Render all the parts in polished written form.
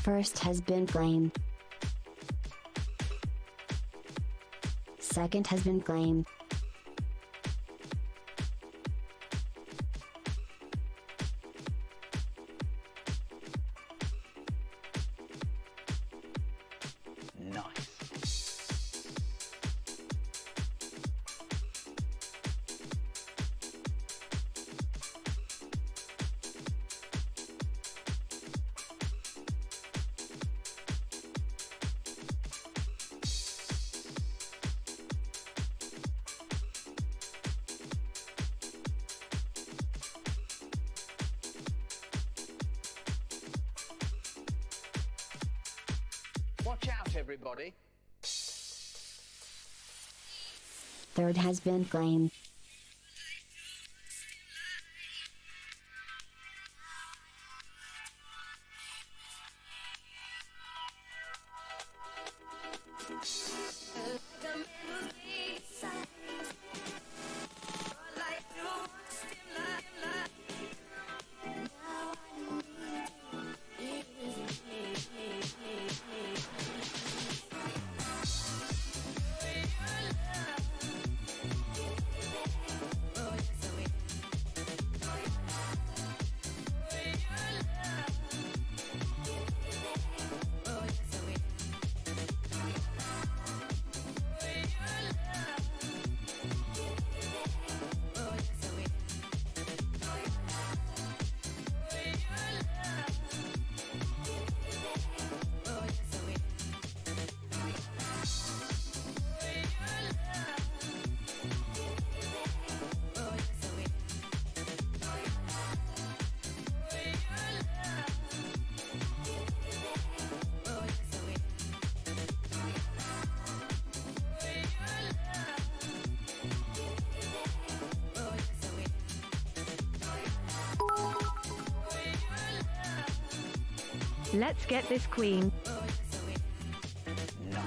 First has been claimed. Second has been claimed. Nice. Watch out, everybody. Third has been claimed. Let's get this queen. Nice.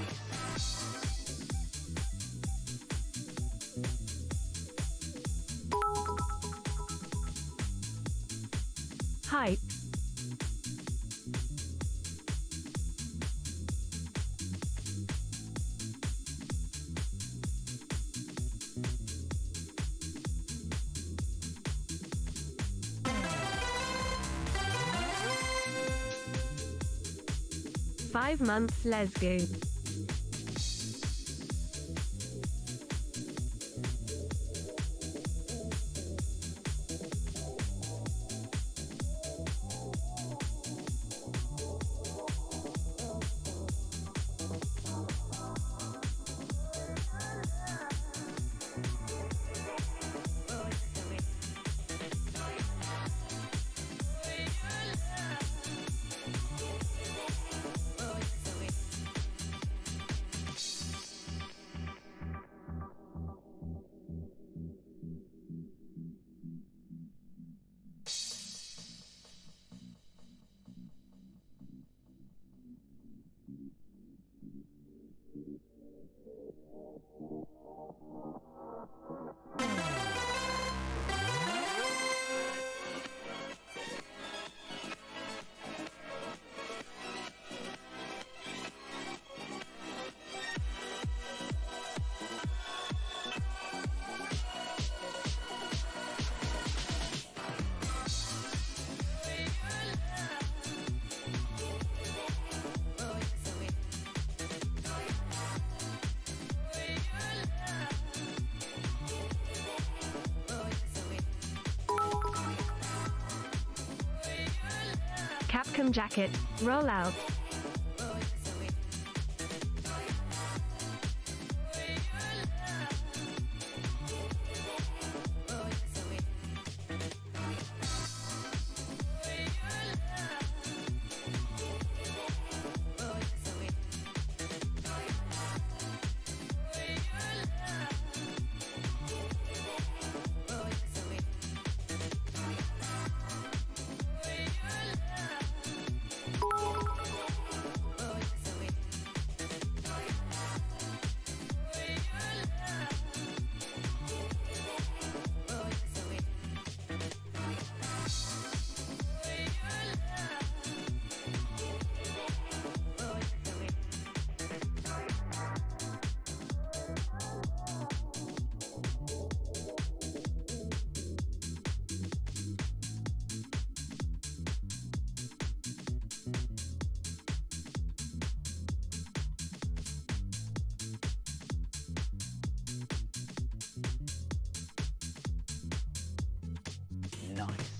Hype. Five months, let's go. Capcom jacket, roll out. Nice.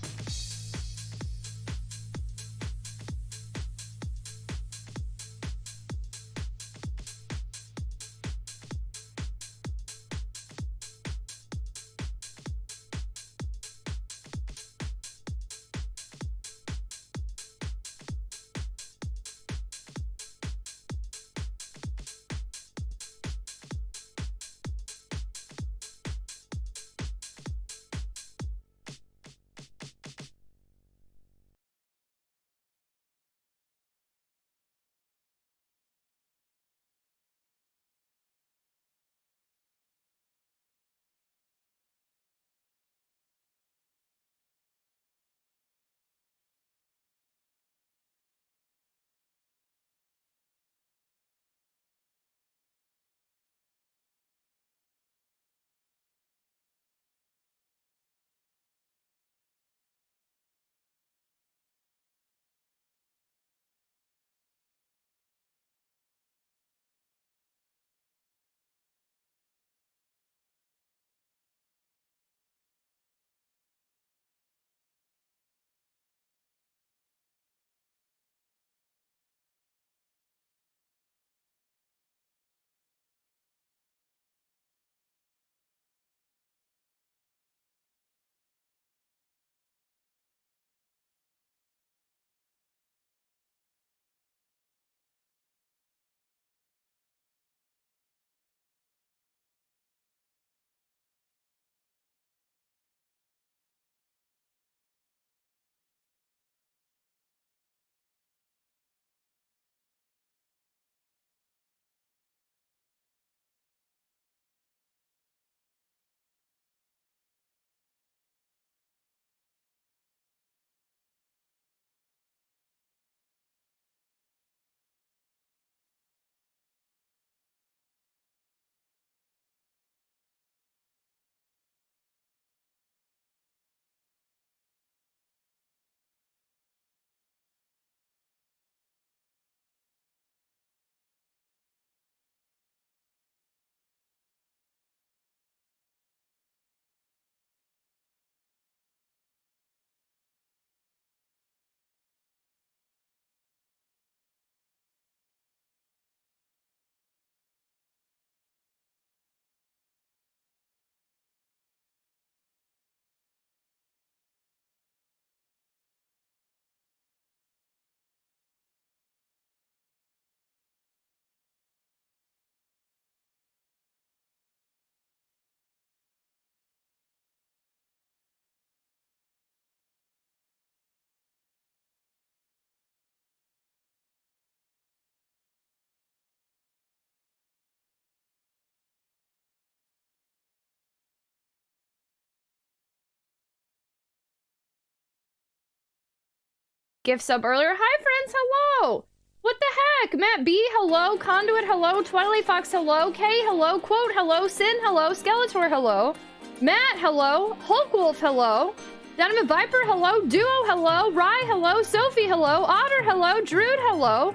Gift sub earlier. Hi, friends. Hello. What the heck? Matt B, hello. Conduit, hello. Twilight Fox, hello. K, hello. Quote, hello. Sin, hello. Skeletor, hello. Matt, hello. Hulk Wolf, hello. Dynamite Viper, hello. Duo, hello. Rye, hello. Sophie, hello. Otter, hello. Druid, hello.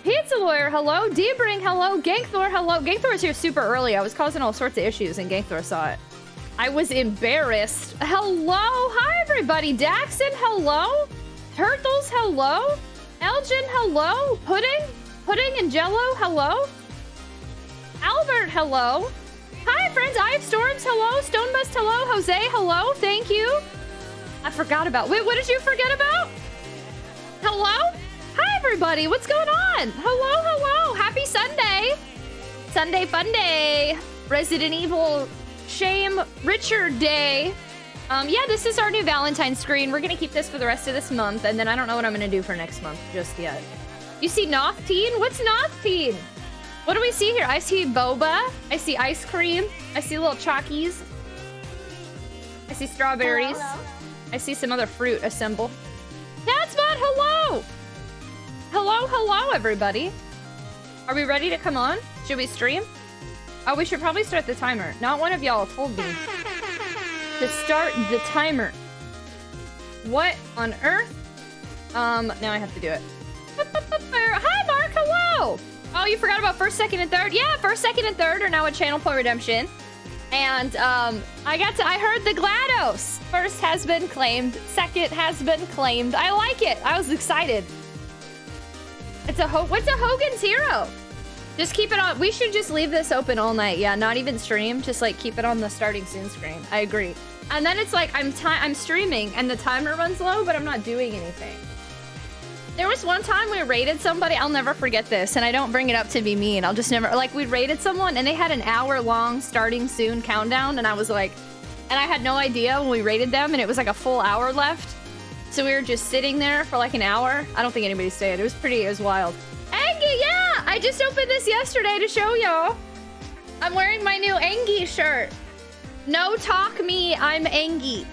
Pizza Lawyer, hello. Debring, hello. Gangthor, hello. Gangthor was here super early. I was causing all sorts of issues and Gangthor saw it. I was embarrassed. Hello. Hi, everybody. Daxon, hello. Turtles, hello. Elgin, hello. Pudding and Jello, hello. Albert, hello. Hi, friends. I have Storms, hello. Stonebust, hello. Jose, hello. Thank you. I forgot about... Wait, what did you forget about? Hello? Hi, everybody. What's going on? Hello. Happy Sunday. Sunday fun day. Resident Evil Shame Richard Day. Yeah, this is our new Valentine's screen. We're gonna keep this for the rest of this month, and then I don't know what I'm gonna do for next month just yet. You see Nothteen? What's Nothteen? What do we see here? I see boba. I see ice cream. I see little chalkies. I see strawberries. Hello. I see some other fruit assemble. Catsbot, hello! Hello, everybody. Are we ready to come on? Should we stream? Oh, we should probably start the timer. Not one of y'all told me to start the timer. What on earth? Now I have to do it. Hi, Mark, hello! Oh, you forgot about first, second, and third? Yeah, first, second, and third are now at Channel Point Redemption. And I heard the GLaDOS. First has been claimed. Second has been claimed. I like it. I was excited. What's a Hogan's Hero? Just keep it on. We should just leave this open all night. Yeah, not even stream. Just like keep it on the starting soon screen. I agree. And then it's like I'm streaming and the timer runs low, but I'm not doing anything. There was one time we raided somebody. I'll never forget this, and I don't bring it up to be mean. I'll just never, like, we raided someone and they had an hour-long starting soon countdown, and I was like, and I had no idea when we raided them, and it was like a full hour left. So we were just sitting there for like an hour. I don't think anybody stayed. It was wild. Angie, yeah! I just opened this yesterday to show y'all. I'm wearing my new Angie shirt. No talk me, I'm Angie.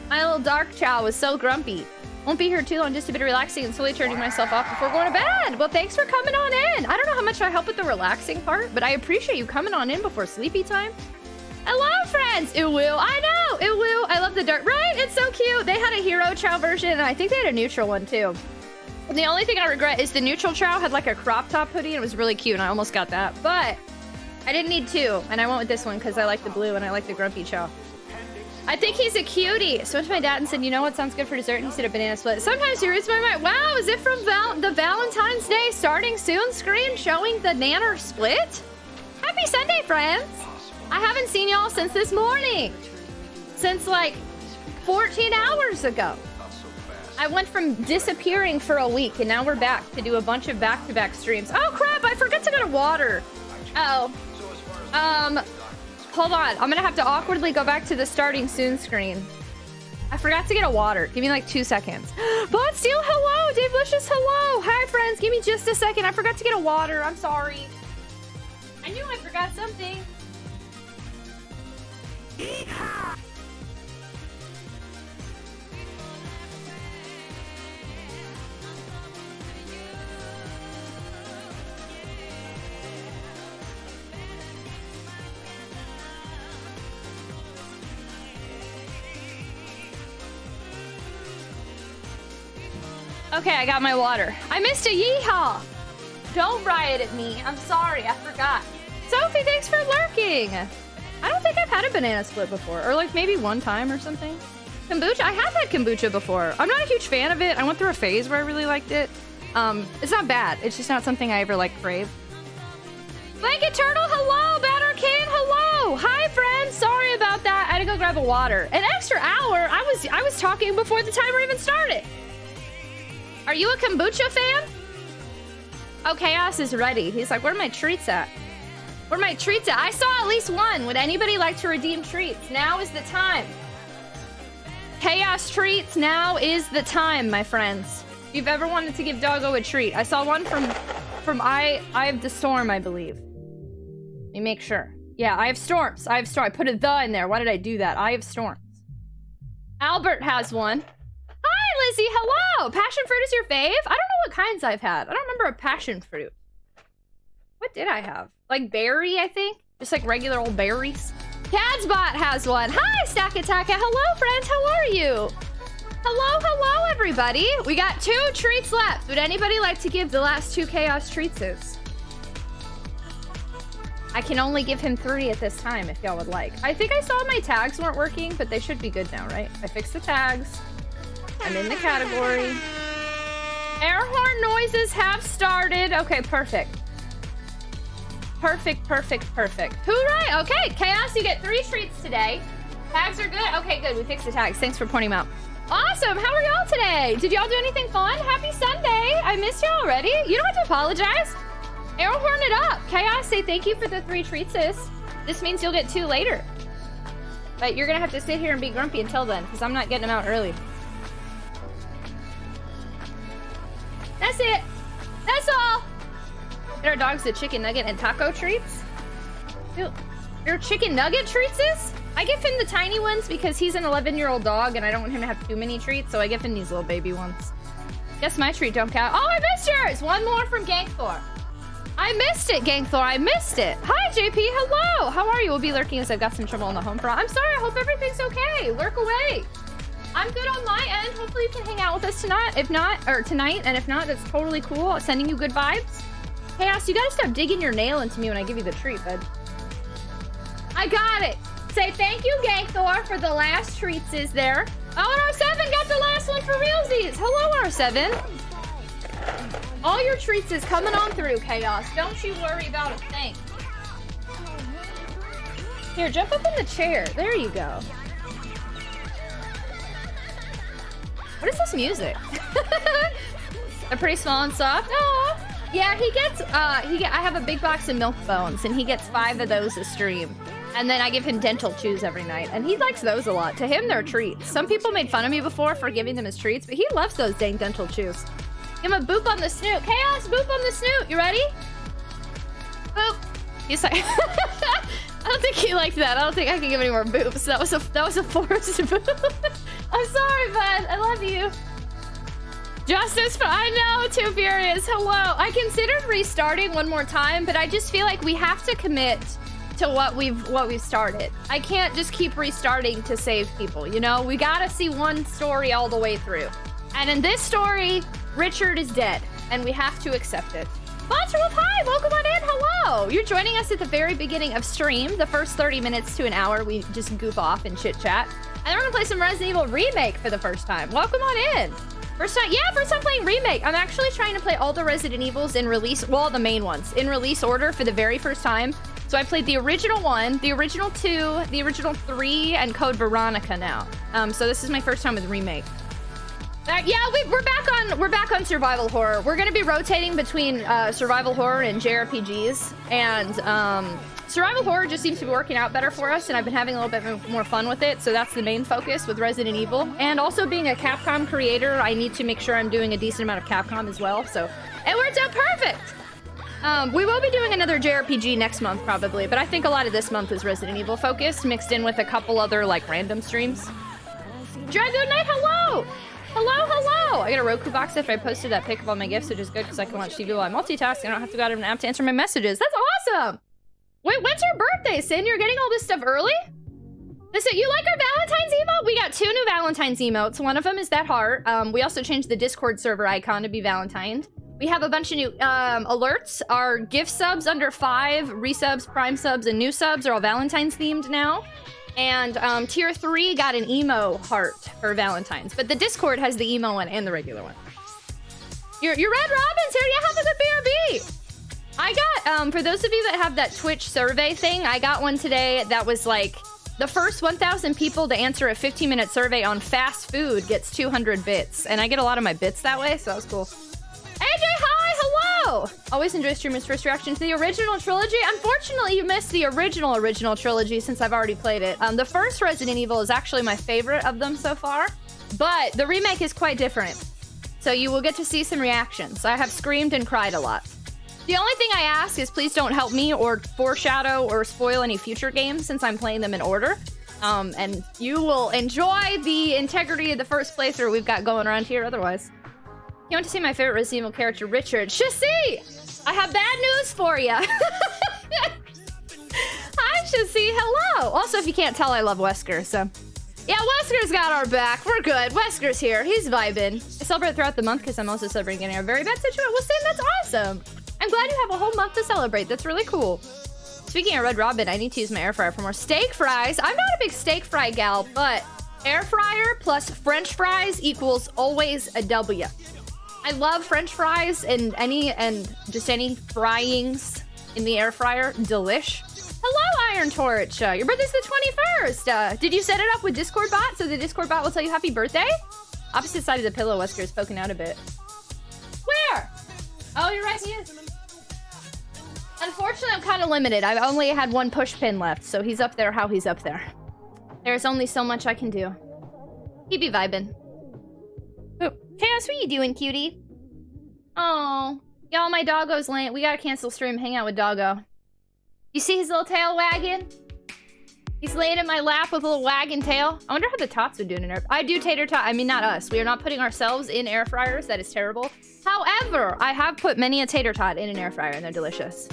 My little dark chow was so grumpy. Won't be here too long, just a bit of relaxing and slowly turning myself off before going to bed. Well, thanks for coming on in. I don't know how much I help with the relaxing part, but I appreciate you coming on in before sleepy time. Hello, friends. It will. I know. It will. I love the dark. Right? It's so cute. They had a hero chow version, and I think they had a neutral one too. And the only thing I regret is the neutral chow had like a crop top hoodie, and it was really cute, and I almost got that. But I didn't need two, and I went with this one because I like the blue and I like the grumpy chow. I think he's a cutie. So went to my dad and said, you know what sounds good for dessert? And he said a banana split. Sometimes he reads my mind. Wow, is it from the Valentine's Day starting soon screen showing the nanner split? Happy Sunday, friends. I haven't seen y'all since this morning. Since like 14 hours ago. I went from disappearing for a week and now we're back to do a bunch of back-to-back streams. Oh crap, I forgot to go to water. Oh. Hold on. I'm gonna have to awkwardly go back to the starting soon screen. I forgot to get a water. Give me like 2 seconds. Bot Steel, hello! Dave Licious, hello! Hi, friends. Give me just a second. I forgot to get a water. I'm sorry. I knew I forgot something. Okay, I got my water. I missed a yeehaw. Don't riot at me. I'm sorry, I forgot. Sophie, thanks for lurking. I don't think I've had a banana split before, or like maybe one time or something. Kombucha, I have had kombucha before. I'm not a huge fan of it. I went through a phase where I really liked it. It's not bad. It's just not something I ever like crave. Blanket Turtle, hello. Batter Can, hello. Hi, friends. Sorry about that. I had to go grab a water. An extra hour. I was talking before the timer even started. Are you a kombucha fan? Oh, Chaos is ready. He's like, where are my treats at? Where are my treats at? I saw at least one. Would anybody like to redeem treats? Now is the time. Chaos treats, now is the time, my friends. If you've ever wanted to give Doggo a treat. I saw one from Eye of the Storm, I believe. Let me make sure. Yeah, Eye of Storms. Eye of Storm. I put a the in there. Why did I do that? Eye of Storms. Albert has one. Hi, Lizzie. Hello. Passion fruit is your fave? I don't know what kinds I've had. I don't remember a passion fruit. What did I have? Like berry, I think? Just like regular old berries. Cadsbot has one. Hi, Stack Attack. Hello, friends. How are you? Hello, everybody. We got 2 treats left. Would anybody like to give the last 2 Chaos treatses? I can only give him 3 at this time if y'all would like. I think I saw my tags weren't working, but they should be good now, right? I fixed the tags. I'm in the category. Air horn noises have started. Okay, perfect. Perfect. Hooray! Okay, Chaos, you get 3 treats today. Tags are good? Okay, good. We fixed the tags. Thanks for pointing them out. Awesome! How are y'all today? Did y'all do anything fun? Happy Sunday! I missed you already. You don't have to apologize. Air horn it up. Chaos, say thank you for the 3 treats, sis. This means you'll get 2 later. But you're gonna have to sit here and be grumpy until then, because I'm not getting them out early. That's it. That's all. Get our dogs the chicken nugget and taco treats. Your chicken nugget treats is? I give him the tiny ones because he's an 11-year-old dog and I don't want him to have too many treats, so I give him these little baby ones. Guess my treat don't count. Oh, I missed yours! One more from Gangthor. I missed it, Gangthor. I missed it. Hi, JP. Hello. How are you? We'll be lurking as I've got some trouble on the home front. I'm sorry. I hope everything's okay. Lurk away. I'm good on my end. Hopefully you can hang out with us tonight. If not, or tonight, and if not, that's totally cool. Sending you good vibes. Chaos, you gotta stop digging your nail into me when I give you the treat, bud. I got it. Say thank you, Gankthor, for the last treats is there. Oh, and R7 got the last one for realsies. Hello, R7. All your treats is coming on through, Chaos. Don't you worry about a thing. Here, jump up in the chair. There you go. What is this music? They're pretty small and soft. Oh, yeah. He gets. I have a big box of milk bones, and he gets 5 of those a stream. And then I give him dental chews every night, and he likes those a lot. To him, they're treats. Some people made fun of me before for giving them as treats, but he loves those dang dental chews. Give him a boop on the snoot. Chaos, boop on the snoot. You ready? Boop. He's like, I don't think he liked that. I don't think I can give any more boops. That was a forced boop. I'm sorry, bud. I love you. Justice, I know, Too Furious. Hello. I considered restarting one more time, but I just feel like we have to commit to what we've started. I can't just keep restarting to save people, you know? We gotta see one story all the way through. And in this story, Richard is dead, and we have to accept it. Monsterwolf, hi! Welcome on in, hello! You're joining us at the very beginning of stream. The first 30 minutes to an hour, we just goof off and chit-chat. And then we're gonna play some Resident Evil Remake for the first time. Welcome on in! First time playing Remake. I'm actually trying to play all the Resident Evils in release, well, the main ones, in release order for the very first time. So I played the original 1, the original 2, the original 3, and Code Veronica now. So this is my first time with Remake. Yeah, we're back on survival horror. We're gonna be rotating between survival horror and JRPGs, and survival horror just seems to be working out better for us, and I've been having a little bit more fun with it. So that's the main focus with Resident Evil. And also being a Capcom creator, I need to make sure I'm doing a decent amount of Capcom as well. So it worked out perfect. We will be doing another JRPG next month probably, but I think a lot of this month is Resident Evil focused, mixed in with a couple other like random streams. Dragon Knight, hello! Hello! I got a Roku box after I posted that pic of all my gifts, which is good because I can watch TV while I multitask. I don't have to go out of an app to answer my messages. That's awesome! Wait, when's your birthday, Sin? You're getting all this stuff early? Listen, you like our Valentine's emote? We got 2 new Valentine's emotes. One of them is that heart. We also changed the Discord server icon to be Valentine's. We have a bunch of new alerts. Our gift subs under 5, resubs, prime subs, and new subs are all Valentine's themed now. And tier 3 got an emo heart for Valentine's. But the Discord has the emo one and the regular one. Your Red Robin's here. Yeah, have a good BRB. I got, for those of you that have that Twitch survey thing, I got one today that was like, the first 1,000 people to answer a 15-minute survey on fast food gets 200 bits. And I get a lot of my bits that way, so that was cool. AJ, hi, hello! Always enjoy streamers' first reaction to the original trilogy. Unfortunately, you missed the original trilogy since I've already played it. The first Resident Evil is actually my favorite of them so far, but the remake is quite different. So you will get to see some reactions. I have screamed and cried a lot. The only thing I ask is please don't help me or foreshadow or spoil any future games since I'm playing them in order. And you will enjoy the integrity of the first playthrough we've got going around here otherwise. You want to see my favorite Resident Evil character, Richard? Shasi! I have bad news for you. Hi, Shasi. Hello. Also, if you can't tell, I love Wesker, so. Yeah, Wesker's got our back. We're good. Wesker's here. He's vibing. I celebrate throughout the month because I'm also celebrating getting a very bad situation. Well, Sam, that's awesome. I'm glad you have a whole month to celebrate. That's really cool. Speaking of Red Robin, I need to use my air fryer for more steak fries. I'm not a big steak fry gal, but air fryer plus French fries equals always a W. I love French fries and just any fryings in the air fryer. Delish. Hello, Iron Torch. Your birthday's the 21st. Did you set it up with Discord bot so the Discord bot will tell you happy birthday? Opposite side of the pillow, Wesker is poking out a bit. Where? Oh, you're right, he is. Unfortunately, I'm kind of limited. I've only had 1 push pin left, so he's up there how he's up there. There's only so much I can do. He be vibing. Oh, Chaos, what you doing, cutie? Oh, y'all, my doggo's laying. We gotta cancel stream, hang out with doggo. You see his little tail wagging? He's laying in my lap with a little wagging tail. I wonder how the tots are doing in air. I do tater tot. I mean, not us. We are not putting ourselves in air fryers. That is terrible. However, I have put many a tater tot in an air fryer, and they're delicious.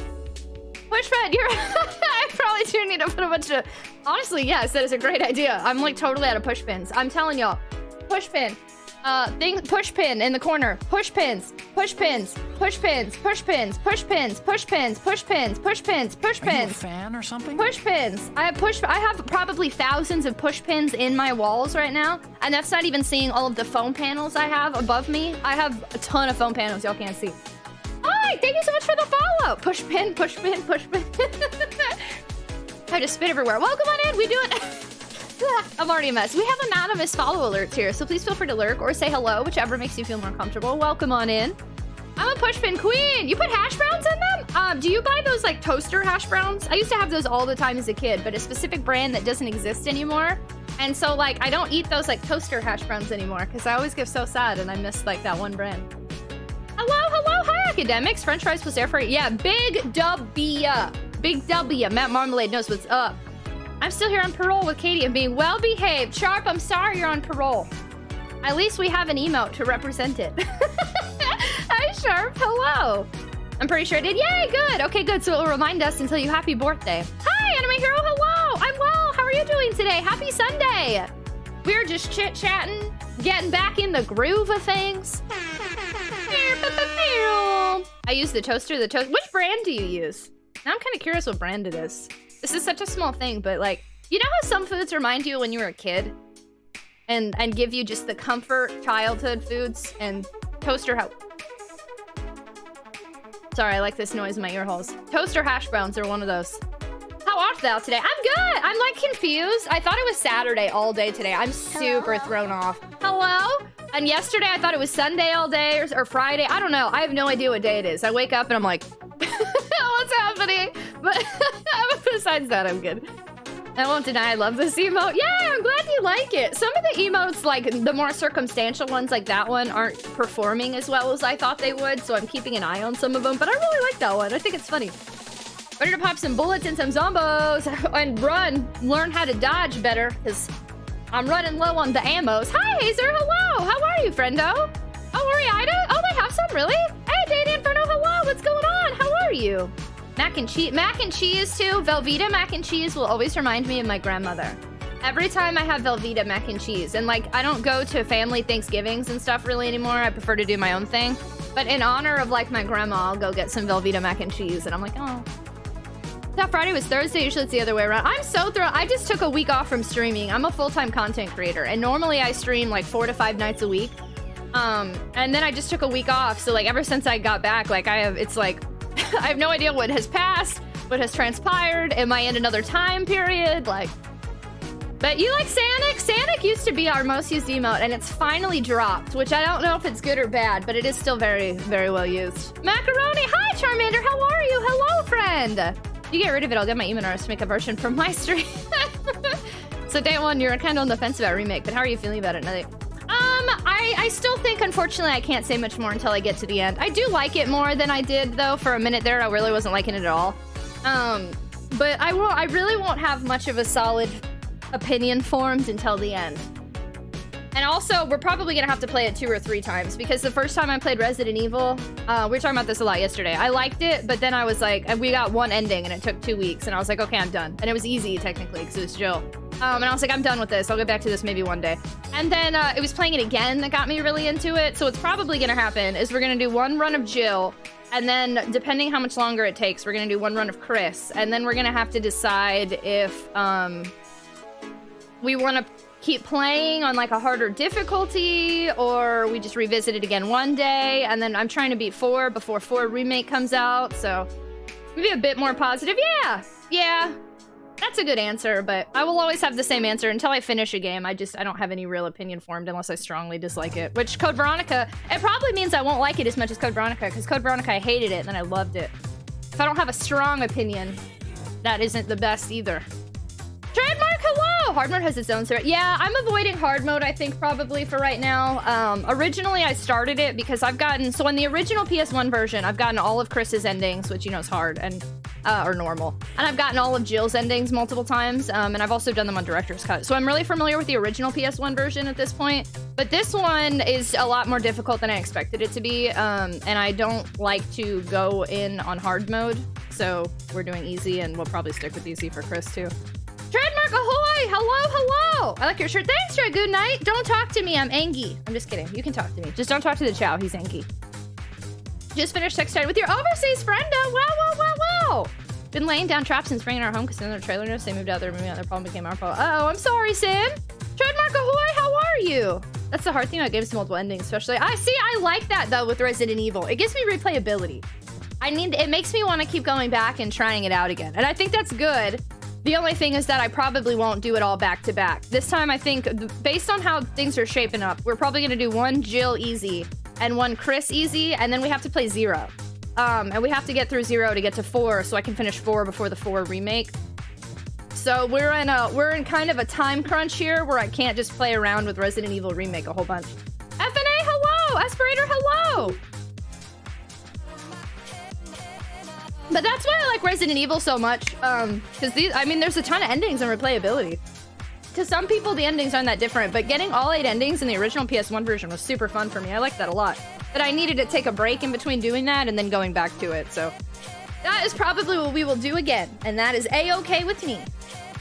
Pushpad, you're. I probably do need to put a bunch of. Honestly, yes, that is a great idea. I'm like totally out of push pins. I'm telling y'all, push pin. Push pin in the corner. Push pins. Push pins. Push pins. Push pins. Push pins. Push pins. Push pins. Push pins. Push pins. Are you a fan or something? Push pins. I have probably thousands of push pins in my walls right now, and that's not even seeing all of the phone panels I have above me. I have a ton of phone panels y'all can't see. Hi, thank you so much for the follow. Push pin. Push pin. Push pin. I just spit everywhere. Welcome on in. We do it. I'm already a mess. We have anonymous follow alerts here, so please feel free to lurk or say hello, whichever makes you feel more comfortable. Welcome on in. I'm a pushpin queen. You put hash browns in them? Do you buy those like toaster hash browns? I used to have those all the time as a kid, but a specific brand that doesn't exist anymore. And so like I don't eat those like toaster hash browns anymore because I always get so sad and I miss like that one brand. Hello, hi academics. French fries was there for you. Yeah, big W. Big W. Matt Marmalade knows what's up. I'm still here on parole with Katie and being well behaved. Sharp, I'm sorry you're on parole. At least we have an emote to represent it. Hi, Sharp. Hello. I'm pretty sure I did. Yay, good. Okay, good. So it will remind us and tell you happy birthday. Hi, Anime Hero. Hello. I'm well. How are you doing today? Happy Sunday. We're just chit-chatting, getting back in the groove of things. I use the toaster. Which brand do you use? Now I'm kind of curious what brand it is. This is such a small thing, but like, you know how some foods remind you when you were a kid? And give you just the comfort childhood foods and toaster Sorry, I like this noise in my ear holes. Toaster hash browns are one of those. How art thou today? I'm good. I'm like confused. I thought it was Saturday all day today. I'm super thrown off. Hello? And yesterday I thought it was Sunday all day or Friday. I don't know. I have no idea what day it is. I wake up and I'm like, what's happening? But besides that, I'm good. I won't deny I love this emote. Yeah, I'm glad you like it. Some of the emotes, like the more circumstantial ones like that one, aren't performing as well as I thought they would, so I'm keeping an eye on some of them, but I really like that one. I think it's funny. Ready to pop some bullets and some zombos and run. Learn how to dodge better, because I'm running low on the ammos. Hi, Hazer. Hello. How are you, friendo? Oh, Ariida? Oh, they have some, really? Hey, Data Inferno. Hello. What's going on? How are you? Mac and cheese too. Velveeta mac and cheese will always remind me of my grandmother. Every time I have Velveeta mac and cheese, and like I don't go to family Thanksgivings and stuff really anymore. I prefer to do my own thing. But in honor of like my grandma, I'll go get some Velveeta mac and cheese, and I'm like, oh. That Friday was Thursday. Usually it's the other way around. I'm so thrilled. I just took a week off from streaming. I'm a full-time content creator, and normally I stream like 4 to 5 nights a week. And then I just took a week off. So like ever since I got back, like it's like. I have no idea what has passed, what has transpired. Am I in another time period? Like, but you like Sanic? Sanic used to be our most used emote, and it's finally dropped, which I don't know if it's good or bad, but it is still very, very well used. Macaroni, hi Charmander, how are you? Hello, friend. You get rid of it, I'll get my email artist to make a version from my stream. So day one, you're kind of on the fence about Remake, but how are you feeling about it now? I still think, unfortunately, I can't say much more until I get to the end. I do like it more than I did, though. For a minute there, I really wasn't liking it at all. But I really won't have much of a solid opinion formed until the end. And also, we're probably gonna have to play it 2 or 3 times, because the first time I played Resident Evil, we were talking about this a lot yesterday. I liked it, but then I was like, we got one ending, and it took 2 weeks, and I was like, okay, I'm done. And it was easy, technically, because it was Jill. And I was like, I'm done with this. I'll get back to this maybe one day. And then it was playing it again that got me really into it. So what's probably gonna happen is we're gonna do 1 run of Jill, and then depending how much longer it takes, we're gonna do 1 run of Chris, and then we're gonna have to decide if we want to keep playing on like a harder difficulty, or we just revisit it again one day. And then I'm trying to beat 4 before 4 Remake comes out, so maybe a bit more positive. Yeah, that's a good answer, but I will always have the same answer until I finish a game. I don't have any real opinion formed unless I strongly dislike it, which Code Veronica, it probably means I won't like it as much as Code Veronica, because Code Veronica, I hated it and then I loved it. If I don't have a strong opinion, that isn't the best either. Trademark, hello! Hard mode has its own server. Yeah, I'm avoiding hard mode, I think, probably for right now. Originally, I started it because I've gotten... So in the original PS1 version, I've gotten all of Chris's endings, which, you know, is hard, and or normal. And I've gotten all of Jill's endings multiple times, and I've also done them on Director's Cut. So I'm really familiar with the original PS1 version at this point. But this one is a lot more difficult than I expected it to be, and I don't like to go in on hard mode. So we're doing easy, and we'll probably stick with easy for Chris, too. Trademark ahoy! Hi, hello. I like your shirt. Thanks, Dragoon Knight. Don't talk to me. I'm angry. I'm just kidding. You can talk to me. Just don't talk to the Chow. He's angry. Just finished texting with your overseas friend. Wow. Been laying down traps and spraying our home because in their trailer notes they moved out there, moving out their problem became our problem. Oh, I'm sorry, Sin. Trademark Ahoy, how are you? That's the hard thing about games with multiple endings, especially. I like that though with Resident Evil. It gives me replayability. It makes me want to keep going back and trying it out again. And I think that's good. The only thing is that I probably won't do it all back to back. This time I think, based on how things are shaping up, we're probably gonna do one Jill easy and one Chris easy, and then we have to play 0. And we have to get through 0 to get to 4, so I can finish 4 before the 4 remake. So we're in kind of a time crunch here where I can't just play around with Resident Evil Remake a whole bunch. FNA, hello! Aspirator, hello! But that's why I like Resident Evil so much, because there's a ton of endings and replayability. To some people, the endings aren't that different, but getting all 8 endings in the original PS1 version was super fun for me. I like that a lot. But I needed to take a break in between doing that and then going back to it, so that is probably what we will do again, and that is A-okay with me.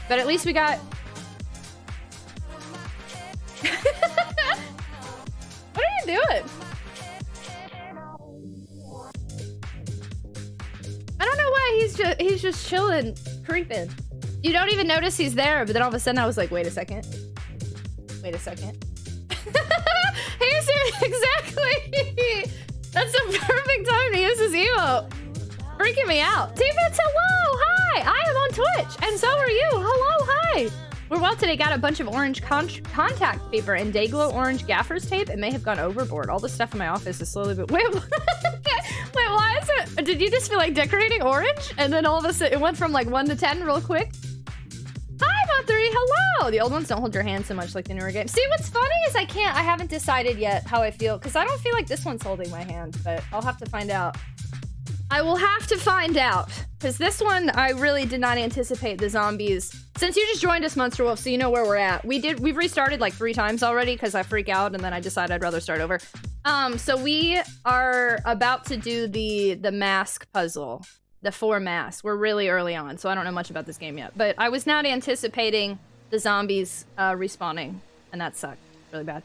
But at least we got... What are you doing? I don't know why he's just chilling, creeping. You don't even notice he's there, but then all of a sudden I was like, wait a second. Wait a second. He's here, exactly! That's the perfect time to use his emote. Freaking me out. T-Bits, hello! Hi! I am on Twitch, and so are you. Hello, hi! We're well today. Got a bunch of orange contact paper and Dayglow orange gaffer's tape. It may have gone overboard. All the stuff in my office is slowly... Wait, wait, why is it... Did you just feel like decorating orange? And then all of a sudden, it went from like 1 to 10 real quick? Hi, Bot3, hello! The old ones don't hold your hand so much like the newer games. See, what's funny is I haven't decided yet how I feel, because I don't feel like this one's holding my hand, but I'll have to find out. I will have to find out, because this one, I really did not anticipate the zombies. Since you just joined us, Monster Wolf, so you know where we're at. We've restarted like 3 times already, because I freak out, and then I decide I'd rather start over. So we are about to do the mask puzzle. The 4 masks. We're really early on, so I don't know much about this game yet. But I was not anticipating the zombies respawning, and that sucked really bad.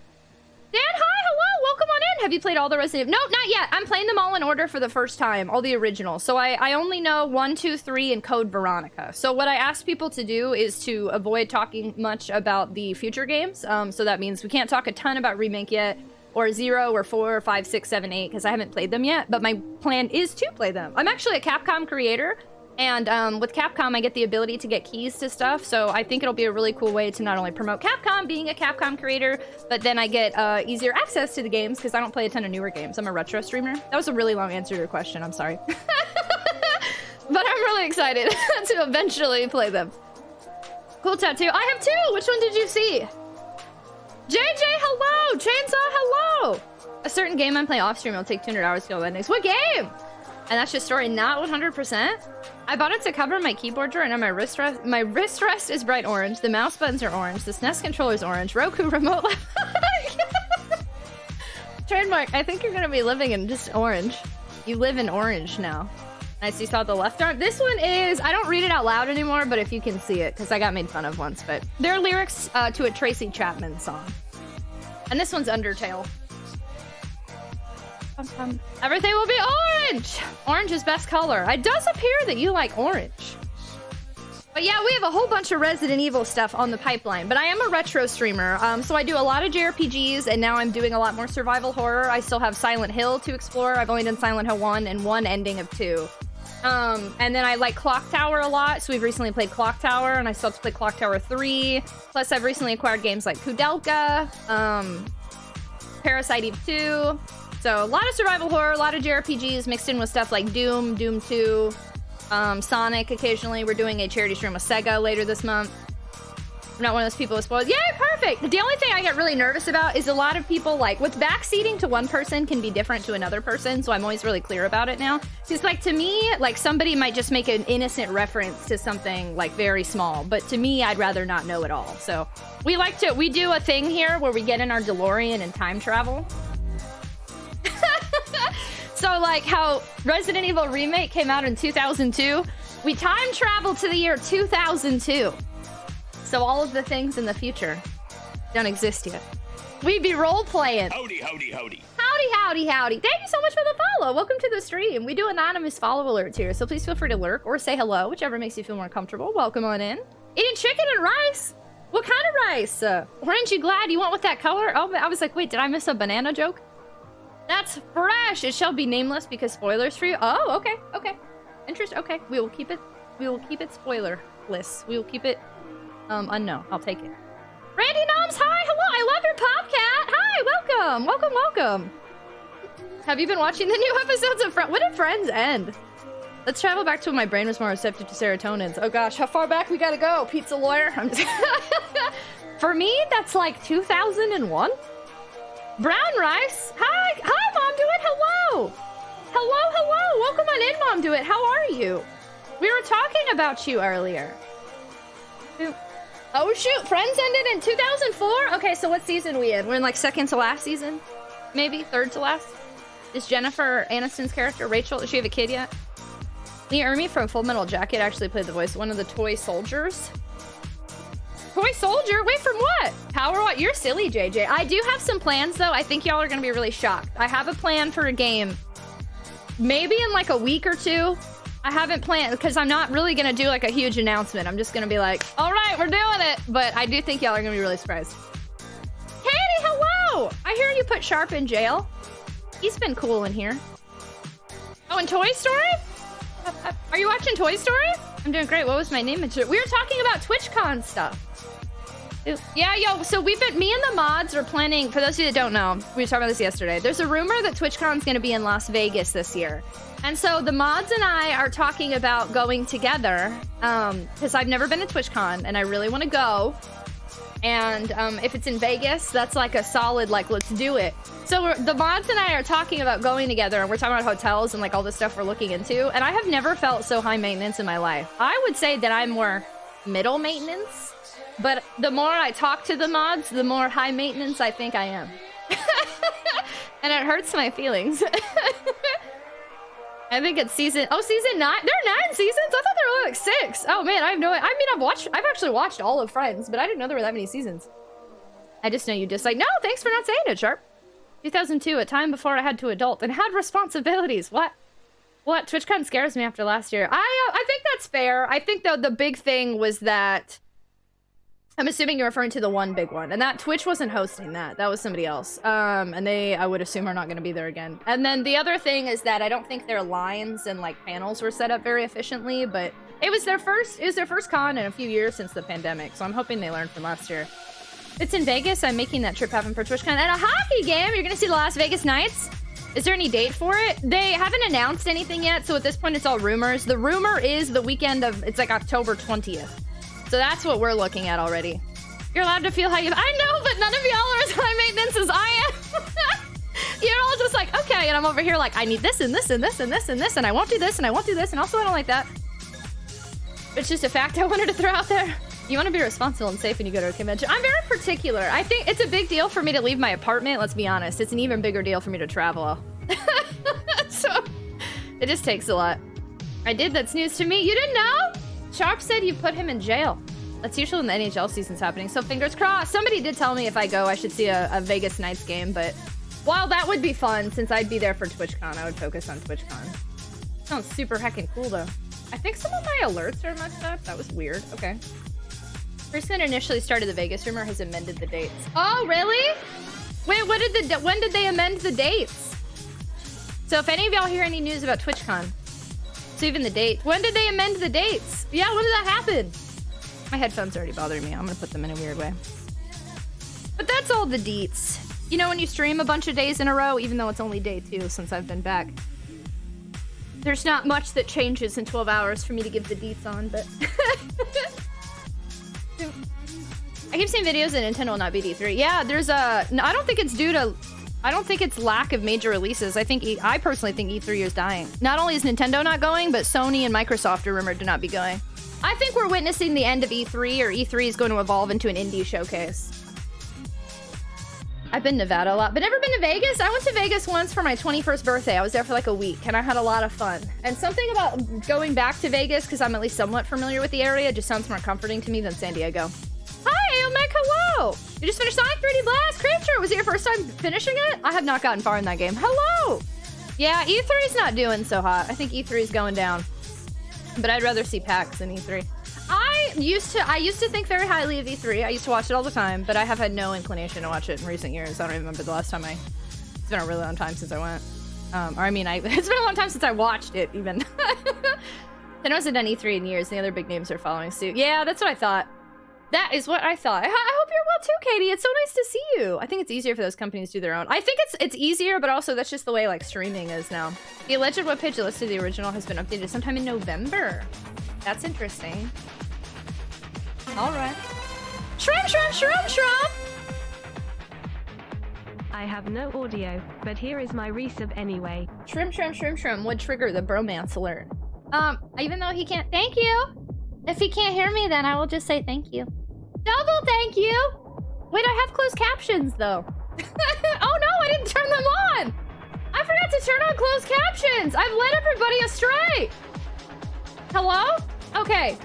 Dan, hi, hello, welcome on in. Have you played all the Resident Evil? No, not yet. I'm playing them all in order for the first time, all the originals. So I only know 1, 2, 3, and Code Veronica. So what I asked people to do is to avoid talking much about the future games. So that means we can't talk a ton about Remake yet, or 0, or 4, 5, 6, 7, 8, because I haven't played them yet, but my plan is to play them. I'm actually a Capcom creator, and with Capcom, I get the ability to get keys to stuff, so I think it'll be a really cool way to not only promote Capcom, being a Capcom creator, but then I get easier access to the games, because I don't play a ton of newer games. I'm a retro streamer. That was a really long answer to your question, I'm sorry. But I'm really excited to eventually play them. Cool tattoo. I have 2! Which one did you see? JJ, hello! Chainsaw, hello! A certain game I'm playing off stream will take 200 hours to go endings. What game? And that's just story, not 100%. I bought it to cover my keyboard drawer, and now my wrist rest is bright orange. The mouse buttons are orange. The SNES controller's orange. Roku remote. Trademark, I think you're gonna be living in just orange. You live in orange now. I see, saw the left arm. This one is, I don't read it out loud anymore, but if you can see it, because I got made fun of once, but they're lyrics to a Tracy Chapman song. And this one's Undertale. Everything will be orange! Orange is best color. It does appear that you like orange. But yeah, we have a whole bunch of Resident Evil stuff on the pipeline, but I am a retro streamer, so I do a lot of JRPGs, and now I'm doing a lot more survival horror. I still have Silent Hill to explore. I've only done Silent Hill 1 and 1 ending of 2. And then I like Clock Tower a lot, so we've recently played Clock Tower, and I still have to play Clock Tower 3. Plus, I've recently acquired games like Kudelka, Parasite Eve 2. So, a lot of survival horror, a lot of JRPGs mixed in with stuff like Doom, Doom 2, Sonic occasionally. We're doing a charity stream with Sega later this month. I'm not one of those people who spoils. Yay, perfect! The only thing I get really nervous about is a lot of people, like, with backseating to one person can be different to another person, so I'm always really clear about it now. Because, like, to me, like, somebody might just make an innocent reference to something, like, very small, but to me, I'd rather not know it all. So, we do a thing here where we get in our DeLorean and time travel. So, like, how Resident Evil Remake came out in 2002, we time traveled to the year 2002. So all of the things in the future don't exist yet. We'd be role-playing. Howdy, howdy, howdy. Howdy, howdy, howdy. Thank you so much for the follow. Welcome to the stream. We do anonymous follow alerts here, so please feel free to lurk or say hello, whichever makes you feel more comfortable. Welcome on in. Eating chicken and rice? What kind of rice? Aren't you glad you went with that color? Oh, I was like, wait, did I miss a banana joke? That's fresh. It shall be nameless because spoilers for you. Oh, okay, okay. Okay, we will keep it spoilerless. We will keep it unknown. I'll take it. Randy Noms, hi, hello. I love your Popcat. Hi, welcome. Have you been watching the new episodes of Friends? When did Friends end? Let's travel back to when my brain was more receptive to serotonins. Oh gosh, how far back we gotta go? Pizza lawyer. I'm just For me, that's like 2001. Brown rice. Hi, Mom Do It. Hello. Welcome on in, Mom Do It. How are you? We were talking about you earlier. Oh shoot, Friends ended in 2004? Okay, so what season are we in? We're in like second to last season? Maybe third to last? Is Jennifer Aniston's character, Rachel, does she have a kid yet? Lee Ermey from Full Metal Jacket actually played the voice of one of the toy soldiers. Toy soldier? Wait, from what? Power what? You're silly, JJ. I do have some plans though. I think y'all are gonna be really shocked. I have a plan for a game. Maybe in like a week or two. I haven't planned because I'm not really gonna do like a huge announcement. I'm just gonna be like, all right, we're doing it. But I do think y'all are gonna be really surprised. Katie, hello! I hear you put Sharp in jail. He's been cool in here. Oh, and Toy Story? Are you watching Toy Story? I'm doing great. What was my name? We were talking about TwitchCon stuff. Yeah, yo, so me and the mods are planning, for those of you that don't know, we were talking about this yesterday. There's a rumor that TwitchCon's gonna be in Las Vegas this year. And so the mods and I are talking about going together, because I've never been to TwitchCon and I really want to go. And if it's in Vegas, that's like a solid, like, let's do it. So the mods and I are talking about going together, and we're talking about hotels and like all the stuff we're looking into. And I have never felt so high maintenance in my life. I would say that I'm more middle maintenance, but the more I talk to the mods, the more high maintenance I think I am. And it hurts my feelings. I think it's season 9. There are 9 seasons? I thought there were like 6. Oh man, I have no, I mean, I've actually watched all of Friends, but I didn't know there were that many seasons. I just know you dislike. No, thanks for not saying it, Sharp. 2002, a time before I had to adult and had responsibilities. What? TwitchCon scares me after last year. I think that's fair. I think though the big thing was that, I'm assuming you're referring to the one big one, and that Twitch wasn't hosting that. That was somebody else. And they, I would assume, are not going to be there again. And then the other thing is that I don't think their lines and like panels were set up very efficiently, but it was their first con in a few years since the pandemic, so I'm hoping they learned from last year. It's in Vegas. I'm making that trip happen for TwitchCon. And a hockey game! You're going to see the Las Vegas Knights? Is there any date for it? They haven't announced anything yet, so at this point it's all rumors. The rumor is the weekend of, it's like October 20th. So that's what we're looking at already. You're allowed to feel how you... I know, but none of y'all are as high maintenance as I am. You're all just like, okay, and I'm over here like, I need this and this and this and this and this, and I won't do this and I won't do this, and also I don't like that. It's just a fact I wanted to throw out there. You want to be responsible and safe when you go to a convention. I'm very particular. I think it's a big deal for me to leave my apartment, let's be honest. It's an even bigger deal for me to travel. So, it just takes a lot. I did, that's news to me. You didn't know? Sharp said you put him in jail. That's usually when the NHL season's happening, so fingers crossed. Somebody did tell me if I go, I should see a Vegas Knights game, but while that would be fun, since I'd be there for TwitchCon, I would focus on TwitchCon. Sounds super heckin' cool, though. I think some of my alerts are messed up. That was weird. Okay. Person initially started the Vegas rumor has amended the dates. Oh, really? Wait, when did they amend the dates? So if any of y'all hear any news about TwitchCon, so even the date, when did they amend the dates? Yeah, when did that happen? My headphones are already bothering me. I'm gonna put them in a weird way. But that's all the deets. You know when you stream a bunch of days in a row, even though it's only day 2 since I've been back. There's not much that changes in 12 hours for me to give the deets on, but... I keep seeing videos that Nintendo will not beat E3. Yeah, there's a... No, I don't think it's due to... I don't think it's lack of major releases. I personally think E3 is dying. Not only is Nintendo not going, but Sony and Microsoft are rumored to not be going. I think we're witnessing the end of E3, or E3 is going to evolve into an indie showcase. I've been to Nevada a lot, but never been to Vegas. I went to Vegas once for my 21st birthday. I was there for like a week, and I had a lot of fun. And something about going back to Vegas, because I'm at least somewhat familiar with the area, just sounds more comforting to me than San Diego. Omek, hello! You just finished Sonic 3D Blast, Creature! Was it your first time finishing it? I have not gotten far in that game. Hello! Yeah, E3's not doing so hot. I think E3's going down. But I'd rather see PAX than E3. I used to think very highly of E3. I used to watch it all the time, but I have had no inclination to watch it in recent years. I don't even remember the last time it's been a really long time since I went. It's been a long time since I watched it, even. I hasn't done E3 in years, and the other big names are following suit. Yeah, that's what I thought. That is what I thought. I hope you're well too, Katie. It's so nice to see you. I think it's easier for those companies to do their own. I think it's easier, but also that's just the way like streaming is now. The alleged webpage that listed the original has been updated sometime in November. That's interesting. All right. Shrimp! I have no audio, but here is my resub anyway. Shrimp would trigger the bromance alert. Even though he can't, thank you. If he can't hear me, then I will just say thank you. Double thank you. Wait, I have closed captions though. Oh no, I didn't turn them on. I forgot to turn on closed captions. I've led everybody astray. Hello? Okay.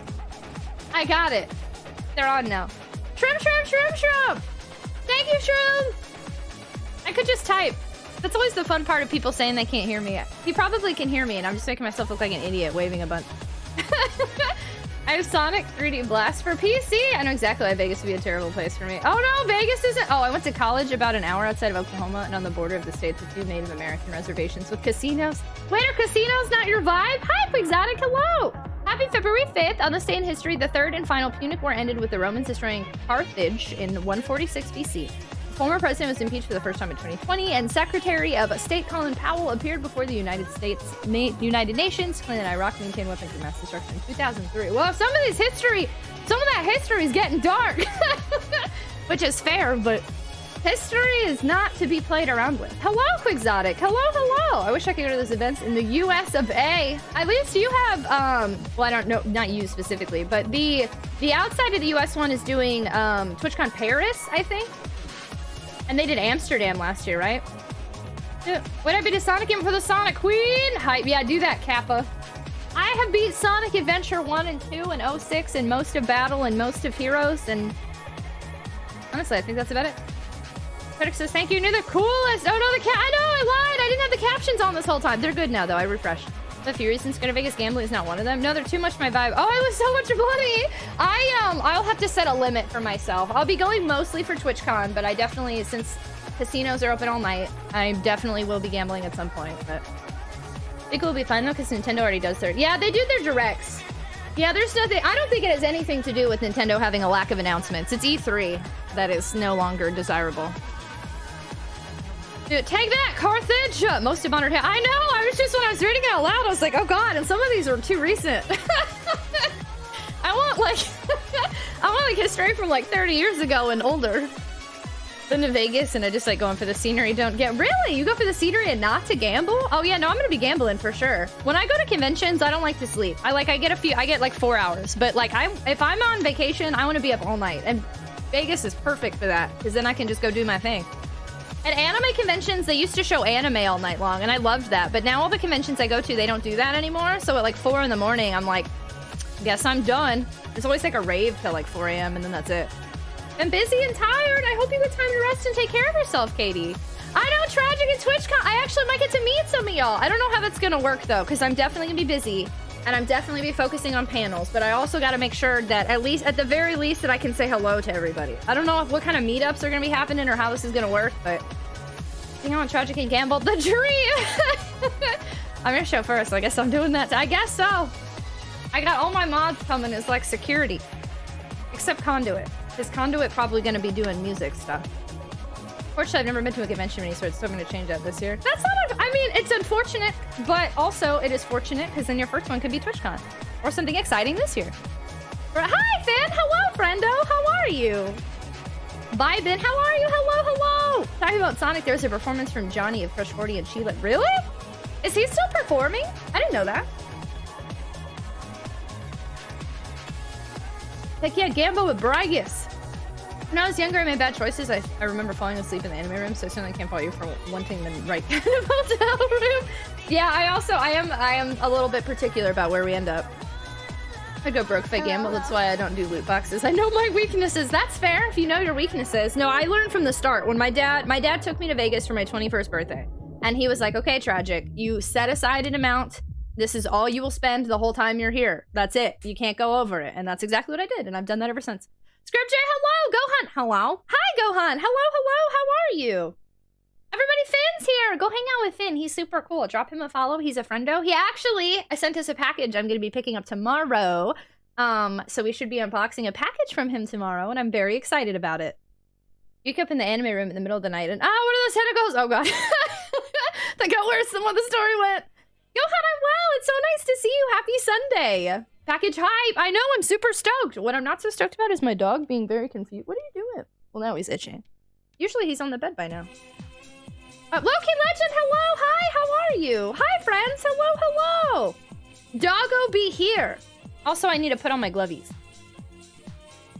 I got it. They're on now. Shrimp. Thank you, Shrimp. I could just type. That's always the fun part of people saying they can't hear me. He probably can hear me, and I'm just making myself look like an idiot waving a bunch. I have Sonic 3D Blast for PC. I know exactly why Vegas would be a terrible place for me. Oh no, Vegas isn't. Oh, I went to college about an hour outside of Oklahoma and on the border of the states with 2 Native American reservations with casinos. Wait, are casinos not your vibe? Hi, Quixotic, hello. Happy February 5th. On this day in history, the third and final Punic War ended with the Romans destroying Carthage in 146 BC. The former president was impeached for the first time in 2020, and Secretary of State Colin Powell appeared before the United Nations, claiming that Iraq maintained weapons of mass destruction in 2003. Well, some of that history is getting dark, which is fair, but history is not to be played around with. Hello, Quixotic. Hello. I wish I could go to those events in the US of A. At least you have, well, I don't know, not you specifically, but the outside of the US one is doing TwitchCon Paris, I think. And they did Amsterdam last year, right? Would I beat a Sonic game for the Sonic Queen? Hype. Yeah, do that, Kappa. I have beat Sonic Adventure 1 and 2 and 06 and most of Battle and most of Heroes, and honestly, I think that's about it. Critic says, thank you, you're the coolest. Oh no, I know, I lied. I didn't have the captions on this whole time. They're good now, though. I refreshed. The few reasons Go to Vegas gambling is not one of them. No, they're too much my vibe. Oh, I was so much money. I'll have to set a limit for myself. I'll be going mostly for TwitchCon, but I definitely, since casinos are open all night, I definitely will be gambling at some point. But I think it will be fun though, because Nintendo already does their, yeah, they do their directs. Yeah, there's nothing, I don't think it has anything to do with Nintendo having a lack of announcements. It's E3 that is no longer desirable. Dude, take that, Carthage! Most of honored. I know. I was just, when I was reading it out loud, I was like, oh god. And some of these are too recent. I want like history from like 30 years ago and older. Been to Vegas and I just like going for the scenery. Don't get really. You go for the scenery and not to gamble? Oh yeah, no, I'm gonna be gambling for sure. When I go to conventions, I don't like to sleep. I get like 4 hours. But like if I'm on vacation, I want to be up all night. And Vegas is perfect for that because then I can just go do my thing. At anime conventions, they used to show anime all night long, and I loved that. But now all the conventions I go to, they don't do that anymore. So at like 4 in the morning, I'm like, guess I'm done. There's always like a rave till like 4 a.m. and then that's it. I'm busy and tired. I hope you get time to rest and take care of yourself, Katie. I know, Tragic and TwitchCon. I actually might get to meet some of y'all. I don't know how that's gonna work though, because I'm definitely gonna be busy. And I'm definitely be focusing on panels, but I also got to make sure that at the very least, that I can say hello to everybody. I don't know what kind of meetups are going to be happening or how this is going to work, but I think I want Tragic and Gamble the dream. I'm going to show first, so I guess I'm doing that. I guess so. I got all my mods coming as like security, except Conduit. Because Conduit probably going to be doing music stuff. Fortunately, I've never been to a convention of any sort, so I'm going to change that this year. That's not, I mean, it's unfortunate, but also it is fortunate because then your first one could be TwitchCon or something exciting this year. Hi, Finn. Hello, friendo. How are you? Bye, Ben. How are you? Hello. Talking about Sonic, there's a performance from Johnny of Crush 40 and Sheila. Really? Is he still performing? I didn't know that. Heck yeah, Gambo with Brigus. When I was younger, I made bad choices. I remember falling asleep in the anime room, so I certainly can't fault you for wanting the right kind of hotel room. Yeah, I am a little bit particular about where we end up. I go broke if I gamble. That's why I don't do loot boxes. I know my weaknesses. That's fair if you know your weaknesses. No, I learned from the start. When my dad took me to Vegas for my 21st birthday. And he was like, okay, Tragic, you set aside an amount. This is all you will spend the whole time you're here. That's it. You can't go over it. And that's exactly what I did. And I've done that ever since. Script J, hello. Gohan, hello. Hi, Gohan. Hello. How are you? Everybody, Finn's here. Go hang out with Finn. He's super cool. Drop him a follow. He's a friendo. I sent us a package I'm going to be picking up tomorrow. So we should be unboxing a package from him tomorrow, and I'm very excited about it. You up in the anime room in the middle of the night, and what are those tentacles? Oh god. That got worse than what the story went. Gohan, I'm well. It's so nice to see you. Happy Sunday. Package hype. I know, I'm super stoked. What I'm not so stoked about is my dog being very confused. What are you doing? Well, now he's itching. Usually he's on the bed by now. Loki Legend, hello, hi, how are you? Hi, friends, hello. Doggo be here. Also, I need to put on my glovies.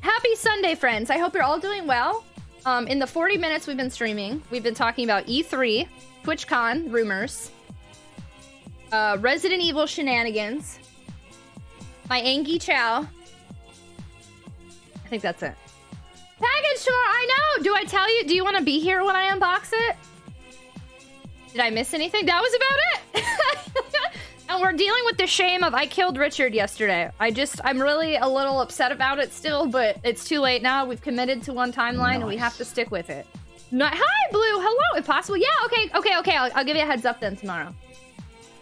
Happy Sunday, friends. I hope you're all doing well. In the 40 minutes we've been streaming, we've been talking about E3, TwitchCon rumors, Resident Evil shenanigans, my Angie Chow. I think that's it. Package tomorrow, I know. Do I tell you? Do you want to be here when I unbox it? Did I miss anything? That was about it. And we're dealing with the shame of I killed Richard yesterday. I'm really a little upset about it still, but it's too late now. We've committed to one timeline and we have to stick with it. Hi, Blue. Hello, if possible. Yeah, okay. I'll give you a heads up then tomorrow.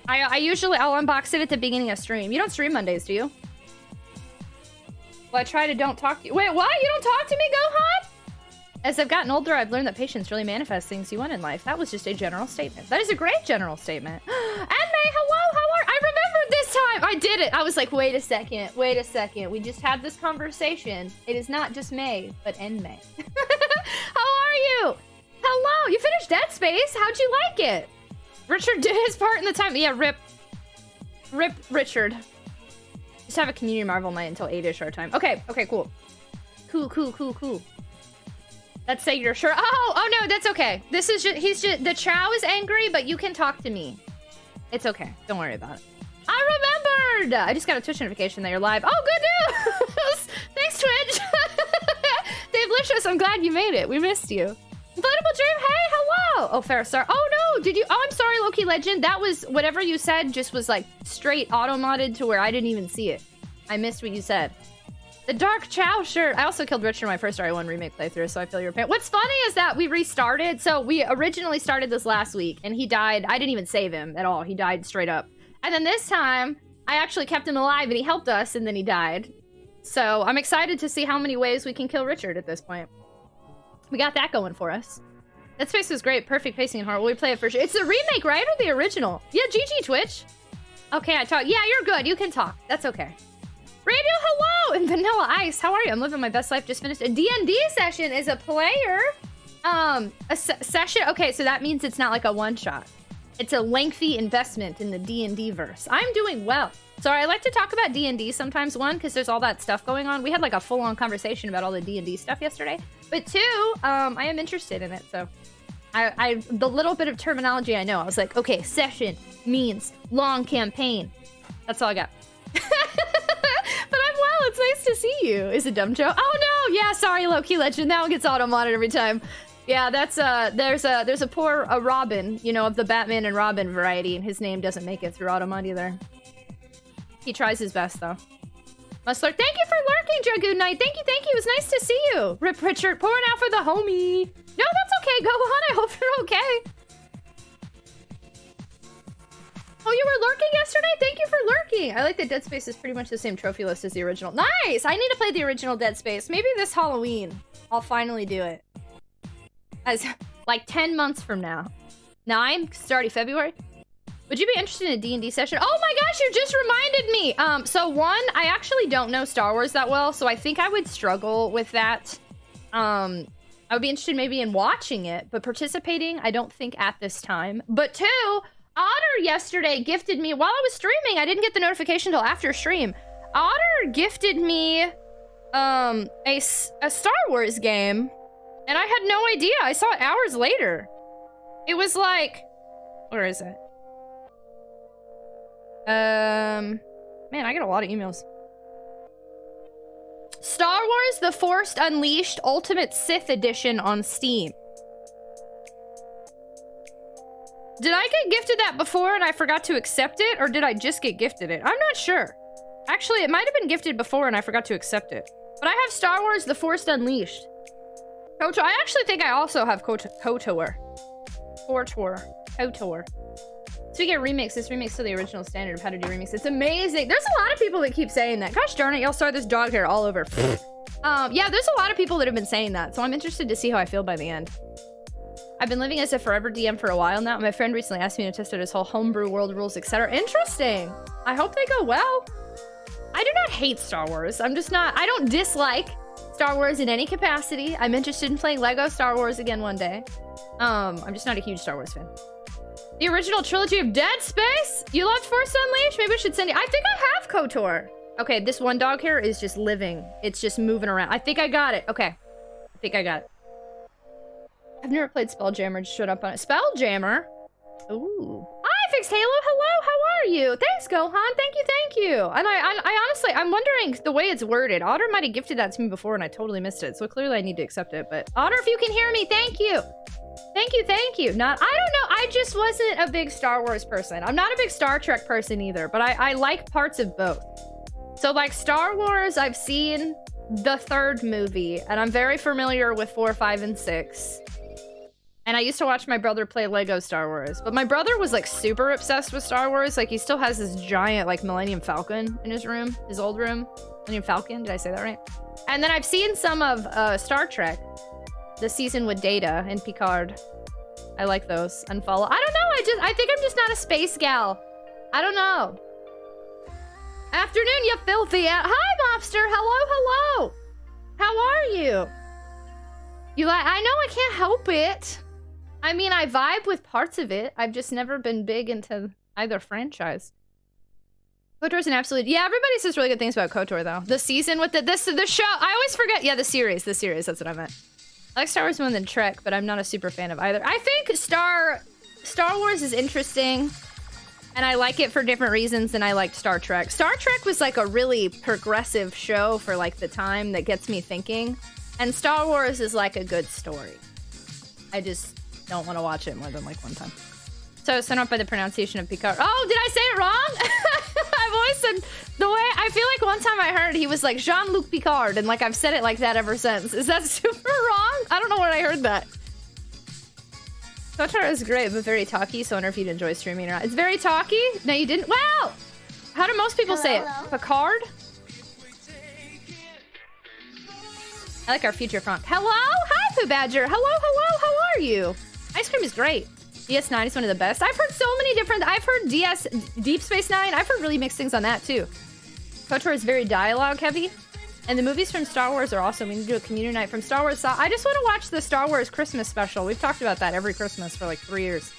I'll unbox it at the beginning of stream. You don't stream Mondays, do you? Well, I try to don't talk to you. Wait, what? You don't talk to me, Gohan? As I've gotten older, I've learned that patience really manifests things you want in life. That was just a general statement. That is a great general statement. Anme, hello, how are... I remembered this time! I did it! I was like, wait a second. We just had this conversation. It is not just May, but Enmei. How are you? Hello, you finished Dead Space? How'd you like it? Richard did his part in the time. Yeah, rip Richard. Just have a community Marvel night until 8-ish our time. Okay, cool. Cool. Let's say you're sure. Oh no, that's okay. This is just, the Chow is angry, but you can talk to me. It's okay. Don't worry about it. I remembered! I just got a Twitch notification that you're live. Oh, good news! Thanks, Twitch! Dave Licious, I'm glad you made it. We missed you. Inflatable Dream, hey, hello! Oh, Fair Star. Oh no, did you? Oh, I'm sorry, Loki Legend. That was, whatever you said just was like straight auto-modded to where I didn't even see it. I missed what you said. The Dark Chow shirt. I also killed Richard in my first RE1 remake playthrough, so I feel your pain. What's funny is that we restarted. So we originally started this last week, and he died. I didn't even save him at all. He died straight up. And then this time, I actually kept him alive, and he helped us, and then he died. So I'm excited to see how many ways we can kill Richard at this point. We got that going for us. That space was great. Perfect pacing and horror. We play it for sure. It's the remake, right? Or the original? Yeah, GG, Twitch. Okay, I talk. Yeah, you're good. You can talk. That's okay. Radio, hello! And Vanilla Ice, how are you? I'm living my best life. Just finished a D&D session as a player. Session. Okay, so that means it's not like a one-shot. It's a lengthy investment in the D&D verse. I'm doing well. Sorry, I like to talk about D&D sometimes, one, because there's all that stuff going on. We had like a full-on conversation about all the D&D stuff yesterday. But two, I am interested in it, so... the little bit of terminology I know, I was like, okay, session means long campaign. That's all I got. But I'm well, it's nice to see you. Is it dumb Joe? Oh no, yeah, sorry, Loki Legend. That one gets auto-modded every time. Yeah, that's there's a poor Robin, you know, of the Batman and Robin variety, and his name doesn't make it through auto-mod either. He tries his best though. Musler, thank you for lurking, Dragoon Knight. Thank you. It was nice to see you. Rip Richard, pouring out for the homie. No, that's okay. Go on. I hope you're okay. Oh, you were lurking yesterday? Thank you for lurking. I like that Dead Space is pretty much the same trophy list as the original. Nice! I need to play the original Dead Space. Maybe this Halloween. I'll finally do it. As like 10 months from now. 9? It's already February. Would you be interested in a D&D session? Oh my gosh, you just reminded me! So one, I actually don't know Star Wars that well, so I think I would struggle with that. I would be interested maybe in watching it, but participating, I don't think at this time. But two, Otter yesterday gifted me, while I was streaming, I didn't get the notification until after stream. Otter gifted me a Star Wars game, and I had no idea. I saw it hours later. It was like, where is it? Man, I get a lot of emails. Wars The Force Unleashed Ultimate Sith Edition on Steam. Did I get gifted that before and I forgot to accept it? Or did I just get gifted it? I'm not sure. Actually, it might have been gifted before and I forgot to accept it. But I have Star Wars The Force Unleashed. KOTOR. I actually think I also have KOTOR. KOTOR. So we get remakes. This remakes to the original standard of how to do remakes. It's amazing. There's a lot of people that keep saying that. Gosh darn it, y'all saw this dog hair all over. Yeah, there's a lot of people that have been saying that. So I'm interested to see how I feel by the end. I've been living as a forever DM for a while now. My friend recently asked me to test out his whole homebrew world rules, etc. Interesting. I hope they go well. I do not hate Star Wars. I'm just not, I don't dislike Star Wars in any capacity. I'm interested in playing Lego Star Wars again one day. I'm just not a huge Star Wars fan. The original trilogy of Dead Space? You loved Force Unleashed? Maybe I should send you. I think I have KOTOR. Okay, this one dog here is just living. It's just moving around. I think I got it. Okay. I think I got it. I've never played Spelljammer. Just showed up on it. Spelljammer? Ooh. Hi, Fixed Halo. Hello, how are you? Thanks, Gohan. Thank you. And I honestly, I'm wondering the way it's worded. Otter might have gifted that to me before and I totally missed it. So clearly I need to accept it. But Otter, if you can hear me, thank you. Thank you. Not, I don't know. I just wasn't a big Star Wars person. I'm not a big Star Trek person either, but I like parts of both. So like Star Wars, I've seen the 3rd movie and I'm very familiar with 4, 5, and 6. And I used to watch my brother play Lego Star Wars, but my brother was like super obsessed with Star Wars. Like he still has this giant like Millennium Falcon in his room, his old room. Millennium Falcon, did I say that right? And then I've seen some of Star Trek, the season with Data and Picard. I like those. Unfollow. I don't know. I think I'm just not a space gal. I don't know. Afternoon, you filthy out. Hi, Mobster. Hello. How are you? You like? I know I can't help it. I mean, I vibe with parts of it. I've just never been big into either franchise. KOTOR's an absolute... Yeah, everybody says really good things about KOTOR, though. The season with the show... I always forget... Yeah, the series. That's what I meant. I like Star Wars more than Trek, but I'm not a super fan of either. I think Star Wars is interesting, and I like it for different reasons than I liked Star Trek. Star Trek was like a really progressive show for like the time that gets me thinking, and Star Wars is like a good story. I just don't want to watch it more than like one time. So sent off by the pronunciation of Picard. Oh, did I say it wrong? I've always said the way, I feel like one time I heard he was like Jean-Luc Picard, and like I've said it like that ever since. Is that super wrong? I don't know where I heard that. KOTOR is great, but very talky, so I wonder if you'd enjoy streaming or not. It's very talky? No, you didn't? Wow! How do most people say it? Picard? I like our future font. Hello? Hi, Pooh Badger. Hello, how are you? Ice cream is great. DS9 is one of the best. I've heard so many different... I've heard Deep Space Nine. I've heard really mixed things on that, too. KOTOR is very dialogue-heavy. And the movies from Star Wars are awesome. We need to do a community night from Star Wars. So I just want to watch the Star Wars Christmas special. We've talked about that every Christmas for like 3 years.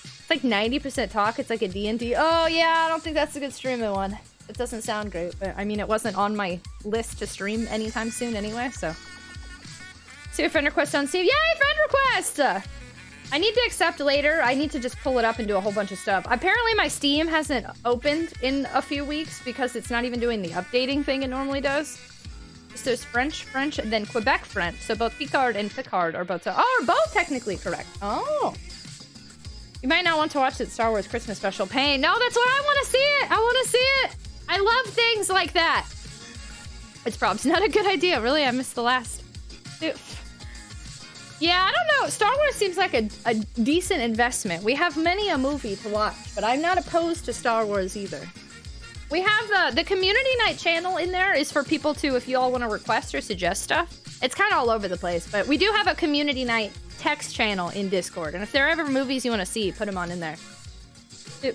It's like 90% talk. It's like a D&D. Oh, yeah, I don't think that's a good streaming one. It doesn't sound great. But, I mean, it wasn't on my list to stream anytime soon anyway, so... See a friend request on Steam. Yay, friend request! I need to accept later. I need to just pull it up and do a whole bunch of stuff. Apparently my Steam hasn't opened in a few weeks because it's not even doing the updating thing it normally does. So there's French, and then Quebec French. So both Picard and Picard are both technically correct. Oh. You might not want to watch the Star Wars Christmas special. Pain. No, that's what I want to see it. I want to see it. I love things like that. It's probably not a good idea. Really, I missed the last. Yeah, I don't know. Star Wars seems like a decent investment. We have many a movie to watch, but I'm not opposed to Star Wars either. We have the community night channel in there is for people to, if you all want to request or suggest stuff. It's kind of all over the place, but we do have a community night text channel in Discord. And if there are ever movies you want to see, put them on in there.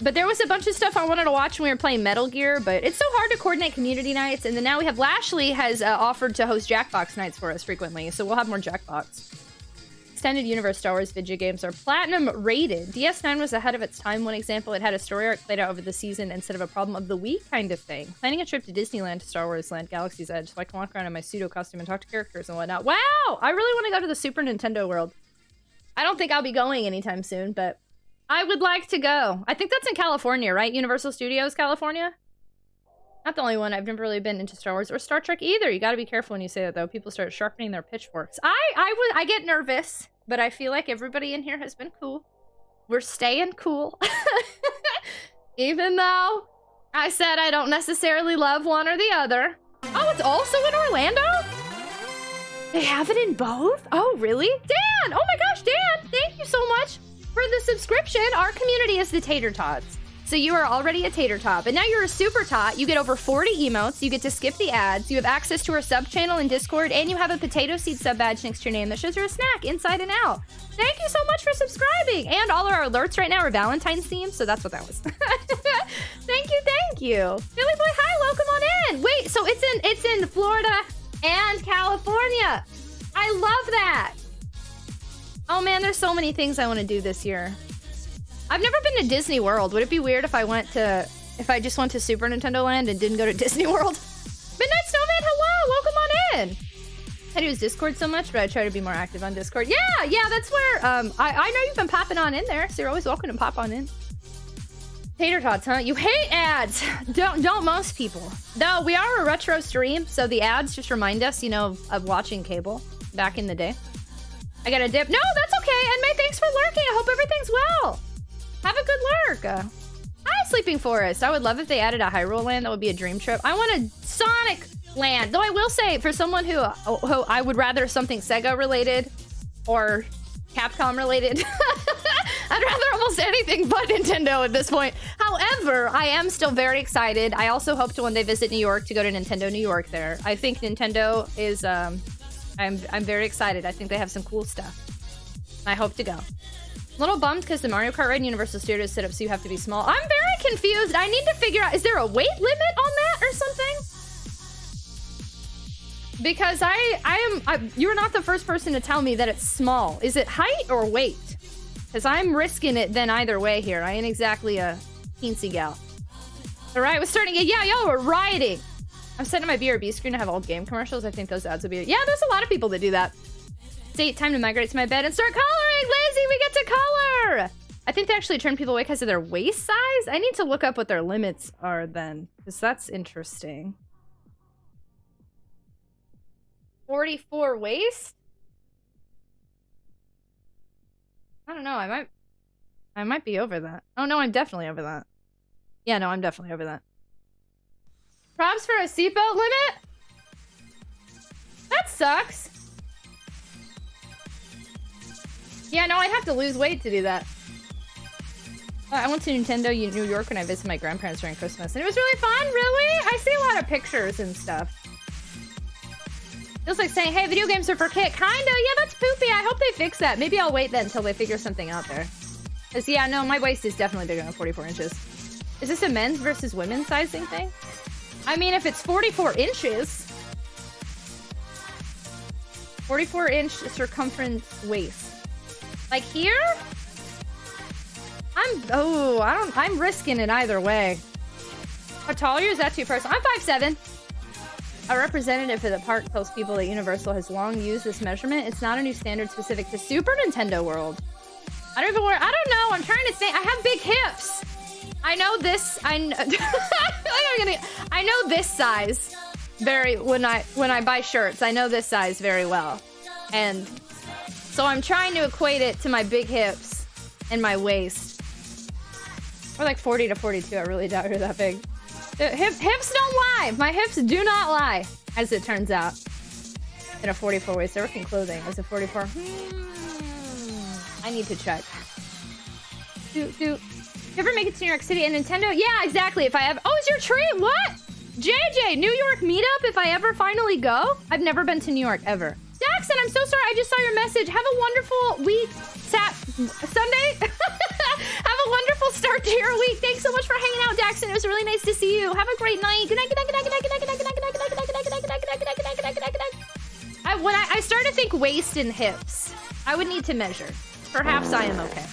But there was a bunch of stuff I wanted to watch when we were playing Metal Gear, but it's so hard to coordinate community nights. And then now we have Lashley has offered to host Jackbox nights for us frequently, so we'll have more Jackbox. Extended Universe Star Wars video games are platinum rated. DS9 was ahead of its time. One example, it had a story arc played out over the season instead of a problem of the week kind of thing. Planning a trip to Disneyland to Star Wars Land, Galaxy's Edge, so I can walk around in my pseudo costume and talk to characters and whatnot. Wow! I really want to go to the Super Nintendo World. I don't think I'll be going anytime soon, but I would like to go. I think that's in California, right? Universal Studios, California? Not the only one. I've never really been into Star Wars or Star Trek either. You gotta be careful when you say that, though. People start sharpening their pitchforks. I get nervous, but I feel like everybody in here has been cool. We're staying cool. Even though I said I don't necessarily love one or the other. Oh, it's also in Orlando? They have it in both? Oh, really? Dan! Oh my gosh, Dan! Thank you so much for the subscription. Our community is the Tater Tots. So you are already a Tater Tot, but now you're a Super Tot. You get over 40 emotes, you get to skip the ads, you have access to our sub channel in Discord, and you have a potato seed sub badge next to your name that shows you're a snack inside and out. Thank you so much for subscribing! And all of our alerts right now are Valentine's themed, so that's what that was. Thank you. Billy Boy, hi, welcome on in! Wait, so it's in Florida and California. I love that. Oh man, there's so many things I want to do this year. I've never been to Disney World. Would it be weird if I just went to Super Nintendo Land and didn't go to Disney World? Midnight Snowman, hello, welcome on in. I use Discord so much, but I try to be more active on Discord. Yeah, that's where I know you've been popping on in there, so you're always welcome to pop on in. Tater Tots, huh? You hate ads. Don't most people. Though we are a retro stream, so the ads just remind us, you know, of watching cable back in the day. I got a dip. No, that's okay. And May, thanks for lurking. I hope everything's well. Have a good lurk. Hi, Sleeping Forest. I would love if they added a Hyrule Land. That would be a dream trip. I want a Sonic Land. Though I will say, for someone who I would rather something Sega related or Capcom related. I'd rather almost anything but Nintendo at this point. However, I am still very excited. I also hope to one day visit New York to go to Nintendo New York there. I think Nintendo is, I'm very excited. I think they have some cool stuff. I hope to go. A little bummed because the Mario Kart ride in Universal Studios set up so you have to be small. I'm very confused. I need to figure out, is there a weight limit on that or something? Because you're not the first person to tell me that it's small. Is it height or weight? Because I'm risking it then either way here. I ain't exactly a teensy gal. The riot was starting. Yeah, y'all were rioting. I'm setting my BRB screen to have old game commercials. I think those ads will be... Yeah, there's a lot of people that do that. It's time to migrate to my bed and start coloring. Lazy, we get to color. I think they actually turn people away because of their waist size. I need to look up what their limits are then, because that's interesting. 44 waist? I don't know. I might be over that. Oh no, I'm definitely over that. Yeah, no, I'm definitely over that. Props for a seatbelt limit? That sucks. Yeah, no, I'd have to lose weight to do that. I went to Nintendo New York when I visited my grandparents during Christmas, and it was really fun, really? I see a lot of pictures and stuff. Feels like saying, hey, video games are for kids. Kinda, yeah, that's poopy. I hope they fix that. Maybe I'll wait then until they figure something out there. Because, yeah, no, my waist is definitely bigger than 44 inches. Is this a men's versus women's sizing thing? I mean, if it's 44 inches... 44-inch circumference waist. Like here? I'm risking it either way. How tall are you? Is that too personal? I'm 5'7". A representative for the park tells people that Universal has long used this measurement. It's not a new standard specific to Super Nintendo World. I don't know. I'm trying to think. I have big hips. I know this. I know this size very when I buy shirts. I know this size very well, and so I'm trying to equate it to my big hips and my waist. Or like 40 to 42. I really doubt you're that big. Hips don't lie. My hips do not lie, as it turns out. In a 44 waist, they're working clothing. Is it 44? I need to check. Do you ever make it to New York City and Nintendo? Yeah, exactly. If I ever... Oh, is your treat? What? JJ, New York meetup if I ever finally go? I've never been to New York ever. Jackson, I'm so sorry. I just saw your message. Have a wonderful week. Sunday? Have a wonderful start to your week. Thanks so much for hanging out, Jackson. It was really nice to see you. Have a great night. Good night, good night, good night, good night, good night, good night, good night, good night, good night, good night, good night, good night, good night, good night, good night, good night, good night. When I start to think waist and hips, I would need to measure. Perhaps I am okay.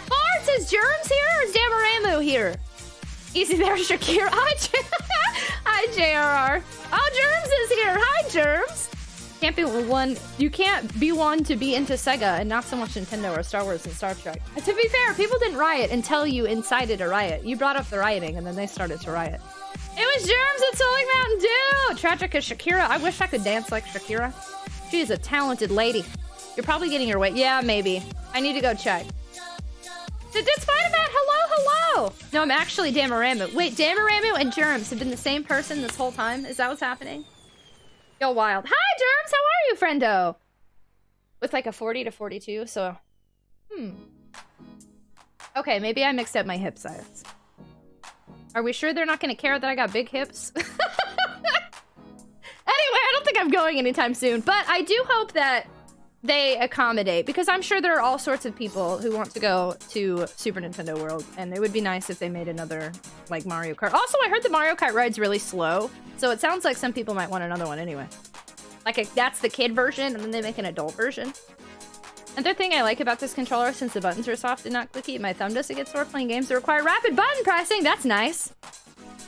Bards, is Germs here or is Damaramu here? Easy there, Shakira. Hi, JRR. Oh, Germs is here. Hi, Germs. You can't be one to be into Sega and not so much Nintendo or Star Wars and Star Trek. To be fair, people didn't riot until you incited a riot. You brought up the rioting and then they started to riot. It was Germs and Soling Mountain Dew! Tragic is Shakira. I wish I could dance like Shakira. She is a talented lady. You're probably getting your weight. Yeah, maybe. I need to go check. Did Spider-Man? Hello, hello! No, I'm actually Damaramu. Wait, Damaramu and Germs have been the same person this whole time? Is that what's happening? Yo, wild. Hi, Germs! How are you, friendo? With like a 40 to 42, so... Okay, maybe I mixed up my hip size. Are we sure they're not gonna care that I got big hips? Anyway, I don't think I'm going anytime soon, but I do hope that they accommodate, because I'm sure there are all sorts of people who want to go to Super Nintendo World, and it would be nice if they made another, like, Mario Kart. Also, I heard the Mario Kart ride's really slow, so it sounds like some people might want another one anyway. Like, that's the kid version, and then they make an adult version. Another thing I like about this controller, since the buttons are soft and not clicky, my thumb doesn't get sore playing games that require rapid button pressing. That's nice.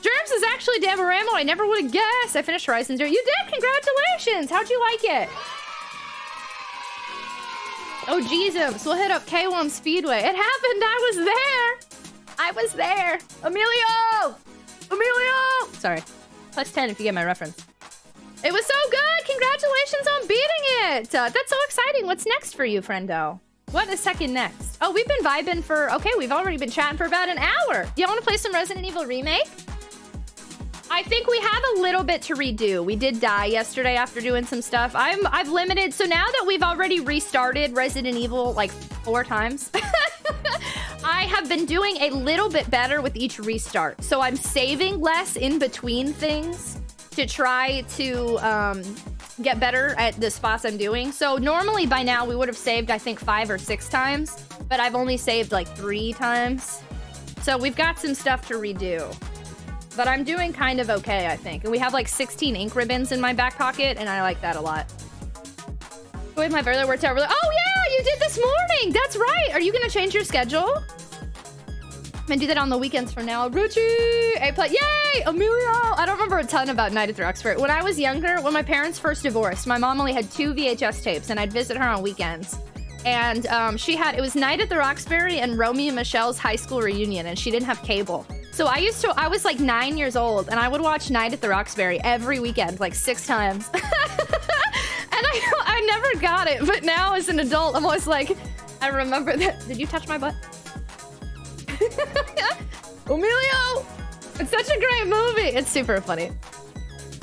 Germs is actually Damaramu. I never would have guessed. I finished Horizon Zero. You did? Congratulations. How'd you like it? Oh, Jesus. We'll hit up K1 Speedway. It happened. I was there. I was there. Emilio. Emilio. Sorry. Plus 10 if you get my reference. It was so good! Congratulations on beating it! That's so exciting. What's next for you, friendo? What is second next? Oh, we've been vibing for... Okay, we've already been chatting for about an hour. Do y'all want to play some Resident Evil Remake? I think we have a little bit to redo. We did die yesterday after doing some stuff. I've limited... So now that we've already restarted Resident Evil like 4 times... I have been doing a little bit better with each restart. So I'm saving less in between things to try to get better at the spots I'm doing. So normally by now we would have saved, I think, 5 or 6 times, but I've only saved like 3 times. So we've got some stuff to redo, but I'm doing kind of okay, I think. And we have like 16 ink ribbons in my back pocket, and I like that a lot. Wait, my brother worked out really... Oh yeah, you did this morning! That's right! Are you gonna change your schedule? I'm gonna do that on the weekends from now. Ruchi! Yay! Emilio! I don't remember a ton about Night at the Roxbury. When I was younger, when my parents first divorced, my mom only had 2 VHS tapes, and I'd visit her on weekends. And it was Night at the Roxbury and Romeo and Michelle's high school reunion, and she didn't have cable. So I was like 9 years old, and I would watch Night at the Roxbury every weekend, like 6 times. And I never got it, but now as an adult, I'm always like, I remember that. Did you touch my butt? Emilio! It's such a great movie! It's super funny.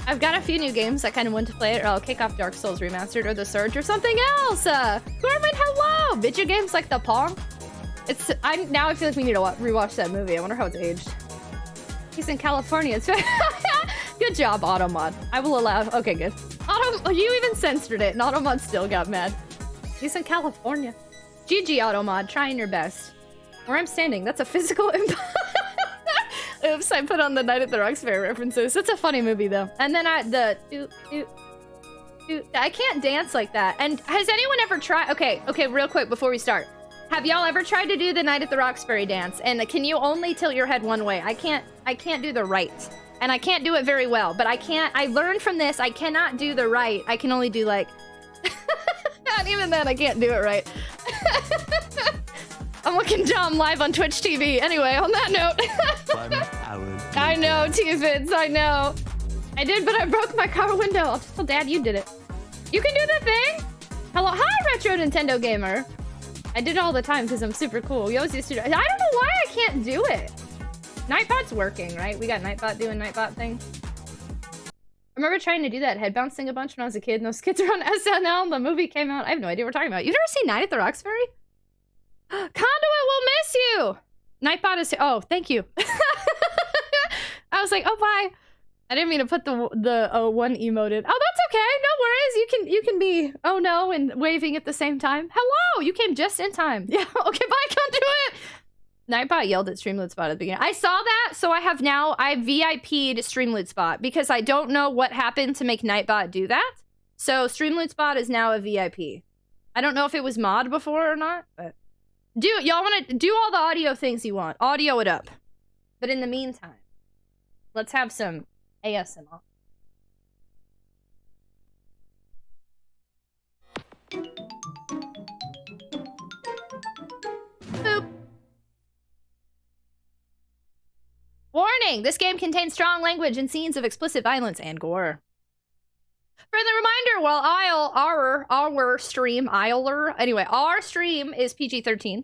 I've got a few new games I kind of want to play, or I'll kick off Dark Souls Remastered or The Surge or something else! Gorman, hello! Video games like the Pong? Now I feel like we need to rewatch that movie. I wonder how it's aged. He's in California. It's good job, Automod. I will allow... Okay, good. You even censored it, and Automod still got mad. He's in California. GG, Automod. Trying your best. Where I'm standing, that's a physical impact. Oops, I put on the Night at the Roxbury references. It's a funny movie, though. And then I can't dance like that. And has anyone ever tried... Okay, real quick before we start. Have y'all ever tried to do the Night at the Roxbury dance? And can you only tilt your head one way? I can't do the right. And I can't do it very well, but I learned from this, I cannot do the right. I can only do like... Not even that, I can't do it right. I'm looking dumb live on Twitch TV. Anyway, on that note. 1 hour. I know, T-Fits, I know. I did, but I broke my car window. I'll just tell Dad you did it. You can do the thing? Hello, hi, Retro Nintendo Gamer. I did it all the time because I'm super cool. We always used to do it. I don't know why I can't do it. Nightbot's working, right? We got Nightbot doing Nightbot things. I remember trying to do that head bounce thing a bunch when I was a kid, and those kids are on SNL, and the movie came out. I have no idea what we're talking about. You've never seen Night at the Roxbury? Conduit will miss you! Nightbot is... Oh, thank you. I was like, oh, bye. I didn't mean to put the one emoted. Oh, that's okay. No worries. You can be oh no and waving at the same time. Hello! You came just in time. Yeah, okay, bye, Conduit! Nightbot yelled at Streamlit Spot at the beginning. I saw that, so I VIP'd Streamlit Spot because I don't know what happened to make Nightbot do that. So Streamlit Spot is now a VIP. I don't know if it was mod before or not, but... Y'all want to do all the audio things you want. Audio it up. But in the meantime, let's have some ASMR. Boop. Warning! Warning! This game contains strong language and scenes of explicit violence and gore. Friendly reminder, while our stream is PG-13.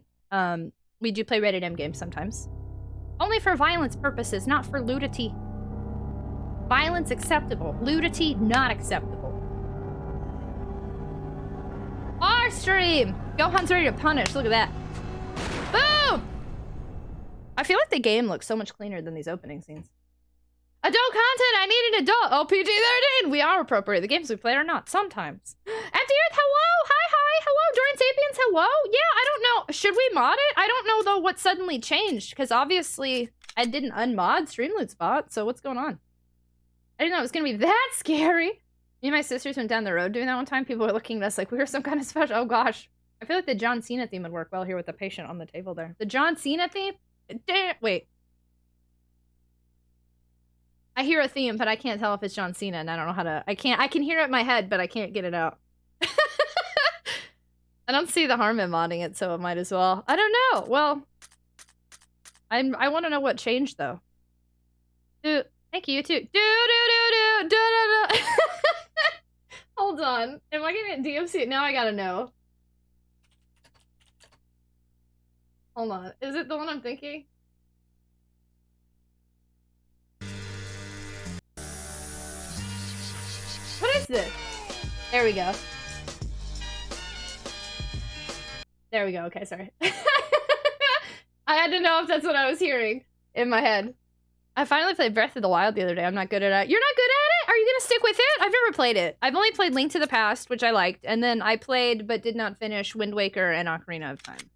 We do play rated M games sometimes. Only for violence purposes, not for nudity. Violence acceptable. Nudity not acceptable. Our stream! Gohan's ready to punish. Look at that. Boom! I feel like the game looks so much cleaner than these opening scenes. Adult content! I need an adult! Oh, PG-13! We are appropriate. The games we play are not. Sometimes. Empty Earth, hello! Hi! Hello! Dorian Sapiens, hello! Yeah, I don't know. Should we mod it? I don't know, though, what suddenly changed. Because obviously, I didn't unmod Streamloot Spot. So what's going on? I didn't know it was going to be that scary. Me and my sisters went down the road doing that one time. People were looking at us like we were some kind of special. Oh, gosh. I feel like the John Cena theme would work well here with the patient on the table there. The John Cena theme? Wait. I hear a theme, but I can't tell if it's John Cena, and I don't know how to... I can hear it in my head, but I can't get it out. I don't see the harm in modding it, so it might as well. I don't know. Well, I want to know what changed, though. Thank you, too. Hold on. Am I gonna get DMC? Now I gotta know. Hold on. Is it the one I'm thinking? What is this? There we go. There we go. Okay, sorry. I had to know if that's what I was hearing in my head. I finally played Breath of the Wild the other day. I'm not good at it. You're not good at it? Are you gonna stick with it? I've never played it. I've only played Link to the Past, which I liked, and then I played but did not finish Wind Waker and Ocarina of Time.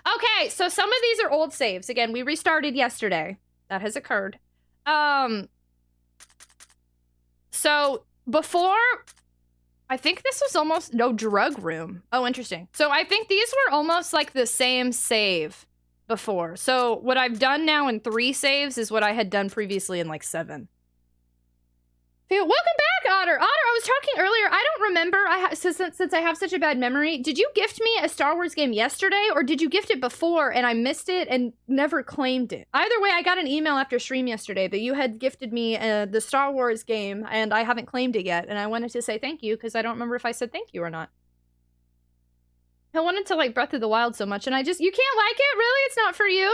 Okay, so some of these are old saves. Again, we restarted yesterday. That has occurred. So before, I think this was almost no drug room. Oh, interesting. So I think these were almost like the same save before. So what I've done now in 3 saves is what I had done previously in like 7. Welcome back, Otter. Otter, I was talking earlier. I don't remember. Since I have such a bad memory, did you gift me a Star Wars game yesterday, or did you gift it before and I missed it and never claimed it? Either way, I got an email after stream yesterday that you had gifted me the Star Wars game, and I haven't claimed it yet. And I wanted to say thank you because I don't remember if I said thank you or not. I wanted to like Breath of the Wild so much, and you can't like it? Really? It's not for you?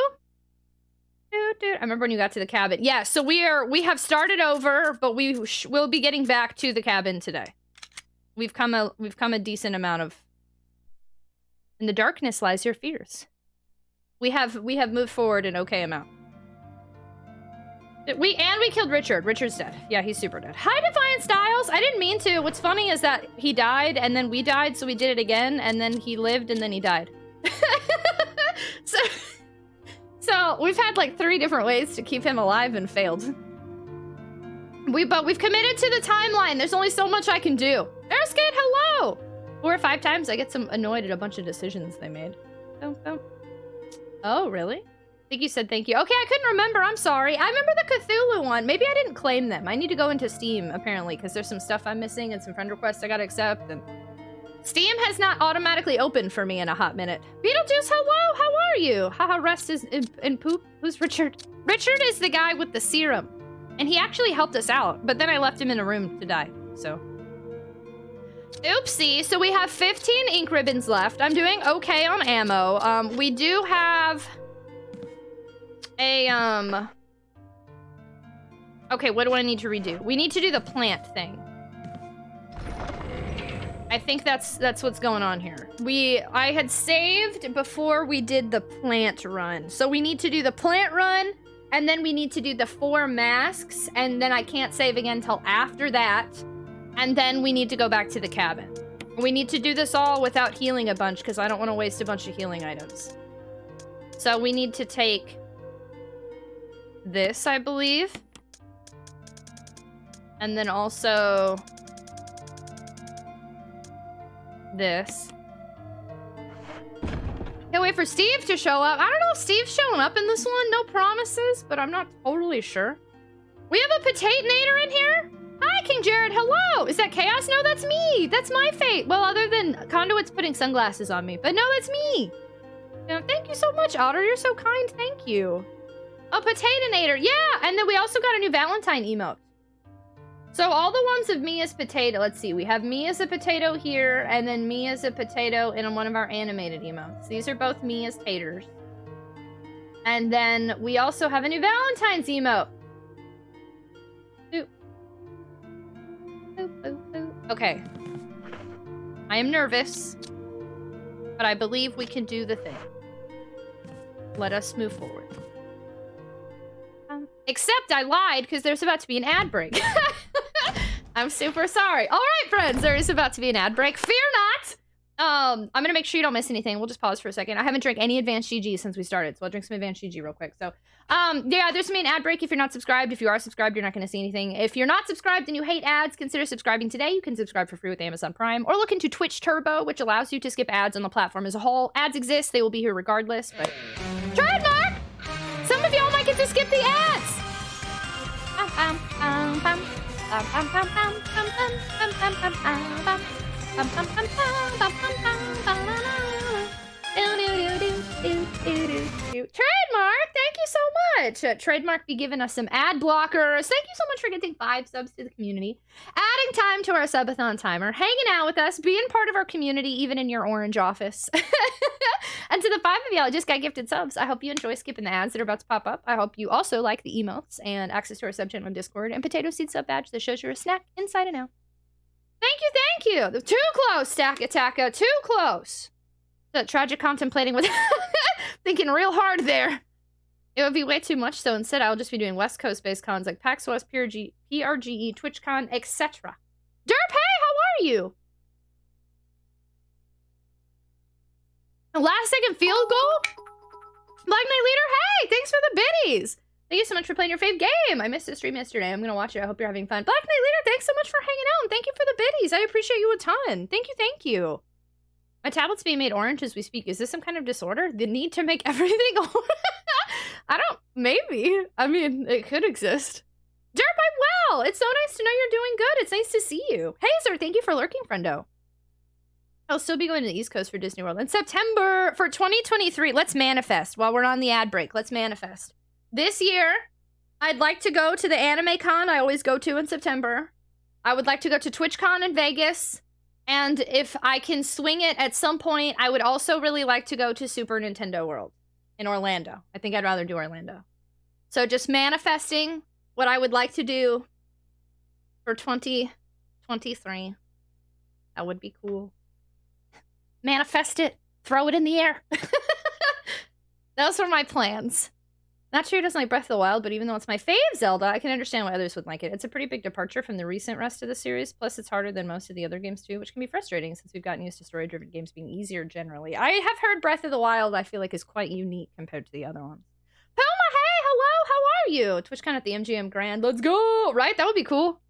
Dude. I remember when you got to the cabin. Yeah, so we have started over, but we'll be getting back to the cabin today. We've come a decent amount of... In the darkness lies your fears. We have moved forward an okay amount. We killed Richard. Richard's dead. Yeah, he's super dead. Hi, Defiant Styles! I didn't mean to. What's funny is that he died, and then we died, so we did it again, and then he lived, and then he died. So we've had like 3 different ways to keep him alive and failed. But we've committed to the timeline. There's only so much I can do. Erskine, hello! 4 or 5 times I get some annoyed at a bunch of decisions they made. Oh, really? I think you said thank you. Okay, I couldn't remember. I'm sorry. I remember the Cthulhu one. Maybe I didn't claim them. I need to go into Steam, apparently, because there's some stuff I'm missing and some friend requests I gotta accept. And Steam has not automatically opened for me in a hot minute. Beetlejuice, hello! How are you? Haha, rest is in poop. Who's Richard? Richard is the guy with the serum. And he actually helped us out, but then I left him in a room to die, so. Oopsie, so we have 15 ink ribbons left. I'm doing okay on ammo. We do have a, okay, what do I need to redo? We need to do the plant thing. I think that's what's going on here. I had saved before we did the plant run. So we need to do the plant run, and then we need to do the 4 masks, and then I can't save again until after that. And then we need to go back to the cabin. We need to do this all without healing a bunch, because I don't want to waste a bunch of healing items. So we need to take this, I believe. And then also this. Can't wait for Steve to show up. I don't know if Steve's showing up in this one. No promises, but I'm not totally sure. We have a Potatonator in here? Hi, King Jared. Hello. Is that Chaos? No, that's me. That's my fate. Well, other than Conduit's putting sunglasses on me. But no, that's me. Thank you so much, Otter. You're so kind. Thank you. A Potatonator. Yeah, and then we also got a new Valentine emote. So all the ones of me as potato. Let's see. We have me as a potato here, and then me as a potato in one of our animated emotes. These are both me as taters. And then we also have a new Valentine's emote. Boop. Boop, boop, boop. Okay. I am nervous, but I believe we can do the thing. Let us move forward. Except I lied, because there's about to be an ad break. I'm super sorry. All right, friends, there is about to be an ad break. Fear not. I'm gonna make sure you don't miss anything. We'll just pause for a second. I haven't drank any advanced GG since we started, so I'll drink some advanced GG real quick. So, yeah, there's gonna be an ad break if you're not subscribed. If you are subscribed, you're not gonna see anything. If you're not subscribed and you hate ads, consider subscribing today. You can subscribe for free with Amazon Prime, or look into Twitch Turbo, which allows you to skip ads on the platform as a whole. Ads exist; they will be here regardless. But trademark. Some of y'all might get to skip the ads. Trademark, thank you so much. Trademark be giving us some ad blockers. Thank you so much for getting 5 subs to the community, adding time to our subathon timer, hanging out with us, being part of our community, even in your orange office. And to the 5 of y'all who just got gifted subs, I hope you enjoy skipping the ads that are about to pop up. I hope you also like the emotes and access to our subchannel on Discord and Potato Seed sub badge that shows you're a snack inside and out. Thank you, thank you. Too close, Stack Attacka, too close. The tragic contemplating with thinking real hard there. It would be way too much, so instead I'll just be doing West Coast-based cons like PAX West, PRGE, TwitchCon, etc. Derp, hey, how are you? Last second field goal? Black Knight Leader, hey, thanks for the biddies. Thank you so much for playing your fave game. I missed the stream yesterday. I'm going to watch it. I hope you're having fun. Black Knight Leader, thanks so much for hanging out. And thank you for the biddies. I appreciate you a ton. Thank you, thank you. My tablet's being made orange as we speak. Is this some kind of disorder? The need to make everything orange? I don't, maybe. I mean, it could exist. Derp, I'm well. It's so nice to know you're doing good. It's nice to see you. Hazer, thank you for lurking, friendo. I'll still be going to the East Coast for Disney World in September for 2023. Let's manifest while we're on the ad break. Let's manifest. This year, I'd like to go to the Anime Con I always go to in September. I would like to go to TwitchCon in Vegas. And if I can swing it at some point, I would also really like to go to Super Nintendo World in Orlando. I think I'd rather do Orlando. So just manifesting what I would like to do for 2023. That would be cool. Manifest it. Throw it in the air. Those were my plans. Not sure who doesn't like Breath of the Wild, but even though it's my fave Zelda, I can understand why others would like it. It's a pretty big departure from the recent rest of the series, plus it's harder than most of the other games too, which can be frustrating since we've gotten used to story-driven games being easier generally. I have heard Breath of the Wild, I feel like, is quite unique compared to the other ones. Puma, hey, hello, how are you? TwitchCon at the MGM Grand, let's go! Right, that would be cool.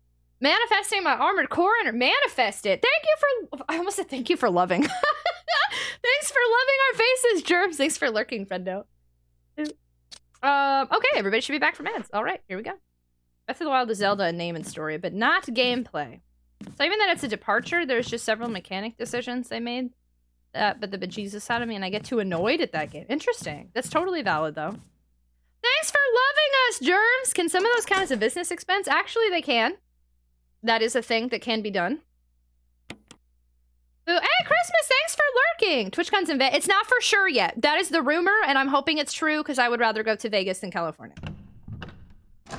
Manifesting my Armored Core and manifest it. Thank you for, I almost said thank you for loving. Thanks for loving our faces, Germs. Thanks for lurking, friendo. Okay, everybody should be back from ads. All right, here we go. Breath of the Wild is Zelda in name and story, but not gameplay. So even that it's a departure, there's just several mechanic decisions they made. But the bejesus out of me, and I get too annoyed at that game. Interesting. That's totally valid, though. Thanks for loving us, Germs! Can some of those count as a business expense? Actually, they can. That is a thing that can be done. Ooh, hey, Christmas, thanks for lurking. TwitchCon's in Vegas. It's not for sure yet. That is the rumor, and I'm hoping it's true because I would rather go to Vegas than California.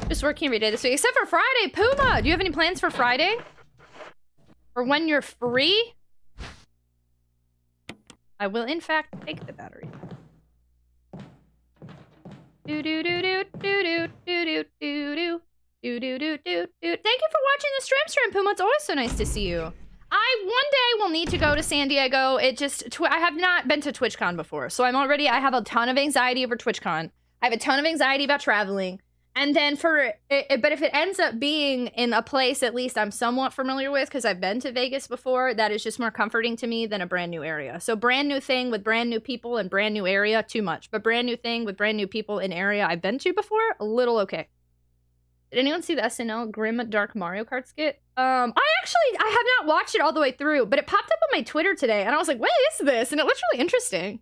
Just working every day this week, except for Friday. Puma, do you have any plans for Friday? Or when you're free? I will, in fact, take the battery. Do do do do do do do do do do do do do do. Thank you for watching the stream, Puma. It's always so nice to see you. I one day will need to go to San Diego. It just, I have not been to TwitchCon before. So I have a ton of anxiety over TwitchCon. I have a ton of anxiety about traveling. And then but if it ends up being in a place at least I'm somewhat familiar with, because I've been to Vegas before, that is just more comforting to me than a brand new area. So brand new thing with brand new people and brand new area, too much. But brand new thing with brand new people in area I've been to before, a little okay. Did anyone see the SNL Grim Dark Mario Kart skit? I have not watched it all the way through, but it popped up on my Twitter today, and I was like, what is this? And it looks really interesting.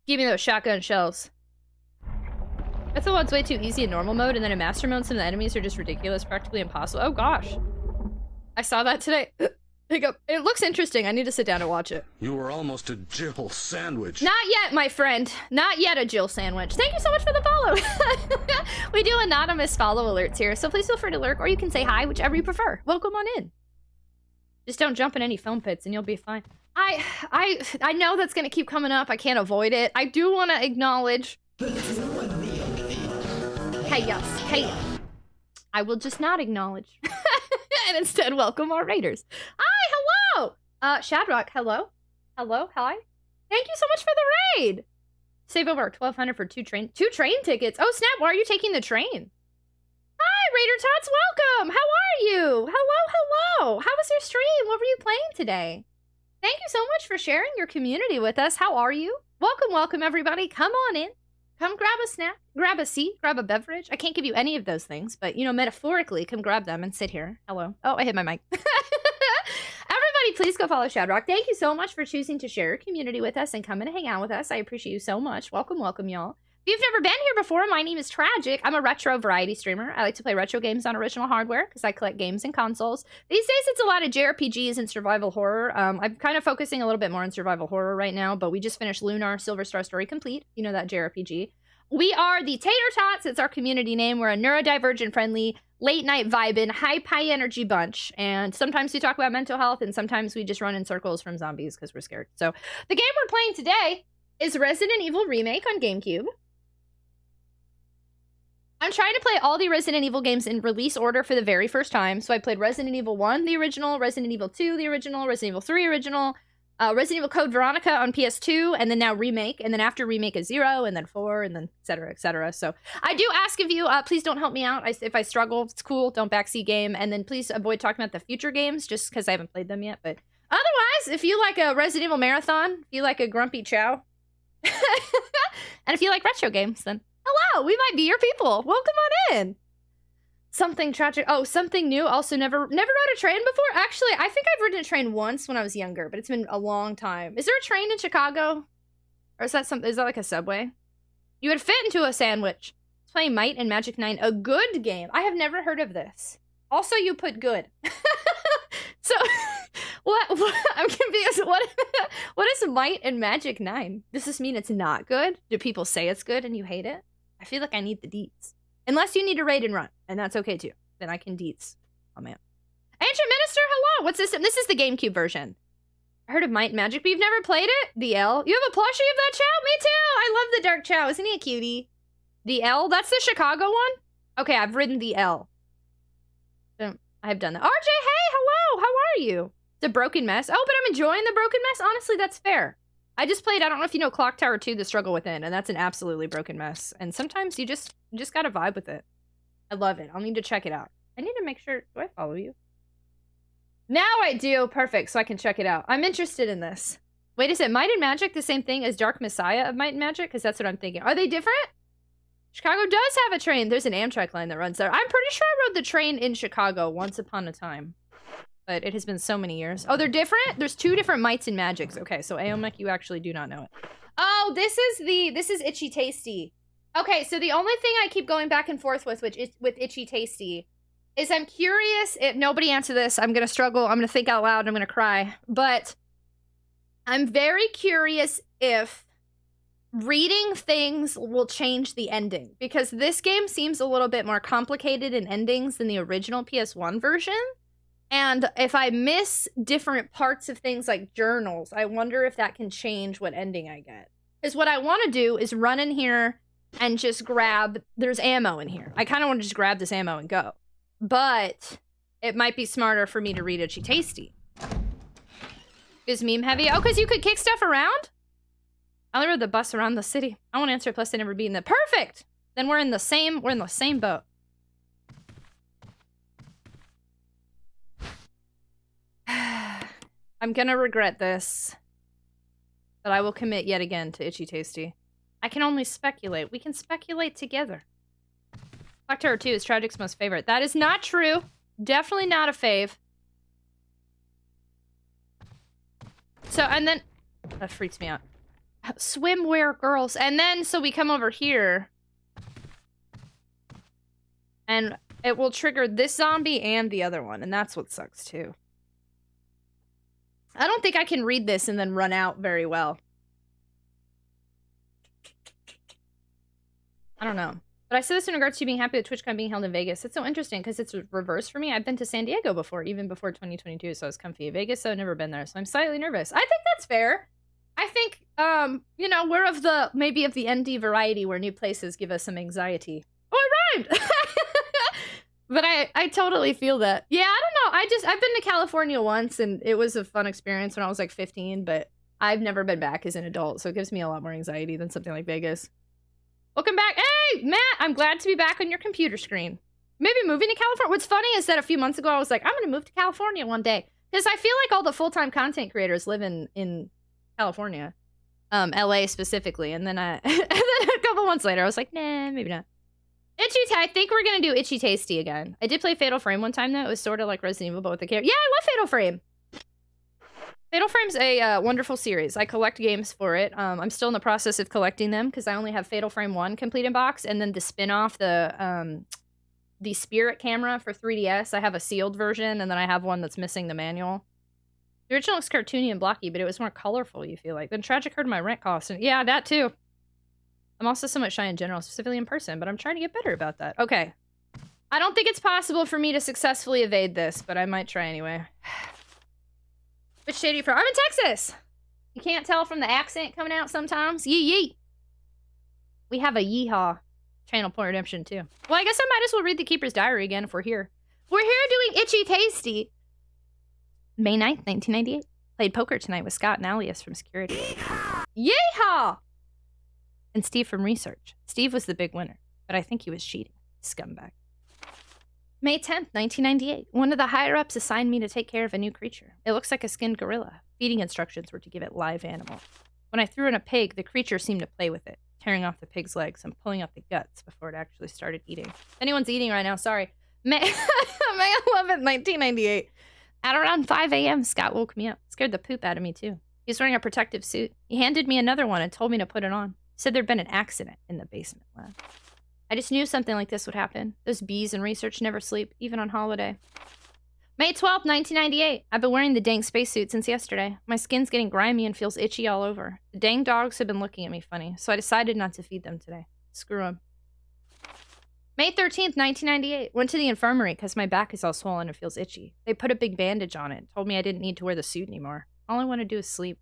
Give me those shotgun shells. I thought it's way too easy in normal mode, and then in master mode, some of the enemies are just ridiculous, practically impossible. Oh gosh. I saw that today. It looks interesting. I need to sit down and watch it. You were almost a Jill sandwich. Not yet, my friend. Not yet a Jill sandwich. Thank you so much for the follow. We do anonymous follow alerts here, so please feel free to lurk, or you can say hi, whichever you prefer. Welcome on in. Just don't jump in any foam pits and you'll be fine. I know that's gonna keep coming up. I can't avoid it. I do want to acknowledge. Hey. I will just not acknowledge. And instead welcome our raiders. Hi, hello! Shadrock, hello? Hello, hi? Thank you so much for the raid! Save over 1,200 for two train tickets. Oh snap, why are you taking the train? Hi, Raider Tots, welcome! How are you? Hello! How was your stream? What were you playing today? Thank you so much for sharing your community with us. How are you? Welcome, everybody. Come on in. Come grab a snack, grab a seat, grab a beverage. I can't give you any of those things, but, you know, metaphorically, come grab them and sit here. Hello. Oh, I hit my mic. Everybody, please go follow Shadrock. Thank you so much for choosing to share your community with us and come and hang out with us. I appreciate you so much. Welcome, y'all. If you've never been here before, my name is Tragic. I'm a retro variety streamer. I like to play retro games on original hardware because I collect games and consoles. These days, it's a lot of JRPGs and survival horror. I'm kind of focusing a little bit more on survival horror right now, but we just finished Lunar Silver Star Story Complete. You know that JRPG. We are the Tater Tots. It's our community name. We're a neurodivergent friendly, late night vibin', high energy bunch. And sometimes we talk about mental health and sometimes we just run in circles from zombies because we're scared. So the game we're playing today is Resident Evil Remake on GameCube. I'm trying to play all the Resident Evil games in release order for the very first time. So I played Resident Evil 1, the original, Resident Evil 2, the original, Resident Evil 3, original, Resident Evil Code Veronica on PS2, and then now Remake, and then after Remake is 0, and then 4, and then et cetera, et cetera. So I do ask of you, please don't help me out. If I struggle, it's cool, don't backseat game, and then please avoid talking about the future games, just because I haven't played them yet. But otherwise, if you like a Resident Evil Marathon, if you like a Grumpy Chow, and if you like retro games, then hello, we might be your people. Welcome on in. Something tragic. Oh, something new. Also, never rode a train before. Actually, I think I've ridden a train once when I was younger, but it's been a long time. Is there a train in Chicago? Or is that something? Is that like a subway? You would fit into a sandwich. Playing Might and Magic 9, a good game. I have never heard of this. Also, you put good. So, what? I'm confused. What is Might and Magic 9? Does this mean it's not good? Do people say it's good and you hate it? I feel like I need the deets. Unless you need to raid and run, and that's okay too. Then I can deets. Oh man. Ancient Minister, hello! What's this? This is the GameCube version. I heard of Might and Magic, but you've never played it? The L? You have a plushie of that Chow? Me too! I love the Dark Chow. Isn't he a cutie? The L? That's the Chicago one? Okay, I've ridden the L. I've done that. RJ, hey! Hello! How are you? It's a broken mess. Oh, but I'm enjoying the broken mess? Honestly, that's fair. I just played, I don't know if you know Clock Tower 2, The Struggle Within, and that's an absolutely broken mess. And sometimes you just gotta vibe with it. I love it. I'll need to check it out. I need to make sure, do I follow you? Now I do. Perfect, so I can check it out. I'm interested in this. Wait, is it Might and Magic the same thing as Dark Messiah of Might and Magic? Because that's what I'm thinking. Are they different? Chicago does have a train. There's an Amtrak line that runs there. I'm pretty sure I rode the train in Chicago once upon a time. But it has been so many years. Oh, they're different? There's two different Mights and Magics. Okay, so Aomek, you actually do not know it. Oh, this is Itchy Tasty. Okay, so the only thing I keep going back and forth with Itchy Tasty is I'm curious if nobody answer this. I'm gonna struggle. I'm gonna think out loud. I'm gonna cry. But I'm very curious if reading things will change the ending, because this game seems a little bit more complicated in endings than the original PS1 version. And if I miss different parts of things like journals, I wonder if that can change what ending I get. Because what I want to do is run in here and just grab... There's ammo in here. I kind of want to just grab this ammo and go. But it might be smarter for me to read Itchy Tasty. Is meme heavy? Oh, because you could kick stuff around? I only rode the bus around the city. I won't answer, plus I never beaten that. Perfect! Then we're in the same boat. I'm gonna regret this, but I will commit yet again to Itchy Tasty. I can only speculate. We can speculate together. Clock Tower 2 is Tragic's most favorite. That is not true. Definitely not a fave. So, and then... That freaks me out. Swimwear girls. And then, so we come over here. And it will trigger this zombie and the other one, and that's what sucks too. I don't think I can read this and then run out very well. I don't know. But I said this in regards to being happy with TwitchCon being held in Vegas. It's so interesting because it's reversed for me. I've been to San Diego before, even before 2022, so I was comfy. Vegas, so I've never been there, so I'm slightly nervous. I think that's fair. I think, you know, we're of the, maybe of the ND variety where new places give us some anxiety. Oh, I rhymed! But I totally feel that. Yeah, I don't know. I've been to California once, and it was a fun experience when I was like 15, but I've never been back as an adult, so it gives me a lot more anxiety than something like Vegas. Welcome back. Hey, Matt, I'm glad to be back on your computer screen. Maybe moving to California. What's funny is that a few months ago, I was like, I'm going to move to California one day. Because I feel like all the full-time content creators live in California. LA specifically. And then, and then a couple months later, I was like, nah, maybe not. I think we're going to do Itchy Tasty again. I did play Fatal Frame one time, though. It was sort of like Resident Evil, but with the character. Yeah, I love Fatal Frame. Fatal Frame's a wonderful series. I collect games for it. I'm still in the process of collecting them because I only have Fatal Frame 1 complete in box, and then the spin-off, the Spirit camera for 3DS. I have a sealed version, and then I have one that's missing the manual. The original looks cartoony and blocky, but it was more colorful, you feel like. Then Tragic heard my rent cost. And yeah, that too. I'm also somewhat shy in general, specifically in person, but I'm trying to get better about that. Okay. I don't think it's possible for me to successfully evade this, but I might try anyway. Which state are you from? I'm in Texas! You can't tell from the accent coming out sometimes. Yee yee! We have a yeehaw channel point redemption too. Well, I guess I might as well read the Keeper's Diary again if we're here. We're here doing Itchy Tasty. May 9th, 1998. Played poker tonight with Scott and Alias from Security. Yeehaw! And Steve from Research. Steve was the big winner, but I think he was cheating. Scumbag. May 10th, 1998. One of the higher-ups assigned me to take care of a new creature. It looks like a skinned gorilla. Feeding instructions were to give it live animal. When I threw in a pig, the creature seemed to play with it, tearing off the pig's legs and pulling out the guts before it actually started eating. If anyone's eating right now, sorry. May 11th, 1998. At around 5 a.m., Scott woke me up. Scared the poop out of me, too. He was wearing a protective suit. He handed me another one and told me to put it on. Said there'd been an accident in the basement lab. I just knew something like this would happen. Those bees in Research never sleep, even on holiday. May 12th, 1998. I've been wearing the dang spacesuit since yesterday. My skin's getting grimy and feels itchy all over. The dang dogs have been looking at me funny, so I decided not to feed them today. Screw them. May 13th, 1998. Went to the infirmary because my back is all swollen and feels itchy. They put a big bandage on it. Told me I didn't need to wear the suit anymore. All I want to do is sleep.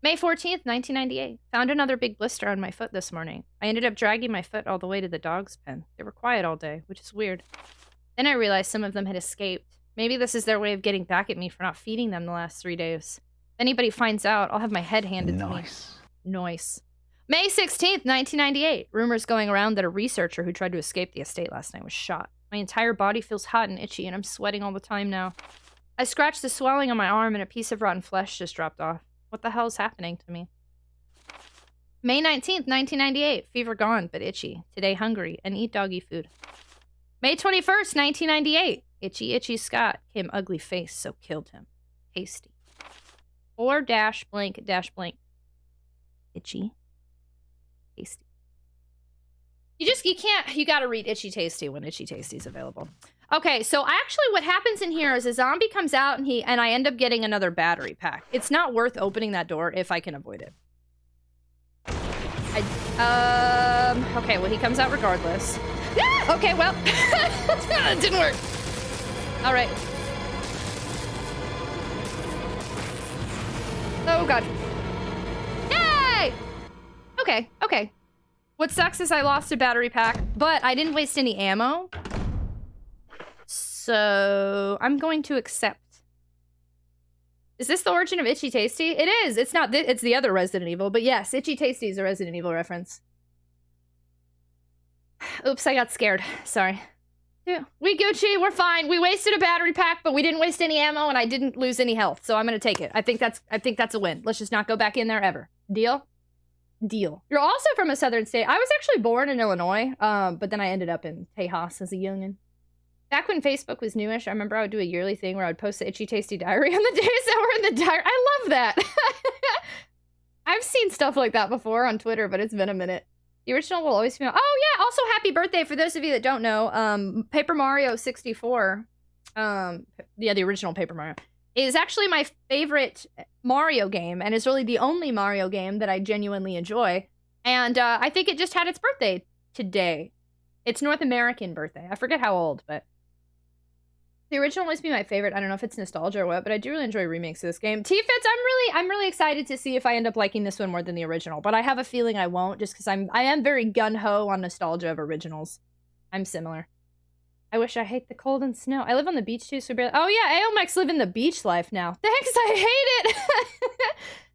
May 14th, 1998. Found another big blister on my foot this morning. I ended up dragging my foot all the way to the dog's pen. They were quiet all day, which is weird. Then I realized some of them had escaped. Maybe this is their way of getting back at me for not feeding them the last 3 days. If anybody finds out, I'll have my head handed to me. Nice. May 16th, 1998. Rumors going around that a researcher who tried to escape the estate last night was shot. My entire body feels hot and itchy, and I'm sweating all the time now. I scratched the swelling on my arm, and a piece of rotten flesh just dropped off. What the hell is happening to me? May 19th, 1998. Fever gone, but itchy. Today hungry, and eat doggy food. May 21st, 1998. Itchy, itchy Scott came ugly face, so killed him. Tasty. Or dash blank dash blank. Itchy. Tasty. You gotta read Itchy Tasty when Itchy Tasty is available. Okay, so actually what happens in here is a zombie comes out and I end up getting another battery pack. It's not worth opening that door if I can avoid it. Okay, well he comes out regardless. Okay, well, it didn't work. All right. Oh God. Yay! Okay. What sucks is I lost a battery pack, but I didn't waste any ammo. So I'm going to accept. Is this the origin of Itchy Tasty? It is. It's not. It's the other Resident Evil, but yes, Itchy Tasty is a Resident Evil reference. Oops, I got scared. Sorry. Yeah, we Gucci. We're fine. We wasted a battery pack, but we didn't waste any ammo, and I didn't lose any health. So I'm gonna take it. I think that's a win. Let's just not go back in there ever. Deal? Deal. You're also from a southern state. I was actually born in Illinois, but then I ended up in Tejas as a youngin'. Back when Facebook was newish, I remember I would do a yearly thing where I would post the Itchy Tasty Diary on the days that were in the diary. I love that. I've seen stuff like that before on Twitter, but it's been a minute. The original will always be... Oh, yeah! Also, happy birthday for those of you that don't know. Paper Mario 64. Yeah, the original Paper Mario. Is actually my favorite Mario game, and is really the only Mario game that I genuinely enjoy. And I think it just had its birthday today. It's North American birthday. I forget how old, but... The original must be my favorite. I don't know if it's nostalgia or what, but I do really enjoy remakes of this game. T-Fits, I'm really excited to see if I end up liking this one more than the original, but I have a feeling I won't, just because I am very gun-ho on nostalgia of originals. I'm similar. I wish I hate the cold and snow. I live on the beach too, so barely... Oh yeah, Aomex live in the beach life now. Thanks, I hate it!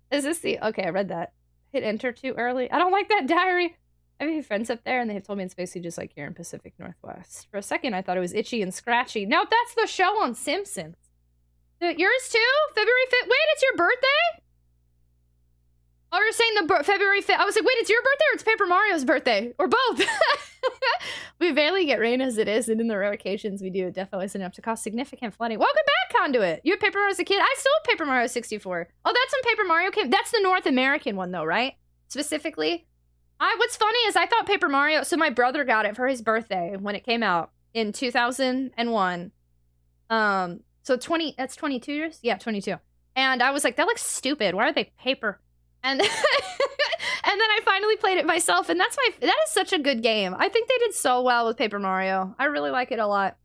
Is this the... Okay, I read that. Hit enter too early. I don't like that diary. I have a few friends up there, and they have told me it's basically just like here in Pacific Northwest. For a second, I thought it was itchy and scratchy. No, that's the show on Simpsons. Yours too? February 5th? Wait, it's your birthday? Oh, you're saying the February 5th. I was like, wait, it's your birthday or it's Paper Mario's birthday? Or both? We barely get rain as it is, and in the rare occasions we do, it definitely isn't enough to cause significant flooding. Welcome back, Conduit! You had Paper Mario as a kid? I still have Paper Mario 64. Oh, that's when Paper Mario came. That's the North American one, though, right? Specifically. What's funny is I thought Paper Mario... So my brother got it for his birthday when it came out in 2001. So 20... That's 22 years? Yeah, 22. And I was like, that looks stupid. Why are they paper? And and then I finally played it myself, and that is such a good game. I think they did so well with Paper Mario. I really like it a lot.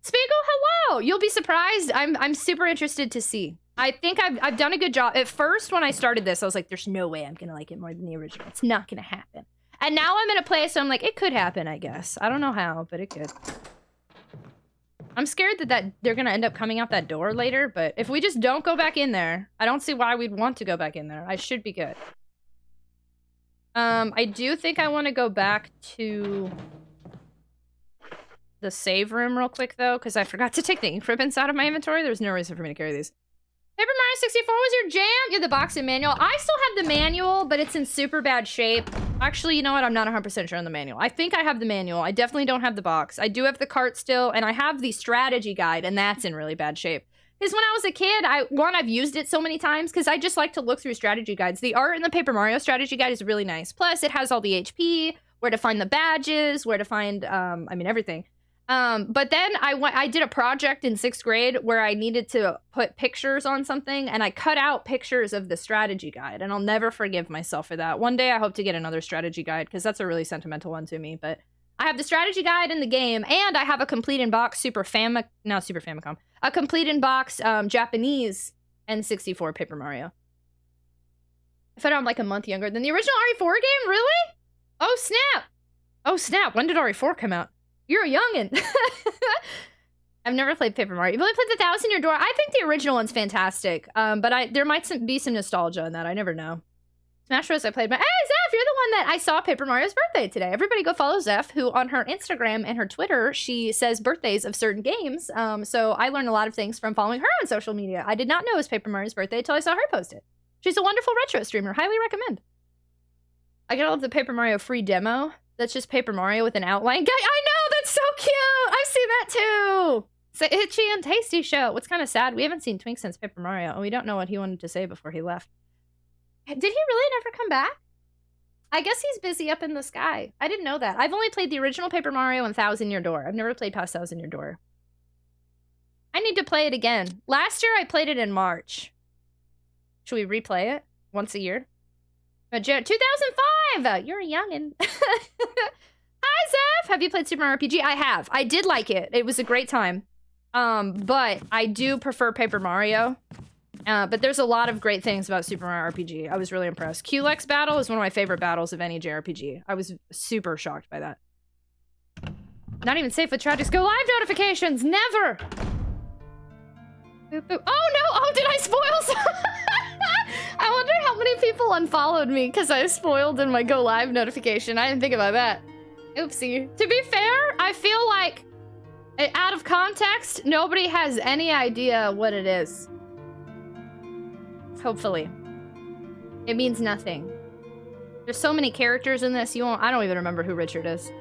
Spiegel, hello! You'll be surprised. I'm super interested to see. I think I've done a good job. At first, when I started this, I was like, there's no way I'm gonna like it more than the original. It's not gonna happen. And now I'm in a place so I'm like, it could happen, I guess. I don't know how, but it could. I'm scared that they're gonna end up coming out that door later, but if we just don't go back in there, I don't see why we'd want to go back in there. I should be good. I do think I want to go back to the save room real quick, though, because I forgot to take the ink ribbons out of my inventory. There's no reason for me to carry these. Paper Mario 64 was your jam? Yeah, the box and manual. I still have the manual, but it's in super bad shape. Actually, you know what? I'm not 100% sure on the manual. I think I have the manual. I definitely don't have the box. I do have the cart still, and I have the strategy guide, and that's in really bad shape. Because when I was a kid, I've used it so many times, because I just like to look through strategy guides. The art in the Paper Mario strategy guide is really nice. Plus, it has all the HP, where to find the badges, where to find, everything. But then I did a project in 6th grade where I needed to put pictures on something, and I cut out pictures of the strategy guide, and I'll never forgive myself for that. One day I hope to get another strategy guide, because that's a really sentimental one to me, but I have the strategy guide in the game, and I have a complete in-box a complete in-box Japanese N64 Paper Mario. I found out I'm like a month younger than the original RE4 game? Really? Oh, snap! Oh, snap. When did RE4 come out? You're a youngin'. I've never played Paper Mario. You've only played the 1,000-Year Door. I think the original one's fantastic. But there might be some nostalgia in that. I never know. Smash Bros. I played. Hey, Zeph, you're the one that I saw Paper Mario's birthday today. Everybody go follow Zeph, who on her Instagram and her Twitter, she says birthdays of certain games. So I learned a lot of things from following her on social media. I did not know it was Paper Mario's birthday until I saw her post it. She's a wonderful retro streamer. Highly recommend. I got all of the Paper Mario free demo. That's just Paper Mario with an outline. Guy, I know! That's so cute! I've seen that too! It's an itchy and tasty show. What's kind of sad, we haven't seen Twink since Paper Mario, and we don't know what he wanted to say before he left. Did he really never come back? I guess he's busy up in the sky. I didn't know that. I've only played the original Paper Mario and 1,000-Year Door. I've never played past 1,000-Year Door. I need to play it again. Last year, I played it in March. Should we replay it once a year? 2005! You're a youngin'. Hi, Zeph! Have you played Super Mario RPG? I have. I did like it. It was a great time. But I do prefer Paper Mario. But there's a lot of great things about Super Mario RPG. I was really impressed. Culex battle is one of my favorite battles of any JRPG. I was super shocked by that. Not even safe with Tragic's Go Live notifications! Never! Boop, boop. Oh no! Oh, did I spoil some? I wonder how many people unfollowed me because I spoiled in my Go Live notification. I didn't think about that. Oopsie. To be fair, I feel like, out of context, nobody has any idea what it is. Hopefully. It means nothing. There's so many characters in this, I don't even remember who Richard is.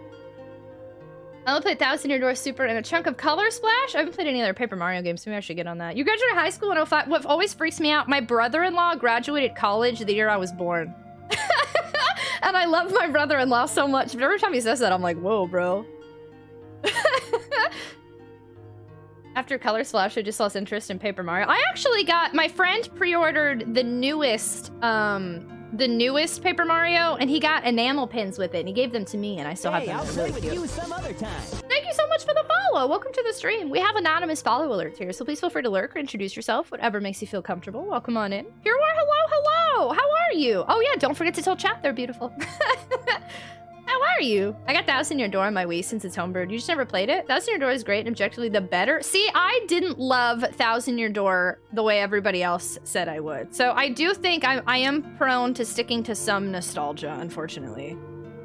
I only played 1,000-Year Door Super and a chunk of Color Splash. I haven't played any other Paper Mario games, so maybe I should get on that. You graduated high school in 05. What always freaks me out, my brother-in-law graduated college the year I was born. And I love my brother-in-law so much, but every time he says that, I'm like, whoa, bro. After Color Splash, I just lost interest in Paper Mario. I actually got, my friend pre-ordered the newest Paper Mario, and he got enamel pins with it, and he gave them to me, and I still have them. I'll They're play really with cute. you some other time. Thank you so much for the follow. Welcome to the stream. We have anonymous follow alerts here, so please feel free to lurk or introduce yourself, whatever makes you feel comfortable. Welcome on in. Pure War, hello. How are you? Oh yeah, don't forget to tell chat they're beautiful. How are you? I got Thousand Year Door on my Wii since it's Homebird. You just never played it? Thousand Year Door is great and objectively the better. See, I didn't love Thousand Year Door the way everybody else said I would. So I do think I am prone to sticking to some nostalgia, unfortunately.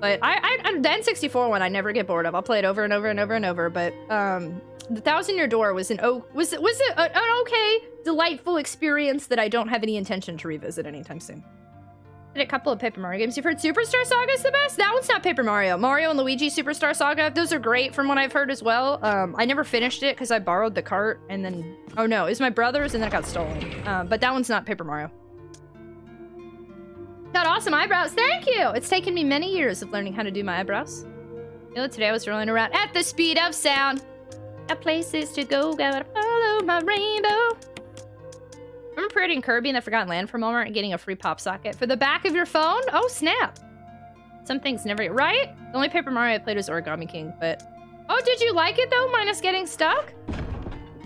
But the N64 one I never get bored of. I'll play it over and over and over and over. But the Thousand Year Door was an okay, delightful experience that I don't have any intention to revisit anytime soon. Did a couple of Paper Mario games. You've heard Superstar Saga is the best? That one's not Paper Mario. Mario and Luigi Superstar Saga, those are great from what I've heard as well. I never finished it because I borrowed the cart and then, oh no, it was my brother's and then it got stolen. But that one's not Paper Mario. Got awesome eyebrows, thank you! It's taken me many years of learning how to do my eyebrows. You know, today I was rolling around at the speed of sound. Got places to go, gotta follow my rainbow. Remember creating Kirby in the Forgotten Land for a moment and getting a free pop socket for the back of your phone? Oh, snap. Some things never get right. The only Paper Mario I played was Origami King, but... Oh, did you like it, though, minus getting stuck?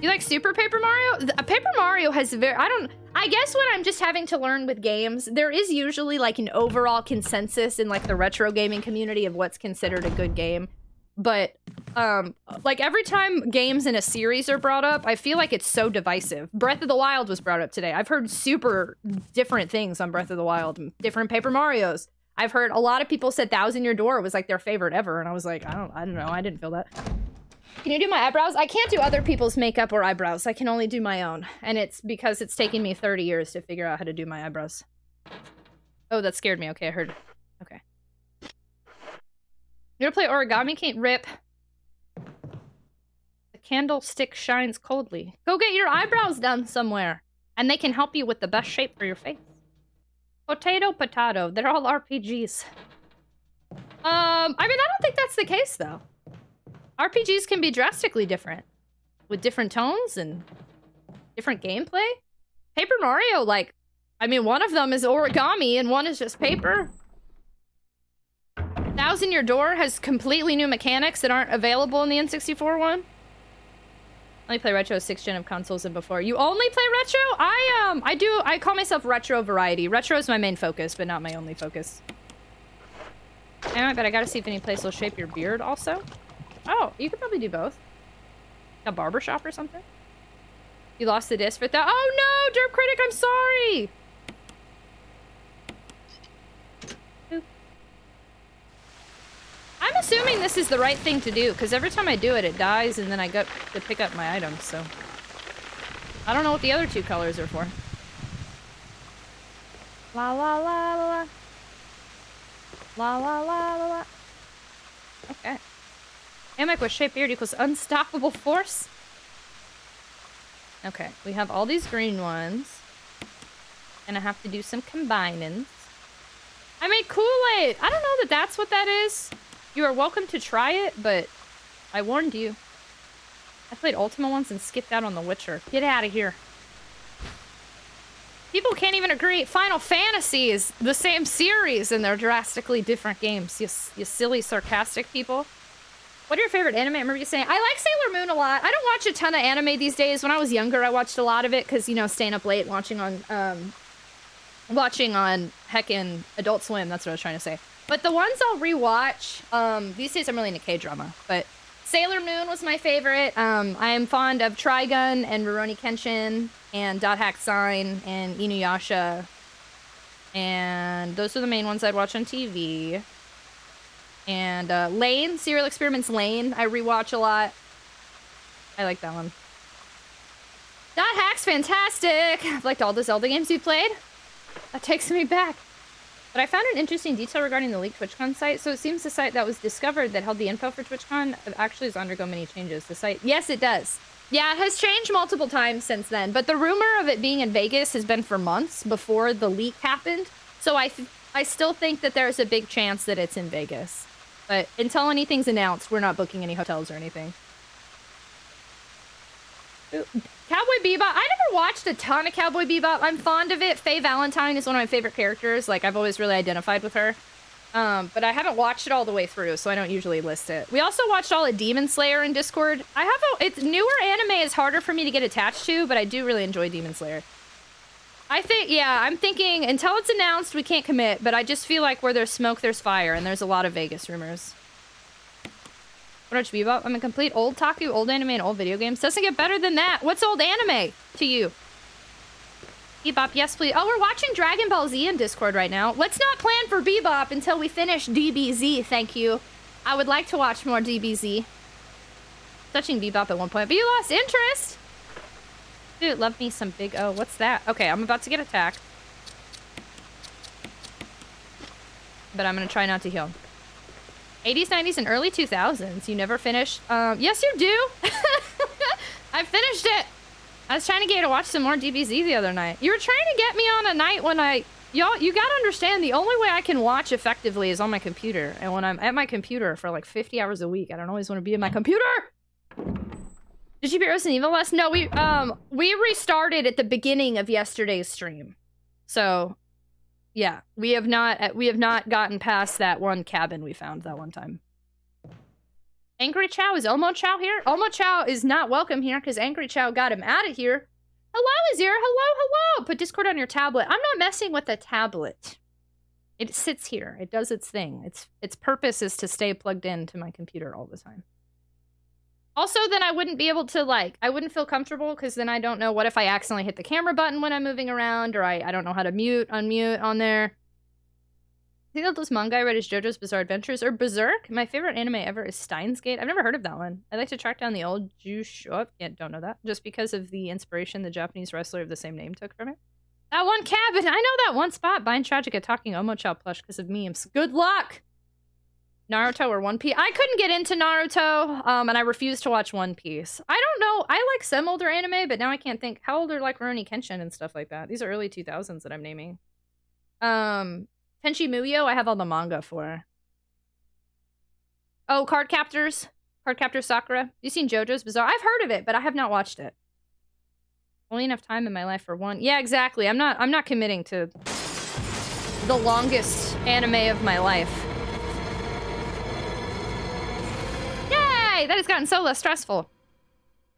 You like Super Paper Mario? Paper Mario has I guess what I'm just having to learn with games, there is usually, like, an overall consensus in, like, the retro gaming community of what's considered a good game. But, like, every time games in a series are brought up, I feel like it's so divisive. Breath of the Wild was brought up today. I've heard super different things on Breath of the Wild, different Paper Marios. I've heard a lot of people said Thousand Year Door was, like, their favorite ever, and I was like, I don't know, I didn't feel that. Can you do my eyebrows? I can't do other people's makeup or eyebrows. I can only do my own, and it's because it's taken me 30 years to figure out how to do my eyebrows. Oh, that scared me. Okay, I heard. Okay. You gonna play Origami King? Rip. The candlestick shines coldly. Go get your eyebrows done somewhere. And they can help you with the best shape for your face. Potato, potato. They're all RPGs. I mean, I don't think that's the case, though. RPGs can be drastically different. With different tones and different gameplay. Paper Mario, like... I mean, one of them is origami and one is just paper. Thousand Year Door has completely new mechanics that aren't available in the N64 one. I only play retro 6th gen of consoles and before. You only play retro? I call myself retro variety. Retro is my main focus, but not my only focus. Damn it, but I gotta see if any place will shape your beard also. Oh, you could probably do both. A barbershop or something? You lost the disc for that? Oh no, Derp Critic, I'm sorry! I'm assuming this is the right thing to do, because every time I do it, it dies, and then I get to pick up my items, so... I don't know what the other two colors are for. La la la la la. La la la la la. Okay. Hammock with shaped beard equals unstoppable force. Okay, we have all these green ones. And I have to do some combinings. I made Kool-Aid! I don't know that that's what that is. You are welcome to try it, but I warned you. I played Ultima once and skipped out on The Witcher. Get out of here. People can't even agree. Final Fantasy is the same series and they're drastically different games. You silly, sarcastic people. What are your favorite anime? I remember you saying, I like Sailor Moon a lot. I don't watch a ton of anime these days. When I was younger, I watched a lot of it because, you know, staying up late watching on heckin' Adult Swim. That's what I was trying to say. But the ones I'll rewatch, these days I'm really into K-drama, but Sailor Moon was my favorite. I am fond of Trigun and Rurouni Kenshin and Dot Hack Sign and Inuyasha. And those are the main ones I'd watch on TV. And Lane, Serial Experiments Lane, I rewatch a lot. I like that one. Dot Hack's fantastic. I've liked all the Zelda games you played. That takes me back. But I found an interesting detail regarding the leaked TwitchCon site. So it seems the site that was discovered that held the info for TwitchCon actually has undergone many changes. The site, yes, it does. Yeah, it has changed multiple times since then. But the rumor of it being in Vegas has been for months before the leak happened. So I still think that there's a big chance that it's in Vegas. But until anything's announced, we're not booking any hotels or anything. Cowboy Bebop. I never watched a ton of Cowboy Bebop. I'm fond of it. Faye Valentine is one of my favorite characters. Like, I've always really identified with her. But I haven't watched it all the way through, so I don't usually list it. We also watched all of Demon Slayer in Discord. It's newer anime is harder for me to get attached to, but I do really enjoy Demon Slayer. I think, yeah, I'm thinking until it's announced, we can't commit, but I just feel like where there's smoke, there's fire, and there's a lot of Vegas rumors. What about Bebop? I'm a complete old taku, old anime, and old video games. Doesn't get better than that. What's old anime to you? Bebop, yes, please. Oh, we're watching Dragon Ball Z in Discord right now. Let's not plan for Bebop until we finish DBZ, thank you. I would like to watch more DBZ. Touching Bebop at one point, but you lost interest. Dude, love me some big O. What's that? Okay, I'm about to get attacked. But I'm gonna try not to heal. 80s, 90s, and early 2000s. You never finished? Yes, you do. I finished it. I was trying to get you to watch some more DBZ the other night. You were trying to get me on a night when y'all, you gotta understand, the only way I can watch effectively is on my computer. And when I'm at my computer for like 50 hours a week, I don't always want to be in my computer. Did you beat Resident Evil last? No, we restarted at the beginning of yesterday's stream. So, yeah, we have not gotten past that one cabin we found that one time. Angry Chow, is Omo Chow here? Omo Chow is not welcome here because Angry Chow got him out of here. Hello, Azir. Hello, hello. Put Discord on your tablet. I'm not messing with the tablet. It sits here. It does its thing. Its purpose is to stay plugged into my computer all the time. Also, then I wouldn't be able to, like, I wouldn't feel comfortable because then I don't know what if I accidentally hit the camera button when I'm moving around, or I don't know how to mute, unmute on there. I think that this manga I read is JoJo's Bizarre Adventures or Berserk. My favorite anime ever is Steins Gate. I've never heard of that one. I like to track down the old Jusho. Yeah, don't know that. Just because of the inspiration the Japanese wrestler of the same name took from it. That one cabin. I know that one spot. Buying Tragic attacking Omochao plush because of memes. Good luck! Naruto or One Piece. I couldn't get into Naruto, and I refused to watch One Piece. I don't know. I like some older anime, but now I can't think. How old are like Rurouni Kenshin and stuff like that? These are early 2000s that I'm naming. Tenchi Muyo, I have all the manga for. Oh, Card Captors Sakura. You seen JoJo's Bizarre? I've heard of it, but I have not watched it. Only enough time in my life for one. Yeah, exactly. I'm not committing to the longest anime of my life. Yay! That has gotten so less stressful.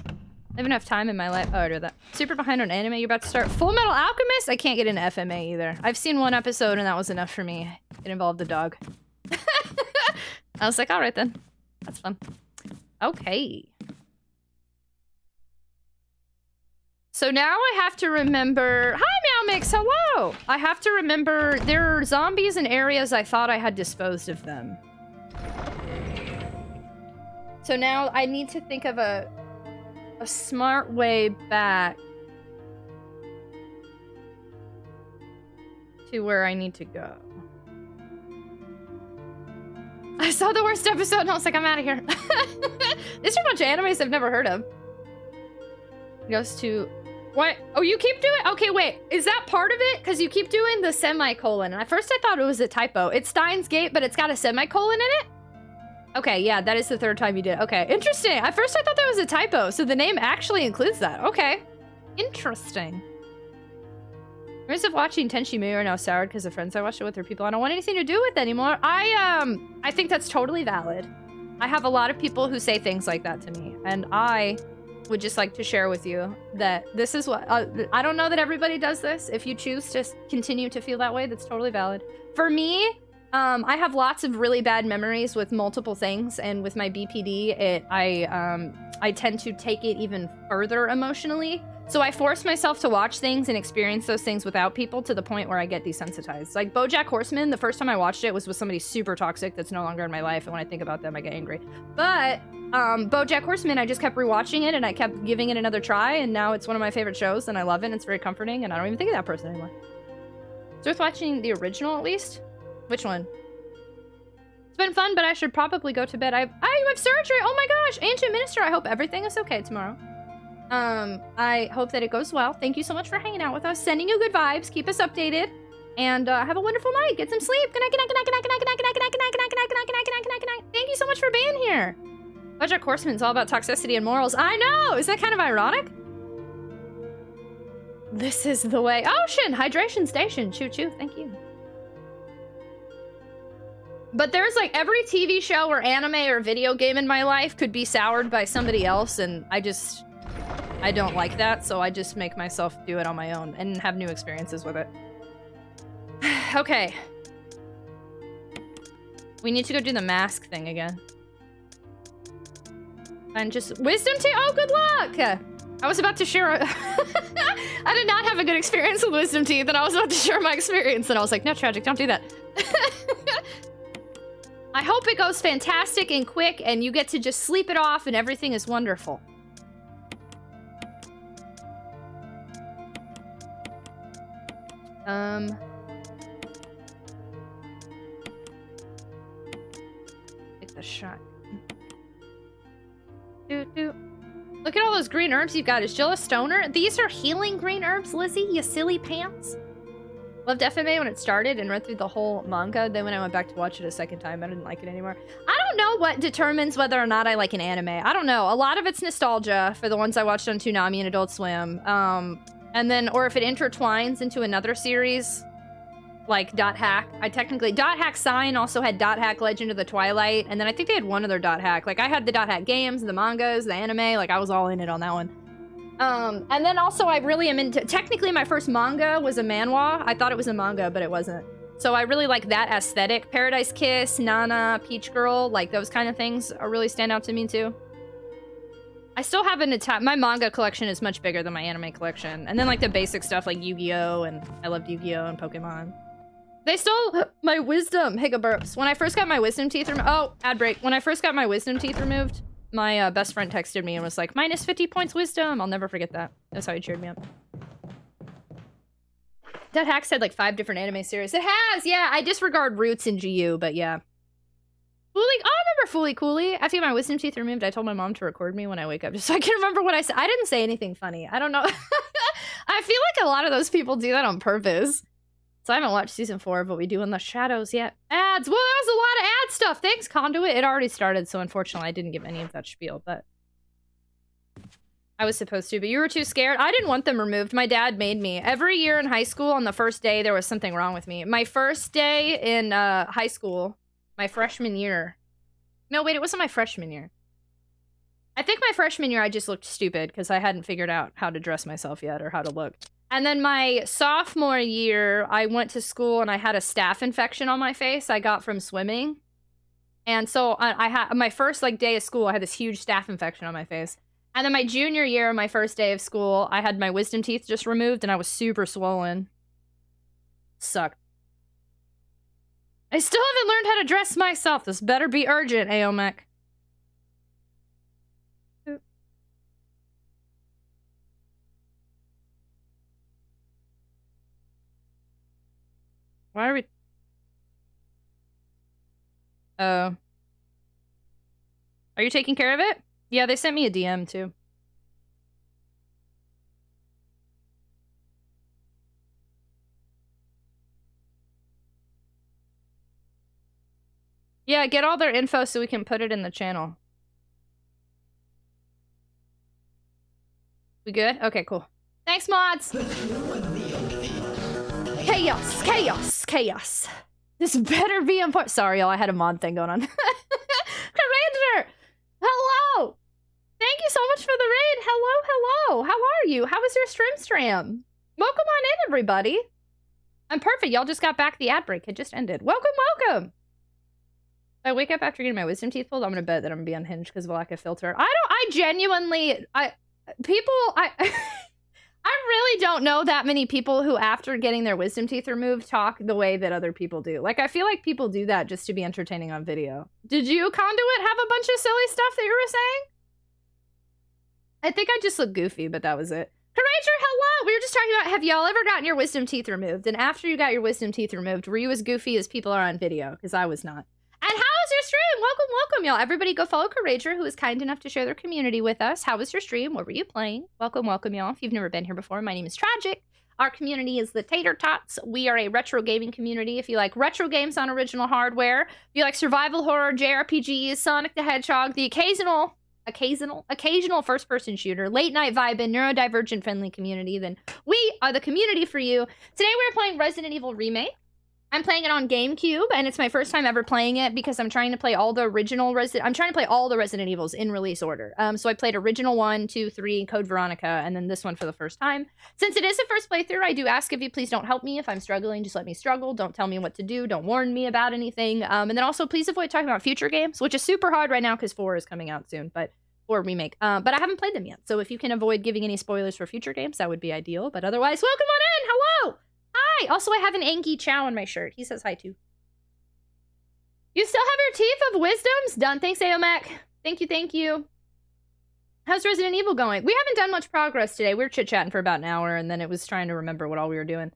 I have enough time in my life. Oh, I did that. Super behind on anime. You're about to start Full Metal Alchemist? I can't get into FMA either. I've seen one episode and that was enough for me. It involved a dog. I was like, all right then. That's fun. Okay. So now I have to remember... Hi, Meow Mix! Hello! I have to remember there are zombies in areas I thought I had disposed of them. So now I need to think of a smart way back to where I need to go. I saw the worst episode and I was like, I'm out of here. These are a bunch of animes I've never heard of. Goes to... What? Oh, you keep doing... Okay, wait. Is that part of it? Because you keep doing the semicolon. And at first I thought it was a typo. It's Steins Gate, but it's got a semicolon in it? Okay, yeah, that is the third time you did. Okay, interesting. At first I thought that was a typo, so the name actually includes that. Okay. Interesting. Memories of watching Tenchi Muyo are now soured because the friends I watched it with are people I don't want anything to do with anymore. I think that's totally valid. I have a lot of people who say things like that to me, and I would just like to share with you that this is what... I don't know that everybody does this. If you choose to continue to feel that way, that's totally valid. For me... I have lots of really bad memories with multiple things, and with my BPD, I tend to take it even further emotionally. So I force myself to watch things and experience those things without people to the point where I get desensitized. Like BoJack Horseman, the first time I watched it was with somebody super toxic that's no longer in my life, and when I think about them, I get angry. But BoJack Horseman, I just kept rewatching it, and I kept giving it another try, and now it's one of my favorite shows, and I love it, and it's very comforting, and I don't even think of that person anymore. It's worth watching the original, at least. Which one? It's been fun, but I should probably go to bed. You have surgery! Oh my gosh! Ancient Minister, I hope everything is okay tomorrow. I hope that it goes well. Thank you so much for hanging out with us, sending you good vibes, keep us updated, And have a wonderful night. Get some sleep. Good night, good night, good night, good night, good night, good night, good night, good night, good night, good night, good night, good night, good night, good night, good night. Thank you so much for being here. BoJack Horseman's all about toxicity and morals. I know! Is that kind of ironic? This is the way. Ocean! Hydration station. Choo choo. Thank you. But there's like every TV show or anime or video game in my life could be soured by somebody else, and I don't like that, so I just make myself do it on my own and have new experiences with it. Okay. We need to go do the mask thing again. And just wisdom tea. Oh, good luck! I was about to share a I did not have a good experience with wisdom teeth, and I was about to share my experience, and I was like, no, Tragic, don't do that. I hope it goes fantastic and quick, and you get to just sleep it off, and everything is wonderful. Take the shot. Look at all those green herbs you've got. Is Jill a stoner? These are healing green herbs, Lizzie, you silly pants. Loved FMA when it started and read through the whole manga. Then when I went back to watch it a second time, I didn't like it anymore. I don't know what determines whether or not I like an anime. I don't know. A lot of it's nostalgia for the ones I watched on Toonami and Adult Swim. And then, or if it intertwines into another series, like Dot Hack. Dot Hack Sign also had Dot Hack Legend of the Twilight, and then I think they had one other Dot Hack. Like, I had the Dot Hack games, the mangas, the anime, like, I was all in it on that one. And then also I really am into, technically my first manga was a manhwa. I thought it was a manga, but it wasn't. So I really like that aesthetic. Paradise Kiss, Nana, Peach Girl, like those kind of things really stand out to me too. I still have my manga collection is much bigger than my anime collection. And then like the basic stuff like Yu-Gi-Oh! And I loved Yu-Gi-Oh! And Pokemon. They stole my wisdom, Higaburps. When I first got my wisdom teeth removed, oh, ad break. When I first got my wisdom teeth removed, my best friend texted me and was like, minus 50 points wisdom. I'll never forget that. That's how he cheered me up. That hack said like 5 different anime series. It has, yeah. I disregard Roots and GU, but yeah. Fooly, oh, I remember Fooly Cooly. After I got my wisdom teeth removed, I told my mom to record me when I wake up just so I can remember what I said. I didn't say anything funny. I don't know. I feel like a lot of those people do that on purpose. So I haven't watched season 4, but we do In the Shadows yet. Ads! Well, that was a lot of ad stuff. Thanks, Conduit. It already started, so unfortunately I didn't give any of that spiel, but I was supposed to, but you were too scared. I didn't want them removed. My dad made me. Every year in high school, on the first day, there was something wrong with me. My first day in high school, my freshman year. No, wait, it wasn't my freshman year. I think my freshman year I just looked stupid because I hadn't figured out how to dress myself yet or how to look. And then my sophomore year, I went to school and I had a staph infection on my face I got from swimming. And so I had my first like day of school, I had this huge staph infection on my face. And then my junior year, my first day of school, I had my wisdom teeth just removed and I was super swollen. Sucked. I still haven't learned how to dress myself. This better be urgent, Aomek. Why are we... Oh. Are you taking care of it? Yeah, they sent me a DM too. Yeah, get all their info so we can put it in the channel. We good? Okay, cool. Thanks, mods! Chaos, chaos, chaos. This better be important. Sorry, y'all, I had a mod thing going on. Ranger! Hello! Thank you so much for the raid. Hello, hello. How are you? How was your stream? Welcome on in, everybody. I'm perfect. Y'all just got back. The ad break had just ended. Welcome, welcome. I wake up after getting my wisdom teeth pulled. I'm gonna bet that I'm gonna be unhinged because of a lack of filter. I genuinely, I really don't know that many people who, after getting their wisdom teeth removed, talk the way that other people do. Like, I feel like people do that just to be entertaining on video. Did you, Conduit, have a bunch of silly stuff that you were saying? I think I just looked goofy, but that was it. Courager, hello! We were just talking about, have y'all ever gotten your wisdom teeth removed? And after you got your wisdom teeth removed, were you as goofy as people are on video? Because I was not. And how is your stream? Welcome, y'all. Everybody go follow Courager, who is kind enough to share their community with us. How was your stream? What were you playing? Welcome, y'all. If you've never been here before, my name is Tragic. Our community is the Tater Tots. We are a retro gaming community. If you like retro games on original hardware, if you like survival horror, JRPGs, Sonic the Hedgehog, the occasional first-person shooter, late-night vibing, neurodivergent friendly community, then we are the community for you. Today we're playing Resident Evil Remake. I'm playing it on GameCube, and it's my first time ever playing it because I'm trying to play all the original I'm trying to play all the Resident Evils in release order. So I played original 1, 2, 3, Code Veronica, and then this one for the first time. Since it is a first playthrough, I do ask if you please don't help me. If I'm struggling, just let me struggle. Don't tell me what to do. Don't warn me about anything. And then also, please avoid talking about future games, which is super hard right now because 4 is coming out soon, or Remake. But I haven't played them yet, so if you can avoid giving any spoilers for future games, that would be ideal. But otherwise, welcome on in! Hello! Hi! Also, I have an Anki Chow on my shirt. He says hi, too. You still have your Teeth of Wisdoms? Done. Thanks, Aomac. Thank you. How's Resident Evil going? We haven't done much progress today. We were chit-chatting for about an hour, and then it was trying to remember what all we were doing.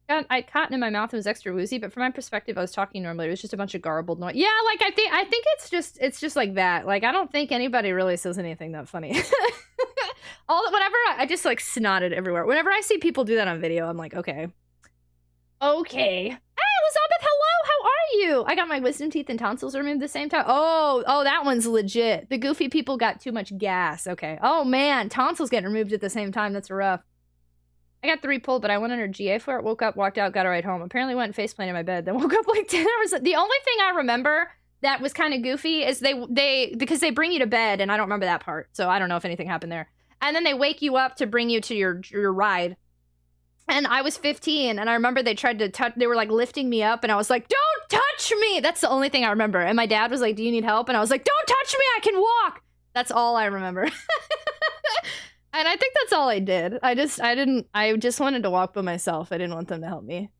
I had cotton in my mouth and was extra woozy, but from my perspective, I was talking normally. It was just a bunch of garbled noise. Yeah, like, I think it's just like that. Like, I don't think anybody really says anything that funny. Whenever I just, like, snotted everywhere. Whenever I see people do that on video, I'm like, okay. Okay. Hey, Elizabeth, hello! How are you? I got my wisdom teeth and tonsils removed at the same time. Oh, that one's legit. The goofy people got too much gas. Okay. Oh, man. Tonsils getting removed at the same time. That's rough. I got 3 pulled, but I went under GA for it. Woke up, walked out, got a ride home. Apparently went faceplant in my bed. Then woke up like 10 hours. The only thing I remember that was kind of goofy is because they bring you to bed, and I don't remember that part. So I don't know if anything happened there. And then they wake you up to bring you to your ride. And I was 15, and I remember they tried to touch, they were like lifting me up, and I was like, don't touch me! That's the only thing I remember. And my dad was like, do you need help? And I was like, don't touch me, I can walk! That's all I remember. And I think that's all I did. I just wanted to walk by myself. I didn't want them to help me.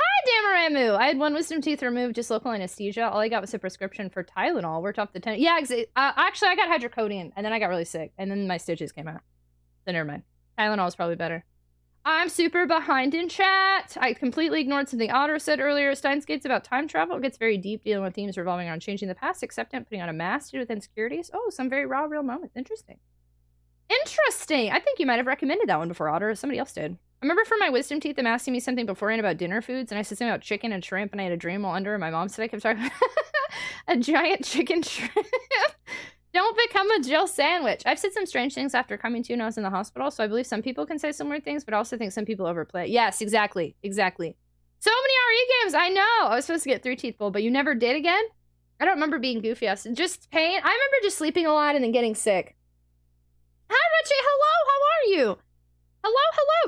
Hi, Damaramu! I had 1 wisdom tooth removed, just local anesthesia. All I got was a prescription for Tylenol. Worked off the 10. Yeah, actually, I got hydrocodone, and then I got really sick, and then my stitches came out. So never mind. Tylenol was probably better. I'm super behind in chat. I completely ignored something Otter said earlier. Steins Gate's about time travel. It gets very deep, dealing with themes revolving around changing the past, accepting, putting on a mask to do with insecurities. Oh, some very raw, real moments. Interesting. I think you might have recommended that one before, Otter. Somebody else did. I remember for my wisdom teeth, them asking me something beforehand about dinner foods, and I said something about chicken and shrimp, and I had a dream while under, and my mom said I kept talking about a giant chicken shrimp. Don't become a Jill sandwich. I've said some strange things after coming to when I was in the hospital, so I believe some people can say some weird things, but I also think some people overplay it. Yes, exactly. So many RE games, I know! I was supposed to get 3 teeth pulled, but you never did again? I don't remember being goofy. Just pain. I remember just sleeping a lot and then getting sick. Hi, Richie! Hello! How are you? Hello!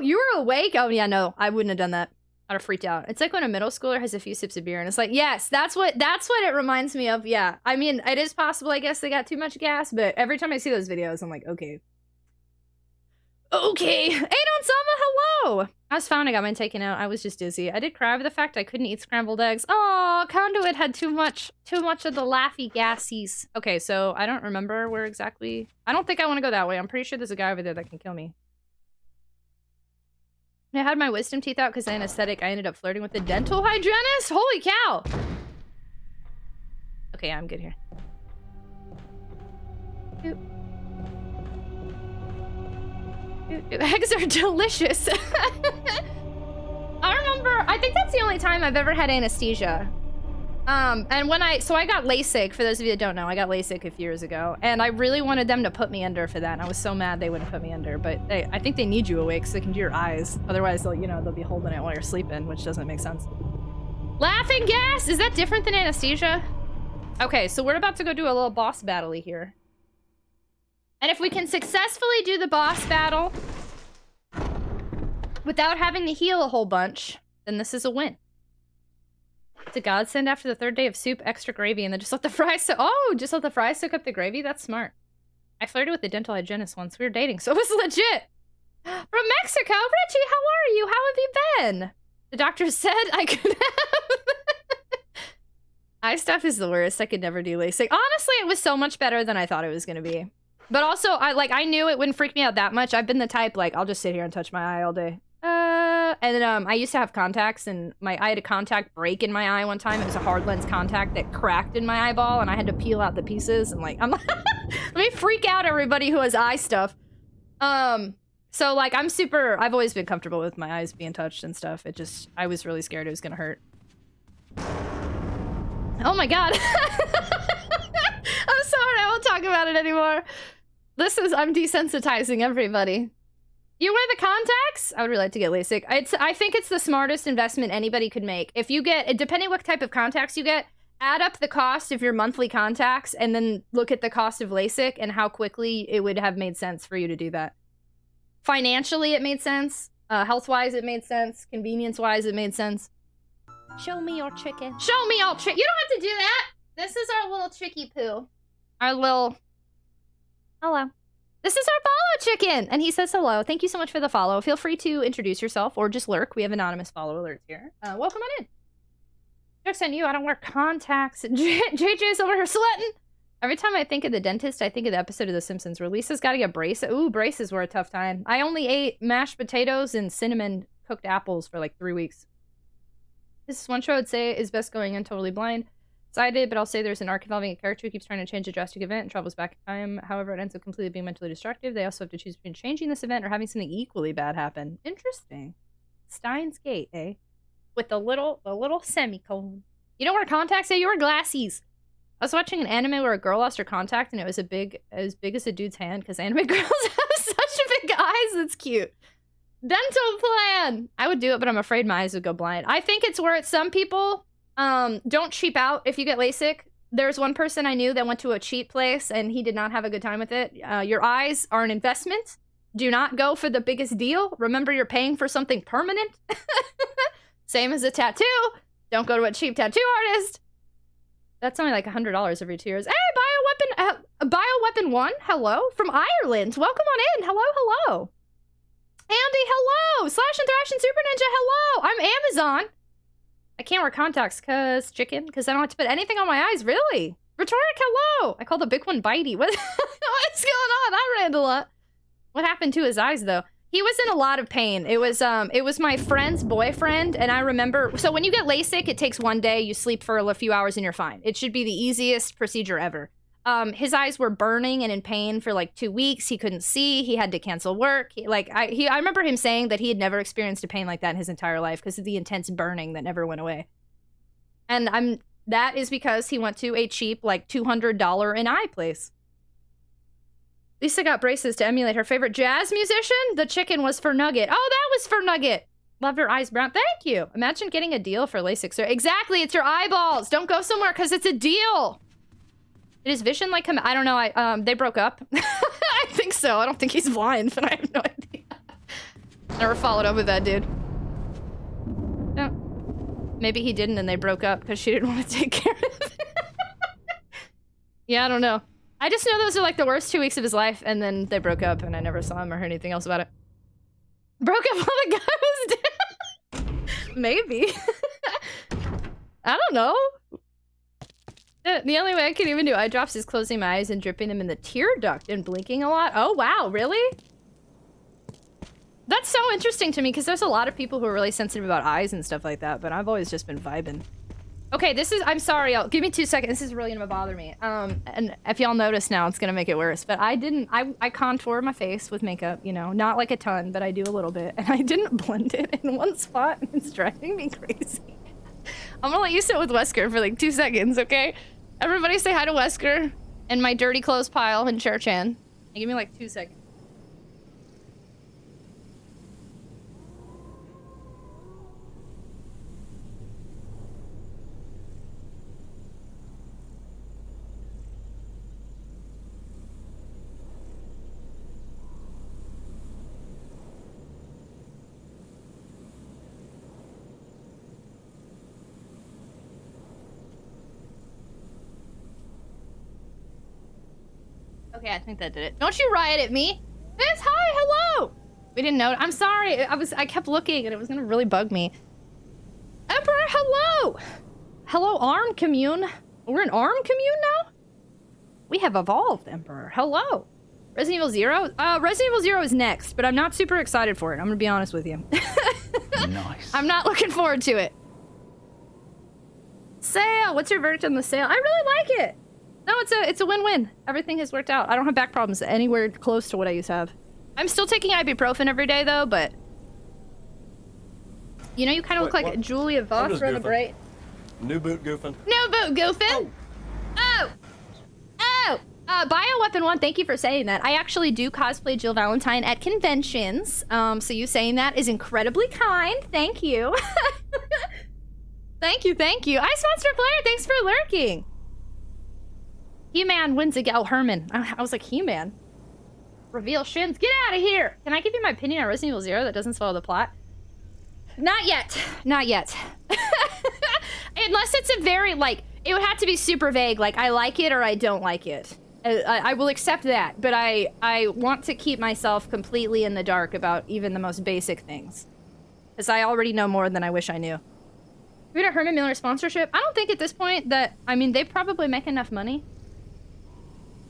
You were awake? Oh, yeah, no. I wouldn't have done that. I'd have freaked out. It's like when a middle schooler has a few sips of beer, and it's like, yes, that's what it reminds me of. Yeah. I mean, it is possible, I guess, they got too much gas, but every time I see those videos, I'm like, okay. Adon Sama, hello! I was fine. I got mine taken out. I was just dizzy. I did cry over the fact I couldn't eat scrambled eggs. Oh, Conduit had too much of the laughy gassies. Okay, so I don't remember where exactly. I don't think I want to go that way. I'm pretty sure there's a guy over there that can kill me. I had my wisdom teeth out because of anesthetic. I ended up flirting with the dental hygienist. Holy cow! Okay, I'm good here. Eggs are delicious. I think that's the only time I've ever had anesthesia. And so I got LASIK, for those of you that don't know, I got LASIK a few years ago, and I really wanted them to put me under for that, and I was so mad they wouldn't put me under, but I think they need you awake so they can do your eyes. Otherwise, they'll be holding it while you're sleeping, which doesn't make sense. Laughing gas! Is that different than anesthesia? Okay, so we're about to go do a little boss battle-y here. And if we can successfully do the boss battle without having to heal a whole bunch, then this is a win. It's a godsend after the 3rd day of soup, extra gravy, and then just let the fries just let the fries soak up the gravy? That's smart. I flirted with the dental hygienist once. We were dating, so it was legit. From Mexico, Richie, how are you? How have you been? The doctor said I could have. Eye stuff is the worst. I could never do LASIK. Honestly, it was so much better than I thought it was gonna be. But also, I knew it wouldn't freak me out that much. I've been the type, I'll just sit here and touch my eye all day. And I used to have contacts, and I had a contact break in my eye one time. It was a hard lens contact that cracked in my eyeball, and I had to peel out the pieces. And like, I'm like, let me freak out everybody who has eye stuff. So like, I've always been comfortable with my eyes being touched and stuff. I was really scared it was gonna hurt. Oh my god. I'm sorry, I won't talk about it anymore. I'm desensitizing everybody. You wear the contacts? I would really like to get LASIK. I think it's the smartest investment anybody could make. If you get, depending what type of contacts you get, add up the cost of your monthly contacts and then look at the cost of LASIK and how quickly it would have made sense for you to do that. Financially, it made sense. Health-wise, it made sense. Convenience-wise, it made sense. Show me your chicken. Show me your chicken. You don't have to do that. This is our little chicky poo. Our little... Hello. This is our follow chicken. And he says hello. Thank you so much for the follow. Feel free to introduce yourself or just lurk. We have anonymous follow alerts here. Welcome on in. Joke's on you. I don't wear contacts. JJ's over here sweating. Every time I think of the dentist, I think of the episode of The Simpsons where Lisa's got to get braces. Ooh, braces were a tough time. I only ate mashed potatoes and cinnamon cooked apples for like 3 weeks. This is one show I'd say is best going in totally blind. Decided, but I'll say there's an arc involving a character who keeps trying to change a drastic event and travels back in time. However, it ends up completely being mentally destructive. They also have to choose between changing this event or having something equally bad happen. Interesting. Steins Gate, eh? With the little semicolon. You don't wear contacts? Yeah, you wear glasses. I was watching an anime where a girl lost her contact and it was as big as a dude's hand because anime girls have such big eyes. It's cute. Dental plan. I would do it, but I'm afraid my eyes would go blind. I think it's where some people don't cheap out if you get LASIK. There's one person I knew that went to a cheap place and he did not have a good time with it. Your eyes are an investment. Do not go for the biggest deal. Remember, you're paying for something permanent. Same as a tattoo. Don't go to a cheap tattoo artist. That's only like $100 every 2 years. Hey, Bioweapon 1, hello, from Ireland. Welcome on in. Hello, hello. Andy, hello. Slash and Thrash and Super Ninja, hello. I'm Amazon. I can't wear contacts because I don't have to put anything on my eyes, really. Rhetoric, hello. I call the big one Bitey. What's going on? I ran a lot. What happened to his eyes, though? He was in a lot of pain. It was my friend's boyfriend, and I remember... So when you get LASIK, it takes 1 day, you sleep for a few hours, and you're fine. It should be the easiest procedure ever. His eyes were burning and in pain for like 2 weeks. He couldn't see. He had to cancel work. I remember him saying that he had never experienced a pain like that in his entire life because of the intense burning that never went away. And that is because he went to a cheap, like, $200 an eye place. Lisa got braces to emulate her favorite jazz musician. The chicken was for Nugget. Oh, that was for Nugget. Loved her eyes brown. Thank you. Imagine getting a deal for LASIK, sir. Exactly. It's your eyeballs. Don't go somewhere because it's a deal. Did his vision like come? I don't know. They broke up. I think so. I don't think he's blind, but I have no idea. Never followed up with that dude. No. Maybe he didn't and they broke up because she didn't want to take care of it. Yeah, I don't know. I just know those are like the worst 2 weeks of his life, and then they broke up, and I never saw him or heard anything else about it. Broke up while the guy was dead? Maybe. I don't know. The only way I can even do eye drops is closing my eyes and dripping them in the tear duct and blinking a lot. Oh, wow, really? That's so interesting to me, because there's a lot of people who are really sensitive about eyes and stuff like that, but I've always just been vibing. Okay, I'm sorry, give me 2 seconds. This is really gonna bother me. And if y'all notice now, it's gonna make it worse. But I contour my face with makeup, you know, not like a ton, but I do a little bit. And I didn't blend it in one spot, and it's driving me crazy. I'm gonna let you sit with Wesker for like 2 seconds, okay? Everybody say hi to Wesker and my dirty clothes pile in Chair Chan. Give me like 2 seconds. Okay, I think that did it. Don't you riot at me. Yes, hi, hello. We didn't know. I'm sorry. I kept looking and it was gonna really bug me. Emperor, hello. Hello, ARM commune. We're an ARM commune now? We have evolved, Emperor. Hello. Resident Evil 0? Resident Evil 0 is next, but I'm not super excited for it. I'm gonna be honest with you. Nice. I'm not looking forward to it. Sale! What's your verdict on the sale? I really like it! No, it's a win-win. Everything has worked out. I don't have back problems anywhere close to what I used to have. I'm still taking ibuprofen every day, though, but... You know, you kind of look like Julia Voss from the Bright. New boot goofing. New boot goofing! Oh! Bioweapon 1, thank you for saying that. I actually do cosplay Jill Valentine at conventions. So you saying that is incredibly kind. Thank you. Thank you. Ice Monster Player, thanks for lurking. He-Man wins again. Oh, Herman. I was like, He-Man. Reveal shins. Get out of here! Can I give you my opinion on Resident Evil 0 that doesn't spoil the plot? Not yet. Unless it's a very, like, it would have to be super vague, like, I like it or I don't like it. I will accept that, but I want to keep myself completely in the dark about even the most basic things. Because I already know more than I wish I knew. We had a Herman Miller sponsorship? I don't think at this point that, I mean, they probably make enough money.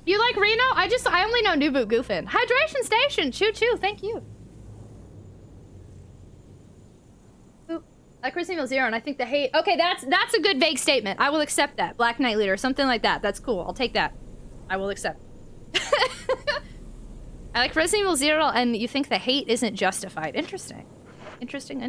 You like Reno? I only know New Boot Goofin. Hydration Station! Choo-choo, thank you. Like Resident Evil 0, and I think the hate... Okay, that's a good vague statement. I will accept that. Black Knight Leader, something like that. That's cool. I'll take that. I will accept. I like Resident Evil 0, and you think the hate isn't justified. Interesting. Interesting.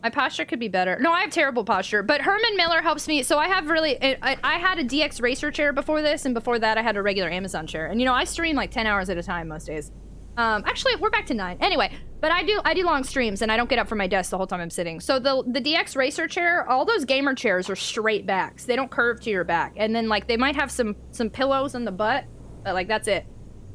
My posture could be better. No, I have terrible posture, but Herman Miller helps me. So I have really... I had a DX Racer chair before this, and before that I had a regular Amazon chair. And, you know, I stream like 10 hours at a time most days. Actually, we're back to 9. Anyway, but I do long streams, and I don't get up from my desk the whole time I'm sitting. So the DX Racer chair, all those gamer chairs are straight backs. They don't curve to your back. And then, like, they might have some pillows in the butt, but, like, that's it.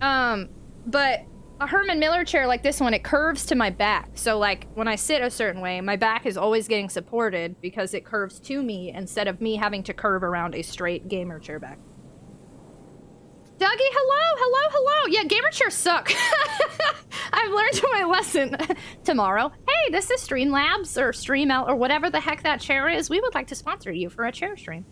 But a Herman Miller chair like this one, it curves to my back. So, like, when I sit a certain way, my back is always getting supported because it curves to me instead of me having to curve around a straight gamer chair back. Dougie, hello! Yeah, gamer chairs suck. I've learned my lesson. Tomorrow, hey, this is Streamlabs or StreamL or whatever the heck that chair is. We would like to sponsor you for a chair stream.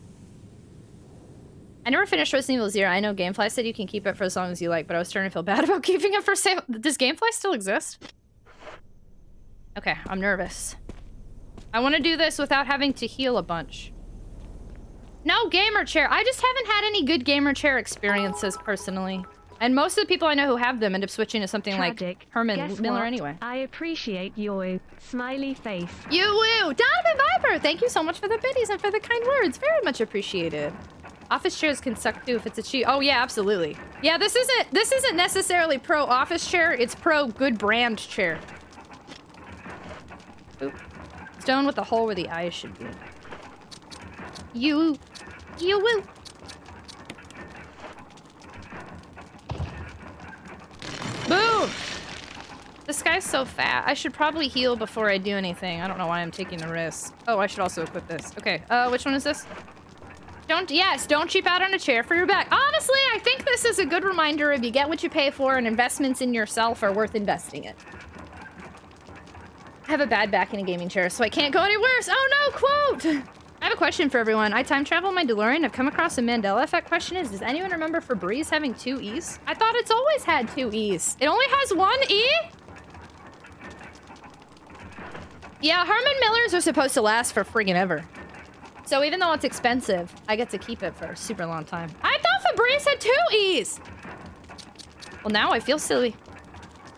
I never finished Resident Evil 0. I know Gamefly said you can keep it for as long as you like, but I was starting to feel bad about keeping it for sale. Does Gamefly still exist? Okay, I'm nervous. I want to do this without having to heal a bunch. No gamer chair. I just haven't had any good gamer chair experiences personally. And most of the people I know who have them end up switching to something like Herman Miller anyway. I appreciate your smiley face. You woo! Donovan Viper! Thank you so much for the biddies and for the kind words. Very much appreciated. Office chairs can suck too if it's a cheat. Oh yeah, absolutely. Yeah, this isn't necessarily pro office chair, it's pro good brand chair. Oop. Stone with the hole where the eyes should be. You will. Boom! This guy's so fat. I should probably heal before I do anything. I don't know why I'm taking the risk. Oh, I should also equip this. Okay, which one is this? Don't cheap out on a chair for your back. Honestly, I think this is a good reminder of you get what you pay for and investments in yourself are worth investing in. I have a bad back in a gaming chair, so I can't go any worse. Oh no, quote! I have a question for everyone. I time travel my DeLorean. I've come across a Mandela effect question is, does anyone remember Febreze having 2 E's? I thought it's always had 2 E's. It only has 1 E? Yeah, Herman Millers are supposed to last for friggin' ever. So even though it's expensive, I get to keep it for a super long time. I thought Febreze had 2 E's! Well, now I feel silly.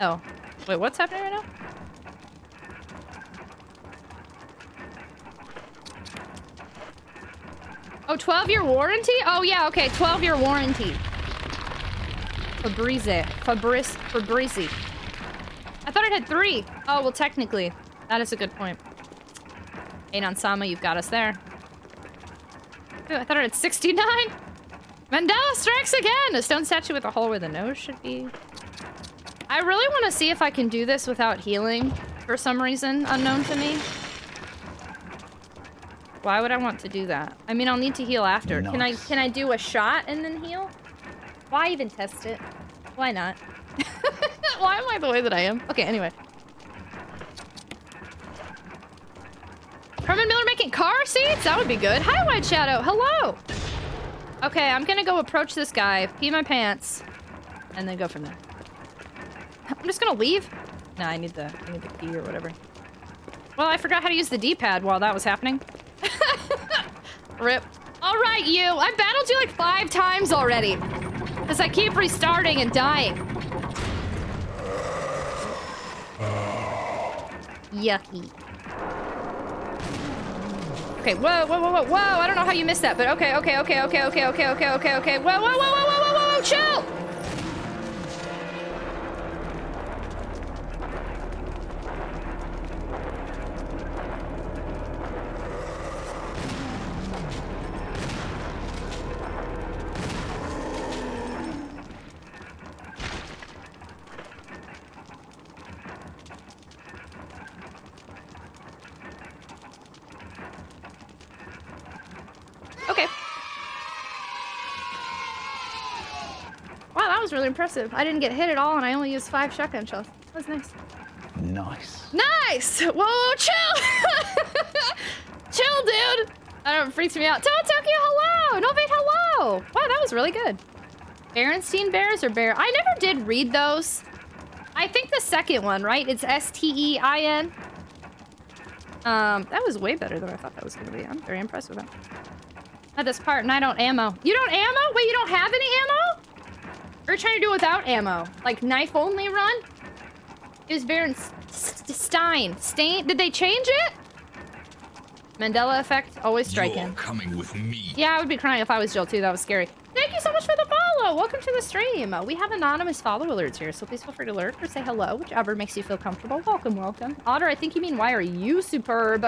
Oh. Wait, what's happening right now? Oh, 12-year warranty? Oh, yeah, okay, 12-year warranty. Febreze. I thought it had 3. Oh, well, technically. That is a good point. Anon Sama, you've got us there. Ooh, I thought it had 69. Mandela strikes again! A stone statue with a hole where the nose should be. I really want to see if I can do this without healing for some reason unknown to me. Why would I want to do that? I mean, I'll need to heal after. Nice. Can I do a shot and then heal? Why even test it? Why not? Why am I the way that I am? Okay, anyway. Herman Miller making car seats? That would be good. Hi, White Shadow. Hello. Okay, I'm gonna go approach this guy, pee my pants, and then go from there. I'm just gonna leave. No, I need the key or whatever. Well, I forgot how to use the D-pad while that was happening. Rip. All right, you. I battled you like 5 times already. Because I keep restarting and dying. Yucky. Okay, whoa, whoa, whoa, whoa, whoa. I don't know how you missed that, but okay. Whoa, chill! Okay. Wow, that was really impressive. I didn't get hit at all, and I only used 5 shotgun shells. That was nice. Nice. Nice! Whoa, chill! Chill, dude! I don't, it freaks me out. Tokyo, hello! Novate, hello! Wow, that was really good. Berenstein Bears or Bear? I never did read those. I think the second one, right? It's S-T-E-I-N. That was way better than I thought that was gonna be. I'm very impressed with that. At this part, and I don't ammo. You don't ammo? Wait, you don't have any ammo? Or you're trying to do it without ammo? Like knife only run? It was Berenstein. Stain? Did they change it? Mandela effect, always striking. You're coming with me. Yeah, I would be crying if I was Jill too. That was scary. Thank you so much for the follow. Welcome to the stream. We have anonymous follow alerts here, so please feel free to alert or say hello, whichever makes you feel comfortable. Welcome, welcome. Otter, I think you mean why are you superb?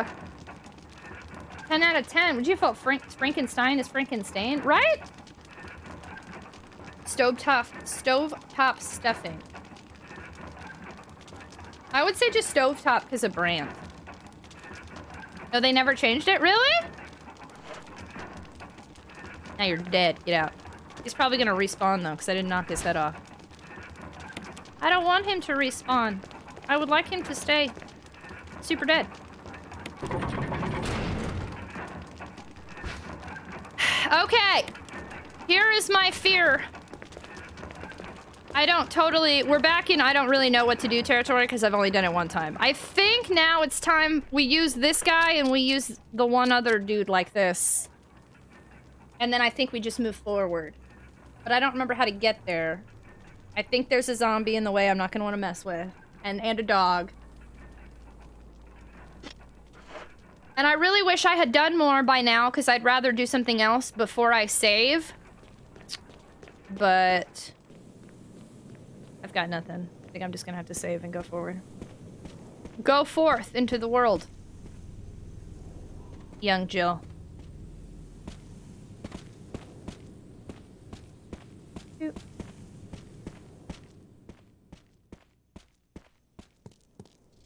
10 out of 10. Would you feel Frankenstein is Frankenstein, right? Stovetop stuffing. I would say just stovetop because of brand. Oh, they never changed it? Really? Now you're dead. Get out. He's probably gonna respawn though, because I didn't knock his head off. I don't want him to respawn. I would like him to stay super dead. Okay. Here is my fear. We're back in I don't really know what to do territory because I've only done it one time. I think now it's time we use this guy and we use the one other dude like this. And then I think we just move forward. But I don't remember how to get there. I think there's a zombie in the way I'm not going to want to mess with. And a dog. And I really wish I had done more by now because I'd rather do something else before I save. But I've got nothing. I think I'm just going to have to save and go forward. Go forth into the world. Young Jill.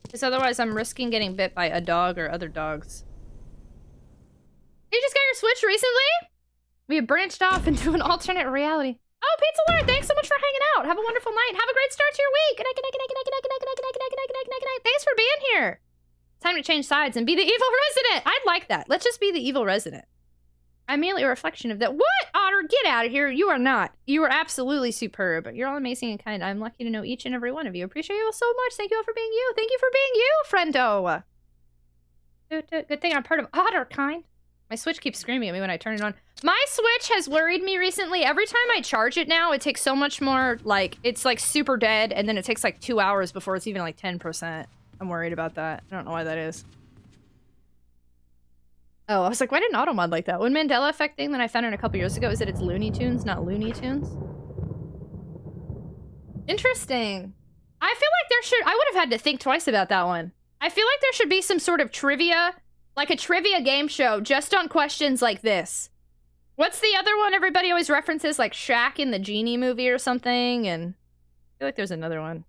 Because otherwise I'm risking getting bit by a dog or other dogs. You just got your Switch recently? We have branched off into an alternate reality. Oh, Pizza Lord, thanks so much for hanging out. Have a wonderful night. Have a great start to your week. Good night, good night, good night, good night, good night, good night, good night, good night, good night, good night, good night, good night. Thanks for being here. Time to change sides and be the evil resident. I'd like that. Let's just be the evil resident. I'm merely a reflection of that. What? Otter, get out of here. You are not. You are absolutely superb. You're all amazing and kind. I'm lucky to know each and every one of you. Appreciate you all so much. Thank you all for being you. Thank you for being you, friendo. Good thing I'm part of Otter kind. My Switch keeps screaming at me when I turn it on. My Switch has worried me recently. Every time I charge it now, it takes so much more, like, it's like super dead, and then it takes like 2 hours before it's even like 10%. I'm worried about that. I don't know why that is. Oh, I was like, why didn't Automod like that? One Mandela effect thing that I found out a couple years ago is that it's Looney Tunes, not Looney Tunes. Interesting. I feel like I would have had to think twice about that one. I feel like there should be some sort of trivia, like a trivia game show just on questions like this. What's the other one everybody always references, like Shaq in the Genie movie or something? And I feel like there's another one.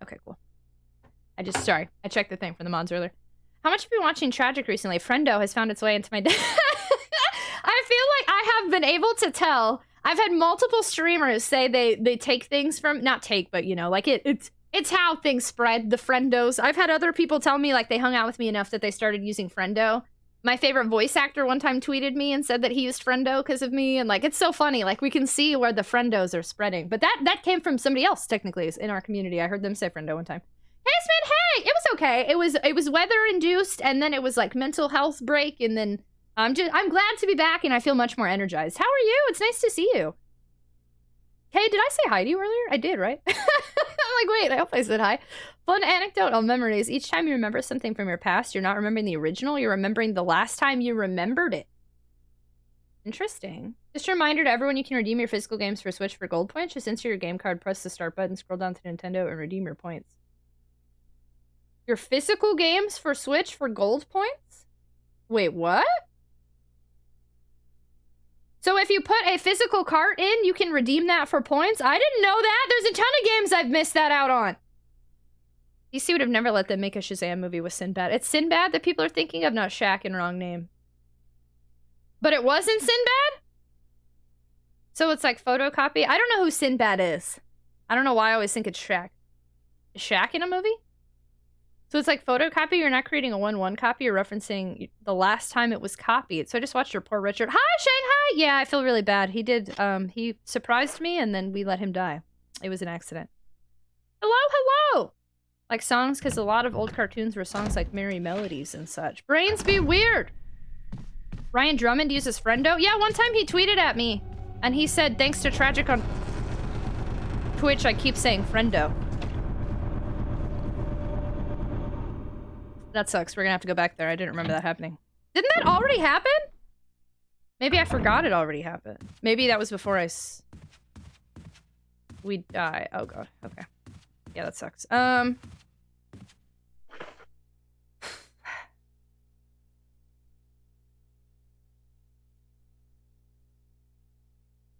Okay, cool. Sorry, I checked the thing from the mods earlier. How much have you been watching Tragic recently? Friendo has found its way into my I feel like I have been able to tell. I've had multiple streamers say they take things from, not take, but you know, like it's how things spread, the friendos. I've had other people tell me like they hung out with me enough that they started using Friendo. My favorite voice actor one time tweeted me and said that he used Friendo because of me. And like, it's so funny. Like we can see where the Friendos are spreading. But that came from somebody else, technically, in our community. I heard them say Friendo one time. Hey, Spin, hey! It was okay. It was weather induced, and then it was like mental health break, and then I'm glad to be back, and I feel much more energized. How are you? It's nice to see you. Hey, did I say hi to you earlier? I did, right? I'm like, wait, I hope I said hi. Fun anecdote on memories. Each time you remember something from your past, you're not remembering the original, you're remembering the last time you remembered it. Interesting. Just a reminder to everyone, you can redeem your physical games for Switch for gold points. Just insert your game card, press the start button, scroll down to Nintendo, and redeem your points. Your physical games for Switch for gold points? Wait, what? So if you put a physical cart in, you can redeem that for points? I didn't know that! There's a ton of games I've missed that out on! DC would have never let them make a Shazam movie with Sinbad. It's Sinbad that people are thinking of, not Shaq in wrong name. But it wasn't Sinbad? So it's like photocopy? I don't know who Sinbad is. I don't know why I always think it's Shaq. Is Shaq in a movie? So it's like photocopy, you're not creating a 1-1 copy, you're referencing the last time it was copied. So I just watched your poor Richard. Hi, Shanghai! Yeah, I feel really bad. He did, he surprised me and then we let him die. It was an accident. Hello, hello! Like songs, because a lot of old cartoons were songs like Merry Melodies and such. Brains be weird! Ryan Drummond uses Friendo? Yeah, one time he tweeted at me and he said, thanks to Tragic on Twitch, I keep saying Friendo. That sucks. We're gonna have to go back there. I didn't remember that happening. Didn't that already happen? Maybe I forgot it already happened. Maybe that was before we die. Oh god. Okay. Yeah, that sucks.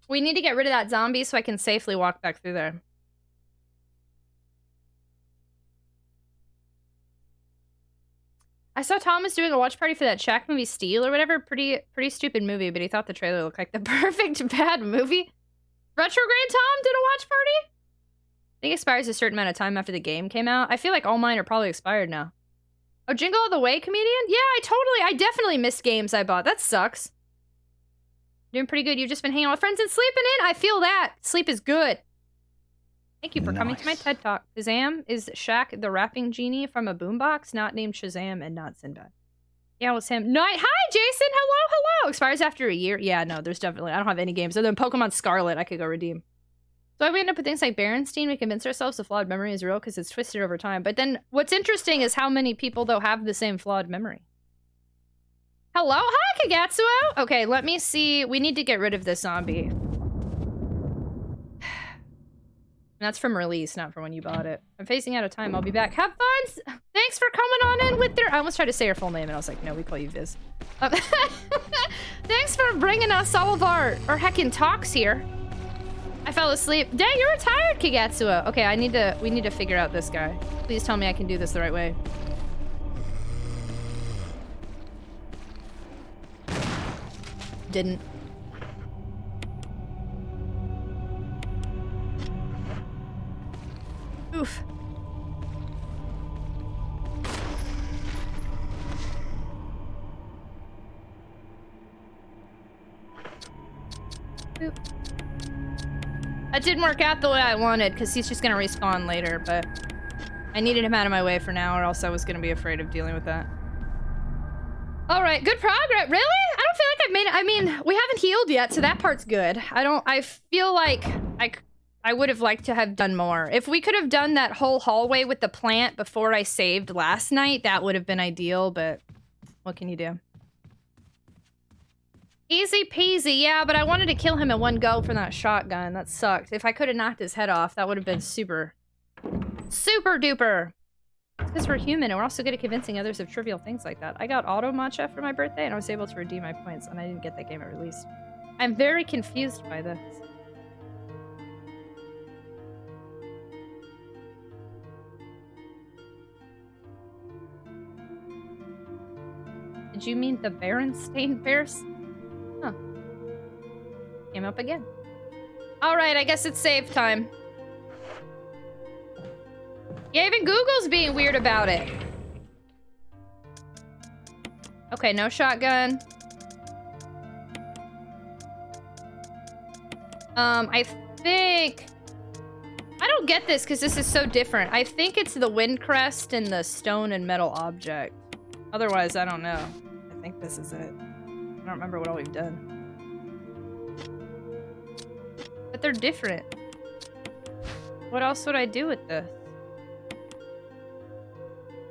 We need to get rid of that zombie so I can safely walk back through there. I saw Thomas doing a watch party for that Shaq movie Steel or whatever. Pretty stupid movie, but he thought the trailer looked like the perfect bad movie. Retrograde Tom did a watch party? I think it expires a certain amount of time after the game came out. I feel like all mine are probably expired now. Oh, Jingle All the Way comedian? Yeah, I definitely missed games I bought. That sucks. Doing pretty good. You've just been hanging out with friends and sleeping in. I feel that. Sleep is good. Thank you for coming to my TED Talk. Shazam is Shaq the rapping genie from a boombox, not named Shazam and not Sinbad. Yeah, it was him. Night. Hi, Jason. Hello. Expires after a year. Yeah, no, there's definitely. I don't have any games other than Pokemon Scarlet I could go redeem. So we end up with things like Berenstein. We convince ourselves the flawed memory is real because it's twisted over time. But then what's interesting is how many people, though, have the same flawed memory. Hello? Hi, Kagatsuo. Okay, let me see. We need to get rid of this zombie. That's from release, not from when you bought it. I'm phasing out of time. I'll be back. Have fun! Thanks for coming on in with their... I almost tried to say your full name, and I was like, no, we call you Viz. Thanks for bringing us all of our heckin' talks here. I fell asleep. Dang, you're tired, Kagatsuo. Okay, we need to figure out this guy. Please tell me I can do this the right way. Didn't. Oof. Boop. That didn't work out the way I wanted, because he's just gonna respawn later, but I needed him out of my way for now, or else I was gonna be afraid of dealing with that. Alright, good progress. Really? I don't feel like I've made it. I mean, we haven't healed yet, so that part's good. I feel like I would have liked to have done more. If we could have done that whole hallway with the plant before I saved last night, that would have been ideal, but what can you do? Easy peasy, yeah, but I wanted to kill him in one go from that shotgun. That sucked. If I could have knocked his head off, that would have been super duper. It's because we're human, and we're also good at convincing others of trivial things like that. I got auto matcha for my birthday, and I was able to redeem my points, and I didn't get that game at release. I'm very confused by this. Did you mean the Berenstain Bears? Huh. Came up again. Alright, I guess it's save time. Yeah, even Google's being weird about it. Okay, no shotgun. I think... I don't get this because this is so different. I think it's the wind crest and the stone and metal object. Otherwise, I don't know. I think this is it. I don't remember what all we've done. But they're different. What else would I do with this?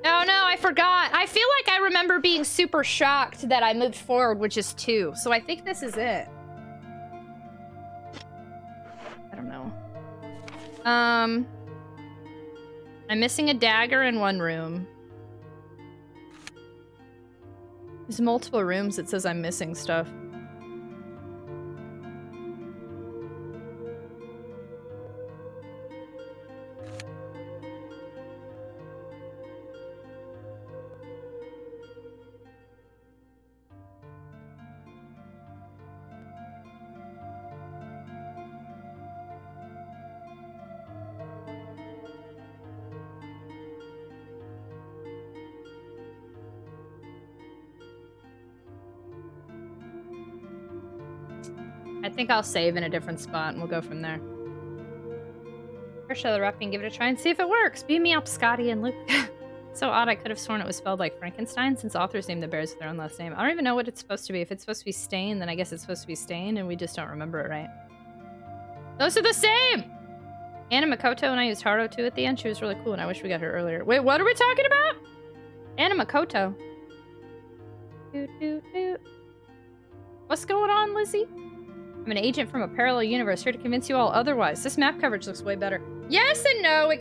Oh no, I forgot. I feel like I remember being super shocked that I moved forward, which is 2. So I think this is it. I don't know. I'm missing a dagger in one room. There's multiple rooms that says I'm missing stuff. I think I'll save in a different spot and we'll go from there. Or show the wrapping, give it a try and see if it works. Beam me up, Scotty and Luke. So odd, I could have sworn it was spelled like Frankenstein since authors name the bears with their own last name. I don't even know what it's supposed to be. If it's supposed to be Stain, then I guess it's supposed to be Stain and we just don't remember it right. Those are the same! Anna Makoto and I used Haro too at the end. She was really cool and I wish we got her earlier. Wait, what are we talking about? Anna Makoto. Doot, doot, doot. What's going on, Lizzie? I'm an agent from a parallel universe here to convince you all otherwise. This map coverage looks way better. Yes and no. I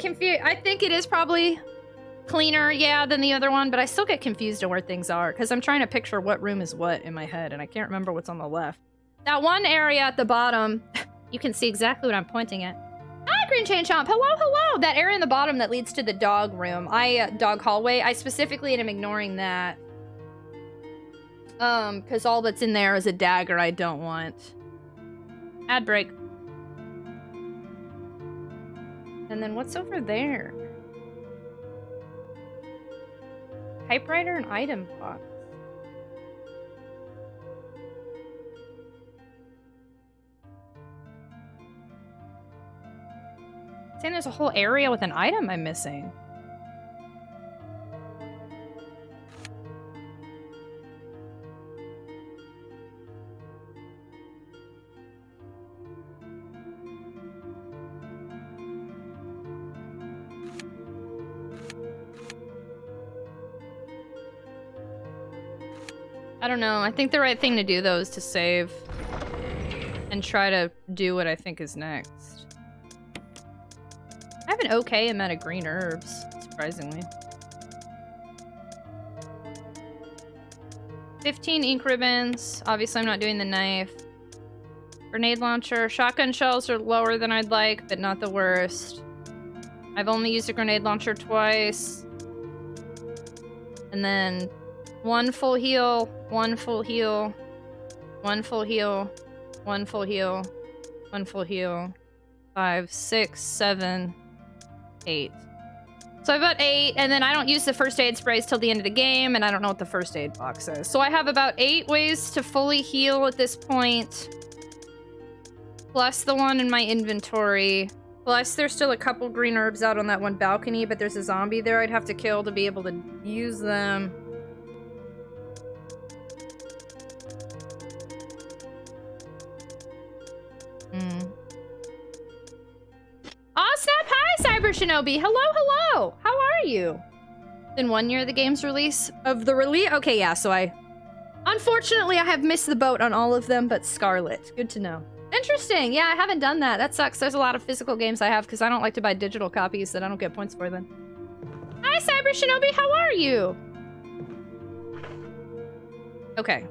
think it is probably cleaner, yeah, than the other one, but I still get confused on where things are because I'm trying to picture what room is what in my head and I can't remember what's on the left. That one area at the bottom, you can see exactly what I'm pointing at. Hi, Green Chain Chomp. Hello, hello. That area in the bottom that leads to the dog room. Dog hallway. I specifically am ignoring that. Because all that's in there is a dagger I don't want. Ad break. And then what's over there? Typewriter and item box. Saying there's a whole area with an item I'm missing. I don't know. I think the right thing to do, though, is to save and try to do what I think is next. I have an okay amount of green herbs, surprisingly. 15 ink ribbons. Obviously, I'm not doing the knife. Grenade launcher. Shotgun shells are lower than I'd like, but not the worst. I've only used a grenade launcher twice. And then... 1 full heal, 1 full heal, 1 full heal, 1 full heal, 1 full heal, 5, 6, 7, 8. So I've got 8, and then I don't use the first aid sprays till the end of the game, and I don't know what the first aid box is. So I have about 8 ways to fully heal at this point, plus the one in my inventory. Plus there's still a couple green herbs out on that one balcony, but there's a zombie there I'd have to kill to be able to use them. Oh snap! Hi, Cyber Shinobi. Hello, hello. How are you? Been 1 year of the game's release. Okay, yeah. So unfortunately, I have missed the boat on all of them, but Scarlet. Good to know. Interesting. Yeah, I haven't done that. That sucks. There's a lot of physical games I have because I don't like to buy digital copies that I don't get points for. Then. Hi, Cyber Shinobi. How are you? Okay,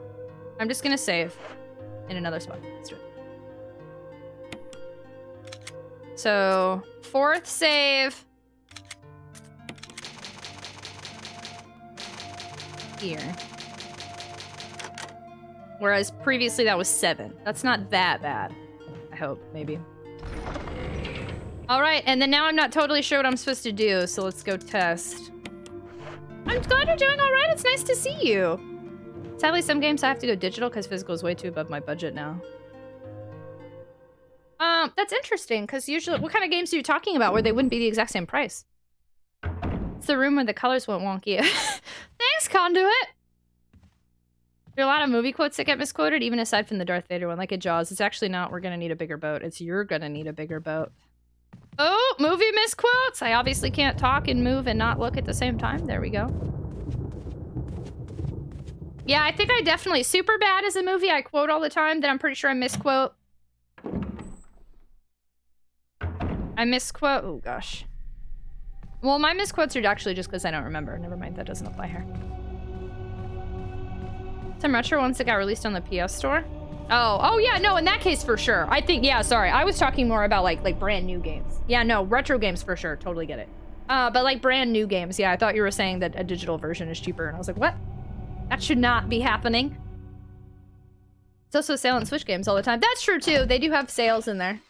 I'm just gonna save in another spot. Let's do it. So, 4th save. Here. Whereas previously that was 7. That's not that bad. I hope, maybe. Alright, and then now I'm not totally sure what I'm supposed to do, so let's go test. I'm glad you're doing alright. It's nice to see you. Sadly, some games I have to go digital because physical is way too above my budget now. That's interesting, because usually, what kind of games are you talking about where they wouldn't be the exact same price? It's the room where the colors went wonky. Thanks, Conduit! There are a lot of movie quotes that get misquoted, even aside from the Darth Vader one, like at Jaws. It's actually not, we're gonna need a bigger boat. It's you're gonna need a bigger boat. Oh, movie misquotes! I obviously can't talk and move and not look at the same time. There we go. Yeah, I think I definitely... Superbad is a movie I quote all the time that I'm pretty sure I misquote. I misquote... Oh, gosh. Well, my misquotes are actually just because I don't remember. Never mind, that doesn't apply here. Some retro ones that got released on the PS Store. Oh yeah, no, in that case for sure. I think, yeah, sorry. I was talking more about like brand new games. Yeah, no, retro games for sure. Totally get it. But like brand new games, yeah, I thought you were saying that a digital version is cheaper, and I was like, what? That should not be happening. It's also a sale on Switch games all the time. That's true too. They do have sales in there.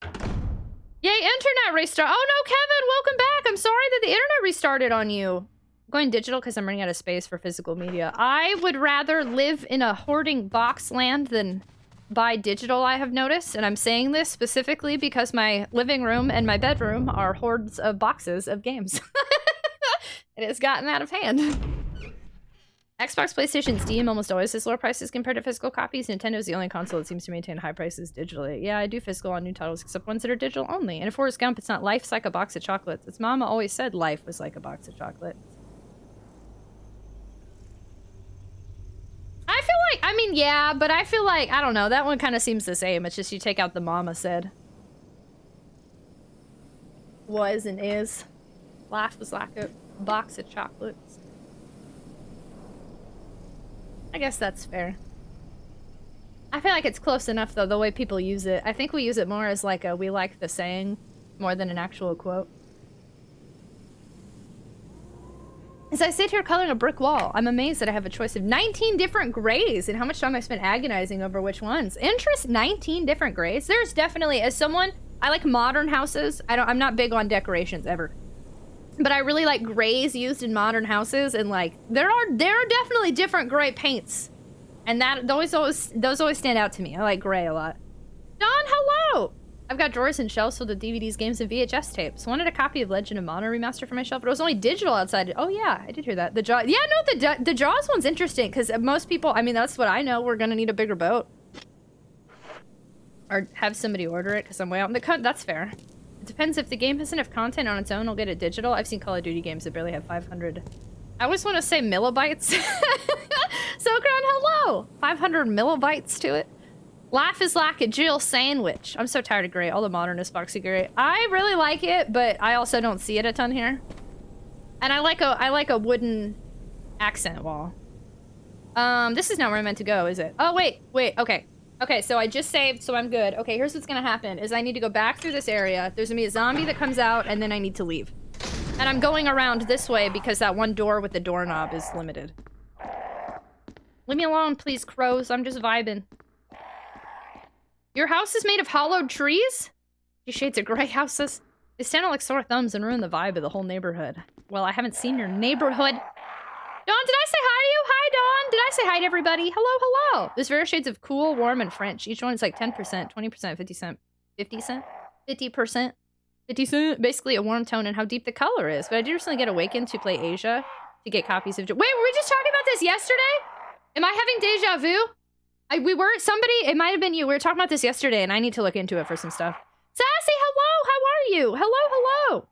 Yay, internet restart. Oh no, Kevin, welcome back. I'm sorry that the internet restarted on you. I'm going digital because I'm running out of space for physical media. I would rather live in a hoarding box land than buy digital, I have noticed. And I'm saying this specifically because my living room and my bedroom are hordes of boxes of games. It has gotten out of hand. Xbox, PlayStation, Steam almost always has lower prices compared to physical copies. Nintendo is the only console that seems to maintain high prices digitally. Yeah, I do physical on new titles, except ones that are digital only. And if Forrest Gump, it's not life's like a box of chocolates. Its mama always said life was like a box of chocolates. I feel like, I mean, yeah, but I feel like, I don't know, that one kind of seems the same. It's just you take out the mama said. Was and is. Life was like a box of chocolates. I guess that's fair. I feel like it's close enough, though, the way people use it. I think we use it more as like a we like the saying more than an actual quote. As I sit here coloring a brick wall, I'm amazed that I have a choice of 19 different grays and how much time I spent agonizing over which ones. 19 different grays? There's definitely, as someone, I like modern houses. I'm not big on decorations ever. But I really like grays used in modern houses, and like there are definitely different gray paints, and those always stand out to me. I like gray a lot. Don, hello. I've got drawers and shelves filled with DVDs, games, and VHS tapes. Wanted a copy of Legend of Mana remaster for my shelf, but it was only digital outside. Oh yeah, I did hear that. The Jaws. Yeah, no, the Jaws one's interesting because most people. I mean, that's what I know. We're gonna need a bigger boat, or have somebody order it because I'm way out in the cut. That's fair. It depends. If the game has enough content on its own, I'll get it digital. I've seen Call of Duty games that barely have 500. I always want to say millibytes. Socron, hello! 500 millibytes to it. Life is like a Jill sandwich. I'm so tired of gray. All the modernist boxy gray. I really like it, but I also don't see it a ton here. And I like a wooden accent wall. This is not where I meant to go, is it? Oh, wait, okay. Okay, so I just saved, so I'm good. Okay, here's what's gonna happen, is I need to go back through this area. There's gonna be a zombie that comes out, and then I need to leave. And I'm going around this way because that one door with the doorknob is limited. Leave me alone, please, crows. I'm just vibing. Your house is made of hollowed trees? These shades of gray houses. They stand out like sore thumbs and ruin the vibe of the whole neighborhood. Well, I haven't seen your neighborhood. Dawn, did I say hi to you? Hi, Dawn. Did I say hi to everybody? Hello. There's various shades of cool, warm, and French. Each one is like 10%, 20%, 50 cent. 50 cent? 50%? 50 cent? Basically a warm tone and how deep the color is. But I did recently get Awakened to play Asia to get copies of... Wait, were we just talking about this yesterday? Am I having deja vu? It might have been you. We were talking about this yesterday, and I need to look into it for some stuff. Sassy, hello. How are you? Hello.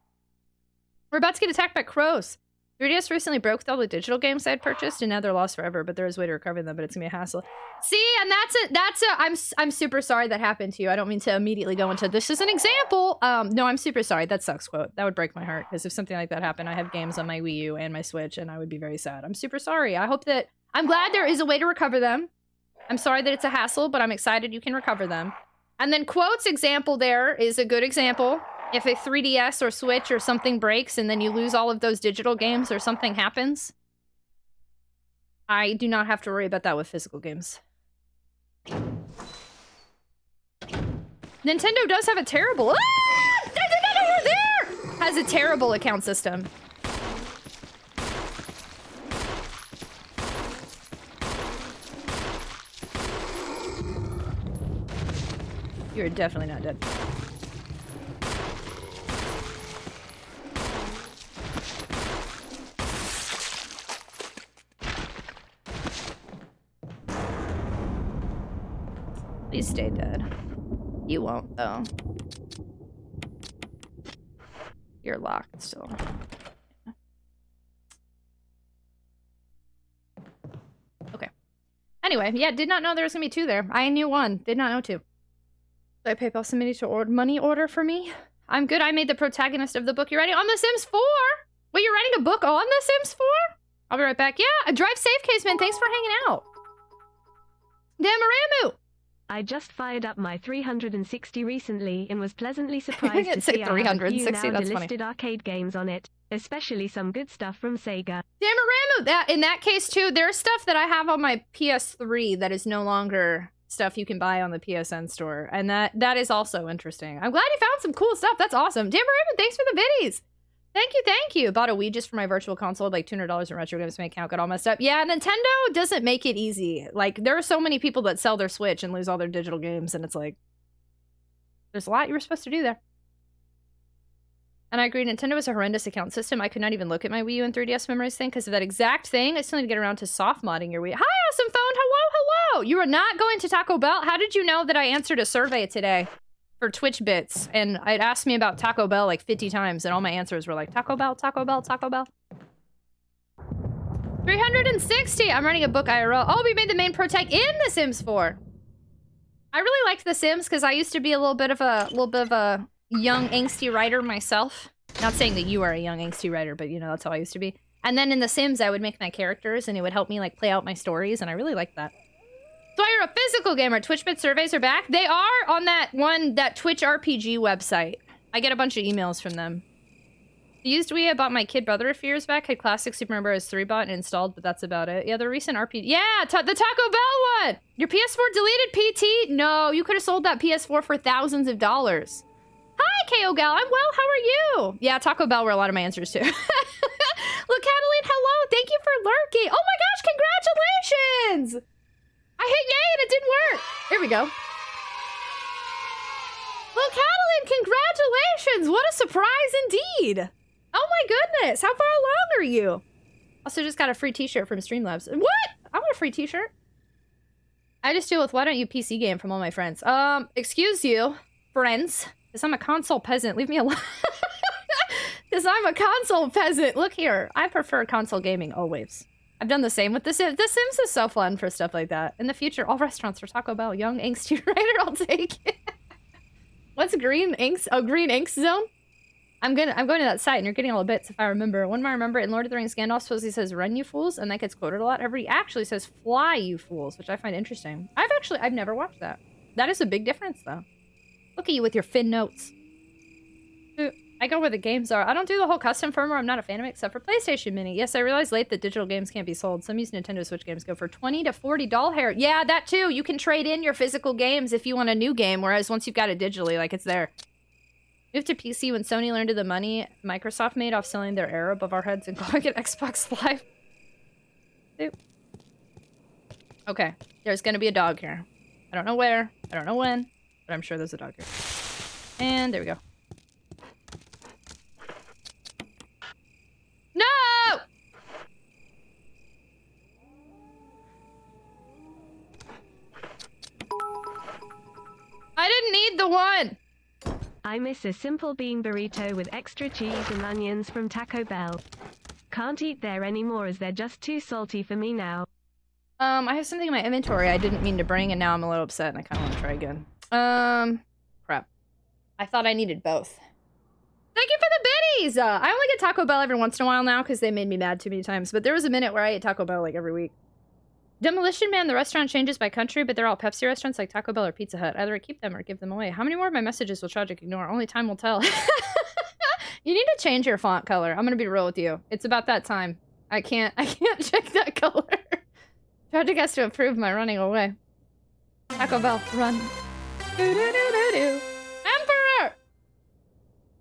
We're about to get attacked by crows. 3DS recently broke with all the digital games I had purchased, and now they're lost forever, but there is a way to recover them, but it's gonna be a hassle. See, and I'm super sorry that happened to you. I don't mean to immediately go into this as an example. No, I'm super sorry. That sucks, quote. That would break my heart, because if something like that happened, I have games on my Wii U and my Switch, and I would be very sad. I'm super sorry. I'm glad there is a way to recover them. I'm sorry that it's a hassle, but I'm excited you can recover them. And then quotes example there is a good example. If a 3DS or Switch or something breaks and then you lose all of those digital games or something happens, I do not have to worry about that with physical games. Nintendo does have a terrible... Ah! I did not know we're there! Has a terrible account system. You're definitely not dead. Please stay dead. You won't, though. You're locked still. Okay. Anyway, yeah, did not know there was gonna be 2 there. I knew 1. Did not know 2. Did I PayPal somebody to money order for me? I'm good. I made the protagonist of the book you're writing on The Sims 4. Wait, you're writing a book on The Sims 4? I'll be right back. Yeah, a drive safe case, man. Thanks for hanging out. Damaramu. I just fired up my 360 recently and was pleasantly surprised to see I have a few 360, now that's funny. delisted arcade games on it, especially some good stuff from Sega. Damaramu. In that case, too, there's stuff that I have on my PS3 that is no longer stuff you can buy on the PSN store. And that is also interesting. I'm glad you found some cool stuff. That's awesome. Damaramu, thanks for the biddies. Thank you, thank you. Bought a Wii just for my virtual console, like $200 in retro games to make account, got all messed up. Yeah, Nintendo doesn't make it easy. Like, there are so many people that sell their Switch and lose all their digital games, and it's like, there's a lot you were supposed to do there. And I agree, Nintendo is a horrendous account system. I could not even look at my Wii U and 3DS memories thing because of that exact thing. I still need to get around to soft modding your Wii. Hi, awesome phone. Hello, hello. You are not going to Taco Bell? How did you know that I answered a survey today for Twitch bits? And it asked me about Taco Bell like 50 times, and all my answers were like, Taco Bell, Taco Bell, Taco Bell. 360. I'm writing a book IRL. Oh, we made the main protag in The Sims 4. I really liked The Sims because I used to be a little bit of a young angsty writer myself. Not saying that you are a young angsty writer, but you know, that's how I used to be. And then in The Sims, I would make my characters and it would help me like play out my stories, and I really liked that. So you're a physical gamer. TwitchBit surveys are back. They are on that Twitch RPG website. I get a bunch of emails from them. I used Wii. I bought my kid brother a few years back. Had classic Super Mario Bros. 3 bought and installed, but that's about it. Yeah, the recent RPG. Yeah, the Taco Bell one. Your PS4 deleted PT? No, you could have sold that PS4 for thousands of dollars. Hi, KO Gal. I'm well. How are you? Yeah, Taco Bell were a lot of my answers too. Look, Cataline, hello. Thank you for lurking. Oh my gosh, congratulations. I hit yay and it didn't work. Here we go. Well, Catalin, congratulations. What a surprise indeed. Oh my goodness. How far along are you? Also just got a free t-shirt from Streamlabs. What? I want a free t-shirt. I just deal with why don't you PC game from all my friends. Excuse you, friends. Because I'm a console peasant. Leave me alone. Because I'm a console peasant. Look here. I prefer console gaming always. I've done the same with The Sims. The Sims is so fun for stuff like that. In the future, all restaurants for Taco Bell. Young angsty writer, I'll take it. What's green inks? Oh, green inks zone? I'm going to that site, and you're getting all the bits if I remember. One more I remember, in Lord of the Rings, Gandalf supposedly says, run you fools, and that gets quoted a lot. Everybody actually says, fly you fools, which I find interesting. I've never watched that. That is a big difference, though. Look at you with your Finn notes. I go where the games are. I don't do the whole custom firmware. I'm not a fan of it, except for PlayStation Mini. Yes, I realized late that digital games can't be sold. Some used Nintendo Switch games go for $20 to $40 hair. Yeah, that too. You can trade in your physical games if you want a new game, whereas once you've got it digitally, like, it's there. Moved to PC when Sony learned of the money Microsoft made off selling their air above our heads and calling it Xbox Live. Okay, there's gonna be a dog here. I don't know where, I don't know when, but I'm sure there's a dog here. And there we go. No! I didn't need the one! I miss a simple bean burrito with extra cheese and onions from Taco Bell. Can't eat there anymore as they're just too salty for me now. I have something in my inventory I didn't mean to bring, and now I'm a little upset and I kind of want to try again. Crap. I thought I needed both. Thank you for the biddies! I only get Taco Bell every once in a while now because they made me mad too many times, but there was a minute where I ate Taco Bell like every week. Demolition Man, the restaurant changes by country, but they're all Pepsi restaurants like Taco Bell or Pizza Hut. Either I keep them or give them away. How many more of my messages will Tragic ignore? Only time will tell. You need to change your font color. I'm gonna be real with you. It's about that time. I can't check that color. Tragic has to approve my running away. Taco Bell, run. Emperor!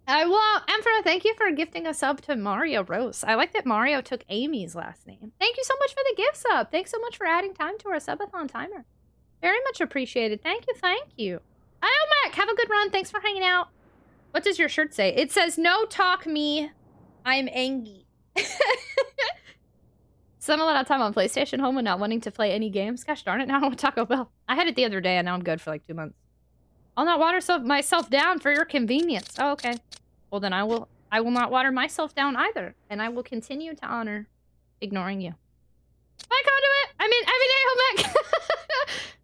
Emperor, thank you for gifting a sub to Mario Rose. I like that Mario took Amy's last name. Thank you so much for the gift sub. Thanks so much for adding time to our subathon timer. Very much appreciated. Thank you, thank you. Mac, have a good run. Thanks for hanging out. What does your shirt say? It says, no talk me. I'm angry. Spent a lot of time on PlayStation home and not wanting to play any games. Gosh darn it, now I want Taco Bell. I had it the other day and now I'm good for like 2 months. I'll not water myself down for your convenience. Oh, okay. Well, then I will not water myself down either. And I will continue to honor ignoring you. Hi, Conduit! I mean, everyday home back.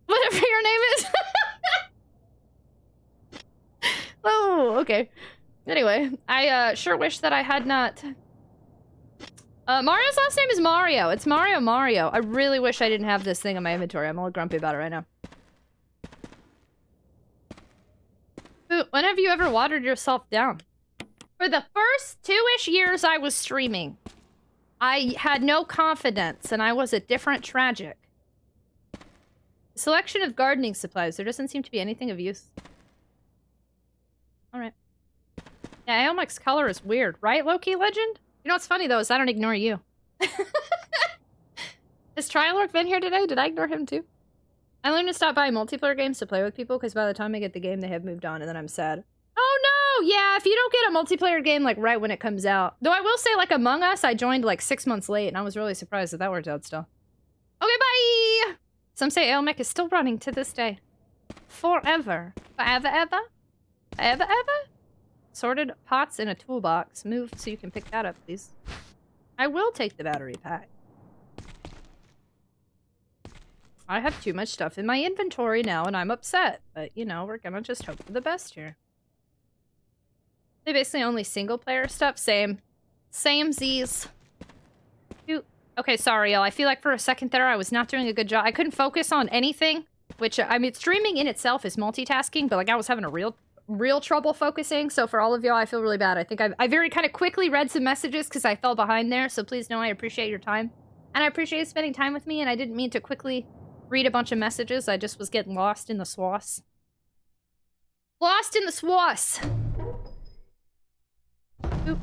Whatever your name is. Oh, okay. Anyway, I sure wish that I had not... Mario's last name is Mario. It's Mario. I really wish I didn't have this thing in my inventory. I'm all grumpy about it right now. Ooh, when have you ever watered yourself down? For the first 2-ish years I was streaming, I had no confidence and I was a different Tragic. Selection of gardening supplies. There doesn't seem to be anything of use. Alright. Yeah, Aomic's color is weird, right, Loki Legend? You know what's funny, though, is I don't ignore you. Has Trialork been here today? Did I ignore him, too? I learned to stop buying multiplayer games to play with people, because by the time I get the game, they have moved on, and then I'm sad. Oh, no! Yeah, if you don't get a multiplayer game, like, right when it comes out. Though I will say, like, Among Us, I joined, like, 6 months late, and I was really surprised that worked out still. Okay, bye! Some say Aomec is still running to this day. Forever. Forever, ever? Forever, ever? Sorted pots in a toolbox. Move so you can pick that up, please. I will take the battery pack. I have too much stuff in my inventory now, and I'm upset. But, you know, we're gonna just hope for the best here. They basically only single-player stuff. Same. Same Z's. Okay, sorry, y'all. I feel like for a second there, I was not doing a good job. I couldn't focus on anything, which, I mean, streaming in itself is multitasking, but, like, I was having a real trouble focusing, so for all of y'all, I feel really bad. I think I very kind of quickly read some messages because I fell behind there, so please know I appreciate your time. And I appreciate you spending time with me, and I didn't mean to quickly read a bunch of messages. I just was getting lost in the swass. Lost in the swass! Oop.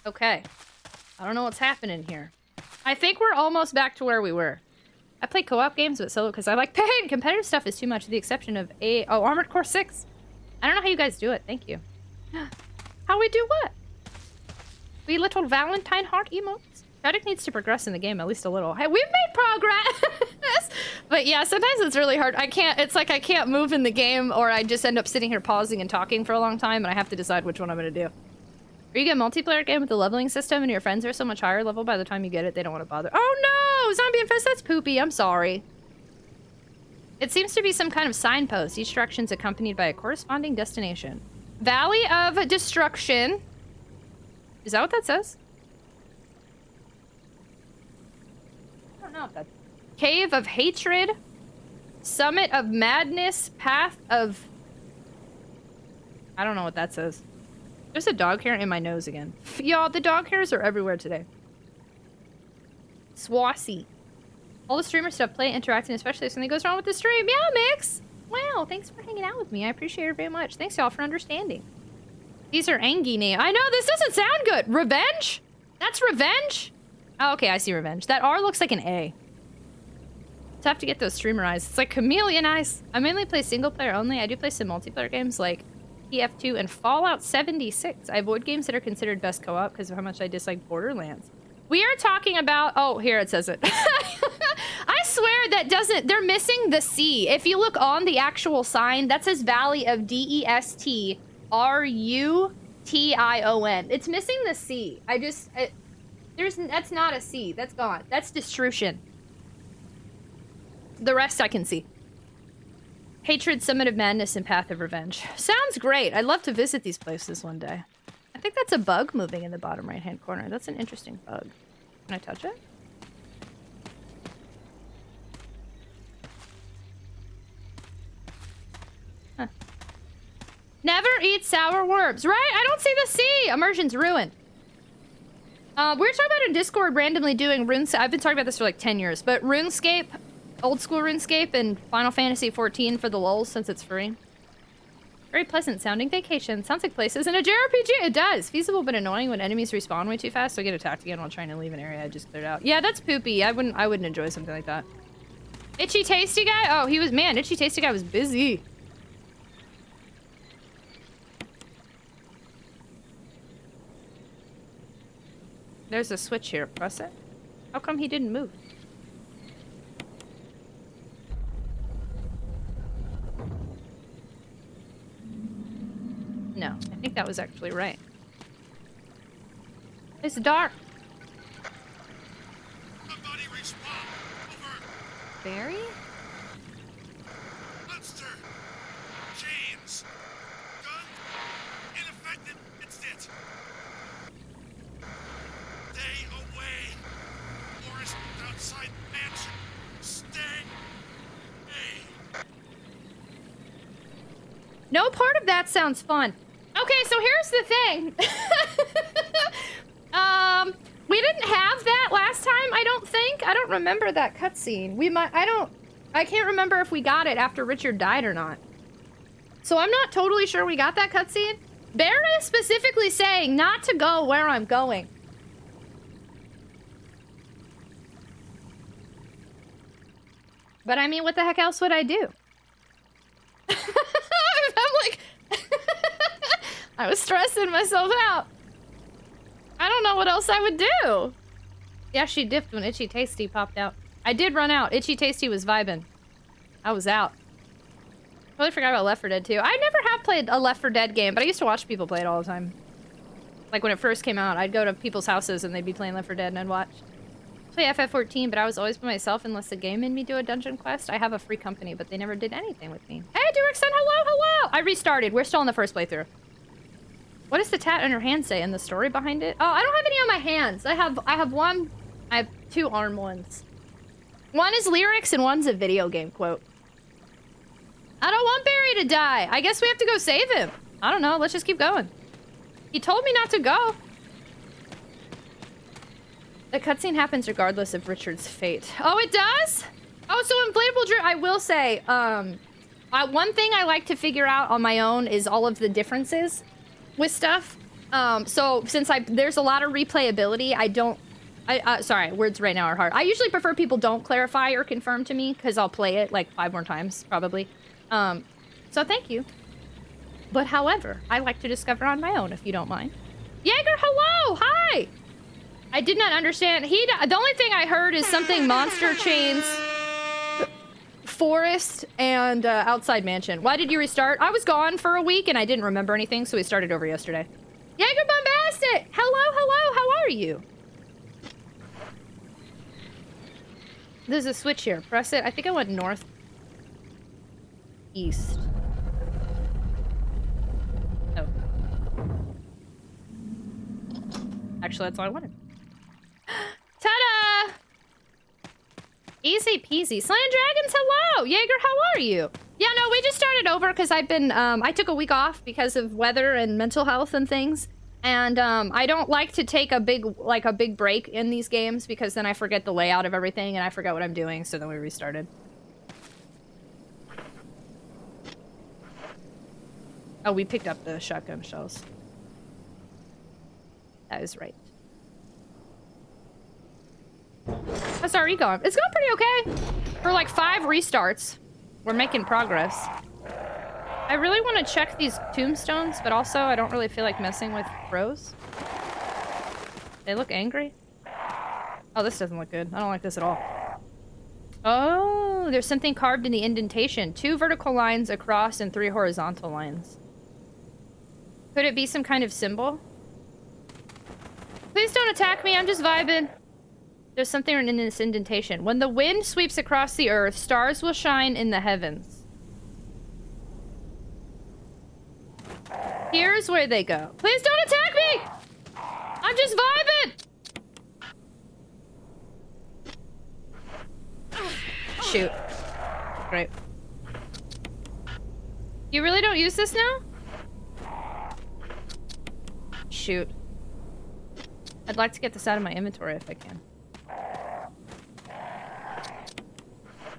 Okay. I don't know what's happening here. I think we're almost back to where we were. I play co-op games but solo because I like pain. Competitive stuff is too much, with the exception of Armored Core 6. I don't know how you guys do it. Thank you. How we do what? We little Valentine heart emotes? Tragic needs to progress in the game at least a little. Hey, we've made progress! But yeah, sometimes it's really hard. It's like I can't move in the game, or I just end up sitting here pausing and talking for a long time, and I have to decide which one I'm gonna do. Or you get a multiplayer game with the leveling system and your friends are so much higher level, by the time you get it, they don't want to bother. Oh no! Zombie Infest, that's poopy. I'm sorry. It seems to be some kind of signpost. Each direction's accompanied by a corresponding destination. Valley of Destruction. Is that what that says? I don't know if that's... Cave of Hatred. Summit of Madness. Path of... I don't know what that says. There's a dog hair in my nose again. Y'all, the dog hairs are everywhere today. Swassy. All the streamer stuff, play, interacting, especially if something goes wrong with the stream. Yeah, Mix! Wow, thanks for hanging out with me. I appreciate it very much. Thanks, y'all, for understanding. These are Angie names. I know, this doesn't sound good. Revenge? That's Revenge? Oh, okay, I see Revenge. That R looks like an A. Tough to get those streamer eyes. It's like chameleon eyes. I mainly play single player only. I do play some multiplayer games like TF2 and Fallout 76. I avoid games that are considered best co-op because of how much I dislike Borderlands. We are talking about... Oh, here it says it. I swear that doesn't... They're missing the C. If you look on the actual sign, that says Valley of Destrution. It's missing the C. That's not a C. That's gone. That's Destruction. The rest I can see. Hatred, Summit of Madness, and Path of Revenge. Sounds great. I'd love to visit these places one day. I think that's a bug moving in the bottom right-hand corner. That's an interesting bug. Can I touch it? Huh. Never eat sour worms, right? I don't see the C! Immersion's ruined. We were talking about in Discord randomly doing RuneScape. I've been talking about this for like 10 years, but RuneScape, old school RuneScape, and Final Fantasy XIV for the lulz since it's free. Very pleasant sounding vacation. Sounds like places in a JRPG. It does. Feasible but annoying when enemies respawn way too fast, so I get attacked again while trying to leave an area I just cleared out. Yeah, that's poopy. I wouldn't enjoy something like that. Itchy Tasty guy? Oh, he was, man, Itchy Tasty guy was busy. There's a switch here. Press it. How come he didn't move? No, I think that was actually right. It's dark. Somebody respond. Over. Barry? Monster. James. Gun. Ineffective. It's it. Stay away. Forest outside mansion. Stay. Hey. No part of that sounds fun. Okay, so here's the thing. We didn't have that last time, I don't think. I don't remember that cutscene. I can't remember if we got it after Richard died or not. So I'm not totally sure we got that cutscene. Barry is specifically saying not to go where I'm going. But I mean, what the heck else would I do? I'm like... I was stressing myself out. I don't know what else I would do. Yeah, she dipped when Itchy Tasty popped out. I did run out. Itchy Tasty was vibing. I was out. Totally forgot about Left 4 Dead 2. I never have played a Left 4 Dead game, but I used to watch people play it all the time. Like when it first came out, I'd go to people's houses and they'd be playing Left 4 Dead and I'd watch. Play FF14, but I was always by myself unless the game made me do a dungeon quest. I have a free company, but they never did anything with me. Hey, Durex, hello, hello! I restarted. We're still in the first playthrough. What does the tat on her hand say and the story behind it? Oh, I don't have any on my hands. I have one. I have two arm ones. One is lyrics and one's a video game quote. I don't want Barry to die. I guess we have to go save him. I don't know. Let's just keep going. He told me not to go. The cutscene happens regardless of Richard's fate. Oh, it does? Oh, so Inflatable Drew, I will say, one thing I like to figure out on my own is all of the differences with stuff. So since there's a lot of replayability, sorry, words right now are hard. I usually prefer people don't clarify or confirm to me because I'll play it like 5 more times, probably. So thank you. But however, I like to discover on my own, if you don't mind. Jaeger, hello! Hi! I did not understand. The only thing I heard is something Monster Chains, Forest, and Outside Mansion. Why did you restart? I was gone for a week and I didn't remember anything, so we started over yesterday. Jaeger Bombastic! Hello, hello, how are you? There's a switch here. Press it. I think I went north. East. Oh. Actually, that's all I wanted. Ta-da! Easy peasy. Slan Dragons, hello! Jaeger, how are you? Yeah, no, we just started over because I've been, I took a week off because of weather and mental health and things. And, I don't like to take a big break in these games because then I forget the layout of everything and I forget what I'm doing, so then we restarted. Oh, we picked up the shotgun shells. That is right. How's our going? It's going pretty okay. For like 5 restarts, we're making progress. I really want to check these tombstones, but also I don't really feel like messing with crows. They look angry. Oh, this doesn't look good. I don't like this at all. Oh, there's something carved in the indentation. 2 vertical lines across and 3 horizontal lines. Could it be some kind of symbol? Please don't attack me, I'm just vibing. There's something in this indentation. When the wind sweeps across the earth, stars will shine in the heavens. Here's where they go. Please don't attack me! I'm just vibing! Shoot. Great. You really don't use this now? Shoot. I'd like to get this out of my inventory if I can.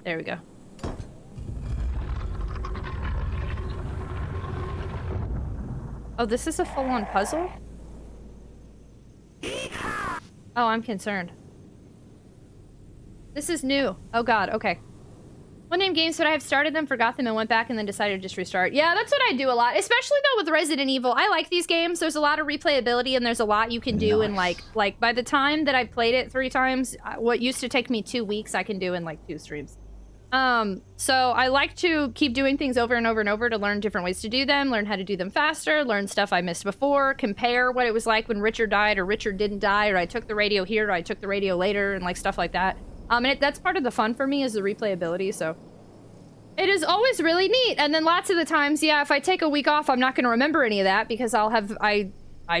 There we go. Oh, this is a full-on puzzle? Oh, I'm concerned. This is new. Oh god, okay. One name games, but I have started them, forgot them, and went back and then decided to just restart. Yeah, that's what I do a lot, especially though with Resident Evil. I like these games. There's a lot of replayability and there's a lot you can do in like by the time that I played it 3 times, what used to take me 2 weeks, I can do in like 2 streams. So I like to keep doing things over and over and over to learn different ways to do them, learn how to do them faster, learn stuff I missed before, compare what it was like when Richard died or Richard didn't die, or I took the radio here or I took the radio later, and like stuff like that. And that's part of the fun for me is the replayability, so it is always really neat. And then lots of the times, yeah, if I take a week off, I'm not going to remember any of that because I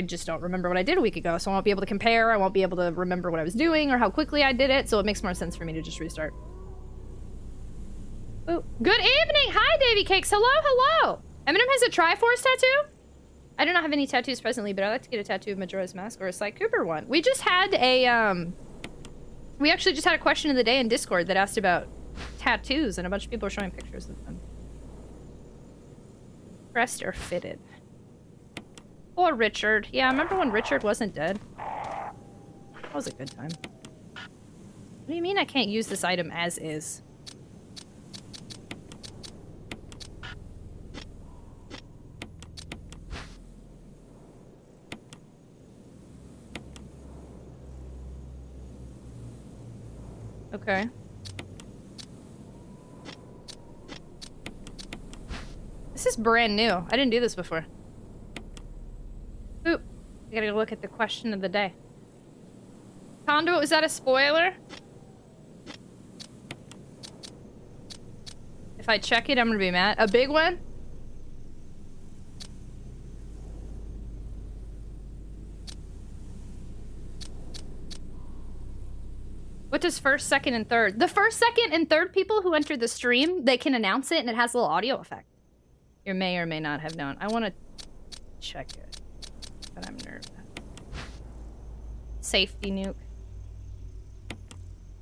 just don't remember what I did a week ago, so I won't be able to compare, I won't be able to remember what I was doing or how quickly I did it, so it makes more sense for me to just restart. Ooh. Good evening! Hi, Davy Cakes! Hello, hello! Eminem has a Triforce tattoo? I do not have any tattoos presently, but I'd like to get a tattoo of Majora's Mask or a Sly Cooper one. We just had a, we actually just had a question of the day in Discord that asked about tattoos, and a bunch of people are showing pictures of them. Pressed or fitted? Or Richard. Yeah, I remember when Richard wasn't dead. That was a good time. What do you mean I can't use this item as is? Okay. This is brand new. I didn't do this before. Oop. I gotta look at the question of the day. Conduit, was that a spoiler? If I check it, I'm gonna be mad. A big one? What does first, second, and third? The first, second, and third people who enter the stream, they can announce it and it has a little audio effect. You may or may not have known. I want to check it, but I'm nervous. Safety nuke.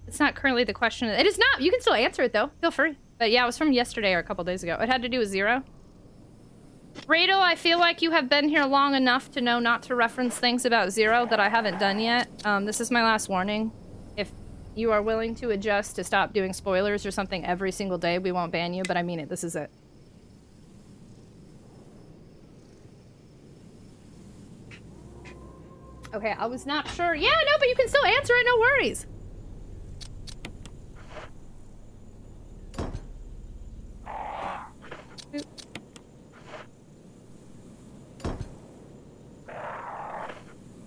It's not currently the question. It is not. You can still answer it though. Feel free. But yeah, it was from yesterday or a couple days ago. It had to do with 0. Rado, I feel like you have been here long enough to know not to reference things about 0 that I haven't done yet. This is my last warning. If you are willing to adjust to stop doing spoilers or something every single day, we won't ban you, but I mean it. This is it. Okay, I was not sure. Yeah, no, but you can still answer it, no worries. Oop.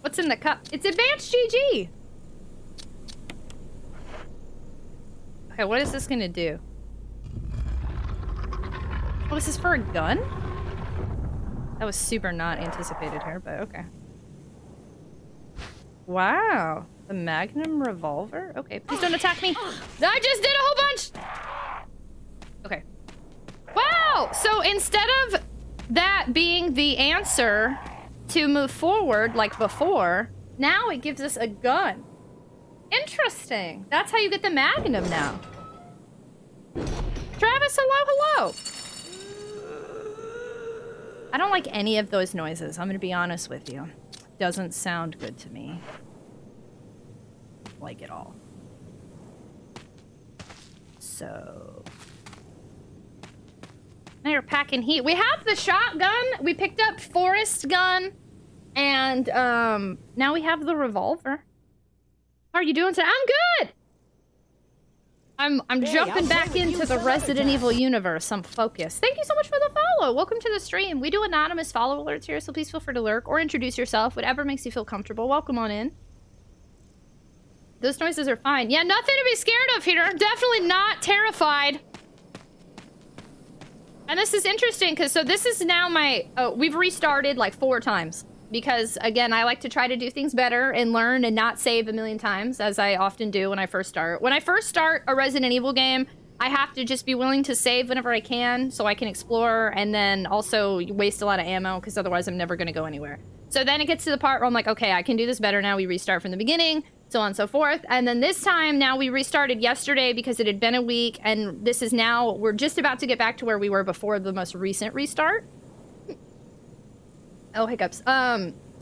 What's in the cup? It's Advanced GG! Okay, what is this gonna do? Oh, this is for a gun? That was super not anticipated here, but okay. Wow. The Magnum revolver? Okay, please don't attack me. I just did a whole bunch! Okay. Wow! So instead of that being the answer to move forward like before, now it gives us a gun. Interesting. That's how you get the Magnum now. Travis, hello, hello. I don't like any of those noises. I'm gonna be honest with you. Doesn't sound good to me. Like it all. So now you're packing heat. We have the shotgun. We picked up Forest gun, and now we have the revolver. How are you doing today? I'm good. I'm jumping back into the Resident Evil universe. I'm focused. Thank you so much for the follow. Welcome to the stream. We do anonymous follow alerts here, so please feel free to lurk or introduce yourself. Whatever makes you feel comfortable. Welcome on in. Those noises are fine. Yeah, nothing to be scared of here. Definitely not terrified. And this is interesting because so this is now my we've restarted like 4 times. Because, again, I like to try to do things better and learn and not save a million times, as I often do when I first start. When I first start a Resident Evil game, I have to just be willing to save whenever I can so I can explore and then also waste a lot of ammo because otherwise I'm never going to go anywhere. So then it gets to the part where I'm like, okay, I can do this better now. We restart from the beginning, so on and so forth. And then this time, now we restarted yesterday because it had been a week, and this is now, we're just about to get back to where we were before the most recent restart. Oh, hiccups.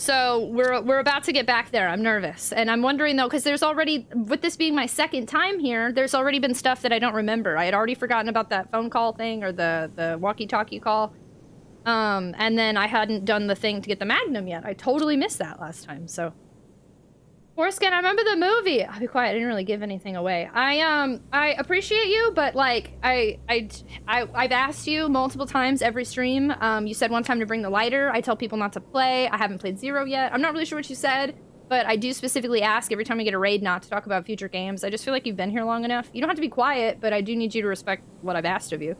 So we're about to get back there. I'm nervous. And I'm wondering though, because there's already, with this being my second time here, there's already been stuff that I don't remember. I had already forgotten about that phone call thing or the walkie-talkie call. And then I hadn't done the thing to get the Magnum yet. I totally missed that last time, so. Foreskin, I remember the movie. I'll be quiet, I didn't really give anything away. I appreciate you, but like, I've asked you multiple times every stream. You said one time to bring the lighter. I tell people not to play. I haven't played Zero yet. I'm not really sure what you said, but I do specifically ask every time we get a raid not to talk about future games. I just feel like you've been here long enough. You don't have to be quiet, but I do need you to respect what I've asked of you.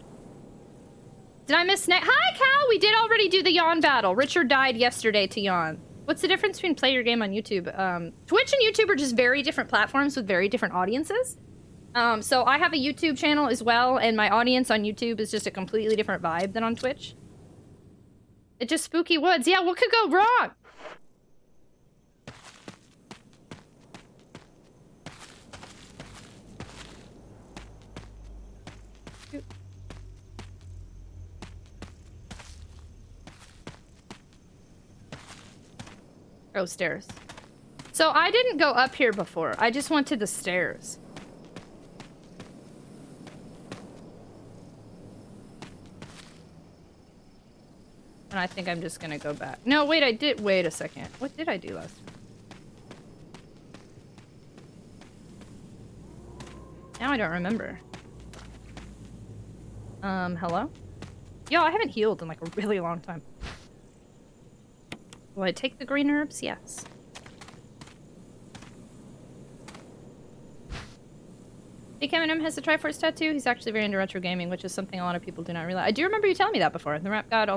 Did I miss Snake? Hi, Cal! We did already do the yawn battle. Richard died yesterday to yawn. What's the difference between play your game on YouTube? Twitch and YouTube are just very different platforms with very different audiences. So I have a YouTube channel as well, and my audience on YouTube is just a completely different vibe than on Twitch. It's just spooky woods. Yeah, what could go wrong? Oh, stairs. So I didn't go up here before. I just went to the stairs. And I think I'm just gonna go back. No, wait, I did. Wait a second. What did I do last time? Now I don't remember. Hello? Yo, I haven't healed in like a really long time. Will I take the green herbs? Yes. Nick Eminem has a Triforce tattoo. He's actually very into retro gaming, which is something a lot of people do not realize. I do remember you telling me that before. The Rap God not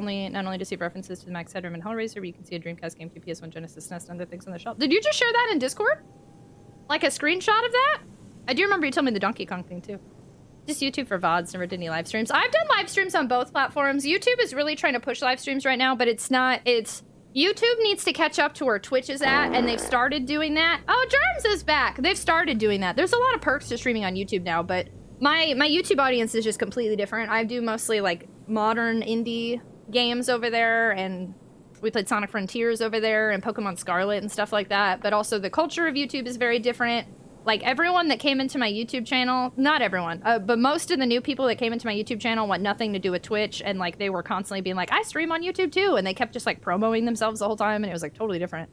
only to see references to the Max Headroom and Hellraiser, but you can see a Dreamcast, GameCube, PS1, Genesis, SNES, and other things on the shelf. Did you just share that in Discord? Like a screenshot of that? I do remember you telling me the Donkey Kong thing too. Just YouTube for VODs, never did any live streams. I've done live streams on both platforms. YouTube is really trying to push live streams right now, but it's not, YouTube needs to catch up to where Twitch is at, and they've started doing that. Oh, Germs is back. They've started doing that. There's a lot of perks to streaming on YouTube now, but my YouTube audience is just completely different. I do mostly like modern indie games over there, and we played Sonic Frontiers over there and Pokemon Scarlet and stuff like that. But also the culture of YouTube is very different. Like everyone that came into my YouTube channel, not everyone, but most of the new people that came into my YouTube channel want nothing to do with Twitch, and like they were constantly being like, I stream on YouTube too, and they kept just like promoting themselves the whole time, and it was like totally different.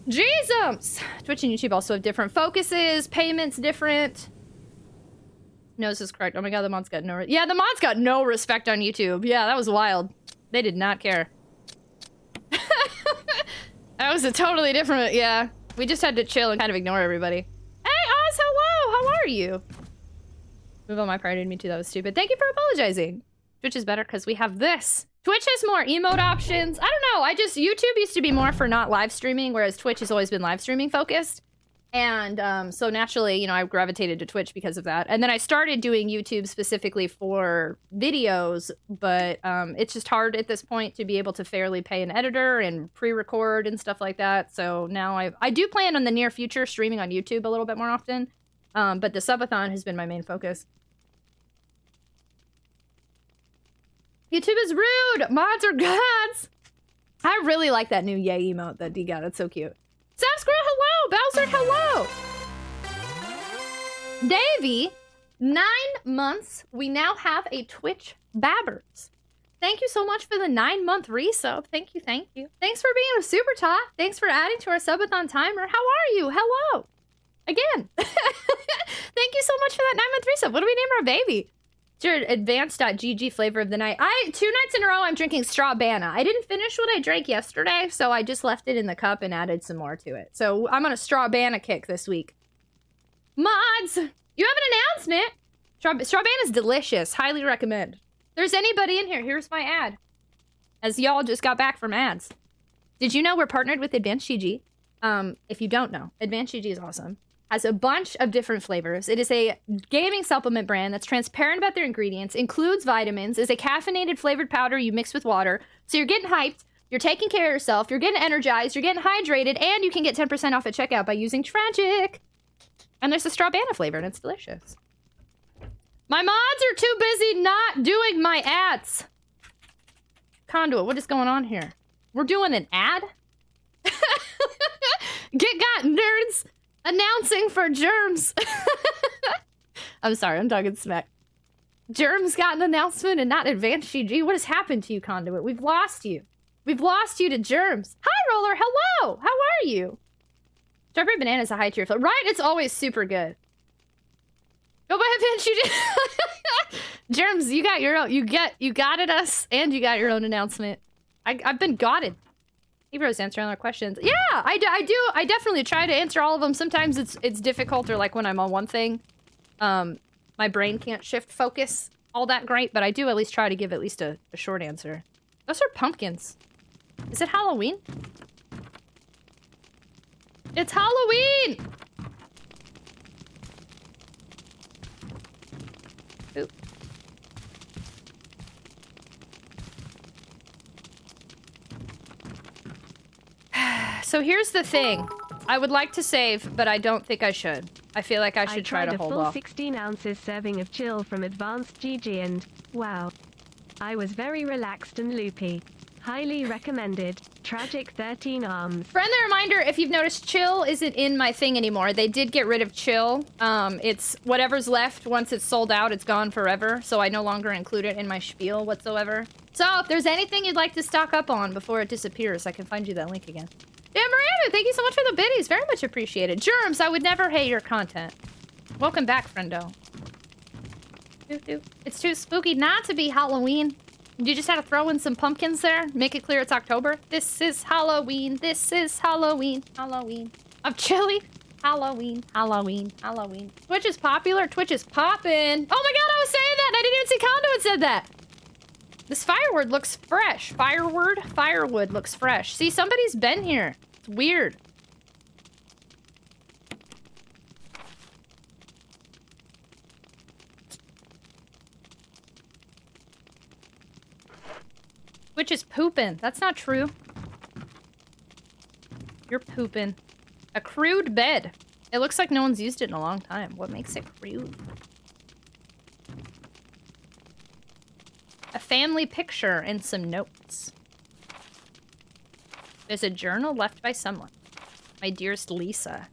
Jesus! Twitch and YouTube also have different focuses, payments different. Nose is correct. Oh my god, the mods got no... Yeah, the mods got no respect on YouTube. Yeah, that was wild. They did not care. That was a totally different... Yeah. We just had to chill and kind of ignore everybody. Hey, Oz, hello! How are you? Move on my priority to me too, that was stupid. Thank you for apologizing. Twitch is better because we have this. Twitch has more emote options. I don't know, YouTube used to be more for not live streaming, whereas Twitch has always been live streaming focused. And so naturally, you know, I gravitated to Twitch because of that. And then I started doing YouTube specifically for videos, but it's just hard at this point to be able to fairly pay an editor and pre-record and stuff like that. So now I do plan on the near future streaming on YouTube a little bit more often, but the subathon has been my main focus. YouTube is rude! Mods are gods! I really like that new yay emote that D got. That's so cute. Sap Squirrel, hello! Bowser, hello! Davey, 9 months. We now have a Twitch Babbers. Thank you so much for the 9-month resub. Thank you, thank you. Thanks for being a super top. Thanks for adding to our subathon timer. How are you? Hello! Again. Thank you so much for that 9-month resub. What do we name our baby? It's your advanced.gg flavor of the night. 2 nights in a row I'm drinking Strawbana. I didn't finish what I drank yesterday, so I just left it in the cup and added some more to it. So I'm on a Strawbana kick this week. Mods! You have an announcement! Strawbana's delicious. Highly recommend. If there's anybody in here, here's my ad. As y'all just got back from ads. Did you know we're partnered with Advanced GG? If you don't know, Advanced GG is awesome. Has a bunch of different flavors. It is a gaming supplement brand that's transparent about their ingredients, includes vitamins, is a caffeinated flavored powder you mix with water. So you're getting hyped, you're taking care of yourself, you're getting energized, you're getting hydrated, and you can get 10% off at checkout by using Tragic. And there's a Strawbana flavor, and it's delicious. My mods are too busy not doing my ads. Conduit, what is going on here? We're doing an ad? Get got, nerds! Announcing for Germs! I'm sorry, I'm talking smack. Germs got an announcement and not Advanced GG. What has happened to you, Conduit? We've lost you. We've lost you to Germs. Hi, Roller. Hello. How are you? Strawberry banana is a high tier flavor. Right? It's always super good. Go buy Advanced GG. Germs, you got your own. You got us, and you got your own announcement. I've been gotted. Ebro's answering other questions. Yeah, I do. I definitely try to answer all of them. Sometimes it's difficult, or like when I'm on one thing, my brain can't shift focus all that great, but I do at least try to give at least a short answer. Those are pumpkins. Is it Halloween? It's Halloween! Oop. So here's the thing. I would like to save, but I don't think I should. I feel like I should try to hold off. I tried a full 16 ounces serving of chill from Advanced GG and, wow. I was very relaxed and loopy. Highly recommended. Tragic 13 arms. Friendly reminder, if you've noticed, chill isn't in my thing anymore. They did get rid of chill. It's whatever's left. Once it's sold out, it's gone forever. So I no longer include it in my spiel whatsoever. So if there's anything you'd like to stock up on before it disappears, I can find you that link again. Yeah, Miranda, thank you so much for the biddies. Very much appreciated. Germs, I would never hate your content. Welcome back, friendo. It's too spooky not to be Halloween. You just had to throw in some pumpkins there. Make it clear it's October. This is Halloween. This is Halloween. Halloween. Of chili. Halloween. Halloween. Halloween. Twitch is popular. Twitch is poppin'. Oh my god, I was saying that. I didn't even see Conduit said that. This firewood looks fresh. Firewood looks fresh. See, somebody's been here. It's weird. Which is pooping. That's not true. You're pooping. A crude bed. It looks like no one's used it in a long time. What makes it crude? A family picture and some notes. There's a journal left by someone. My dearest Lisa.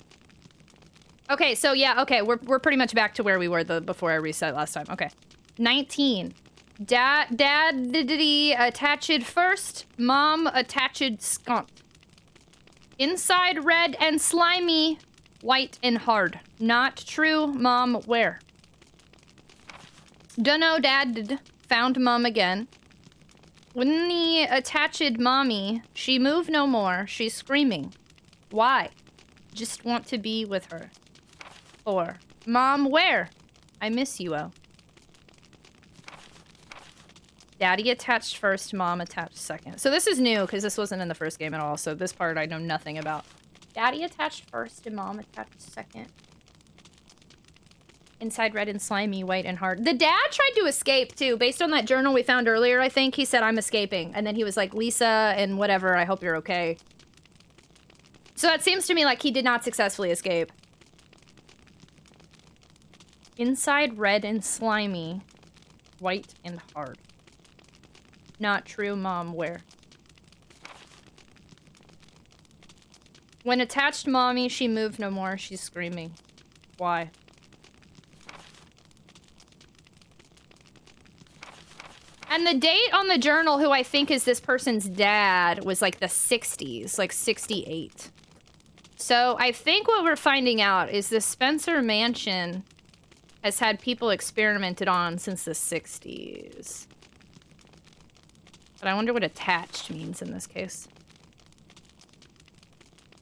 Okay, so yeah, okay, we're pretty much back to where we were before I reset last time. Okay. 19. Dad attached first, mom attached skunt. Inside red and slimy, white and hard. Not true, mom, where? Dunno, dad found mom again. When the attached mommy, she move no more, she's screaming. Why? Just want to be with her. 4. Mom, where? I miss you, oh. Daddy attached first, mom attached second. So this is new, because this wasn't in the first game at all, so this part I know nothing about. Daddy attached first and mom attached second. Inside red and slimy, white and hard. The dad tried to escape, too. Based on that journal we found earlier, I think, he said, I'm escaping. And then he was like, Lisa and whatever, I hope you're okay. So that seems to me like he did not successfully escape. Inside red and slimy, white and hard. Not true, mom, where? When attached mommy, she moved no more, she's screaming. Why? And the date on the journal, who I think is this person's dad, was like the 60s, like 68. So I think what we're finding out is the Spencer Mansion has had people experimented on since the 60s. But I wonder what attached means in this case.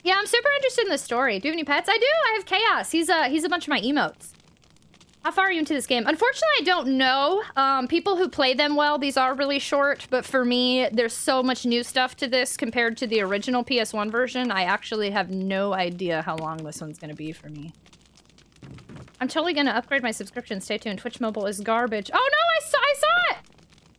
Yeah, I'm super interested in the story. Do you have any pets? I do! I have Chaos. He's a bunch of my emotes. How far are you into this game? Unfortunately, I don't know. People who play them well, these are really short. But for me, there's so much new stuff to this compared to the original PS1 version. I actually have no idea how long this one's going to be for me. I'm totally going to upgrade my subscription. Stay tuned. Twitch Mobile is garbage. Oh, no! I saw it!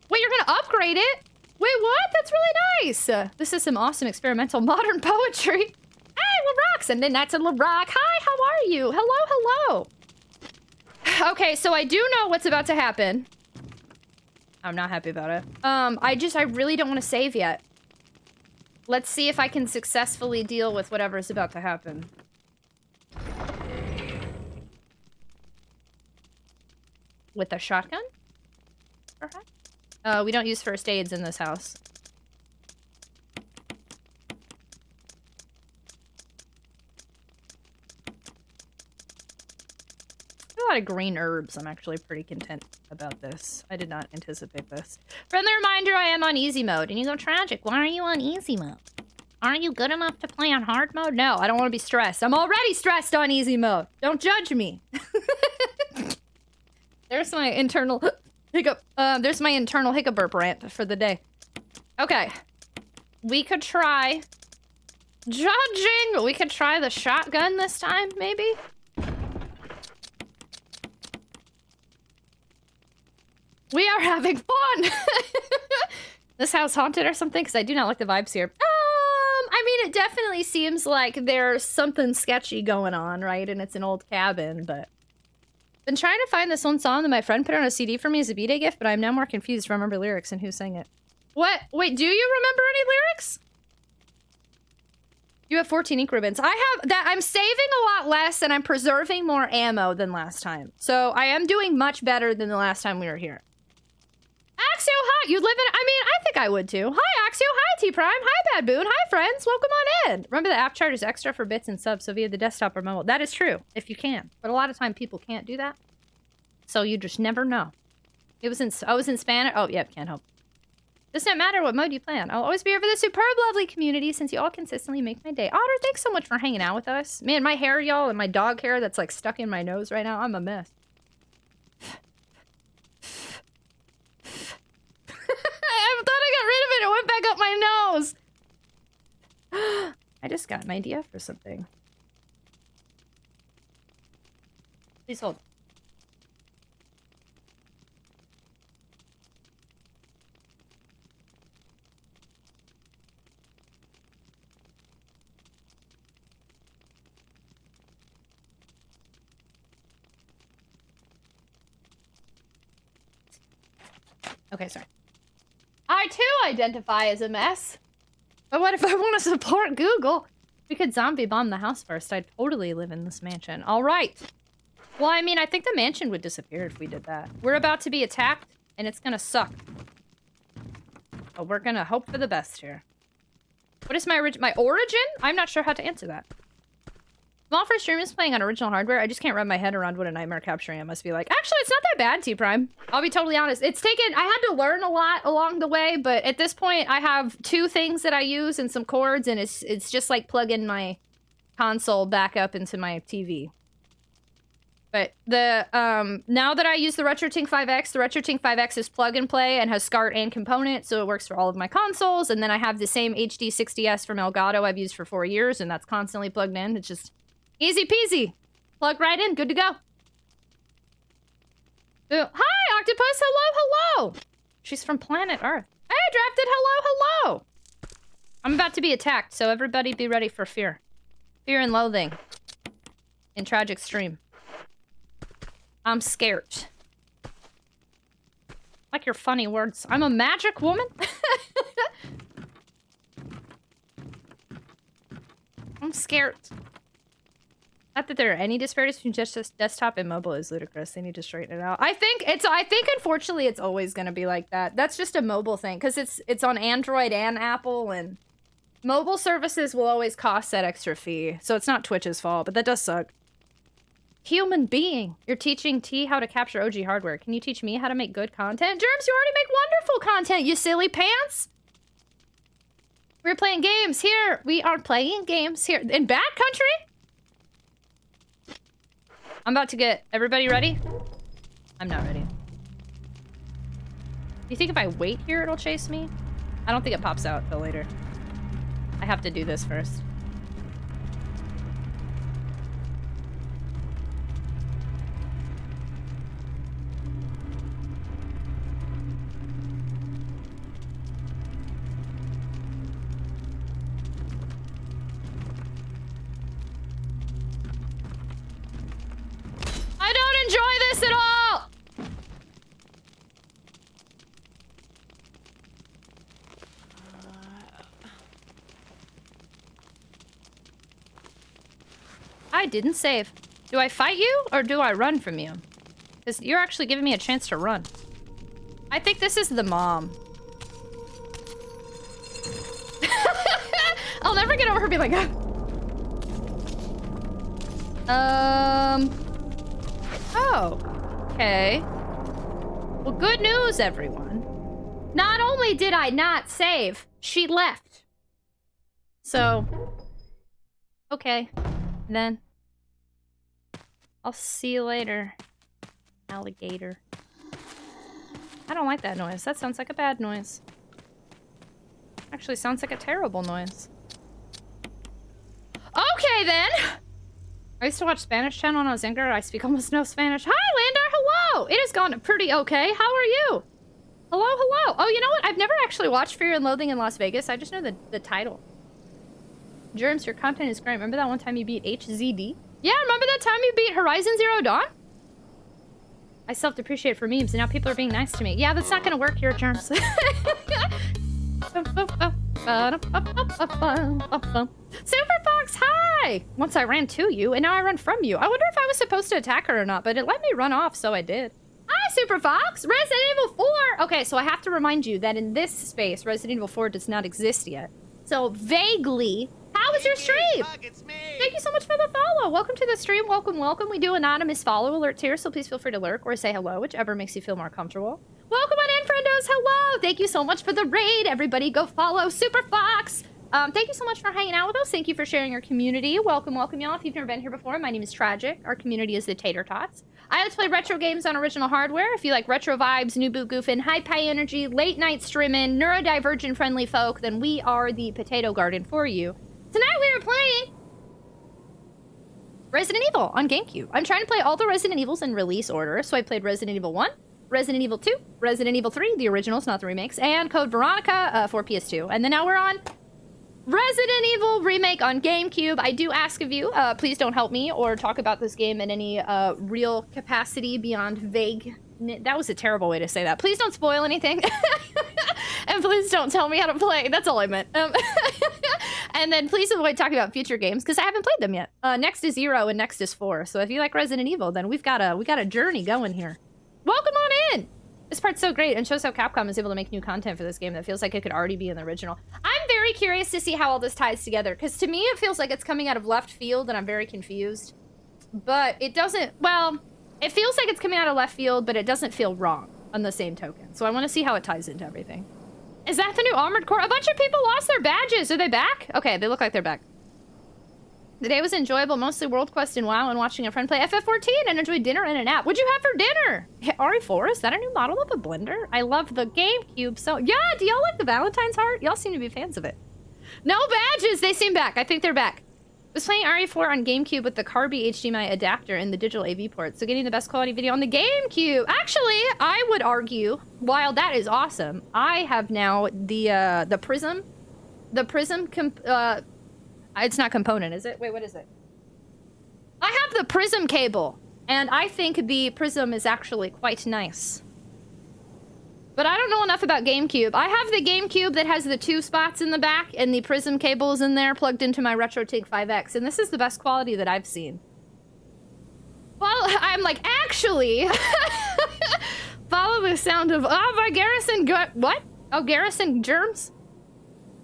Wait, you're going to upgrade it? Wait, what? That's really nice. This is some awesome experimental modern poetry. Hey, LaRox, and then that's a LaRock. Hi, how are you? Hello. Okay, so I do know what's about to happen. I'm not happy about it. I really don't want to save yet. let's see if I can successfully deal with whatever's about to happen. With a shotgun? Perhaps? We don't use first aids in this house. A lot of green herbs. I'm actually pretty content about this. I did not anticipate this. Friendly reminder, I am on easy mode. And you go, Tragic, why are you on easy mode? Aren't you good enough to play on hard mode? No, I don't want to be stressed. I'm already stressed on easy mode. Don't judge me. There's my internal hiccup. There's my internal hiccup burp rant for the day. Okay. We could try judging. We could try the shotgun this time, maybe? We are having fun! This house haunted or something? Because I do not like the vibes here. I mean, it definitely seems like there's something sketchy going on, right? And it's an old cabin, but... Been trying to find this one song that my friend put on a CD for me as a B-Day gift, but I'm now more confused to remember lyrics and who sang it. What? Wait, do you remember any lyrics? You have 14 ink ribbons. I have that. I'm saving a lot less and I'm preserving more ammo than last time. So I am doing much better than the last time we were here. Axio, hi! You live in... I mean, I think I would too. Hi, Axio. Hi, T-Prime. Hi, Bad Boon. Hi, friends. Welcome on in. Remember the app charges extra for bits and subs, so via the desktop or mobile. That is true, if you can. But a lot of time people can't do that. So you just never know. It was in... I was in Spanish. Oh, yep, can't help. Doesn't matter what mode you play on. I'll always be here for the superb, lovely community since you all consistently make my day. Otter, thanks so much for hanging out with us. Man, my hair, y'all, and my dog hair that's, like, stuck in my nose right now. I'm a mess. I thought I got rid of it. It went back up my nose. I just got an idea for something. Please hold. Okay, sorry. I too identify as a mess. But what if I want to support Google? We could zombie bomb the house first. I'd totally live in this mansion. All right. Well, I mean, I think the mansion would disappear if we did that. We're about to be attacked, and it's gonna suck. But we're gonna hope for the best here. What is my origin? I'm not sure how to answer that. Small for streamers playing on original hardware. I just can't wrap my head around what a nightmare capturing it must be like. Actually, it's not that bad, T-Prime. I'll be totally honest. It's taken... I had to learn a lot along the way, but at this point, I have 2 things that I use and some cords, and it's just like plugging my console back up into my TV. But the... now that I use the RetroTINK 5X, the RetroTINK 5X is plug and play and has SCART and component, so it works for all of my consoles. And then I have the same HD 60S from Elgato I've used for 4 years, and that's constantly plugged in. It's just... easy peasy. Plug right in. Good to go. Ooh. Hi, Octopus. Hello, hello. She's from planet Earth. Hey, Drafted. Hello, hello. I'm about to be attacked, so everybody be ready for fear. Fear and loathing. In Tragic stream. I'm scared. Like your funny words. I'm a magic woman? I'm scared. Not that there are any disparities between just desktop and mobile is ludicrous. They need to straighten it out. I think unfortunately it's always gonna be like that. That's just a mobile thing because it's on Android and Apple, and mobile services will always cost that extra fee. So it's not Twitch's fault, but that does suck. Human being, you're teaching T how to capture OG hardware. Can you teach me how to make good content? Germs, you already make wonderful content, you silly pants. We're playing games here. We are playing games here in Bad Country. I'm about to get... Everybody ready? I'm not ready. You think if I wait here, it'll chase me? I don't think it pops out till later. I have to do this first. I don't enjoy this at all! I didn't save. Do I fight you or do I run from you? Because you're actually giving me a chance to run. I think this is the mom. I'll never get over her being like, oh. Okay. Well, good news, everyone. Not only did I not save, she left. So, okay. Then. I'll see you later, alligator. I don't like that noise. That sounds like a bad noise. Actually, sounds like a terrible noise. Okay, then. I used to watch Spanish channel when I was younger. I speak almost no Spanish. Hi, Lander. Hello. It has gone pretty okay. How are you? Hello, hello. Oh, you know what? I've never actually watched Fear and Loathing in Las Vegas. I just know the title. Germs, your content is great. Remember that one time you beat HZD? Yeah, remember that time you beat Horizon Zero Dawn? I self-depreciate for memes, and now people are being nice to me. Yeah, that's not gonna work here, Germs. Super Fox, hi! Once I ran to you, and now I run from you. I wonder if I was supposed to attack her or not, but it let me run off, so I did. Hi, Super Fox! Resident Evil 4! Okay, so I have to remind you that in this space, Resident Evil 4 does not exist yet. So, vaguely, how was your stream? Thank you so much for the follow. Welcome to the stream. Welcome, welcome. We do anonymous follow alerts here, so please feel free to lurk or say hello, whichever makes you feel more comfortable. Welcome on in, friendos. Hello. Thank you so much for the raid. Everybody go follow Super Fox. Thank you so much for hanging out with us. Thank you for sharing your community. Welcome, welcome, y'all. If you've never been here before, my name is Tragic. Our community is the Tater Tots. I like to play retro games on original hardware. If you like retro vibes, new boot goofing, high energy, late night streaming, neurodivergent friendly folk, then we are the Potato Garden for you. Tonight we are playing Resident Evil on GameCube. I'm trying to play all the Resident Evils in release order. So I played Resident Evil 1, Resident Evil 2, Resident Evil 3, the originals, not the remakes, and Code Veronica for PS2. And then now we're on Resident Evil Remake on GameCube. I do ask of you, please don't help me or talk about this game in any real capacity beyond vague. That was a terrible way to say that. Please don't spoil anything. And please don't tell me how to play. That's all I meant. And then please avoid talking about future games because I haven't played them yet. Next is 0 and next is 4. So if you like Resident Evil, then we got a journey going here. Welcome on in. This part's so great and shows how Capcom is able to make new content for this game that feels like it could already be in the original. I'm very curious to see how all this ties together because to me it feels like it's coming out of left field and I'm very confused. But it doesn't, well, it feels like it's coming out of left field, but it doesn't feel wrong on the same token. So I want to see how it ties into everything. Is that the new Armored Core? A bunch of people lost their badges. Are they back? Okay, they look like they're back. The day was enjoyable, mostly World Quest and WoW and watching a friend play FF14 and enjoyed dinner and a nap. What'd you have for dinner? RE4, is that a new model of a blender? I love the GameCube so... Yeah, do y'all like the Valentine's heart? Y'all seem to be fans of it. No badges! They seem back. I think they're back. I was playing RE4 on GameCube with the Carby HDMI adapter and the digital AV port, so getting the best quality video on the GameCube. Actually, I would argue, while that is awesome, I have now the Prism. The Prism... it's not component, is it? Wait, what is it? I have the Prism cable, and I think the Prism is actually quite nice. But I don't know enough about GameCube. I have the GameCube that has the 2 spots in the back, and the Prism cable is in there plugged into my RetroTINK 5X, and this is the best quality that I've seen. Well, I'm like, actually, follow the sound of, by Garrison, what? Oh, Garrison Germs?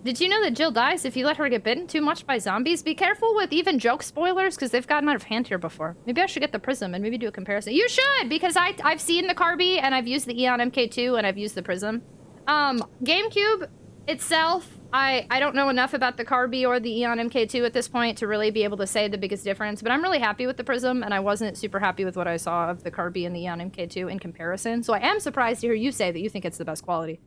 Did you know that Jill dies if you let her get bitten too much by zombies? Be careful with even joke spoilers, because they've gotten out of hand here before. Maybe I should get the Prism and maybe do a comparison. You should, because I've seen the Carby, and I've used the Eon MK2, and I've used the Prism. GameCube itself, I don't know enough about the Carby or the Eon MK2 at this point to really be able to say the biggest difference, but I'm really happy with the Prism, and I wasn't super happy with what I saw of the Carby and the Eon MK2 in comparison, so I am surprised to hear you say that you think it's the best quality.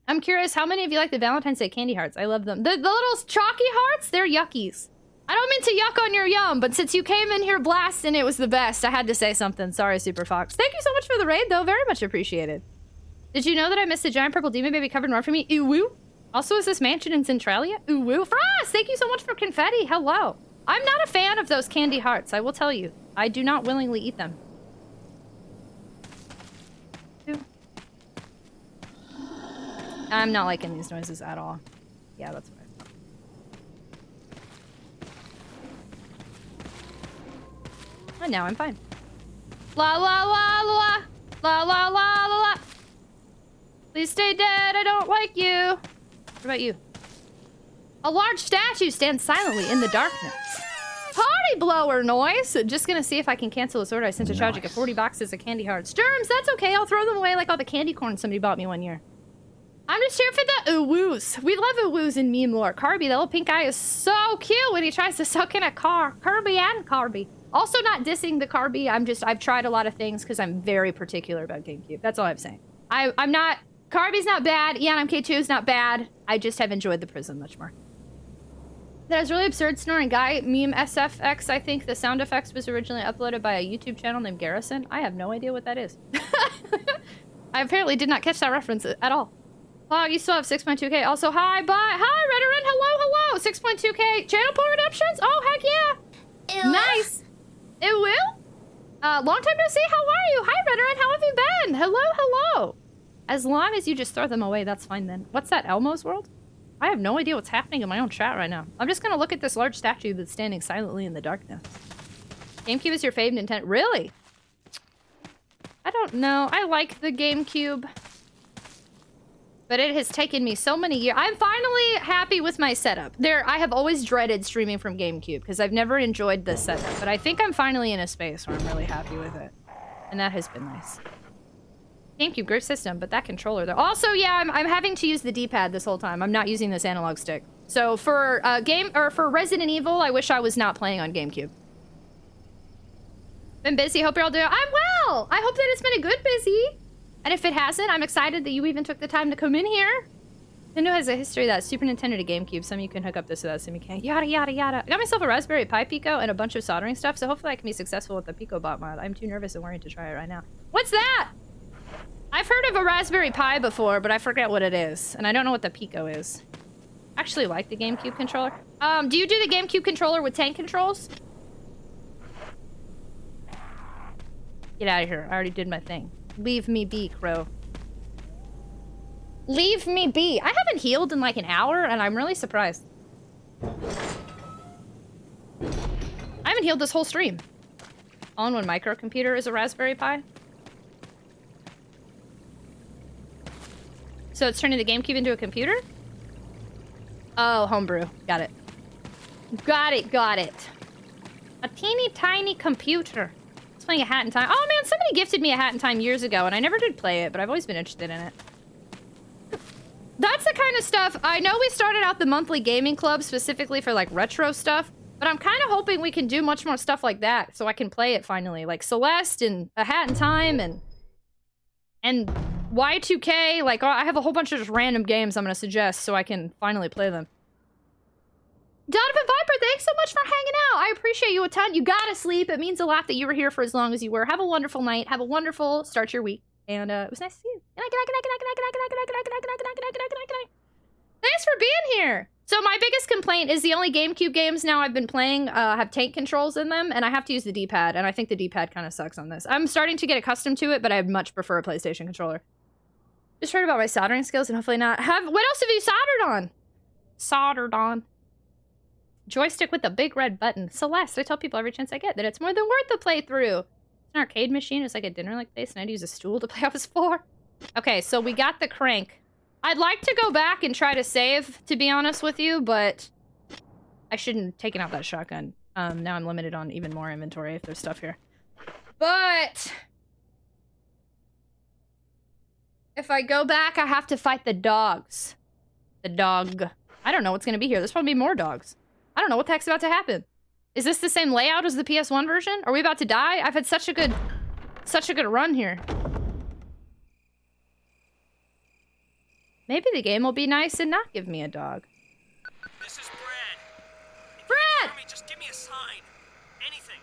I'm curious, how many of you like the Valentine's Day candy hearts? I love them. The little chalky hearts, they're yuckies. I don't mean to yuck on your yum, but since you came in here blasting, it was the best. I had to say something. Sorry, Super Fox. Thank you so much for the raid, though. Very much appreciated. Did you know that I missed a giant purple demon baby covered in art for me? Ooh woo. Also, is this mansion in Centralia? Ooh woo. Frost, thank you so much for confetti. Hello. I'm not a fan of those candy hearts, I will tell you. I do not willingly eat them. I'm not liking these noises at all. Yeah, that's what I thought. And now I'm fine. La la la la la la la la la. Please stay dead. I don't like you. What about you? A large statue stands silently in the darkness. Party blower noise. Just gonna see if I can cancel this order. I sent to Tragic at 40 boxes of candy hearts. Germs, that's okay. I'll throw them away like all the candy corn somebody bought me one year. I'm just here for the ooh-woos. We love ooh-woos in meme lore. Carby, the little pink guy, is so cute when he tries to suck in a car. Kirby and Carby. Also not dissing the Carby. I've tried a lot of things because I'm very particular about GameCube. That's all I'm saying. I'm not... Carby's not bad. EonMK2 is not bad. I just have enjoyed the Prism much more. That was really absurd snoring guy. Meme SFX, I think the sound effects was originally uploaded by a YouTube channel named Garrison. I have no idea what that is. I apparently did not catch that reference at all. Oh, you still have 6.2k. Also, hi, bye. Hi, Redorin. Hello, hello. 6.2k channel point redemptions. Oh, heck yeah. Ew. Nice. It will? Long time no see. How are you? Hi, Redorin. How have you been? Hello, hello. As long as you just throw them away, that's fine then. What's that, Elmo's World? I have no idea what's happening in my own chat right now. I'm just gonna look at this large statue that's standing silently in the darkness. GameCube is your fave Nintendo? Really? I don't know. I like the GameCube. But it has taken me so many years. I'm finally happy with my setup. I have always dreaded streaming from GameCube because I've never enjoyed this setup. But I think I'm finally in a space where I'm really happy with it. And that has been nice. GameCube, great system, but that controller though. Also, yeah, I'm having to use the D-pad this whole time. I'm not using this analog stick. So for for Resident Evil, I wish I was not playing on GameCube. Been busy, hope you're all doing. I'm well! I hope that it's been a good busy. And if it hasn't, I'm excited that you even took the time to come in here. Nintendo has a history of that Super Nintendo to GameCube. Some of you can hook up this without, some you can't. Yada, yada, yada. I got myself a Raspberry Pi Pico and a bunch of soldering stuff, so hopefully I can be successful with the Pico bot mod. I'm too nervous and worried to try it right now. What's that? I've heard of a Raspberry Pi before, but I forget what it is. And I don't know what the Pico is. I actually like the GameCube controller. Do you do the GameCube controller with tank controls? Get out of here. I already did my thing. Leave me be, Crow. Leave me be. I haven't healed in like an hour, and I'm really surprised. I haven't healed this whole stream. All-in-one microcomputer is a Raspberry Pi. So it's turning the GameCube into a computer? Oh, homebrew. Got it. Got it, got it. A teeny tiny computer. I was playing a Hat in Time. Oh man, somebody gifted me a Hat in Time years ago, and I never did play it, but I've always been interested in it. That's the kind of stuff, I know we started out the monthly gaming club specifically for like retro stuff, but I'm kind of hoping we can do much more stuff like that so I can play it finally. Like Celeste and a Hat in Time and Y2K, like I have a whole bunch of just random games I'm gonna suggest so I can finally play them. Donovan Viper, thanks so much for hanging out. I appreciate you a ton. You gotta sleep. It means a lot that you were here for as long as you were. Have a wonderful night. Have a wonderful start to your week. And it was nice to see you. Good night. Thanks for being here. So my biggest complaint is the only GameCube games now I've been playing have tank controls in them, and I have to use the D-pad, and I think the D-pad kind of sucks on this. I'm starting to get accustomed to it, but I'd much prefer a PlayStation controller. Just heard about my soldering skills, and hopefully not. What else have you soldered on? Soldered on. Joystick with the big red button. Celeste, I tell people every chance I get that it's more than worth the playthrough. It's an arcade machine. It's like a dinner-like place, and I had to use a stool to play off his floor. Okay, so we got the crank. I'd like to go back and try to save, to be honest with you, but I shouldn't have taken out that shotgun. Now I'm limited on even more inventory if there's stuff here. But if I go back, I have to fight the dogs. The dog. I don't know what's gonna be here. There's probably more dogs. I don't know what the heck's about to happen. Is this the same layout as the PS1 version? Are we about to die? I've had such a good run here. Maybe the game will be nice and not give me a dog. This is Brad. Brad! If you hear me, just give me a sign. Anything.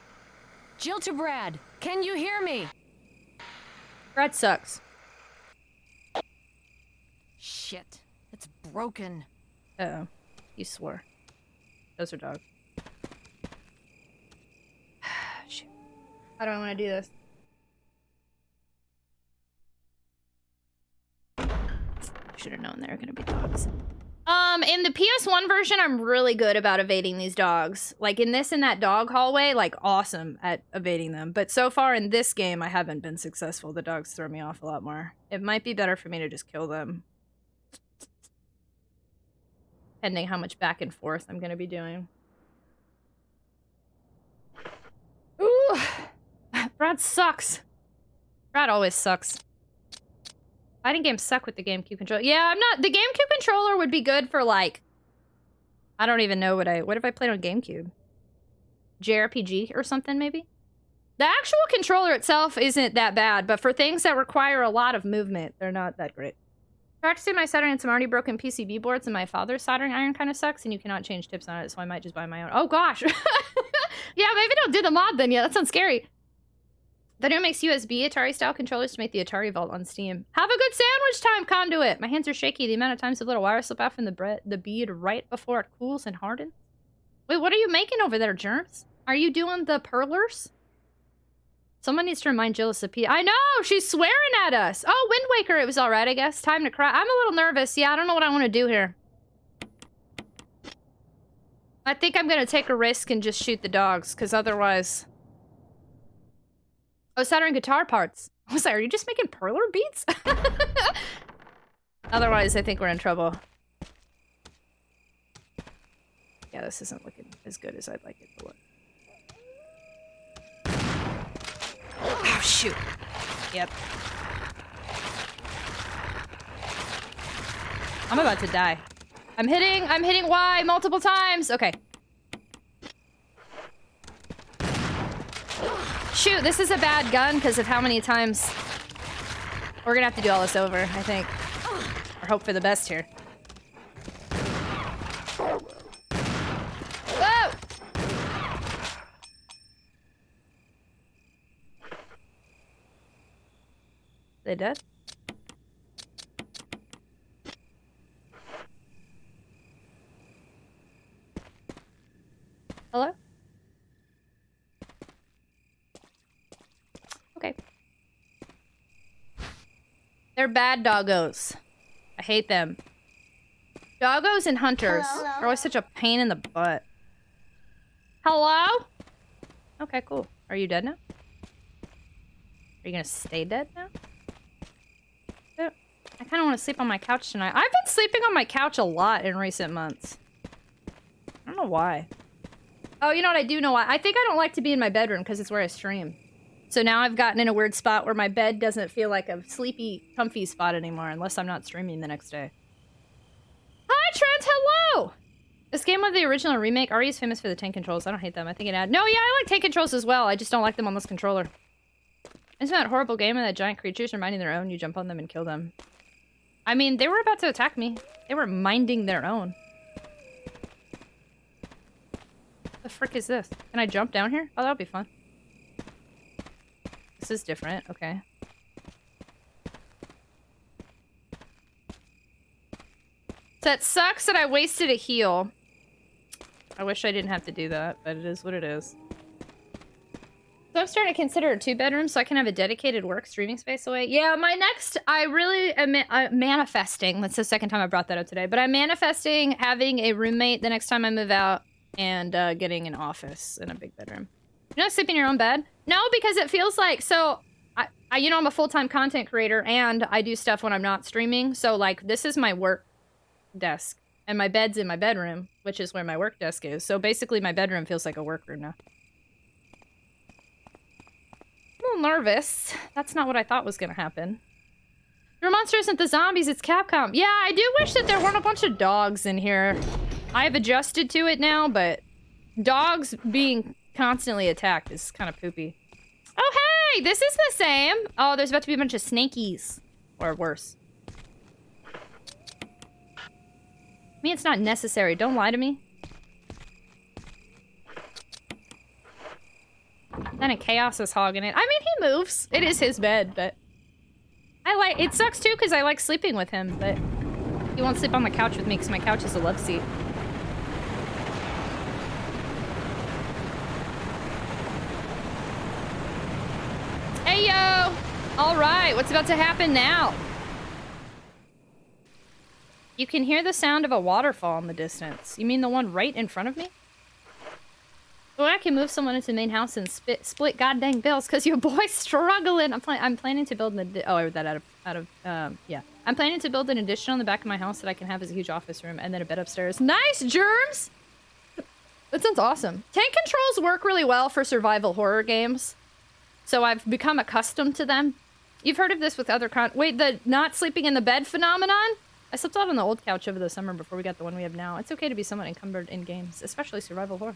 Jill to Brad. Can you hear me? Brad sucks. Shit. It's broken. Uh-oh. You swore. Those are dogs. Shoot. How do I want to do this? Should have known they were gonna be dogs. In the PS1 version, I'm really good about evading these dogs. Like in this and that dog hallway, like awesome at evading them. But so far in this game, I haven't been successful. The dogs throw me off a lot more. It might be better for me to just kill them. Depending how much back and forth I'm gonna be doing. Ooh! Brad sucks. Brad always sucks. Fighting games suck with the GameCube controller. Yeah, I'm not... The GameCube controller would be good for, like... I don't even know what have I played on GameCube? JRPG or something, maybe? The actual controller itself isn't that bad, but for things that require a lot of movement, they're not that great. Practicing my soldering on some already broken PCB boards, and my father's soldering iron kind of sucks, and you cannot change tips on it, so I might just buy my own. Oh, gosh! Yeah, maybe don't do the mod then. Yeah, that sounds scary. Venue makes USB Atari-style controllers to make the Atari Vault on Steam. Have a good sandwich time, Conduit! My hands are shaky. The amount of times I've let a wire slip off in the bead right before it cools and hardens. Wait, what are you making over there, Germs? Are you doing the perlers? Someone needs to remind Jill of Sapia. I know! She's swearing at us! Oh, Wind Waker, it was alright, I guess. Time to cry. I'm a little nervous. Yeah, I don't know what I want to do here. I think I'm gonna take a risk and just shoot the dogs, because otherwise... Oh, soldering guitar parts. I was like, are you just making perler beats? Otherwise, I think we're in trouble. Yeah, this isn't looking as good as I'd like it to look. Oh, shoot. Yep. I'm about to die. I'm hitting Y multiple times. Okay. Shoot, this is a bad gun because of how many times... We're gonna have to do all this over, I think. Or hope for the best here. Whoa! They dead? Hello? Okay. They're bad doggos. I hate them. Doggos and hunters are always such a pain in the butt. Hello? Okay, cool. Are you dead now? Are you gonna stay dead now? I kind of want to sleep on my couch tonight. I've been sleeping on my couch a lot in recent months. I don't know why. Oh, you know what? I do know why. I think I don't like to be in my bedroom because it's where I stream. So now I've gotten in a weird spot where my bed doesn't feel like a sleepy, comfy spot anymore unless I'm not streaming the next day. Hi, Trent! Hello! This game of the original remake already is famous for the tank controls. I don't hate them. I think it had... No, yeah, I like tank controls as well. I just don't like them on this controller. Isn't that horrible game of that giant creatures are minding their own? You jump on them and kill them. I mean, they were about to attack me. They were minding their own. What the frick is this? Can I jump down here? Oh, that would be fun. This is different. Okay. So it sucks that I wasted a heal. I wish I didn't have to do that, but it is what it is. So I'm starting to consider a 2-bedroom so I can have a dedicated work streaming space away. Yeah, my next... I really am manifesting. That's the second time I brought that up today. But I'm manifesting having a roommate the next time I move out and getting an office and a big bedroom. You're not sleeping in your own bed? No, because it feels like... So, you know, I'm a full-time content creator and I do stuff when I'm not streaming. So, like, this is my work desk. And my bed's in my bedroom, which is where my work desk is. So basically my bedroom feels like a workroom now. I'm a little nervous. That's not what I thought was gonna happen. Your monster isn't the zombies, it's Capcom. Yeah, I do wish that there weren't a bunch of dogs in here. I've adjusted to it now, but dogs being constantly attacked is kind of poopy. Oh, hey! This is the same! Oh, there's about to be a bunch of snakies. Or worse. I mean, it's not necessary. Don't lie to me. Then a Chaos is hogging it. I mean, he moves. It is his bed, but... It sucks too, because I like sleeping with him, but... He won't sleep on the couch with me, because my couch is a love seat. Hey, yo! Alright, what's about to happen now? You can hear the sound of a waterfall in the distance. You mean the one right in front of me? Well, I can move someone into the main house and split goddamn bills because your boy's struggling. I'm planning to build an I read that yeah. I'm planning to build an addition on the back of my house that I can have as a huge office room and then a bed upstairs. Nice, Germs! That sounds awesome. Tank controls work really well for survival horror games. So I've become accustomed to them. You've heard of this with other wait, the not sleeping in the bed phenomenon? I slept out on the old couch over the summer before we got the one we have now. It's okay to be somewhat encumbered in games, especially survival horror.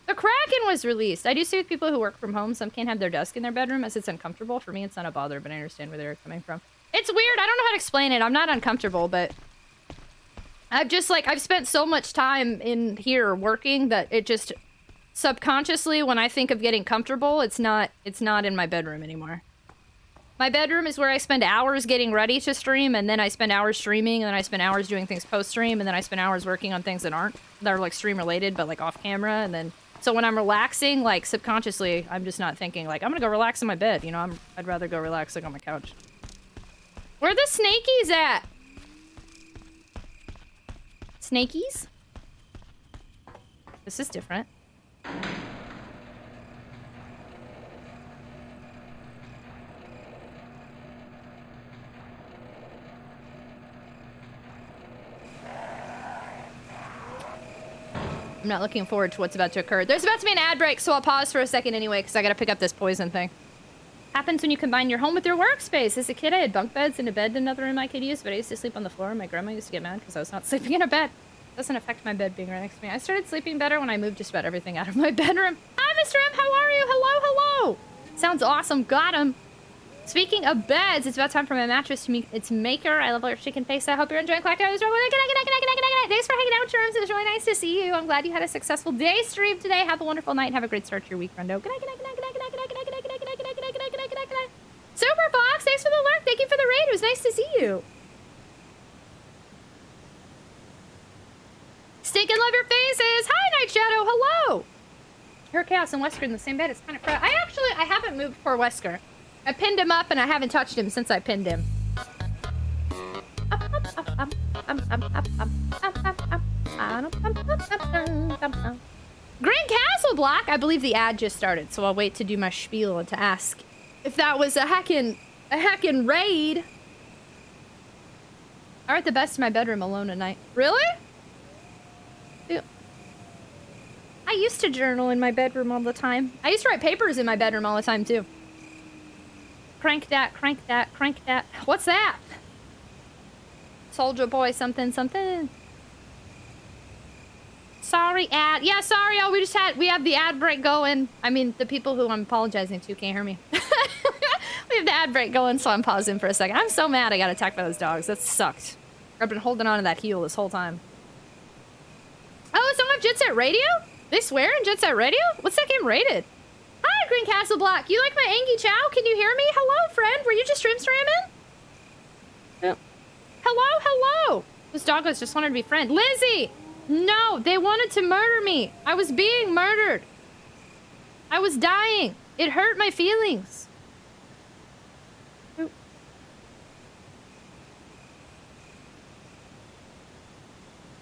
The Kraken was released. I do see with people who work from home, some can't have their desk in their bedroom as it's uncomfortable. For me, it's not a bother, but I understand where they're coming from. It's weird. I don't know how to explain it. I'm not uncomfortable, but I've spent so much time in here working that it just subconsciously, when I think of getting comfortable, it's not in my bedroom anymore. My bedroom is where I spend hours getting ready to stream, and then I spend hours streaming, and then I spend hours doing things post-stream, and then I spend hours working on things that are like stream-related, but like off-camera, and then... So when I'm relaxing, like, subconsciously, I'm just not thinking, like, I'm gonna go relax in my bed, you know? I'd rather go relax, like, on my couch. Where are the snakies at? Snakies? This is different. I'm not looking forward to what's about to occur. There's about to be an ad break, so I'll pause for a second anyway, because I gotta pick up this poison thing. Happens when you combine your home with your workspace. As a kid, I had bunk beds in a bed in another room I could use, but I used to sleep on the floor, and my grandma used to get mad because I was not sleeping in a bed. It doesn't affect my bed being right next to me. I started sleeping better when I moved just about everything out of my bedroom. Hi, Mr. M, how are you? Hello, hello! Sounds awesome, got him. Speaking of beds, it's about time for my mattress to meet its maker. I love your chicken face. I hope you're enjoying Clack. Thanks for hanging out, Germs. It was really nice to see you. I'm glad you had a successful day stream today. Have a wonderful night. Have a great start to your week, friendo. Super Fox, thanks for the lurk. Thank you for the raid. It was nice to see you. Stink and love your faces. Hi, Night Shadow. Hello. Her Chaos and Wesker in the same bed. It's kind of crap. I haven't moved poor Wesker. I pinned him up and I haven't touched him since I pinned him. Green Castle Block! I believe the ad just started, so I'll wait to do my spiel and to ask if that was a heckin' raid. I write the best in my bedroom alone at night. Really? Dude. I used to journal in my bedroom all the time. I used to write papers in my bedroom all the time, too. Crank that, crank that, crank that. What's that? Soldier Boy something something. Sorry, ad. Yeah, sorry, y'all. We have the ad break going. I mean, the people who I'm apologizing to can't hear me. We have the ad break going, so I'm pausing for a second. I'm so mad I got attacked by those dogs. That sucked. I've been holding on to that heel this whole time. Oh, someone have Jet Set Radio? They swear in Jet Set Radio? What's that game rated? Hi, Green Castle Block. You like my Angie Chow? Can you hear me? Hello, friend. Were you just streaming? Yeah. Hello, hello. Those doggos just wanted to be friends. Lizzie! No, they wanted to murder me. I was being murdered. I was dying. It hurt my feelings. Ooh.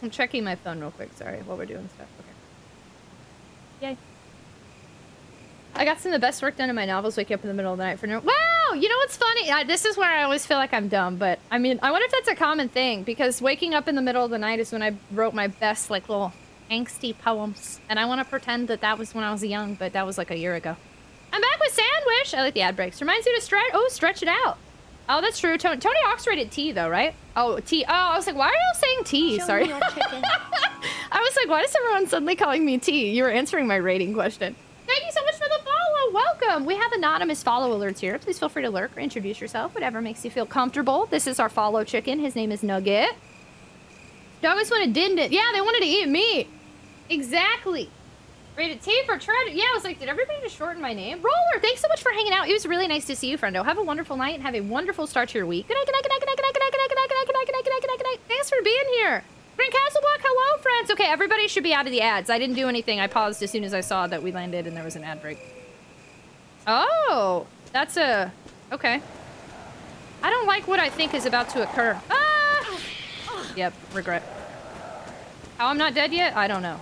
I'm checking my phone real quick. Sorry, while we're doing stuff. Okay. Yay. I got some of the best work done in my novels. Wake up in the middle of the night for no. Wow! You know what's funny? This is where I always feel like I'm dumb, but I mean, I wonder if that's a common thing because waking up in the middle of the night is when I wrote my best, like, little angsty poems. And I want to pretend that that was when I was young, but that was like a year ago. I'm back with Sandwich! I like the ad breaks. Reminds you to stretch it out. Oh, that's true. Tony Hawk's rated T, though, right? Oh, T. Oh, I was like, why are y'all saying T? Sorry. I was like, why is everyone suddenly calling me T? You were answering my rating question. Thank you so much for the follow. Welcome. We have anonymous follow alerts here. Please feel free to lurk or introduce yourself. Whatever makes you feel comfortable. This is our follow chicken. His name is Nugget. Doggos wanted it. Yeah, they wanted to eat me. Exactly. Rated T for Tread. Yeah, I was like, did everybody just shorten my name? Roller, thanks so much for hanging out. It was really nice to see you, friendo. Have a wonderful night and have a wonderful start to your week. Good night, good night, good night, good night, good night, good night, good night, good night, good night, good night, good night, good night. Thanks for being here. Green Castle Block, hello, friends. Okay, everybody should be out of the ads. I didn't do anything. I paused as soon as I saw that we landed and there was an ad break. Oh, that's a... Okay. I don't like what I think is about to occur. Ah! Yep, regret. How I'm not dead yet? I don't know.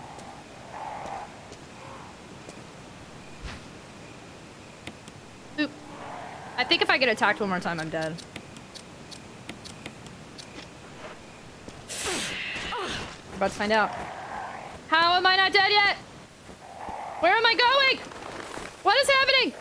Oop. I think if I get attacked one more time, I'm dead. We're about to find out. How am I not dead yet? Where am I going? What is happening?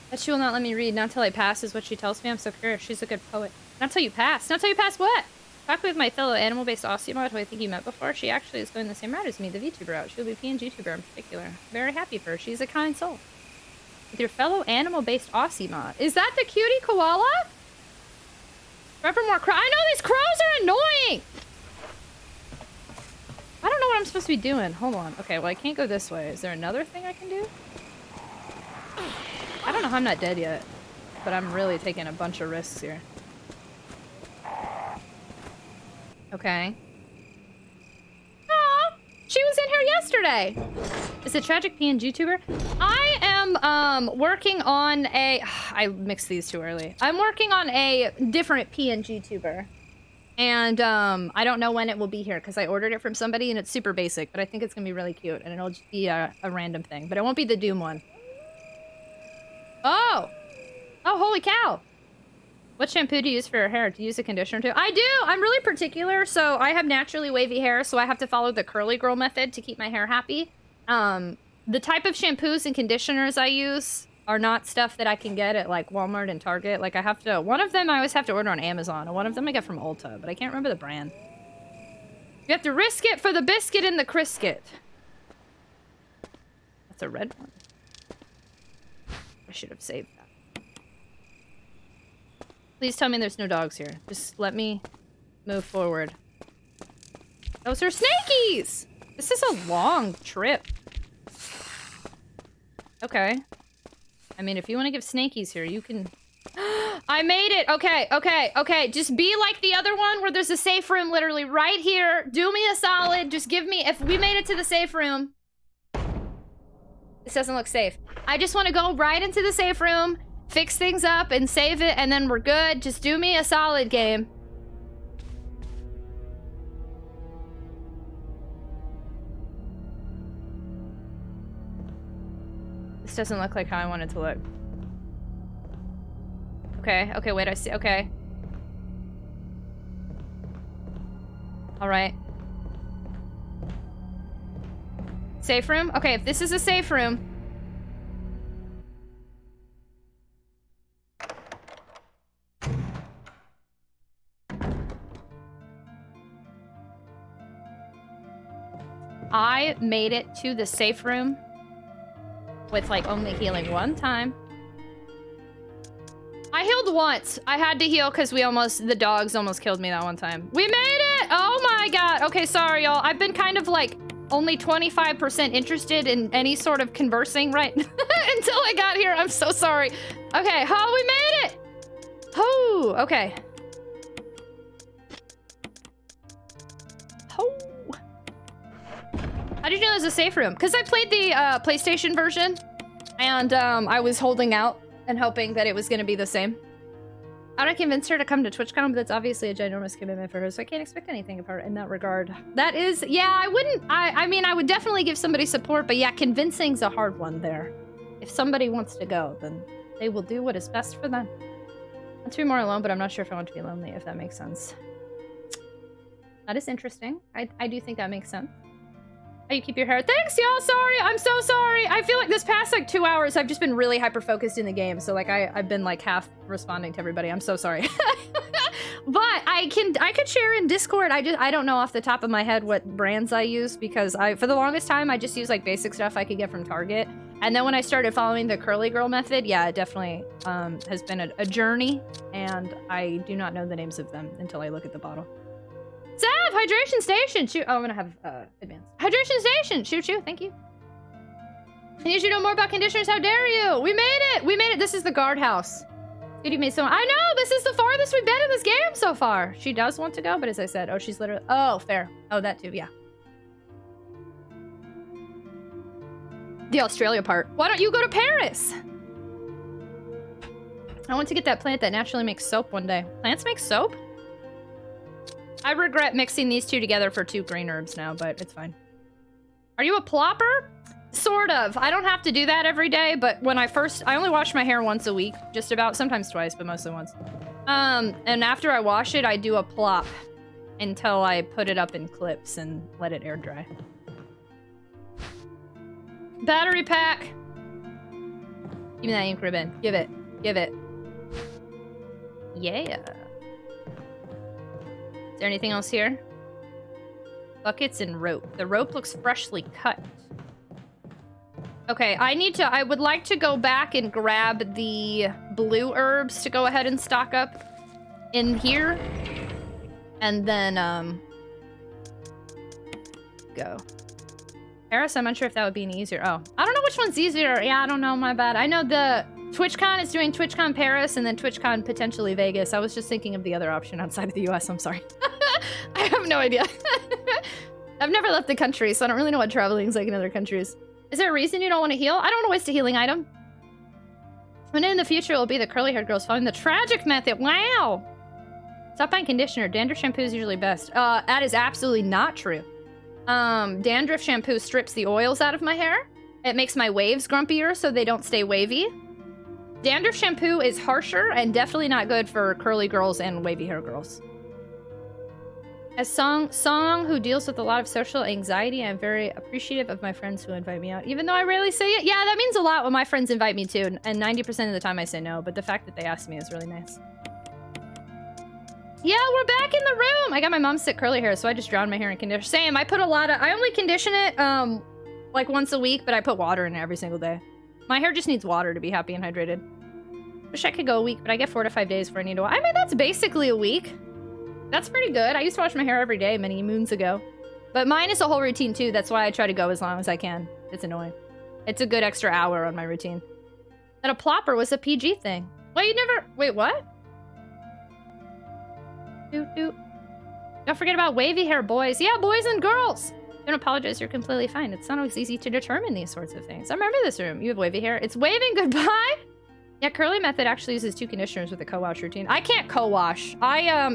That she will not let me read. Not till I pass is what she tells me. I'm so curious. She's a good poet. Not till you pass. Not till you pass what? Talking with my fellow animal-based Aussie mod who I think you met before. She actually is going the same route as me, the VTuber route. She'll be PNG tuber in particular. Very happy for her. She's a kind soul. With your fellow animal-based Aussie mod. Is that the cutie koala? Run for more crows. I know these crows are annoying! I don't know what I'm supposed to be doing. Hold on. Okay, well I can't go this way. Is there another thing I can do? I don't know how I'm not dead yet, but I'm really taking a bunch of risks here. Okay. Aw, she was in here yesterday. Is it Tragic PNG tuber? I am working on a. I mixed these too early. I'm working on a different PNG tuber, and I don't know when it will be here because I ordered it from somebody and it's super basic, but I think it's gonna be really cute and it'll just be a random thing, but it won't be the Doom one. Oh! Oh, holy cow! What shampoo do you use for your hair? Do you use a conditioner too? I do! I'm really particular, so I have naturally wavy hair, so I have to follow the curly girl method to keep my hair happy. The type of shampoos and conditioners I use are not stuff that I can get at, like, Walmart and Target. Like, I have to... One of them I always have to order on Amazon, and one of them I get from Ulta, but I can't remember the brand. You have to risk it for the biscuit and the crisket. That's a red one. I should have saved that. Please tell me there's no dogs here. Just let me move forward. Those are snakies! This is a long trip. Okay. I mean, if you want to give snakies here, you can... I made it! Okay, okay, okay. Just be like the other one where there's a safe room literally right here. Do me a solid. Just give me... If we made it to the safe room... This doesn't look safe. I just want to go right into the safe room, fix things up, and save it, and then we're good. Just do me a solid, game. This doesn't look like how I want it to look. Okay, okay, wait, I see, okay. Alright. Safe room? Okay, if this is a safe room... I made it to the safe room with, like, only healing one time. I healed once. I had to heal because the dogs almost killed me that one time. We made it! Oh my god. Okay, sorry, y'all. I've been kind of, like, only 25% interested in any sort of conversing right until I got here. I'm so sorry. Okay, oh, we made it! Oh, okay. Oh. How did you know there's a safe room? Because I played the PlayStation version, and I was holding out and hoping that it was going to be the same. How did I convince her to come to TwitchCon? But that's obviously a ginormous commitment for her, so I can't expect anything of her in that regard. That is, yeah, I wouldn't, I mean, I would definitely give somebody support, but yeah, convincing's a hard one there. If somebody wants to go, then they will do what is best for them. I want to be more alone, but I'm not sure if I want to be lonely, if that makes sense. That is interesting. I do think that makes sense. How you keep your hair? Thanks, y'all. Sorry, I'm so sorry. I feel like this past like 2 hours, I've just been really hyper focused in the game. So like I've been like half responding to everybody. I'm so sorry. But I could share in Discord. I don't know off the top of my head what brands I use because for the longest time I just use like basic stuff I could get from Target. And then when I started following the curly girl method, yeah, it definitely has been a journey. And I do not know the names of them until I look at the bottle. Sav, hydration station. Shoot. Oh, I'm gonna have advanced hydration station. Shoot. Thank you. I need you to know more about conditioners. How dare you? We made it. We made it. This is the guardhouse. Good, you made so. I know. This is the farthest we've been in this game so far. She does want to go, but as I said, oh, she's literally. Oh, fair. Oh, that too. Yeah. The Australia part. Why don't you go to Paris? I want to get that plant that naturally makes soap one day. Plants make soap? I regret mixing these two together for 2 green herbs now, but it's fine. Are you a plopper? Sort of. I don't have to do that every day, but when I only wash my hair once a week, just about, sometimes twice, but mostly once. And after I wash it, I do a plop until I put it up in clips and let it air dry. Battery pack. Give me that ink ribbon. Give it. Give it. Yeah. Is there anything else here? Buckets and rope. The rope looks freshly cut. Okay, I would like to go back and grab the blue herbs to go ahead and stock up in here. And then, go. Paris, I'm unsure if that would be any easier. Oh, I don't know which one's easier. Yeah, I don't know, my bad. I know the TwitchCon is doing TwitchCon Paris and then TwitchCon potentially Vegas. I was just thinking of the other option outside of the US, I'm sorry. I have no idea. I've never left the country, so I don't really know what traveling is like in other countries. Is there a reason you don't want to heal? I don't want to waste a healing item. And in the future, it'll be the curly-haired girls following the tragic method. Wow! Stop buying conditioner. Dandruff shampoo is usually best. That is absolutely not true. Dandruff shampoo strips the oils out of my hair. It makes my waves grumpier so they don't stay wavy. Dandruff shampoo is harsher and definitely not good for curly girls and wavy hair girls. As Song who deals with a lot of social anxiety, I'm very appreciative of my friends who invite me out, even though I rarely say it. Yeah, that means a lot when my friends invite me too, and 90% of the time I say no, but the fact that they ask me is really nice. Yeah, we're back in the room! I got my mom's sick curly hair, so I just drowned my hair in conditioner. Same, I only condition it, like once a week, but I put water in it every single day. My hair just needs water to be happy and hydrated. Wish I could go a week, but I get 4 to 5 days before I need to wash. I mean, that's basically a week. That's pretty good. I used to wash my hair every day many moons ago. But mine is a whole routine too. That's why I try to go as long as I can. It's annoying. It's a good extra hour on my routine. That a plopper was a PG thing. Well, you never... Wait, what? Don't forget about wavy hair boys. Yeah, boys and girls. Don't apologize. You're completely fine. It's not always easy to determine these sorts of things. I remember this room. You have wavy hair. It's waving goodbye. Yeah, curly method actually uses 2 conditioners with a co-wash routine. I can't co-wash.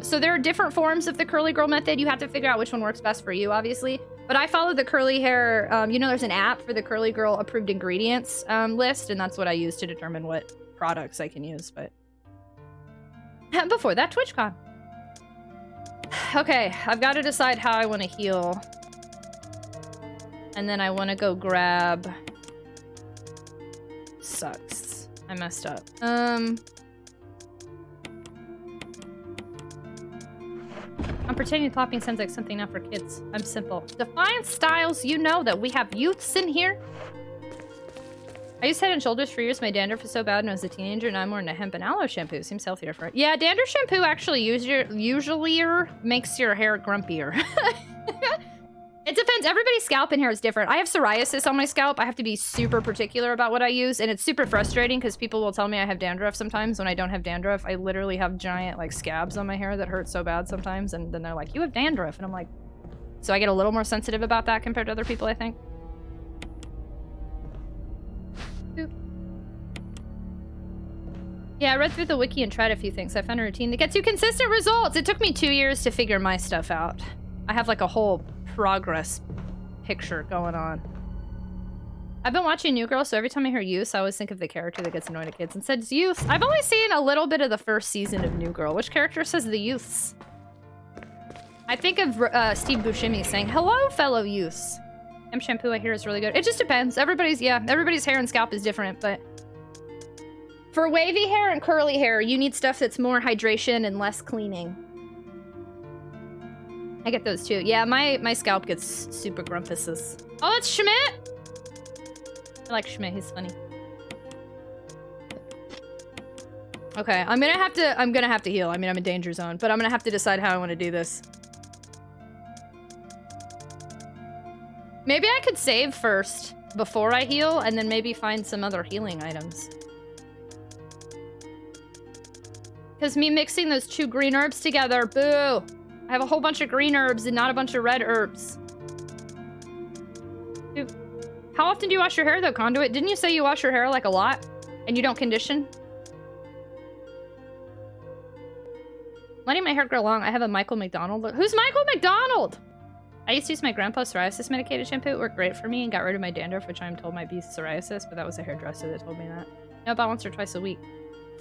So there are different forms of the curly girl method. You have to figure out which one works best for you, obviously. But I follow the curly hair, you know, there's an app for the curly girl approved ingredients list, and that's what I use to determine what products I can use, but... Before that, TwitchCon. Okay, I've got to decide how I want to heal. And then I want to go grab... Sucks. I messed up. I'm pretending plopping sounds like something not for kids. I'm simple. Defiant Styles, you know that we have youths in here. I used Head and Shoulders for years. My dandruff was so bad when I was a teenager, and I'm more into hemp and aloe shampoo. Seems healthier for it. Yeah, dandruff shampoo actually usually makes your hair grumpier. It depends. Everybody's scalp and hair is different. I have psoriasis on my scalp. I have to be super particular about what I use, and it's super frustrating because people will tell me I have dandruff sometimes when I don't have dandruff. I literally have giant, like, scabs on my hair that hurt so bad sometimes, and then they're like, you have dandruff, and I'm like... So I get a little more sensitive about that compared to other people, I think. Boop. Yeah, I read through the wiki and tried a few things. I found a routine that gets you consistent results. It took me 2 years to figure my stuff out. I have, like, a whole progress picture going on. I've been watching New Girl, so every time I hear Use, I always think of the character that gets annoyed at kids and says Use. I've only seen a little bit of the first season of New Girl. Which character says the Youths? I think of Steve Buscemi saying, hello, fellow Youths. Shampoo I hear is really good. It just depends. Everybody's hair and scalp is different, but for wavy hair and curly hair, you need stuff that's more hydration and less cleaning. I get those too. Yeah, my scalp gets super grumpuses. Oh, it's Schmidt! I like Schmidt, he's funny. Okay, I'm gonna have to heal. I mean, I'm in danger zone, but I'm gonna have to decide how I want to do this. Maybe I could save first before I heal, and then maybe find some other healing items. Because me mixing those 2 green herbs together, boo! I have a whole bunch of green herbs and not a bunch of red herbs. Dude, how often do you wash your hair though, Conduit? Didn't you say you wash your hair like a lot? And you don't condition? Letting my hair grow long, I have a Michael McDonald look. Who's Michael McDonald? I used to use my grandpa's psoriasis medicated shampoo. It worked great for me and got rid of my dandruff, which I'm told might be psoriasis, but that was a hairdresser that told me that. No, about once or twice a week.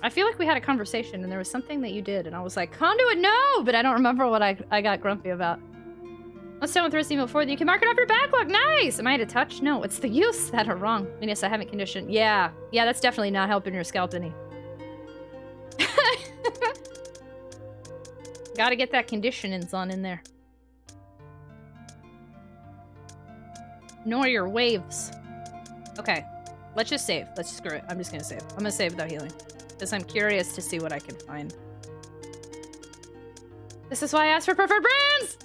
I feel like we had a conversation and there was something that you did and I was like, Conduit, no! But I don't remember what I got grumpy about. Let's done with Resident Evil 4, then you can mark it off your backlog. Nice! Am I out of touch? No, it's the use that are wrong. And yes, I haven't conditioned. Yeah, that's definitely not helping your scalp any. Gotta get that conditionings on in there. Nor your waves. Okay, let's just save. Let's just screw it. I'm just gonna save. I'm gonna save without healing. Because I'm curious to see what I can find. This is why I asked for preferred brands!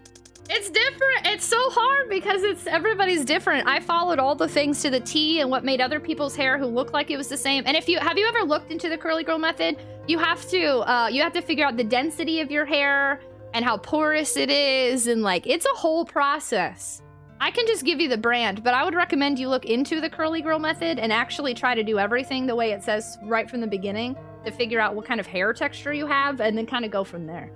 It's different! It's so hard because everybody's different. I followed all the things to the T and what made other people's hair who looked like it was the same. And have you ever looked into the curly girl method? You have to figure out the density of your hair and how porous it is, and like, it's a whole process. I can just give you the brand, but I would recommend you look into the curly girl method and actually try to do everything the way it says right from the beginning to figure out what kind of hair texture you have and then kind of go from there.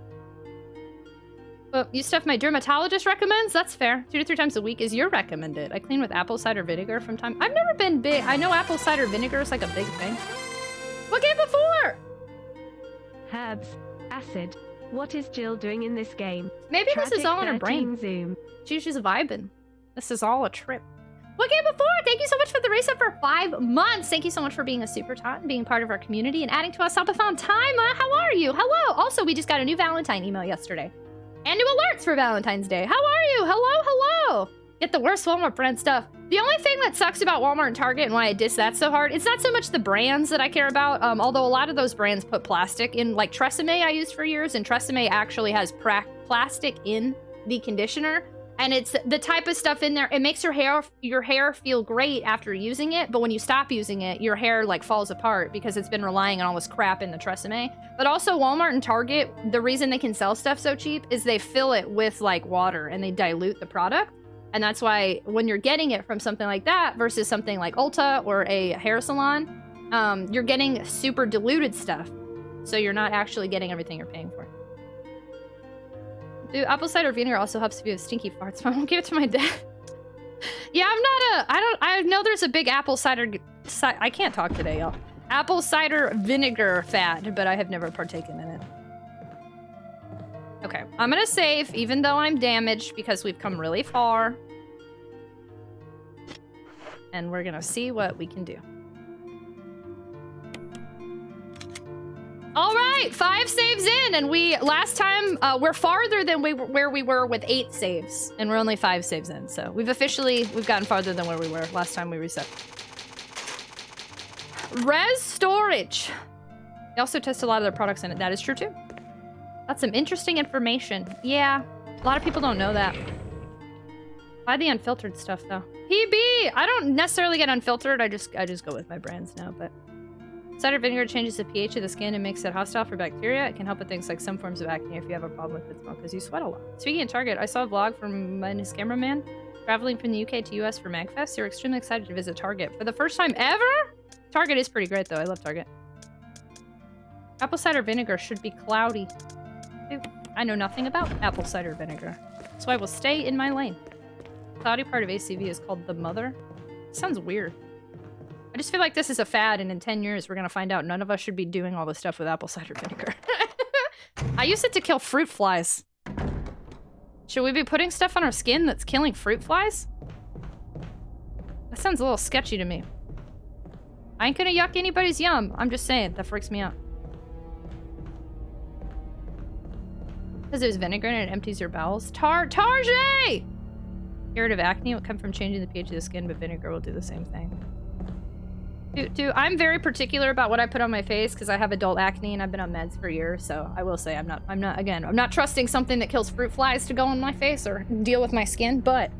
But you stuff my dermatologist recommends? That's fair. 2 to 3 times a week is your recommended. I clean with apple cider vinegar from time. I've never been big. I know apple cider vinegar is like a big thing. What game before? Herbs. Acid. What is Jill doing in this game? Maybe this is all in her brain. Zoom. She's just vibing. This is all a trip. What game before? Thank you so much for the race up for 5 months. Thank you so much for being a super tot and being part of our community and adding to us subathon time. How are you? Hello. Also, we just got a new Valentine email yesterday. And new alerts for Valentine's Day. How are you? Hello. Get the worst Walmart brand stuff. The only thing that sucks about Walmart and Target and why I diss that so hard, it's not so much the brands that I care about, although a lot of those brands put plastic in, like Tresemme I used for years, and Tresemme actually has plastic in the conditioner. And it's the type of stuff in there, it makes your hair feel great after using it, but when you stop using it, your hair like falls apart because it's been relying on all this crap in the Tresemme. But also Walmart and Target, the reason they can sell stuff so cheap is they fill it with like water and they dilute the product. And that's why when you're getting it from something like that versus something like Ulta or a hair salon, you're getting super diluted stuff. So you're not actually getting everything you're paying for. Dude, apple cider vinegar also helps if you have stinky farts, but I won't give it to my dad. Yeah, I know there's a big apple cider, I can't talk today, y'all. Apple cider vinegar fad, but I have never partaken in it. Okay, I'm gonna save, even though I'm damaged, because we've come really far. And we're gonna see what we can do. All right, 5 saves in, and last time, we're farther than where we were with 8 saves, and we're only 5 saves in, so we've gotten farther than where we were last time we reset. Res storage. They also test a lot of their products in it. That is true too. That's some interesting information. Yeah, a lot of people don't know that. Buy the unfiltered stuff though. PB, I don't necessarily get unfiltered. I just go with my brands now, but. Cider vinegar changes the pH of the skin and makes it hostile for bacteria. It can help with things like some forms of acne if you have a problem with it because you sweat a lot. Speaking of Target, I saw a vlog from his cameraman traveling from the UK to US for MagFest. They were extremely excited to visit Target for the first time ever. Target is pretty great though. I love Target. Apple cider vinegar should be cloudy. Dude, I know nothing about apple cider vinegar, so I will stay in my lane. The cloudy part of ACV is called the mother. Sounds weird. I just feel like this is a fad, and in 10 years, we're gonna find out none of us should be doing all this stuff with apple cider vinegar. I use it to kill fruit flies. Should we be putting stuff on our skin that's killing fruit flies? That sounds a little sketchy to me. I ain't gonna yuck anybody's yum. I'm just saying, that freaks me out. Because there's vinegar and it empties your bowels. Tarjay! Curative acne will come from changing the pH of the skin, but vinegar will do the same thing. Dude, I'm very particular about what I put on my face because I have adult acne and I've been on meds for years, so I will say I'm not trusting something that kills fruit flies to go on my face or deal with my skin, but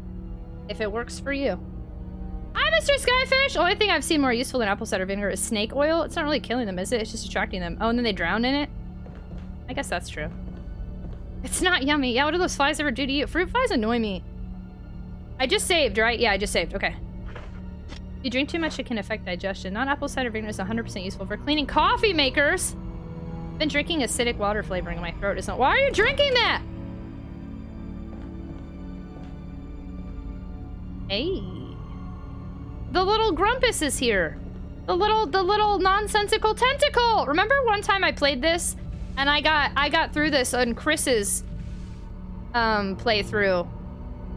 if it works for you. Hi, Mr. Skyfish! Only thing I've seen more useful than apple cider vinegar is snake oil. It's not really killing them, is it? It's just attracting them. Oh, and then they drown in it? I guess that's true. It's not yummy. Yeah, what do those flies ever do to you? Fruit flies annoy me. I just saved, right? Yeah, I just saved. Okay. If you drink too much, it can affect digestion. Non-apple cider vinegar is 100% useful for cleaning coffee makers. Been drinking acidic water flavoring in my throat. Isn't. Why are you drinking that? Hey. The little Grumpus is here. The little nonsensical tentacle. Remember one time I played this and I got through this on Chris's playthrough.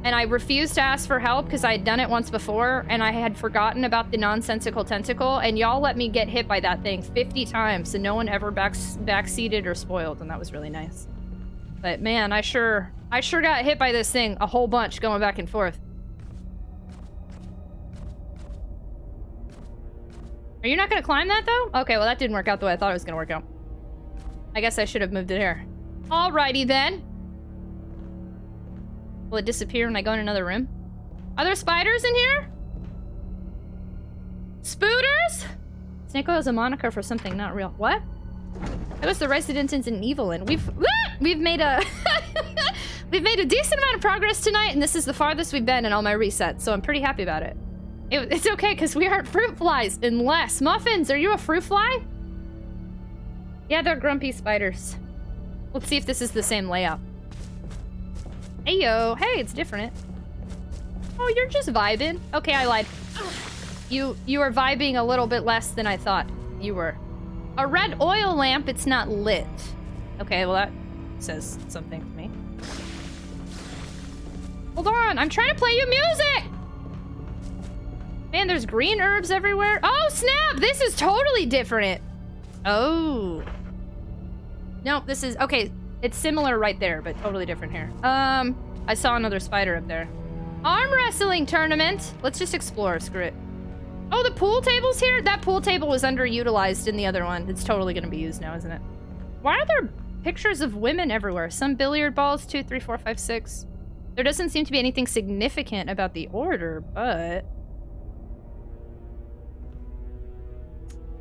And I refused to ask for help because I had done it once before and I had forgotten about the nonsensical tentacle, and y'all let me get hit by that thing 50 times and no one ever backseated or spoiled, and that was really nice. But man, I sure got hit by this thing a whole bunch going back and forth. Are you not gonna climb that though? Okay, well that didn't work out the way I thought it was gonna work out. I guess I should have moved it here. Alrighty then. Will it disappear when I go in another room? Are there spiders in here? Spooters? Snake-Oil is a moniker for something not real. What? It was the Resident Evil, and we've made a we've made a decent amount of progress tonight, and this is the farthest we've been in all my resets, so I'm pretty happy about it. It's okay because we aren't fruit flies unless Muffins. Are you a fruit fly? Yeah, they're grumpy spiders. Let's see if this is the same layout. Hey yo, hey, it's different. Oh, you're just vibing. Okay, I lied. You are vibing a little bit less than I thought you were. A red oil lamp, it's not lit. Okay, well that says something to me. Hold on, I'm trying to play you music! Man, there's green herbs everywhere. Oh, snap! This is totally different. Oh. Nope, this is... Okay, it's similar right there, but totally different here. I saw another spider up there. Arm wrestling tournament. Let's just explore. Screw it. Oh, the pool table's here? That pool table was underutilized in the other one. It's totally gonna be used now, isn't it? Why are there pictures of women everywhere? Some billiard balls, 2, 3, 4, 5, 6. There doesn't seem to be anything significant about the order, but...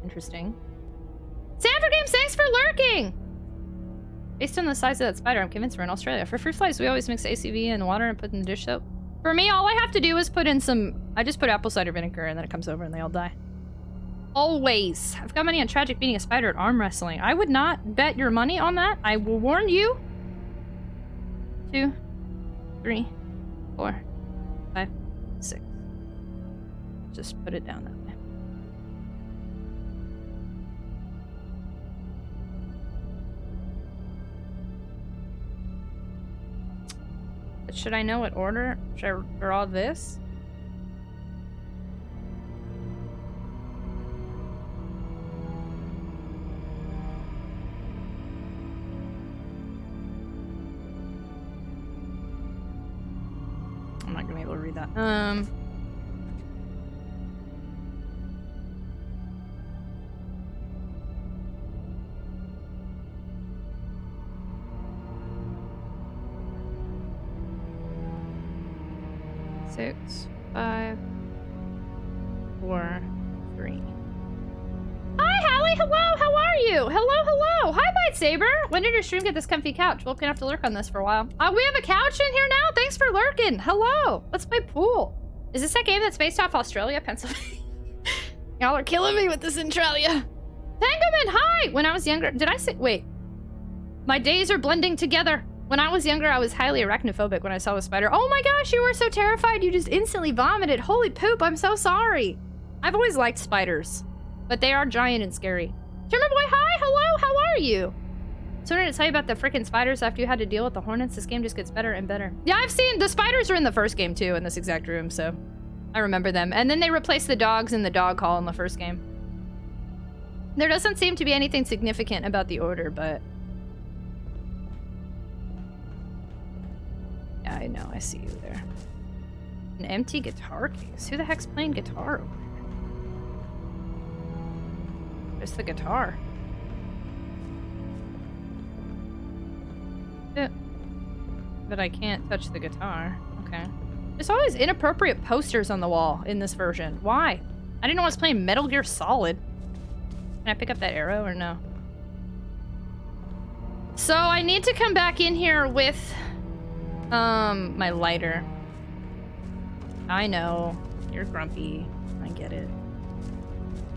Interesting. Sanford Games, thanks for lurking! Based on the size of that spider, I'm convinced we're in Australia. For fruit flies, we always mix ACV and water and put in the dish soap. For me, all I have to do is put in some... I just put apple cider vinegar and then it comes over and they all die. Always. I've got money on Tragic beating a spider at arm wrestling. I would not bet your money on that. I will warn you. 2, 3, 4, 5, 6. Just put it down that way. Should I know what order? Should I draw this? I'm not gonna be able to read that. Six, 5, 4, 3. Hi, Hallie. Hello. How are you? Hello. Hi, Bite Saber. When did your stream get this comfy couch? Well, gonna have to lurk on this for a while. We have a couch in here now. Thanks for lurking. Hello. Let's play pool. Is this that game that's based off Australia, Pennsylvania? Y'all are killing me with this Centralia. Penguin, hi. When I was younger, did I say? Wait. My days are blending together. When I was younger, I was highly arachnophobic when I saw a spider. Oh my gosh, you were so terrified you just instantly vomited. Holy poop, I'm so sorry. I've always liked spiders, but they are giant and scary. German boy, hi, hello, how are you? So I wanted to tell you about the freaking spiders after you had to deal with the hornets. This game just gets better and better. Yeah, I've seen, the spiders are in the first game too, in this exact room, so I remember them. And then they replaced the dogs in the dog hall in the first game. There doesn't seem to be anything significant about the order, but... Yeah, I know, I see you there. An empty guitar case. Who the heck's playing guitar over here? Just the guitar. Yeah. But I can't touch the guitar. Okay. There's always inappropriate posters on the wall in this version. Why? I didn't know I was playing Metal Gear Solid. Can I pick up that arrow or no? So I need to come back in here with my lighter. I know. You're grumpy. I get it.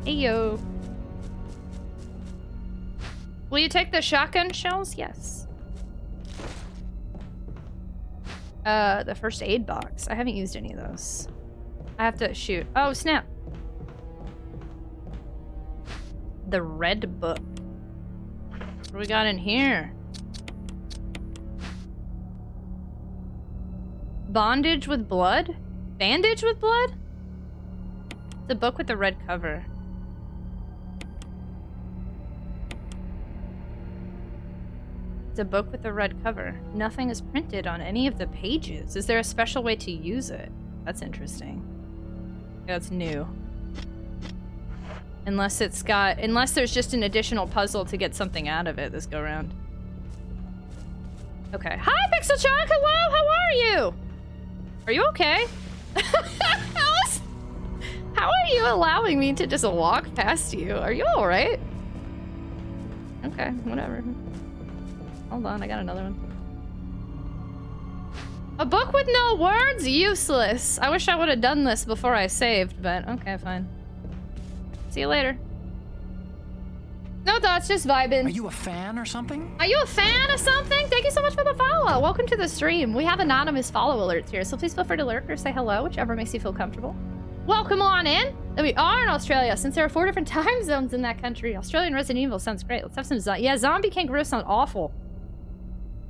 Hey yo. Will you take the shotgun shells? Yes. The first aid box. I haven't used any of those. I have to shoot. Oh, snap. The red book. What do we got in here? Bondage with blood? Bandage with blood? It's a book with the red cover. It's a book with a red cover. Nothing is printed on any of the pages. Is there a special way to use it? That's interesting. Yeah, it's new. Unless there's just an additional puzzle to get something out of it this go round. Okay. Hi, Pixel Chalk! Hello! How are you? Are you okay? How are you allowing me to just walk past you? Are you alright? Okay, whatever. Hold on, I got another one. A book with no words? Useless. I wish I would have done this before I saved, but okay, fine. See you later. No thoughts, just vibing. Are you a fan or something? Are you a fan of something? Thank you so much for the follow. Welcome to the stream. We have anonymous follow alerts here, so please feel free to lurk or say hello, whichever makes you feel comfortable. Welcome on in. We are in Australia, since there are 4 different time zones in that country. Australian Resident Evil sounds great. Let's have some yeah, zombie kangaroo sound awful.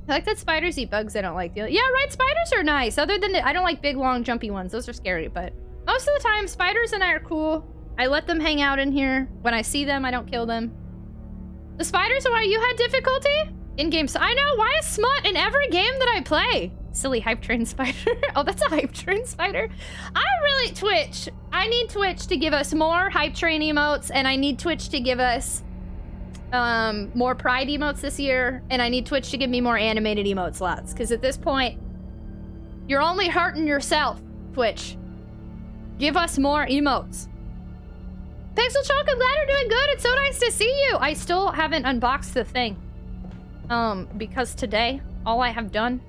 I like that spiders eat bugs I don't like. Yeah, right, spiders are nice. Other than I don't like big, long, jumpy ones. Those are scary, but most of the time, spiders and I are cool. I let them hang out in here. When I see them, I don't kill them. The spiders are why you had difficulty? In games. I know, why is smut in every game that I play? Silly hype train spider. Oh, that's a hype train spider. Twitch. I need Twitch to give us more hype train emotes, and I need Twitch to give us more pride emotes this year, and I need Twitch to give me more animated emote slots, because at this point, you're only hurting yourself, Twitch. Give us more emotes. Pixel Chalk, I'm glad you're doing good. It's so nice to see you. I still haven't unboxed the thing. Because today, all I have done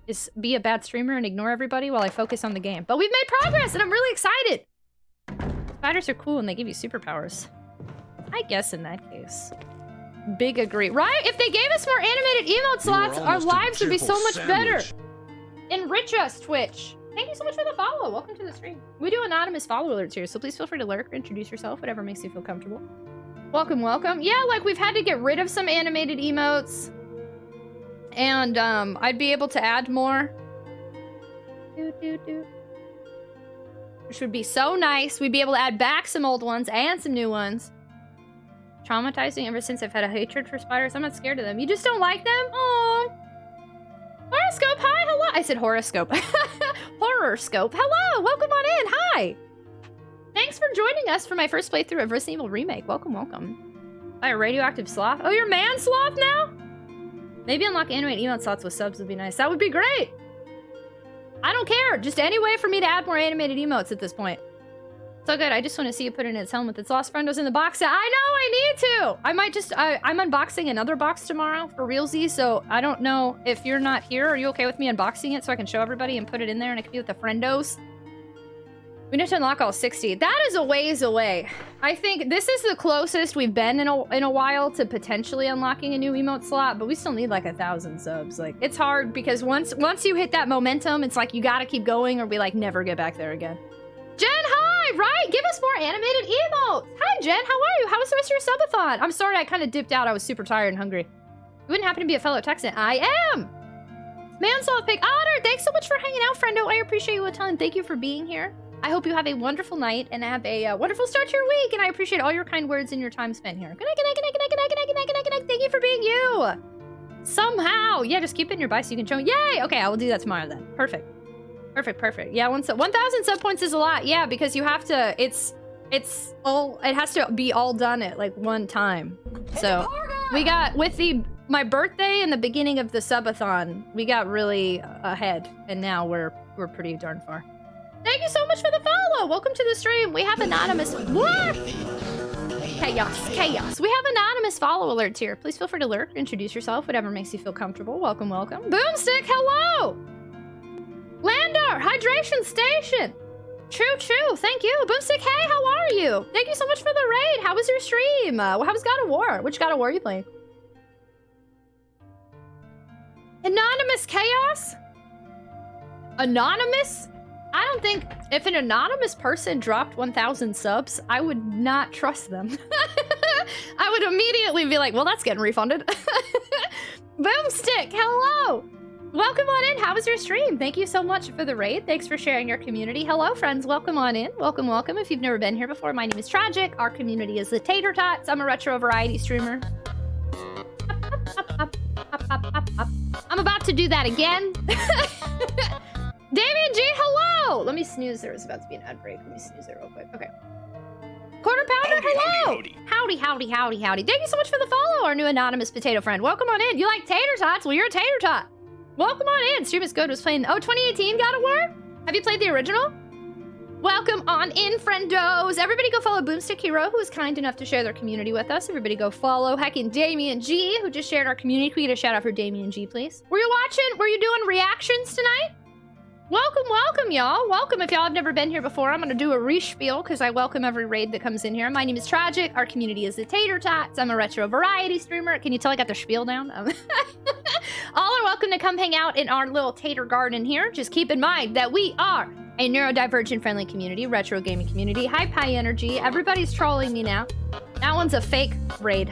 is be a bad streamer and ignore everybody while I focus on the game. But we've made progress, and I'm really excited. Spiders are cool, and they give you superpowers. I guess in that case. Big agree. Right? If they gave us more animated emote slots, our lives would be so much better. Enrich us, Twitch. Thank you so much for the follow. Welcome to the stream. We do anonymous follow alerts here, so please feel free to lurk or introduce yourself, whatever makes you feel comfortable. Welcome, welcome. Yeah, like we've had to get rid of some animated emotes. And I'd be able to add more. Which would be so nice. We'd be able to add back some old ones and some new ones. Traumatizing ever since I've had a hatred for spiders. I'm not scared of them. You just don't like them? Aww. Horoscope, hi, hello. I said horoscope. Horoscope, hello, welcome on in, hi. Thanks for joining us for my first playthrough of Resident Evil Remake. Welcome, welcome. By a radioactive sloth. Oh, you're man sloth now? Maybe unlock animate emote slots with subs would be nice. That would be great. I don't care. Just any way for me to add more animated emotes at this point. So good. I just want to see you put it in its helmet. Its lost friend was in the box set. I know, I need to. I might just, I'm unboxing another box tomorrow for realsies, so I don't know if you're not here. Are you okay with me unboxing it so I can show everybody and put it in there and it can be with the friendos? We need to unlock all 60. That is a ways away. I think this is the closest we've been in a while to potentially unlocking a new emote slot, but we still need like 1,000 subs. Like, it's hard because once you hit that momentum, it's like you gotta keep going or we like never get back there again. Jen, hi! Right? Give us more animated emotes! Hi, Jen, how are you? How was the rest of your subathon? I'm sorry I kind of dipped out. I was super tired and hungry. You wouldn't happen to be a fellow Texan? I am! Mansoft Pig Otter, thanks so much for hanging out, friendo. I appreciate you a ton. Thank you for being here. I hope you have a wonderful night and have a wonderful start to your week, and I appreciate all your kind words and your time spent here. Good night, good night, good night, good night, good night, good night, good night, good night, good night. Thank you for being you! Somehow! Yeah, just keep it in your bike so you can show me. Yay! Okay, I will do that tomorrow then. Perfect. Perfect, perfect. Yeah, 1,000 sub points is a lot. Yeah, because you have to, it has to be all done at like one time. So we got, with my birthday and the beginning of the subathon, we got really ahead, and now we're pretty darn far. Thank you so much for the follow. Welcome to the stream. We have anonymous, what? Chaos, chaos. We have anonymous follow alerts here. Please feel free to lurk, introduce yourself, whatever makes you feel comfortable. Welcome, welcome. Boomstick, hello. Landar, Hydration Station. True, thank you. Boomstick, hey, how are you? Thank you so much for the raid. How was your stream? How was God of War? Which God of War are you playing? Anonymous chaos? Anonymous? I don't think if an anonymous person dropped 1,000 subs, I would not trust them. I would immediately be like, well, that's getting refunded. Boomstick, hello. Welcome on in. How was your stream? Thank you so much for the raid. Thanks for sharing your community. Hello, friends. Welcome on in. Welcome, welcome. If you've never been here before, my name is Tragic. Our community is the Tater Tots. I'm a retro variety streamer. I'm about to do that again. Damien G, hello! Let me snooze. There was about to be an ad break. Let me snooze it real quick. Okay. Quarter Pounder, hello! Howdy, howdy, howdy, howdy. Thank you so much for the follow, our new anonymous potato friend. Welcome on in. You like tater tots? Well, you're a tater tot. Welcome on in. Stream is good. Was playing 2018 God of War? Have you played the original? Welcome on in, friendos. Everybody go follow Boomstick Hero, who was kind enough to share their community with us. Everybody go follow heckin' Damien G, who just shared our community. Can we get a shout out for Damien G, please? Were you watching? Were you doing reactions tonight? Welcome, welcome, y'all. Welcome. If y'all have never been here before, I'm gonna do a respiel because I welcome every raid that comes in here. My name is Tragic. Our community is the Tater Tots. I'm a retro variety streamer. Can you tell I got their spiel down? All are welcome to come hang out in our little tater garden here. Just keep in mind that we are a neurodivergent friendly community, retro gaming community, high energy. Everybody's trolling me now. That one's a fake raid.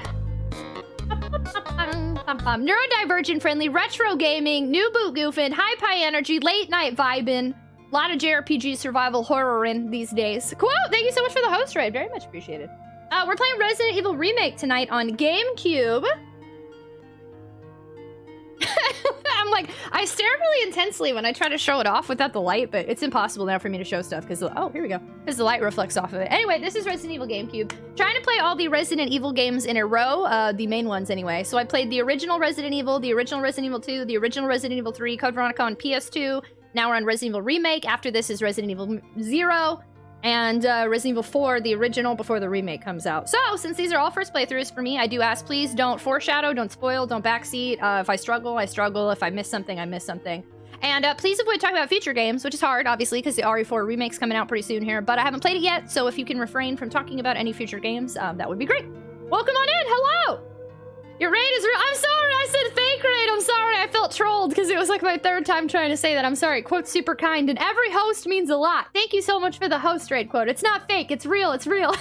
Neurodivergent friendly, retro gaming, new boot goofing, high energy, late night vibing. A lot of JRPG survival horror in these days. Cool. Thank you so much for the host raid. Very much appreciated. We're playing Resident Evil Remake tonight on GameCube. I'm like, I stare really intensely when I try to show it off without the light, but it's impossible now for me to show stuff because, oh, here we go. Because the light reflects off of it. Anyway, this is Resident Evil GameCube. Trying to play all the Resident Evil games in a row, the main ones anyway. So I played the original Resident Evil, the original Resident Evil 2, the original Resident Evil 3, Code Veronica on PS2. Now we're on Resident Evil Remake. After this is Resident Evil 0. And Resident Evil 4, the original, before the remake comes out. So, since these are all first playthroughs for me, I do ask, please don't foreshadow, don't spoil, don't backseat. If I struggle, I struggle. If I miss something, I miss something. And please avoid talking about future games, which is hard, obviously, because the RE4 remake's coming out pretty soon here. But I haven't played it yet, so if you can refrain from talking about any future games, that would be great. Welcome on in, hello! Your raid is real. I'm sorry, I said fake raid. I'm sorry, I felt trolled because it was like my third time trying to say that. I'm sorry. Quote super kind, and every host means a lot. Thank you so much for the host raid quote. It's not fake, it's real, it's real.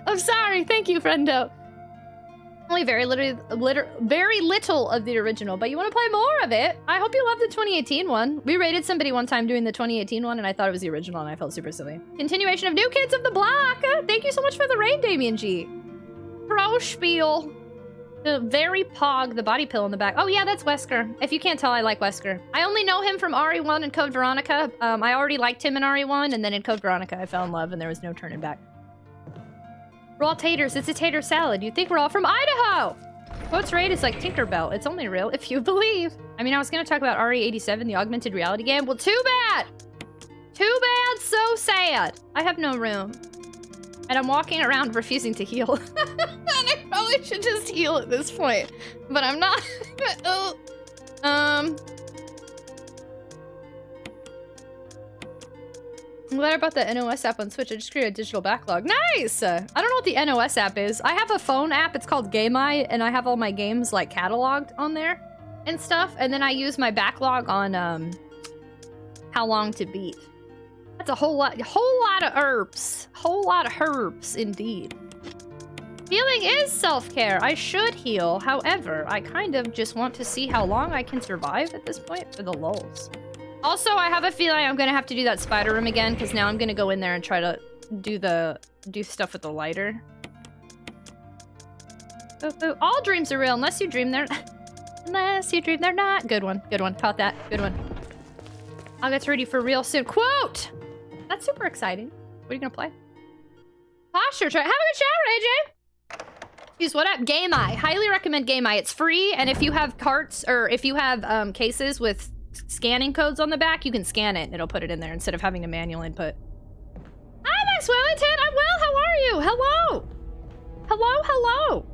I'm sorry, thank you, friendo. Only very little of the original, but you want to play more of it. I hope you love the 2018 one. We raided somebody one time doing the 2018 one, and I thought it was the original, and I felt super silly. Continuation of New Kids of the Block. Thank you so much for the raid, Damien G. Pro spiel. The very pog, the body pill in the back. Oh yeah, that's Wesker. If you can't tell, I like Wesker. I only know him from RE1 and Code Veronica. I already liked him in RE1, and then in Code Veronica I fell in love, and there was no turning back. Raw taters, it's a tater salad. You think we're all from Idaho! Quotes raid is like Tinkerbell. It's only real if you believe. I mean, I was gonna talk about RE87, the augmented reality game. Well, too bad! Too bad, so sad. I have no room. And I'm walking around refusing to heal. And I probably should just heal at this point. But I'm not. I'm glad about the NOS app on Switch. I just created a digital backlog. Nice! I don't know what the NOS app is. I have a phone app. It's called GameEye. And I have all my games like cataloged on there and stuff. And then I use my backlog on How Long to Beat. That's a whole lot of herbs. Whole lot of herbs, indeed. Healing is self-care. I should heal. However, I kind of just want to see how long I can survive at this point for the lulz. Also, I have a feeling I'm gonna have to do that spider room again because now I'm gonna go in there and try to do stuff with the lighter. Ooh, all dreams are real unless you dream they're unless you dream they're not. Good one. Good one. Caught that. Good one. I'll get ready for real soon. Quote! That's super exciting. What are you gonna play? Posture try. Have a good shower, AJ! Use what app? GameEye. Highly recommend GameEye. It's free, and if you have carts, or if you have cases with scanning codes on the back, you can scan it, and it'll put it in there instead of having a manual input. Hi, Max Wellington! I'm well, how are you? Hello! Hello, hello!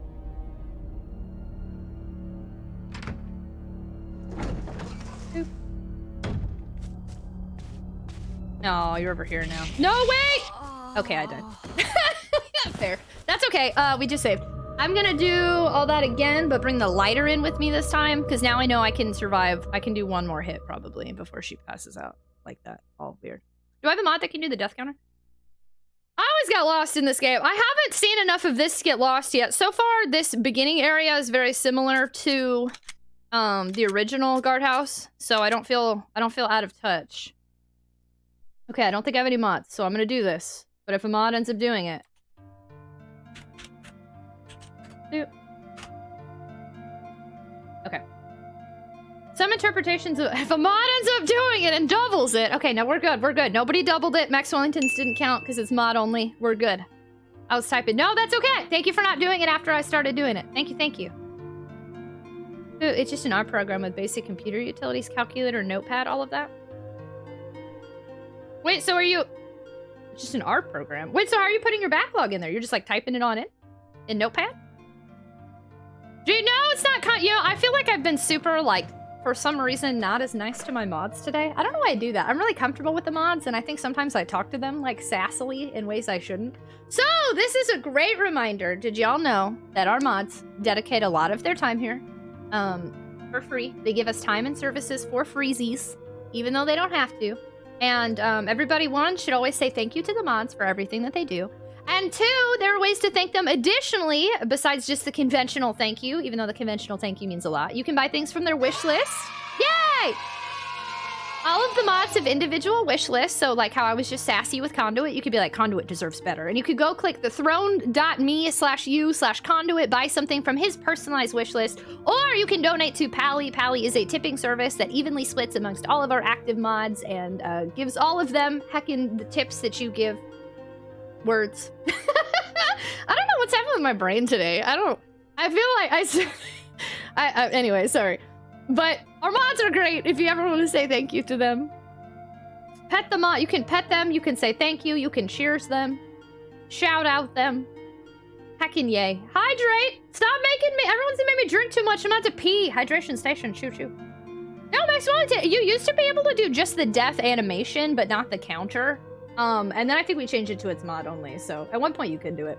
Oh, you're over here now. No, wait! Okay, I died. Fair. That's okay. We just saved. I'm gonna do all that again, but bring the lighter in with me this time, because now I know I can survive. I can do one more hit, probably, before she passes out. Like that. All weird. Do I have a mod that can do the death counter? I always got lost in this game. I haven't seen enough of this to get lost yet. So far, this beginning area is very similar to the original guardhouse, so I don't feel out of touch. Okay, I don't think I have any mods, so I'm gonna do this. But if a mod ends up doing it... Okay. Some interpretations of... If a mod ends up doing it and doubles it... Okay, no, we're good, we're good. Nobody doubled it. Max Wellingtons didn't count because it's mod only. We're good. I was typing, no, that's okay. Thank you for not doing it after I started doing it. Thank you, thank you. Ooh, it's just an R program with basic computer utilities, calculator, notepad, all of that. Wait, so are you... It's just an R program. Wait, so how are you putting your backlog in there? You're just like typing it on in notepad? Do you know it's not... You know, I feel like I've been super like... For some reason, not as nice to my mods today. I don't know why I do that. I'm really comfortable with the mods, and I think sometimes I talk to them, like, sassily in ways I shouldn't. So, this is a great reminder. Did y'all know that our mods dedicate a lot of their time here for free? They give us time and services for freezies, even though they don't have to. And everybody, one, should always say thank you to the mods for everything that they do. And two, there are ways to thank them additionally, besides just the conventional thank you, even though the conventional thank you means a lot. You can buy things from their wish list. Yay! All of the mods have individual wish lists, so like how I was just sassy with Conduit, you could be like, Conduit deserves better. And you could go click the throne.me/u/conduit, buy something from his personalized wish list, or you can donate to Pally. Pally is a tipping service that evenly splits amongst all of our active mods and gives all of them heckin' the tips that you give. Words. I don't know what's happening with my brain today. I feel like anyway, sorry. But our mods are great if you ever want to say thank you to them. Pet the mod. You can pet them. You can say thank you. You can cheers them. Shout out them. Heckin' yay. Hydrate. Stop making me. Everyone's made me drink too much. I'm about to pee. Hydration station. Choo choo. No, Max Wellington. You used to be able to do just the death animation, but not the counter. And then I think we changed it to its mod only, so at one point you could do it.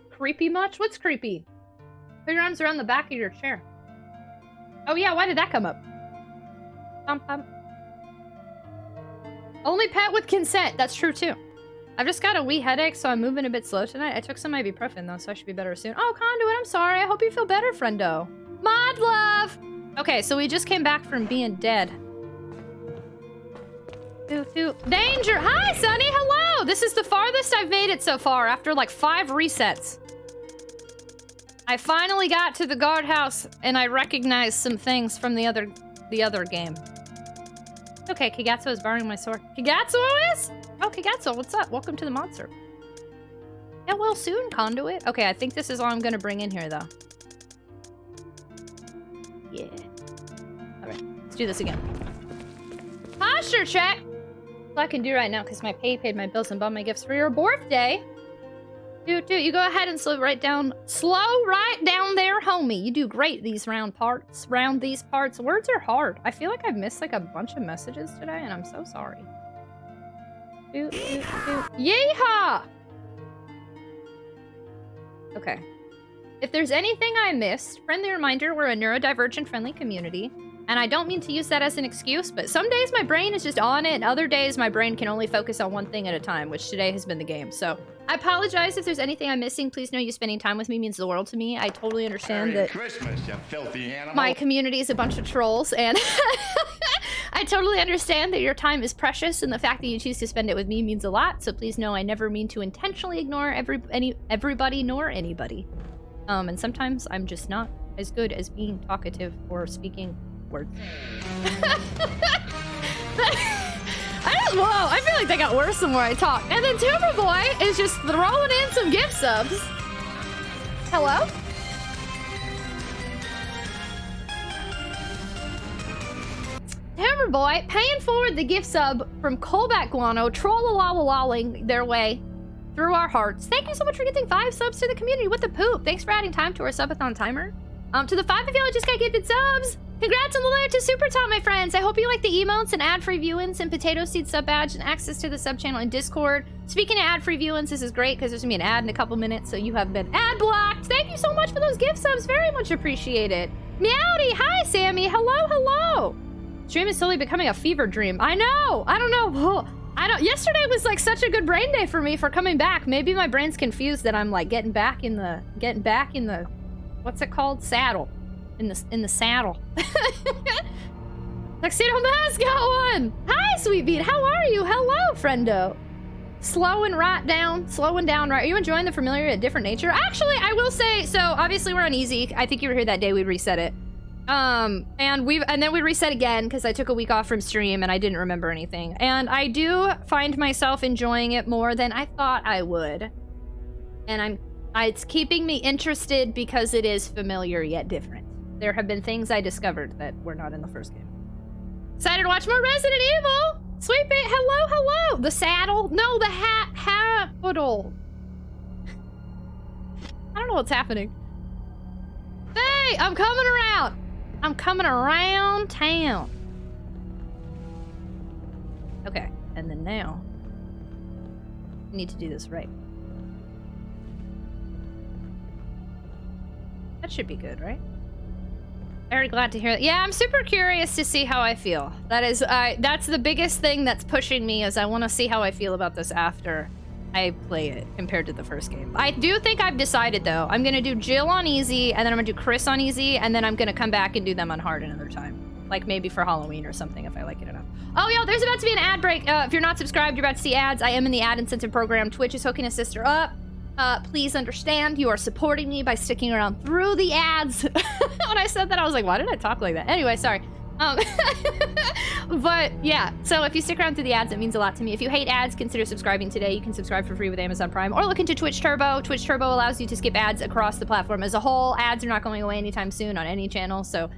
Creepy much? What's creepy? Put your arms around the back of your chair. Oh yeah, why did that come up? Only pet with consent. That's true too. I've just got a wee headache, so I'm moving a bit slow tonight. I took some ibuprofen though, so I should be better soon. Oh, Conduit, I'm sorry. I hope you feel better, friendo. Mod love! Okay, so we just came back from being dead. Danger! Hi, Sunny! Hello! This is the farthest I've made it so far after like 5 resets. I finally got to the guardhouse and I recognized some things from the other game. Okay, Kagazzo is borrowing my sword. Kagazzo is? Oh, Kagazzo, what's up? Welcome to the mod server. Yeah, well, soon, Conduit. Okay, I think this is all I'm gonna bring in here, though. Yeah. Alright, let's do this again. Posture check! I can do right now because my pay paid my bills and bought my gifts for your birthday. You go ahead and slow right down there, homie. You do great these round these parts. Words are hard. I feel like I've missed like a bunch of messages today and I'm so sorry. Yeehaw! Okay. If there's anything I missed, friendly reminder, we're a neurodivergent friendly community. And I don't mean to use that as an excuse, but some days my brain is just on it, and other days my brain can only focus on one thing at a time, which today has been the game. So I apologize if there's anything I'm missing. Please know you spending time with me means the world to me. I totally understand Merry that Christmas, you filthy animal. My community is a bunch of trolls, and I totally understand that your time is precious, and the fact that you choose to spend it with me means a lot. So please know I never mean to intentionally ignore everybody nor anybody. And sometimes I'm just not as good as being talkative or speaking words. Whoa, I feel like they got worse the more I talk. And then Tumor Boy is just throwing in some gift subs. Hello? Tumor Boy paying forward the gift sub from Colback Guano, troll-a-la-la-lalling their way through our hearts. Thank you so much for getting 5 subs to the community. What the poop? Thanks for adding time to our subathon timer. To the 5 of y'all who just got gifted subs. Congrats on the layer to Super Top, my friends. I hope you like the emotes and ad-free viewings and potato seed sub badge and access to the sub channel in Discord. Speaking of ad-free viewings, this is great because there's gonna be an ad in a couple minutes, so you have been ad blocked. Thank you so much for those gift subs. Very much appreciated. Meowdy, hi Sammy. Hello, hello. Stream is slowly becoming a fever dream. I know. I don't know. Yesterday was like such a good brain day for me for coming back. Maybe my brain's confused that I'm like getting back in the what's it called? Saddle. In the saddle. Tuxedo Mask got one. Hi, Sweet Beat. How are you? Hello, friendo. Slowing down, right? Are you enjoying the familiar yet different nature? Actually, I will say, so obviously we're on easy. I think you were here that day we reset it. And then we reset again because I took a week off from stream and I didn't remember anything. And I do find myself enjoying it more than I thought I would. And it's keeping me interested because it is familiar yet different. There have been things I discovered that were not in the first game. Excited to watch more Resident Evil! Sweet Beat, hello, hello! The saddle? No, the capital. I don't know what's happening. Hey, I'm coming around! I'm coming around town. Okay, and then now, I need to do this right. That should be good, right? Very glad to hear that. Yeah, I'm super curious to see how I feel. That's the biggest thing that's pushing me is I want to see how I feel about this after I play it compared to the first game. I do think I've decided though. I'm gonna do Jill on easy, and then I'm gonna do Chris on easy, and then I'm gonna come back and do them on hard another time. Like maybe for Halloween or something if I like it enough. Oh, yo, there's about to be an ad break. If you're not subscribed, you're about to see ads. I am in the ad incentive program. Twitch is hooking a sister up. Please understand you are supporting me by sticking around through the ads. When I said that, I was like, why did I talk like that? Anyway, sorry. But yeah, so if you stick around through the ads, it means a lot to me. If you hate ads, consider subscribing today. You can subscribe for free with Amazon Prime or look into Twitch Turbo. Twitch Turbo allows you to skip ads across the platform as a whole. Ads are not going away anytime soon on any channel, so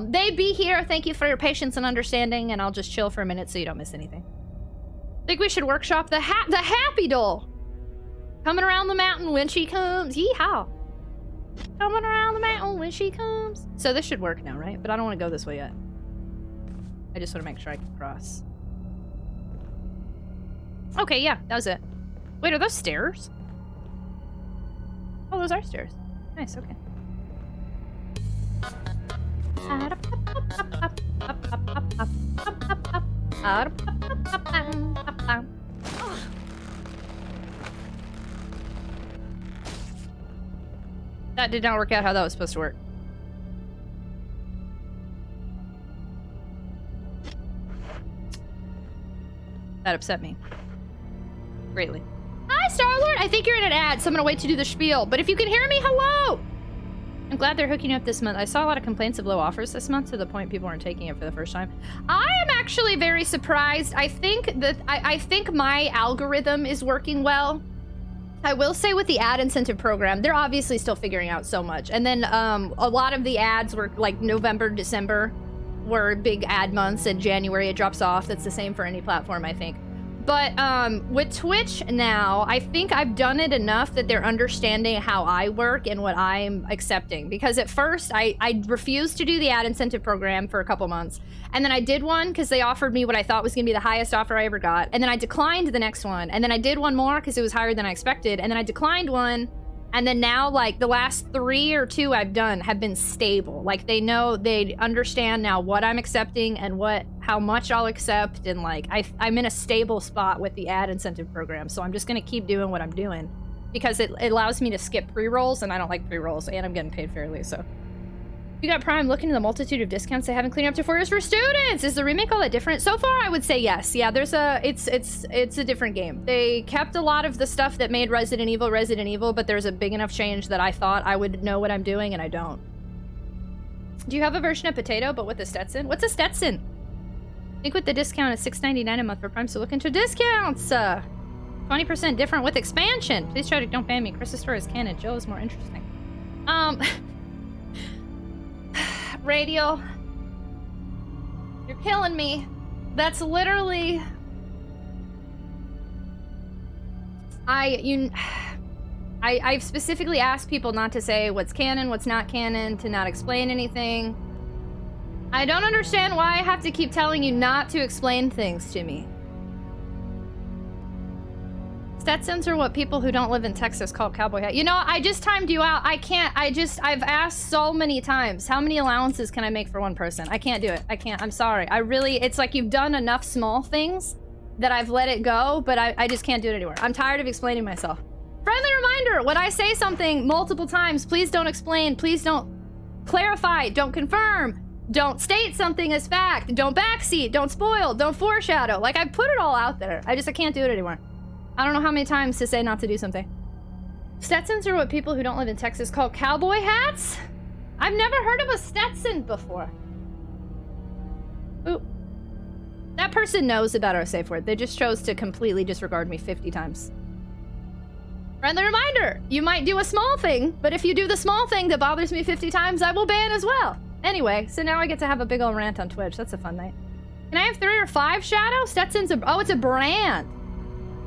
they be here. Thank you for your patience and understanding, and I'll just chill for a minute so you don't miss anything. Think we should workshop the Happy Doll. Coming around the mountain when she comes. Yeehaw. Coming around the mountain when she comes. So this should work now, right? But I don't want to go this way yet. I just want to make sure I can cross. Okay, yeah, that was it. Wait, are those stairs? Oh, those are stairs. Nice, okay. That did not work out how that was supposed to work. That upset me. Greatly. Hi, Star-Lord! I think you're in an ad, so I'm gonna wait to do the spiel. But if you can hear me, hello! I'm glad they're hooking up this month. I saw a lot of complaints of low offers this month to the point people weren't taking it for the first time. I am actually very surprised. I think that I think my algorithm is working well. I will say with the ad incentive program, they're obviously still figuring out so much. And then a lot of the ads were like November, December were big ad months, and January it drops off. That's the same for any platform, I think. But with Twitch now, I think I've done it enough that they're understanding how I work and what I'm accepting. Because at first, I refused to do the ad incentive program for a couple months. And then I did one because they offered me what I thought was going to be the highest offer I ever got. And then I declined the next one. And then I did one more because it was higher than I expected. And then I declined one. And then now, like, the last 3 or 2 I've done have been stable. Like, they know, they understand now what I'm accepting and how much I'll accept. And, like, I'm in a stable spot with the ad incentive program. So I'm just going to keep doing what I'm doing. Because it allows me to skip pre-rolls, and I don't like pre-rolls, and I'm getting paid fairly, so. You got Prime, looking at the multitude of discounts they haven't cleaned up to 4 years for students. Is the remake all that different? So far, I would say yes. Yeah, it's a different game. They kept a lot of the stuff that made Resident Evil, but there's a big enough change that I thought I would know what I'm doing, and I don't. Do you have a version of Potato, but with a Stetson? What's a Stetson? I think with the discount, it's $6.99 a month for Prime, so look into discounts. 20% different with expansion. Please try to don't ban me. Chris's story is canon. Jill is more interesting. Radial, you're killing me. That's literally... I've specifically asked people not to say what's canon, what's not canon, to not explain anything. I don't understand why I have to keep telling you not to explain things to me. Stetsons are what people who don't live in Texas call cowboy hat. You know, I just timed you out. I can't, I've asked so many times, how many allowances can I make for one person? I can't do it. I can't, I'm sorry. I really, it's like you've done enough small things that I've let it go, but I just can't do it anymore. I'm tired of explaining myself. Friendly reminder, when I say something multiple times, please don't explain, please don't clarify, don't confirm, don't state something as fact, don't backseat, don't spoil, don't foreshadow. Like, I put it all out there. I can't do it anymore. I don't know how many times to say not to do something. Stetsons are what people who don't live in Texas call cowboy hats? I've never heard of a Stetson before. Ooh. That person knows about our safe word. They just chose to completely disregard me 50 times. Friendly reminder, you might do a small thing, but if you do the small thing that bothers me 50 times, I will ban as well. Anyway, so now I get to have a big old rant on Twitch. That's a fun night. Can I have 3 or 5 Shadow? Stetson's oh, it's a brand.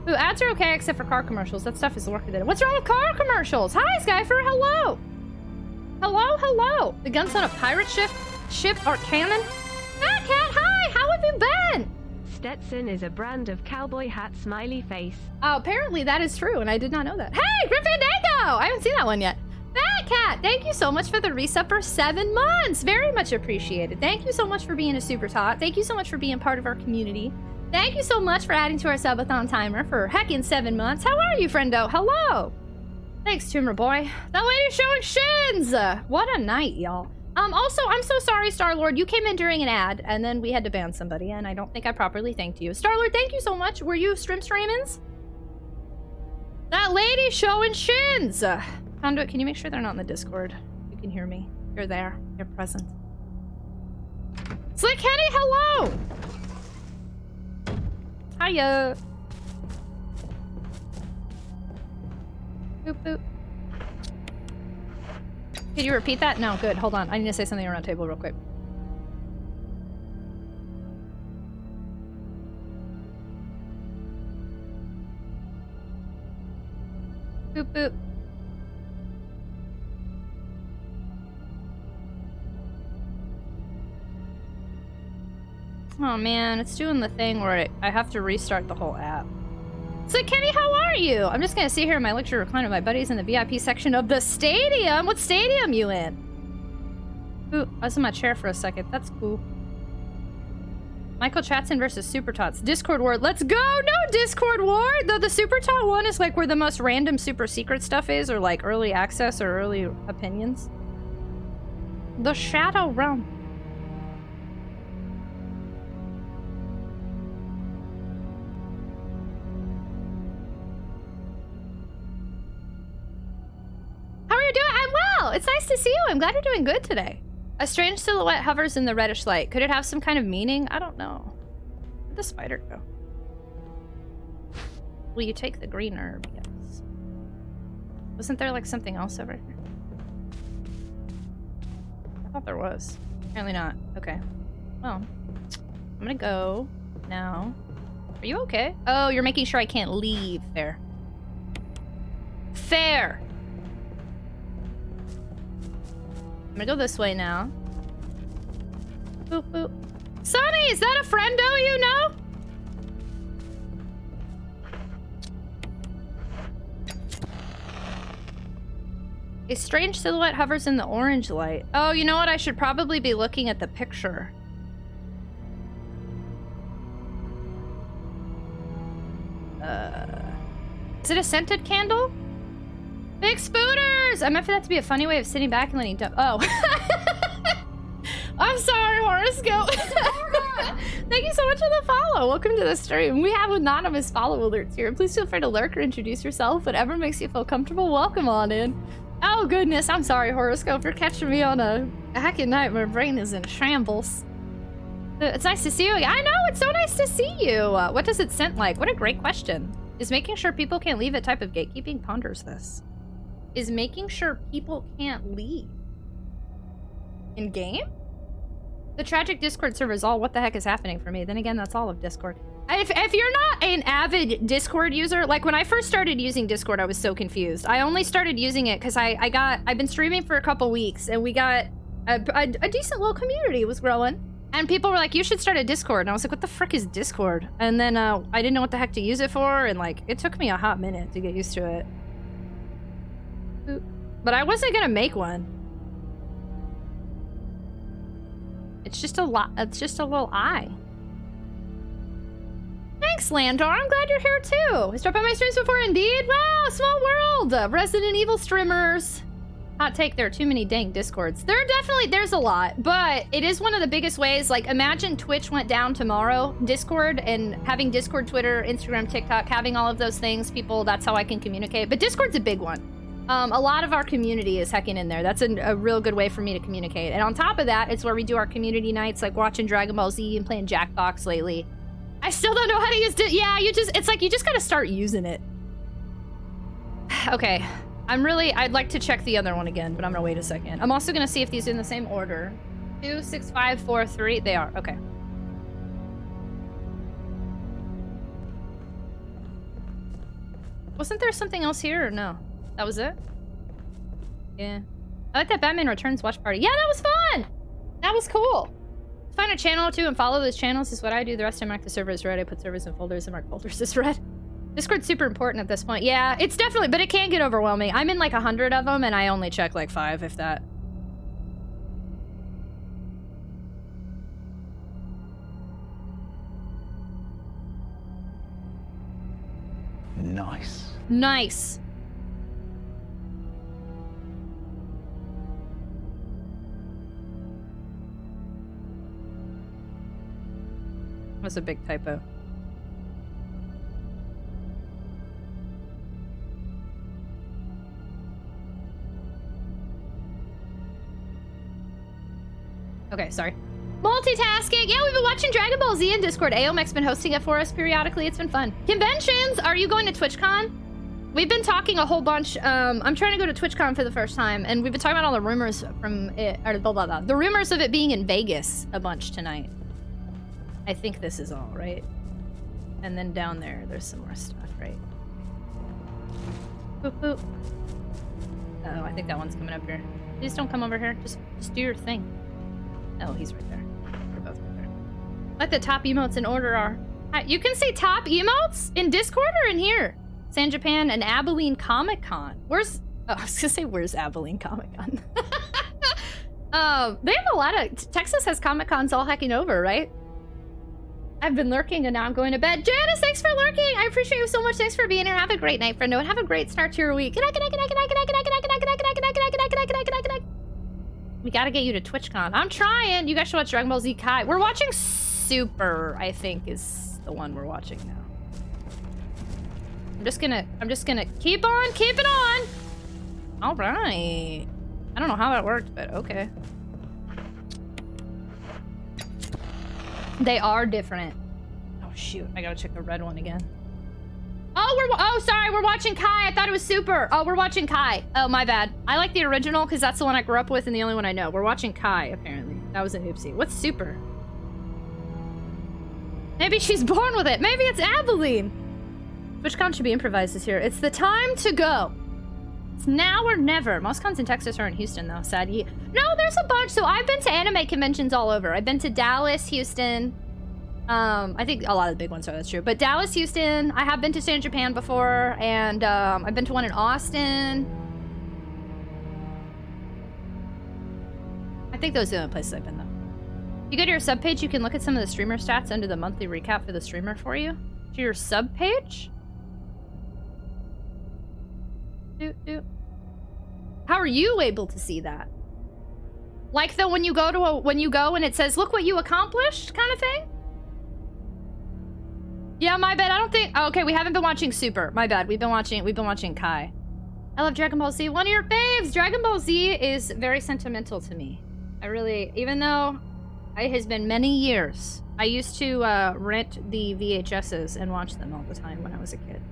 Ooh, ads are okay except for car commercials. That stuff is working. What's wrong with car commercials? Hi, Skyfer. Hello. Hello, hello. The guns on a pirate ship or cannon? Fat Cat, hi. How have you been? Stetson is a brand of cowboy hat smiley face. Oh, apparently that is true, and I did not know that. Hey, Grim Fandango! I haven't seen that one yet. Fat Cat, thank you so much for the resub for 7 months. Very much appreciated. Thank you so much for being a super tot. Thank you so much for being part of our community. Thank you so much for adding to our subathon timer for heckin' 7 months. How are you, friendo? Hello. Thanks, Tumor Boy. That lady's showing shins. What a night, y'all. Also, I'm so sorry, Star-Lord. You came in during an ad, and then we had to ban somebody, and I don't think I properly thanked you. Star-Lord, thank you so much. Were you streamins? That lady's showing shins. Conduit, can you make sure they're not in the Discord? You can hear me. You're there. You're present. Slick Kenny, hello! Hiya. Boop, boop. Could you repeat that? No, good. Hold on. I need to say something around the table real quick. Boop, boop. Oh man, it's doing the thing where I have to restart the whole app. So Kenny, how are you? I'm just gonna sit here in my lecture recliner with my buddies in the VIP section of the stadium. What stadium you in? Ooh, I was in my chair for a second. That's cool. Michael Chatson versus Super Tots. Discord war. Let's go! No Discord war! Though the Super Tot one is like where the most random super secret stuff is, or like early access or early opinions. The Shadow Realm. It's nice to see you. I'm glad you're doing good today. A strange silhouette hovers in the reddish light. Could it have some kind of meaning? I don't know. Where'd the spider go? Will you take the green herb? Yes. Wasn't there like something else over here? I thought there was. Apparently not. Okay. Well, I'm gonna go now. Are you okay? Oh, you're making sure I can't leave. Fair. Fair. I'm gonna go this way now. Boop, boop. Sonny, is that a friendo you know? A strange silhouette hovers in the orange light. Oh, you know what? I should probably be looking at the picture. Is it a scented candle? Big spooners! I meant for that to be a funny way of sitting back and letting oh. I'm sorry, Horoscope. Thank you so much for the follow. Welcome to the stream. We have anonymous follow alerts here. Please feel free to lurk or introduce yourself. Whatever makes you feel comfortable, welcome on in. Oh goodness, I'm sorry, Horoscope. You're catching me on a hacking night. My brain is in shambles. It's nice to see you again. I know, it's so nice to see you. What does it scent like? What a great question. Is making sure people can't leave a type of gatekeeping? Ponders this. Is making sure people can't leave. In game? The tragic Discord server is all what the heck is happening for me. Then again, that's all of Discord. If you're not an avid Discord user, like when I first started using Discord, I was so confused. I only started using it because I've been streaming for a couple weeks and we got a decent little community was growing. And people were like, you should start a Discord. And I was like, what the frick is Discord? And then I didn't know what the heck to use it for. And like, it took me a hot minute to get used to it. But I wasn't gonna make one. It's just a lot. It's just a little eye. Thanks, Landor. I'm glad you're here too. I stopped by my streams before, indeed. Wow, small world. Resident Evil streamers. Hot take, there are too many dang Discords. There's a lot, but it is one of the biggest ways. Like, imagine Twitch went down tomorrow, Discord, and having Discord, Twitter, Instagram, TikTok, having all of those things, people, that's how I can communicate. But Discord's a big one. A lot of our community is hecking in there. That's a real good way for me to communicate. And on top of that, it's where we do our community nights, like watching Dragon Ball Z and playing Jackbox lately. I still don't know how to use it. Yeah, it's like you just gotta start using it. Okay. I'd like to check the other one again, but I'm gonna wait a second. I'm also gonna see if these are in the same order. 2, 6, 5, 4, 3. They are. Okay. Wasn't there something else here or no? That was it? Yeah. I like that Batman Returns watch party. Yeah, that was fun! That was cool. Find a channel or two and follow those channels is what I do. The rest I mark the server as red. I put servers in folders and mark folders as red. Discord's super important at this point. Yeah, it's definitely, but it can get overwhelming. I'm in like 100 of them and I only check like 5, if that. Nice. Nice. That's a big typo. Okay, sorry. Multitasking! Yeah, we've been watching Dragon Ball Z in Discord. AOMEC's been hosting it for us periodically. It's been fun. Conventions! Are you going to TwitchCon? We've been talking a whole bunch. I'm trying to go to TwitchCon for the first time, and we've been talking about all the rumors from it, or blah, blah, blah. The rumors of it being in Vegas a bunch tonight. I think this is all, right? And then down there's some more stuff, right? Boop, boop. Oh, I think that one's coming up here. Please don't come over here. Just do your thing. Oh, he's right there. They're both right there. Like the top emotes in order are. You can see top emotes in Discord or in here? San Japan and Abilene Comic Con. Where's... Oh, I was gonna say, where's Abilene Comic Con? They have a lot of... Texas has Comic Cons all hecking over, right? I've been lurking and now I'm going to bed. Janice, thanks for lurking. I appreciate you so much. Thanks for being here. Have a great night, friendo, and have a great start to your week. Good night, good night, good night, good night, good night, good night, good night, good night, good night, good night, good night, good night, good night, good night, good night, good night. We gotta get you to TwitchCon. I'm trying. You guys should watch Dragon Ball Z Kai. We're watching Super, I think, is the one we're watching now. I'm just gonna keep on keeping on. All right. I don't know how that worked, but okay. They are different. Oh shoot, I gotta check the red one again. Oh, sorry, we're watching Kai. I thought it was Super. Oh, we're watching Kai. Oh, my bad. I like the original because that's the one I grew up with and the only one I know. We're watching Kai, apparently. That was an oopsie. What's Super? Maybe she's born with it. Maybe it's Abilene. TwitchCon should be improvised this year. It's the time to go. It's now or never. Most cons in Texas are in Houston, though. Sad. No, there's a bunch. So I've been to anime conventions all over. I've been to Dallas, Houston. I think a lot of the big ones are, that's true. But Dallas, Houston, I have been to San Japan before, and I've been to one in Austin. I think those are the only places I've been, though. If you go to your sub page, you can look at some of the streamer stats under the monthly recap for the streamer for you. To your sub page? How are you able to see that? Like the when you go and it says, look what you accomplished kind of thing? Yeah, my bad. I don't think... Oh, okay, we haven't been watching Super. My bad. We've been watching Kai. I love Dragon Ball Z. One of your faves! Dragon Ball Z is very sentimental to me. I really... Even though it has been many years, I used to rent the VHSs and watch them all the time when I was a kid.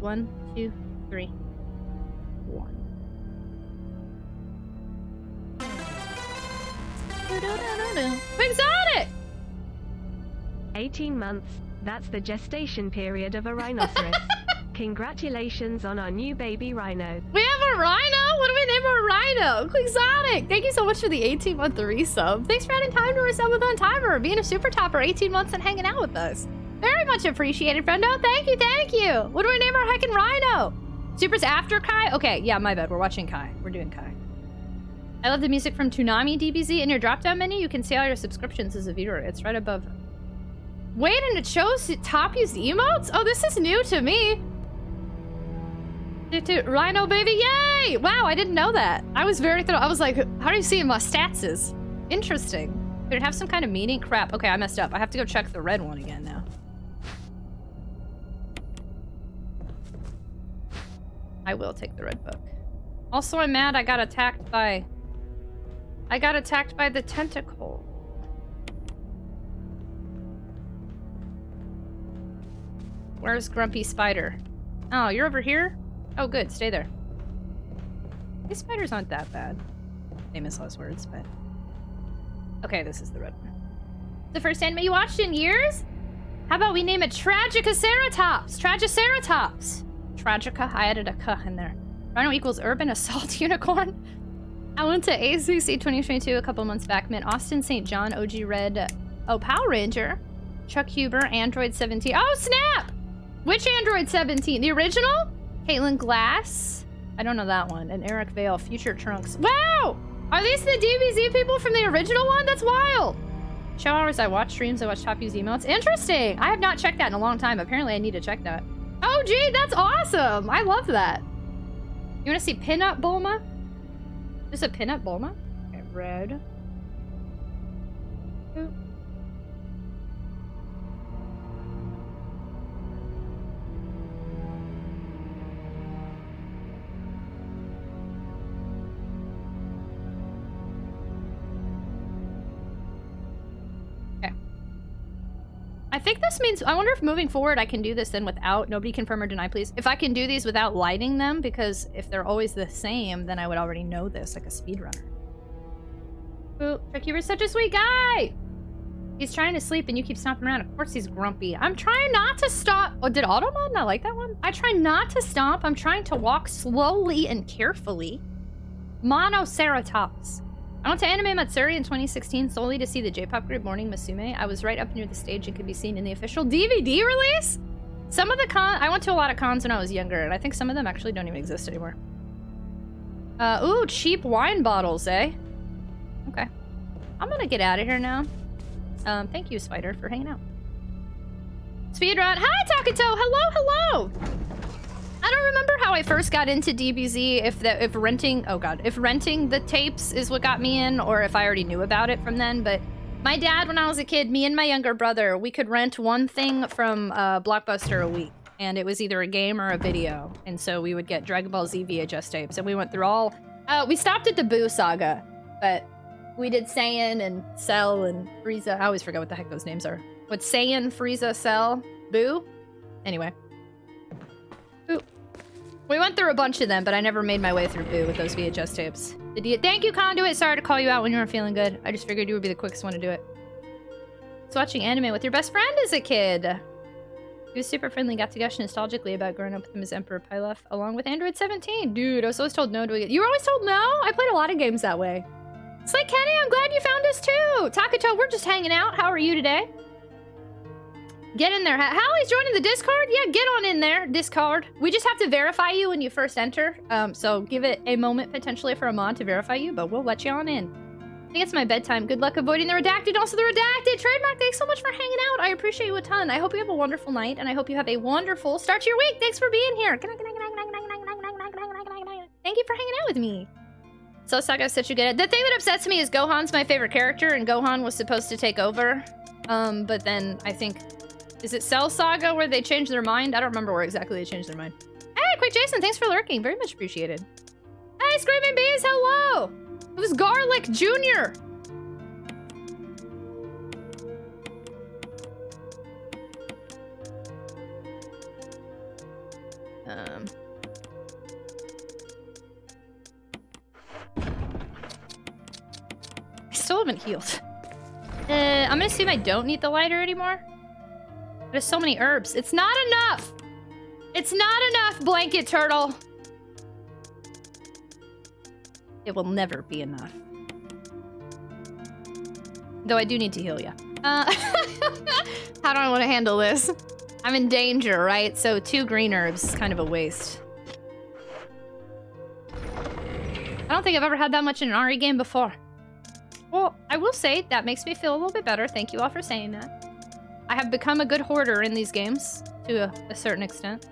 1, 2, 3, 1. Exotic! 18 months. That's the gestation period of a rhinoceros. Congratulations on our new baby rhino. We have a rhino? What do we name our rhino? Quixotic! Thank you so much for the 18-month resub. Thanks for adding time to our sub with on timer, being a super topper 18 months and hanging out with us. Very much appreciated, friendo. Thank you, thank you. What do we name our heckin' rhino? Super's after Kai? Okay, yeah, my bad. We're watching Kai. We're doing Kai. I love the music from Toonami DBZ. In your drop-down menu, you can see all your subscriptions as a viewer. It's right above. Wait, and it shows top used emotes? Oh, this is new to me. Rhino baby, yay! Wow, I didn't know that. I was very I was like, how do you see my stats? Interesting. Did it have some kind of meaning? Crap. Okay, I messed up. I have to go check the red one again now. I will take the red book. Also, I'm mad I got attacked by the tentacle. Where's Grumpy Spider? Oh, you're over here? Oh, good. Stay there. These spiders aren't that bad. Famous last words, but... Okay, this is the red one. The first anime you watched in years? How about we name it Tragicoceratops? Tragiceratops. Tragica. I added a K in there. Rhino equals urban assault unicorn. I went to ACC 2022 a couple months back. Met Austin St. John, OG Red. Oh, Power Ranger. Chuck Huber, Android 17. Oh, snap! Which Android 17? The original? Caitlin Glass. I don't know that one. And Eric Vale, Future Trunks. Wow! Are these the DBZ people from the original one? That's wild! Show hours, I watch streams, I watch top used emotes. Interesting! I have not checked that in a long time. Apparently I need to check that. Oh, gee, that's awesome! I love that. You want to see Pinup Bulma? There's a Pinup Bulma? Okay, red. Ooh. I think this means, I wonder if moving forward I can do this then without, nobody confirm or deny please, if I can do these without lighting them, because if they're always the same, then I would already know this, like a speedrunner. Ooh, Trick, you were such a sweet guy! He's trying to sleep and you keep stomping around. Of course he's grumpy. I'm trying not to stop. Oh, did Automod not like that one? I try not to stomp. I'm trying to walk slowly and carefully. Monoceratops. I went to Anime Matsuri in 2016 solely to see the J-pop group Morning Musume. I was right up near the stage and could be seen in the official DVD release. Some of the I went to a lot of cons when I was younger, and I think some of them actually don't even exist anymore. Ooh, cheap wine bottles, eh? Okay. I'm gonna get out of here now. Thank you, Spider, for hanging out. Speedrun. Hi, Takato. Hello, hello. I don't remember how I first got into DBZ, if renting the tapes is what got me in, or if I already knew about it from then, but my dad, when I was a kid, me and my younger brother, we could rent one thing from Blockbuster a week, and it was either a game or a video, and so we would get Dragon Ball Z VHS tapes, and we went through all, we stopped at the Boo saga, but we did Saiyan and Cell and Frieza. I always forget what the heck those names are. What's Saiyan, Frieza, Cell, Boo? Anyway. Ooh. We went through a bunch of them, but I never made my way through Boo with those VHS tapes. Thank you, Conduit. Sorry to call you out when you weren't feeling good. I just figured you would be the quickest one to do it. It's watching anime with your best friend as a kid. He was super friendly, got to gush nostalgically about growing up with him as Emperor Pilaf, along with Android 17. Dude, I was always told no to it. You were always told no? I played a lot of games that way. It's like, Kenny, I'm glad you found us too. Takato, we're just hanging out. How are you today? Get in there. Hallie's joining the Discord? Yeah, get on in there. Discord. We just have to verify you when you first enter. So give it a moment potentially for a mod to verify you, but we'll let you on in. I think it's my bedtime. Good luck avoiding the redacted. Also the redacted. Trademark, thanks so much for hanging out. I appreciate you a ton. I hope you have a wonderful night, and I hope you have a wonderful start to your week. Thanks for being here. Thank you for hanging out with me. So Saga said you get it. The thing that upsets me is Gohan's my favorite character, and Gohan was supposed to take over. But then I think... Is it Cell Saga where they changed their mind? I don't remember where exactly they changed their mind. Hey, Quick Jason, thanks for lurking. Very much appreciated. Hey, Screaming Bees, hello! It was Garlic Jr. I still haven't healed. I'm gonna assume I don't need the lighter anymore. There's so many herbs. It's not enough! It's not enough, blanket turtle. It will never be enough. Though I do need to heal you. How do I want to handle this? I'm in danger, right? So 2 green herbs is kind of a waste. I don't think I've ever had that much in an RE game before. Well, I will say that makes me feel a little bit better. Thank you all for saying that. I have become a good hoarder in these games to a certain extent.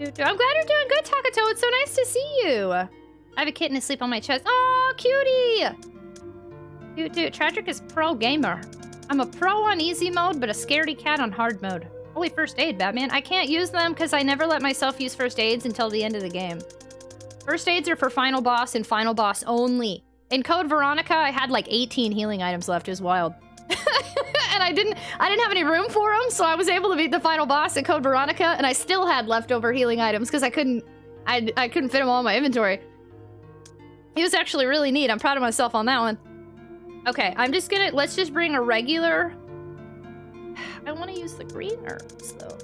I'm glad you're doing good, Takato. It's so nice to see you. I have a kitten asleep on my chest. Oh, cutie! Dude, Tragic is pro gamer. I'm a pro on easy mode, but a scaredy cat on hard mode. Holy first aid, Batman. I can't use them because I never let myself use first aids until the end of the game. First aids are for final boss and final boss only. In Code Veronica, I had like 18 healing items left. It was wild. And I didn't have any room for them, so I was able to beat the final boss in Code Veronica, and I still had leftover healing items because I couldn't fit them all in my inventory. It was actually really neat. I'm proud of myself on that one. Okay, let's just bring a regular... I want to use the green herbs, though.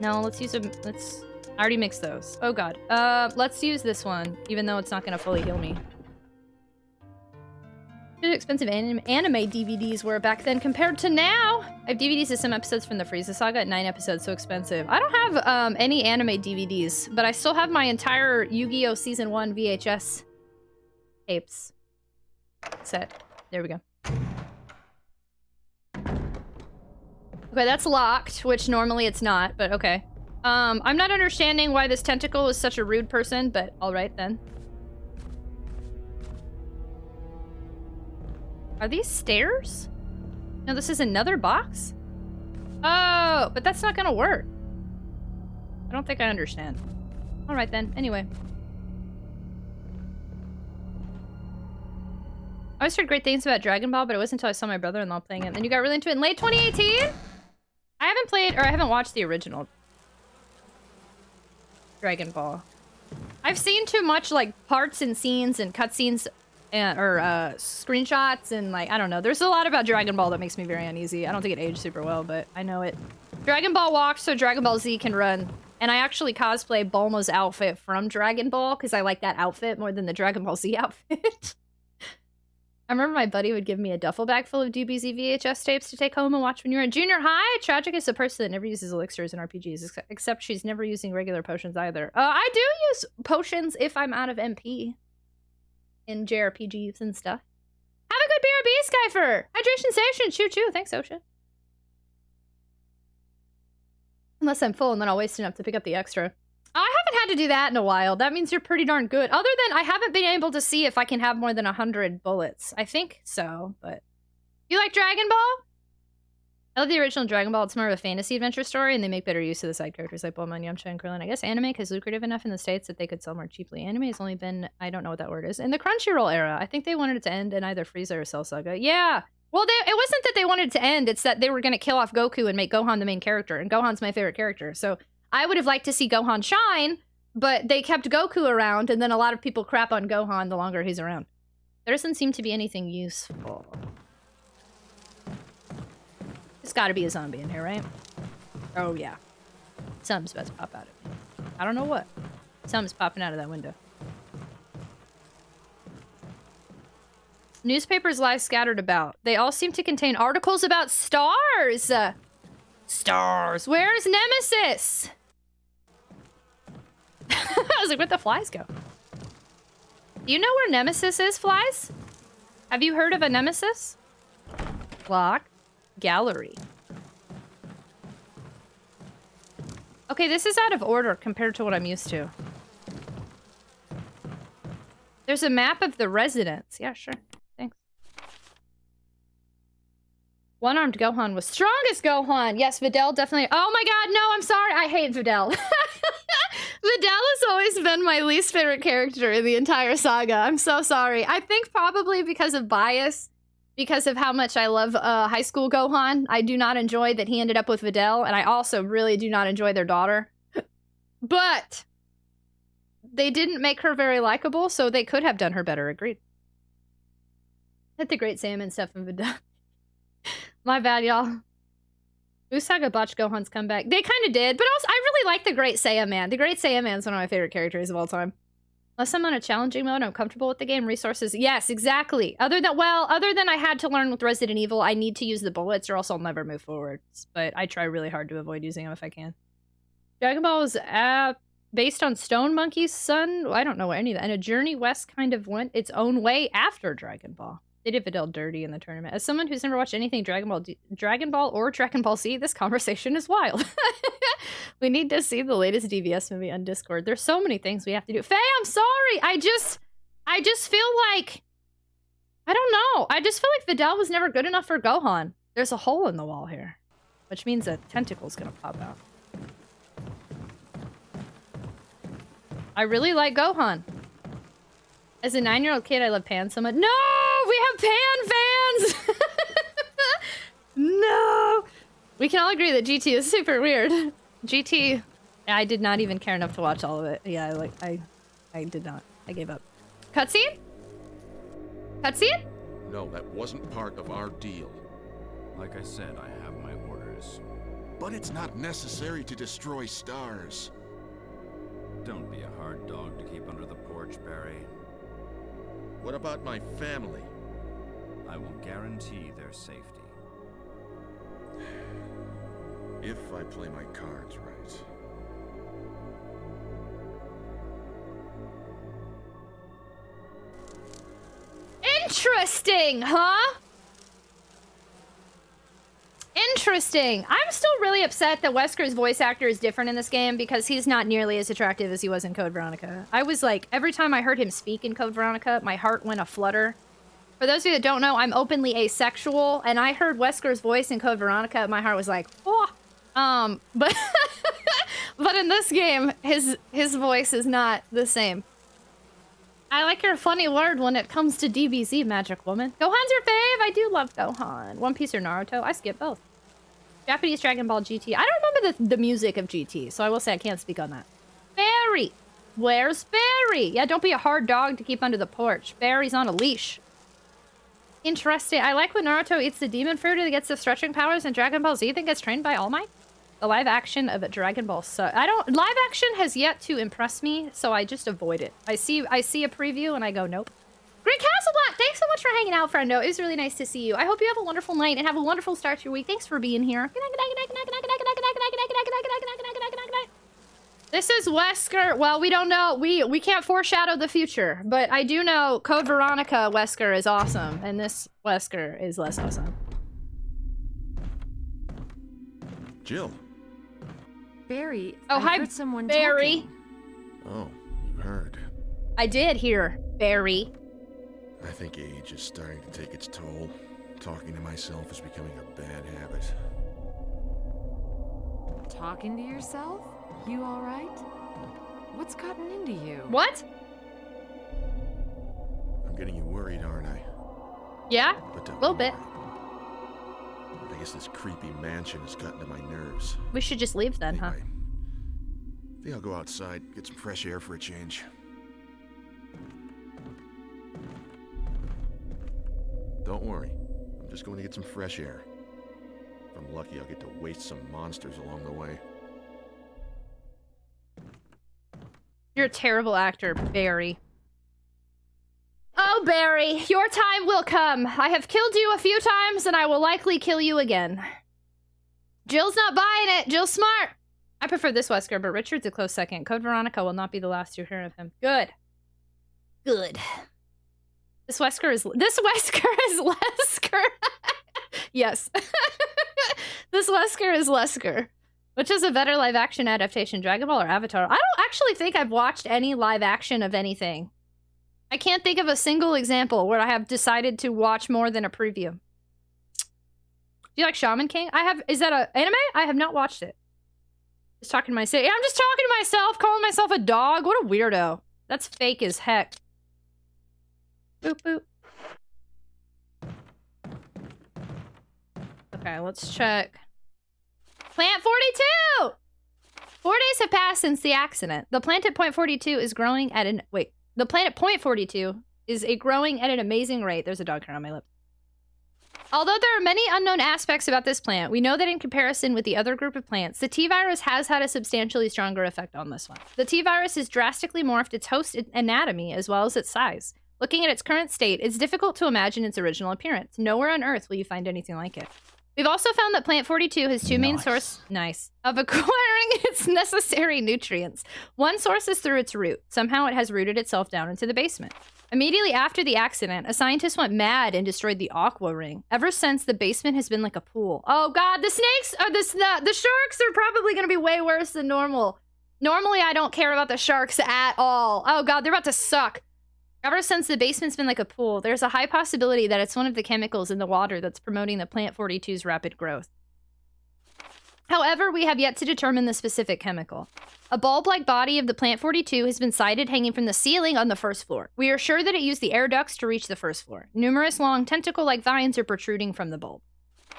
No, let's use them. I already mixed those. Oh, God. Let's use this one, even though it's not going to fully heal me. How expensive anime DVDs were back then compared to now. I have DVDs of some episodes from the Frieza Saga at 9 episodes, so expensive. I don't have any anime DVDs, but I still have my entire Yu-Gi-Oh! Season 1 VHS tapes set. There we go. Okay, that's locked, which normally it's not, but okay. I'm not understanding why this tentacle is such a rude person, but alright then. Are these stairs? No, this is another box? Oh, but that's not gonna work. I don't think I understand. Alright then, anyway. I always heard great things about Dragon Ball, but it wasn't until I saw my brother-in-law playing it. Then you got really into it in late 2018? I haven't watched the original Dragon Ball. I've seen too much, like, parts and scenes and cutscenes or screenshots and, like, I don't know. There's a lot about Dragon Ball that makes me very uneasy. I don't think it aged super well, but I know it. Dragon Ball walks so Dragon Ball Z can run. And I actually cosplay Bulma's outfit from Dragon Ball because I like that outfit more than the Dragon Ball Z outfit. I remember my buddy would give me a duffel bag full of DBZ VHS tapes to take home and watch when you were in junior high. Tragic is a person that never uses elixirs in RPGs, except she's never using regular potions either. I do use potions if I'm out of MP in JRPGs and stuff. Have a good BRB, Skyfer! Hydration station! Choo-choo! Thanks, Ocean. Unless I'm full and then I'll waste enough to pick up the extra. I haven't had to do that in a while. That means you're pretty darn good. Other than I haven't been able to see if I can have more than 100 bullets. I think so, but... You like Dragon Ball? I love the original Dragon Ball. It's more of a fantasy adventure story, and they make better use of the side characters like Bulma and Yamcha and Krillin. I guess anime is lucrative enough in the States that they could sell more cheaply. Anime has only been, I don't know what that word is, in the Crunchyroll era. I think they wanted it to end in either Frieza or Cell Saga. Yeah! Well, it wasn't that they wanted it to end, it's that they were going to kill off Goku and make Gohan the main character, and Gohan's my favorite character, so... I would have liked to see Gohan shine, but they kept Goku around, and then a lot of people crap on Gohan the longer he's around. There doesn't seem to be anything useful. There's gotta be a zombie in here, right? Oh, yeah. Something's about to pop out of me. I don't know what. Something's popping out of that window. Newspapers lie scattered about. They all seem to contain articles about stars! Stars! Where's Nemesis? I was like, where'd the flies go? Do you know where Nemesis is, flies? Have you heard of a Nemesis? Lock. Gallery. Okay, this is out of order compared to what I'm used to. There's a map of the residence. Yeah, sure. Thanks. One-armed Gohan was strongest Gohan. Yes, Videl definitely. Oh my god, no, I'm sorry. I hate Videl. Videl has always been my least favorite character in the entire saga. I'm so sorry. I think probably because of bias, because of how much I love high school Gohan. I do not enjoy that he ended up with Videl, and I also really do not enjoy their daughter. But they didn't make her very likable, so they could have done her better. Agreed. Hit the Great Salmon stuff in Videl. My bad, y'all. Usaga botched Gohan's comeback. They kind of did, but also I really like the Great Saiyan Man. The Great Saiyan Man is one of my favorite characters of all time. Unless I'm on a challenging mode, I'm comfortable with the game. Resources, yes, exactly. Other than I had to learn with Resident Evil, I need to use the bullets or else I'll never move forward. But I try really hard to avoid using them if I can. Dragon Ball is based on Stone Monkey's son. I don't know any of that. And a Journey West kind of went its own way after Dragon Ball. They did Videl dirty in the tournament. As someone who's never watched anything Dragon Ball or Dragon Ball Z, this conversation is wild. We need to see the latest DVS movie on Discord. There's so many things we have to do. Faye, I'm sorry. I just feel like, I don't know. I just feel like Videl was never good enough for Gohan. There's a hole in the wall here, which means a tentacle's gonna pop out. I really like Gohan. As a 9-year-old kid, I love Pan so much. No! We have Pan fans! No! We can all agree that GT is super weird. GT, I did not even care enough to watch all of it. Yeah, I did not. I gave up. Cutscene? Cutscene? No, that wasn't part of our deal. Like I said, I have my orders. But it's not necessary to destroy stars. Don't be a hard dog to keep under the porch, Barry. What about my family? I will guarantee their safety. If I play my cards right. Interesting, huh? Interesting. I'm still really upset that Wesker's voice actor is different in this game because he's not nearly as attractive as he was in Code Veronica. I was like, every time I heard him speak in Code Veronica, my heart went aflutter. For those of you that don't know, I'm openly asexual, and I heard Wesker's voice in Code Veronica, my heart was like, oh. But but in this game, his voice is not the same. I like your funny word when it comes to DBZ, Magic Woman. Gohan's your fave? I do love Gohan. One Piece or Naruto? I skip both. Japanese Dragon Ball GT. I don't remember the music of GT, so I will say I can't speak on that. Barry! Where's Barry? Yeah, don't be a hard dog to keep under the porch. Barry's on a leash. Interesting. I like when Naruto eats the demon fruit and gets the stretching powers, and Dragon Ball Z then gets trained by All Might. The live action of a Dragon Ball live action has yet to impress me, so I just avoid it. I see a preview and I go, nope. Great Castle Black, thanks so much for hanging out, friendo. It was really nice to see you. I hope you have a wonderful night and have a wonderful start to your week. Thanks for being here. Good night, good night, good night, good night, good night, good night, good night, good night, good night, good night, good night, good night, good night, good night, good night. This is Wesker. Well, we don't know. We can't foreshadow the future, but I do know Code Veronica Wesker is awesome, and this Wesker is less awesome. Jill. Barry, Oh, I hi, heard someone Barry. talking. Oh, you heard. I did hear Barry. I think age is starting to take its toll. Talking to myself is becoming a bad habit. Talking to yourself? You all right? What's gotten into you? What? I'm getting you worried, aren't I? Yeah, But a little bit. I guess this creepy mansion has gotten to my nerves. We should just leave then, huh? Anyway, I think I'll go outside, get some fresh air for a change. Don't worry, I'm just going to get some fresh air. If I'm lucky, I'll get to waste some monsters along the way. You're a terrible actor, Barry. Oh, Barry, your time will come. I have killed you a few times, and I will likely kill you again. Jill's not buying it. Jill's smart. I prefer this Wesker, but Richard's a close second. Code Veronica will not be the last you hear of him. Good. Good. This Wesker is Lesker. Yes. This Wesker is Lesker. Which is a better live-action adaptation, Dragon Ball or Avatar? I don't actually think I've watched any live-action of anything. I can't think of a single example where I have decided to watch more than a preview. Do you like Shaman King? Is that an anime? I have not watched it. Just talking to myself. Yeah, I'm just talking to myself, calling myself a dog. What a weirdo. That's fake as heck. Boop, boop. Okay, let's check. Plant 42! 4 days have passed since the accident. The plant at point 42 is growing at an... Wait. The plant at point 42 is growing at an amazing rate. There's a dog hair on my lip. Although there are many unknown aspects about this plant, we know that in comparison with the other group of plants, the T-virus has had a substantially stronger effect on this one. The T-virus has drastically morphed its host anatomy as well as its size. Looking at its current state, it's difficult to imagine its original appearance. Nowhere on Earth will you find anything like it. We've also found that Plant 42 has two main sources of acquiring its necessary nutrients. One source is through its root. Somehow it has rooted itself down into the basement. Immediately after the accident, a scientist went mad and destroyed the aqua ring. Ever since, the basement has been like a pool. Oh god, the snakes are the sharks are probably going to be way worse than normal. Normally, I don't care about the sharks at all. Oh god, they're about to suck. Ever since the basement's been like a pool, there's a high possibility that it's one of the chemicals in the water that's promoting the Plant 42's rapid growth. However, we have yet to determine the specific chemical. A bulb-like body of the Plant 42 has been sighted hanging from the ceiling on the first floor. We are sure that it used the air ducts to reach the first floor. Numerous long tentacle-like vines are protruding from the bulb.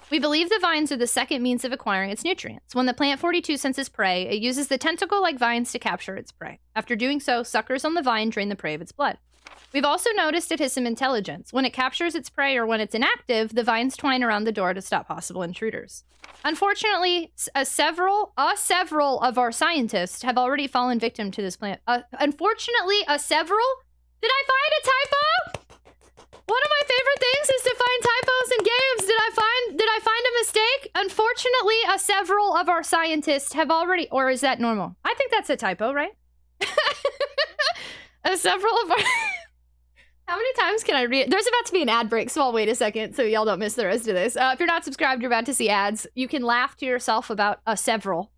We believe the vines are the second means of acquiring its nutrients. When the Plant 42 senses prey, it uses the tentacle-like vines to capture its prey. After doing so, suckers on the vine drain the prey of its blood. We've also noticed it has some intelligence. When it captures its prey or when it's inactive, the vines twine around the door to stop possible intruders. Unfortunately, several of our scientists have already fallen victim to this plant. Unfortunately, several? Did I find a typo? One of my favorite things is to find typos in games. Did I find a mistake? Unfortunately, several of our scientists have already, or is that normal? I think that's a typo, right? Several of our... How many times can I read? There's about to be an ad break, so I'll wait a second so y'all don't miss the rest of this. If you're not subscribed, you're about to see ads. You can laugh to yourself about several.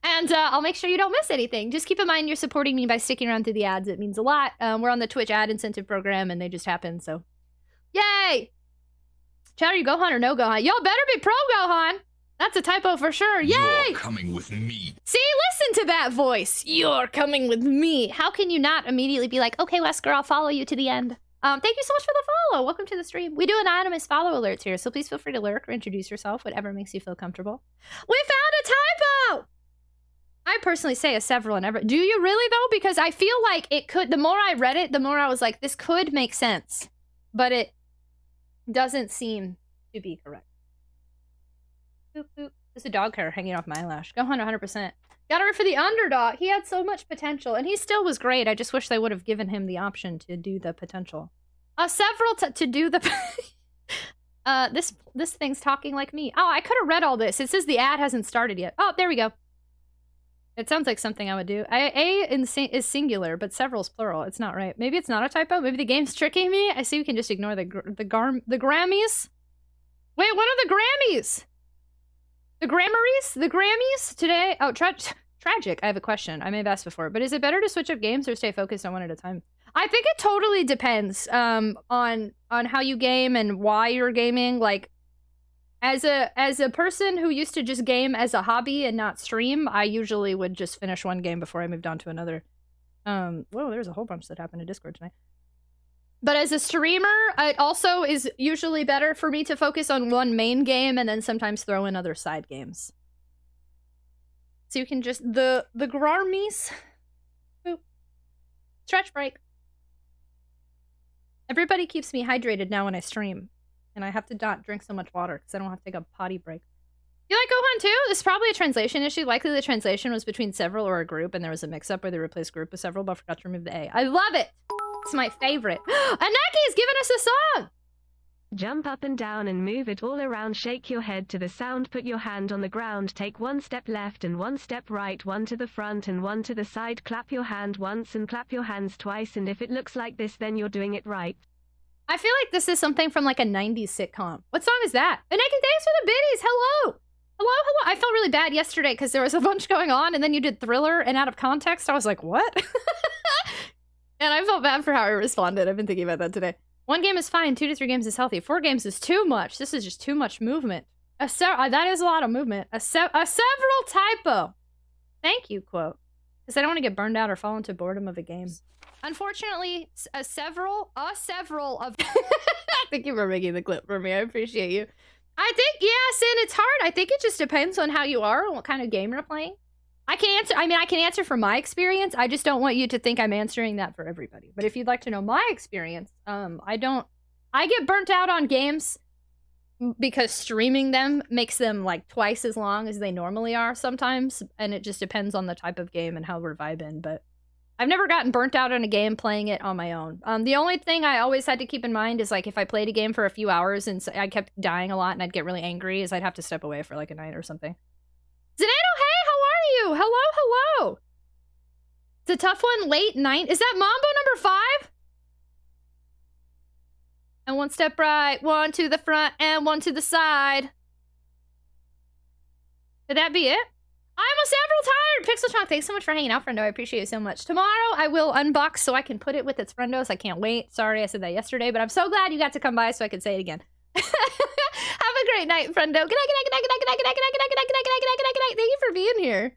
And I'll make sure you don't miss anything. Just keep in mind you're supporting me by sticking around through the ads. It means a lot. We're on the Twitch ad incentive program, and they just happen, so... Yay! Chat, are you Gohan or no Gohan? Y'all better be pro Gohan! That's a typo for sure. Yay! You're coming with me. See, listen to that voice. You're coming with me. How can you not immediately be like, okay, Wesker, I'll follow you to the end. Thank you so much for the follow. Welcome to the stream. We do anonymous follow alerts here, so please feel free to lurk or introduce yourself, whatever makes you feel comfortable. We found a typo! I personally say a several and ever. Do you really, though? Because I feel like it could, the more I read it, the more I was like, this could make sense. But it doesn't seem to be correct. Boop, boop. There's a dog hair hanging off my eyelash. Gohan 100%. Gotta root for the underdog. He had so much potential, and he still was great. I just wish they would have given him the option to do the potential. Several to do the... this thing's talking like me. Oh, I could have read all this. It says the ad hasn't started yet. Oh, there we go. It sounds like something I would do. Is singular, but several's plural. It's not right. Maybe it's not a typo. Maybe the game's tricking me. I see we can just ignore the Grammys. Wait, what are the Grammys? The Grammarys? The Grammys? Today? Oh, Tragic. I have a question. I may have asked before, but is it better to switch up games or stay focused on one at a time? I think it totally depends on how you game and why you're gaming. Like, as a person who used to just game as a hobby and not stream, I usually would just finish one game before I moved on to another. Whoa, there's a whole bunch that happened in Discord tonight. But as a streamer, it also is usually better for me to focus on one main game and then sometimes throw in other side games. So you can just... The Grammys. Boop. Stretch break. Everybody keeps me hydrated now when I stream. And I have to not drink so much water because I don't have to take a potty break. You like Gohan too? This is probably a translation issue. Likely the translation was between several or a group, and there was a mix-up where they replaced group with several, but forgot to remove the A. I love it! It's my favorite. Anaki's giving us a song! Jump up and down and move it all around. Shake your head to the sound. Put your hand on the ground. Take one step left and one step right. One to the front and one to the side. Clap your hand once and clap your hands twice. And if it looks like this, then you're doing it right. I feel like this is something from like a 90s sitcom. What song is that? Anaki, thanks for the biddies. Hello. Hello. I felt really bad yesterday because there was a bunch going on and then you did Thriller and out of context. I was like, what? And I felt bad for how I responded. I've been thinking about that today. 1 game is fine. 2 to 3 games is healthy. 4 games is too much. This is just too much movement. That is a lot of movement. A several typo. Thank you, quote. Because I don't want to get burned out or fall into boredom of a game. Unfortunately, several of... Thank you for making the clip for me. I appreciate you. I think, yeah, Sin, it's hard. I think it just depends on how you are and what kind of game you're playing. I can answer from my experience. I just don't want you to think I'm answering that for everybody. But if you'd like to know my experience, I I get burnt out on games because streaming them makes them like twice as long as they normally are sometimes, and it just depends on the type of game and how we're vibing. But I've never gotten burnt out on a game playing it on my own. The only thing I always had to keep in mind is like if I played a game for a few hours and I kept dying a lot and I'd get really angry, is I'd have to step away for like a night or something. Zanano, hey, how are you? Hello. It's a tough one. Late night. Is that Mambo number 5? And one step right, one to the front, and one to the side. Could that be it? I'm a several tired. Pixeltron, thanks so much for hanging out, friendo. I appreciate you so much. Tomorrow, I will unbox so I can put it with its friendos. I can't wait. Sorry I said that yesterday, but I'm so glad you got to come by so I could say it again. Have a great night, friendo. Good night. Thank you for being here.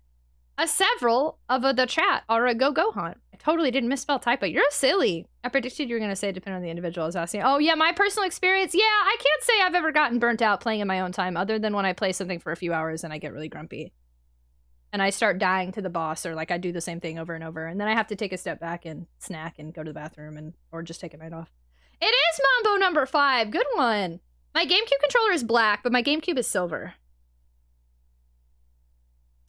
Several of the chat are a go hunt. I totally didn't misspell typo. You're silly. I predicted you were going to say depending on the individual I was asking. Oh, yeah, my personal experience. Yeah, I can't say I've ever gotten burnt out playing in my own time other than when I play something for a few hours and I get really grumpy. And I start dying to the boss, or like I do the same thing over and over. And then I have to take a step back and snack and go to the bathroom or just take a night off. It is Mambo number 5. Good one. My GameCube controller is black, but my GameCube is silver.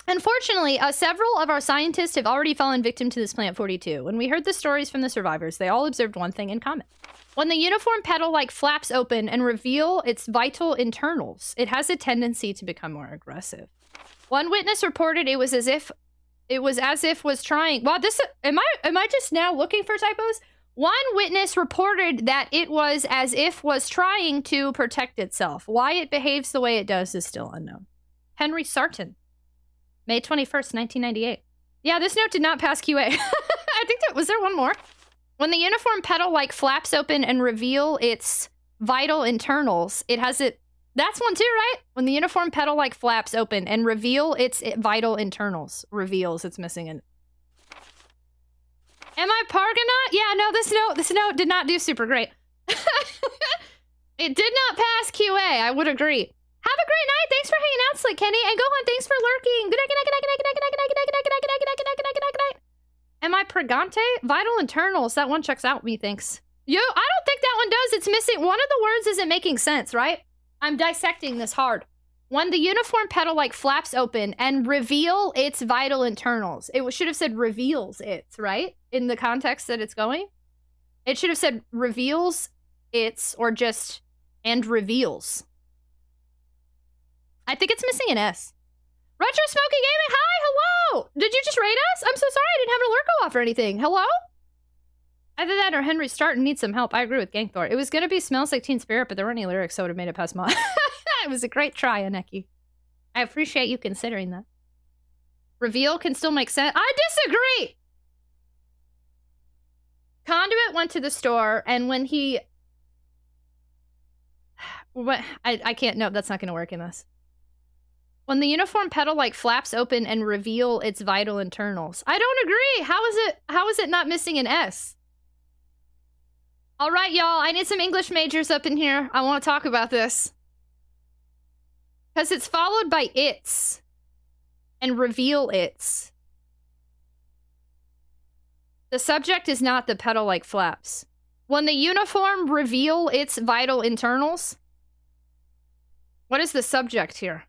Unfortunately, several of our scientists have already fallen victim to this Plant 42. When we heard the stories from the survivors, they all observed one thing in common. When the uniform petal like flaps open and reveal its vital internals, it has a tendency to become more aggressive. One witness reported it was as if was trying. Wow, this am I just now looking for typos? One witness reported that it was as if was trying to protect itself. Why it behaves the way it does is still unknown. Henry Sarton. May 21st, 1998. Yeah, this note did not pass QA. I think was there one more? When the uniform petal like flaps open and reveal its vital internals, it has it. That's one too, right? When the uniform petal like flaps open and reveal its vital internals. Reveals, it's missing an. Am I Pargonaut? Yeah, no, this note did not do super great. It did not pass QA, I would agree. Have a great night. Thanks for hanging out, Slick Kenny. And Gohan, thanks for lurking. Good night. Am I Pregante? Vital internals. That one checks out, methinks. I don't think that one does. It's missing. One of the words isn't making sense, right? I'm dissecting this hard. When the uniform petal like flaps open and reveal its vital internals. It should have said reveals its, right? In the context that it's going. It should have said reveals its or just and reveals. I think it's missing an S. Retro Smoky Gaming, hi, hello! Did you just raid us? I'm so sorry I didn't have an Lurko off or anything. Hello? Either that or Henry Starton needs some help. I agree with Gangthor. It was going to be Smells Like Teen Spirit, but there weren't any lyrics, so it would have made it past mod. It was a great try, Aneki. I appreciate you considering that. Reveal can still make sense. I disagree! Conduit went to the store, and when he... I can't... No, that's not going to work in this. When the uniform petal like flaps open and reveal its vital internals. I don't agree. How is it not missing an S? All right, y'all. I need some English majors up in here. I want to talk about this. Because it's followed by its. And reveal its. The subject is not the petal like flaps. When the uniform reveal its vital internals. What is the subject here?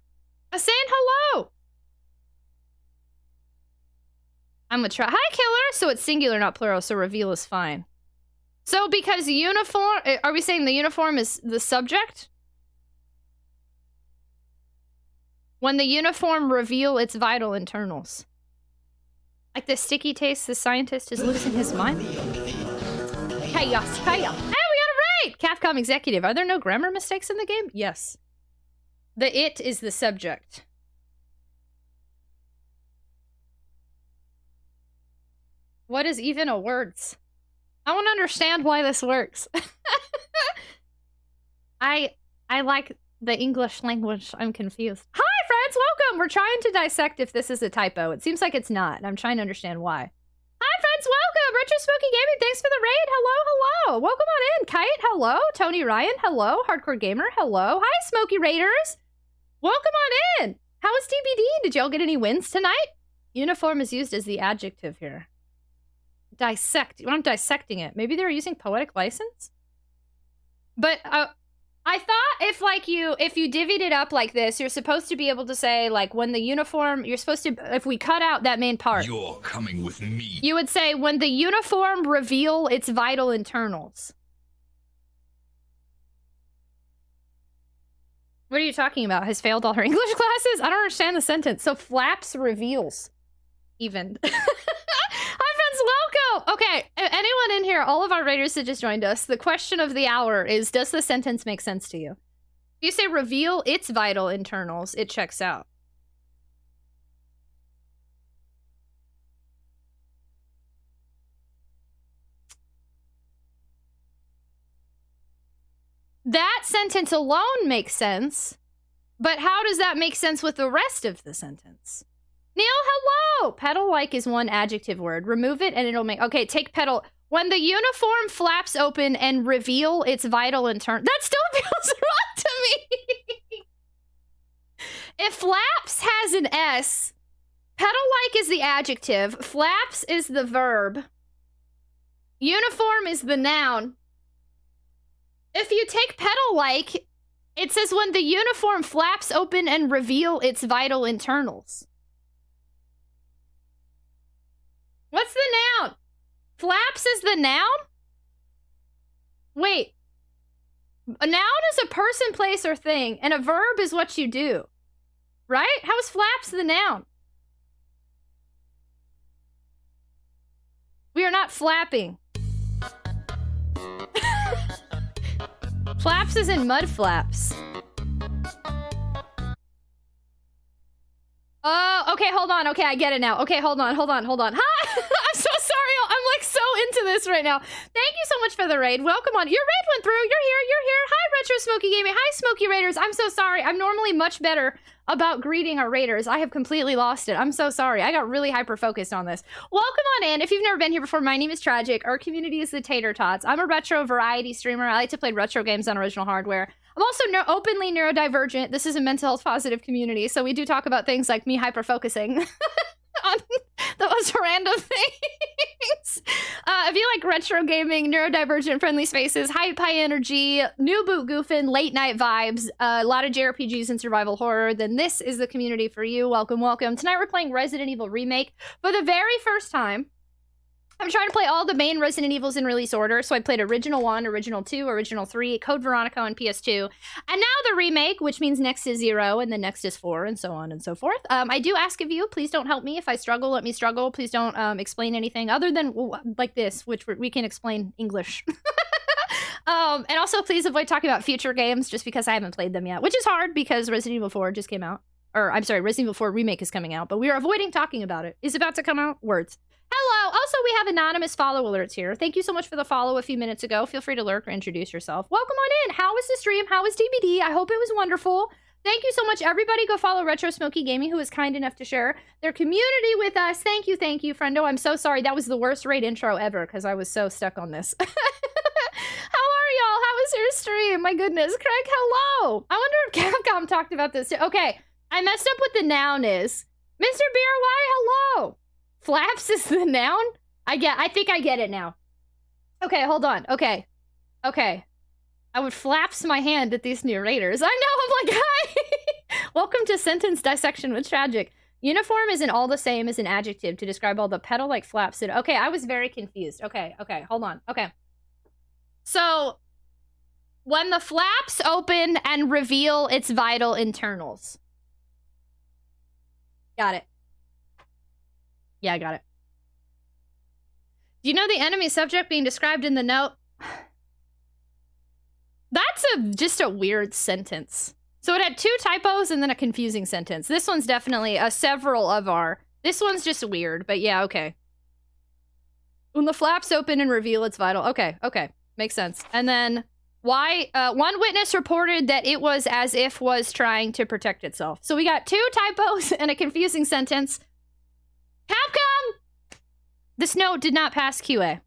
Saying hello. I'm gonna try. Hi, killer. So it's singular, not plural. So reveal is fine. So because uniform, are we saying the uniform is the subject? When the uniform reveal its vital internals. Like the sticky taste, the scientist is losing his mind. Chaos. Hey, we got a raid! Capcom executive. Are there no grammar mistakes in the game? Yes. The it is the subject. What is even a words? I want to understand why this works. I like the English language. I'm confused. Hi, friends! Welcome! We're trying to dissect if this is a typo. It seems like it's not, and I'm trying to understand why. Hi, friends! Welcome! Retro Smoky Gaming, thanks for the raid! Hello! Welcome on in! Kite, hello! Tony Ryan, hello! Hardcore Gamer, hello! Hi, Smoky Raiders! Welcome on in! How is TBD? Did y'all get any wins tonight? Uniform is used as the adjective here. Dissect. Well, I'm dissecting it. Maybe they were using poetic license? But I thought if you divvied it up like this, you're supposed to be able to say, like, when the uniform, you're supposed to, if we cut out that main part. You're coming with me. You would say, when the uniform reveal its vital internals. What are you talking about? Has failed all her English classes? I don't understand the sentence. So flaps reveals. Even. Hi, friends, welcome! Okay, anyone in here, all of our raiders that just joined us, the question of the hour is, does the sentence make sense to you? If you say reveal its vital internals, it checks out. That sentence alone makes sense, but how does that make sense with the rest of the sentence? Neil, hello! Petal-like is one adjective word. Remove it and it'll make... Okay, take petal. When the uniform flaps open and reveal its vital internal... That still feels wrong to me! If flaps has an S, petal-like is the adjective, flaps is the verb, uniform is the noun. If you take petal-like, it says when the uniform flaps open and reveal its vital internals. What's the noun? Flaps is the noun? Wait. A noun is a person, place, or thing, and a verb is what you do. Right? How is flaps the noun? We are not flapping. Flaps is in mud flaps. Oh, okay, hold on. Okay, I get it now. Okay, hold on. Hi! I'm so sorry. I'm like so into this right now. Thank you so much for the raid. Welcome on. Your raid went through. You're here. Hi, Retro Smoky Gaming. Hi, Smoky Raiders. I'm so sorry. I'm normally much better about greeting our raiders. I have completely lost it. I'm so sorry. I got really hyper-focused on this. Welcome on in. If you've never been here before, my name is Tragic. Our community is the Tater Tots. I'm a retro variety streamer. I like to play retro games on original hardware. I'm also openly neurodivergent. This is a mental health positive community, so we do talk about things like me hyper-focusing on the most random things. If you like retro gaming, neurodivergent friendly spaces, high energy, new boot goofing, late night vibes, a lot of JRPGs and survival horror, then this is the community for you. Welcome, welcome. Tonight we're playing Resident Evil Remake for the very first time. I'm trying to play all the main Resident Evils in release order. So I played Original 1, Original 2, Original 3, Code Veronica on PS2. And now the remake, which means next is 0, and then next is 4, and so on and so forth. I do ask of you, please don't help me. If I struggle, let me struggle. Please don't explain anything other than like this, which we can explain English. And also, please avoid talking about future games just because I haven't played them yet, which is hard because Resident Evil 4 just came out. Or, I'm sorry, Resident Evil 4 Remake is coming out, but we are avoiding talking about it. Is about to come out? Words. Hello! Also, we have anonymous follow alerts here. Thank you so much for the follow a few minutes ago. Feel free to lurk or introduce yourself. Welcome on in! How was the stream? How was DBD? I hope it was wonderful. Thank you so much. Everybody go follow Retro Smoky Gaming, who was kind enough to share their community with us. Thank you, friendo. I'm so sorry. That was the worst raid intro ever, because I was so stuck on this. How are y'all? How was your stream? My goodness. Craig, hello! I wonder if Capcom talked about this too. Okay, I messed up what the noun is. Mr. BRY, hello! Flaps is the noun? I think I get it now. Okay, hold on. Okay. I would flaps my hand at these new raiders. I know, I'm like, hi! Welcome to Sentence Dissection with Tragic. Uniform isn't all the same as an adjective to describe all the petal-like flaps. Okay, I was very confused. Okay, hold on. Okay. So, when the flaps open and reveal its vital internals. Got it. Yeah, I got it. Do you know the enemy subject being described in the note? That's just a weird sentence. So it had 2 typos and then a confusing sentence. This one's definitely several of our. This one's just weird, but yeah, okay. When the flaps open and reveal its vital. Okay. Makes sense. And then why? One witness reported that it was as if was trying to protect itself. So we got 2 typos and a confusing sentence. Capcom! This note did not pass QA.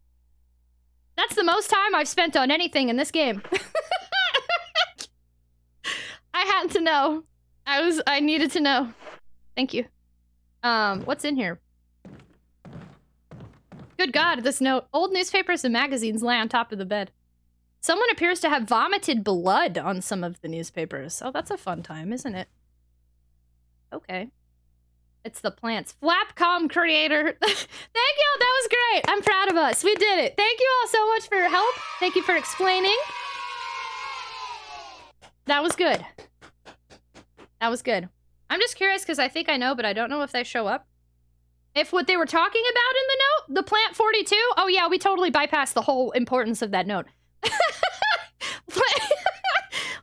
That's the most time I've spent on anything in this game. I had to know. I needed to know. Thank you. What's in here? Good God, this note. Old newspapers and magazines lay on top of the bed. Someone appears to have vomited blood on some of the newspapers. Oh, that's a fun time, isn't it? Okay. It's the plants. Flapcom creator. Thank you, that was great. I'm proud of us. We did it. Thank you all so much for your help. Thank you for explaining. That was good. That was good. I'm just curious because I think I know, but I don't know if they show up. If what they were talking about in the note, the plant 42, oh yeah, we totally bypassed the whole importance of that note.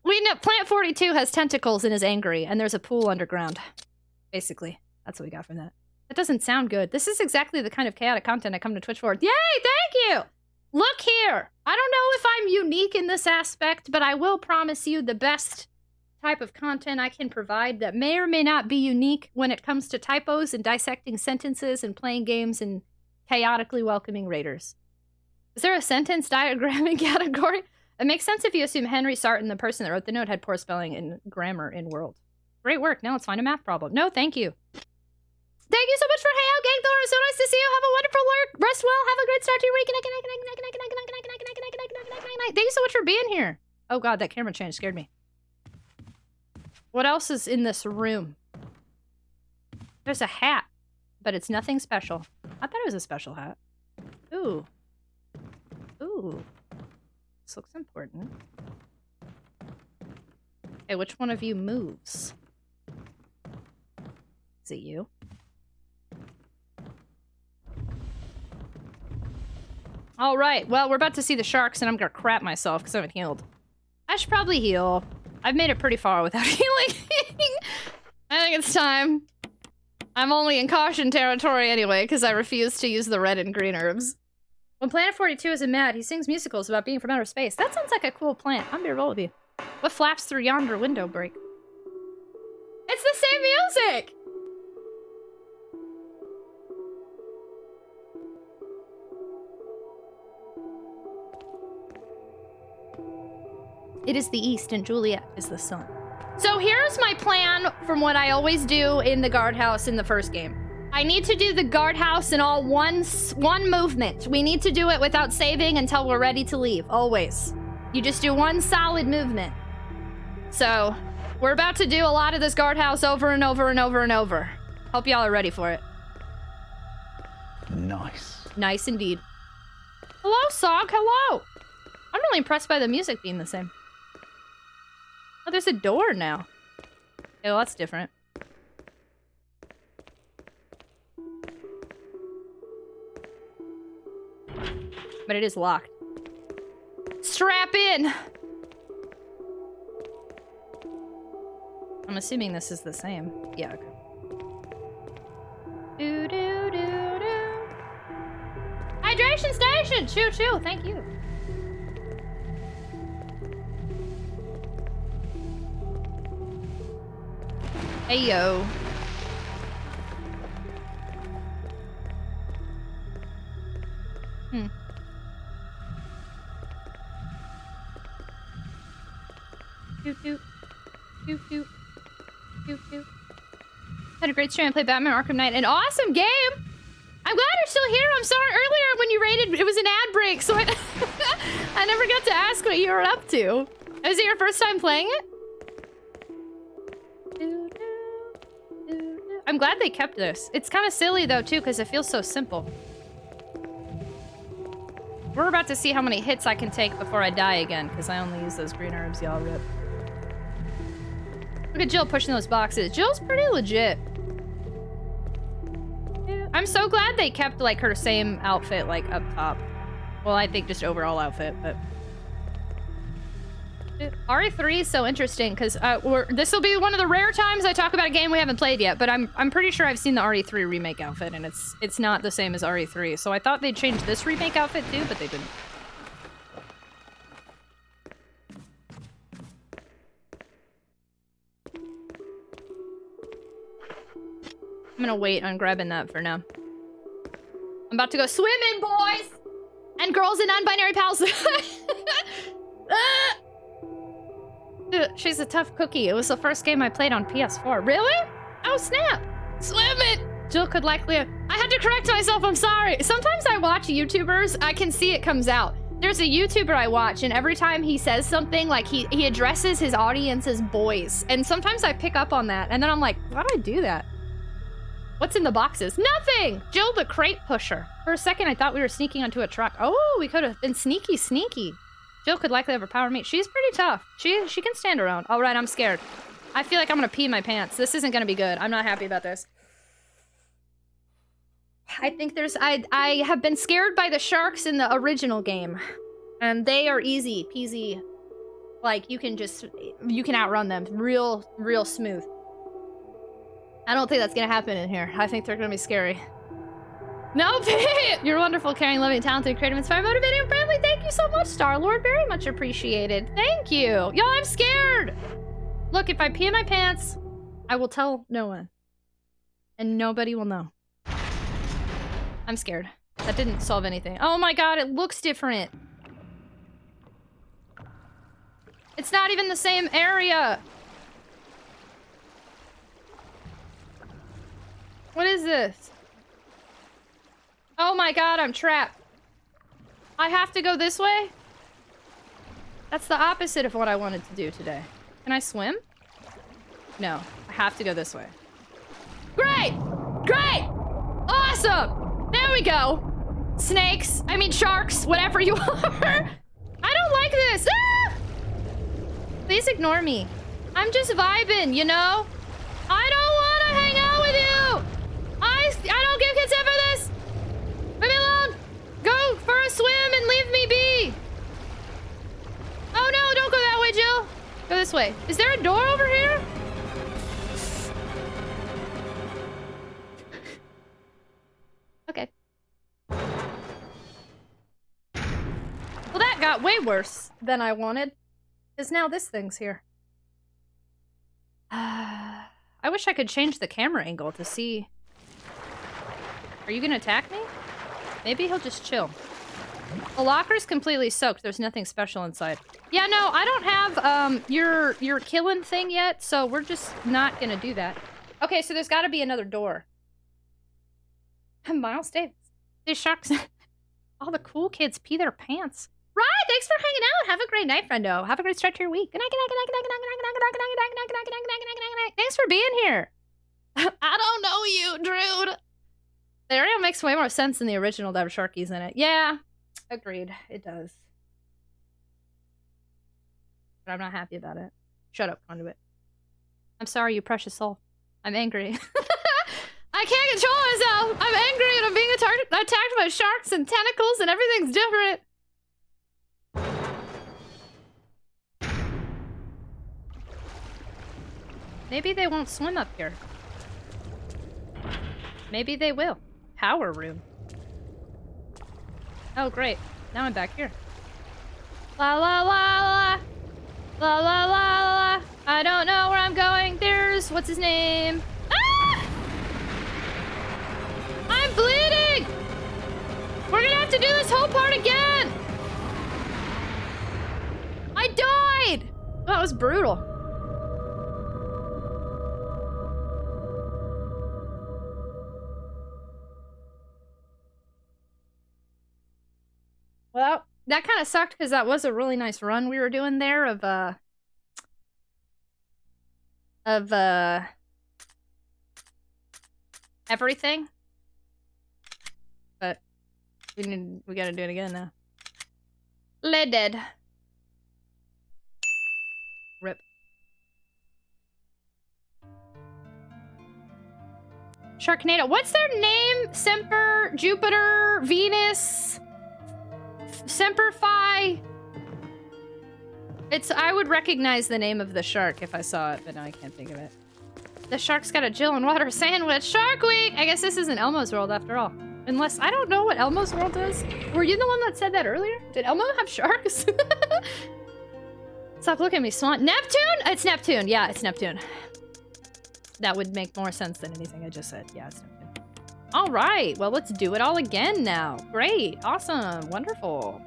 We know plant 42 has tentacles and is angry, and there's a pool underground. Basically, that's what we got from that. That doesn't sound good. This is exactly the kind of chaotic content I come to Twitch for. Yay, thank you! Look here! I don't know if I'm unique in this aspect, but I will promise you the best type of content I can provide that may or may not be unique when it comes to typos and dissecting sentences and playing games and chaotically welcoming raiders. Is there a sentence diagramming category? It makes sense if you assume Henry Sarton, the person that wrote the note, had poor spelling and grammar in world. Great work. Now let's find a math problem. No, thank you. Thank you so much for hanging out, Gang Thor. So nice to see you. Have a wonderful lurk. Rest well. Have a great start to your week. Thank you so much for being here. Oh god, that camera change scared me. What else is in this room? There's a hat, but it's nothing special. I thought it was a special hat. Ooh. Ooh. This looks important. Okay, which one of you moves? Is it you? Alright, well, we're about to see the sharks and I'm gonna crap myself because I haven't healed. I should probably heal. I've made it pretty far without healing. I think it's time. I'm only in caution territory anyway, because I refuse to use the red and green herbs. When Planet 42 isn't mad, he sings musicals about being from outer space. That sounds like a cool plant. I'm gonna roll with you. What flaps through yonder window break? It's the same music! It is the east and Juliet is the sun. So here's my plan from what I always do in the guardhouse in the first game. I need to do the guardhouse in all one movement. We need to do it without saving until we're ready to leave, always. You just do one solid movement. So we're about to do a lot of this guardhouse over and over and over and over. Hope y'all are ready for it. Nice. Nice indeed. Hello, Sog, hello. I'm really impressed by the music being the same. Oh, there's a door now. Okay, well, that's different. But it is locked. Strap in! I'm assuming this is the same. Yeah, okay. Do-do-do-do. Hydration station! Choo-choo, thank you. Hey, yo. Doot doot. Doot doot. Doot doot. Had a great stream. I played Batman Arkham Knight. An awesome game! I'm glad you're still here. I'm sorry earlier when you raided, it was an ad break, so I never got to ask what you were up to. Was it your first time playing it? I'm glad they kept this. It's kind of silly though too, because it feels so simple. We're about to see how many hits I can take before I die again, because I only use those green herbs, y'all rip. Look at Jill pushing those boxes. Jill's pretty legit. I'm so glad they kept like her same outfit like up top. Well, I think just overall outfit, but RE3 is so interesting because this will be one of the rare times I talk about a game we haven't played yet. But I'm pretty sure I've seen the RE3 remake outfit, and it's not the same as RE3. So I thought they'd change this remake outfit too, but they didn't. I'm gonna wait on grabbing that for now. I'm about to go swimming, boys! And girls and non-binary pals. She's a tough cookie. It was the first game I played on PS4. Really? Oh, snap! Swimming! Jill could likely... I had to correct myself, I'm sorry. Sometimes I watch YouTubers, I can see it comes out. There's a YouTuber I watch, and every time he says something, like he addresses his audience as boys. And sometimes I pick up on that, and then I'm like, why do I do that? What's in the boxes? Nothing! Jill the crate pusher. For a second, I thought we were sneaking onto a truck. Oh, we could have been sneaky. Jill could likely overpower me. She's pretty tough. She can stand around. All right, I'm scared. I feel like I'm gonna pee my pants. This isn't gonna be good. I'm not happy about this. I think I have been scared by the sharks in the original game. And they are easy peasy. Like, you can outrun them real smooth. I don't think that's gonna happen in here. I think they're gonna be scary. Nope! You're wonderful, caring, loving, talented, creative, inspired, motivated, and friendly. Thank you so much, Star-Lord. Very much appreciated. Thank you. Y'all, I'm scared! Look, if I pee in my pants, I will tell no one. And nobody will know. I'm scared. That didn't solve anything. Oh my god, it looks different. It's not even the same area. What is this? Oh my god, I'm trapped. I have to go this way? That's the opposite of what I wanted to do today. Can I swim? No, I have to go this way. Great! Great! Awesome! There we go. Snakes, I mean sharks, whatever you are. I don't like this. Ah! Please ignore me. I'm just vibing, you know? I don't want to hang out with you. I don't give consent for this. Leave me alone. Go for a swim and leave me be. Oh no, don't go that way, Jill. Go this way. Is there a door over here? Okay. Well, that got way worse than I wanted. Because now this thing's here. I wish I could change the camera angle to see. Are you gonna attack me? Maybe he'll just chill. The locker's completely soaked. There's nothing special inside. Yeah, no, I don't have your killing thing yet, so we're just not gonna do that. Okay, so there's gotta be another door. Miles Davis. These sharks. All the cool kids pee their pants. Right, thanks for hanging out. Have a great night, friendo. Have a great start to your week. Good night, good night, good night, good night, good night, good night, good night, good night, good night, good night, good night, good night, good night, good night. Thanks for being here. I don't know you, Drude. The area makes way more sense than the original to have sharkies in it. Yeah, agreed. It does. But I'm not happy about it. Shut up, Conduit. I'm sorry, you precious soul. I'm angry. I can't control myself. I'm angry and I'm being attacked by sharks and tentacles and everything's different. Maybe they won't swim up here. Maybe they will. Power room. Oh, great. Now I'm back here. La la la la. La la la la. I don't know where I'm going. There's... what's his name? Ah! I'm bleeding! We're gonna have to do this whole part again! I died! That was brutal. Well, that kind of sucked because that was a really nice run we were doing there of everything. But we gotta do it again now. Lead dead. Rip. Sharknado. What's their name? Semper, Jupiter, Venus, Semper Fi. I would recognize the name of the shark if I saw it, but now I can't think of it. The shark's got a Jill and water sandwich. Shark Week! I guess this isn't Elmo's World after all. Unless, I don't know what Elmo's World is. Were you the one that said that earlier? Did Elmo have sharks? Stop looking at me, Swan. Neptune? It's Neptune. Yeah, it's Neptune. That would make more sense than anything I just said. Yeah, it's Neptune. All right. Well, let's do it all again now. Great. Awesome. Wonderful.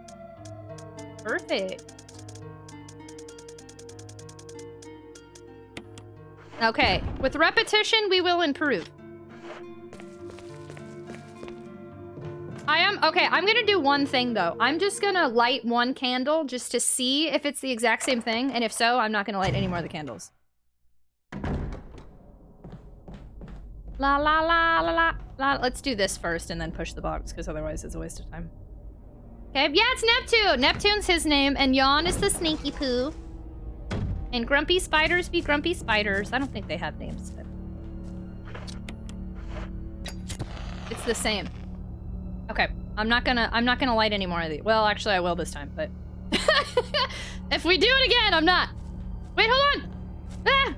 Perfect. Okay. With repetition, we will improve. Okay, I'm gonna do one thing though. I'm just gonna light one candle just to see if it's the exact same thing, and if so, I'm not gonna light any more of the candles. La la la la la la. Let's do this first and then push the box, because otherwise it's a waste of time. Okay, yeah, it's Neptune! Neptune's his name, and Yawn is the sneaky poo. And grumpy spiders be grumpy spiders. I don't think they have names, but... it's the same. Okay, I'm not gonna light any more of these. Well, actually I will this time, but... if we do it again, I'm not. Wait, hold on! Ah!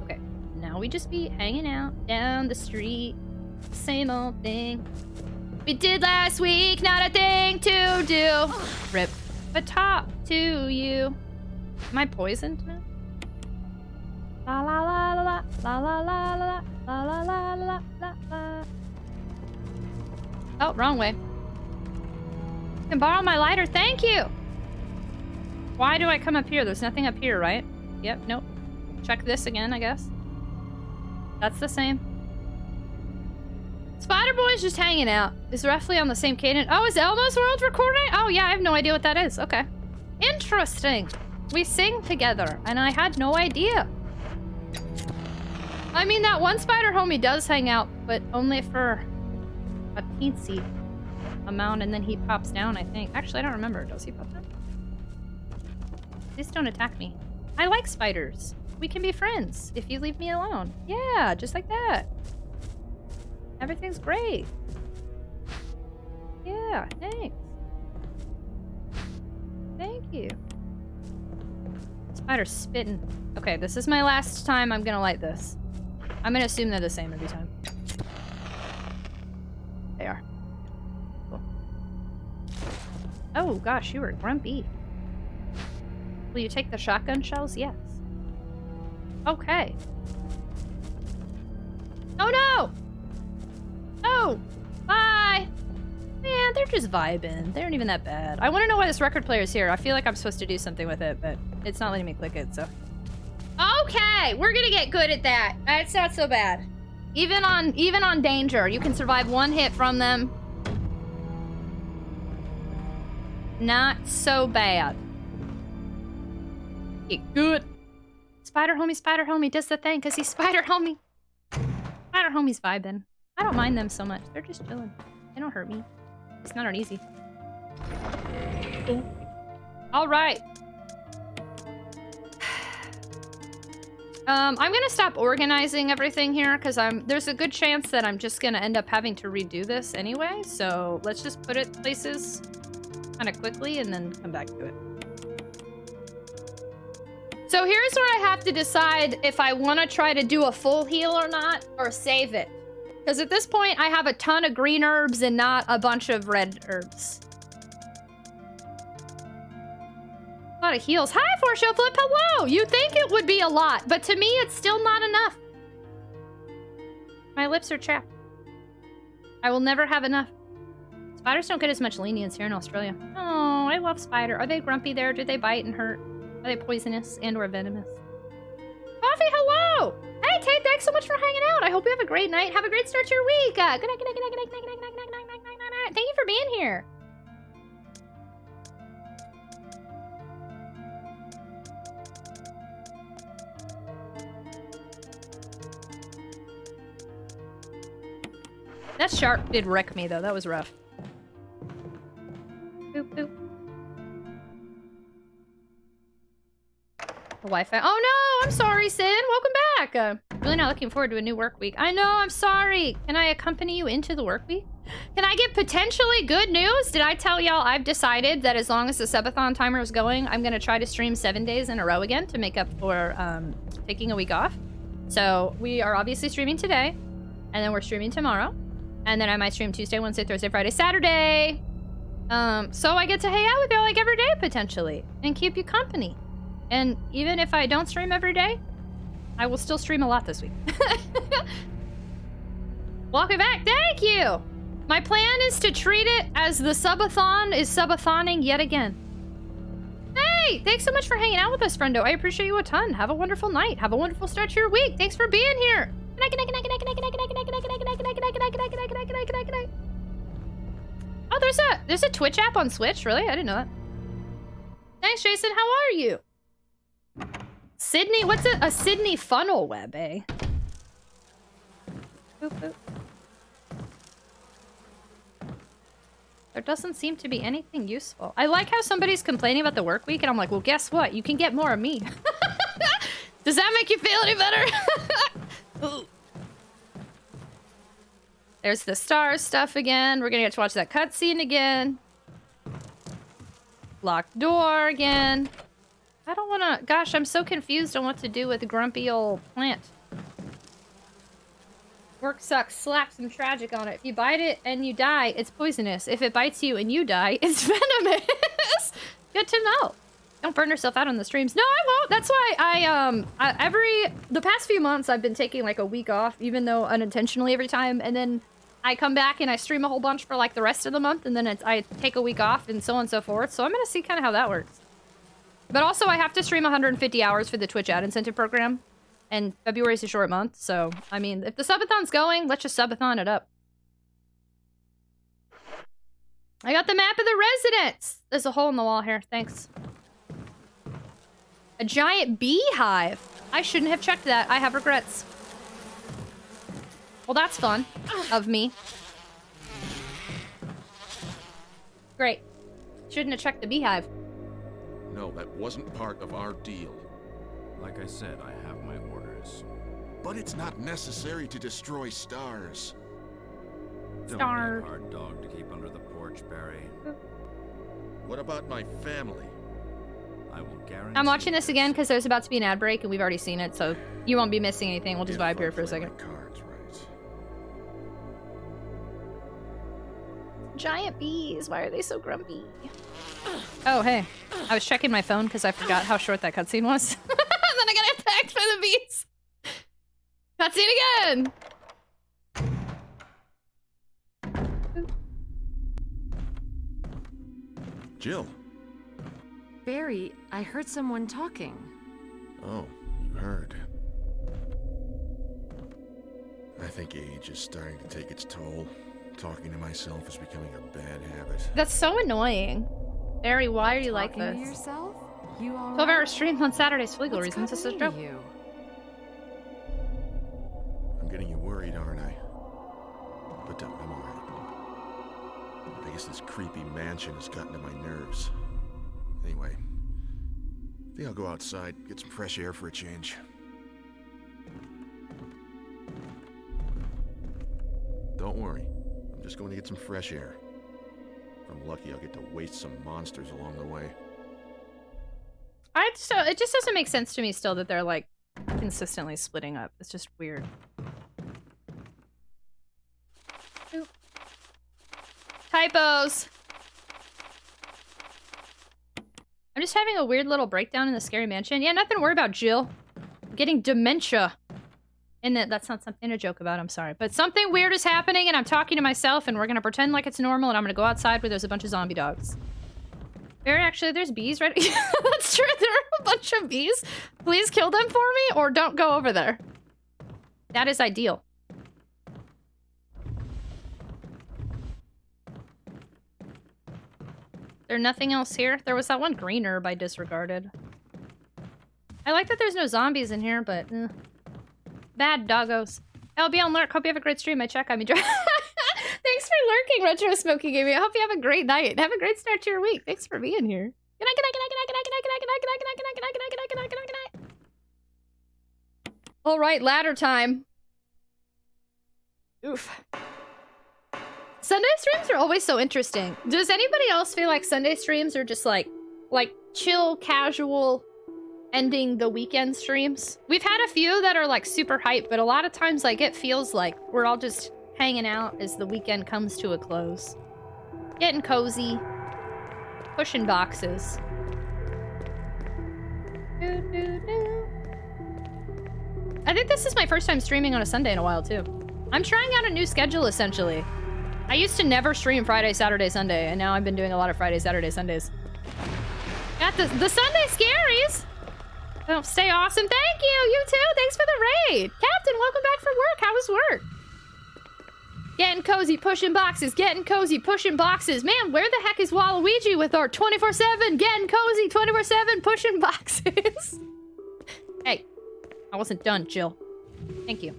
Okay, now we just be hanging out down the street. Same old thing we did last week, not a thing to do. Rip a top to you. Am I poisoned now? La la la la la la la la la la la la la la. Oh, wrong way. You can borrow my lighter, thank you. Why do I come up here? There's nothing up here, right? Yep, nope. Check this again, I guess. That's the same. Spider Boy's just hanging out. Is roughly on the same cadence. Oh, is Elmo's World recording? Oh yeah, I have no idea what that is. Okay. Interesting. We sing together, and I had no idea. I mean, that one spider homie does hang out, but only for a teensy amount, and then he pops down, I think. Actually, I don't remember. Does he pop down? Please don't attack me. I like spiders. We can be friends if you leave me alone. Yeah, just like that. Everything's great. Yeah, thanks. Thank you. Spider's spitting. Okay, this is my last time I'm gonna light this. I'm gonna assume they're the same every time. They are. Cool. Oh gosh, you were grumpy. Will you take the shotgun shells? Yes. Okay. Oh no! Oh! Bye! Man, they're just vibing. They aren't even that bad. I want to know why this record player is here. I feel like I'm supposed to do something with it, but it's not letting me click it, so... Okay! We're gonna get good at that. It's not so bad. Even on danger, you can survive one hit from them. Not so bad. Get good. Spider homie does the thing, because he's spider homie. Spider homie's vibing. I don't mind them so much. They're just chilling. They don't hurt me. It's not easy. All right. I'm gonna stop organizing everything here because there's a good chance that I'm just gonna end up having to redo this anyway. So let's just put it places kind of quickly and then come back to it. So here's where I have to decide if I want to try to do a full heal or not, or save it. Because at this point, I have a ton of green herbs and not a bunch of red herbs. A lot of heals. Hi, 4Show Flip, hello! You'd think it would be a lot, but to me, it's still not enough. My lips are chapped. I will never have enough. Spiders don't get as much lenience here in Australia. Oh, I love spider. Are they grumpy there? Do they bite and hurt? Are they poisonous and or venomous? Coffee, hello! Hey, Tate, thanks so much for hanging out. I hope you have a great night. Have a great start to your week. Good night, good night, good night, good night, good night, good night, good night, good night, good night. Thank you for being here. That shark did wreck me, though. That was rough. Boop, boop. The Wi-Fi. Oh no! I'm sorry, Sin. Welcome back. Really not looking forward to a new work week. I know. I'm sorry. Can I accompany you into the work week? Can I get potentially good news? Did I tell y'all I've decided that as long as the subathon timer is going, I'm gonna try to stream 7 days in a row again to make up for taking a week off. So we are obviously streaming today, and then we're streaming tomorrow, and then I might stream Tuesday, Wednesday, Thursday, Friday, Saturday. So I get to hang out with y'all like every day potentially and keep you company. And even if I don't stream every day, I will still stream a lot this week. Welcome back. Thank you. My plan is to treat it as the subathon is subathoning yet again. Hey, thanks so much for hanging out with us, friendo. I appreciate you a ton. Have a wonderful night. Have a wonderful start to your week. Thanks for being here. Oh, there's a Twitch app on Switch. Really? I didn't know that. Thanks, Jason. How are you? Sydney, what's a Sydney funnel web, eh? Boop, boop. There doesn't seem to be anything useful. I like how somebody's complaining about the work week, and I'm like, well, guess what? You can get more of me. Does that make you feel any better? There's the stars stuff again. We're gonna get to watch that cutscene again. Locked door again. I don't wanna... Gosh, I'm so confused on what to do with the grumpy old plant. Work sucks. Slap some tragic on it. If you bite it and you die, it's poisonous. If it bites you and you die, it's venomous. Good to know. Don't burn yourself out on the streams. No, I won't. That's why the past few months I've been taking like a week off, even though unintentionally every time, and then I come back and I stream a whole bunch for like the rest of the month, and then I take a week off and so on and so forth. So I'm gonna see kind of how that works. But also I have to stream 150 hours for the Twitch ad incentive program. And February's a short month, so, I mean, if the subathon's going, let's just subathon it up. I got the map of the residence! There's a hole in the wall here, thanks. A giant beehive! I shouldn't have checked that, I have regrets. Well, that's fun. Of me. Great. Shouldn't have checked the beehive. No, that wasn't part of our deal. Like I said, I have my orders. But it's not necessary to destroy stars. Don't be a hard dog to keep under the porch, Barry. What about my family? I will guarantee... I'm watching this again because there's about to be an ad break and we've already seen it, so you won't be missing anything. We'll just vibe here for a second. Cards right. Giant bees, why are they so grumpy? Oh, hey. I was checking my phone because I forgot how short that cutscene was. And then I got attacked by the bees. Cutscene again! Jill. Barry, I heard someone talking. Oh, you heard. I think age is starting to take its toll. Talking to myself is becoming a bad habit. That's so annoying. Barry, why are you like Talking to this? yourself? You all 12-hour right? stream on Saturdays for legal What's reasons. This is a gotten joke. into you? I'm getting you worried, aren't I? But don't, I'm alright. I guess this creepy mansion has gotten to my nerves. Anyway, I think I'll go outside, get some fresh air for a change. Don't worry, I'm just going to get some fresh air. If I'm lucky, I'll get to waste some monsters along the way. It just doesn't make sense to me still that they're like consistently splitting up. It's just weird. Oop. Typos. I'm just having a weird little breakdown in the scary mansion. Yeah, nothing to worry about, Jill. I'm getting dementia. And that's not something to joke about, I'm sorry. But something weird is happening and I'm talking to myself and we're gonna pretend like it's normal and I'm gonna go outside where there's a bunch of zombie dogs. Very actually, there's bees right. That's true, there are a bunch of bees. Please kill them for me or don't go over there. That is ideal. There's nothing else here? There was that one green herb I disregarded. I like that there's no zombies in here, but bad doggos. I'll be on lurk. Hope you have a great stream. I check. I'm enjoying. Thanks for lurking, Retro Smoky Gaming. I hope you have a great night. Have a great start to your week. Thanks for being here. Good night, good night, good night, good night, good night, good night, good night, good night, good night, good night, good night, good night, good night, good night, good night. All right, ladder time. Oof. Sunday streams are always so interesting. Does anybody else feel like Sunday streams are just like chill, casual, ending the weekend streams? We've had a few that are like super hype, but a lot of times like it feels like we're all just hanging out as the weekend comes to a close. Getting cozy. Pushing boxes. I think this is my first time streaming on a Sunday in a while too. I'm trying out a new schedule essentially. I used to never stream Friday, Saturday, Sunday, and now I've been doing a lot of Friday, Saturday, Sundays. Got the Sunday scaries! Oh, stay awesome. Thank you. You too. Thanks for the raid. Captain, welcome back from work. How was work? Getting cozy, pushing boxes. Getting cozy, pushing boxes. Man, where the heck is Waluigi with our 24/7 getting cozy, 24/7 pushing boxes? Hey, I wasn't done, Jill. Thank you.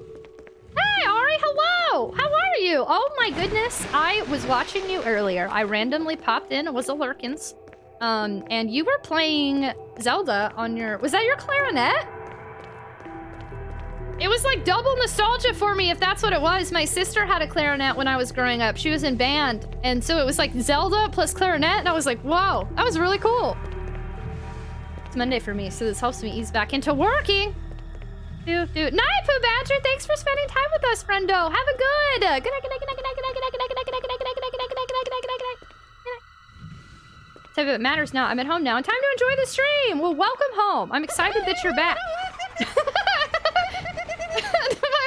Hey, Ari, hello! How are you? Oh my goodness, I was watching you earlier. I randomly popped in, it was a Lurkins. And you were playing Zelda on your... Was that your clarinet? It was like double nostalgia for me, if that's what it was. My sister had a clarinet when I was growing up. She was in band, and so it was like Zelda plus clarinet, and I was like, whoa, that was really cool. It's Monday for me, so this helps me ease back into working. Night, Pooh Badger, thanks for spending time with us, friendo. Have a good night, good night, good night, good night, good night, good night, good night, good night, good night, good night, good night, good night, good night, good night, good night, good night. Tell you what matters now. I'm at home now, and time to enjoy the stream. Well, welcome home. I'm excited that you're back.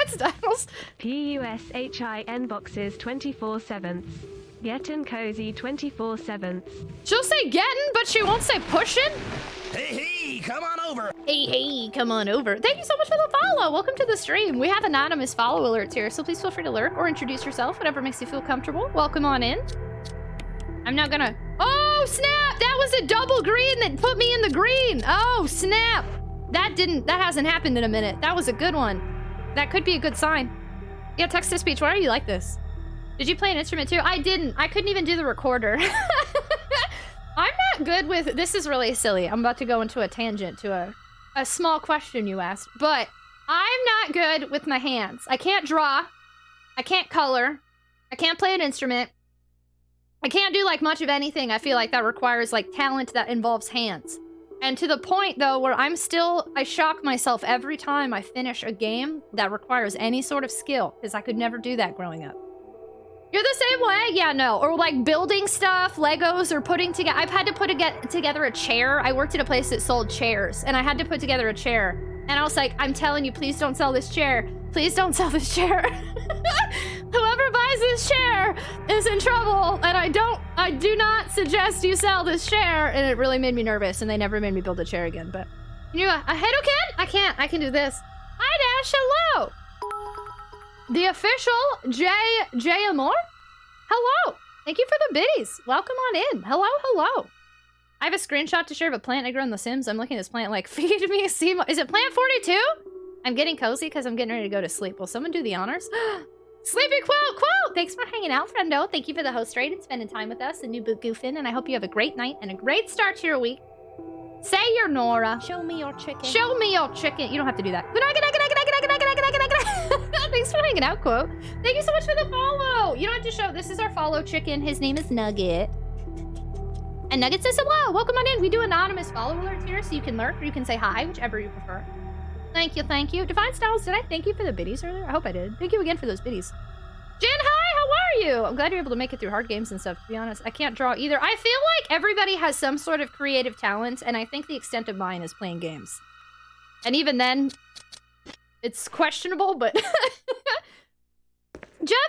Styles. PUSHIN boxes 24/7. Gettin' cozy 24/7. She'll say gettin', but she won't say pushin'. Hey, come on over. Hey, come on over. Thank you so much for the follow. Welcome to the stream. We have anonymous follow alerts here, so please feel free to lurk or introduce yourself, whatever makes you feel comfortable. Welcome on in. I'm not gonna... Oh, snap! That was a double green that put me in the green. Oh, snap. That hasn't happened in a minute. That was a good one. That could be a good sign. Yeah, text-to-speech. Why are you like this? Did you play an instrument too? I didn't. I couldn't even do the recorder. I'm not good with... This is really silly. I'm about to go into a tangent to a small question you asked. But I'm not good with my hands. I can't draw. I can't color. I can't play an instrument. I can't do, like, much of anything. I feel like that requires, like, talent that involves hands. And to the point, though, where I shock myself every time I finish a game that requires any sort of skill, because I could never do that growing up. You're the same way? Yeah, no. Or, like, building stuff, Legos, or putting together... I've had to put together a chair. I worked at a place that sold chairs, and I had to put together a chair. And I was like, I'm telling you, please don't sell this chair. Please don't sell this chair. Whoever buys this chair is in trouble, and I do not suggest you sell this chair. And it really made me nervous, and they never made me build a chair again. But can you a Hedokin? I can't. I can do this. Hi, Dash. Hello. The official J Amor. Hello. Thank you for the biddies. Welcome on in. Hello, hello. I have a screenshot to share of a plant I grew in The Sims. I'm looking at this plant like, feed me a sea. Is it plant 42? I'm getting cozy because I'm getting ready to go to sleep. Will someone do the honors? Sleepy Quilt! Thanks for hanging out, friendo. Thank you for the host raid and spending time with us, and new boot goofing, and I hope you have a great night and a great start to your week. Say your Nora. Show me your chicken. Show me your chicken. You don't have to do that. Good night, good night, good night, good night, good night, good night, good night, good night, good night. Thanks for hanging out, Quote. Thank you so much for the follow. You don't have to show. This is our follow chicken. His name is Nugget. And Nugget says hello. Welcome on in. We do anonymous follow alerts here, so you can lurk or you can say hi, whichever you prefer. Thank you, thank you. Divine Styles, did I thank you for the biddies earlier? I hope I did. Thank you again for those biddies. Jen, hi, how are you? I'm glad you're able to make it through hard games and stuff, to be honest. I can't draw either. I feel like everybody has some sort of creative talent, and I think the extent of mine is playing games. And even then, it's questionable, but... Jeff,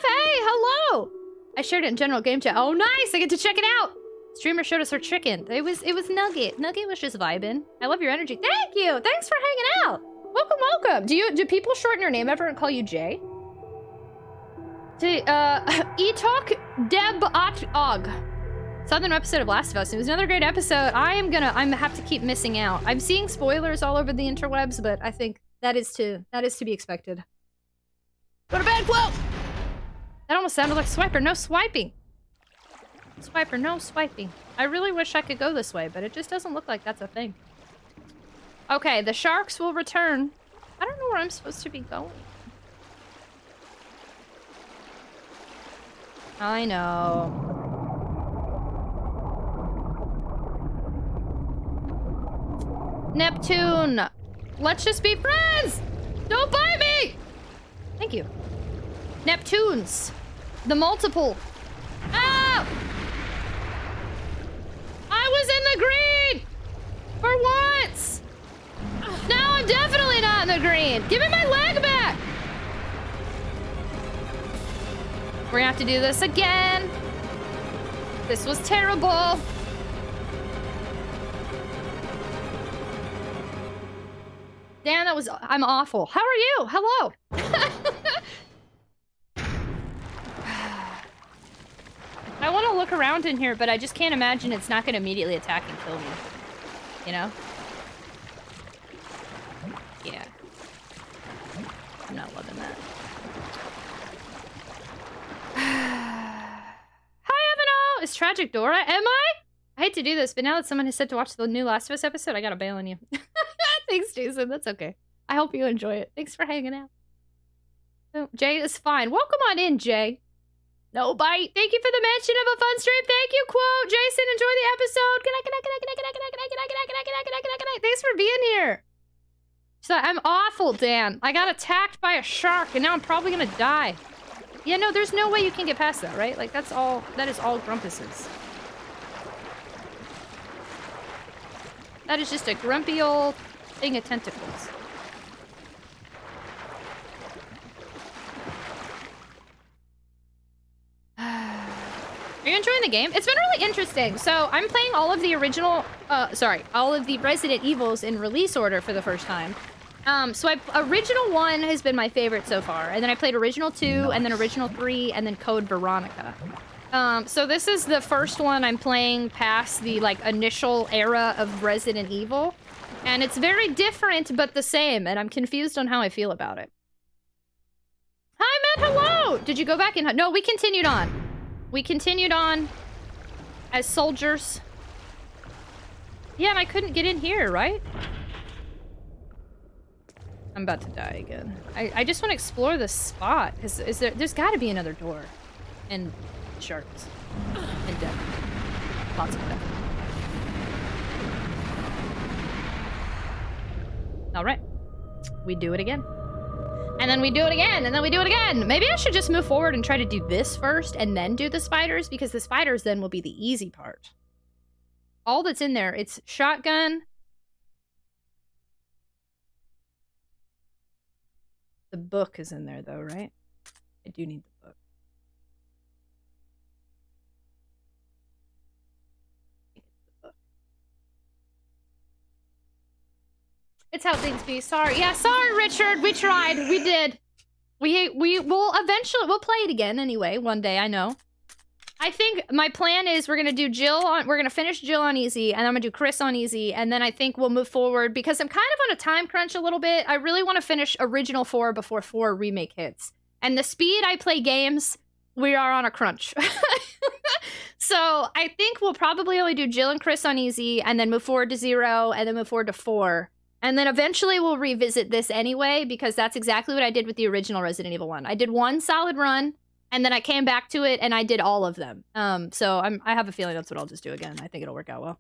hey, hello! I shared it in general game chat. Oh, nice! I get to check it out! Streamer showed us her chicken. It was Nugget. Nugget was just vibing. I love your energy. Thank you! Thanks for hanging out! Welcome, welcome! Do people shorten your name ever and call you Jay? Etok Deb Og. Southern episode of Last of Us. It was another great episode. I'm gonna have to keep missing out. I'm seeing spoilers all over the interwebs, but I think that is to be expected. Go to bed, Quote! That almost sounded like Swiper. No swiping. Swiper, no swiping. I really wish I could go this way, but it just doesn't look like that's a thing. Okay, the sharks will return. I don't know where I'm supposed to be going. I know. Neptune! Let's just be friends! Don't bite me! Thank you. Neptunes. The multiple. Ah! I was in the green! For once! Now I'm definitely not in the green! Give me my leg back! We're gonna have to do this again. This was terrible. Dan, I'm awful. How are you? Hello. I want to look around in here, but I just can't imagine it's not going to immediately attack and kill me. You know? Yeah. I'm not loving that. Hi, Evano! It's Tragic Dora. Am I? I hate to do this, but now that someone has said to watch the new Last of Us episode, I gotta bail on you. Thanks, Jason. That's okay. I hope you enjoy it. Thanks for hanging out. Oh, Jay is fine. Welcome on in, Jay. No bite. Thank you for the mention of a fun stream. Thank you, Quote. Jason, enjoy the episode. Good night, good night, good night, good night, good night, good night, good night, good night, good night, good night, good night, good night, good night. Thanks for being here. So I'm awful, Dan. I got attacked by a shark, and now I'm probably gonna die. Yeah, no, there's no way you can get past that, right? Like, that is all grumpuses. That is just a grumpy old thing of tentacles. Are you enjoying the game? It's been really interesting. So I'm playing all of the original, all of the Resident Evils in release order for the first time. Original 1 has been my favorite so far, and then I played Original 2, and then Original 3, and then Code Veronica. So this is the first one I'm playing past the, like, initial era of Resident Evil, and it's very different, but the same, and I'm confused on how I feel about it. Hi, Matt, hello! Did you go back in? No, we continued on. We continued on as soldiers. Yeah, and I couldn't get in here, right? I'm about to die again. I just want to explore this spot, because there's got to be another door. And sharks. And death. Lots of death. Alright. We do it again. And then we do it again, and then we do it again! Maybe I should just move forward and try to do this first, and then do the spiders, because the spiders then will be the easy part. All that's in there, it's shotgun. The book is in there, though, right? I do need the book. It's how things be. Sorry. Yeah, sorry, Richard. We tried. We did. We will eventually... We'll play it again anyway, one day, I know. I think my plan is we're going to do Jill on... We're going to finish Jill on easy, and I'm going to do Chris on easy, and then I think we'll move forward, because I'm kind of on a time crunch a little bit. I really want to finish Original 4 before 4 Remake hits. And the speed I play games, we are on a crunch. So I think we'll probably only do Jill and Chris on easy, and then move forward to 0, and then move forward to 4. And then eventually we'll revisit this anyway, because that's exactly what I did with the original Resident Evil 1. I did one solid run, and then I came back to it, and I did all of them. So I have a feeling that's what I'll just do again. I think it'll work out well.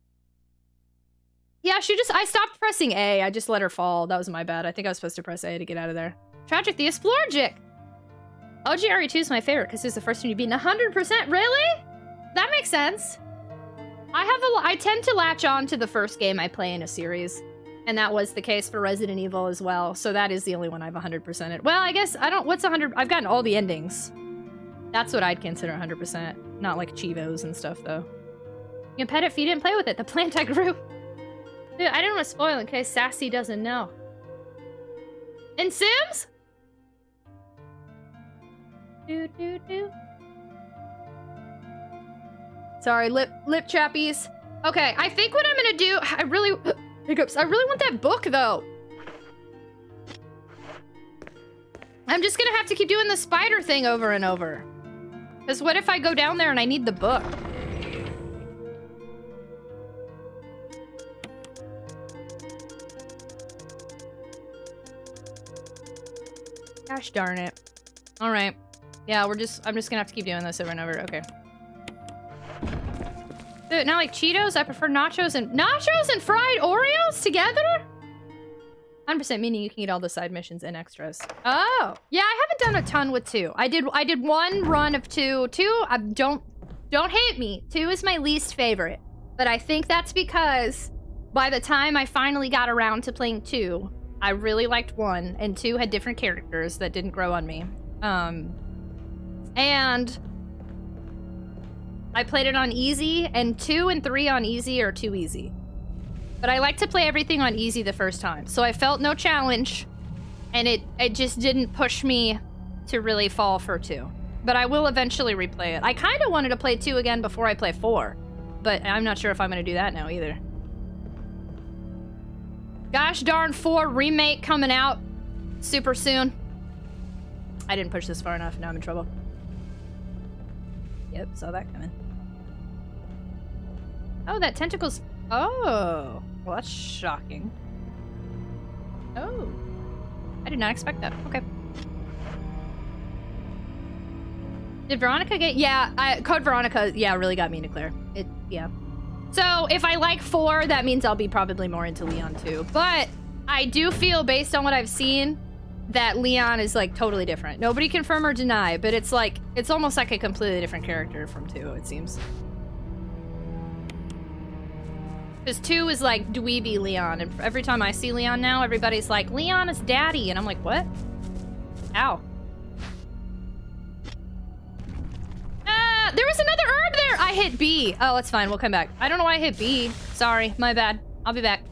Yeah, I stopped pressing A. I just let her fall. That was my bad. I think I was supposed to press A to get out of there. Tragic the Explorgic! OG RE2 is my favorite, because it's the first one you've beaten 100%. Really? That makes sense. I tend to latch on to the first game I play in a series. And that was the case for Resident Evil as well. So that is the only one I've 100%ed. Well, I guess what's 100? I've gotten all the endings. That's what I'd consider 100%. Not like Chivos and stuff, though. You can pet it if you didn't play with it. The plant I grew. Dude, I didn't want to spoil in case Sassy doesn't know. In Sims? Sorry, lip chappies. Okay, I think what I'm gonna do... Hiccups. I really want that book, though. I'm just gonna have to keep doing the spider thing over and over. Because what if I go down there and I need the book? Gosh darn it. Alright. Yeah, I'm just gonna have to keep doing this over and over. Okay. Dude, now like Cheetos, I prefer nachos and fried Oreos together? 100% meaning you can get all the side missions and extras. Oh, yeah, I haven't done a ton with 2. I did one run of 2. 2, don't hate me. 2 is my least favorite, but I think that's because by the time I finally got around to playing 2, I really liked 1, and 2 had different characters that didn't grow on me. And I played it on easy, and 2 and 3 on easy are too easy. But I like to play everything on easy the first time. So I felt no challenge, and it just didn't push me to really fall for 2. But I will eventually replay it. I kind of wanted to play 2 again before I play 4, but I'm not sure if I'm going to do that now either. Gosh darn 4 remake coming out super soon. I didn't push this far enough, now I'm in trouble. Yep, saw that coming. Oh, that tentacle's... Oh, well that's shocking. Oh, I did not expect that. Okay. Did Veronica get... Yeah, Code Veronica, yeah, really got me into Claire. Yeah. So, if I like 4, that means I'll be probably more into Leon too. But, I do feel, based on what I've seen, that Leon is, like, totally different. Nobody confirm or deny, but it's like... It's almost like a completely different character from 2, it seems. Because 2 is, like, dweeby Leon, and every time I see Leon now, everybody's like, Leon is daddy, and I'm like, what? Ow. There was another herb there! I hit B. Oh, that's fine. We'll come back. I don't know why I hit B. Sorry. My bad. I'll be back.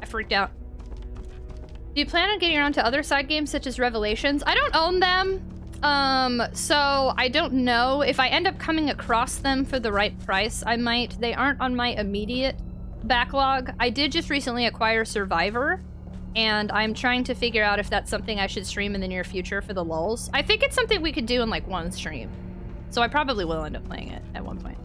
I freaked out. Do you plan on getting around to other side games such as Revelations? I don't own them. So I don't know. If I end up coming across them for the right price, I might. They aren't on my immediate backlog. I did just recently acquire Survivor, and I'm trying to figure out if that's something I should stream in the near future for the lulz. I think it's something we could do in, like, one stream. So I probably will end up playing it at one point.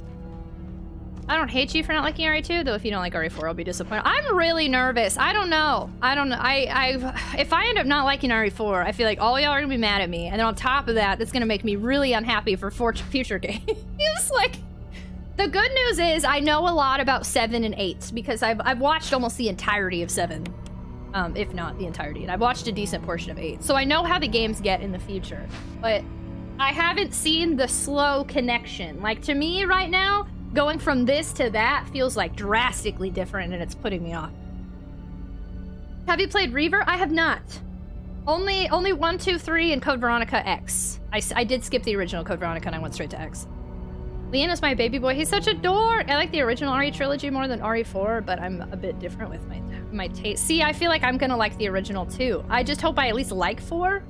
I don't hate you for not liking RE2, though if you don't like RE4, I'll be disappointed. I'm really nervous. I don't know. If I end up not liking RE4, I feel like all y'all are gonna be mad at me. And then on top of that, that's gonna make me really unhappy for future games. Like, the good news is I know a lot about 7 and 8 because I've watched almost the entirety of 7. If not the entirety. And I've watched a decent portion of 8. So I know how the games get in the future. But I haven't seen the slow connection. Like, to me right now, going from this to that feels like drastically different, and it's putting me off. Have you played Reaver? I have not. Only 1, 2, 3, and Code Veronica X. I did skip the original Code Veronica, and I went straight to X. Leon is my baby boy. He's such a dork. I like the original RE trilogy more than RE4, but I'm a bit different with my taste. See, I feel like I'm gonna like the original too. I just hope I at least like 4.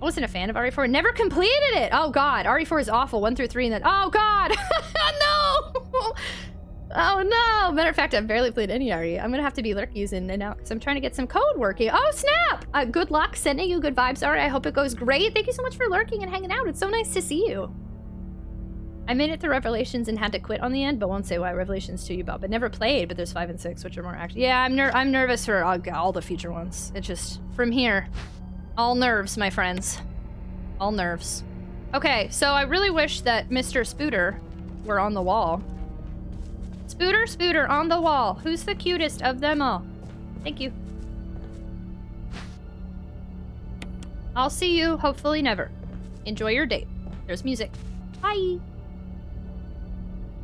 I wasn't a fan of RE4. Never completed it. Oh god, RE4 is awful. 1 through 3 and then... Oh god! No! Oh no! Matter of fact, I've barely played any RE. I'm gonna have to be lurk using it now because I'm trying to get some code working. Oh snap! Good luck. Sending you good vibes, RE. I hope it goes great. Thank you so much for lurking and hanging out. It's so nice to see you. I made it through Revelations and had to quit on the end, but won't say why. Revelations 2 you bought, but never played. But there's 5 and 6, which are more active. Yeah, I'm nervous for all the future ones. It's just from here. All nerves, my friends. All nerves. Okay, so I really wish that Mr. Spooter were on the wall. Spooter, on the wall. Who's the cutest of them all? Thank you. I'll see you, hopefully never. Enjoy your date. There's music. Bye.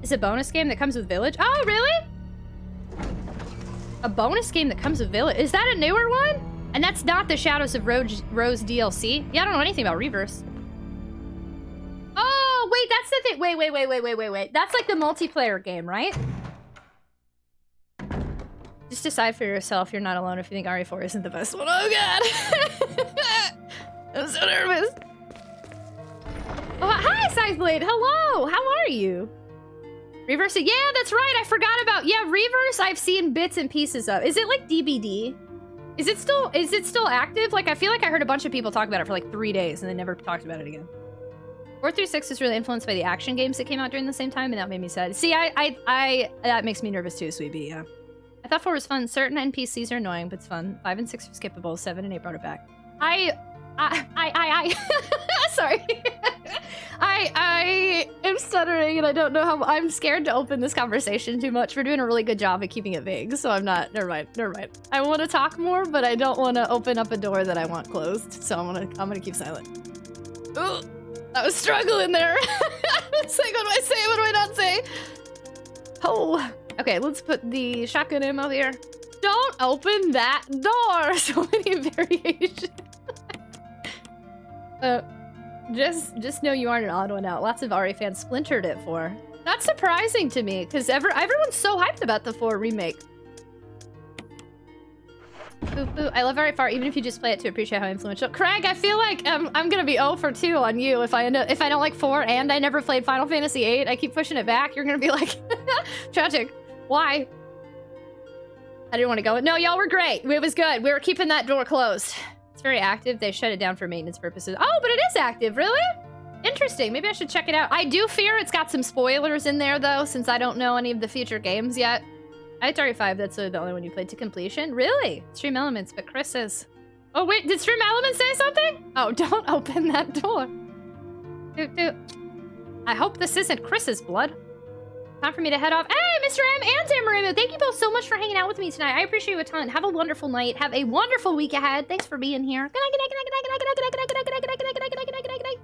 Is a bonus game that comes with Village? Oh, really? A bonus game that comes with Village? Is that a newer one? And that's not the Shadows of Rose DLC? Yeah, I don't know anything about Reverse. Oh, wait, that's the thing. Wait. That's like the multiplayer game, right? Just decide for yourself. You're not alone if you think RE4 isn't the best one. Oh, God. I'm so nervous. Oh, hi, Scytheblade. Hello. How are you? Reverse? Yeah, that's right. I forgot about... Yeah, Reverse I've seen bits and pieces of. Is it like DBD? Is it still active? Like, I feel like I heard a bunch of people talk about it for like 3 days and they never talked about it again. 4 through 6 is really influenced by the action games that came out during the same time, and that made me sad. See, that makes me nervous too, Sweet Bee, yeah. I thought 4 was fun. Certain NPCs are annoying, but it's fun. 5 and 6 are skippable. 7 and 8 brought it back. Sorry. I am stuttering and I don't know how... I'm scared to open this conversation too much. We're doing a really good job of keeping it vague, so I'm not... Never mind. I want to talk more, but I don't want to open up a door that I want closed, so I'm gonna keep silent. Ooh, I was struggling there. It's like, what do I say? What do I not say? Oh. Okay, let's put the shotgun ammo here. Don't open that door! So many variations. Just know you aren't an odd one out. Lots of RE fans splintered it for. That's surprising to me, because everyone's so hyped about the 4 remake. Boop, boop. I love Very Far, even if you just play it to appreciate how influential. Craig, I feel like I'm gonna be 0 for 2 on you if I don't like 4 and I never played Final Fantasy 8. I keep pushing it back. You're gonna be like, tragic. Why? I didn't want to go. No, y'all were great. It was good. We were keeping that door closed. It's very active. They shut it down for maintenance purposes. Oh, but it is active. Really? Interesting. Maybe I should check it out. I do fear it's got some spoilers in there, though, since I don't know any of the future games yet. I had Atari 5. That's the only one you played to completion. Really? Stream Elements, but Chris is... Oh, wait. Did Stream Elements say something? Oh, don't open that door. Doot, doot. I hope this isn't Chris's blood. Time for me to head off. Hey, Mr. M and Tamarimo, thank you both so much for hanging out with me tonight. I appreciate you a ton. Have a wonderful night. Have a wonderful week ahead. Thanks for being here. Good night, good night, good night, good night, good night, good night, good night, good night, good night, good night, good night, good night, good night, good night, good night.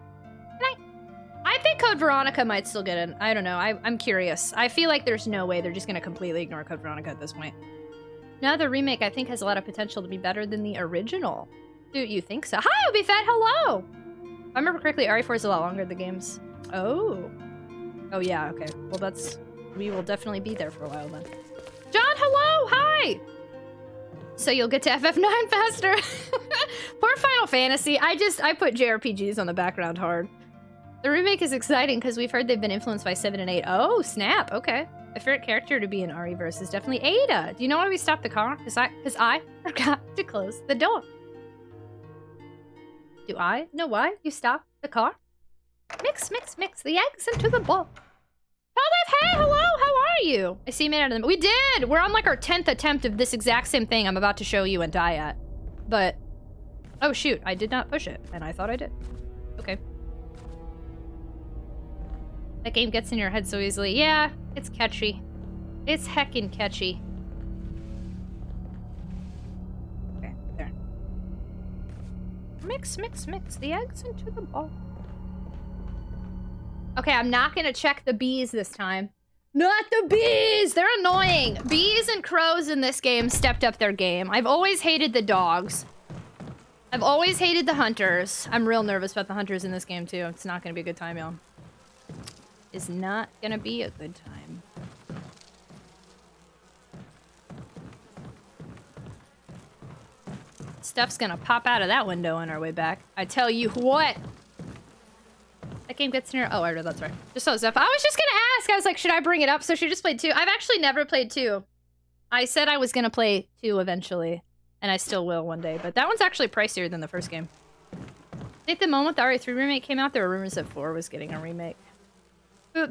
I think Code Veronica might still get in. I don't know. I'm curious. I feel like there's no way they're just going to completely ignore Code Veronica at this point. Now the remake, I think, has a lot of potential to be better than the original. Do you think so? Hi, Obi Fett. Hello. If I remember correctly, RE4 is a lot longer than the games. Oh. Oh, yeah. Okay. Well, that's... We will definitely be there for a while then. John, hello. Hi. So you'll get to FF9 faster. Poor Final Fantasy. I put JRPGs on the background hard. The remake is exciting because we've heard they've been influenced by 7 and 8. Oh, snap. Okay. My favorite character to be in RE-verse is definitely Ada. Do you know why we stopped the car? Because I forgot to close the door. Do I know why you stopped the car? Mix, mix, mix the eggs into the bowl. Hey, hello, how are you? I see you made it out of them. We did! We're on like our 10th attempt of this exact same thing I'm about to show you and die at. But, oh shoot, I did not push it, and I thought I did. Okay. That game gets in your head so easily. Yeah, it's catchy. It's heckin' catchy. Okay, there. Mix, mix, mix the eggs into the bowl. Okay, I'm not gonna check the bees this time. Not the bees! They're annoying! Bees and crows in this game stepped up their game. I've always hated the dogs. I've always hated the hunters. I'm real nervous about the hunters in this game, too. It's not gonna be a good time, y'all. It's not gonna be a good time. Stuff's gonna pop out of that window on our way back. I tell you what! That game gets in here. Oh, I read that's right. Just saw stuff. I was just gonna ask. I was like, should I bring it up? So she just played 2. I've actually never played 2. I said I was gonna play 2 eventually, and I still will one day. But that one's actually pricier than the first game. I think the moment the RE3 remake came out, there were rumors that 4 was getting a remake. They're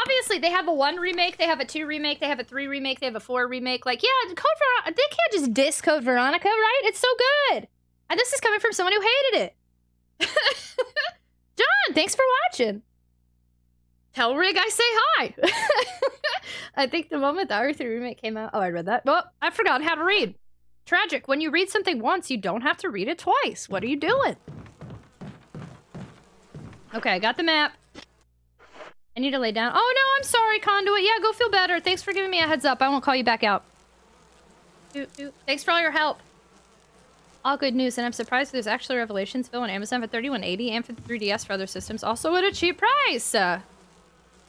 obviously, they have a 1 remake, they have a 2 remake, they have a 3 remake, they have a 4 remake. Like, yeah, Code Veronica, they can't just diss Code Veronica, right? It's so good. And this is coming from someone who hated it. John, thanks for watching. Tell Rig I say hi. I think the moment the RE3 remake came out... Oh, I read that. Well, I forgot how to read. Tragic. When you read something once, you don't have to read it twice. What are you doing? Okay, I got the map. I need to lay down. Oh, no, I'm sorry, Conduit. Yeah, go feel better. Thanks for giving me a heads up. I won't call you back out. Thanks for all your help. All good news, and I'm surprised there's actually Revelations available on Amazon for $31.80 and for the 3DS for other systems, also at a cheap price.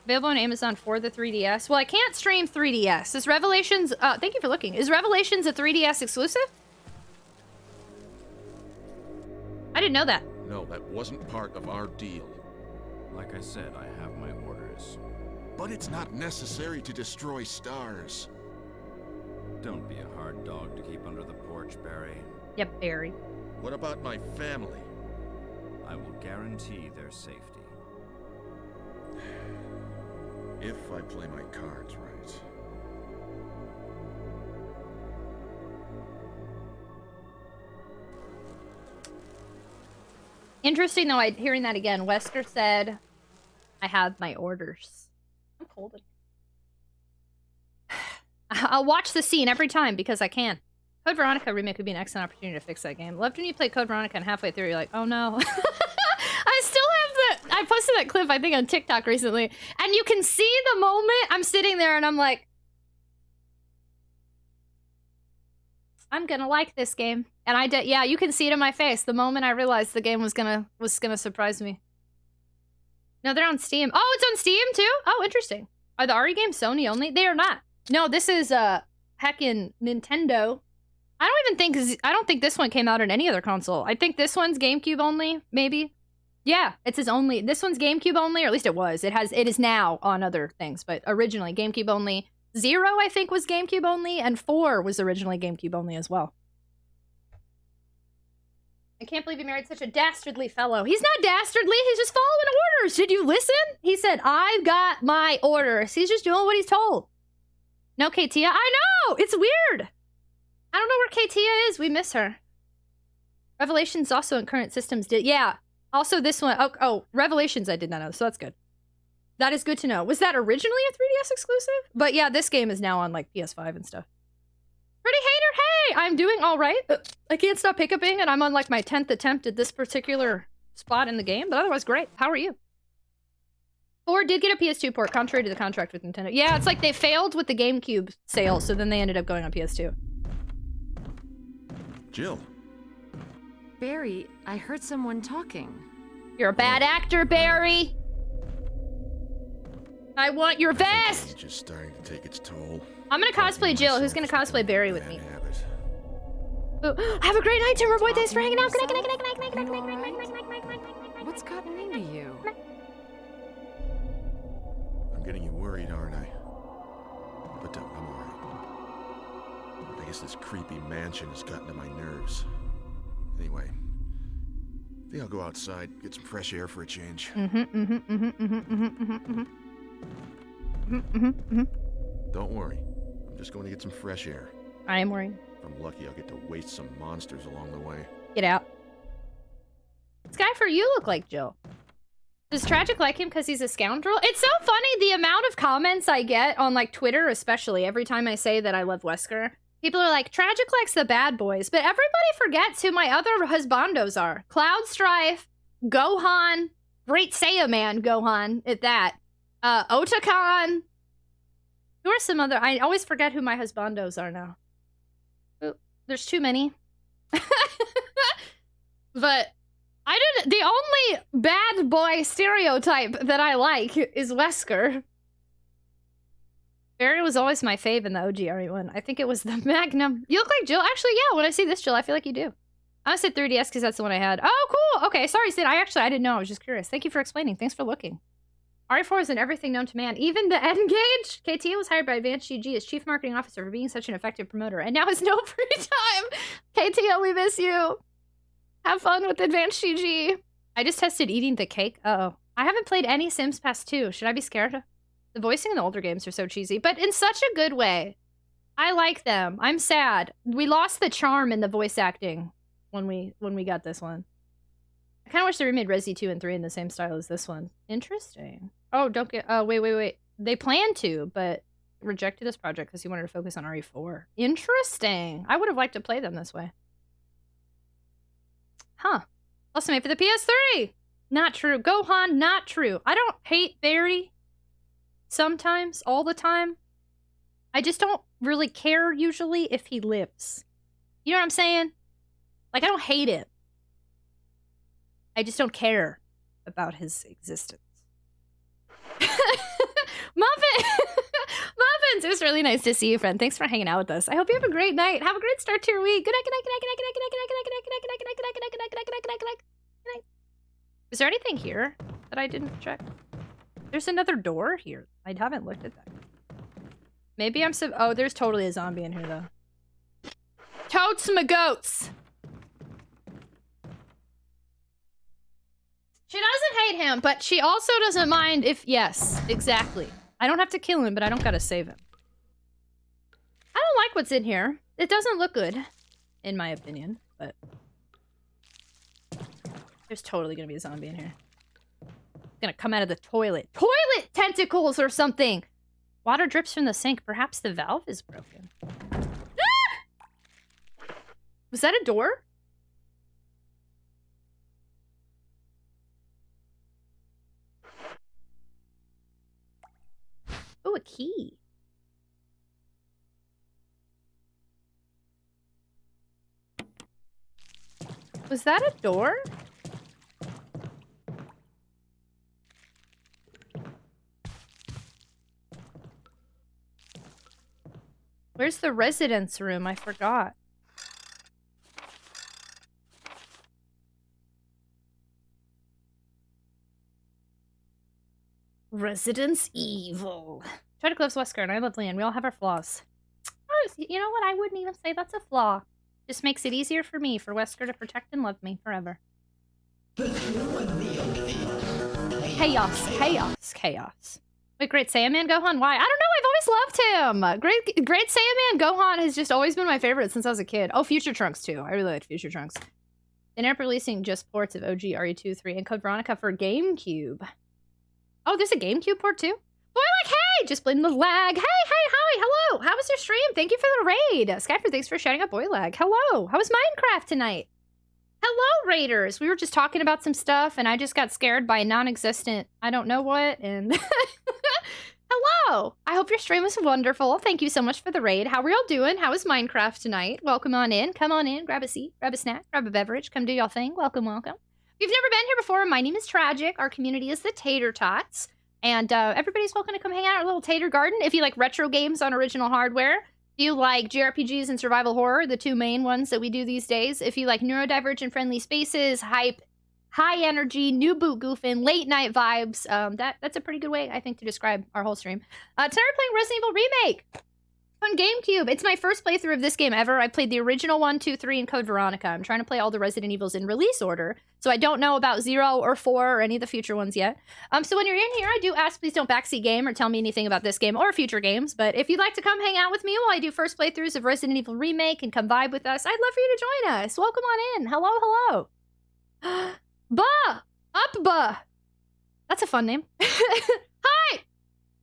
Available on Amazon for the 3DS. Well, I can't stream 3DS. Is Revelations... thank you for looking. Is Revelations a 3DS exclusive? I didn't know that. No, that wasn't part of our deal. Like I said, I have my orders. But it's not necessary to destroy stars. Don't be a hard dog to keep under the porch, Barry. Yep, Barry. What about my family? I will guarantee their safety. If I play my cards right. Interesting, though, hearing that again. Wesker said, I have my orders. I'm cold again. I'll watch the scene every time because I can. Code Veronica remake would be an excellent opportunity to fix that game. Loved when you play Code Veronica and halfway through you're like, oh no. I still have I posted that clip, I think, on TikTok recently. And you can see the moment I'm sitting there and I'm like, I'm gonna like this game. And I did, yeah, you can see it in my face. The moment I realized the game was gonna surprise me. No, they're on Steam. Oh, it's on Steam too? Oh, interesting. Are the RE games Sony only? They are not. No, this is heckin' Nintendo. I don't think this one came out on any other console. I think this one's GameCube only, maybe. Yeah, it's his only. This one's GameCube only, or at least it was. It is now on other things, but originally GameCube only. 0, I think, was GameCube only, and 4 was originally GameCube only as well. I can't believe he married such a dastardly fellow. He's not dastardly, he's just following orders. Did you listen? He said, I've got my orders. He's just doing what he's told. No, Katia. I know! It's weird. I don't know where Katia is. We miss her. Revelations also in current systems did. Yeah. Also this one. Oh, Revelations I did not know, so that's good. That is good to know. Was that originally a 3DS exclusive? But yeah, this game is now on like PS5 and stuff. Pretty hater, hey! I'm doing all right. I can't stop hiccuping, and I'm on like my 10th attempt at this particular spot in the game, but otherwise great. How are you? 4 did get a PS2 port, contrary to the contract with Nintendo. Yeah, it's like they failed with the GameCube sale, so then they ended up going on PS2. Jill. Barry, I heard someone talking. You're a bad actor, Barry! I want your vest! It's just starting to take its toll. I'm gonna cosplay Jill. Who's gonna cosplay Barry with me? Ooh, have a great night, Timber Boy. Thanks for hanging out. Good night. What's gotten into you? I'm getting you worried, aren't I? But don't, I'm alright. I guess this creepy mansion has gotten to my nerves. Anyway, I think I'll go outside, get some fresh air for a change. Don't worry. I'm just going to get some fresh air. I am worried. If I'm lucky, I'll get to waste some monsters along the way. Get out. This guy for you look like Jill. Does Tragic like him because he's a scoundrel? It's so funny the amount of comments I get on like Twitter, especially every time I say that I love Wesker. People are like, Tragic likes the bad boys, but everybody forgets who my other husbandos are. Cloud Strife, Gohan, Great Saiyan Man Gohan at that. Otakon. Who are some other? I always forget who my husbandos are now. Ooh, there's too many. But the only bad boy stereotype that I like is Wesker. Barry was always my fave in the OG RE1. I think it was the Magnum. You look like Jill. Actually, yeah, when I see this Jill, I feel like you do. I said 3DS because that's the one I had. Oh, cool. Okay, sorry, Sid. I didn't know. I was just curious. Thank you for explaining. Thanks for looking. RE4 is in everything known to man. Even the N-Gage. KTA was hired by Advanced GG as Chief Marketing Officer for being such an effective promoter, and now has no free time. KTA, we miss you. Have fun with Advanced GG. I just tested eating the cake. Uh-oh. I haven't played any Sims past 2. Should I be scared? The voicing in the older games are so cheesy, but in such a good way. I like them. I'm sad. We lost the charm in the voice acting when we got this one. I kind of wish they remade Resi 2 and 3 in the same style as this one. Interesting. Oh, don't get... Oh, wait. They planned to, but rejected this project because he wanted to focus on RE4. Interesting. I would have liked to play them this way. Huh. Also made for the PS3. Not true. Gohan, not true. I don't hate Barry. Sometimes, all the time. I just don't really care, usually, if he lives. You know what I'm saying? Like, I don't hate him. I just don't care about his existence. Muffins! It was really nice to see you, friend. Thanks for hanging out with us. I hope you have a great night. Have a great start to your week. Good night, good night, good night, good night, good night, good night, good night, good night, good night, good night, good night, good night, good night, good night, good night, good night. Is there anything here that I didn't check? There's another door here. I haven't looked at that. Maybe I'm oh, there's totally a zombie in here, though. Totes my goats! She doesn't hate him, but she also doesn't mind if... Yes, exactly. I don't have to kill him, but I don't gotta save him. I don't like what's in here. It doesn't look good, in my opinion, but... There's totally gonna be a zombie in here. Gonna come out of the toilet. Toilet tentacles or something! Water drips from the sink. Perhaps the valve is broken. Ah! Was that a door? Oh, a key. Was that a door? Where's the residence room? I forgot. Resident Evil. Tragic loves Wesker and I love Leanne. We all have our flaws. Oh, you know what? I wouldn't even say that's a flaw. Just makes it easier for me, for Wesker to protect and love me forever. Chaos, chaos, chaos. Wait, Great Saiyaman Gohan? Why? I don't know. I've always loved him. Great Saiyaman Gohan has just always been my favorite since I was a kid. Oh, Future Trunks too. I really liked Future Trunks. They ended up releasing just ports of OG RE2, 3, and Code Veronica for GameCube. Oh, there's a GameCube port too? Boy, like, hey! Just blaming the lag. Hey, hi, hello! How was your stream? Thank you for the raid. Skyper, thanks for shouting out Boy Lag. Hello! How was Minecraft tonight? Hello, Raiders! We were just talking about some stuff, and I just got scared by a non-existent I don't know what, and... Hello! I hope your stream was wonderful. Thank you so much for the raid. How are y'all doing? How was Minecraft tonight? Welcome on in. Come on in. Grab a seat. Grab a snack. Grab a beverage. Come do y'all thing. Welcome, welcome. If you've never been here before, my name is Tragic. Our community is the Tater Tots. And everybody's welcome to come hang out at our little Tater Garden. If you like retro games on original hardware, if you like JRPGs and survival horror, the two main ones that we do these days, if you like neurodivergent friendly spaces, hype, high energy, new boot goofing, late night vibes, that's a pretty good way, I think, to describe our whole stream. Tonight we're playing Resident Evil Remake on GameCube. It's my first playthrough of this game ever. I played the original 1, 2, 3, and Code Veronica. I'm trying to play all the Resident Evils in release order, so I don't know about 0 or 4 or any of the future ones yet. So when you're in here, I do ask please don't backseat game or tell me anything about this game or future games, but if you'd like to come hang out with me while I do first playthroughs of Resident Evil Remake and come vibe with us, I'd love for you to join us. Welcome on in. Hello, hello. Bah! Up-bah! That's a fun name. Hi!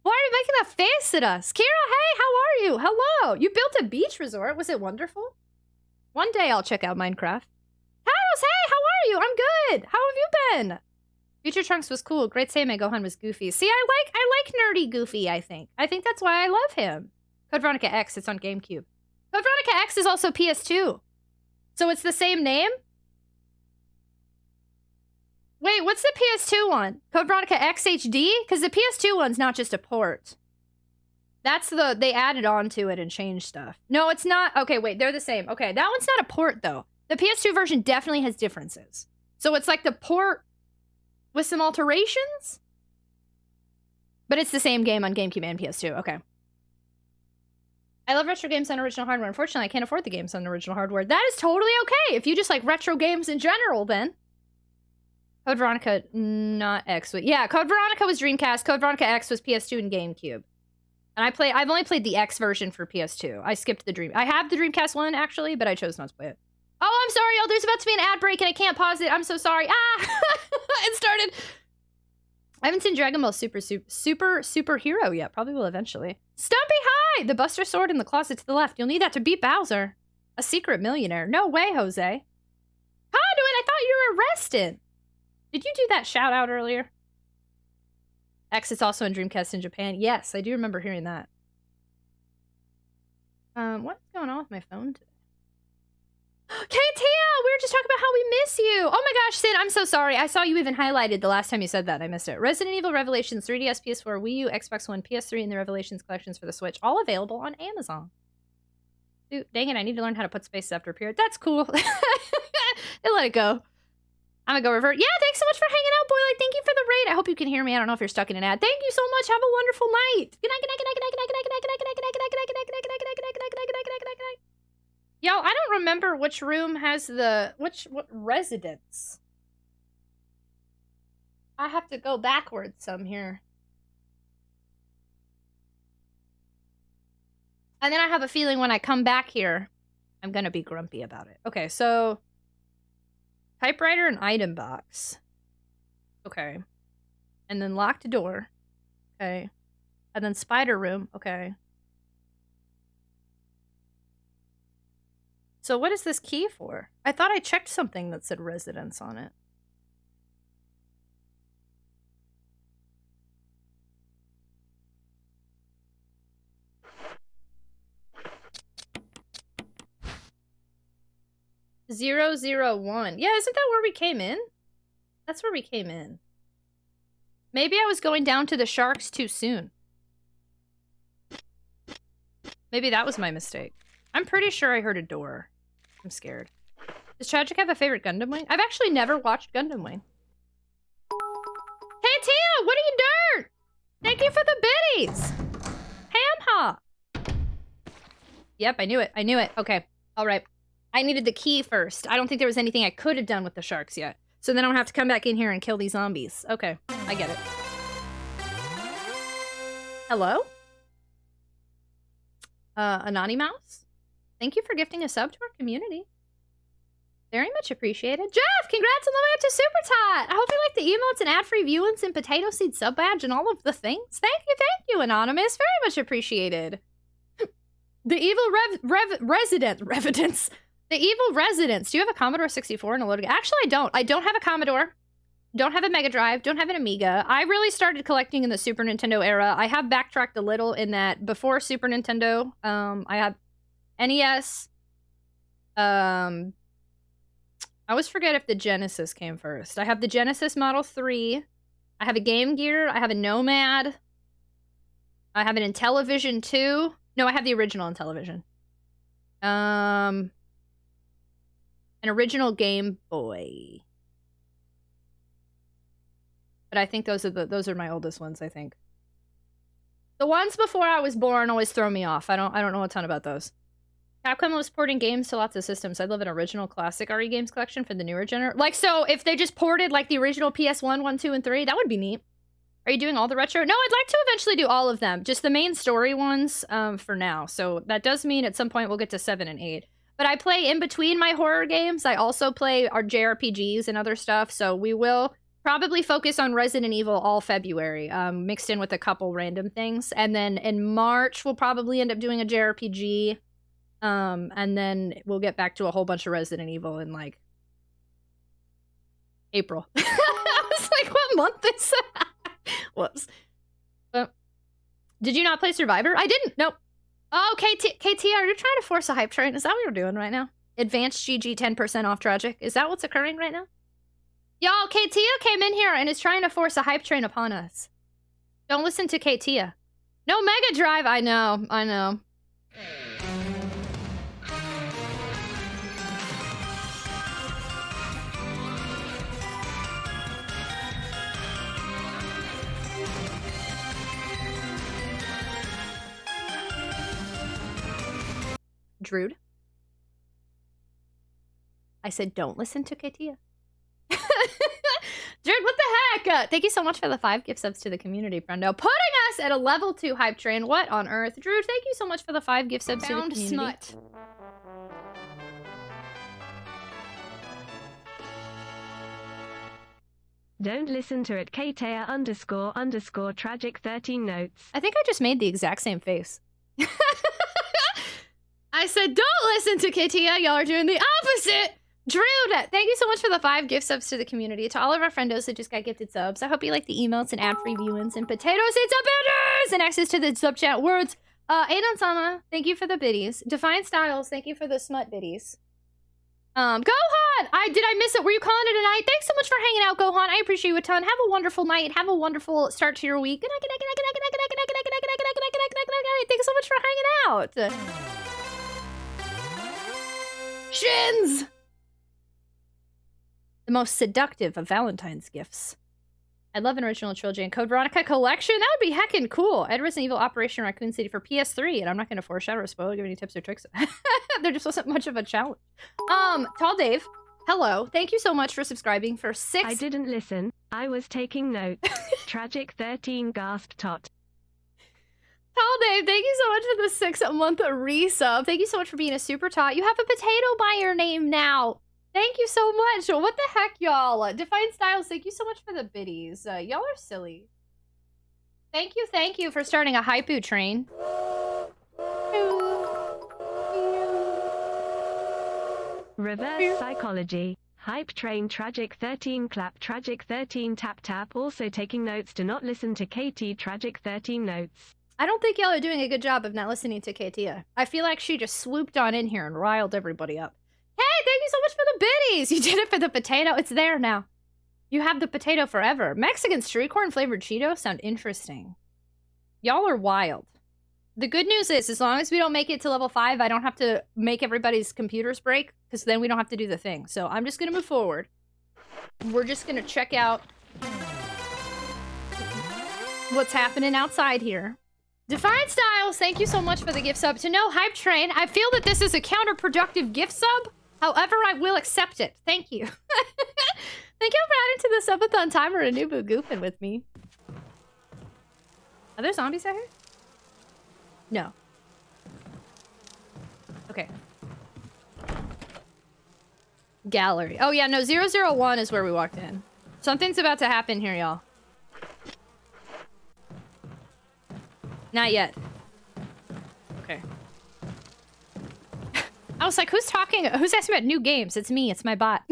Why are you making that face at us? Kira, hey, how are you? Hello! You built a beach resort. Was it wonderful? One day I'll check out Minecraft. House, hey, how are you? I'm good. How have you been? Future Trunks was cool. Great Saiyaman Gohan was goofy. See, I like nerdy Goofy, I think. I think that's why I love him. Code Veronica X, it's on GameCube. Code Veronica X is also PS2. So it's the same name? Wait, what's the PS2 one? Code Veronica X HD? Because the PS2 one's not just a port. That's they added on to it and changed stuff. No, it's not. Okay, wait, they're the same. Okay, that one's not a port, though. The PS2 version definitely has differences. So it's like the port with some alterations? But it's the same game on GameCube and PS2. Okay. I love retro games on original hardware. Unfortunately, I can't afford the games on original hardware. That is totally okay. If you just like retro games in general, then. Code Veronica, not X. Yeah, Code Veronica was Dreamcast. Code Veronica X was PS2 and GameCube. And I've only played the X version for PS2. I skipped the Dream. I have the Dreamcast one, actually, but I chose not to play it. Oh, I'm sorry, y'all. There's about to be an ad break and I can't pause it. I'm so sorry. Ah! It started. I haven't seen Dragon Ball Superhero yet. Probably will eventually. Stumpy, hi! The Buster Sword in the closet to the left. You'll need that to beat Bowser. A secret millionaire. No way, Jose. Conduit, I thought you were arrested. Did you do that shout out earlier? X is also in Dreamcast in Japan. Yes, I do remember hearing that. What's going on with my phone today? Katia, we were just talking about how we miss you. Oh my gosh, Sid, I'm so sorry. I saw you even highlighted the last time you said that. I missed it. Resident Evil Revelations 3DS, PS4, Wii U, Xbox One, PS3, and the Revelations collections for the Switch. All available on Amazon. Dude, dang it, I need to learn how to put spaces after a period. That's cool. They'll let it go. I'm gonna go revert. Yeah, thanks so much for hanging out, Boy. Thank you for the raid. I hope you can hear me. I don't know if you're stuck in an ad. Thank you so much. Have a wonderful night. Good night, good night, good night, good night, good night, good night, good night, good night, good night, good night, good night, good night, good night, good night, good night, good night, good night, good night, good night. Yo, I don't remember which room has the what residence. I have to go backwards some here. And then I have a feeling when I come back here, I'm gonna be grumpy about it. Okay, so typewriter and item box. Okay. And then locked door. Okay. And then spider room. Okay. So what is this key for? I thought I checked something that said residence on it. Zero, 1. Yeah, isn't that where we came in? That's where we came in. Maybe I was going down to the sharks too soon. Maybe that was my mistake. I'm pretty sure I heard a door. I'm scared. Does Tragic have a favorite Gundam Wing? I've actually never watched Gundam Wing. Hey, Tia! What are you doing? Thank you for the biddies! Ham-ha! Yep, I knew it. I knew it. Okay. All right. I needed the key first. I don't think there was anything I could have done with the sharks yet. So then I don't have to come back in here and kill these zombies. Okay. I get it. Hello? Anani Mouse? Thank you for gifting a sub to our community. Very much appreciated. Jeff, congrats on the way up to Super Tot! I hope you like the emotes and ad-free viewings and potato seed sub badge and all of the things. Thank you, Anonymous. Very much appreciated. The evil residents. The evil residents. Do you have a Commodore 64 and a loading? Actually, I don't. I don't have a Commodore. Don't have a Mega Drive. Don't have an Amiga. I really started collecting in the Super Nintendo era. I have backtracked a little in that before Super Nintendo. I have NES. I always forget if the Genesis came first. I have the Genesis Model 3. I have a Game Gear. I have a Nomad. I have an Intellivision 2. No, I have the original Intellivision. An original Game Boy. But I think those are my oldest ones, I think. The ones before I was born always throw me off. I don't know a ton about those. Capcom was porting games to lots of systems. I'd love an original classic RE games collection for the newer generation. Like, so if they just ported like the original PS1, 1, 2, and 3, that would be neat. Are you doing all the retro? No, I'd like to eventually do all of them. Just the main story ones for now. So that does mean at some point we'll get to 7 and 8. But I play in between my horror games. I also play our JRPGs and other stuff. So we will probably focus on Resident Evil all February, mixed in with a couple random things. And then in March, we'll probably end up doing a JRPG. And then we'll get back to a whole bunch of Resident Evil in, like, April. I was like, what month is that? Whoops. Did you not play Survivor? I didn't. Nope. Oh, KT, are you trying to force a hype train? Is that what you're doing right now? Advanced GG 10% off Tragic. Is that what's occurring right now? Y'all, Katia came in here and is trying to force a hype train upon us. Don't listen to Katia. No Mega Drive. I know. Drude. I said, don't listen to Katia. Drude, what the heck? Thank you so much for the 5 gift subs to the community, friendo. Putting us at a level 2 hype train. What on earth? Drude, thank you so much for the 5 gift subs to the community. Smut. Don't listen to it, KTEA ___ tragic 13 notes. I think I just made the exact same face. I said, don't listen to Katia. Y'all are doing the opposite. Drude, thank you so much for the 5 gift subs to the community. To all of our friendos that just got gifted subs, I hope you like the emotes and ad-free viewings and potato seed sub builders and access to the sub chat words. Aidan-sama, thank you for the biddies. Defiant Styles, thank you for the smut biddies. Gohan! Did I miss it? Were you calling it a night? Thanks so much for hanging out, Gohan. I appreciate you a ton. Have a wonderful night. Have a wonderful start to your week. Good night. Thanks so much for hanging out. Shins! The most seductive of Valentine's gifts. I love an original trilogy and Code Veronica collection. That would be heckin' cool. Ed Resident Evil Operation Raccoon City for PS3, and I'm not going to foreshadow or spoil or give any tips or tricks. There just wasn't much of a challenge. Tall Dave, hello. Thank you so much for subscribing for 6. I didn't listen. I was taking notes. Tragic 13 gasped tot. Tall Dave, thank you so much for the 6-month resub. Thank you so much for being a super tot. You have a potato by your name now. Thank you so much. What the heck, y'all? Defiant Styles, thank you so much for the biddies. Y'all are silly. Thank you for starting a hypoo train. Reverse psychology. Hype train tragic 13 clap tragic 13 tap tap. Also taking notes. Do not listen to KT tragic 13 notes. I don't think y'all are doing a good job of not listening to Katia. I feel like she just swooped on in here and riled everybody up. Hey, thank you so much for the biddies! You did it for the potato. It's there now. You have the potato forever. Mexican street corn flavored Cheetos sound interesting. Y'all are wild. The good news is, as long as we don't make it to level 5, I don't have to make everybody's computers break, because then we don't have to do the thing. So I'm just going to move forward. We're just going to check out what's happening outside here. Defiant Styles, thank you so much for the gift sub. To No Hype Train, I feel that this is a counterproductive gift sub. However, I will accept it. Thank you. Thank you for adding to the subathon timer and Nubu goofing with me. Are there zombies out here? No. Okay. Gallery. Oh yeah, no, 001 is where we walked in. Something's about to happen here, y'all. Not yet. Okay. I was like, who's talking? Who's asking about new games? It's me, it's my bot.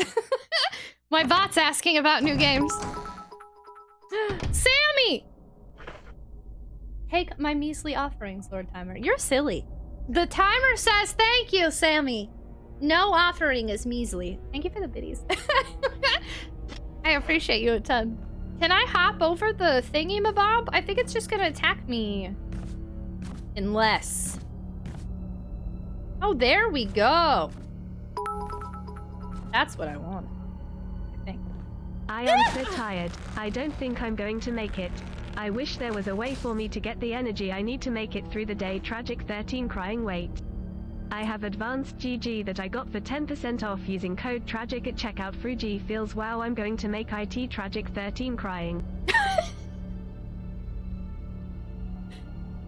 My bot's asking about new games. Sammy! Take my measly offerings, Lord Timer. You're silly. The timer says thank you, Sammy. No offering is measly. Thank you for the biddies. I appreciate you a ton. Can I hop over the thingy-mabob? I think it's just gonna attack me. Unless... Oh, there we go. That's what I want. I think. I am so tired. I don't think I'm going to make it. I wish there was a way for me to get the energy I need to make it through the day. Tragic13 crying wait. I have advanced GG that I got for 10% off using code TRAGIC at checkout. Fruji feels wow. I'm going to make IT Tragic13 crying.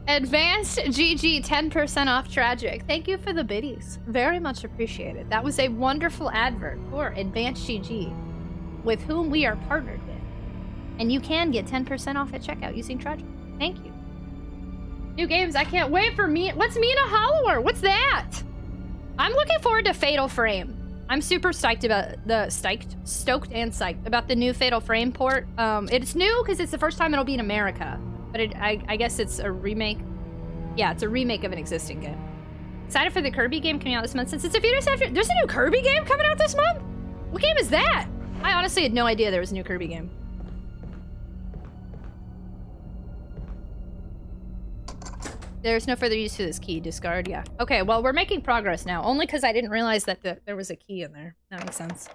Advanced GG 10% off Tragic. Thank you for the biddies. Very much appreciated. That was a wonderful advert for Advanced GG, with whom we are partnered with. And you can get 10% off at checkout using Tragic. Thank you. New games, I can't wait for me. What's Mina Hollower? What's that? I'm looking forward to Fatal Frame. I'm super stoked about the stoked and psyched about the new Fatal Frame port. It's new because it's the first time it'll be in America. But I guess it's a remake. Yeah, it's a remake of an existing game. Excited for the Kirby game coming out this month since it's a few days after. There's a new Kirby game coming out this month? What game is that? I honestly had no idea there was a new Kirby game. There's no further use to this key. Discard, yeah. Okay, well, we're making progress now. Only because I didn't realize that there was a key in there. That makes sense.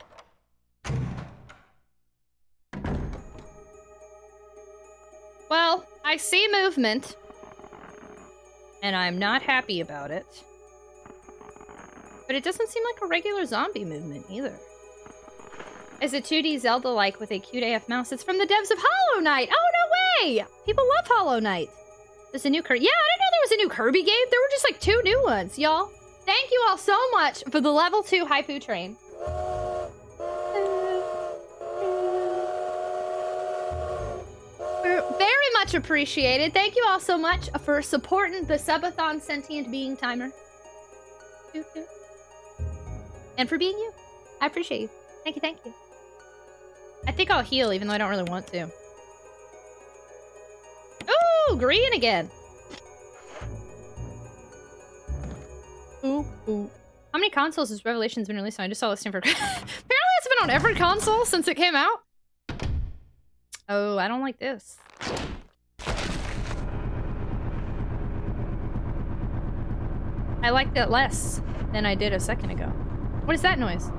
Well, I see movement. And I'm not happy about it. But it doesn't seem like a regular zombie movement either. Is a 2D Zelda-like with a cute AF mouse. It's from the devs of Hollow Knight. Oh, no way! People love Hollow Knight. There's a new Kirby. Yeah, I didn't know there was a new Kirby game. There were just like 2 new ones, y'all. Thank you all so much for the level 2 Haipu train. Very much appreciated. Thank you all so much for supporting the subathon sentient being timer. And for being you. I appreciate you. Thank you, thank you. I think I'll heal even though I don't really want to. Ooh, green again. Ooh, ooh. How many consoles has Revelations been released on? I just saw listing for... Apparently it's been on every console since it came out. Oh, I don't like this. I liked it less than I did a second ago. What is that noise?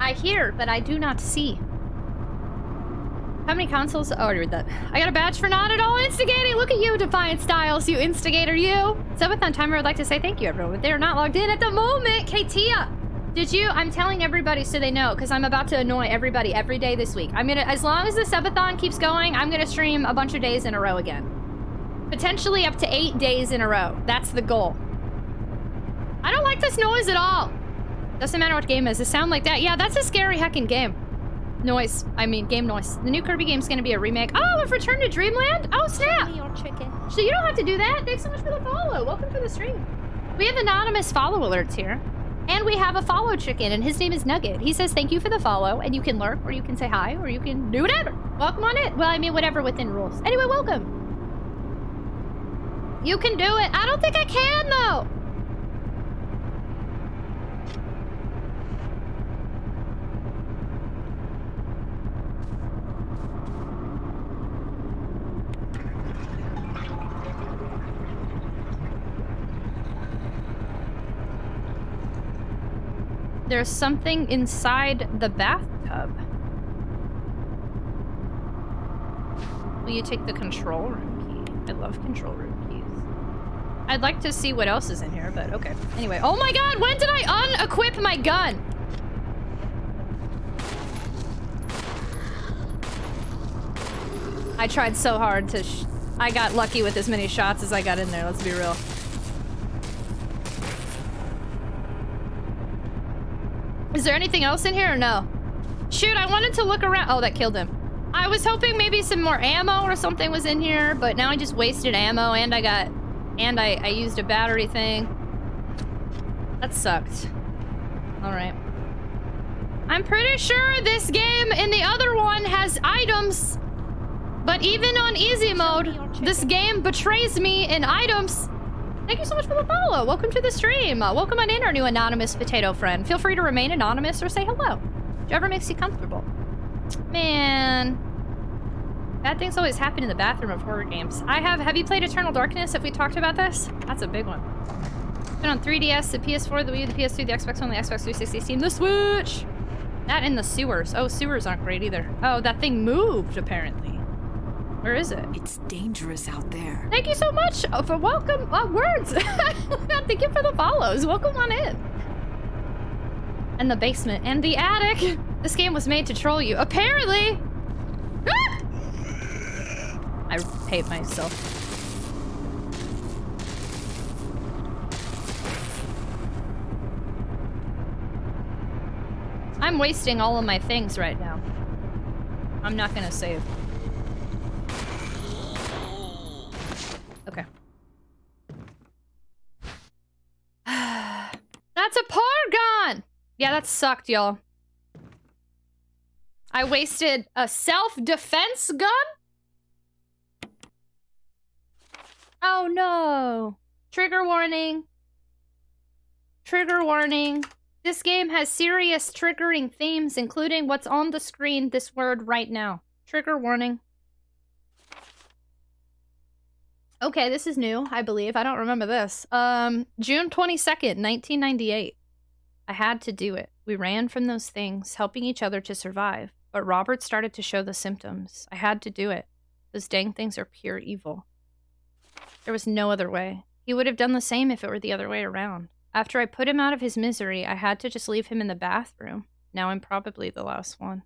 I hear, but I do not see. How many consoles? Oh, I already read that. I got a badge for not at all instigating. Look at you, Defiant Styles, you instigator, you. Subathon timer would like to say thank you, everyone. But they are not logged in at the moment. Katia, did you? I'm telling everybody so they know, because I'm about to annoy everybody every day this week. I'm gonna, as long as the subathon keeps going, I'm gonna stream a bunch of days in a row again. Potentially up to 8 days in a row. That's the goal. I don't like this noise at all. Doesn't matter what game it is. It sound like that. Yeah, that's a scary heckin' game. Noise. I mean, game noise. The new Kirby game's gonna be a remake. Oh, with Return to Dreamland? Oh, snap! So you don't have to do that. Thanks so much for the follow. Welcome to the stream. We have anonymous follow alerts here. And we have a follow chicken, and his name is Nugget. He says thank you for the follow, and you can lurk, or you can say hi, or you can do whatever. Welcome on it. Well, I mean, whatever within rules. Anyway, welcome. You can do it. I don't think I can, though. There's something inside the bathtub. Will you take the control room key? I love control room keys. I'd like to see what else is in here, but okay. Anyway, oh my god, when did I unequip my gun? I tried so hard to I got lucky with as many shots as I got in there, let's be real. Is there anything else in here or no? Shoot, I wanted to look around. Oh, that killed him. I was hoping maybe some more ammo or something was in here, but now I just wasted ammo and I used a battery thing. That sucked. All right. I'm pretty sure this game in the other one has items, but even on easy mode, this game betrays me in items. Thank you so much for the follow. Welcome to the stream. Welcome on in, our new anonymous potato friend. Feel free to remain anonymous or say hello. Whichever makes you comfortable. Man. Bad things always happen in the bathroom of horror games. Have you played Eternal Darkness? Have we talked about this? That's a big one. Been on 3DS, the PS4, the Wii, the PS3, the Xbox One, the Xbox 360, Steam, the Switch. That in the sewers. Oh, sewers aren't great either. Oh, that thing moved, apparently. Where is it? It's dangerous out there. Thank you so much for welcome words. Thank you for the follows. Welcome on in. And the basement and the attic. This game was made to troll you. Apparently. Ah! I hate myself. I'm wasting all of my things right now. I'm not gonna save. Okay. That's a Pargon! Yeah, that sucked, y'all. I wasted a self-defense gun? Oh no. Trigger warning. Trigger warning. This game has serious triggering themes, including what's on the screen this word right now. Trigger warning. Okay, this is new, I believe. I don't remember this. June 22nd, 1998. I had to do it. We ran from those things, helping each other to survive. But Robert started to show the symptoms. I had to do it. Those dang things are pure evil. There was no other way. He would have done the same if it were the other way around. After I put him out of his misery, I had to just leave him in the bathroom. Now I'm probably the last one.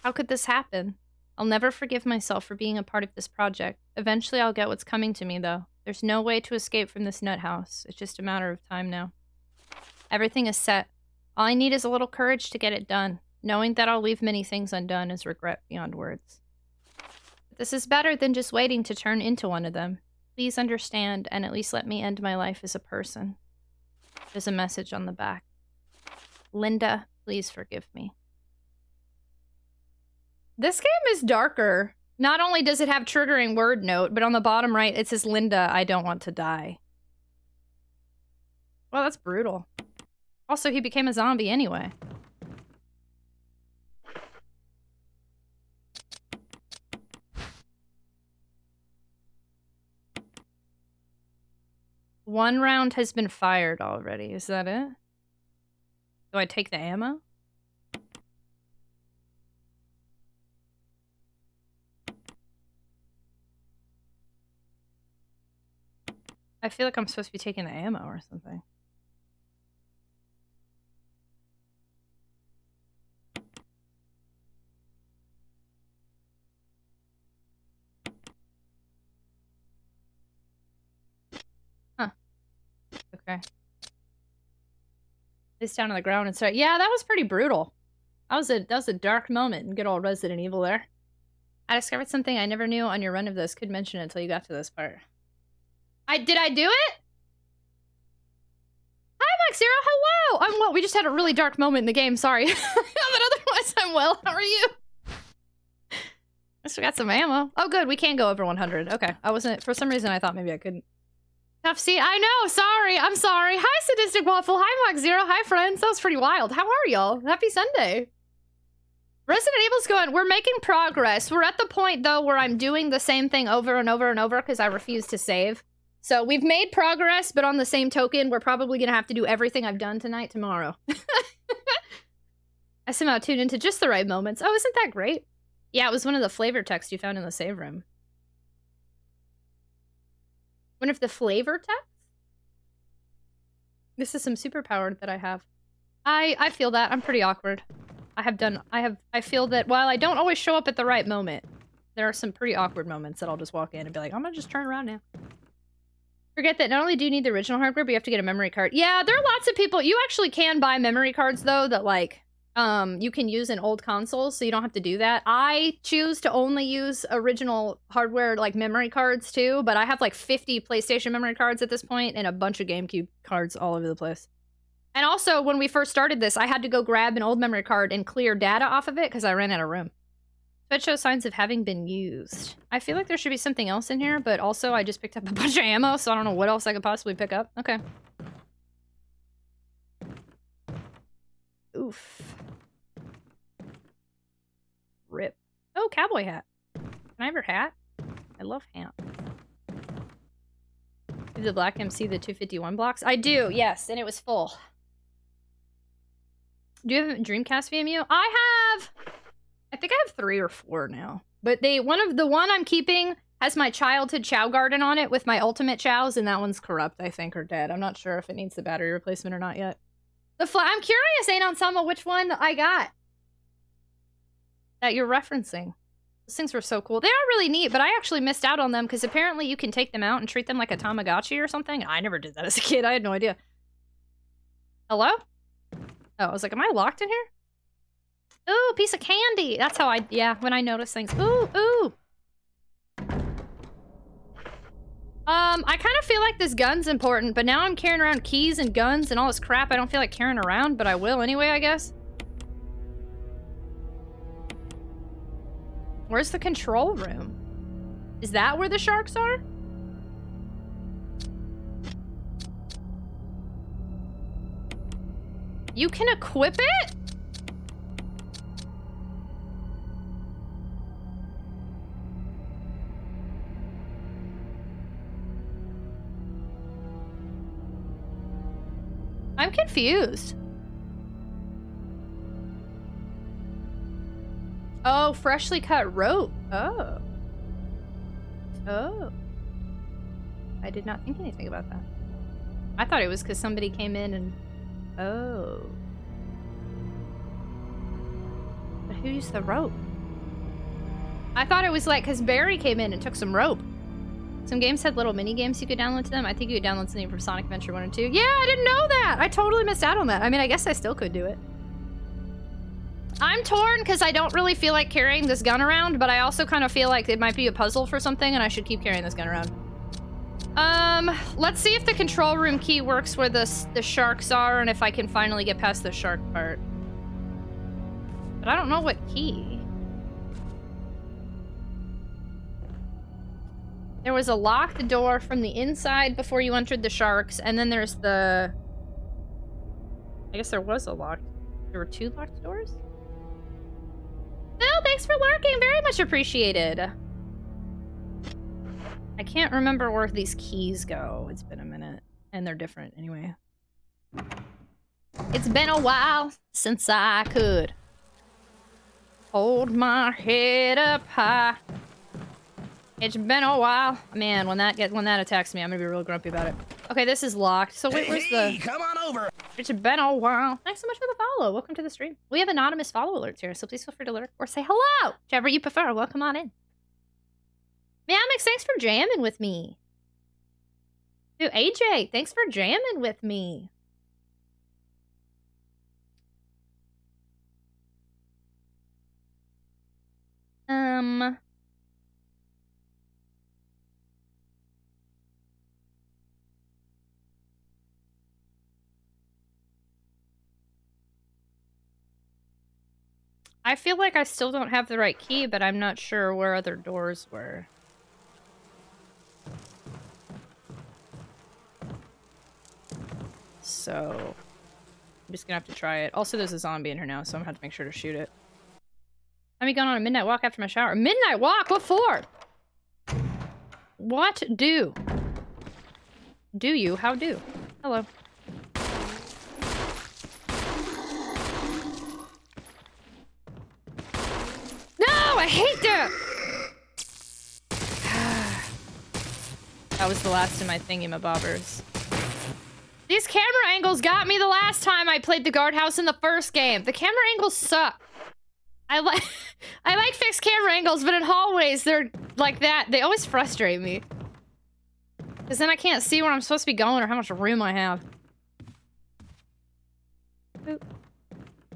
How could this happen? I'll never forgive myself for being a part of this project. Eventually I'll get what's coming to me, though. There's no way to escape from this nut house. It's just a matter of time now. Everything is set. All I need is a little courage to get it done. Knowing that I'll leave many things undone is regret beyond words. But this is better than just waiting to turn into one of them. Please understand and at least let me end my life as a person. There's a message on the back. Linda, please forgive me. This game is darker. Not only does it have triggering word note, but on the bottom right it says, Linda, I don't want to die. Well, that's brutal. Also, he became a zombie anyway. One round has been fired already. Is that it? Do I take the ammo? I feel like I'm supposed to be taking the ammo or something. Huh. Okay. It's down on the ground and start. Yeah, that was pretty brutal. That was a dark moment in good old Resident Evil there. I discovered something I never knew on your run of this. Could mention it until you got to this part. Did I do it? Hi, Mike Zero. Hello. I'm well. We just had a really dark moment in the game. Sorry. But otherwise, I'm well. How are you? Guess we got some ammo. Oh, good. We can go over 100. Okay. I wasn't. For some reason, I thought maybe I couldn't. Tough C. I know. Sorry. I'm sorry. Hi, Sadistic Waffle. Hi, Mike Zero. Hi, friends. That was pretty wild. How are y'all? Happy Sunday. Resident Evil's going. We're making progress. We're at the point, though, where I'm doing the same thing over and over and over because I refuse to save. So we've made progress, but on the same token, we're probably gonna have to do everything I've done tonight tomorrow. I somehow tuned into just the right moments. Oh, isn't that great? Yeah, it was one of the flavor texts you found in the save room. One of the flavor texts? This is some superpower that I have. I feel that. I'm pretty awkward. I feel that while I don't always show up at the right moment, there are some pretty awkward moments that I'll just walk in and be like, I'm gonna just turn around now. Forget that not only do you need the original hardware, but you have to get a memory card. Yeah, there are lots of people. You actually can buy memory cards, though, that, like, you can use in old consoles, so you don't have to do that. I choose to only use original hardware, like, memory cards, too, but I have, like, 50 PlayStation memory cards at this point and a bunch of GameCube cards all over the place. And also, when we first started this, I had to go grab an old memory card and clear data off of it because I ran out of room. But shows signs of having been used. I feel like there should be something else in here, but also I just picked up a bunch of ammo, so I don't know what else I could possibly pick up. Okay. Oof. Rip. Oh, cowboy hat. Can I have your hat? I love hats. Did the Black MC the 251 blocks? I do, yes, and it was full. Do you have a Dreamcast VMU? I think I have 3 or 4 now. But the one I'm keeping has my childhood Chow Garden on it with my ultimate Chows, and that one's corrupt, I think, or dead. I'm not sure if it needs the battery replacement or not yet. I'm curious, Anon Sama, which one I got that you're referencing. Those things were so cool. They are really neat, but I actually missed out on them because apparently you can take them out and treat them like a Tamagotchi or something. I never did that as a kid. I had no idea. Hello? Oh, I was like, am I locked in here? Ooh, piece of candy. That's how when I notice things. Ooh, ooh. I kind of feel like this gun's important, but now I'm carrying around keys and guns and all this crap I don't feel like carrying around, but I will anyway, I guess. Where's the control room? Is that where the sharks are? You can equip it? I'm confused. Oh, freshly cut rope. Oh. Oh. I did not think anything about that. I thought it was because somebody came in and... Oh. But who used the rope? I thought it was like because Barry came in and took some rope. Some games had little mini games you could download to them. I think you could download something from Sonic Adventure 1 and 2. Yeah, I didn't know that. I totally missed out on that. I mean, I guess I still could do it. I'm torn because I don't really feel like carrying this gun around, but I also kind of feel like it might be a puzzle for something and I should keep carrying this gun around. Let's see if the control room key works where the sharks are and if I can finally get past the shark part. But I don't know what key. There was a locked door from the inside before you entered the sharks, and then there's the... I guess there was a locked... There were 2 locked doors? Phil, thanks for lurking! Very much appreciated! I can't remember where these keys go. It's been a minute. And they're different, anyway. It's been a while since I could hold my head up high. It's been a while. Man, when that attacks me, I'm gonna be real grumpy about it. Okay, this is locked. So wait, where's the... Come on over! It's been a while. Thanks so much for the follow. Welcome to the stream. We have anonymous follow alerts here, so please feel free to lurk or say hello. Whichever you prefer. Welcome on in. Mamix, thanks for jamming with me. Dude, AJ, thanks for jamming with me. I feel like I still don't have the right key, but I'm not sure where other doors were. So, I'm just gonna have to try it. Also, there's a zombie in here now, so I'm gonna have to make sure to shoot it. I'm going on a midnight walk after my shower. Midnight walk? What for? What do? Do you? How do? Hello. No, I hate that! That was the last of my thingy-mabobbers. These camera angles got me the last time I played the guardhouse in the first game. The camera angles suck. I like fixed camera angles, but in hallways, they're like that. They always frustrate me. Because then I can't see where I'm supposed to be going or how much room I have. Boop.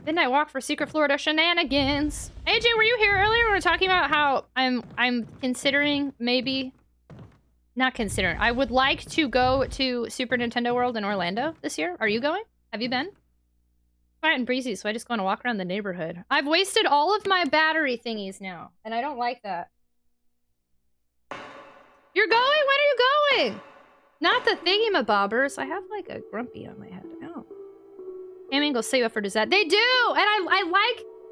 Midnight walk for Secret Florida shenanigans. AJ, were you here earlier? We were talking about how I'm considering maybe... Not considering. I would like to go to Super Nintendo World in Orlando this year. Are you going? Have you been? Quiet and breezy, so I just want to walk around the neighborhood. I've wasted all of my battery thingies now, and I don't like that. You're going? When are you going? Not the thingy-mabobbers. I have like a grumpy on my head. Oh. Cam angles save up for dessert. They do! And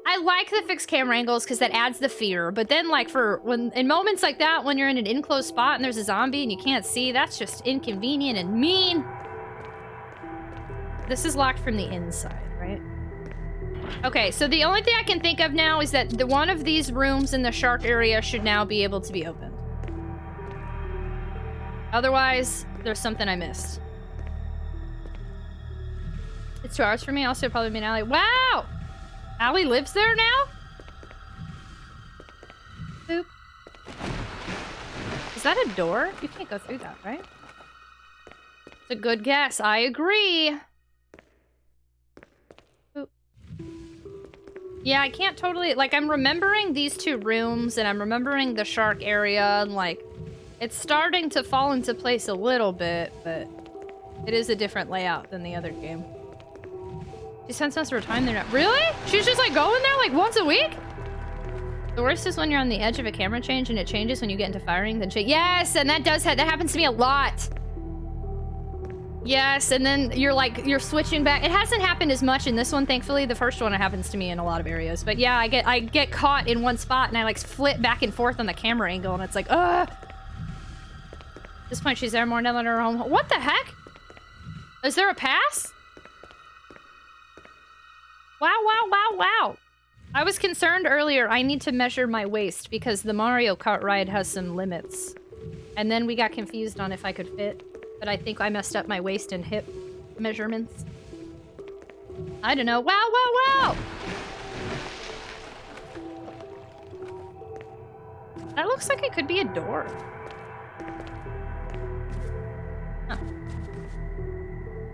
I like the fixed camera angles because that adds the fear. But then like in moments like that, when you're in an enclosed spot and there's a zombie and you can't see, that's just inconvenient and mean. This is locked from the inside, right? Okay, so the only thing I can think of now is that one of these rooms in the shark area should now be able to be opened. Otherwise, there's something I missed. It's 2 hours for me. Also, probably mean Allie. Wow! Allie lives there now? Boop. Is that a door? You can't go through that, right? It's a good guess. I agree. Boop. Yeah, I can't totally... Like, I'm remembering these 2 rooms, and I'm remembering the shark area, and, like... It's starting to fall into place a little bit, but... It is a different layout than the other game. She spends most of her time there now. Really? She's just like going there like once a week? The worst is when you're on the edge of a camera change and it changes when you get into firing, then yes, and that happens to me a lot. Yes, and then you're switching back. It hasn't happened as much in this one, thankfully. The first one, it happens to me in a lot of areas. But yeah, I get caught in one spot and I like flip back and forth on the camera angle and it's like, ugh. At this point, she's there more now than her home. What the heck? Is there a pass? Wow, wow, wow, wow. I was concerned earlier. I need to measure my waist because the Mario Kart ride has some limits. And then we got confused on if I could fit. But I think I messed up my waist and hip measurements. I don't know. Wow, wow, wow! That looks like it could be a door. Huh.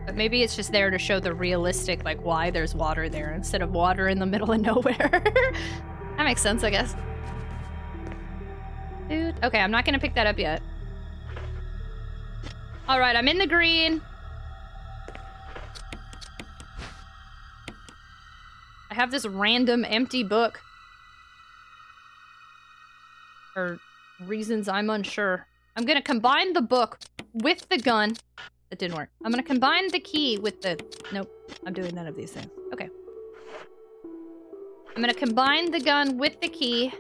But maybe it's just there to show the realistic, like, why there's water there instead of water in the middle of nowhere. That makes sense, I guess. Dude. Okay, I'm not gonna pick that up yet. Alright, I'm in the green. I have this random empty book. For reasons I'm unsure. I'm gonna combine the book with the gun. That didn't work. I'm gonna combine the key with the... Nope. I'm doing none of these things. Okay. I'm gonna combine the gun with the key.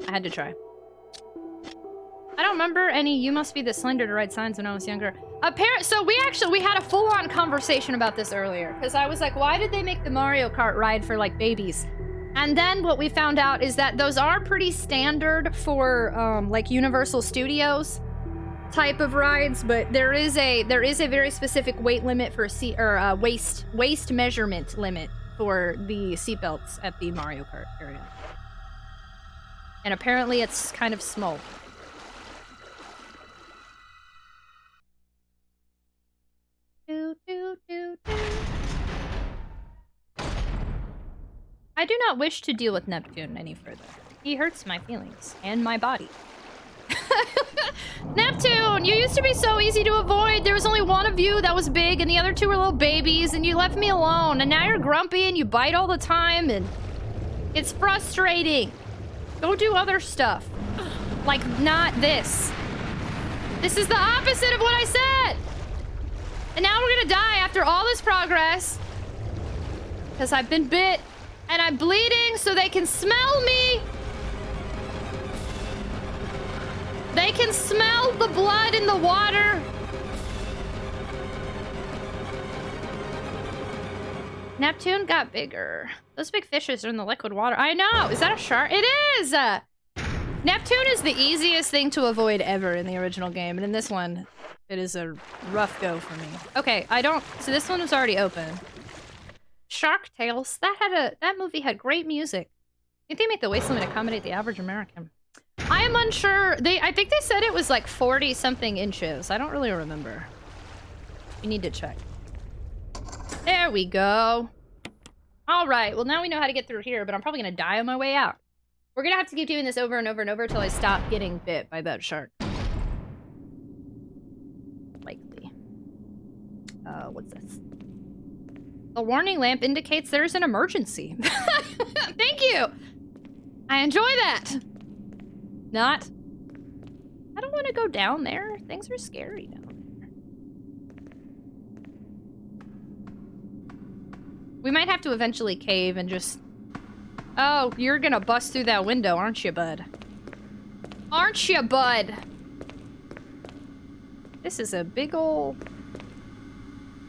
I had to try. I don't remember any "you must be the slender to write signs" when I was younger. So we had a full-on conversation about this earlier. Because I was like, why did they make the Mario Kart ride for, like, babies? And then what we found out is that those are pretty standard for, like, Universal Studios type of rides, but there is a very specific weight limit for waist measurement limit for the seatbelts at the Mario Kart area. And apparently it's kind of small. I do not wish to deal with Neptune any further. He hurts my feelings and my body. Neptune, you used to be so easy to avoid. There was only one of you that was big and the other two were little babies and you left me alone and now you're grumpy and you bite all the time and it's frustrating. Go do other stuff. Like, not this. This is the opposite of what I said. And now we're gonna die after all this progress. Because I've been bit and I'm bleeding so they can smell me. They can smell the blood in the water. Neptune got bigger. Those big fishes are in the liquid water. I know. Is that a shark? It is! Neptune is the easiest thing to avoid ever in the original game. And in this one, it is a rough go for me. Okay, so this one was already open. Shark Tales. That movie had great music. I think they make the weight limit accommodate the average American. I am unsure. I think they said it was like 40-something inches. I don't really remember. We need to check. There we go. All right. Well, now we know how to get through here, but I'm probably going to die on my way out. We're going to have to keep doing this over and over and over until I stop getting bit by that shark. Likely. What's this? The warning lamp indicates there's an emergency. Thank you. I enjoy that. Not. I don't want to go down there. Things are scary down there. We might have to eventually cave and just... Oh, you're gonna bust through that window, aren't you, bud? Aren't you, bud? This is a big ol'...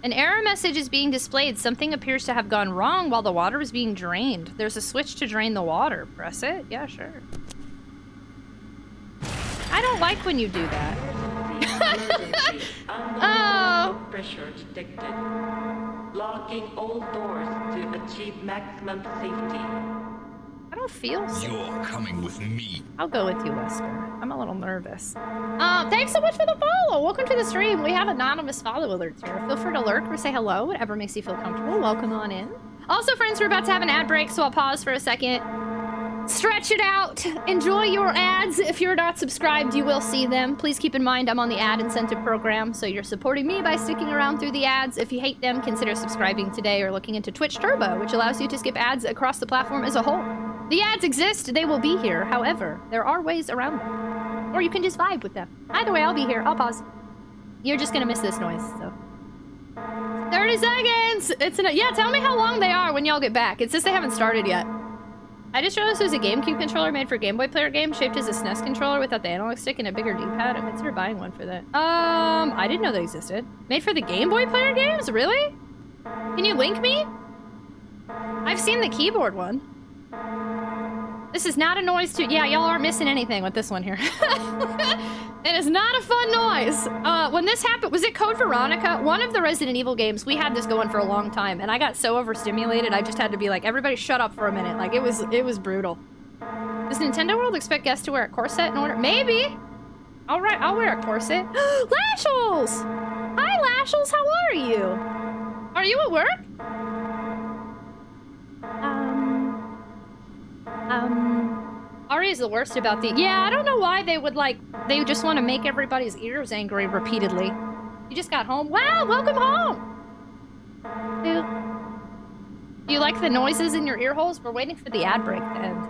An error message is being displayed. Something appears to have gone wrong while the water is being drained. There's a switch to drain the water. Press it? Yeah, sure. I don't like when you do that. Oh! Pressure detected. Locking all doors to achieve maximum safety. I don't feel safe. You're coming with me. I'll go with you, Lester. I'm a little nervous. Thanks so much for the follow. Welcome to the stream. We have anonymous follow alerts here. Feel free to lurk or say hello, whatever makes you feel comfortable. Welcome on in. Also, friends, we're about to have an ad break, so I'll pause for a second. Stretch it out. Enjoy your ads. If you're not subscribed, you will see them. Please keep in mind I'm on the ad incentive program, so you're supporting me by sticking around through the ads. If you hate them, consider subscribing today or looking into Twitch Turbo, which allows you to skip ads across the platform as a whole. The ads exist. They will be here. However, there are ways around them. Or you can just vibe with them. Either way, I'll be here. I'll pause. You're just gonna miss this noise, so. 30 seconds! Yeah, tell me how long they are when y'all get back. It says they haven't started yet. I just realized there's a GameCube controller made for Game Boy Player games shaped as a SNES controller without the analog stick and a bigger D-pad. I consider buying one for that. I didn't know they existed. Made for the Game Boy Player games? Really? Can you link me? I've seen the keyboard one. This is not a noise to... Yeah, y'all aren't missing anything with this one here. It is not a fun noise. When this happened, was it Code Veronica? One of the Resident Evil games, we had this going for a long time, and I got so overstimulated, I just had to be like, everybody shut up for a minute. Like, it was brutal. Does Nintendo World expect guests to wear a corset in order? Maybe. All right, I'll wear a corset. Lashels! Hi, Lashels, how are you? Are you at work? Ari is the worst about the... Yeah, I don't know why they would, like... They just want to make everybody's ears angry repeatedly. You just got home? Wow, welcome home! Do you like the noises in your ear holes? We're waiting for the ad break to end.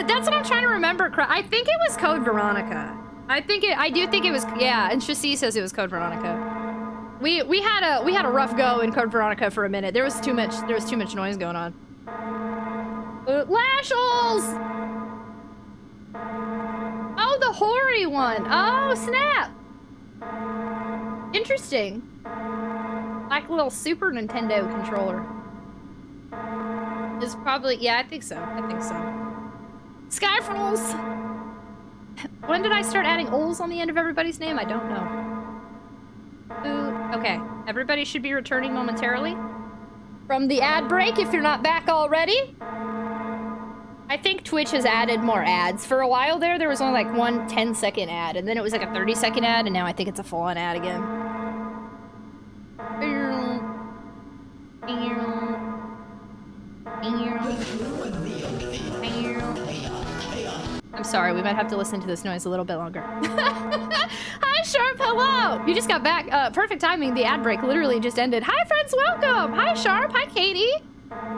That's what I'm trying to remember. I think it was Code Veronica. I do think it was, yeah, and Shasi says it was Code Veronica. We had a rough go in Code Veronica for a minute. There was too much noise going on. Lashels! Oh, the hoary one. Oh, snap. Interesting. Like a little Super Nintendo controller. It's probably, yeah, I think so. Skyfalls! When did I start adding O's on the end of everybody's name? I don't know. Okay, everybody should be returning momentarily from the ad break if you're not back already. I think Twitch has added more ads. For a while there was only like one 10-second ad, and then it was like a 30-second ad, and now I think it's a full-on ad again. I'm sorry, we might have to listen to this noise a little bit longer. Hi, Sharp, hello! You just got back. Perfect timing, the ad break literally just ended. Hi, friends, welcome! Hi, Sharp, hi, Katie!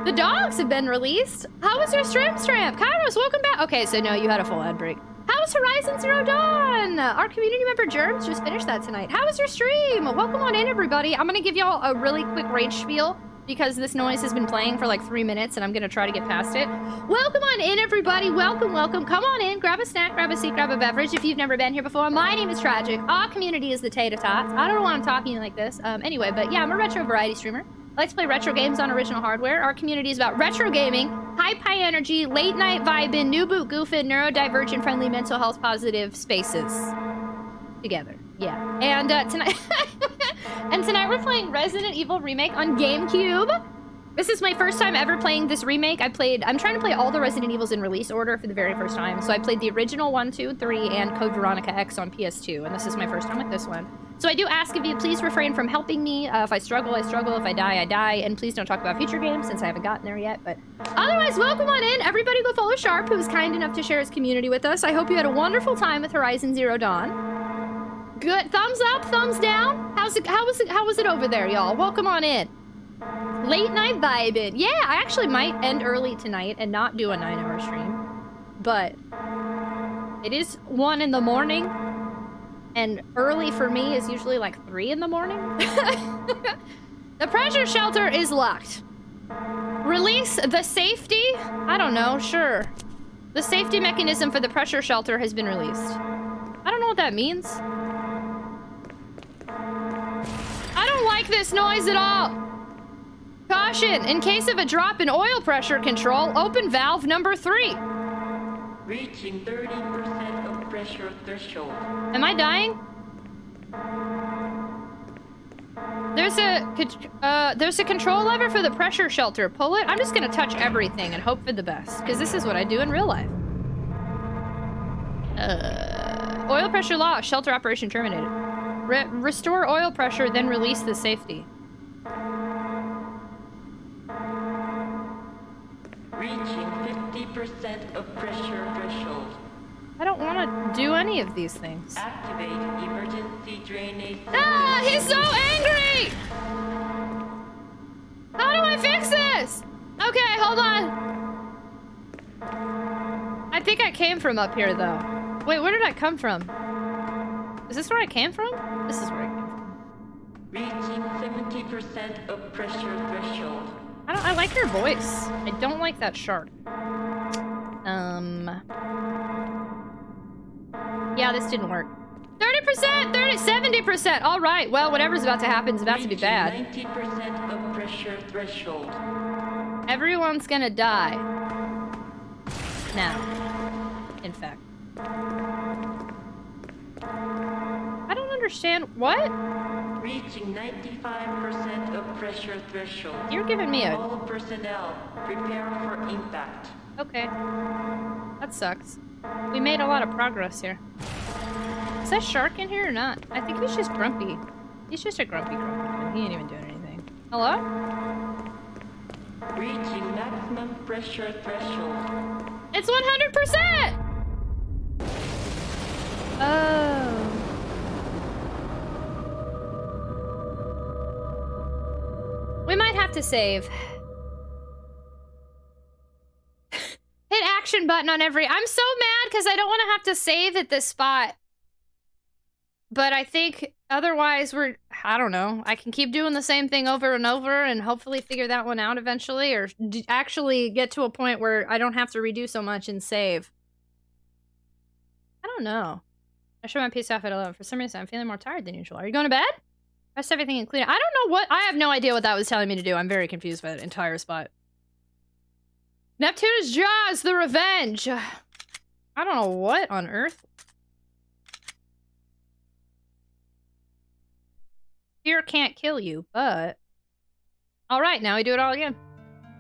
The dogs have been released. How was your stream, Stramp? Kairos, welcome back. Okay, so no, you had a full ad break. How was was Horizon Zero Dawn? Our community member Germs just finished that tonight. How was your stream? Welcome on in, everybody. I'm gonna give y'all a really quick rage spiel because this noise has been playing for like 3 minutes and I'm gonna try to get past it. Welcome on in, everybody. Welcome, welcome. Come on in, grab a snack, grab a seat, grab a beverage if you've never been here before. My name is Tragic. Our community is the Tater Tots. I don't know why I'm talking like this. Anyway, but yeah, I'm a retro variety streamer. I like to play retro games on original hardware. Our community is about retro gaming, high energy, late night vibing, new boot goofing, neurodivergent friendly, mental health positive spaces. Together. Yeah. And tonight and tonight we're playing Resident Evil Remake on GameCube. This is my first time ever playing this remake. I'm trying to play all the Resident Evils in release order for the very first time. So I played the original 1, 2, 3, and Code Veronica X on PS2, and this is my first time with this one. So I do ask of you, please refrain from helping me. If I struggle, I struggle. If I die, I die. And please don't talk about future games since I haven't gotten there yet. But otherwise, welcome on in. Everybody go follow Sharp, who was kind enough to share his community with us. I hope you had a wonderful time with Horizon Zero Dawn. Good. Thumbs up, thumbs down. How was it over there, y'all? Welcome on in. Late night vibing. Yeah, I actually might end early tonight and not do a 9-hour stream. But it is 1 in the morning. And early for me is usually like 3 in the morning. The pressure shelter is locked. Release the safety? I don't know, sure. The safety mechanism for the pressure shelter has been released. I don't know what that means. I don't like this noise at all. Caution, in case of a drop in oil pressure control, open valve number 3. Reaching 30% of pressure threshold. Am I dying? There's a control lever for the pressure shelter. Pull it. I'm just gonna touch everything and hope for the best, because this is what I do in real life. Oil pressure lost. Shelter operation terminated. Restore oil pressure, then release the safety. Reaching 50% of pressure threshold. I don't want to do any of these things. Activate emergency drainage. Ah, he's so angry! How do I fix this? Okay, hold on. I think I came from up here, though. Wait, where did I come from? Is this where I came from? This is where I came from. Reaching 70% of pressure threshold. I like your voice. I don't like that shark. Yeah, this didn't work. 30%, 70%. All right. Well, whatever's about to happen is about to be bad. 90% of pressure threshold. Everyone's gonna die. Now. In fact. I don't understand. What? Reaching 95% of pressure threshold. You're giving me a... All personnel, prepare for impact. Okay. That sucks. We made a lot of progress here. Is that shark in here or not? I think he's just grumpy. He's just a grumpy grumpy. He ain't even doing anything. Hello? Reaching maximum pressure threshold. It's 100%! Oh. We might have to save. Hit action button on every... I'm so mad because I don't want to have to save at this spot. But I think otherwise I don't know. I can keep doing the same thing over and over and hopefully figure that one out eventually, or actually get to a point where I don't have to redo so much and save. I don't know. I showed my PC off at 11. For some reason, I'm feeling more tired than usual. Are you going to bed? Rest everything included. I don't know what... I have no idea what that was telling me to do. I'm very confused by that entire spot. Neptune's Jaws, the Revenge. I don't know what on earth. Fear can't kill you, but... Alright, now we do it all again.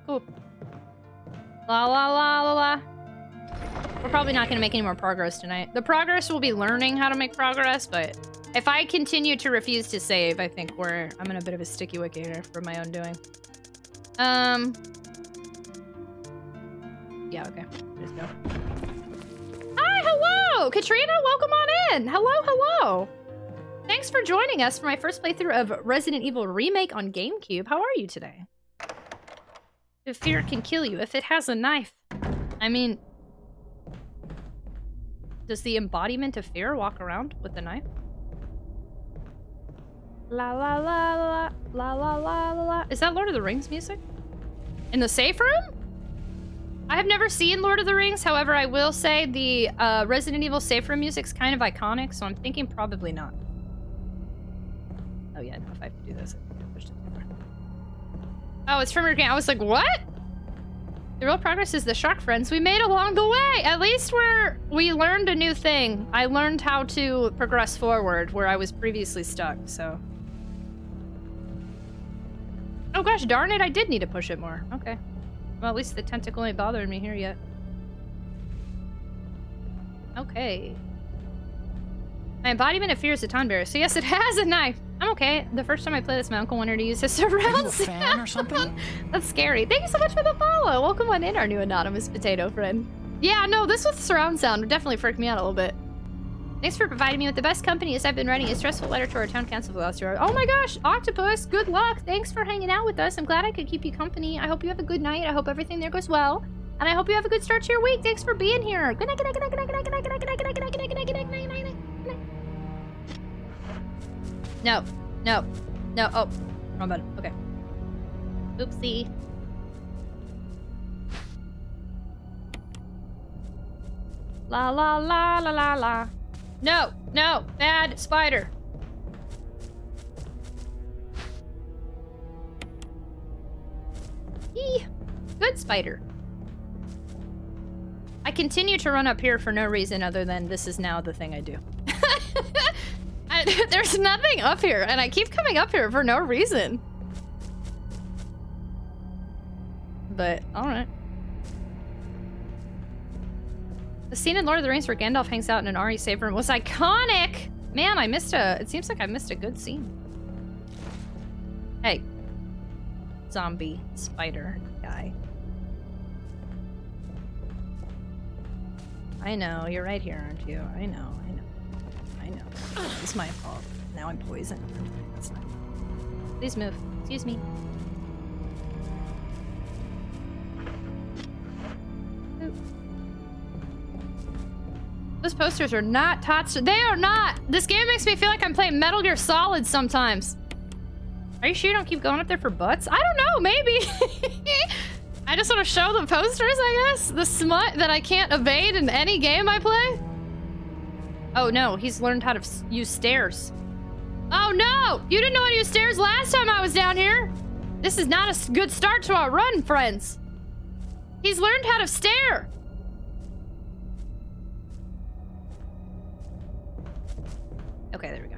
Cool. La la la la la. We're probably not gonna make any more progress tonight. The progress will be learning how to make progress, but... If I continue to refuse to save, I think I'm in a bit of a sticky wicket here for my own doing. Yeah, okay. Just go. Hi, hello! Katrina, welcome on in! Hello, hello! Thanks for joining us for my first playthrough of Resident Evil Remake on GameCube. How are you today? If fear can kill you, if it has a knife. I mean... Does the embodiment of fear walk around with the knife? La la la la la la la la la. Is that Lord of the Rings music? In the safe room? I have never seen Lord of the Rings. However, I will say the Resident Evil safe room music's kind of iconic, so I'm thinking probably not. Oh yeah, no, if I have to do this, I think I pushed it too far. Oh, it's from your game. I was like, what? The real progress is the shark friends we made along the way. At least we learned a new thing. I learned how to progress forward where I was previously stuck, so. Oh gosh, darn it, I did need to push it more. Okay. Well, at least the tentacle ain't bothering me here yet. Okay. My embodiment of fear is a tonberry, so yes, it has a knife. I'm okay. The first time I played this, my uncle wanted to use his surround sound. Fan or something? That's scary. Thank you so much for the follow. Welcome on in, our new anonymous potato friend. Yeah, no, this with surround sound would definitely freak me out a little bit. Thanks for providing me with the best company as I've been writing a stressful letter to our town council for the last year. Oh my gosh, Octopus, good luck. Thanks for hanging out with us. I'm glad I could keep you company. I hope you have a good night. I hope everything there goes well. And I hope you have a good start to your week. Thanks for being here. Good night, good night, good night, good night, good night, good night, good night, good night, good night, good night, good night, good night, good night, good night. No, no, no, oh, wrong button, okay. Oopsie. La la la la la la. No, no, bad spider. Eee, good spider. I continue to run up here for no reason other than this is now the thing I do. There's nothing up here, and I keep coming up here for no reason. But, alright. The scene in Lord of the Rings where Gandalf hangs out in an RE save room was iconic! Man, it seems like I missed a good scene. Hey. Zombie spider guy. I know, you're right here, aren't you? I know. It's my fault. Now I'm poisoned. That's not. Please move. Excuse me. Oop. Those posters are not tots. They are not! This game makes me feel like I'm playing Metal Gear Solid sometimes. Are you sure you don't keep going up there for butts? I don't know, maybe. I just want to show the posters, I guess. The smut that I can't evade in any game I play. Oh no, he's learned how to use stairs. Oh no! You didn't know how to use stairs last time I was down here! This is not a good start to our run, friends. He's learned how to stair! Okay, there we go.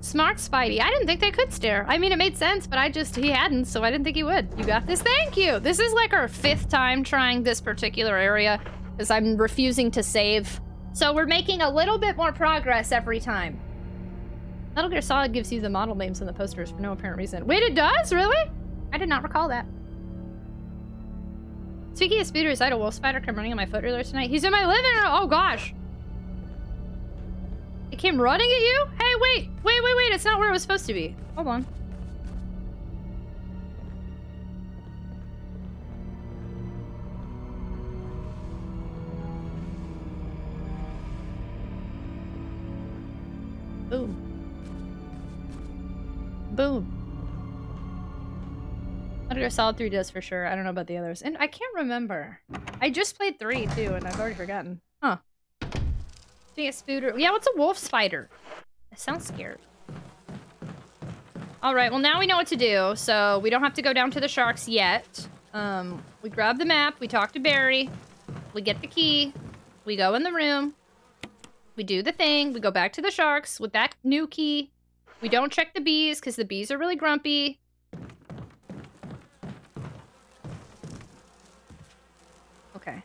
Smart Spidey. I didn't think they could stare. I mean, it made sense, but he hadn't, so I didn't think he would. You got this? Thank you! This is like our 5th time trying this particular area, because I'm refusing to save. So we're making a little bit more progress every time. Metal Gear Solid gives you the model names in the posters for no apparent reason. Wait, it does? Really? I did not recall that. Speaking of speeders, I had a wolf spider come running on my foot earlier tonight. He's in my living room! Oh gosh! It came running at you? Hey, wait! Wait, it's not where it was supposed to be. Hold on. Boom. Boom. Metal Gear Solid 3 does for sure. I don't know about the others. And I can't remember. I just played 3 too, and I've already forgotten. Huh. Being a spooter. Yeah, what's a wolf spider? It sounds scared. Alright, well now we know what to do, so we don't have to go down to the sharks yet. We grab the map, we talk to Barry, we get the key, we go in the room, we do the thing, we go back to the sharks with that new key. We don't check the bees, because the bees are really grumpy. Okay.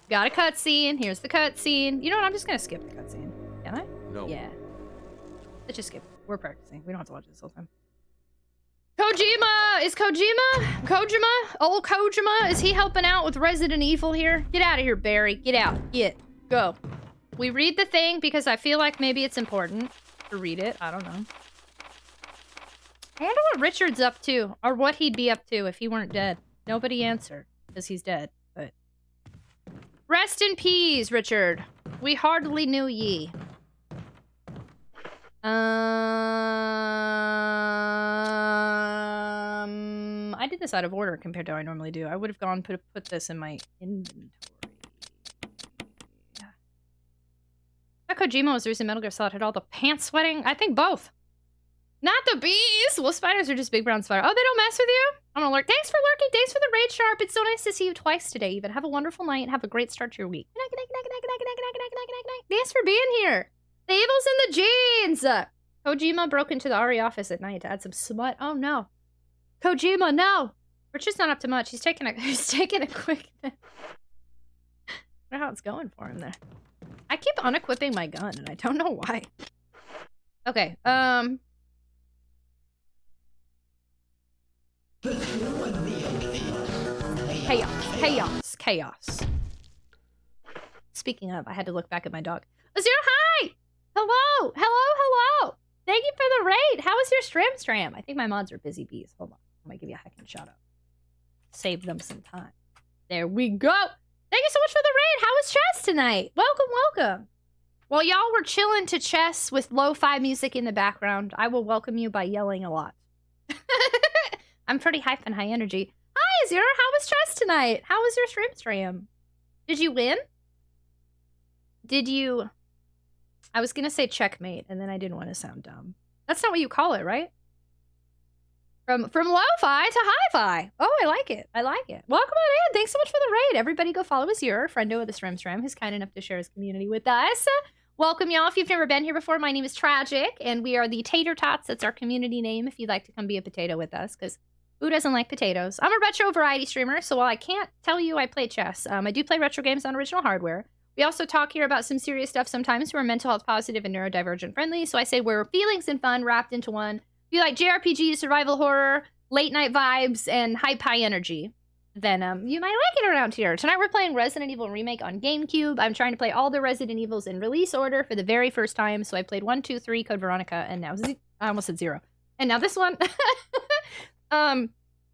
Got a cutscene. Here's the cutscene. You know what? I'm just gonna skip the cutscene. Can I? No. Yeah. Let's just skip. We're practicing. We don't have to watch this whole time. Kojima! Is Kojima? Old Kojima? Is he helping out with Resident Evil here? Get out of here, Barry. Get out. Get. Go. We read the thing because I feel like maybe it's important to read it. I don't know. I wonder what Richard's up to, or what he'd be up to if he weren't dead. Nobody answered, because he's dead, but... Rest in peace, Richard. We hardly knew ye. I did this out of order compared to how I normally do. I would have gone put this in my inventory. That Kojima was recent Metal Gear Solid had all the pants sweating. I think both. Not the bees! Well, spiders are just big brown spiders. Oh, they don't mess with you? I'm gonna lurk. Thanks for lurking. Thanks for the raid, Sharp. It's so nice to see you twice today, even. Have a wonderful night and have a great start to your week. Good night. Thanks for being here. The evil's in the genes! Kojima broke into the RE office at night to add some smut. Oh, no. Kojima, no! Richard's not up to much. He's taking a quick... I don't know how it's going for him there. I keep unequipping my gun, and I don't know why. Okay, Chaos. Speaking of, I had to look back at my dog. Azure, hi! Hello! Thank you for the raid! How was your stram? I think my mods are busy bees. Hold on. I'm gonna give you a heckin' shout out. Save them some time. There we go! Thank you so much for the raid! How was chess tonight? Welcome! While y'all were chilling to chess with lo-fi music in the background, I will welcome you by yelling a lot. I'm pretty hype and high energy. Hi, Azure! How was chess tonight? How was your stream? Did you win? I was gonna say checkmate, and then I didn't want to sound dumb. That's not what you call it, right? From lo-fi to hi-fi. Oh, I like it. Welcome on in. Thanks so much for the raid. Everybody go follow Azure, friendo of the Stram, who's kind enough to share his community with us. Welcome, y'all. If you've never been here before, my name is Tragic, and we are the Tater Tots. That's our community name if you'd like to come be a potato with us, because who doesn't like potatoes? I'm a retro variety streamer, so while I can't tell you I play chess, I do play retro games on original hardware. We also talk here about some serious stuff sometimes. We're mental health positive and neurodivergent friendly, so I say we're feelings and fun wrapped into one. If you like JRPG, survival horror, late night vibes, and high energy, then you might like it around here. Tonight we're playing Resident Evil Remake on GameCube. I'm trying to play all the Resident Evils in release order for the very first time, so I played 1, 2, 3, Code Veronica, and now I almost said 0. And now this one.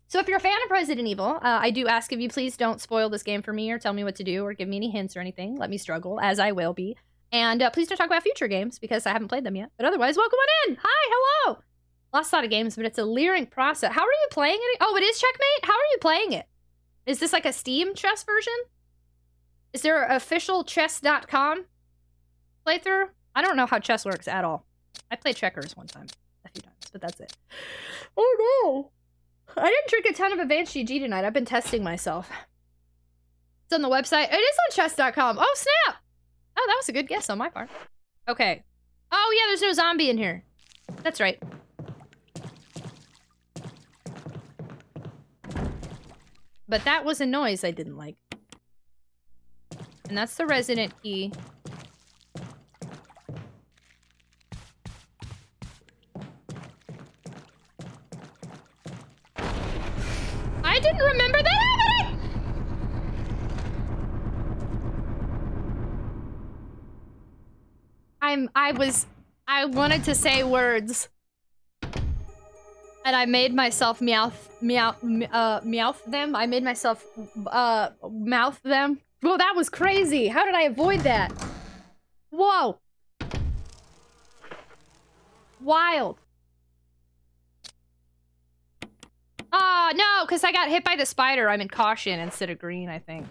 So if you're a fan of Resident Evil, I do ask if you please don't spoil this game for me or tell me what to do or give me any hints or anything. Let me struggle, as I will be. And please don't talk about future games, because I haven't played them yet. But otherwise, welcome on in! Hi, hello! Lost a lot of games, but it's a leering process. How are you playing it? Oh, it is Checkmate? How are you playing it? Is this like a Steam chess version? Is there an official chess.com playthrough? I don't know how chess works at all. I played checkers one time. A few times, but that's it. Oh no! I didn't drink a ton of Advanced GG tonight. I've been testing myself. It's on the website. It is on chess.com. Oh, snap! Oh, that was a good guess on my part. Okay. Oh, yeah, there's no zombie in here. That's right. But that was a noise I didn't like. And that's the resident key. I didn't remember that happening! I wanted to say words. And I made myself mouth them. I made myself, mouth them. Whoa, that was crazy. How did I avoid that? Whoa. Wild. Oh, no, because I got hit by the spider. I'm in caution instead of green, I think.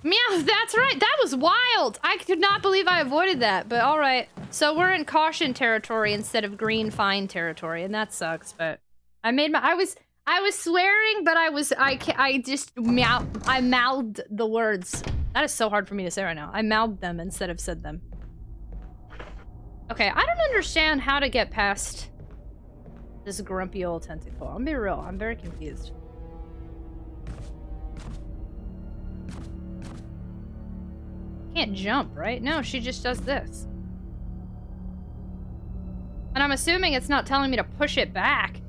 Meow, that's right. That was wild. I could not believe I avoided that, but all right. So we're in caution territory instead of green fine territory, and that sucks, but I was swearing, but I mouthed the words. That is so hard for me to say right now. I mouthed them instead of said them. Okay, I don't understand how to get past this grumpy old tentacle. I'm gonna be real. I'm very confused. Can't jump, right? No, she just does this. And I'm assuming it's not telling me to push it back.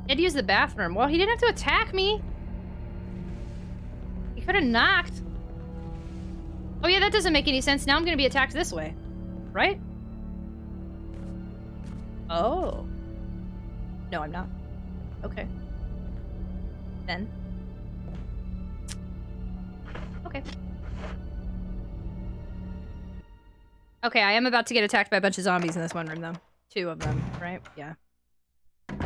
I'd use the bathroom. Well, he didn't have to attack me. He could have knocked. Oh yeah, that doesn't make any sense. Now I'm gonna be attacked this way. right? Oh. No, I'm not. Okay. Then. Okay. Okay, I am about to get attacked by a bunch of zombies in this one room, though. 2 of them, right? Yeah.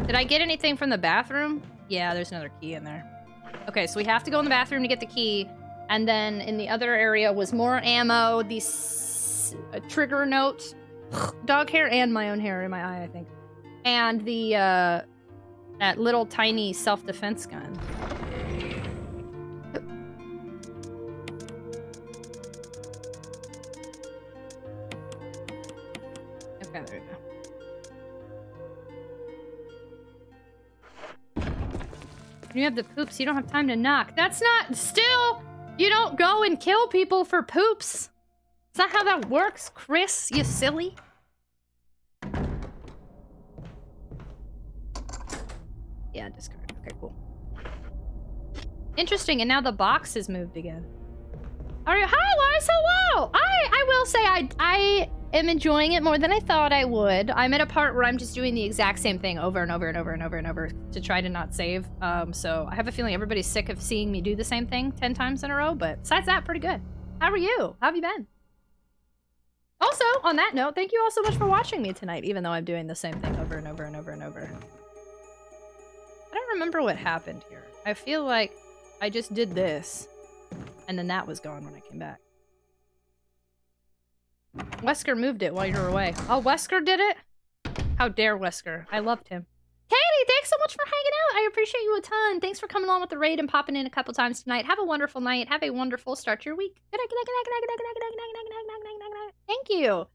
Did I get anything from the bathroom? Yeah, there's another key in there. Okay, so we have to go in the bathroom to get the key. And then in the other area was more ammo, these trigger note, dog hair, and my own hair in my eye, I think. And the, that little tiny self-defense gun. Okay, there we go. You have the poops, you don't have time to knock. That's not... Still, you don't go and kill people for poops. That's not how that works, Chris, you silly. Yeah, discard. Okay, cool. Interesting, and now the box is moved again. Are you? Hi, Lars, hello! I will say I am enjoying it more than I thought I would. I'm at a part where I'm just doing the exact same thing over and over and over and over and over to try to not save. So I have a feeling everybody's sick of seeing me do the same thing 10 times in a row, but besides that, pretty good. How are you? How have you been? Also, on that note, thank you all so much for watching me tonight, even though I'm doing the same thing over and over and over and over. I don't remember what happened here. I feel like I just did this, and then that was gone when I came back. Wesker moved it while you were away. Oh, Wesker did it? How dare Wesker. I loved him. Katie, thanks so much for hanging out. I appreciate you a ton. Thanks for coming along with the raid and popping in a couple times tonight. Have a wonderful night. Have a wonderful start to your week. Good night, good night, good night, good night, good night, good night, good night, good night, good night, good night, good night, good night. Thank you.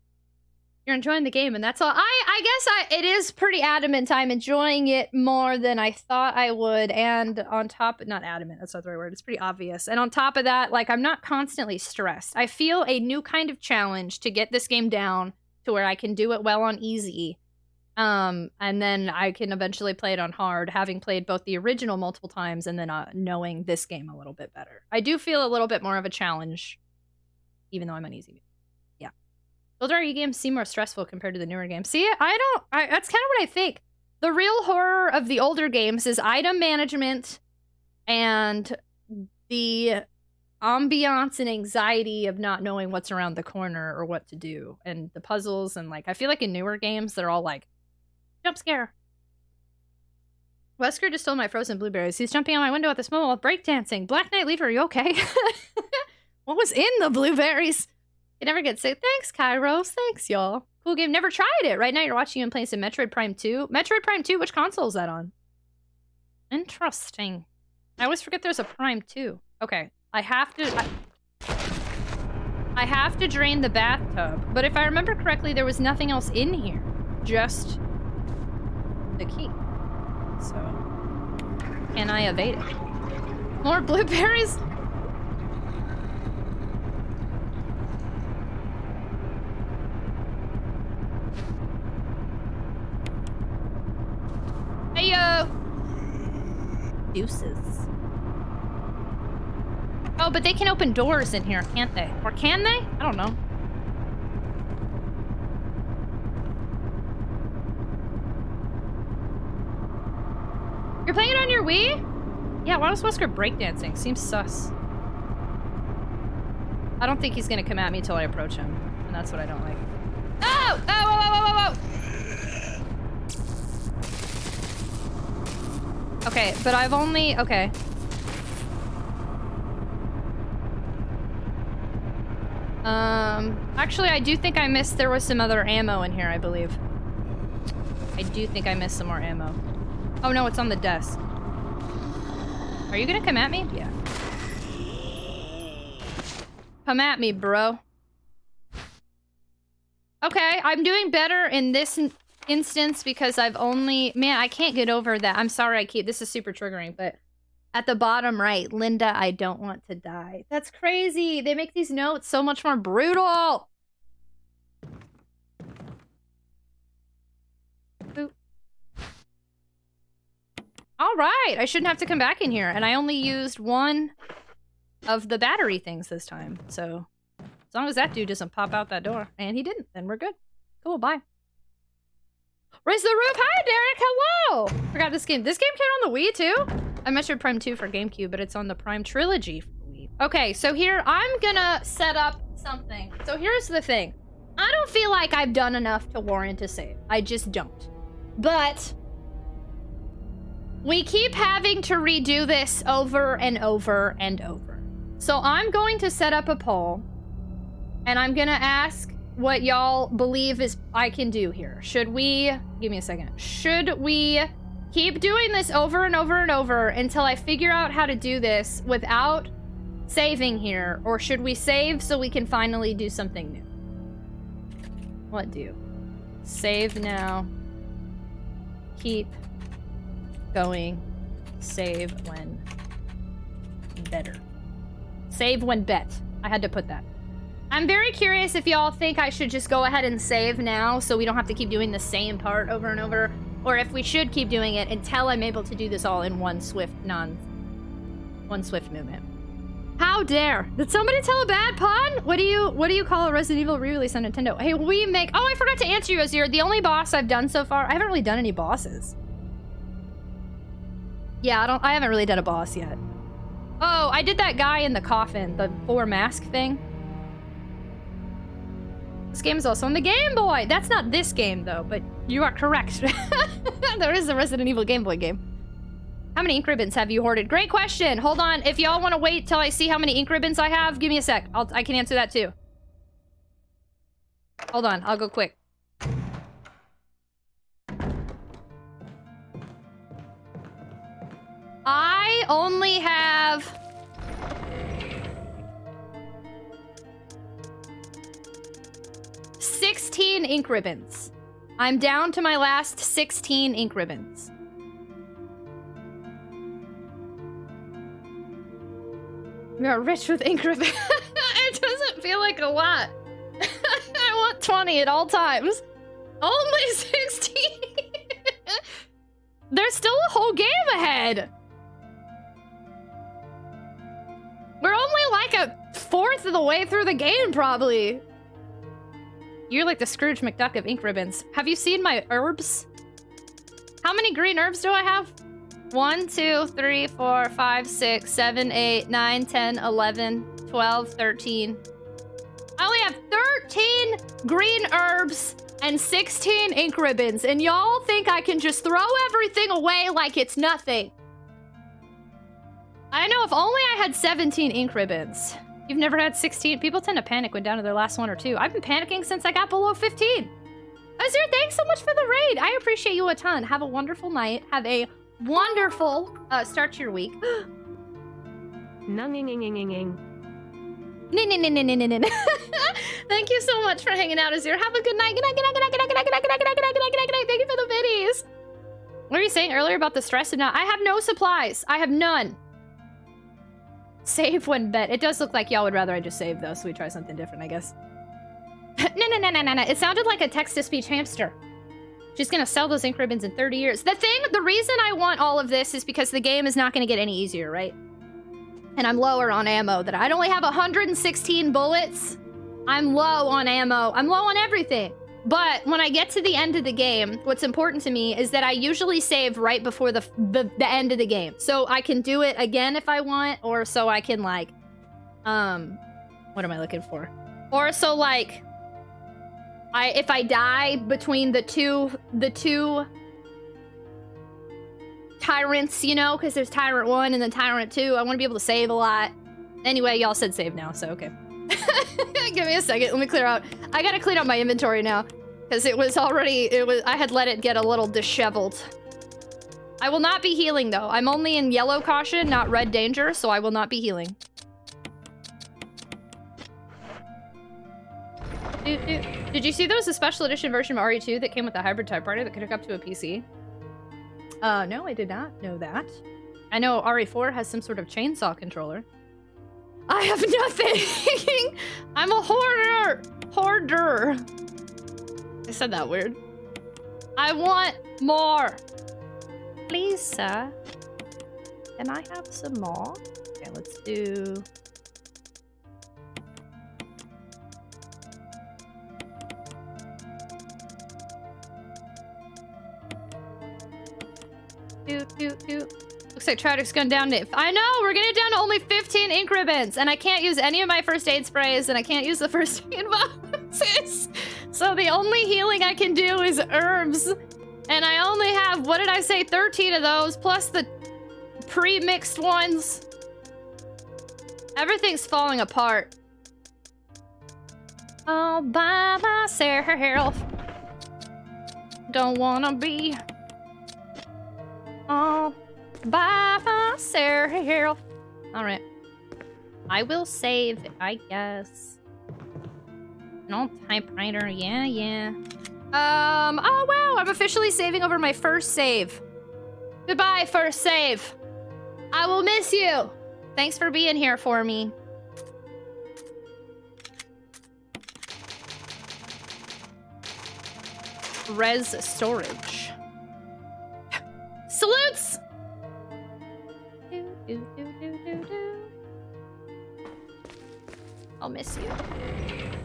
You're enjoying the game, and that's all. I guess it is pretty adamant. I'm enjoying it more than I thought I would, and on top, not adamant, that's not the right word, it's pretty obvious. And on top of that, like, I'm not constantly stressed. I feel a new kind of challenge to get this game down to where I can do it well on easy, and then I can eventually play it on hard, having played both the original multiple times and then knowing this game a little bit better. I do feel a little bit more of a challenge, even though I'm on easy. Older RE games seem more stressful compared to the newer games. See, that's kind of what I think. The real horror of the older games is item management and the ambiance and anxiety of not knowing what's around the corner or what to do. And the puzzles and, like, I feel like in newer games, they're all like, jump scare. Wesker just stole my frozen blueberries. He's jumping on my window at this moment while breakdancing. Black Knight Leader, are you okay? What was in the blueberries? You never get sick. Thanks, Kairos. Thanks, y'all. Cool game. Never tried it. Right now you're watching and playing some Metroid Prime 2. Metroid Prime 2, which console is that on? Interesting. I always forget there's a Prime 2. Okay. I have to drain the bathtub. But if I remember correctly, there was nothing else in here. Just the key. So, can I evade it? More blueberries? Heyo! Deuces. Oh, but they can open doors in here, can't they? Or can they? I don't know. You're playing it on your Wii? Yeah, why was Wesker breakdancing? Seems sus. I don't think he's gonna come at me till I approach him. And that's what I don't like. Oh! Oh, whoa, whoa, whoa, whoa, whoa! Okay, but I've only... Okay. Actually, I do think I missed... There was some other ammo in here, I believe. I do think I missed some more ammo. Oh, no, it's on the desk. Are you gonna come at me? Yeah. Come at me, bro. Okay, I'm doing better in this instance because I've only... Man, I can't get over that. I'm sorry I keep... This is super triggering, but... At the bottom right, Linda, I don't want to die. That's crazy. They make these notes so much more brutal. Boop. All right, I shouldn't have to come back in here. And I only used one of the battery things this time. So As long as that dude doesn't pop out that door. And he didn't. Then we're good. Cool, bye. Raise the roof! Hi, Derek! Hello! Forgot this game. This game came on the Wii, too? I measured Prime 2 for GameCube, but it's on the Prime Trilogy for Wii. Okay, so here, I'm gonna set up something. So here's the thing. I don't feel like I've done enough to warrant a save. I just don't. But we keep having to redo this over and over and over. So I'm going to set up a poll, and I'm gonna ask what y'all believe is I can do here. Should we, give me a second. Should we keep doing this over and over and over until I figure out how to do this without saving here? Or should we save so we can finally do something new? What do? Save now. Keep going. Save when better. Save when bet. I had to put that. I'm very curious if y'all think I should just go ahead and save now so we don't have to keep doing the same part over and over, or if we should keep doing it until I'm able to do this all in one swift movement. How dare! Did somebody tell a bad pun? What do you call a Resident Evil re-release on Nintendo? Hey, we make... Oh, I forgot to answer you, Azir. The only boss I've done so far... I haven't really done any bosses. Yeah, I haven't really done a boss yet. Oh, I did that guy in the coffin, the 4 mask thing. This game is also on the Game Boy. That's not this game, though, but you are correct. There is a Resident Evil Game Boy game. How many ink ribbons have you hoarded? Great question. Hold on. If y'all want to wait till I see how many ink ribbons I have, give me a sec. I can answer that, too. Hold on. I'll go quick. I only have... 16 ink ribbons. I'm down to my last 16 ink ribbons. We are rich with ink ribbons. It doesn't feel like a lot. I want 20 at all times. Only 16. There's still a whole game ahead. We're only like a fourth of the way through the game, probably. You're like the Scrooge McDuck of ink ribbons. Have you seen my herbs? How many green herbs do I have? 1, 2, 3, 4, 5, 6, 7, 8, 9, 10, 11, 12, 13. I only have 13 green herbs and 16 ink ribbons, and y'all think I can just throw everything away like it's nothing. I know, if only I had 17 ink ribbons. You've never had 16? People tend to panic when down to their last 1 or 2. I've been panicking since I got below 15. Azir, thanks so much for the raid. I appreciate you a ton. Have a wonderful night. Have a wonderful start to your week. Thank you so much for hanging out, Azir. Have a good night. Good night, good night, good night, good night, good night, good night, good night, good night, good night, good night, good night. Thank you for the biddies. What were you saying earlier about the stress of not? I have no supplies. I have none. Save when bet. It does look like y'all would rather I just save, though, so we try something different, I guess. No. It sounded like a text-to-speech hamster. She's gonna sell those ink ribbons in 30 years. The reason I want all of this is because the game is not gonna get any easier, right? And I'm lower on ammo. That I only have 116 bullets. I'm low on ammo. I'm low on everything. But when I get to the end of the game, what's important to me is that I usually save right before the end of the game. So I can do it again if I want, or so I can, like, what am I looking for? Or so, like, if I die between the two tyrants, you know, because there's Tyrant 1 and then Tyrant 2, I want to be able to save a lot. Anyway, y'all said save now, so okay. Give me a second. Let me clear out. I gotta clean up my inventory now, because I had let it get a little disheveled. I will not be healing, though. I'm only in yellow caution, not red danger, so I will not be healing. Did you see there was a special edition version of RE2 that came with a hybrid typewriter that could hook up to a PC? No, I did not know that. I know RE4 has some sort of chainsaw controller. I have nothing! I'm a hoarder! Hoarder! I said that weird. I want more! Please, sir. Can I have some more? Okay, let's do... Looks like Tragic's gone down to... I know! We're getting down to only 15 ink ribbons! And I can't use any of my first aid sprays, and I can't use the first aid boxes. So the only healing I can do is herbs. And I only have, what did I say, 13 of those, plus the pre-mixed ones. Everything's falling apart. All by myself. Don't wanna be all by myself. Alright. I will save, I guess. An old typewriter, yeah. Oh wow, I'm officially saving over my first save. Goodbye, first save. I will miss you. Thanks for being here for me. Res storage. Salutes! I'll miss you.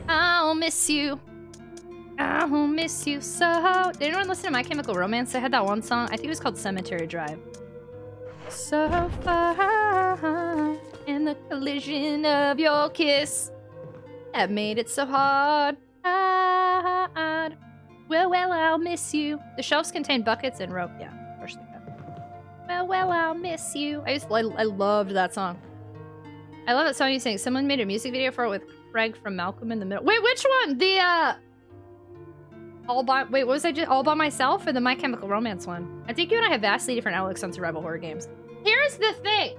I'll miss you. I'll miss you so. Did anyone listen to My Chemical Romance? I had that one song. I think it was called Cemetery Drive. So far in the collision of your kiss that made it so hard. Well, I'll miss you. The shelves contain buckets and rope. Yeah, of course they do. Well, I'll miss you. I loved that song. I love that song you sing. Someone made a music video for it with Craig from Malcolm in the Middle. Wait, which one? The, wait, what was I just... All by Myself or the My Chemical Romance one? I think you and I have vastly different outlooks on survival horror games. Here's the thing.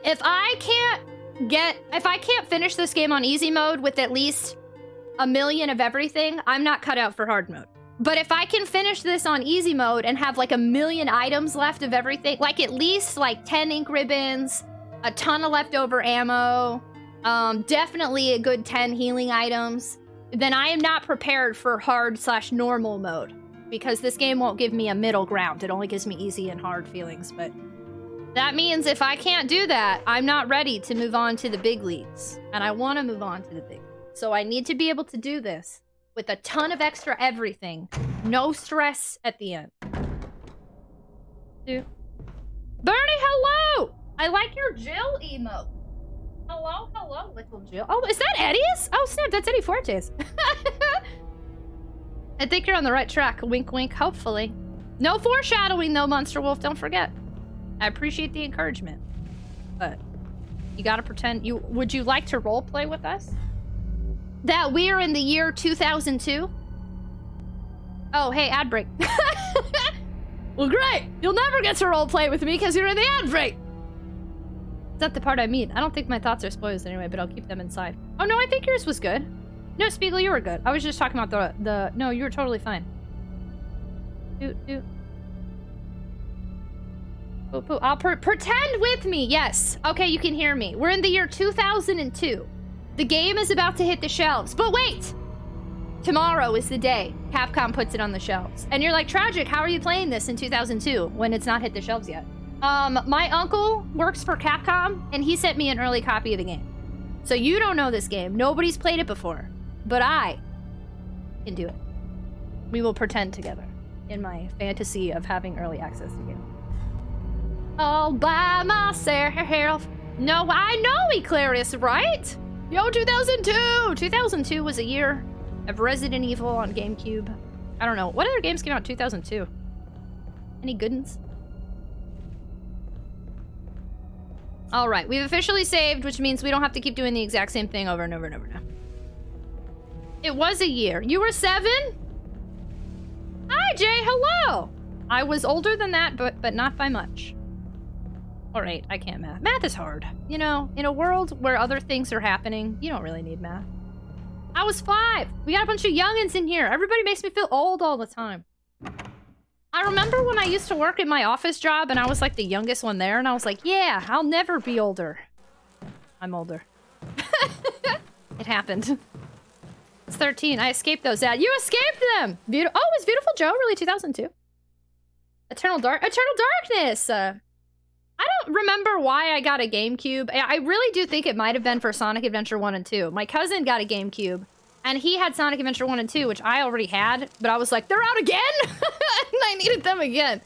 If I can't finish this game on easy mode with at least 1 million of everything, I'm not cut out for hard mode. But if I can finish this on easy mode and have like 1 million items left of everything, like at least like 10 ink ribbons, a ton of leftover ammo, definitely a good 10 healing items, then I am not prepared for hard/normal mode, because this game won't give me a middle ground. It only gives me easy and hard feelings. But that means if I can't do that, I'm not ready to move on to the big leagues, and I want to move on to the big leagues. So I need to be able to do this with a ton of extra everything. No stress at the end. Bernie, hello! I like your Jill emote. Hello, little Jill. Oh, is that Eddie's? Oh, snap, that's Eddie Fortes. I think you're on the right track. Wink, wink, hopefully. No foreshadowing, though, Monster Wolf. Don't forget. I appreciate the encouragement. But you gotta pretend... Would you like to roleplay with us? That we're in the year 2002? Oh, hey, ad break. Well, great. You'll never get to roleplay with me because you're in the ad break. That's the part I mean. I don't think my thoughts are spoilers anyway, but I'll keep them inside. Oh, no, I think yours was good. No, Spiegel, you were good. I was just talking about the... No, you were totally fine. I'll pretend with me. Yes. Okay, you can hear me. We're in the year 2002. The game is about to hit the shelves. But wait! Tomorrow is the day Capcom puts it on the shelves. And you're like, Tragic, how are you playing this in 2002 when it's not hit the shelves yet? My uncle works for Capcom, and he sent me an early copy of the game. So you don't know this game. Nobody's played it before. But I can do it. We will pretend together in my fantasy of having early access to the game. All by myself. No, I know Eclarius, right? Yo, 2002! 2002 was a year of Resident Evil on GameCube. I don't know. What other games came out in 2002? Any good ones? Alright, we've officially saved, which means we don't have to keep doing the exact same thing over and over and over now. It was a year. You were 7? Hi, Jay, hello! I was older than that, but not by much. Alright, I can't math. Math is hard. You know, in a world where other things are happening, you don't really need math. I was 5. We got a bunch of youngins in here. Everybody makes me feel old all the time. I remember when I used to work at my office job and I was like the youngest one there, and I was like, yeah, I'll never be older. I'm older. It happened. It's 13. I escaped those ads. You escaped them! Oh, is Beautiful Joe really 2002? Eternal Darkness! I don't remember why I got a GameCube. I really do think it might have been for Sonic Adventure 1 and 2. My cousin got a GameCube, and he had Sonic Adventure 1 and 2, which I already had, but I was like, they're out again? And I needed them again.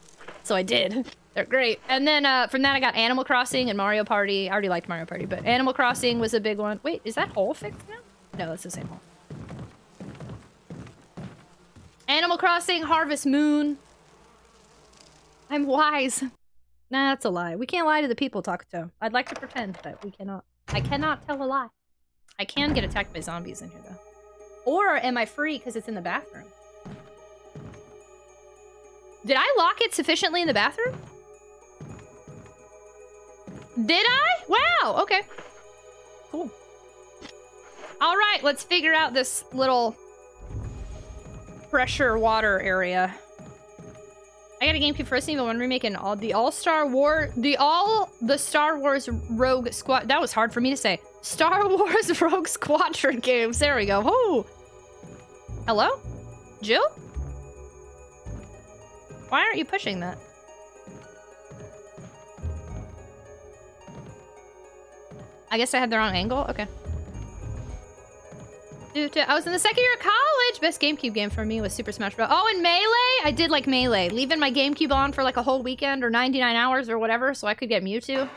So I did. They're great. And then from that I got Animal Crossing and Mario Party. I already liked Mario Party, but Animal Crossing was a big one. Wait, is that hole fixed now? No, that's the same hole. Animal Crossing, Harvest Moon. I'm wise. Nah, that's a lie. We can't lie to the people, Takuto. I'd like to pretend, but we cannot. I cannot tell a lie. I can get attacked by zombies in here, though. Or am I free because it's in the bathroom? Did I lock it sufficiently in the bathroom? Did I? Wow, okay. Cool. All right, let's figure out this little pressure water area. I got a GameCube for Resident Evil 1 Remake and the Star Wars Rogue Squad. That was hard for me to say. Star Wars Rogue Squadron games. There we go. Oh. Hello? Jill? Why aren't you pushing that? I guess I had the wrong angle? Okay. I was in the second year of college. Best GameCube game for me was Super Smash Bros. Oh, and Melee? I did like Melee. Leaving my GameCube on for like a whole weekend or 99 hours or whatever so I could get Mewtwo.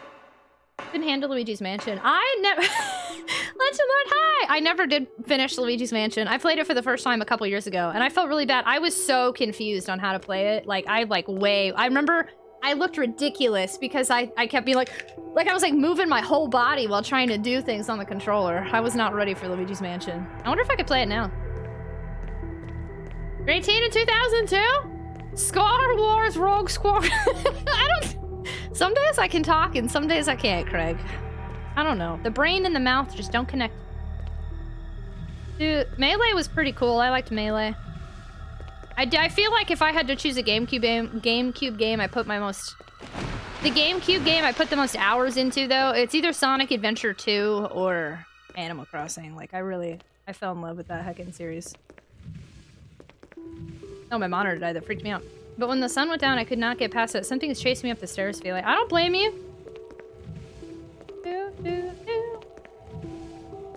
Couldn't handle Luigi's Mansion. I never... Legend Lord, hi! I never did finish Luigi's Mansion. I played it for the first time a couple years ago, and I felt really bad. I was so confused on how to play it. Like, I remember I looked ridiculous because I kept being like I was like moving my whole body while trying to do things on the controller. I was not ready for Luigi's Mansion. I wonder if I could play it now. Grade 18 in 2002? Star Wars Rogue Squadron. Some days I can talk and some days I can't, Craig. I don't know. The brain and the mouth just don't connect. Dude, Melee was pretty cool. I liked Melee. I feel like if I had to choose a GameCube game, I put my most... The GameCube game I put the most hours into, though, it's either Sonic Adventure 2 or Animal Crossing. Like, I fell in love with that heckin' series. Oh, my monitor died. That freaked me out. But when the sun went down, I could not get past it. Something is chasing me up the stairs, feeling. I don't blame you.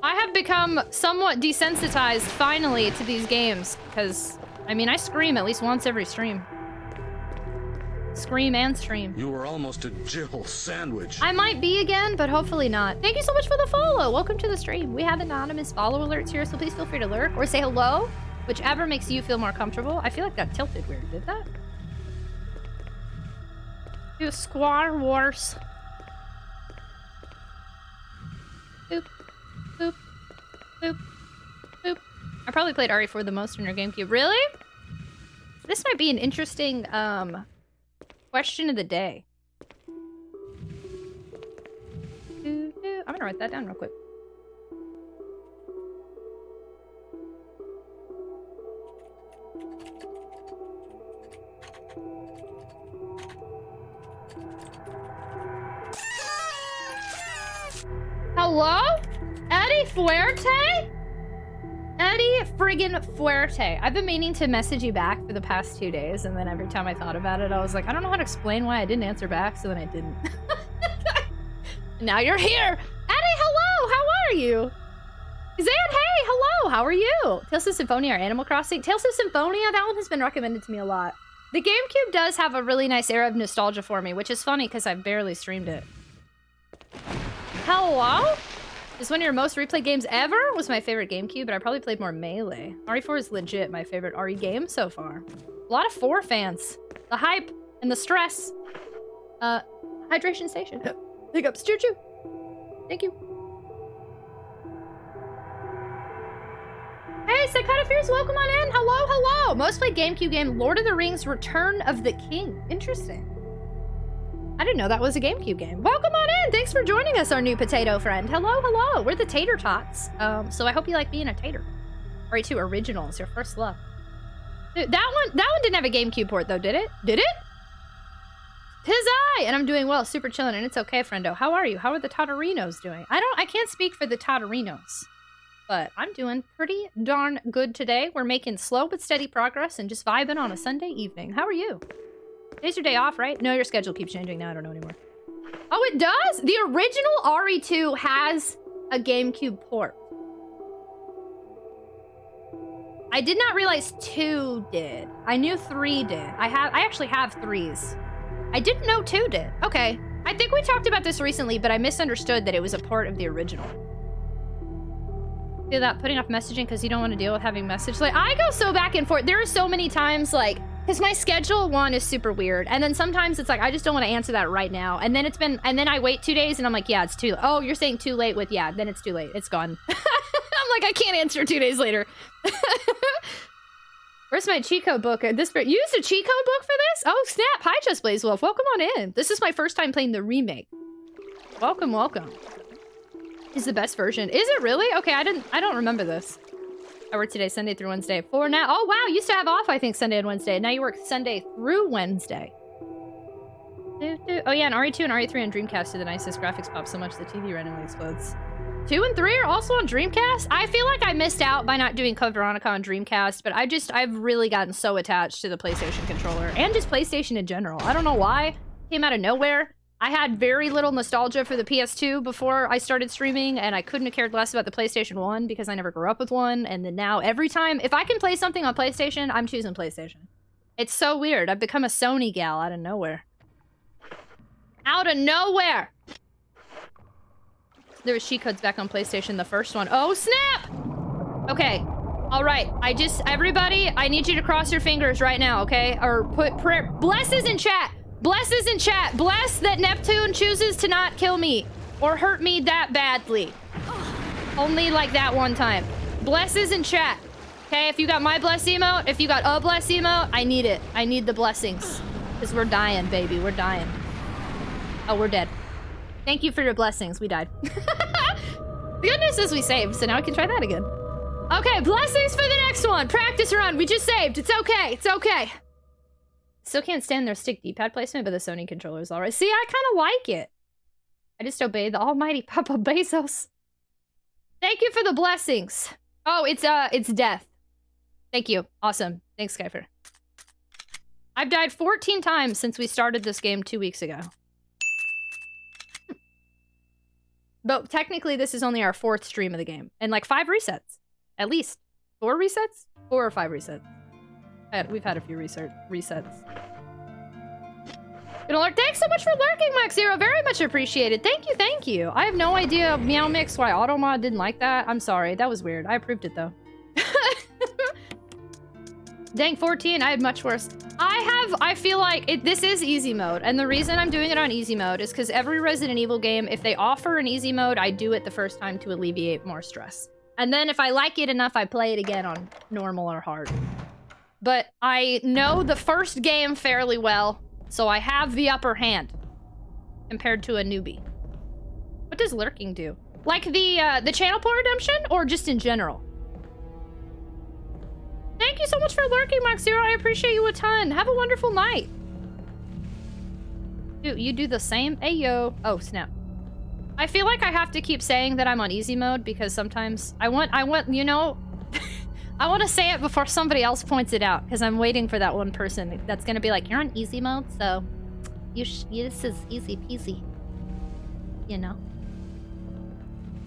I have become somewhat desensitized, finally, to these games. Because, I mean, I scream at least once every stream. Scream and stream. You were almost a Jill sandwich. I might be again, but hopefully not. Thank you so much for the follow. Welcome to the stream. We have anonymous follow alerts here, so please feel free to lurk or say hello, whichever makes you feel more comfortable. I feel like that tilted weird. Did that? Do Squad Wars. Boop. Boop. Boop. Boop. I probably played RE4 the most on your GameCube. Really? This might be an interesting, question of the day. I'm gonna write that down real quick. Hello? Eddie Fuerte? Eddie friggin' Fuerte. I've been meaning to message you back for the past 2 days, and then every time I thought about it, I was like, I don't know how to explain why I didn't answer back, so then I didn't. Now you're here! Eddie, hello! How are you? Zan, hey! Hello! How are you? Tales of Symphonia or Animal Crossing? Tales of Symphonia? That one has been recommended to me a lot. The GameCube does have a really nice era of nostalgia for me, which is funny because I've barely streamed it. Hello? Is one of your most replayed games ever? Was my favorite GameCube, but I probably played more Melee. RE4 is legit my favorite RE game so far. A lot of 4 fans. The hype and the stress. Hydration station. Pick up Choo-choo. Thank you. Hey, Sakata Fierce, welcome on in. Hello, hello. Most played GameCube game, Lord of the Rings Return of the King. Interesting. I didn't know that was a GameCube game. Welcome on in. Thanks for joining us, our new potato friend. Hello, hello. We're the Tater Tots. So I hope you like being a tater. RE2 Original is your first love. Dude, that one didn't have a GameCube port though, did it? Did it? 'Tis I, and I'm doing well, super chilling, and it's okay, friendo. How are you? How are the Totterinos doing? I can't speak for the Totterinos, but I'm doing pretty darn good today. We're making slow but steady progress and just vibing on a Sunday evening. How are you? Today's your day off, right? No, your schedule keeps changing now. I don't know anymore. Oh, it does? The original RE2 has a GameCube port. I did not realize 2 did. I knew 3 did. I actually have 3s. I didn't know 2 did. Okay. I think we talked about this recently, but I misunderstood that it was a part of the original. Feel that putting off messaging because you don't want to deal with having message. Like, I go so back and forth. There are so many times, like, because my schedule, one, is super weird. And then sometimes it's like, I just don't want to answer that right now. And then and then I wait 2 days and I'm like, yeah, it's too late. Oh, you're saying too late with, yeah, then it's too late. It's gone. I'm like, I can't answer 2 days later. Where's my cheat code book? You used a cheat code book for this? Oh, snap. Hi, Just Blaze Wolf. Welcome on in. This is my first time playing the remake. Welcome, welcome. Is the best version. Is it really? Okay, I don't remember this. I work today, Sunday through Wednesday. 4 now. Oh, wow. You used to have off, I think, Sunday and Wednesday. Now you work Sunday through Wednesday. Oh, yeah, and RE2 and RE3 on Dreamcast are the nicest. Graphics pop so much the TV randomly explodes. 2 and 3 are also on Dreamcast? I feel like I missed out by not doing Code Veronica on Dreamcast, but I've really gotten so attached to the PlayStation controller and just PlayStation in general. I don't know why. Came out of nowhere. I had very little nostalgia for the PS2 before I started streaming, and I couldn't have cared less about the PlayStation 1 because I never grew up with one. And then now every time, if I can play something on PlayStation, I'm choosing PlayStation. It's so weird. I've become a Sony gal out of nowhere. Out of nowhere! There was cheat codes back on PlayStation, the first one. Oh, snap! Okay. All right. Everybody, I need you to cross your fingers right now, okay? Or put prayer. Blesses in chat. Blesses in chat. Bless that Neptune chooses to not kill me or hurt me that badly. Only like that one time. Blesses in chat. Okay, if you got my bless emote, if you got a bless emote, I need it. I need the blessings. Because we're dying, baby. We're dying. Oh, we're dead. Thank you for your blessings. We died. The good news is we saved, so now I can try that again. Okay, blessings for the next one. Practice run. We just saved. It's okay. It's okay. Still can't stand their stick D-pad placement, but the Sony controller is alright. See, I kind of like it. I just obey the almighty Papa Bezos. Thank you for the blessings. Oh, it's death. Thank you. Awesome. Thanks, Skyfer. I've died 14 times since we started this game 2 weeks ago. But technically, this is only our 4th stream of the game. And like 5 resets. At least. 4 resets? 4 or 5 resets. We've had a few resets. Gonna lurk. Thanks so much for lurking, Max Zero. Very much appreciated. Thank you, thank you. I have no idea, Meow Mix, why Automod didn't like that. I'm sorry. That was weird. I approved it, though. Dang, 14. I had much worse. I feel like this is easy mode. And the reason I'm doing it on easy mode is because every Resident Evil game, if they offer an easy mode, I do it the first time to alleviate more stress. And then if I like it enough, I play it again on normal or hard. But I know the first game fairly well, so I have the upper hand compared to a newbie. What does lurking do? Like the channel port redemption, or just in general? Thank you so much for lurking, Max Zero. I appreciate you a ton. Have a wonderful night. Dude, you do the same? Hey, yo. Oh, snap. I feel like I have to keep saying that I'm on easy mode because sometimes I want, you know... I want to say it before somebody else points it out, because I'm waiting for that one person that's going to be like, you're on easy mode, so this is easy peasy. You know?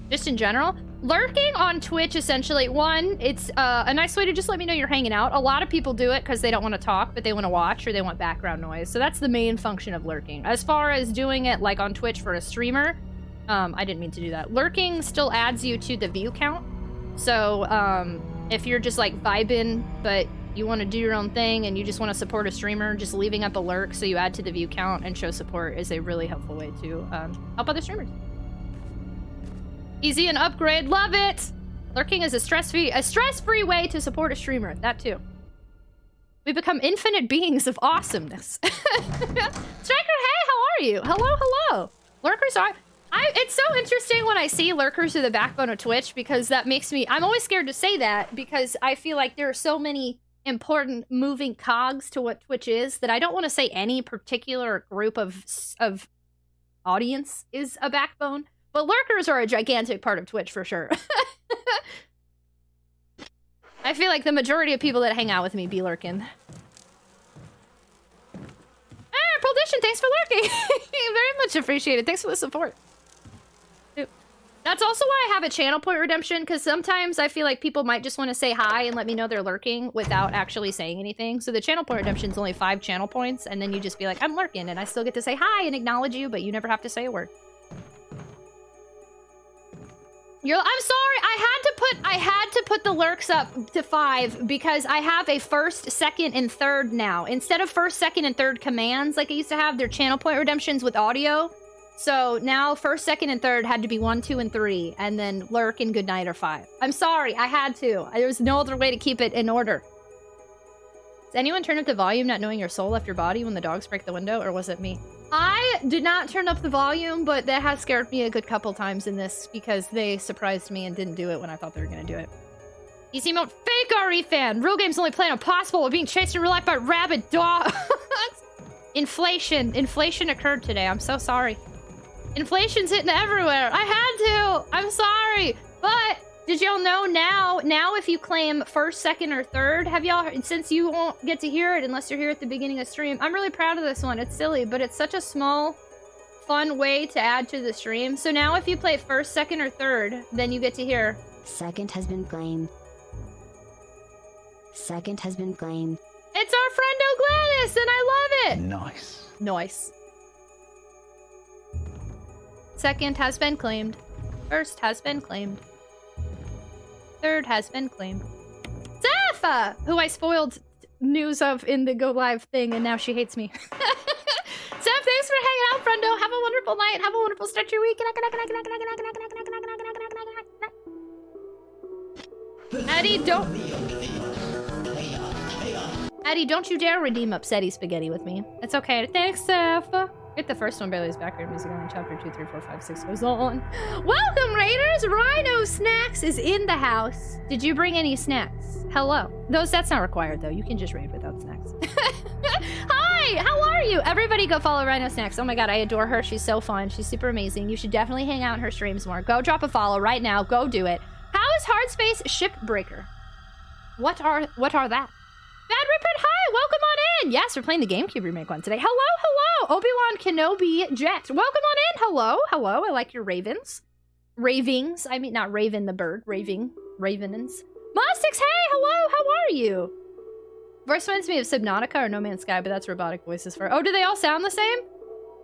Just in general. Lurking on Twitch, essentially, one, it's a nice way to just let me know you're hanging out. A lot of people do it because they don't want to talk, but they want to watch, or they want background noise. So that's the main function of lurking. As far as doing it, like, on Twitch for a streamer, I didn't mean to do that. Lurking still adds you to the view count. So, if you're just like vibing, but you want to do your own thing and you just want to support a streamer, just leaving up a lurk so you add to the view count and show support is a really helpful way to help other streamers. Easy and upgrade, love it! Lurking is a stress-free way to support a streamer, that too. We become infinite beings of awesomeness. Striker, hey, how are you? Hello, hello. Lurkers are... it's so interesting when I see lurkers are the backbone of Twitch, because that makes me... I'm always scared to say that because I feel like there are so many important moving cogs to what Twitch is that I don't want to say any particular group of audience is a backbone. But lurkers are a gigantic part of Twitch for sure. I feel like the majority of people that hang out with me be lurking. Ah, Perdition, thanks for lurking. Very much appreciated. Thanks for the support. That's also why I have a channel point redemption, because sometimes I feel like people might just want to say hi and let me know they're lurking without actually saying anything. So the channel point redemption is only 5 channel points, and then you just be like, I'm lurking, and I still get to say hi and acknowledge you, but you never have to say a word. I'm sorry, I had to put the lurks up to 5 because I have a first, second, and third now. Instead of first, second, and third commands like I used to have, they're channel point redemptions with audio. So now first, second, and third had to be 1, 2, and 3, and then lurk and goodnight are 5. I'm sorry, I had to. There was no other way to keep it in order. Does anyone turn up the volume not knowing your soul left your body when the dogs break the window, or was it me? I did not turn up the volume, but that has scared me a good couple times in this because they surprised me and didn't do it when I thought they were going to do it. Easy mode, fake RE fan. Real games only play on impossible while being chased in real life by rabid dogs. Inflation occurred today. I'm so sorry. Inflation's hitting everywhere. I had to. I'm sorry. But did y'all know now if you claim first, second, or third, have y'all, since you won't get to hear it unless you're here at the beginning of stream, I'm really proud of this one. It's silly, but it's such a small, fun way to add to the stream. So now if you play first, second, or third, then you get to hear. Second has been claimed. Second has been claimed. It's our friend O'Gladys, and I love it. Nice. Nice. Second has been claimed. First has been claimed. Third has been claimed. Zepha, who I spoiled news of in the Go Live thing, and now she hates me. Zeph, thanks for hanging out, friendo. Have a wonderful night. Have a wonderful start to your week. Eddie, don't you dare redeem Upsetty Spaghetti with me. It's okay. Thanks, Zeph. Get the first one barely as background music on chapter 2, 3, 4, 5, 6 goes on. Welcome, Raiders! Rhino Snacks is in the house. Did you bring any snacks? Hello. That's not required, though. You can just raid without snacks. Hi! How are you? Everybody go follow Rhino Snacks. Oh my god, I adore her. She's so fun. She's super amazing. You should definitely hang out in her streams more. Go drop a follow right now. Go do it. How is Hardspace Shipbreaker? What are that? Bad Ripper, hi! Welcome on in! Yes, we're playing the GameCube remake one today. Hello! Obi-Wan Kenobi Jet. Welcome on in! Hello! I like your ravens. Ravings. I mean, not Raven the bird. Ravenins. Mostix, hey! Hello! How are you? Voice reminds me of Subnautica or No Man's Sky, but that's robotic voices for... Oh, do they all sound the same?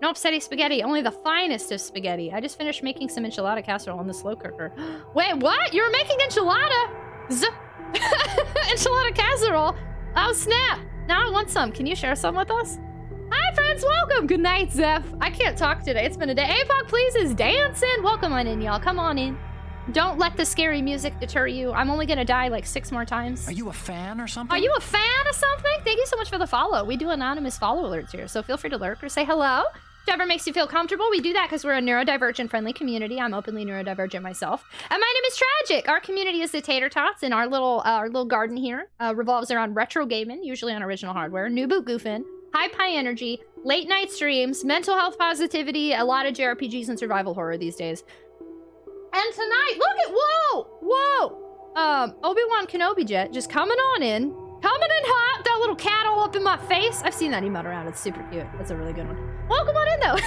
Nope, steady spaghetti. Only the finest of spaghetti. I just finished making some enchilada casserole on the slow cooker. Wait, what? You were making enchilada? Enchilada casserole? Oh, snap! Now I want some. Can you share some with us? Hi, friends! Welcome! Good night, Zeph. I can't talk today. It's been a day. APOC, please, is dancing! Welcome on in, y'all. Come on in. Don't let the scary music deter you. I'm only gonna die like 6 more times. Are you a fan or something? Are you a fan of something? Thank you so much for the follow. We do anonymous follow alerts here, so feel free to lurk or say hello. Whichever makes you feel comfortable. We do that because we're a neurodivergent-friendly community. I'm openly neurodivergent myself. And my name is Tragic. Our community is the Tater Tots, and our little garden here revolves around retro gaming, usually on original hardware, new boot goofing, high pie energy, late night streams, mental health positivity, a lot of JRPGs and survival horror these days. And tonight, look at, whoa! Obi-Wan Kenobi Jet just coming on in. Coming in hot, that little cat all up in my face. I've seen that emote around, it's super cute. That's a really good one. Welcome on in though.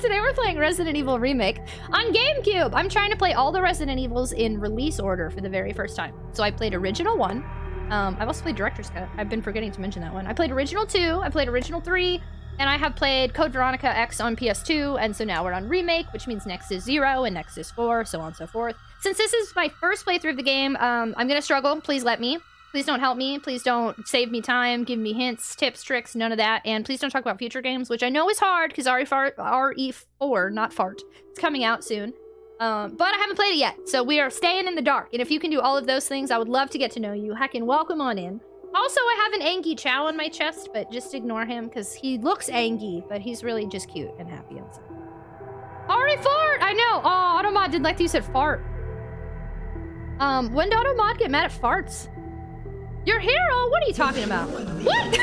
Today we're playing Resident Evil Remake on GameCube. I'm trying to play all the Resident Evils in release order for the very first time. So I played Original 1. I've also played Director's Cut. I've been forgetting to mention that one. I played Original 2, I played Original 3, and I have played Code Veronica X on PS2, and so now we're on Remake, which means next is 0 and next is 4, so on and so forth. Since this is my first playthrough of the game, I'm gonna struggle. Please let me. Please don't help me. Please don't save me time, give me hints, tips, tricks, none of that. And please don't talk about future games, which I know is hard because RE4, not fart, it's coming out soon. But I haven't played it yet, so we are staying in the dark. And if you can do all of those things, I would love to get to know you. Heckin' welcome on in. Also, I have an Angie Chow on my chest, but just ignore him because he looks Angie, but he's really just cute and happy inside. RE4! I know! Oh, Automod didn't like that you said fart. When did Automod get mad at farts? Your hero? What are you talking about? What?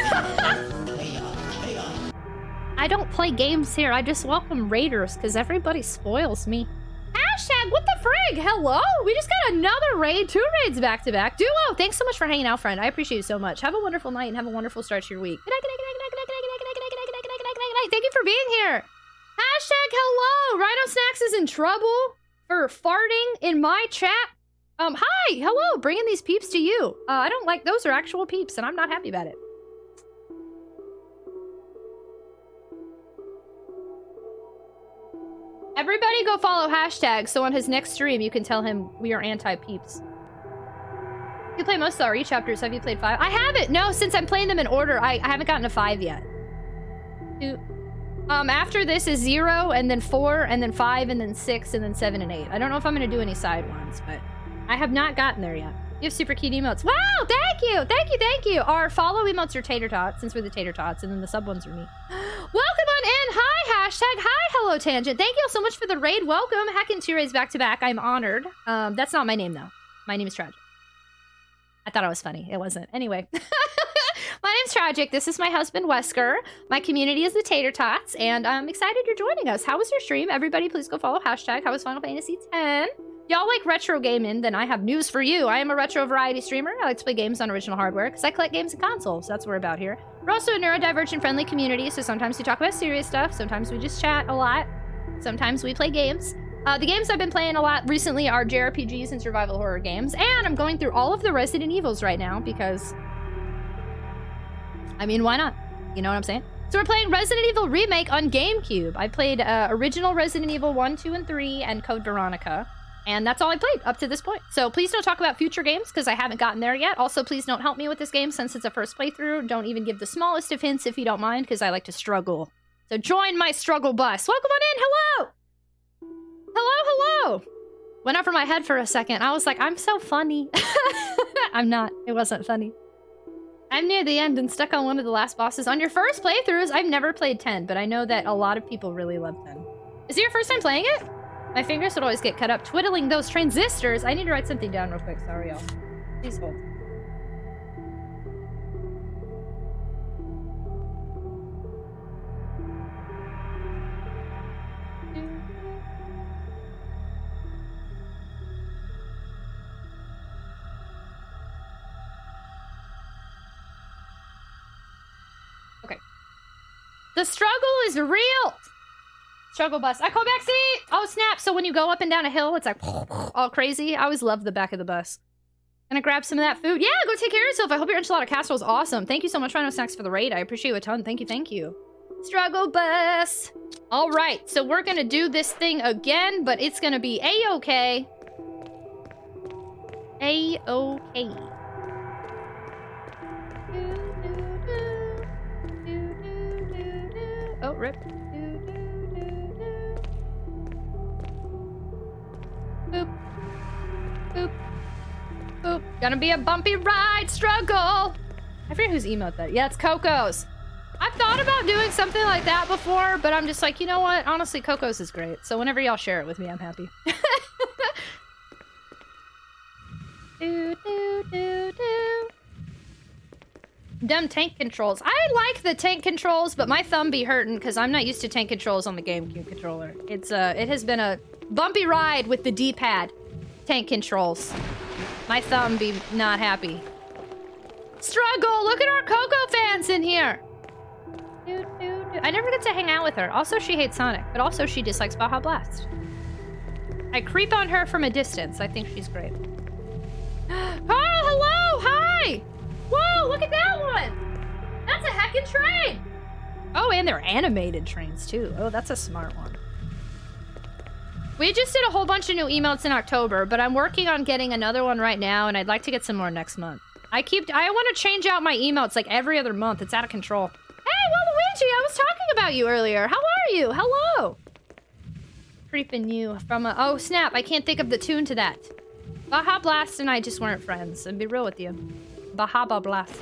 I don't play games here. I just welcome raiders because everybody spoils me. Hashtag, what the frig? Hello? We just got another raid. 2 raids back to back. Duo, thanks so much for hanging out, friend. I appreciate you so much. Have a wonderful night and have a wonderful start to your week. Thank you for being here. Hashtag hello. Rhino Snacks is in trouble. for farting in my chat. Hi, hello, bringing these peeps to you. I don't like, those are actual peeps, and I'm not happy about it. Everybody go follow hashtag, so on his next stream, you can tell him we are anti-peeps. You play most of the RE chapters. Have you played 5? I haven't. No, since I'm playing them in order, I haven't gotten to 5 yet. After this is 0, and then 4, and then 5, and then 6, and then 7 and 8. I don't know if I'm gonna do any side ones, but I have not gotten there yet. You have super cute emotes. Wow, thank you, thank you, thank you. Our follow emotes are tater tots, since we're the tater tots, and then the sub ones are me. Welcome on in. Hi, hashtag. Hi, hello, tangent. Thank you all so much for the raid. Welcome. Hacking 2 raids back to back. I'm honored. That's not my name though. My name is Tragic. I thought it was funny. It wasn't. Anyway. My name's Tragic. This is my husband, Wesker. My community is the Tater Tots, and I'm excited you're joining us. How was your stream? Everybody, please go follow hashtag. How was Final Fantasy X? Y'all like retro gaming? Then I have news for you. I am a retro variety streamer. I like to play games on original hardware because I collect games and consoles. That's what we're about here. We're also a neurodivergent friendly community, so sometimes we talk about serious stuff. Sometimes we just chat a lot. Sometimes we play games. The games I've been playing a lot recently are JRPGs and survival horror games, and I'm going through all of the Resident Evils right now because, I mean, why not? You know what I'm saying? So we're playing Resident Evil Remake on GameCube. I played original Resident Evil 1, 2, and 3, and Code Veronica, and that's all I played up to this point. So please don't talk about future games because I haven't gotten there yet. Also, please don't help me with this game since it's a first playthrough. Don't even give the smallest of hints if you don't mind because I like to struggle. So join my struggle bus. Welcome on in. Hello! Hello, hello! Went over my head for a second. I was like, I'm so funny. I'm not. It wasn't funny. I'm near the end and stuck on one of the last bosses. On your first playthroughs, I've never played 10, but I know that a lot of people really love 10. Is it your first time playing it? My fingers would always get cut up twiddling those transistors. I need to write something down real quick. Sorry, y'all. Please hold. Okay. The struggle is real! Struggle bus. I call back seat! Oh, snap. So when you go up and down a hill, it's like all crazy. I always love the back of the bus. Gonna grab some of that food. Yeah, go take care of yourself. I hope your enchilada casserole is awesome. Thank you so much, Rhino Snacks, for the raid. I appreciate you a ton. Thank you, thank you. Struggle bus. All right, so we're gonna do this thing again, but it's gonna be A-okay. A-okay. Oh, rip. Boop. Boop. Boop. Gonna be a bumpy ride struggle. I forget whose emote that. Yeah, it's Coco's. I've thought about doing something like that before, but I'm just like, you know what? Honestly, Coco's is great. So whenever y'all share it with me, I'm happy. Do, do, do, do. Dumb tank controls. I like the tank controls, but my thumb be hurting because I'm not used to tank controls on the GameCube controller. It's it has been a bumpy ride with the D-pad tank controls. My thumb be not happy. Struggle! Look at our Coco fans in here! I never get to hang out with her. Also, she hates Sonic, but also she dislikes Baja Blast. I creep on her from a distance. I think she's great. Oh, hello! Hi! Whoa, look at that one! That's a heckin' train! Oh, and they're animated trains, too. Oh, that's a smart one. We just did a whole bunch of new emotes in October, but I'm working on getting another one right now, and I'd like to get some more next month. I want to change out my emotes like every other month. It's out of control. Hey, Waluigi, I was talking about you earlier. How are you? Hello. Creeping you from a... Oh, snap. I can't think of the tune to that. Baja Blast and I just weren't friends. I'd be real with you. Baja Blast.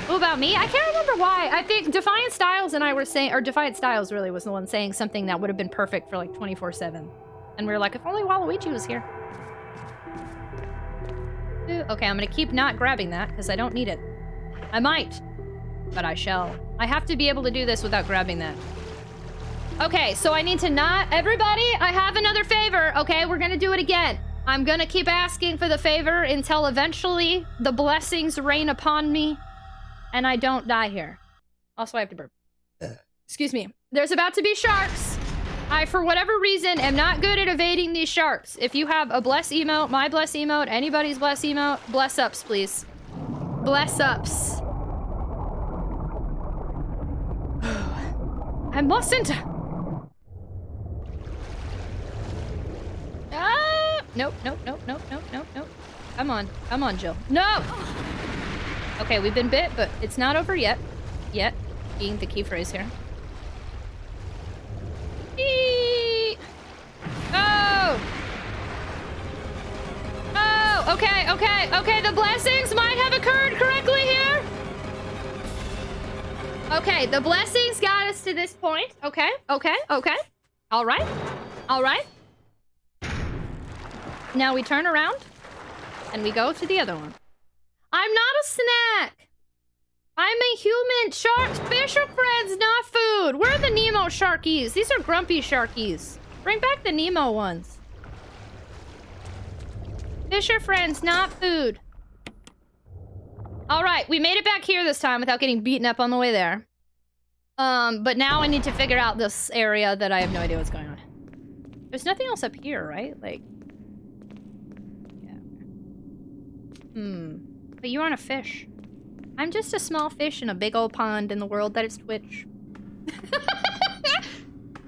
What about me? I can't remember why. I think Defiant Styles and I were saying... Or Defiant Styles really was the one saying something that would have been perfect for like 24/7. And we were like, if only Waluigi was here. Okay, I'm gonna keep not grabbing that because I don't need it. I might, but I shall. I have to be able to do this without grabbing that. Okay, so I need to not... Everybody, I have another favor, okay? We're gonna do it again. I'm gonna keep asking for the favor until eventually the blessings rain upon me and I don't die here. Also, I have to burp. Excuse me. There's about to be sharks. I, for whatever reason, am not good at evading these sharks. If you have a bless emote, my bless emote, anybody's bless emote, bless ups, please. Bless ups. I mustn't. Ah! Nope, nope, nope, nope, nope, nope, nope. Come on, Jill. No! Okay, we've been bit, but it's not over yet. Yet, being the key phrase here. Eee! Oh! Oh, okay, okay, okay, the blessings might have occurred correctly here. Okay, the blessings got us to this point. Okay, okay, okay. All right, all right. Now we turn around and we go to the other one. I'm not a snack. I'm a human. Sharks, fish are friends, not food. Where are the Nemo sharkies? These are grumpy sharkies. Bring back the Nemo ones. Fish are friends, not food. All right, we made it back here this time without getting beaten up on the way there. But now I need to figure out this area that I have no idea what's going on. There's nothing else up here, right? Like, yeah. But you aren't a fish. I'm just a small fish in a big old pond in the world that is Twitch.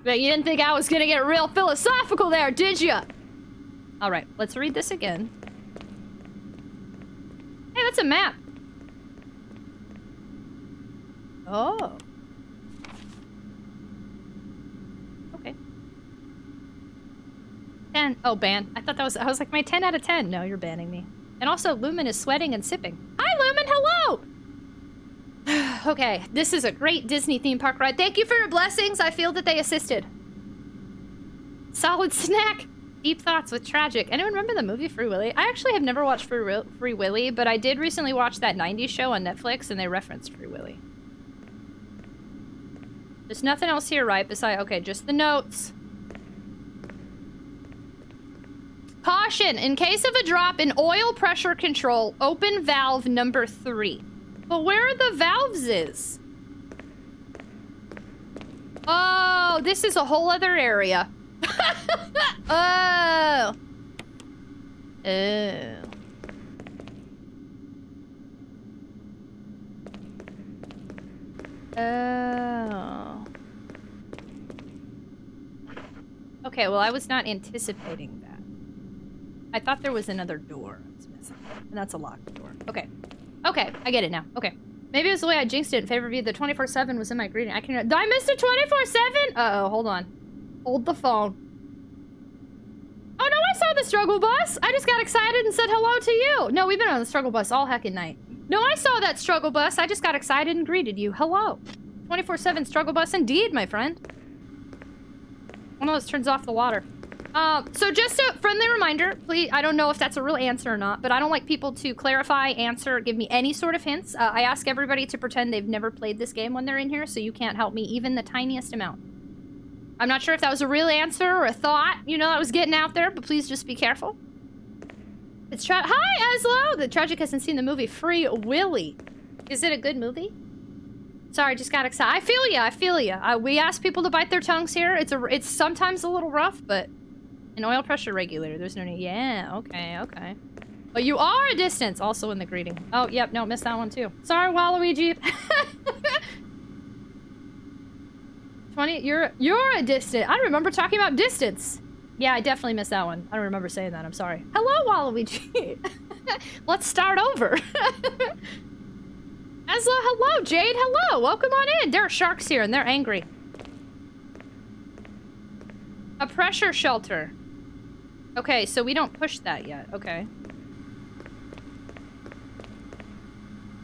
But you didn't think I was gonna get real philosophical there, did ya? All right, let's read this again. Hey, that's a map. Oh. Okay. 10. Oh, ban. I thought that was... I was like, my 10 out of 10. No, you're banning me. And also, Lumen is sweating and sipping. Hi, Lumen. Hello! Okay, this is a great Disney theme park ride. Thank you for your blessings. I feel that they assisted. Solid snack. Deep thoughts with Tragic. Anyone remember the movie Free Willy? I actually have never watched Free Willy, but I did recently watch that 90s show on Netflix, and they referenced Free Willy. There's nothing else here, right? Besides, okay, just the notes. Caution! In case of a drop in oil pressure control, open valve number 3. But where are the valves is? Oh, this is a whole other area. Oh. Oh. Oh. Okay, well, I was not anticipating that. I thought there was another door I was missing. And that's a locked door. Okay. Okay, I get it now. Okay. Maybe it was the way I jinxed it in favor of you. The 24/7 was in my greeting. I missed a 24/7? Uh-oh, hold on. Hold the phone. Oh, no, I saw the struggle bus. I just got excited and said hello to you. No, we've been on the struggle bus all heckin' night. No, I saw that struggle bus. I just got excited and greeted you. Hello. 24/7 struggle bus indeed, my friend. One of those turns off the water. So just a friendly reminder, please, I don't know if that's a real answer or not, but I don't like people to clarify, answer, give me any sort of hints. I ask everybody to pretend they've never played this game when they're in here, so you can't help me even the tiniest amount. I'm not sure if that was a real answer or a thought, you know, I was getting out there, but please just be careful. It's Hi, Aslo! The Tragic hasn't seen the movie Free Willy. Is it a good movie? Sorry, just got excited. I feel ya, I feel ya. We ask people to bite their tongues here. It's sometimes a little rough, but an oil pressure regulator. There's no need. Yeah, okay, okay. But you are a distance, also in the greeting. Oh, yep, no, missed that one too. Sorry, Waluigi. 20, you're a distance. I remember talking about distance. Yeah, I definitely missed that one. I don't remember saying that, I'm sorry. Hello, Waluigi. Let's start over. Asla, hello, Jade, hello. Welcome on in. There are sharks here and they're angry. A pressure shelter. Okay, so we don't push that yet. Okay.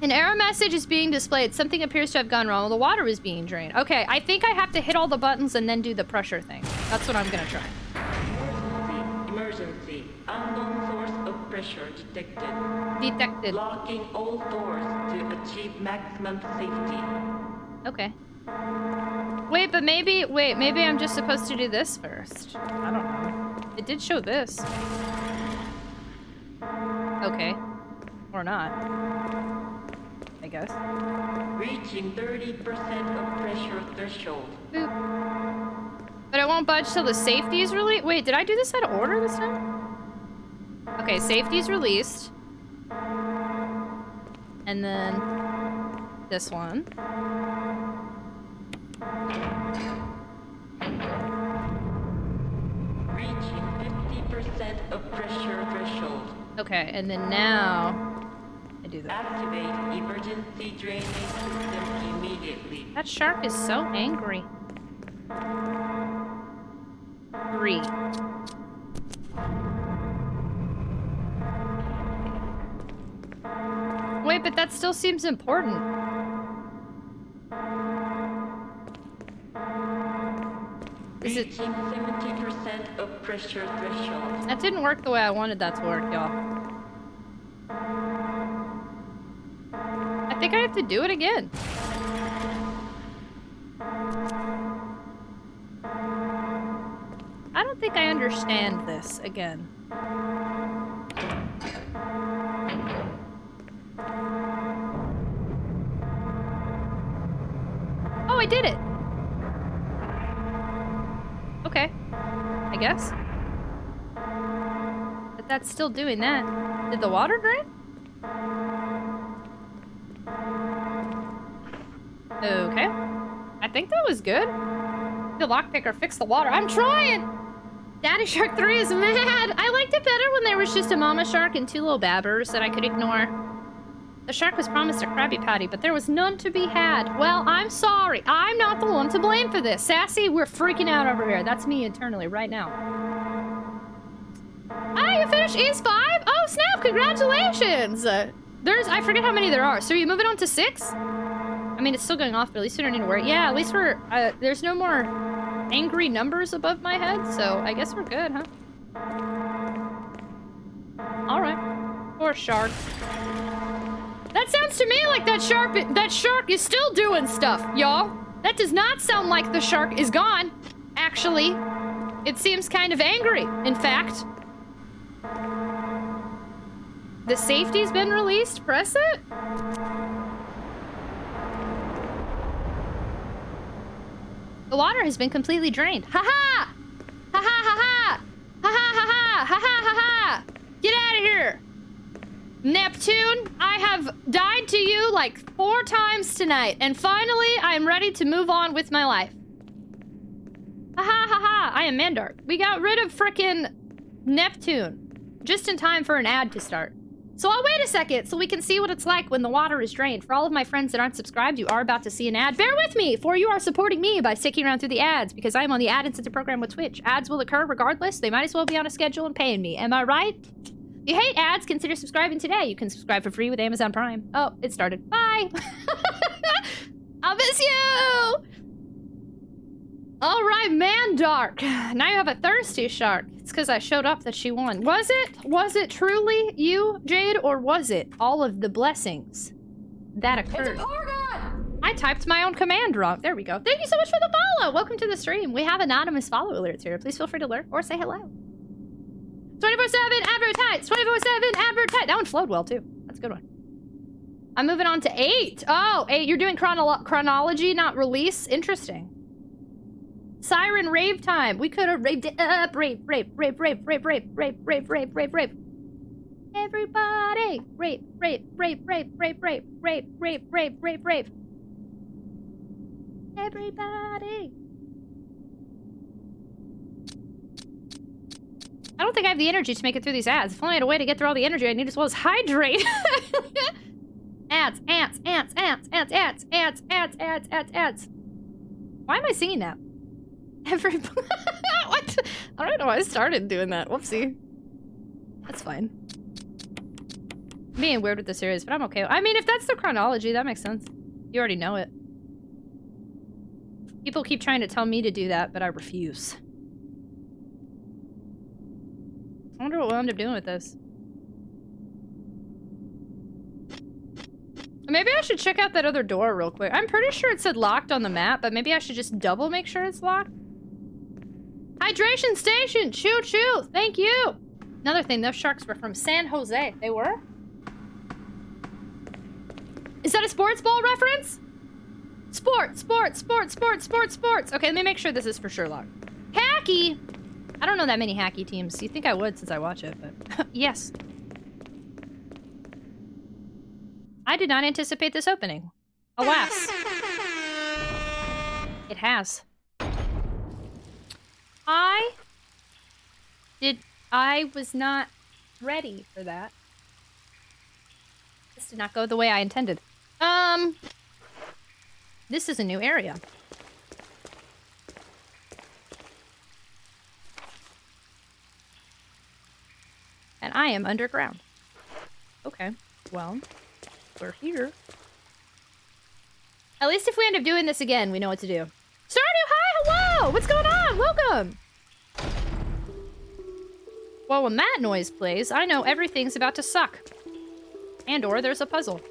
An error message is being displayed. Something appears to have gone wrong. The water is being drained. Okay, I think I have to hit all the buttons and then do the pressure thing. That's what I'm gonna try. Emergency. Unknown source of pressure detected. Detected. Locking all doors to achieve maximum safety. Okay. Wait, but maybe I'm just supposed to do this first. I don't know. It did show this. Okay. Or not. I guess. Reaching 30% of pressure threshold. Boop. But I won't budge till the safety's released. Wait, did I do this out of order this time? Okay, safety's released. And then this one. Reaching 50% of pressure threshold. Okay, and then now I do that. Activate emergency drainage system immediately. That shark is so angry. 3. Wait, but that still seems important. Is it? Reaching 70% of pressure threshold. That didn't work the way I wanted that to work, y'all. I think I have to do it again. I don't think I understand this again. Oh, I did it! Okay. I guess. But that's still doing that. Did the water drain? Okay. I think that was good. The lockpicker fixed the water. I'm trying! Daddy Shark 3 is mad! I liked it better when there was just a mama shark and 2 little babbers that I could ignore. The shark was promised a Krabby Patty, but there was none to be had. Well, I'm sorry. I'm not the one to blame for this. Sassy, we're freaking out over here. That's me internally right now. Ah, you finished Ease 5? Oh, snap! Congratulations! I forget how many there are. So are you moving on to 6? I mean, it's still going off, but at least we don't need to worry. Yeah, at least we're, there's no more angry numbers above my head, so I guess we're good, huh? Alright. Poor shark. That sounds to me like that shark is still doing stuff, y'all. That does not sound like the shark is gone. Actually, it seems kind of angry, in fact. The safety's been released. Press it. The water has been completely drained. Ha ha! Ha ha ha ha! Ha ha ha ha! Ha ha ha ha! Get out of here! Neptune, I have died to you like 4 times tonight, and finally I am ready to move on with my life. Ha ha ha ha! I am Mandark. We got rid of frickin' Neptune just in time for an ad to start. So I'll wait a second so we can see what it's like when the water is drained. For all of my friends that aren't subscribed, you are about to see an ad. Bear with me, for you are supporting me by sticking around through the ads, because I am on the ad incentive program with Twitch. Ads will occur regardless. They might as well be on a schedule and paying me. Am I right? If you hate ads, consider subscribing today. You can subscribe for free with Amazon Prime. Oh, it started. Bye! I'll miss you! Alright, Mandark. Now you have a thirsty shark. It's because I showed up that she won. Was it truly you, Jade, or was it all of the blessings that occurred? It's a Porgon! I typed my own command wrong. There we go. Thank you so much for the follow! Welcome to the stream. We have anonymous follow alerts here. Please feel free to lurk or say hello. 24/7 advertise! 24/7 advertise! That one flowed well, too. That's a good one. I'm moving on to 8. Oh, 8. You're doing chronology, not release? Interesting. Siren rave time. We could have raved it up. Rave. Everybody. Rave. Everybody. I don't think I have the energy to make it through these ads. If only I had a way to get through all the energy I need as well as hydrate. Ads. Why am I singing that? What? I don't know why I started doing that. Whoopsie. That's fine. I'm being weird with the series, but I'm okay. I mean, if that's the chronology, that makes sense. You already know it. People keep trying to tell me to do that, but I refuse. I wonder what we'll end up doing with this. Maybe I should check out that other door real quick. I'm pretty sure it said locked on the map, but maybe I should just double make sure it's locked. Hydration station! Choo choo! Thank you! Another thing, those sharks were from San Jose. They were? Is that a sports ball reference? Sports! Okay, let me make sure this is for sure locked. Hey, hacky! I don't know that many hacky teams. You think I would since I watch it, but yes. I did not anticipate this opening. Alas. It has. I was not ready for that. This did not go the way I intended. This is a new area. And I am underground. Okay, well, we're here. At least if we end up doing this again, we know what to do. Stardew, hi, hello! What's going on? Welcome! Well, when that noise plays, I know everything's about to suck. And or there's a puzzle.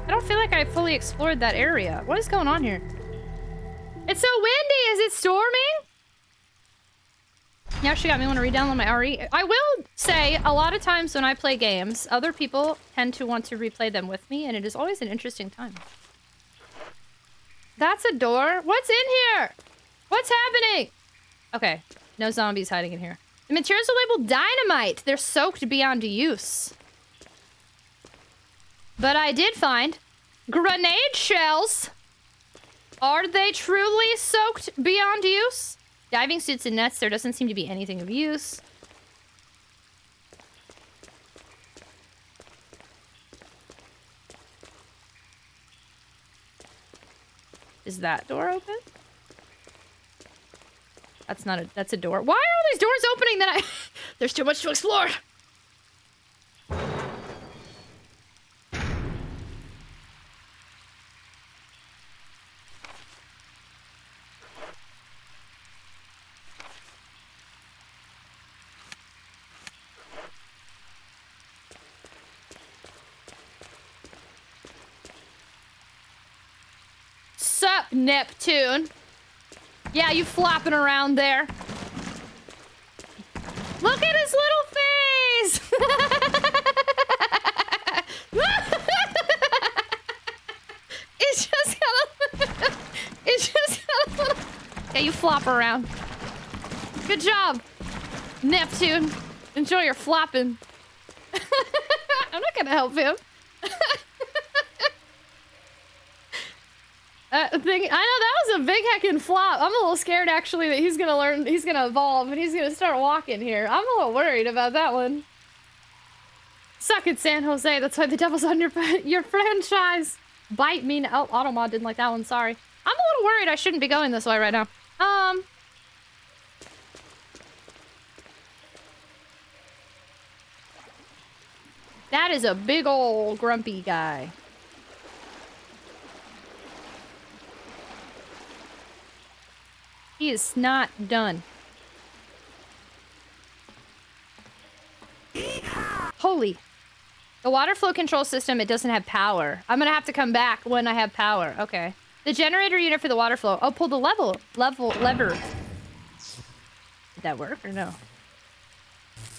I don't feel like I fully explored that area. What is going on here? It's so windy! Is it storming? Now she got me want to re-download my RE. I will say, a lot of times when I play games, other people tend to want to replay them with me, and it is always an interesting time. That's a door? What's in here? What's happening? Okay, no zombies hiding in here. The materials are labeled dynamite. They're soaked beyond use. But I did find grenade shells. Are they truly soaked beyond use? Diving suits and nets, there doesn't seem to be anything of use. Is that door open? That's not a, that's a door. Why are all these doors opening that I... There's too much to explore. Sup, Neptune? Yeah, you flopping around there. Look at his little face! It's just got a... It's just got a little... Yeah, you flop around. Good job, Neptune. Enjoy your flopping. I'm not gonna help him. I know that was a big heckin' flop. I'm a little scared actually that he's gonna evolve and he's gonna start walking here. I'm a little worried about that one. Suck it, San Jose. That's why the devil's on your franchise. Bite me. Oh, Automod didn't like that one. Sorry. I'm a little worried I shouldn't be going this way right now. That is a big ol' grumpy guy. He is not done. Holy. The water flow control system, it doesn't have power. I'm gonna have to come back when I have power. Okay. The generator unit for the water flow. Oh, pull the lever. Did that work or no?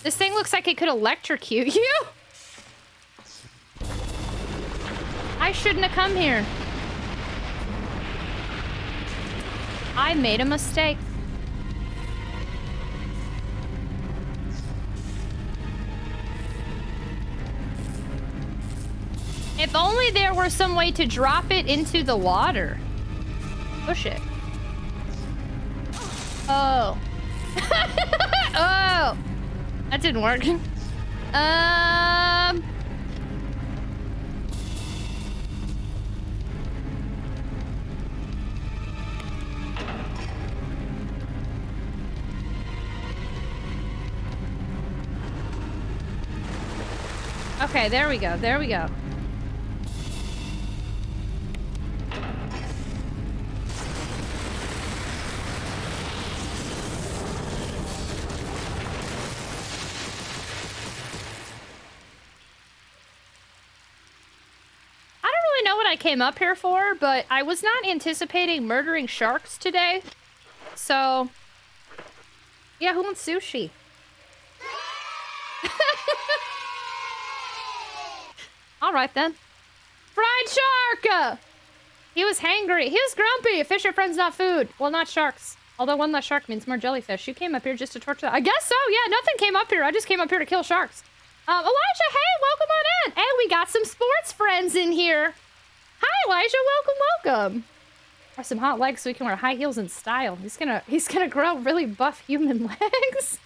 This thing looks like it could electrocute you. I shouldn't have come here. I made a mistake. If only there were some way to drop it into the water. Push it. Oh. Oh. That didn't work. Okay, there we go. There we go. I don't really know what I came up here for, but I was not anticipating murdering sharks today. So, yeah, who wants sushi? All right then. Fried shark! He was hangry. He was grumpy. Fish are friends, not food. Well, not sharks. Although one less shark means more jellyfish. You came up here just to torture them. I guess so, yeah. Nothing came up here. I just came up here to kill sharks. Elijah, hey, welcome on in. And we got some sports friends in here. Hi, Elijah. Welcome. Or some hot legs so we can wear high heels in style. He's gonna grow really buff human legs.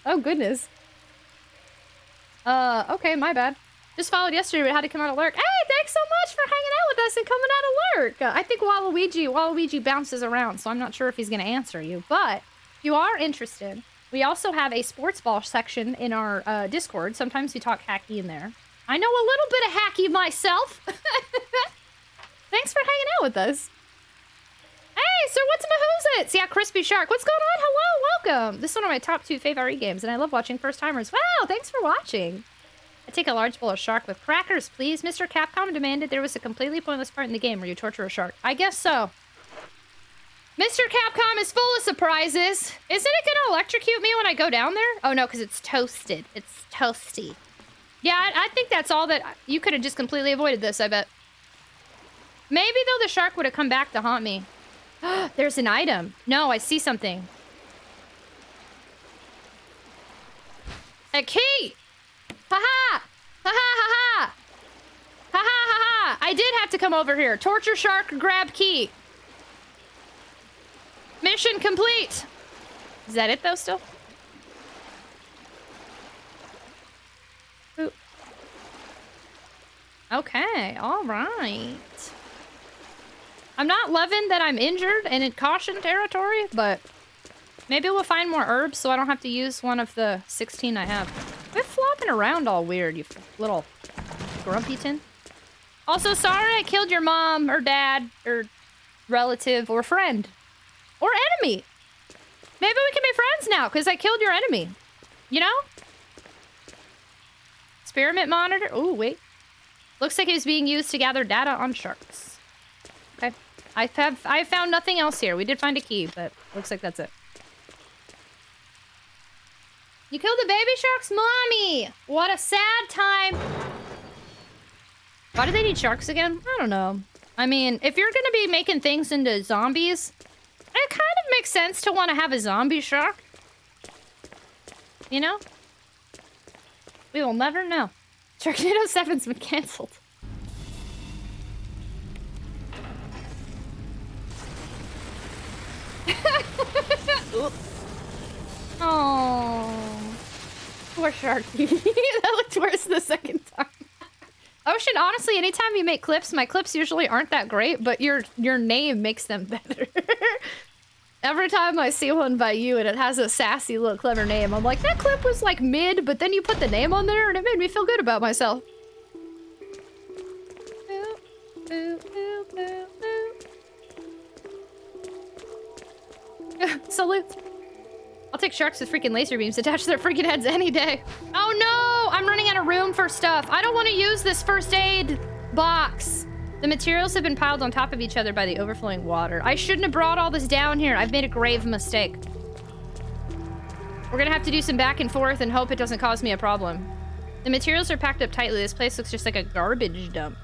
Oh, goodness. Okay, my bad. Just followed yesterday, but had to come out of lurk. Hey, thanks so much for hanging out with us and coming out of lurk. I think Waluigi bounces around, so I'm not sure if he's going to answer you. But if you are interested, we also have a sports ball section in our Discord. Sometimes we talk hacky in there. I know a little bit of hacky myself. Thanks for hanging out with us. Hey, Sir, what's Mahoozits? Yeah, Crispy Shark. What's going on? Hello, welcome. This is one of my top 2 favorite games, and I love watching first-timers. Wow, thanks for watching. I take a large bowl of shark with crackers, please. Mr. Capcom demanded there was a completely pointless part in the game where you torture a shark. I guess so. Mr. Capcom is full of surprises. Isn't it gonna electrocute me when I go down there? Oh no, because it's toasted. It's toasty. Yeah, I think that's all that... You could have just completely avoided this, I bet. Maybe, though, the shark would have come back to haunt me. There's an item. No, I see something. A key! Ha-ha! Ha-ha, ha-ha! Ha-ha, ha-ha! I did have to come over here. Torture shark, grab key. Mission complete! Is that it, though, still? Ooh. Okay, alright. I'm not loving that I'm injured and in caution territory, but maybe we'll find more herbs so I don't have to use one of the 16 I have. Quit flopping around all weird, you little grumpyton. Also, sorry I killed your mom or dad or relative or friend or enemy. Maybe we can be friends now because I killed your enemy. You know? Experiment monitor. Oh, wait. Looks like it was being used to gather data on sharks. Okay. I found nothing else here. We did find a key, but looks like that's it. You killed the baby shark's mommy! What a sad time! Why do they need sharks again? I don't know. I mean, if you're gonna be making things into zombies, it kind of makes sense to want to have a zombie shark. You know? We will never know. Sharknado 7's been cancelled. Oh, poor Sharky. That looked worse the second time. Ocean, honestly, anytime you make clips, my clips usually aren't that great, but your name makes them better. Every time I see one by you and it has a sassy little clever name, I'm like, that clip was like mid, but then you put the name on there and it made me feel good about myself. Salute. I'll take sharks with freaking laser beams attached to their freaking heads any day. Oh no! I'm running out of room for stuff. I don't want to use this first aid box. The materials have been piled on top of each other by the overflowing water. I shouldn't have brought all this down here. I've made a grave mistake. We're gonna have to do some back and forth and hope it doesn't cause me a problem. The materials are packed up tightly. This place looks just like a garbage dump.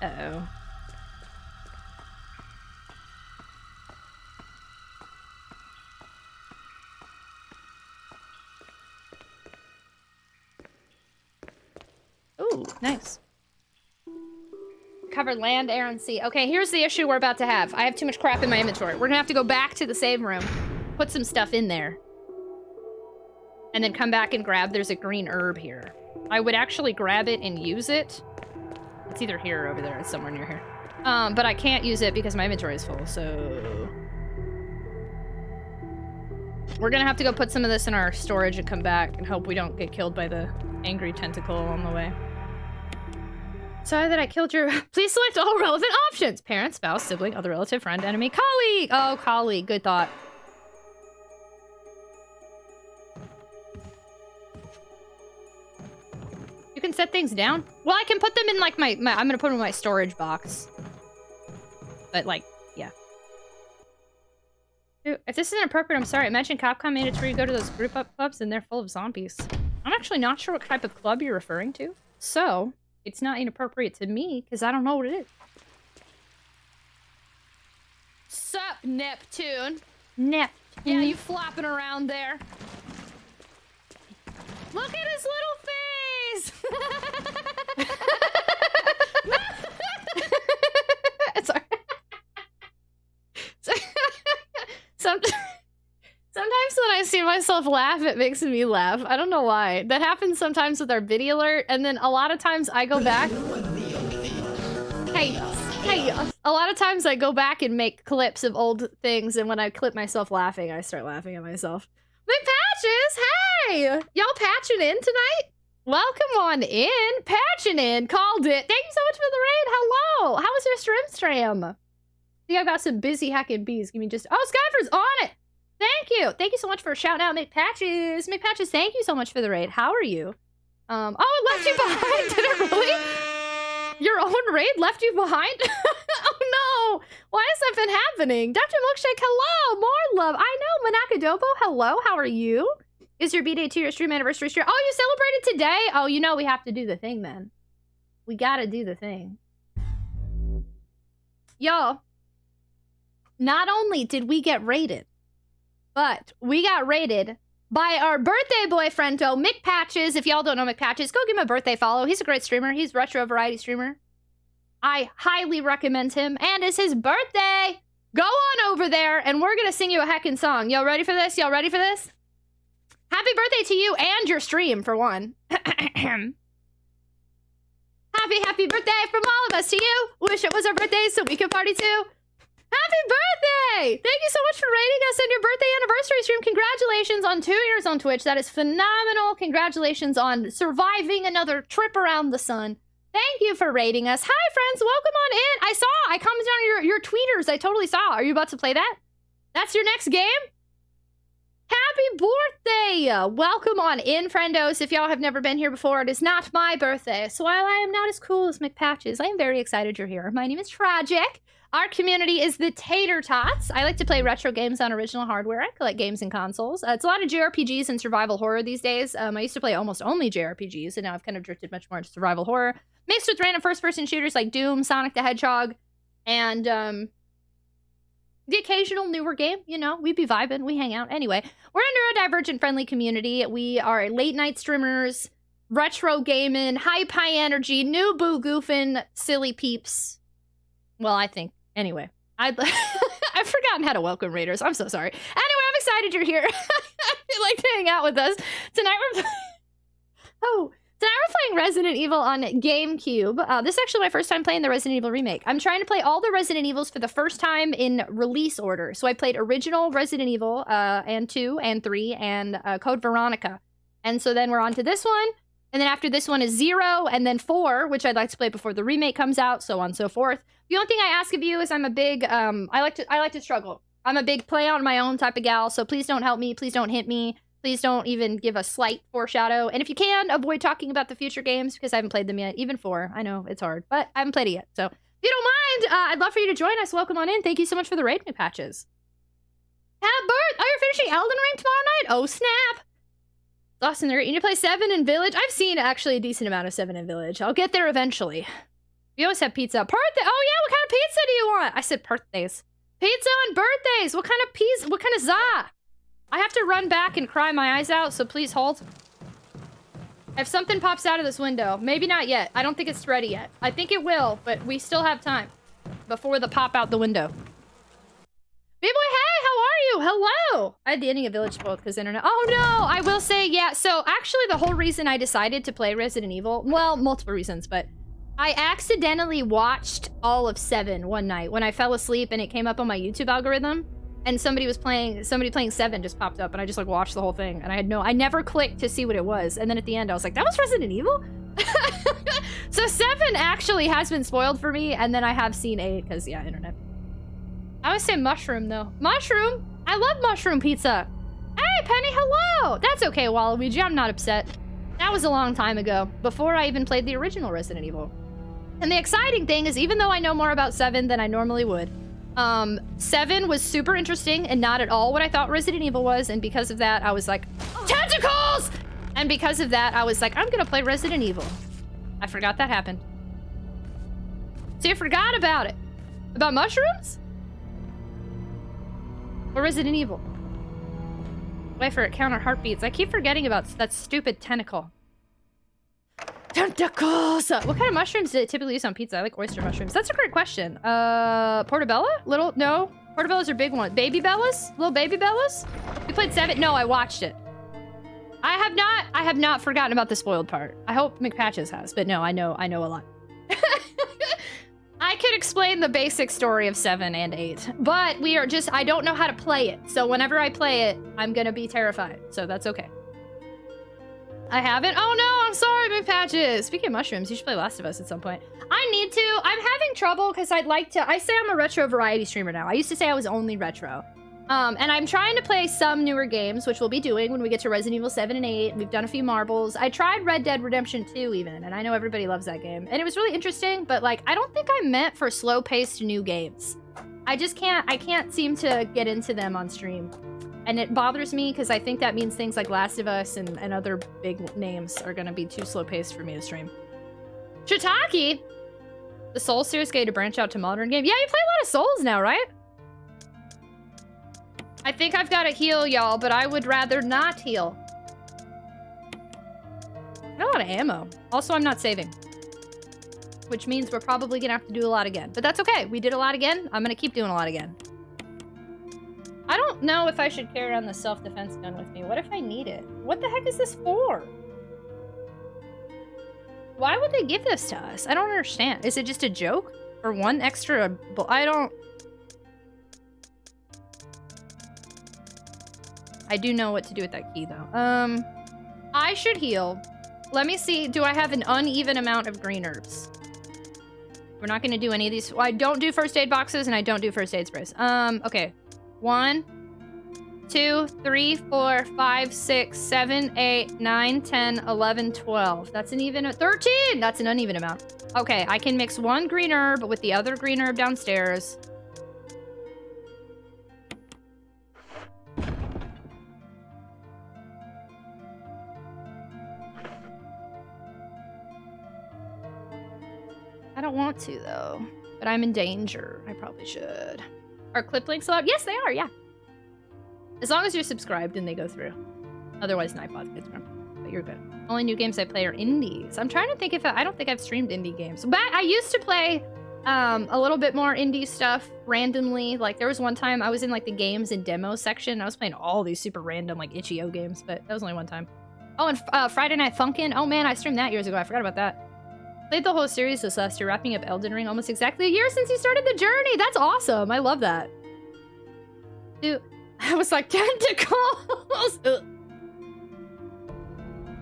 Uh-oh. Ooh, nice. Covered land, air, and sea. Okay, here's the issue we're about to have. I have too much crap in my inventory. We're gonna have to go back to the save room, put some stuff in there, and then come back and grab. There's a green herb here. I would actually grab it and use it. It's either here or over there. It's somewhere near here. But I can't use it because my inventory is full, so... We're gonna have to go put some of this in our storage and come back and hope we don't get killed by the angry tentacle on the way. Sorry that I killed your... Please select all relevant options. Parent, spouse, sibling, other relative, friend, enemy, colleague. Oh, colleague. Good thought. You can set things down? Well, I can put them in, like, my I'm gonna put them in my storage box. But, like, yeah. Dude, if this isn't appropriate, I'm sorry. Imagine Capcom made it to where you go to those group up clubs and they're full of zombies. I'm actually not sure what type of club you're referring to. So, it's not inappropriate to me, because I don't know what it is. Sup, Neptune? Neptune. Yeah, you flopping around there. Look at his little face! Sorry. Sometimes when I see myself laugh, it makes me laugh. I don't know why. That happens sometimes with our video alert, and then a lot of times I go back. Hey, a lot of times I go back and make clips of old things, and when I clip myself laughing, I start laughing at myself. McPatches, hey! Y'all patching in tonight? Welcome on in. Patching in. Called it. Thank you so much for the raid. Hello. How was your stream? I think I've got some busy hacking bees. Give me just... Oh, Skyfer's on it. Thank you. Thank you so much for shouting out McPatches. McPatches, thank you so much for the raid. How are you? Oh, it left you behind. Did it really? Your own raid left you behind? Oh no! Why has that been happening? Dr. Milkshake, hello! More love! I know! Manakadobo, hello! How are you? Is your B-Day 2-year stream anniversary stream? Oh, you celebrated today? Oh, you know we have to do the thing then. We gotta do the thing. Y'all, not only did we get raided, but we got raided by our birthday boyfriendo, Mick Patches. If y'all don't know Mick Patches, go give him a birthday follow. He's a great streamer. He's a retro variety streamer. I highly recommend him. And it's his birthday. Go on over there, and we're going to sing you a heckin' song. Y'all ready for this? Y'all ready for this? Happy birthday to you and your stream, for one. Happy birthday from all of us to you. Wish it was our birthday so we could party too. Happy birthday! Thank you so much for rating us on your birthday anniversary stream. Congratulations on 2 years on Twitch. That is phenomenal. Congratulations on surviving another trip around the sun. Thank you for rating us. Hi, friends. Welcome on in. I commented on your tweeters. I totally saw. Are you about to play that? That's your next game? Happy birthday! Welcome on in, friendos. If y'all have never been here before, it is not my birthday. So while I am not as cool as McPatches, I am very excited you're here. My name is Tragic. Our community is the Tater Tots. I like to play retro games on original hardware. I collect games and consoles. It's a lot of JRPGs and survival horror these days. I used to play almost only JRPGs, and now I've kind of drifted much more into survival horror. Mixed with random first-person shooters like Doom, Sonic the Hedgehog, and the occasional newer game. You know, we be vibing, we hang out. Anyway, we're a neurodivergent friendly community. We are late-night streamers, retro gaming, hype, high energy, new boo goofing, silly peeps. Well, I think. Anyway, I've forgotten how to welcome raiders. I'm so sorry. Anyway, I'm excited you're here. You'd like to hang out with us. Tonight we're playing Resident Evil on GameCube. This is actually my first time playing the Resident Evil Remake. I'm trying to play all the Resident Evils for the first time in release order. So I played original Resident Evil, and 2, and 3, and Code Veronica. And so then we're on to this one. And then after this one is 0, and then 4, which I'd like to play before the remake comes out, so on and so forth. The only thing I ask of you is I'm a big, I like to struggle. I'm a big play on my own type of gal, so please don't help me, please don't hit me, please don't even give a slight foreshadow. And if you can, avoid talking about the future games, because I haven't played them yet, even 4. I know, it's hard, but I haven't played it yet. So if you don't mind, I'd love for you to join us. Welcome on in. Thank you so much for the raid, McPatches. Happy birthday! Oh, you're finishing Elden Ring tomorrow night? Oh, snap! Austin, you need to play 7 in Village. I've seen actually a decent amount of 7 in Village. I'll get there eventually. We always have pizza. Birthday! Oh yeah, what kind of pizza do you want? I said birthdays. Pizza and birthdays! What kind of pizza? What kind of za? I have to run back and cry my eyes out, so please hold. If something pops out of this window, maybe not yet. I don't think it's ready yet. I think it will, but we still have time before the pop out the window. B-boy, hey, how are you? Hello! I had the ending of Village spoiled because internet. Oh no! I will say, yeah, so actually the whole reason I decided to play Resident Evil, well, multiple reasons, but I accidentally watched all of 7 one night when I fell asleep and it came up on my YouTube algorithm, and somebody playing 7 just popped up, and I just like watched the whole thing, and I never clicked to see what it was, and then at the end I was like, that was Resident Evil? So 7 actually has been spoiled for me, and then I have seen 8, because yeah, internet. I would say mushroom, though. Mushroom? I love mushroom pizza. Hey, Penny, hello! That's okay, Waluigi, I'm not upset. That was a long time ago, before I even played the original Resident Evil. And the exciting thing is, even though I know more about 7 than I normally would, 7 was super interesting and not at all what I thought Resident Evil was, and because of that, I was like, tentacles! And because of that, I was like, I'm gonna play Resident Evil. I forgot that happened. So you forgot about it. About mushrooms? Or Resident Evil? Wait for it, count our heartbeats. I keep forgetting about that stupid tentacle. Tentacles! What kind of mushrooms do they typically use on pizza? I like oyster mushrooms. That's a great question. Portobello? Little, no. Portobellos are big ones. Baby bellas? Little baby bellas? You played 7? No, I watched it. I have not forgotten about the spoiled part. I hope McPatches has, but no, I know a lot. I could explain the basic story of 7 and 8, but I don't know how to play it. So whenever I play it, I'm gonna be terrified. So that's okay. I haven't? Oh no, I'm sorry, McPatches. Speaking of mushrooms, you should play Last of Us at some point. I need to. I'm having trouble because I say I'm a retro variety streamer now. I used to say I was only retro. And I'm trying to play some newer games, which we'll be doing when we get to Resident Evil 7 and 8. We've done a few marbles. I tried Red Dead Redemption 2 even, and I know everybody loves that game. And it was really interesting, but like, I don't think I'm meant for slow-paced new games. I can't seem to get into them on stream. And it bothers me because I think that means things like Last of Us and other big names are gonna be too slow-paced for me to stream. Shiitake! The Souls series getting to branch out to modern game. Yeah, you play a lot of Souls now, right? I think I've got to heal, y'all, but I would rather not heal. I got a lot of ammo. Also, I'm not saving. Which means we're probably gonna have to do a lot again. But that's okay. We did a lot again. I'm gonna keep doing a lot again. I don't know if I should carry around the self-defense gun with me. What if I need it? What the heck is this for? Why would they give this to us? I don't understand. Is it just a joke? For one extra... I don't... I do know what to do with that key, though. I should heal. Let me see. Do I have an uneven amount of green herbs? We're not going to do any of these. Well, I don't do first aid boxes, and I don't do first aid sprays. Okay. 1, 2, 3, 4, 5, 6, 7, 8, 9, 10, 11, 12. That's an even... 13! That's an uneven amount. Okay, I can mix one green herb with the other green herb downstairs. I don't want to, though. But I'm in danger. I probably should. Are clip links allowed? Yes, they are, yeah. As long as you're subscribed and they go through. Otherwise, Nightbot gets from. But you're good. Only new games I play are indies. I'm trying to think if I don't think I've streamed indie games. But I used to play a little bit more indie stuff randomly. Like, there was one time I was in, like, the games and demo section. I was playing all these super random, like, itch.io games. But that was only one time. Oh, and Friday Night Funkin'. Oh, man, I streamed that years ago. I forgot about that. Played the whole series this last year, wrapping up Elden Ring almost exactly a year since you started the journey. That's awesome. I love that. Dude, I was like, tentacles!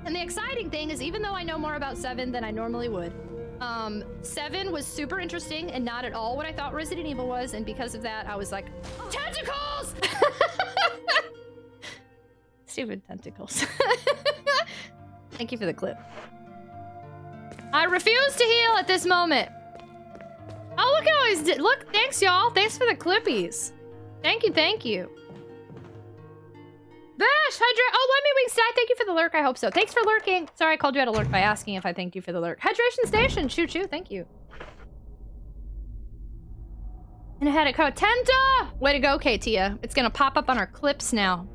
And the exciting thing is, even though I know more about 7 than I normally would, 7 was super interesting and not at all what I thought Resident Evil was, and because of that, I was like, tentacles! Stupid tentacles. Thank you for the clip. I refuse to heal at this moment. Oh, look how he's... Look, thanks, y'all. Thanks for the clippies. Thank you, thank you. Vash, oh, let me wing stack. Thank you for the lurk. I hope so. Thanks for lurking. Sorry, I called you out of lurk by asking if I thanked you for the lurk. Hydration Station. Choo-choo. Thank you. And I had a code. Tenta! Way to go, Katia. It's gonna pop up on our clips now.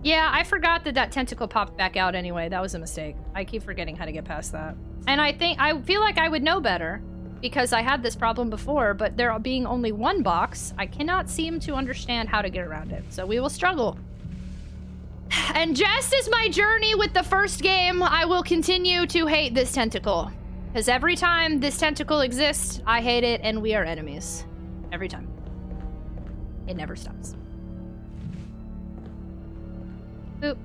Yeah, I forgot that tentacle popped back out anyway. That was a mistake. I keep forgetting how to get past that. And I feel like I would know better because I had this problem before, but there being only one box, I cannot seem to understand how to get around it. So we will struggle. And just as my journey with the first game, I will continue to hate this tentacle. Because every time this tentacle exists, I hate it and we are enemies. Every time. It never stops. Oop.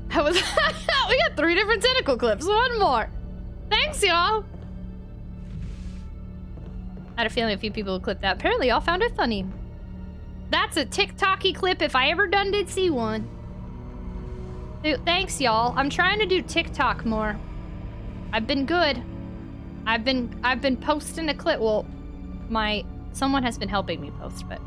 We got 3 different tentacle clips. One more. Thanks, y'all. I had a feeling a few people would clip that. Apparently, y'all found it funny. That's a TikTok-y clip if I ever did see one. Dude, thanks, y'all. I'm trying to do TikTok more. I've been good. I've been posting a clip. Well, someone has been helping me post, but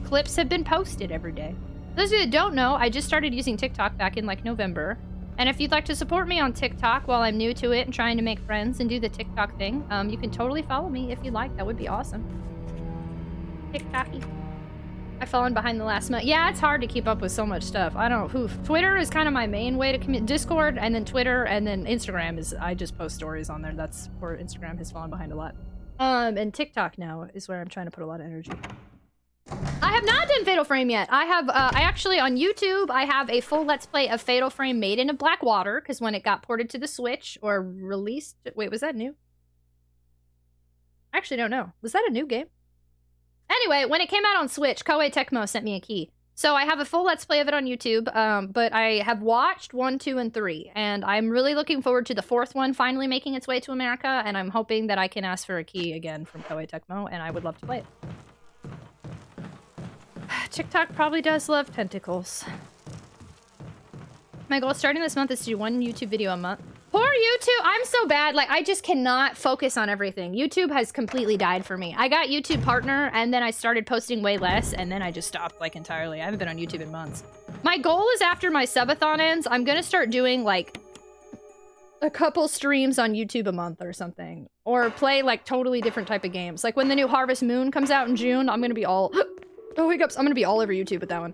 clips have been posted every day. Those of you that don't know, I just started using TikTok back in like November. And if you'd like to support me on TikTok while I'm new to it and trying to make friends and do the TikTok thing, you can totally follow me if you'd like. That would be awesome. TikToky. I've fallen behind the last month. Yeah, it's hard to keep up with so much stuff. I don't know. Twitter is kind of my main way to commit. Discord, and then Twitter, and then Instagram is, I just post stories on there. That's where Instagram has fallen behind a lot. And TikTok now is where I'm trying to put a lot of energy. I have not done Fatal Frame yet. I actually, on YouTube, I have a full Let's Play of Fatal Frame made into Blackwater, because when it got ported to the Switch, or released... Wait, was that new? I actually don't know. Was that a new game? Anyway, when it came out on Switch, Koei Tecmo sent me a key. So I have a full Let's Play of it on YouTube, but I have watched 1, 2, and 3, and I'm really looking forward to the 4th one finally making its way to America, and I'm hoping that I can ask for a key again from Koei Tecmo, and I would love to play it. TikTok probably does love tentacles. My goal starting this month is to do 1 YouTube video a month. Poor YouTube! I'm so bad. Like, I just cannot focus on everything. YouTube has completely died for me. I got YouTube Partner, and then I started posting way less, and then I just stopped, like, entirely. I haven't been on YouTube in months. My goal is after my subathon ends, I'm gonna start doing, like, a couple streams on YouTube a month or something. Or play, like, totally different type of games. Like, when the new Harvest Moon comes out in June, I'm gonna be all... Oh, wake up. I'm gonna be all over YouTube with that one.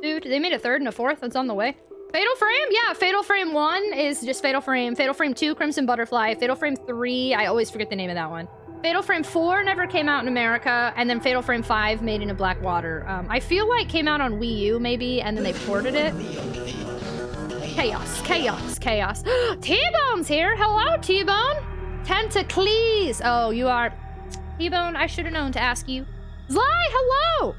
Dude, they made a 3rd and a 4th. That's on the way. Fatal Frame? Yeah, Fatal Frame 1 is just Fatal Frame. Fatal Frame 2, Crimson Butterfly. Fatal Frame 3, I always forget the name of that one. Fatal Frame 4 never came out in America, and then Fatal Frame 5 made into Blackwater. I feel like came out on Wii U, maybe, and then they ported it. Chaos, chaos, chaos. T-Bone's here! Hello, T-Bone! Tentacles! Oh, you are... T-Bone, I should have known to ask you. Zly, hello!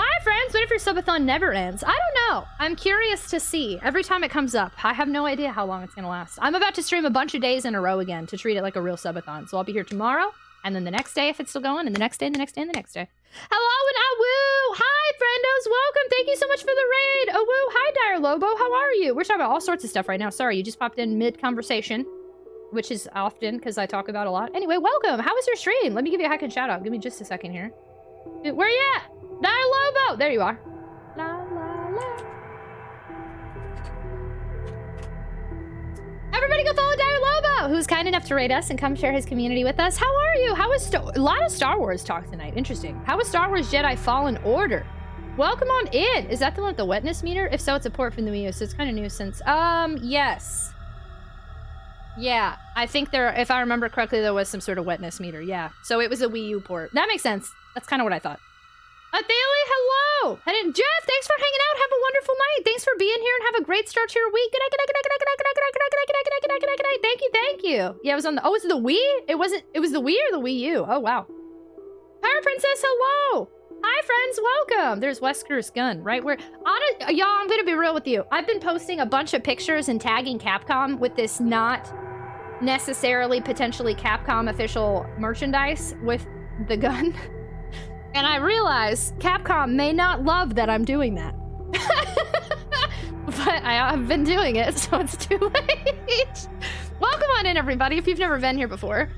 Hi, friends. What if your subathon never ends? I don't know. I'm curious to see. Every time it comes up, I have no idea how long it's going to last. I'm about to stream a bunch of days in a row again to treat it like a real subathon. So I'll be here tomorrow, and then the next day if it's still going, and the next day, and the next day, and the next day. Hello, and awoo! Hi, friendos. Welcome. Thank you so much for the raid. Awoo. Hi, Dire Lobo. How are you? We're talking about all sorts of stuff right now. Sorry, you just popped in mid-conversation, which is often because I talk about a lot. Anyway, welcome. How was your stream? Let me give you a hack and shout out. Give me just a second here. Dude, where you at? Dire Lobo! There you are. La, la, la. Everybody go follow Dire Lobo, who's kind enough to raid us and come share his community with us. How are you? How was a lot of Star Wars talk tonight. Interesting. How was Star Wars Jedi Fallen Order? Welcome on in. Is that the one with the wetness meter? If so, it's a port from the Wii U, so it's kind of new since... Yes. Yeah, I think there, if I remember correctly, there was some sort of wetness meter. Yeah, so it was a Wii U port. That makes sense. That's kind of what I thought. Athalie, hello! And Jeff, thanks for hanging out. Have a wonderful night. Thanks for being here and have a great start to your week. Good night, good night, good night, good night, good night, good night, good night, good night, good night, good night, good night, good night. Thank you, thank you. Yeah, it was on the, oh, was it the Wii? It wasn't, it was the Wii or the Wii U? Oh, wow. Pirate Princess, hello! Hi, friends, welcome. There's Wesker's gun, right where, y'all, I'm gonna be real with you. I've been posting a bunch of pictures and tagging Capcom with this not necessarily potentially Capcom official merchandise with the gun. And I realize Capcom may not love that I'm doing that. But I've been doing it, so it's too late. Welcome on in, everybody, if you've never been here before.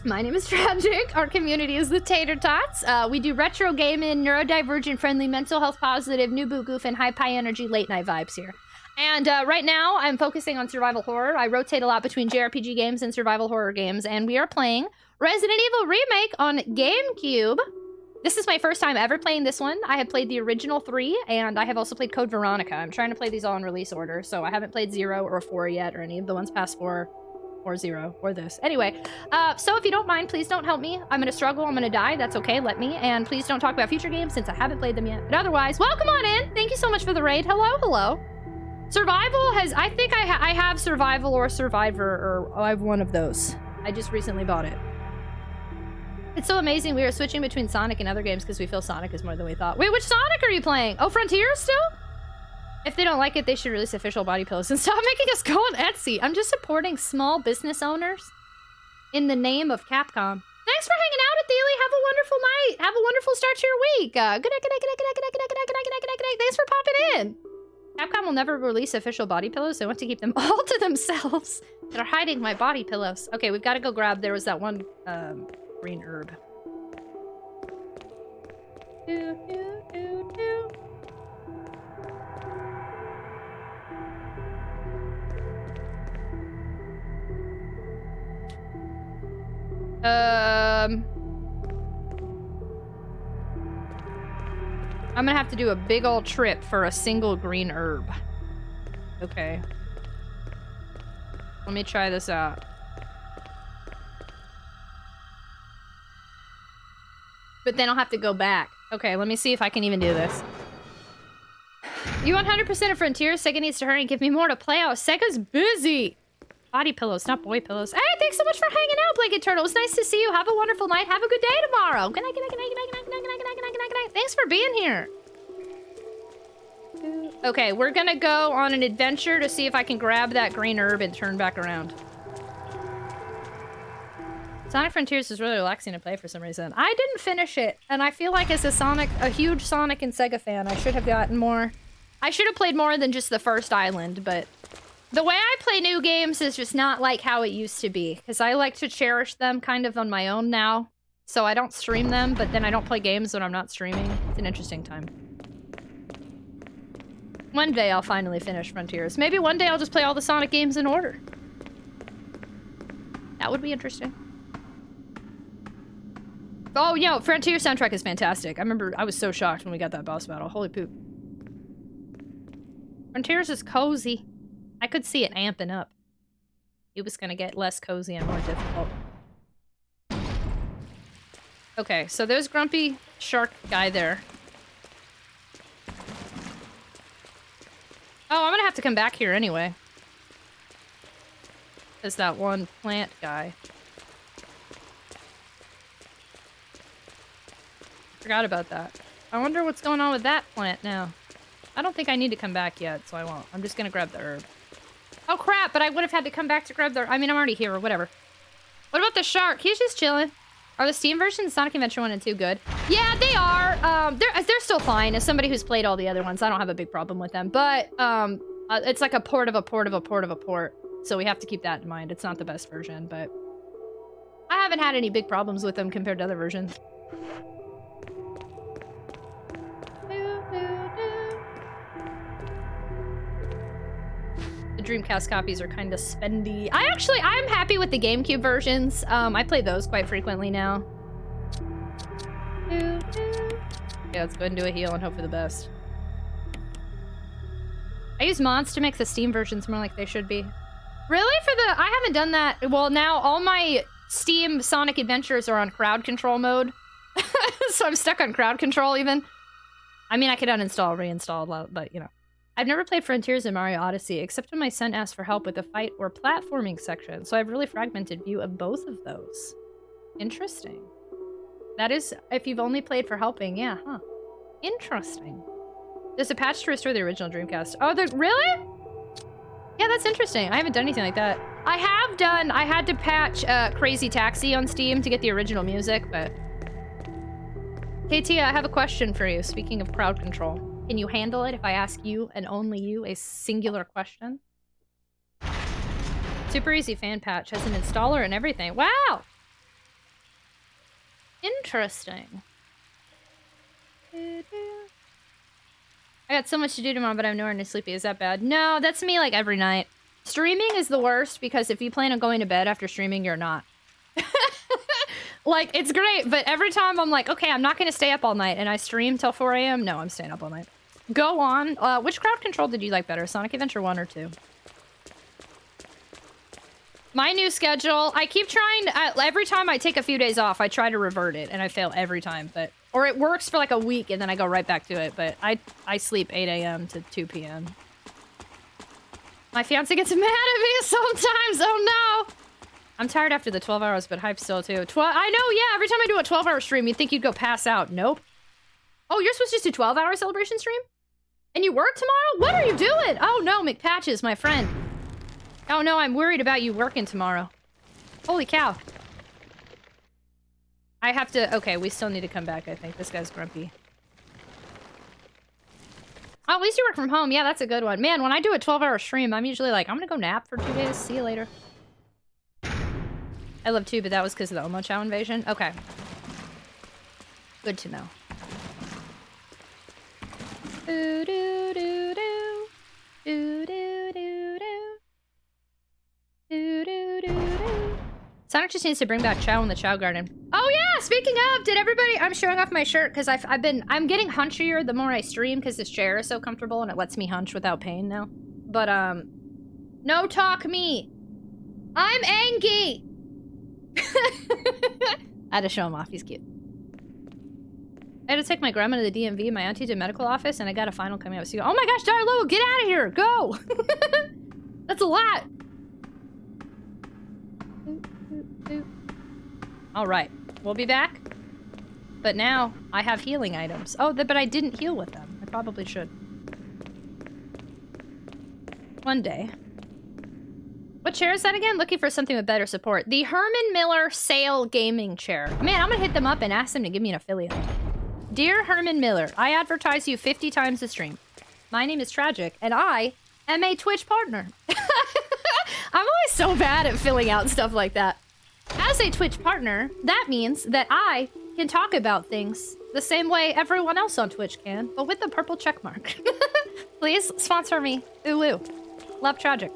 My name is Tragic. Our community is the Tater Tots. We do retro gaming, neurodivergent friendly, mental health positive, new boo goof, and high energy late night vibes here. And right now, I'm focusing on survival horror. I rotate a lot between JRPG games and survival horror games, and we are playing Resident Evil Remake on GameCube. This is my first time ever playing this one. I have played the original 3, and I have also played Code Veronica. I'm trying to play these all in release order, so I haven't played 0 or 4 yet, or any of the ones past 4, or 0, or this. Anyway, so if you don't mind, please don't help me. I'm gonna struggle, I'm gonna die, that's okay, let me. And please don't talk about future games since I haven't played them yet. But otherwise, welcome on in. Thank you so much for the raid. Hello, hello. Survival has, I think I have Survival or Survivor, or I have one of those. I just recently bought it. It's so amazing we are switching between Sonic and other games because we feel Sonic is more than we thought. Wait, which Sonic are you playing? Oh, Frontier still? If they don't like it, they should release official body pillows and stop making us go on Etsy. I'm just supporting small business owners in the name of Capcom. Thanks for hanging out, Athalie. Have a wonderful night. Have a wonderful start to your week. Good night, good night, good night, good night, good night, good night, good night, good night, good night, good night. Thanks for popping in. Capcom will never release official body pillows. They want to keep them all to themselves. They're hiding my body pillows. Okay, we've got to go grab, there was that one green herb. I'm gonna have to do a big old trip for a single green herb. Okay. Let me try this out. But then I'll have to go back. Okay, let me see if I can even do this. You 100% of Frontiers? Sega needs to hurry and give me more to play out. Sega's busy. Body pillows, not boy pillows. Hey, thanks so much for hanging out, Blanket Turtle. It was nice to see you. Have a wonderful night. Have a good day tomorrow. Good night, good night, good night, good night, good night, good night, good night, good night, good night, good night. Thanks for being here. Okay, we're gonna go on an adventure to see if I can grab that green herb and turn back around. Sonic Frontiers is really relaxing to play for some reason. I didn't finish it, and I feel like as a huge Sonic and Sega fan, I should have gotten more. I should have played more than just the first island, but the way I play new games is just not like how it used to be, because I like to cherish them kind of on my own now. So I don't stream them, but then I don't play games when I'm not streaming. It's an interesting time. One day I'll finally finish Frontiers. Maybe one day I'll just play all the Sonic games in order. That would be interesting. Oh, yo, Frontier soundtrack is fantastic. I remember I was so shocked when we got that boss battle. Holy poop. Frontiers is cozy. I could see it amping up. It was gonna get less cozy and more difficult. Okay, so there's Grumpy Shark guy there. Oh, I'm gonna have to come back here anyway. There's that one plant guy. Forgot about that. I wonder what's going on with that plant now. I don't think I need to come back yet, so I won't. I'm just gonna grab the herb. Oh crap, but I would have had to come back to grab the... I mean, I'm already here, or whatever. What about the shark? He's just chilling. Are the Steam versions Sonic Adventure 1 and 2 good? Yeah, they are. They're still fine. As somebody who's played all the other ones, I don't have a big problem with them. But, it's like a port of a port of a port of a port. So we have to keep that in mind. It's not the best version, but... I haven't had any big problems with them compared to other versions. The Dreamcast copies are kind of spendy. I'm happy with the GameCube versions. I play those quite frequently now. Yeah, let's go ahead and do a heal and hope for the best. I use mods to make the Steam versions more like they should be. Really? I haven't done that. Well, now all my Steam Sonic Adventures are on crowd control mode. So I'm stuck on crowd control even. I mean, I could uninstall, reinstall, but you know. I've never played Frontiers in Mario Odyssey, except when my son asked for help with the fight or platforming section, so I have a really fragmented view of both of those. Interesting. That is, if you've only played for helping, yeah, huh. Interesting. There's a patch to restore the original Dreamcast. Oh, really? Yeah, that's interesting. I haven't done anything like that. I had to patch Crazy Taxi on Steam to get the original music, but... KT, I have a question for you, speaking of crowd control. Can you handle it if I ask you, and only you, a singular question? Super easy fan patch. Has an installer and everything. Wow! Interesting. I got so much to do tomorrow, but I'm nowhere near sleepy. Is that bad? No, that's me like every night. Streaming is the worst because if you plan on going to bed after streaming, you're not. Like, it's great, but every time I'm like, okay, I'm not going to stay up all night, and I stream till 4 a.m. No, I'm staying up all night. Go on. Which crowd control did you like better? Sonic Adventure 1 or 2? My new schedule, I keep trying, every time I take a few days off, I try to revert it, and I fail every time, but... Or it works for like a week, and then I go right back to it, but I sleep 8 a.m. to 2 p.m. My fiance gets mad at me sometimes, oh no! I'm tired after the 12 hours, but hype still too. I know, yeah, every time I do a 12-hour stream, you'd think you'd go pass out. Nope. Oh, you're supposed to just do 12-hour celebration stream? And you work tomorrow? What are you doing? Oh no, McPatches, my friend. Oh no, I'm worried about you working tomorrow. Holy cow. I have to... Okay, we still need to come back, I think. This guy's grumpy. Oh, at least you work from home. Yeah, that's a good one. Man, when I do a 12-hour stream, I'm usually like, I'm gonna go nap for 2 days. See you later. I love 2, but that was because of the Omochao invasion. Okay. Good to know. Doo doo doo doo. Doo doo doo doo. Doo doo doo doo. Sonic just needs to bring back Chao in the Chao Garden. Oh yeah! speaking of, did everybody... I'm showing off my shirt because I'm getting hunchier the more I stream because this chair is so comfortable and it lets me hunch without pain now. But, no talk me. I'm Angie. I had to show him off. He's cute. I had to take my grandma to the DMV. My auntie did medical office, and I got a final coming up. So, oh my gosh, Darlo, get out of here! Go! That's a lot. All right, we'll be back. But now I have healing items. Oh, but I didn't heal with them. I probably should. One day. What chair is that again? Looking for something with better support. The Herman Miller Sale Gaming Chair. Man, I'm gonna hit them up and ask them to give me an affiliate. Dear Herman Miller, I advertise you 50 times a stream. My name is Tragic, and I am a Twitch partner. I'm always so bad at filling out stuff like that. As a Twitch partner, that means that I can talk about things the same way everyone else on Twitch can, but with the purple check mark. Please sponsor me. Ooh, ooh. Love Tragic.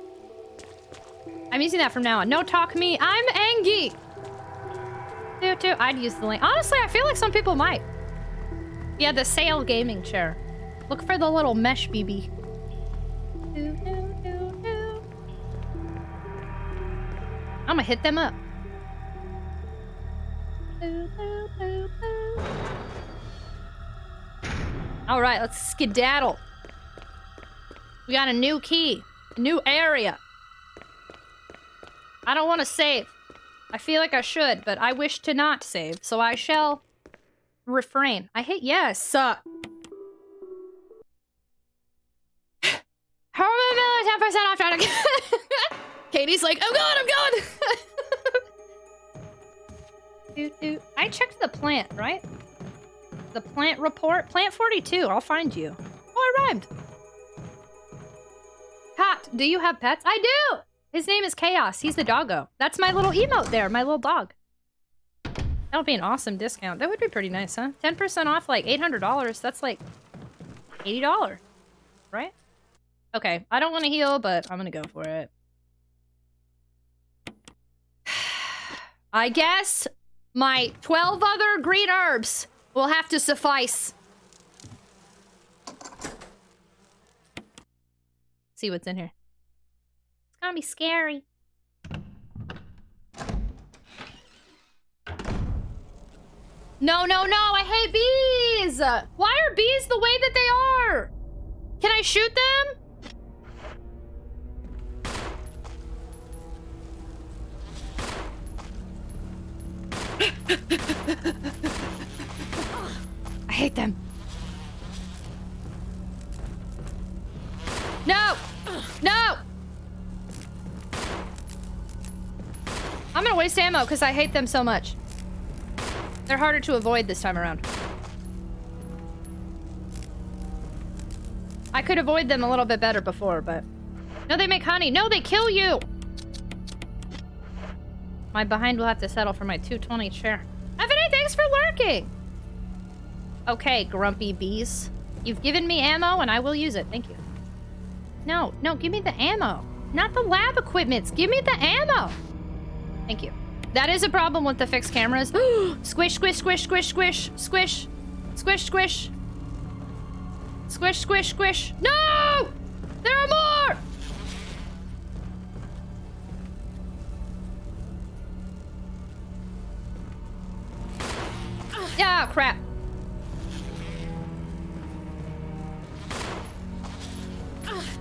I'm using that from now on. No talk me. I'm Angie. I'd use the link. Honestly, I feel like some people might. Yeah, the Sale Gaming Chair. Look for the little mesh BB. I'm gonna hit them up. All right, let's skedaddle. We got a new key, a new area. I don't want to save. I feel like I should, but I wish to not save, so I shall refrain. I hit yes. Herman Miller, 10% off Tragic. Katie's like, I'm going. I checked the plant, right? The plant report. Plant 42. I'll find you. Oh, I rhymed. Pat, do you have pets? I do! His name is Chaos. He's the doggo. That's my little emote there, my little dog. That would be an awesome discount. That would be pretty nice, huh? 10% off, like $800. That's like $80, right? Okay, I don't want to heal, but I'm gonna go for it. I guess my 12 other green herbs will have to suffice. See what's in here. It's gonna be scary. No, no, no, I hate bees! Why are bees the way that they are? Can I shoot them? I hate them. No! No! I'm gonna waste ammo because I hate them so much. They're harder to avoid this time around. I could avoid them a little bit better before, but... No, they make honey. No, they kill you! My behind will have to settle for my 220 chair. Ebony, thanks for lurking! Okay, grumpy bees. You've given me ammo, and I will use it. Thank you. No, no, give me the ammo. Not the lab equipments. Give me the ammo! Thank you. That is a problem with the fixed cameras. Squish, squish, squish, squish, squish, squish. Squish, squish. Squish, squish, squish. No! There are more! Yeah, crap.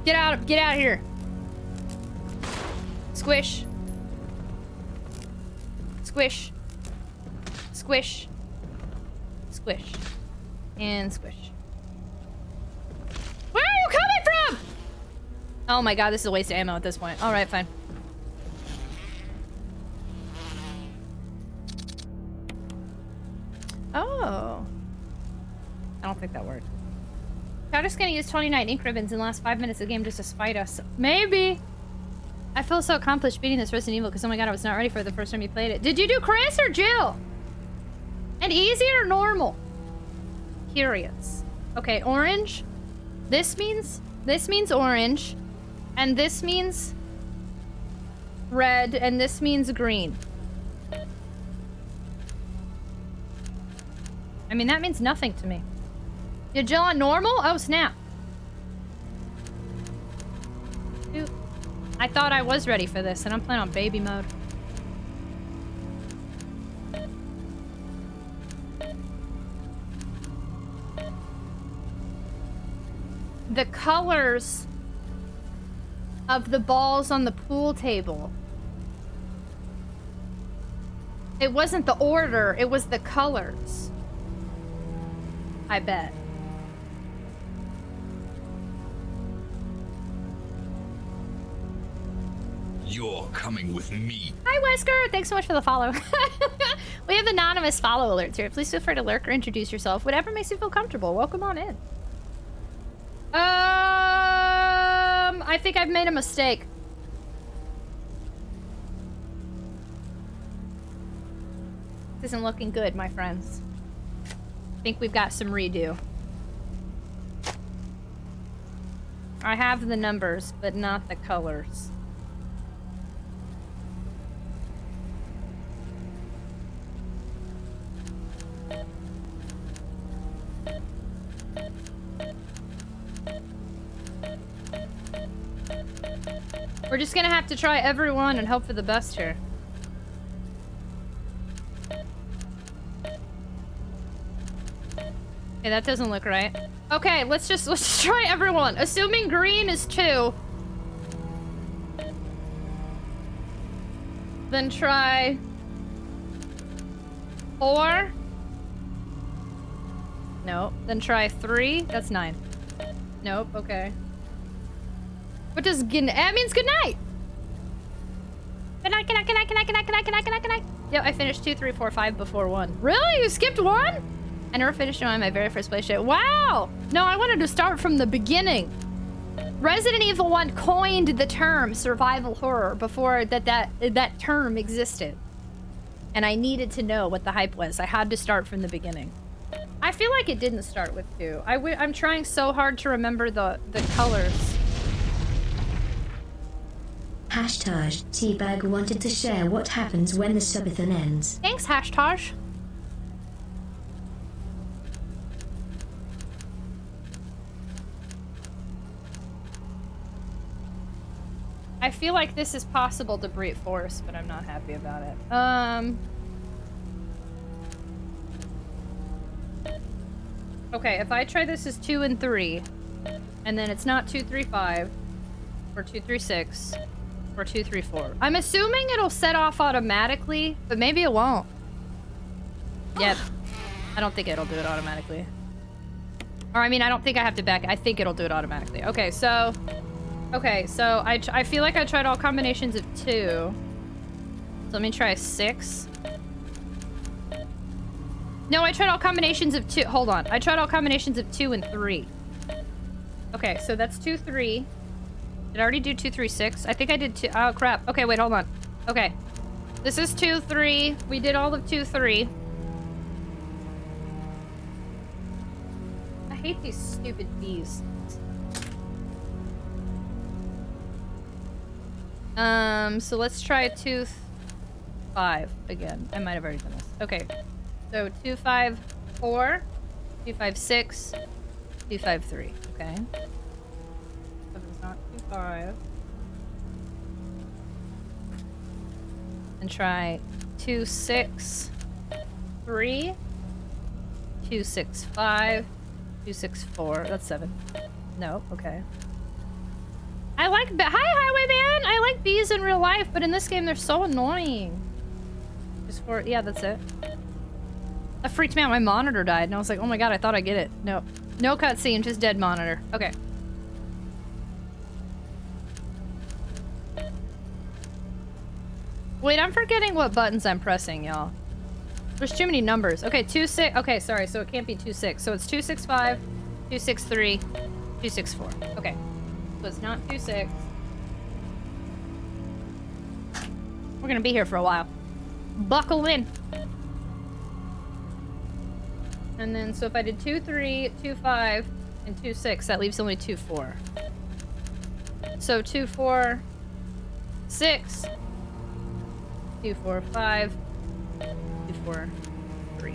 Get out of here. Squish. Squish. Squish. Squish. And squish. Where are you coming from? Oh my god, this is a waste of ammo at this point. Alright, fine. Oh. I don't think that worked. I'm just gonna use 29 ink ribbons in the last 5 minutes of the game just to spite us. Maybe. I feel so accomplished beating this Resident Evil because, oh my god, I was not ready for it the first time you played it. Did you do Chris or Jill? And easy or normal? Curious. Okay, orange. This means orange. And this means red. And this means green. I mean, that means nothing to me. You Jill on normal? Oh, snap. Dude, I thought I was ready for this, and I'm playing on baby mode. The colors of the balls on the pool table. It wasn't the order, it was the colors. I bet. You're coming with me. Hi, Wesker! Thanks so much for the follow. We have anonymous follow alerts here. Please feel free to lurk or introduce yourself. Whatever makes you feel comfortable. Welcome on in. I think I've made a mistake. This isn't looking good, my friends. I think we've got some redo. I have the numbers, but not the colors. We're just gonna have to try every one and hope for the best here. Okay, that doesn't look right. Okay, let's just try everyone. Assuming green is 2. Then try 4. No. Then try 3. That's 9. Nope, okay. What does that means good night. Good night, good night, good night, good night, good night, good night, good night, good night, good night. Yep, I finished 2, 3, 4, 5 before 1. Really? You skipped 1? I never finished on my very first playthrough. Wow! No, I wanted to start from the beginning. Resident Evil 1 coined the term survival horror before that term existed. And I needed to know what the hype was. I had to start from the beginning. I feel like it didn't start with 2. I'm trying so hard to remember the colors. Hashtag Teabag wanted to share what happens when the subathon ends. Thanks, hashtag. I feel like this is possible to brute force, but I'm not happy about it. Okay, if I try this as 2 and 3, and then it's not 2, 3, 5, or 2, 3, 6, or 2, 3, 4. I'm assuming it'll set off automatically, but maybe it won't. Yep. I don't think it'll do it automatically. Or I mean, I don't think I have to back. I think it'll do it automatically. Okay, so I feel like I tried all combinations of 2. So let me try 6. No, I tried all combinations of 2. Hold on. I tried all combinations of 2 and 3. Okay, so that's 2, 3. Did I already do 2, 3, 6? I think I did 2. Oh, crap. Okay, wait, hold on. Okay. This is 2, 3. We did all of 2, 3. I hate these stupid bees. So let's try 2, 5 again. I might have already done this. Okay. So 2, 5, 4, 2, 5, 6, 2, 5, 3. Okay. So it's not 2, 5. And try 2, 6, 3, 2, 6, 5, 2, 6, 4. That's 7. No, okay. I like hi Highwayman! I like bees in real life, but in this game they're so annoying. Just for yeah, that's it. That freaked me out. My monitor died, and I was like, oh my god, I thought I'd get it. No. No cutscene, just dead monitor. Okay. Wait, I'm forgetting what buttons I'm pressing, y'all. There's too many numbers. Okay, 2, 6. Okay, sorry, so it can't be 2, 6. So it's 2, 6, 5, 2, 6, 3, 2, 6, 4. Okay. So it's not 2, 6. We're gonna be here for a while. Buckle in. And then, so if I did 2, 3, 2, 5, and 2, 6, that leaves only 2, 4. So 2, 4, 6, 2, 4, 5, 2, 4, 3.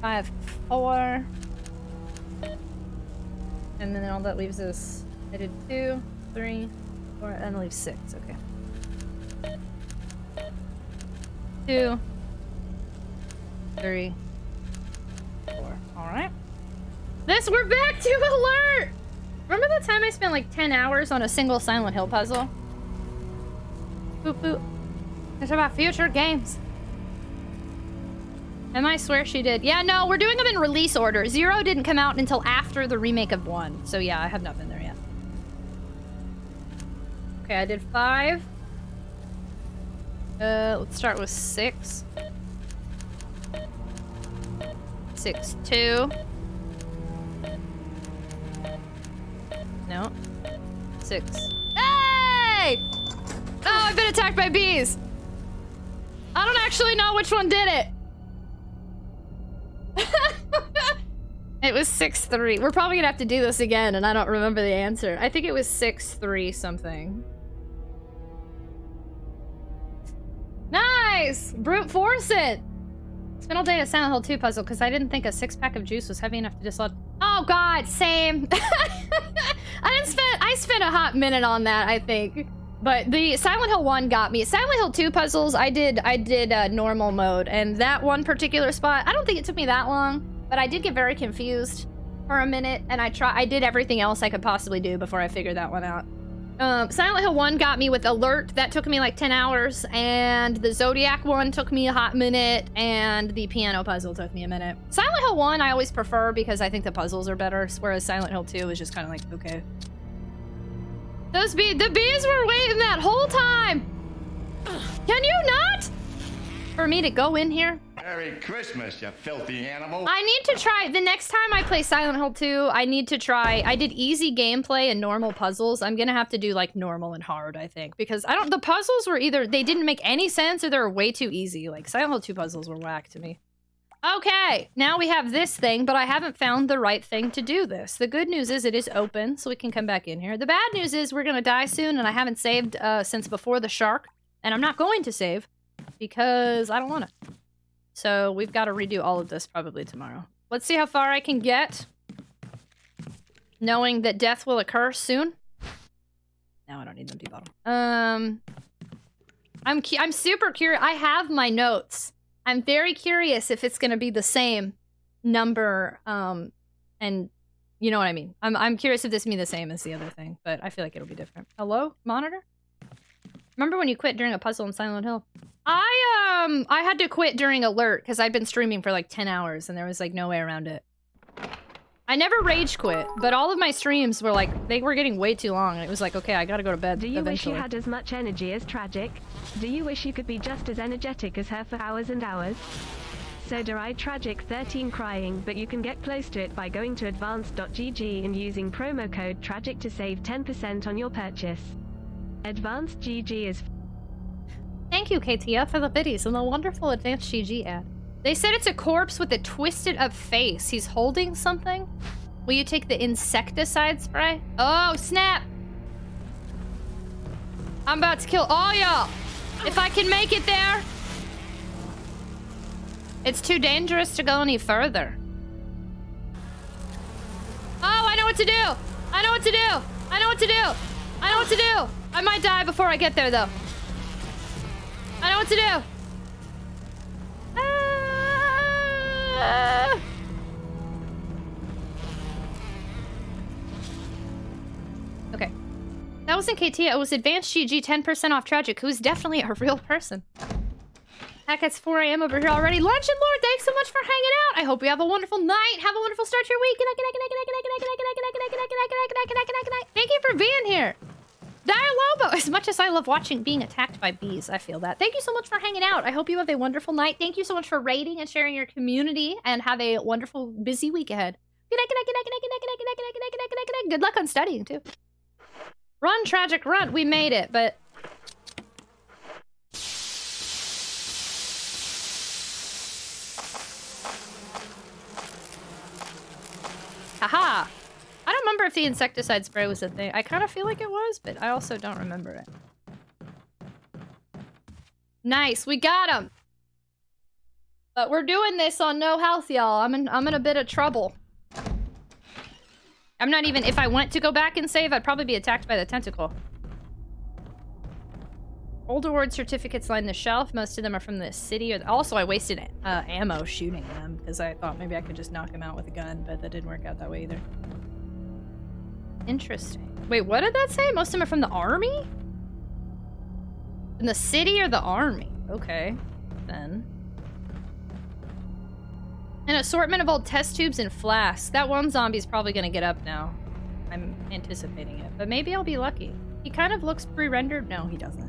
5, 4. And then all that leaves is, I did 2, 3, 4, and it leaves 6, okay. 2, 3, 4. Alright. We're back to alert! Remember the time I spent like 10 hours on a single Silent Hill puzzle? Boop boop. It's about future games. And I swear she did. Yeah, no, we're doing them in release order. 0 didn't come out until after the remake of 1. So yeah, I have not been there yet. Okay, I did 5. Let's start with 6. 6, 2. No. 6. Hey! Oh, I've been attacked by bees! I don't actually know which one did it. It was 6-3. We're probably gonna have to do this again, and I don't remember the answer. I think it was 6-3 something. Nice! Brute force it! Spent all day at a Silent Hill 2 puzzle because I didn't think a 6-pack of juice was heavy enough to dislodge. Oh god, same! I spent a hot minute on that, I think. But the Silent Hill 1 got me. Silent Hill 2 puzzles, I did normal mode, and that one particular spot, I don't think it took me that long, but I did get very confused for a minute, and I did everything else I could possibly do before I figured that one out. Silent Hill 1 got me with Alert, that took me like 10 hours, and the Zodiac one took me a hot minute, and the piano puzzle took me a minute. Silent Hill 1 I always prefer because I think the puzzles are better, whereas Silent Hill 2 is just kind of like, okay. The bees were waiting that whole time! Can you not? For me to go in here? Merry Christmas, you filthy animal. I need to try, the next time I play Silent Hill 2, I need to try, I did easy gameplay and normal puzzles. I'm gonna have to do like normal and hard, I think. Because the puzzles were either, they didn't make any sense or they were way too easy. Like Silent Hill 2 puzzles were whack to me. Okay, now we have this thing, but I haven't found the right thing to do this. The good news is it is open, so we can come back in here. The bad news is we're gonna die soon, and I haven't saved since before the shark. And I'm not going to save, because I don't want to. So we've got to redo all of this probably tomorrow. Let's see how far I can get. Knowing that death will occur soon. No, I don't need them debottle. I'm super curious. I have my notes. I'm very curious if it's going to be the same number, and you know what I mean. I'm curious if this means the same as the other thing, but I feel like it'll be different. Hello, monitor? Remember when you quit during a puzzle in Silent Hill? I had to quit during Alert because I'd been streaming for like 10 hours and there was like no way around it. I never rage quit, but all of my streams were like, they were getting way too long and it was like, okay, I gotta go to bed eventually. Do you wish you had as much energy as Tragic? Do you wish you could be just as energetic as her for hours and hours? So deride Tragic 13 crying, but you can get close to it by going to advanced.gg and using promo code TRAGIC to save 10% on your purchase. Advanced GG is... Thank you, Katia, for the biddies and the wonderful Advanced GG ad. They said it's a corpse with a twisted up face. He's holding something? Will you take the insecticide spray? Oh, snap! I'm about to kill all y'all! If I can make it there! It's too dangerous to go any further. Oh, I know what to do! I know what to do! I know what to do! I know what to do! I might die before I get there, though. I know what to do! Okay. That wasn't KT, it was Advanced GG 10% off Tragic, who's definitely a real person. Heck, it's 4 AM over here already. Lunch and Lord, thanks so much for hanging out. I hope you have a wonderful night. Have a wonderful start to your week. Good night. Thank you for being here. Dialobo, as much as I love watching being attacked by bees, I feel that. Thank you so much for hanging out. I hope you have a wonderful night. Thank you so much for raiding and sharing your community, and have a wonderful, busy week ahead. Good luck on studying, too. Run, Tragic, run. We made it, but... Haha! I don't remember if the insecticide spray was a thing. I kind of feel like it was, but I also don't remember it. Nice, we got him! But we're doing this on no health, y'all. I'm in a bit of trouble. I'm not even... If I went to go back and save, I'd probably be attacked by the tentacle. Old award certificates line the shelf. Most of them are from the city. Also, I wasted ammo shooting them because I thought maybe I could just knock them out with a gun, but that didn't work out that way either. Interesting. Wait, what did that say? Most of them are from the army? From the city or the army? Okay, then. An assortment of old test tubes and flasks. That one zombie's probably gonna get up now. I'm anticipating it, but maybe I'll be lucky. He kind of looks pre-rendered. No, he doesn't.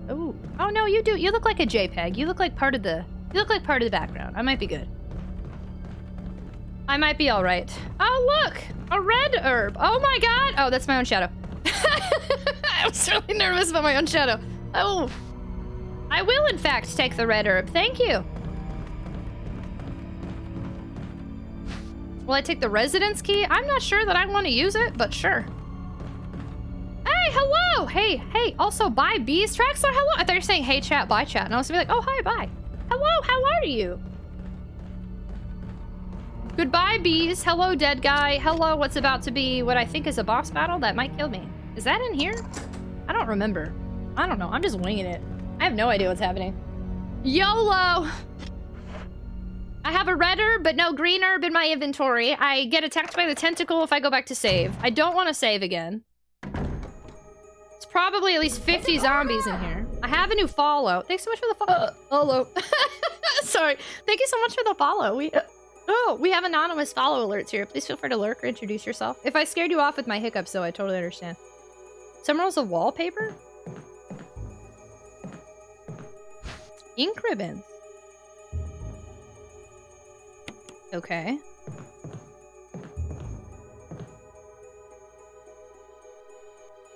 Oh, oh no, you do. You look like a JPEG. You look like part of the. You look like part of the background. I might be good. I might be all right. Oh look, a red herb. Oh my god. Oh, that's my own shadow. I was really nervous about my own shadow. Oh, I will in fact take the red herb. Thank you. Will I take the residence key? I'm not sure that I want to use it, but sure. Hey, hello! Hey, hey, also, bye, bees. Traxler, hello! I thought you were saying, hey, chat, bye, chat. And I was gonna be like, oh, hi, bye. Hello, how are you? Goodbye, bees. Hello, dead guy. Hello, what's about to be what I think is a boss battle that might kill me. Is that in here? I don't remember. I don't know. I'm just winging it. I have no idea what's happening. YOLO! I have a red herb, but no green herb in my inventory. I get attacked by the tentacle if I go back to save. I don't want to save again. It's probably at least 50 zombies in here. I have a new follow. Thanks so much for the follow. Sorry. Thank you so much for the follow. We have anonymous follow alerts here. Please feel free to lurk or introduce yourself. If I scared you off with my hiccups, though, I totally understand. Some rolls of wallpaper? Ink ribbons. Okay.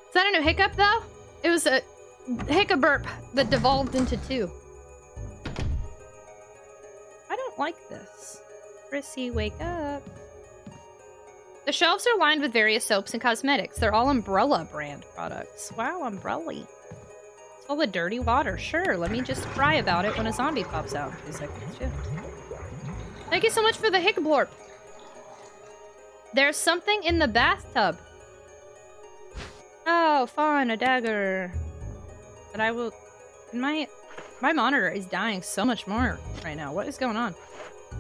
Is that a new hiccup, though? It was a hiccup burp that devolved into 2. I don't like this. Chrissy, wake up. The shelves are lined with various soaps and cosmetics. They're all Umbrella brand products. Wow, Umbrella. It's full of dirty water. Sure, let me just cry about it when a zombie pops out in 2 seconds. Yeah. Thank you so much for the hic blorp. There's something in the bathtub. Oh, fun, a dagger. But I will... My monitor is dying so much more right now. What is going on?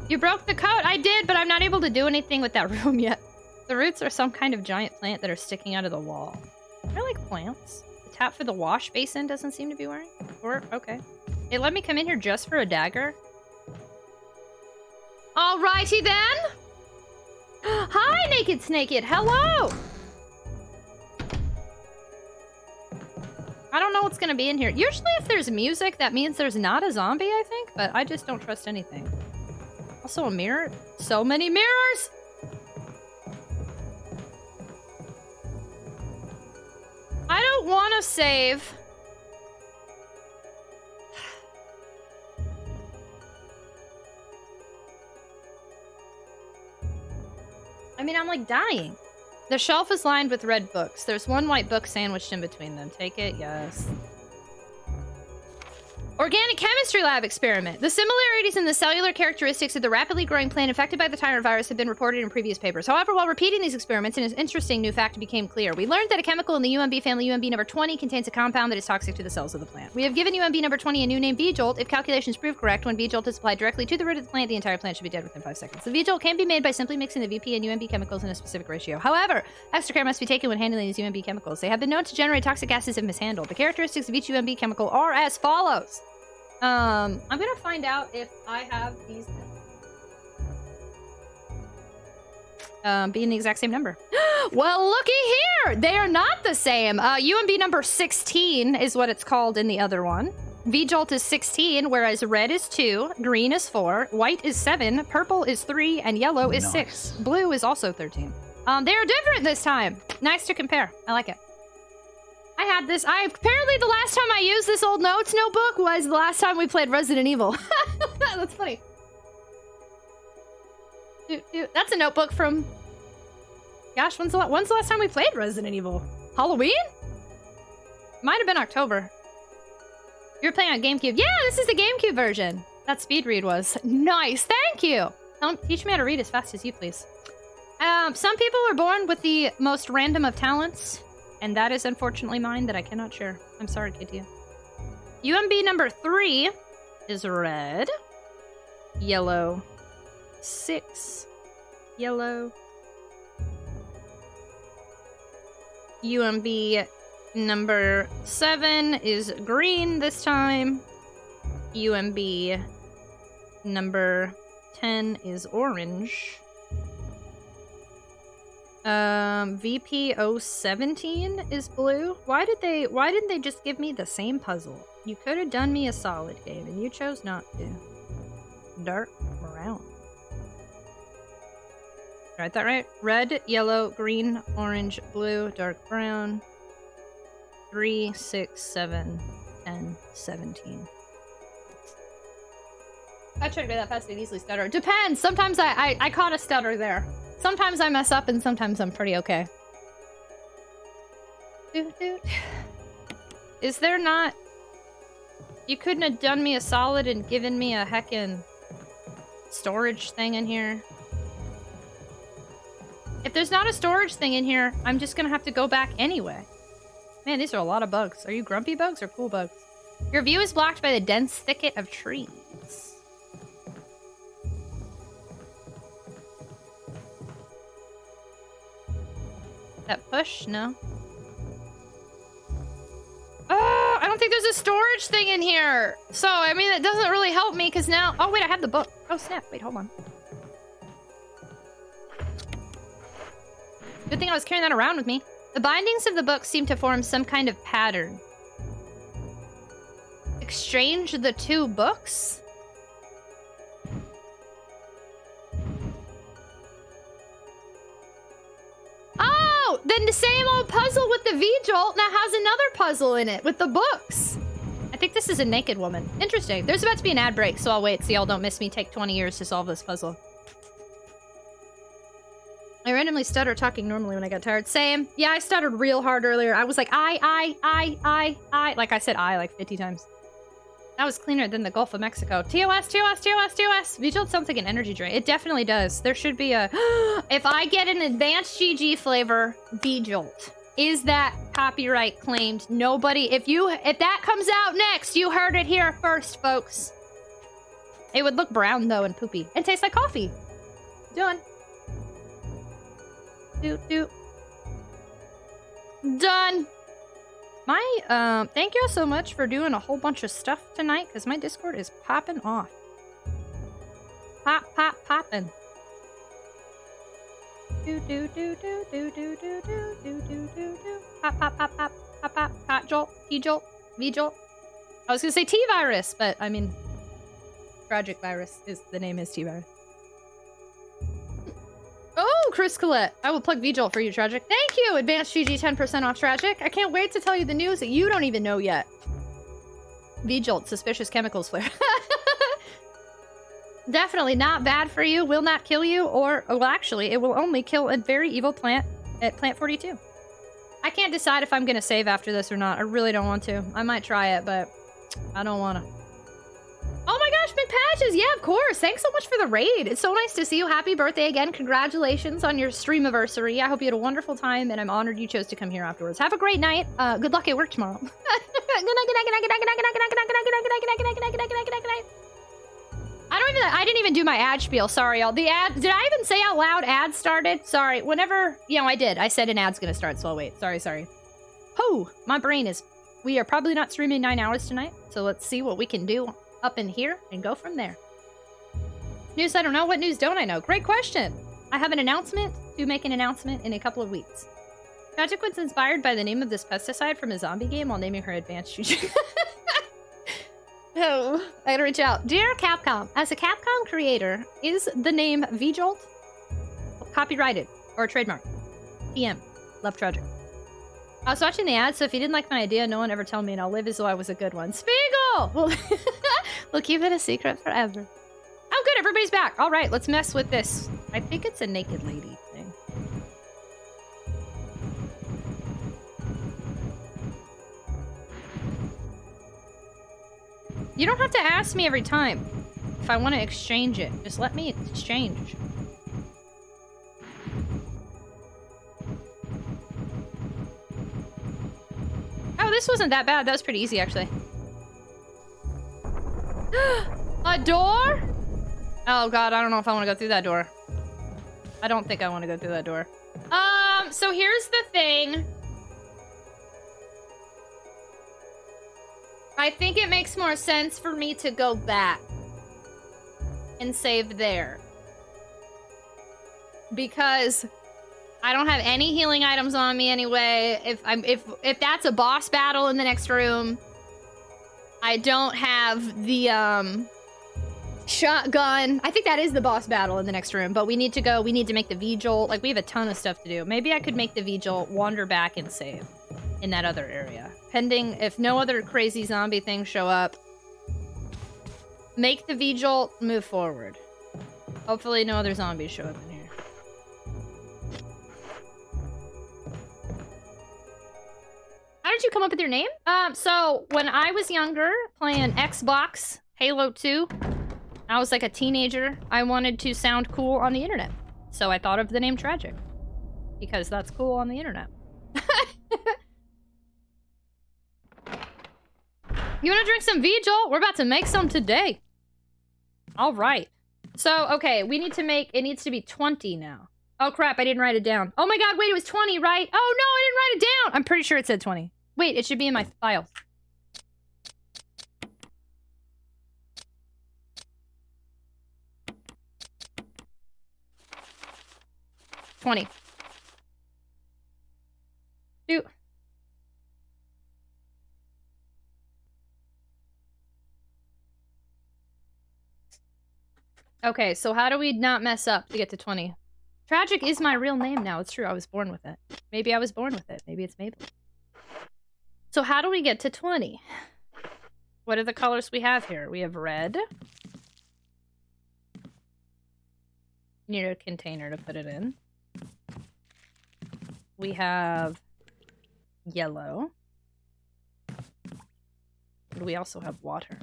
You broke the coat! I did, but I'm not able to do anything with that room yet. The roots are some kind of giant plant that are sticking out of the wall. I like plants. The tap for the wash basin doesn't seem to be wearing. Or, okay. It let me come in here just for a dagger. Alrighty then! Hi, Naked Snaked! Hello! I don't know what's gonna be in here. Usually if there's music, that means there's not a zombie, I think, but I just don't trust anything. Also a mirror. So many mirrors! I don't want to save. I mean, I'm like dying. The shelf is lined with red books. There's one white book sandwiched in between them. Take it? Yes. Organic chemistry lab experiment. The similarities in the cellular characteristics of the rapidly growing plant infected by the tyrant virus have been reported in previous papers. However, while repeating these experiments, an interesting new fact became clear. We learned that a chemical in the UMB family, UMB number 20, contains a compound that is toxic to the cells of the plant. We have given UMB number 20 a new name, V-Jolt. If calculations prove correct, when V-Jolt is applied directly to the root of the plant, the entire plant should be dead within 5 seconds. The V-Jolt can be made by simply mixing the VP and UMB chemicals in a specific ratio. However, extra care must be taken when handling these UMB chemicals. They have been known to generate toxic gases if mishandled. The characteristics of each UMB chemical are as follows. I'm gonna find out if I have these being the exact same number. Well, looky here! They are not the same. UMB number 16 is what it's called in the other one. V-Jolt is 16, whereas red is 2, green is 4, white is 7, purple is 3, and yellow is 6. Blue is also 13. They are different this time. Nice to compare. I like it. I had this. Apparently the last time I used this old notes notebook was the last time we played Resident Evil. That's funny. That's a notebook from... Gosh, when's the last time we played Resident Evil? Halloween? Might have been October. You're playing on GameCube. Yeah, this is the GameCube version. That speed read was nice. Thank you. Teach me how to read as fast as you please. Some people are born with the most random of talents, and that is unfortunately mine that I cannot share. I'm sorry, Katia. UMB number 3 is red, yellow, 6, yellow. UMB number 7 is green this time. UMB number 10 is orange. VP 017 is blue. Why didn't they just give me the same puzzle? You could have done me a solid game and you chose not to. Dark brown. Got that right? Red, yellow, green, orange, blue, dark brown. 3, 6, 7, 10, 17. I tried to go that fast and easily stutter. Depends. Sometimes I caught a stutter there. Sometimes I mess up and sometimes I'm pretty okay. Is there not... You couldn't have done me a solid and given me a heckin' storage thing in here? If there's not a storage thing in here, I'm just gonna have to go back anyway. Man, these are a lot of bugs. Are you grumpy bugs or cool bugs? Your view is blocked by the dense thicket of trees. That push? No. Oh, I don't think there's a storage thing in here. So, I mean, it doesn't really help me because now... Oh, wait, I have the book. Oh, snap. Wait, hold on. Good thing I was carrying that around with me. The bindings of the book seem to form some kind of pattern. Exchange the 2 books? Oh, then the same old puzzle with the V-Jolt now has another puzzle in it with the books. I think this is a naked woman. Interesting. There's about to be an ad break, so I'll wait so y'all don't miss me take 20 years to solve this puzzle. I randomly stutter talking normally when I got tired. Same. Yeah, I stuttered real hard earlier. I was like, I. Like I said I like 50 times. That was cleaner than the Gulf of Mexico. TOS, TOS, TOS, TOS. V-Jolt sounds like an energy drink. It definitely does. There should be a... If I get an advanced GG flavor V-Jolt, is that copyright claimed? Nobody... If that comes out next, you heard it here first, folks. It would look brown, though, and poopy. And taste like coffee. Done. Doot, doot. Done. My, thank you so much for doing a whole bunch of stuff tonight, because my Discord is popping off. Popping. Do do do do do do do do do do do do. Pop jolt, T-Jolt, V-Jolt. I was gonna say T-Virus, but I mean, Tragic Virus is the name is T-Virus. Oh, Chris Collette. I will plug V-Jolt for you, Tragic. Thank you! Advanced GG 10% off Tragic. I can't wait to tell you the news that you don't even know yet. V-Jolt, suspicious chemicals flare. Definitely not bad for you, will not kill you, or, well, actually, it will only kill a very evil plant at Plant 42. I can't decide if I'm gonna save after this or not. I really don't want to. I might try it, but I don't wanna. Oh my gosh, Big Patches! Yeah, of course! Thanks so much for the raid! It's so nice to see you. Happy birthday again. Congratulations on your stream-iversary. I hope you had a wonderful time, and I'm honored you chose to come here afterwards. Have a great night. Good luck at work tomorrow. Good night. I didn't even do my ad spiel. Sorry, y'all. The ad... Did I even say out loud ad started? Sorry. Whenever... You know, I did. I said an ad's gonna start, so I'll wait. Sorry. Oh, my brain is... We are probably not streaming 9 hours tonight, so let's see what we can do up in here and go from there. News I don't know. What news don't I know? Great question. I have an announcement to make an announcement in a couple of weeks. Tragic was inspired by the name of this pesticide from a zombie game while naming her advanced shooter. Oh, I gotta reach out. Dear Capcom, as a Capcom creator, is the name V-Jolt copyrighted or trademark? PM. Love Tragic. I was watching the ad, so if you didn't like my idea, no one ever tell me, and I'll live as though I was a good one. Spiegel! We'll keep it a secret forever. Oh, good, everybody's back. All right, let's mess with this. I think it's a naked lady thing. You don't have to ask me every time if I want to exchange it. Just let me exchange. Oh, this wasn't that bad. That was pretty easy, actually. A door? Oh god, I don't know if I want to go through that door. I don't think I want to go through that door. So here's the thing. I think it makes more sense for me to go back and save there. Because I don't have any healing items on me anyway. If that's a boss battle in the next room, I don't have the shotgun. I think that is the boss battle in the next room, but we need to make the vigil. Like, we have a ton of stuff to do. Maybe I could make the vigil, wander back, and save in that other area. Pending if no other crazy zombie things show up. Make the vigil, move forward. Hopefully no other zombies show up in here. How did you come up with your name? So when I was younger, playing Xbox, Halo 2, I was like a teenager. I wanted to sound cool on the internet. So I thought of the name Tragic. Because that's cool on the internet. You wanna drink some Vigil? We're about to make some today. All right. So, okay, we need to make, it needs to be 20 now. Oh crap, I didn't write it down. Oh my god, wait, it was 20, right? Oh no, I didn't write it down! I'm pretty sure it said 20. Wait, it should be in my files. $20. Dude. Okay, so how do we not mess up to get to 20? Tragic is my real name now. It's true. I was born with it. Maybe I was born with it. Maybe it's Maybelline. So how do we get to 20? What are the colors we have here? We have red. Need a container to put it in. We have yellow. And we also have water.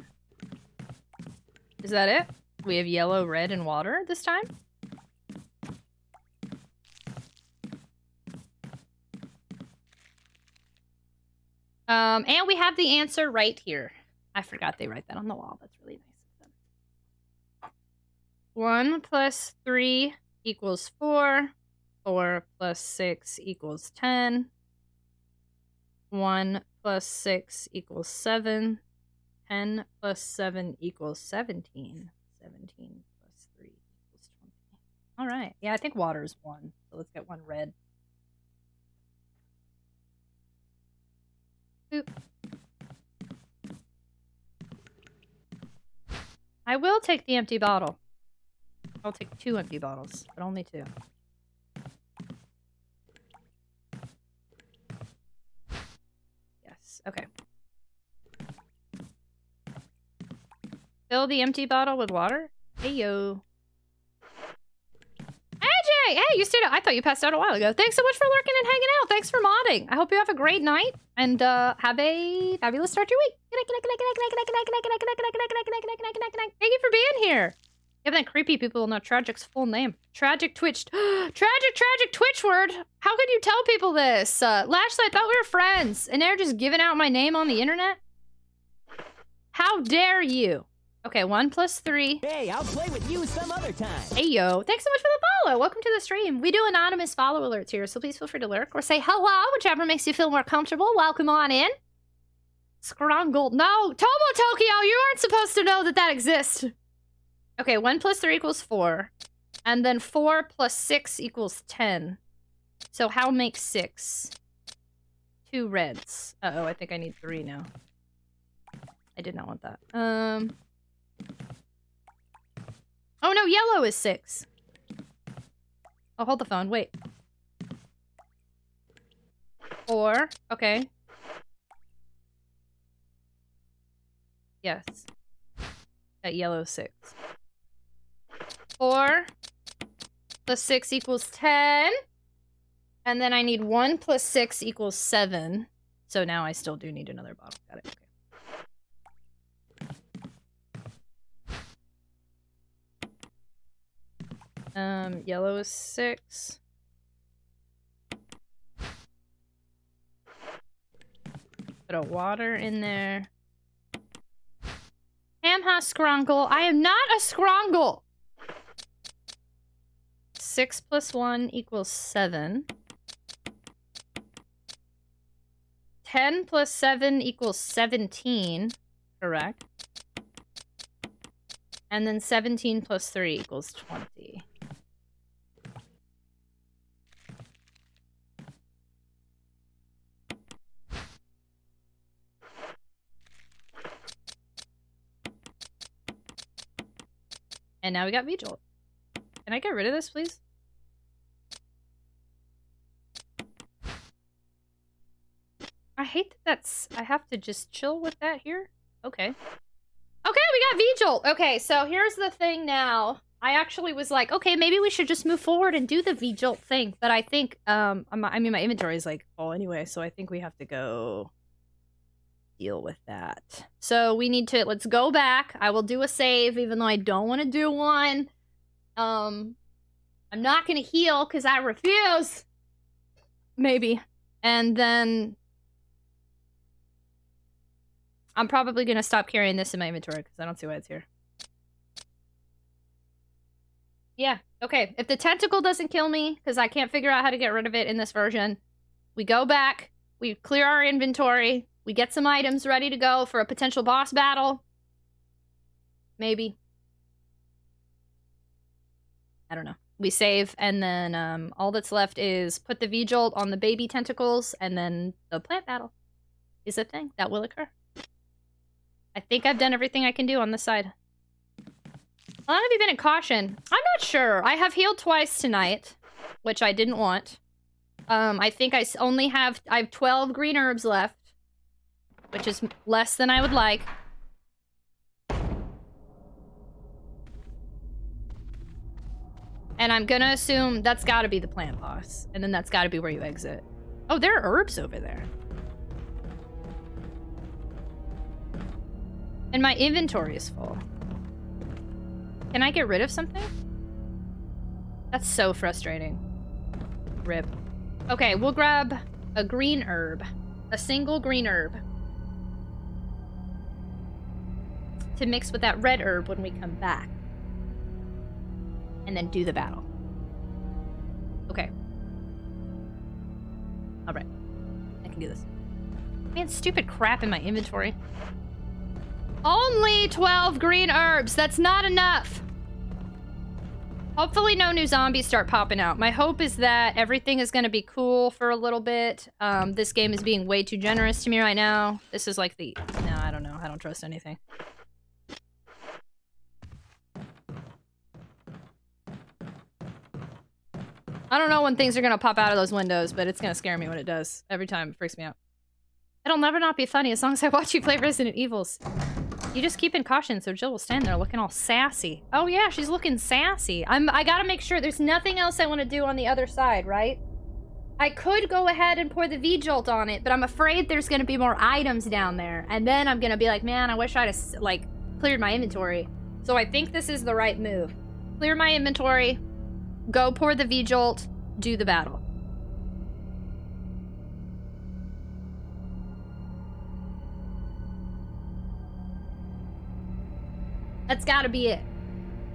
Is that it? We have yellow, red, and water this time? And we have the answer right here. I forgot they write that on the wall. That's really nice of them. 1 plus 3 equals 4. 4 plus 6 equals 10. 1 plus 6 equals 7. 10 plus 7 equals 17. 17 plus 3 equals 20. All right. Yeah, I think water is 1. So let's get 1 red. Boop. I will take the empty bottle. I'll take 2 empty bottles, but only 2. Yes, okay. Fill the empty bottle with water? Hey, yo. AJ! Hey, you stayed out. I thought you passed out a while ago. Thanks so much for lurking and hanging out. Thanks for modding. I hope you have a great night and have a fabulous start to your week. Thank you for being here. Give that creepy people know Tragic's full name. Tragic Twitch. Tragic Twitch word. How could you tell people this? Lashley, I thought we were friends. And they're just giving out my name on the internet? How dare you? Okay, 1 plus 3. Hey, I'll play with you some other time. Hey, yo. Thanks so much for the follow. Welcome to the stream. We do anonymous follow alerts here, so please feel free to lurk or say hello, whichever makes you feel more comfortable. Welcome on in. Scrungle. No, Tomo Tokyo, you aren't supposed to know that that exists. Okay, 1 plus 3 equals 4. And then 4 plus 6 equals 10. So how makes 6? 2 reds. Uh-oh, I think I need 3 now. I did not want that. Oh no, yellow is 6. Oh, hold the phone. Wait. 4. Okay. Yes. That yellow 6. 4 plus 6 equals 10. And then I need 1 plus 6 equals 7. So now I still do need another bottle. Got it. Okay. Yellow is 6. Put a water in there. Ham has scrongle. I am not a scrongle! 6 plus 1 equals 7. 10 plus 7 equals 17. Correct. And then 17 plus 3 equals 20. And now we got V-Jolt. Can I get rid of this, please? I hate that that's... I have to just chill with that here. Okay. Okay, we got V-Jolt. Okay, so here's the thing now. I actually was like, okay, maybe we should just move forward and do the V-Jolt thing. But I think, I mean, my inventory is like full anyway, so I think we have to go deal with that. So we need to, let's go back. I will do a save, even though I don't want to do one. I'm not going to heal because I refuse. Maybe. And then I'm probably going to stop carrying this in my inventory because I don't see why it's here. Yeah, okay. If the tentacle doesn't kill me, because I can't figure out how to get rid of it in this version, we go back, we clear our inventory, we get some items ready to go for a potential boss battle. Maybe. I don't know. We save, and then all that's left is put the V-Jolt on the baby tentacles, and then the plant battle is a thing that will occur. I think I've done everything I can do on this side. How long have you been in caution? I'm not sure. I have healed twice tonight, which I didn't want. I think I have 12 green herbs left, which is less than I would like. And I'm gonna assume that's gotta be the plant boss, and then that's gotta be where you exit. Oh, there are herbs over there. And my inventory is full. Can I get rid of something? That's so frustrating. Rip. Okay, we'll grab a green herb. A single green herb. To mix with that red herb when we come back. And then do the battle. Okay. Alright. I can do this. Man, stupid crap in my inventory. Only 12 green herbs. That's not enough. Hopefully no new zombies start popping out. My hope is that everything is going to be cool for a little bit. This game is being way too generous to me right now. This is like the... No, I don't know. I don't trust anything. I don't know when things are going to pop out of those windows, but it's going to scare me when it does. Every time it freaks me out. It'll never not be funny as long as I watch you play Resident Evils. You just keep in caution, so Jill will stand there looking all sassy. Oh yeah, she's looking sassy. I gotta make sure there's nothing else I want to do on the other side, right? I could go ahead and pour the V-Jolt on it, but I'm afraid there's gonna be more items down there. And then I'm gonna be like, man, I wish I'd have, like, cleared my inventory. So I think this is the right move. Clear my inventory, go pour the V-Jolt, do the battle. That's gotta be it.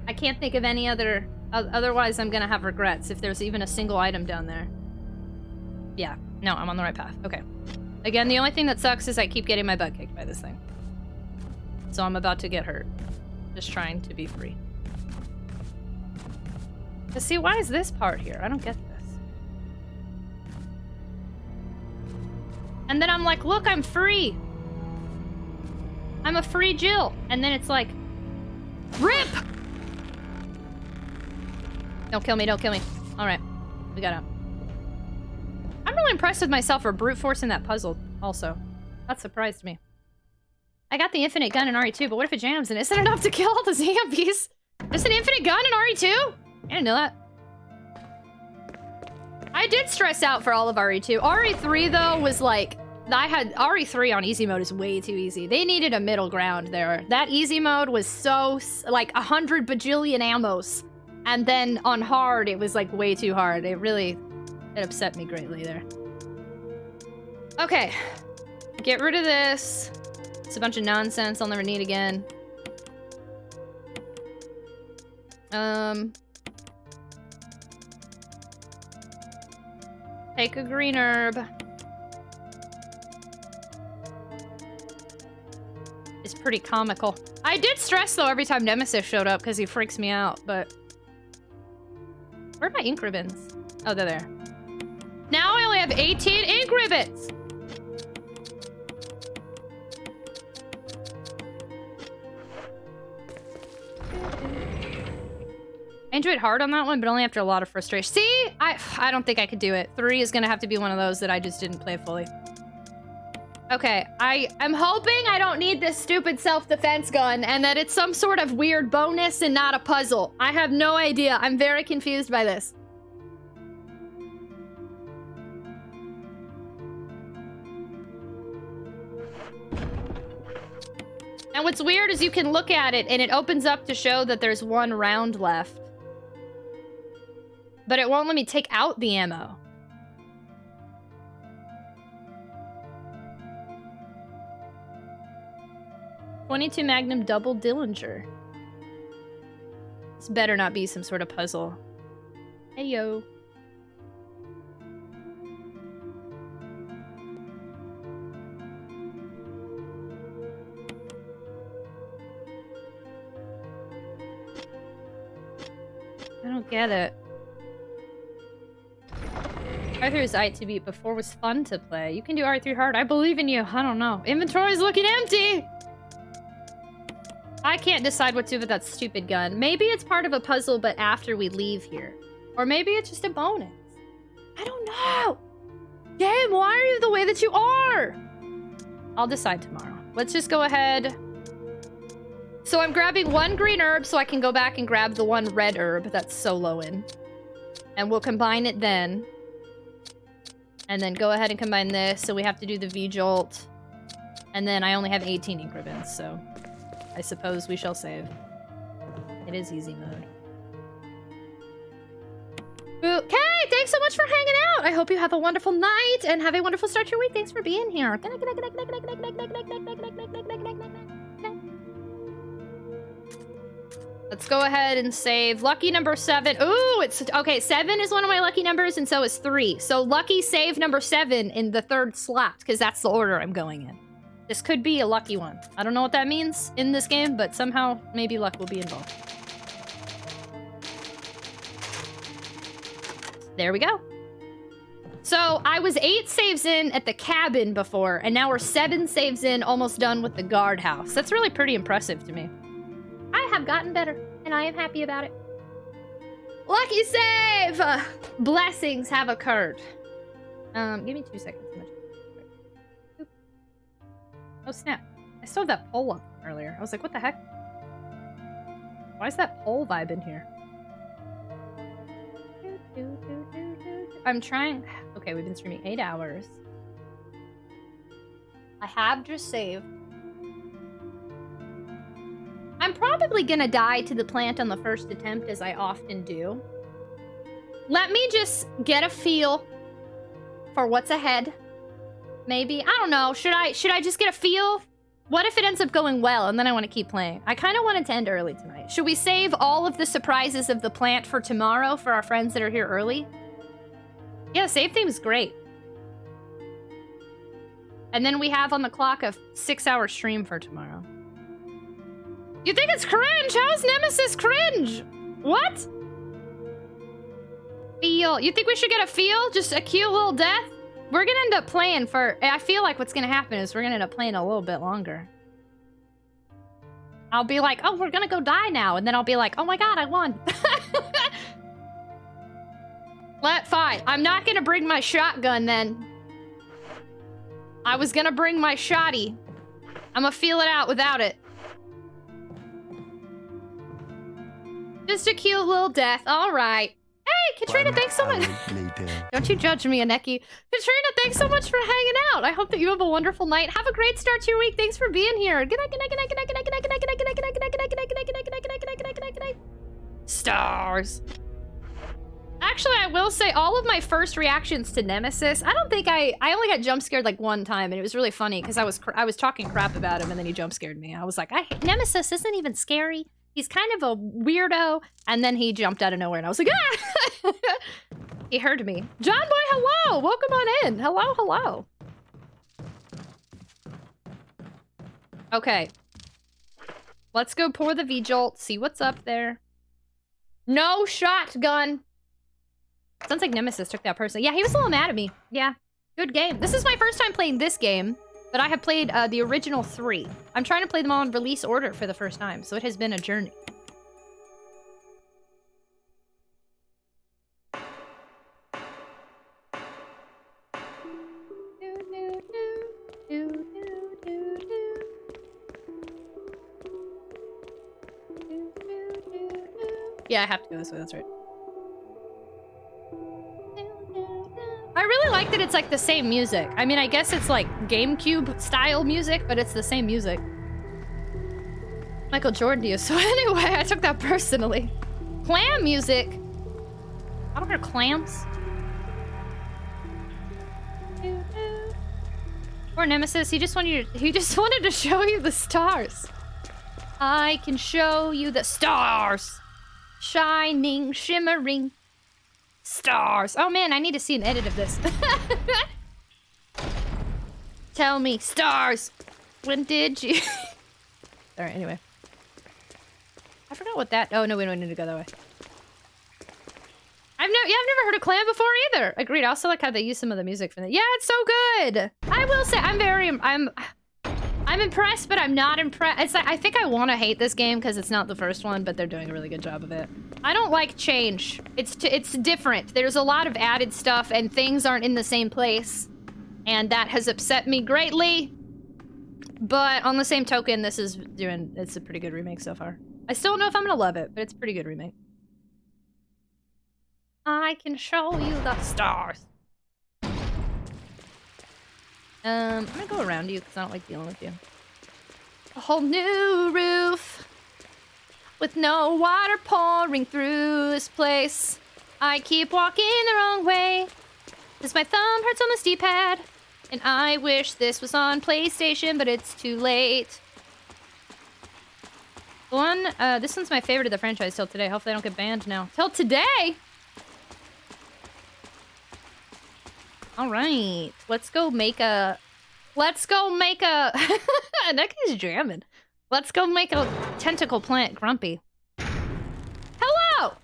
I can't think of any other... otherwise, I'm gonna have regrets if there's even a single item down there. Yeah. No, I'm on the right path. Okay. Again, the only thing that sucks is I keep getting my butt kicked by this thing. So I'm about to get hurt. Just trying to be free. But see, why is this part here? I don't get this. And then I'm like, look, I'm free! I'm a free Jill! And then it's like... RIP! Don't kill me, don't kill me. Alright, we got out. I'm really impressed with myself for brute forcing that puzzle, also. That surprised me. I got the infinite gun in RE2, but what if it jams and isn't enough to kill all the zombies? There's an infinite gun in RE2? I didn't know that. I did stress out for all of RE2. RE3, though, was like... I had RE3 on easy mode is way too easy. They needed a middle ground there. That easy mode was so, like, 100 bajillion ammos. And then on hard, it was like way too hard. It upset me greatly there. Okay. Get rid of this. It's a bunch of nonsense I'll never need again. Take a green herb. It's pretty comical. I did stress though every time Nemesis showed up because he freaks me out, but... Where are my ink ribbons? Oh, they're there. Now I only have 18 ink ribbons! I enjoyed hard on that one, but only after a lot of frustration. See? I don't think I could do it. 3 is gonna have to be one of those that I just didn't play fully. Okay, I'm hoping I don't need this stupid self-defense gun and that it's some sort of weird bonus and not a puzzle. I have no idea. I'm very confused by this. And what's weird is you can look at it and it opens up to show that there's 1 round left. But it won't let me take out the ammo. .22 Magnum Double Dillinger. This better not be some sort of puzzle. Hey yo. I don't get it. R3 is aight to beat, before was fun to play. You can do R3 hard. I believe in you. I don't know. Inventory's looking empty! I can't decide what to do with that stupid gun. Maybe it's part of a puzzle, but after we leave here. Or maybe it's just a bonus. I don't know! Game, why are you the way that you are? I'll decide tomorrow. Let's just go ahead. So I'm grabbing 1 green herb so I can go back and grab the 1 red herb that's solo in. And we'll combine it then. And then go ahead and combine this, so we have to do the V-Jolt. And then I only have 18 ink ribbons, so I suppose we shall save. It is easy mode. Okay, thanks so much for hanging out! I hope you have a wonderful night, and have a wonderful start to your week. Thanks for being here. Let's go ahead and save lucky number 7. Ooh, it's okay. 7 is one of my lucky numbers, and so is 3. So lucky save number 7 in the 3rd slot, because that's the order I'm going in. This could be a lucky one. I don't know what that means in this game, but somehow maybe luck will be involved. There we go. So I was 8 saves in at the cabin before, and now we're 7 saves in, almost done with the guardhouse. That's really pretty impressive to me. I have gotten better, and I am happy about it. Lucky save! Blessings have occurred. Give me 2 seconds. Oh, snap. I saw that pole up earlier. I was like, what the heck? Why is that pole vibe in here? I'm trying... Okay, we've been streaming 8 hours. I have just saved. I'm probably gonna die to the plant on the first attempt, as I often do. Let me just get a feel for what's ahead. Maybe. I don't know. Should I just get a feel? What if it ends up going well and then I want to keep playing? I kind of want it to end early tonight. Should we save all of the surprises of the plant for tomorrow for our friends that are here early? Yeah, save theme is great. And then we have on the clock a 6-hour stream for tomorrow. You think it's cringe? How is Nemesis cringe? What? Feel. You think we should get a feel? Just a cute little death? We're gonna end up playing for... I feel like what's gonna happen is we're gonna end up playing a little bit longer. I'll be like, oh, we're gonna go die now. And then I'll be like, oh my god, I won. Fine. I'm not gonna bring my shotgun then. I was gonna bring my shotty. I'm gonna feel it out without it. Just a cute little death. All right. Hey, Katrina, thanks so much. Don't you judge me, Aneki. Katrina, thanks so much for hanging out. I hope that you have a wonderful night. Have a great start to your week. Thanks for being here. Good night, good night, good night, good night, good night, good night, good night, good night, good night, good night, good night, good night, good night, good night, good night, good night, good night, good night, good night. Stars. Actually, I will say all of my first reactions to Nemesis, I don't think I only got jump scared like one time, and it was really funny because I was talking crap about him, and then he jump scared me. I was like, Nemesis isn't even scary. He's kind of a weirdo, and then he jumped out of nowhere, and I was like, ah! He heard me. John Boy, hello! Welcome on in. Hello, hello. Okay. Let's go pour the V-Jolt, see what's up there. No shotgun. Sounds like Nemesis took that person. Yeah, he was a little mad at me. Yeah, good game. This is my first time playing this game, but I have played the original 3. I'm trying to play them all in release order for the first time, so it has been a journey. Yeah, I have to go this way, that's right. I really like that it's like the same music. I mean, I guess it's like GameCube style music, but it's the same music. Michael Jordan to you. So anyway, I took that personally. Clam music. I don't hear clams. Poor Nemesis, he just wanted to show you the stars. I can show you the stars. Shining, shimmering stars. Oh man, I need to see an edit of this. Tell me, stars, when did you... Alright, anyway. I forgot what that... Oh no, we don't need to go that way. I've never heard of Clam before either. Agreed. I also like how they use some of the music from it. Yeah, it's so good. I will say I'm impressed, but I'm not impressed. It's like I think I want to hate this game because it's not the first one, but they're doing a really good job of it. I don't like change. It's different. There's a lot of added stuff, and things aren't in the same place, and that has upset me greatly. But on the same token, it's a pretty good remake so far. I still don't know if I'm gonna love it, but it's a pretty good remake. I can show you the stars. I'm gonna go around you because I don't like dealing with you. A whole new roof with no water pouring through this place. I keep walking the wrong way because my thumb hurts on the D-pad, and I wish this was on PlayStation, but it's too late. This one's my favorite of the franchise till today. Hopefully I don't get banned now. Till today? All right, let's go make a... That guy's jamming. Let's go make a tentacle plant grumpy. Hello!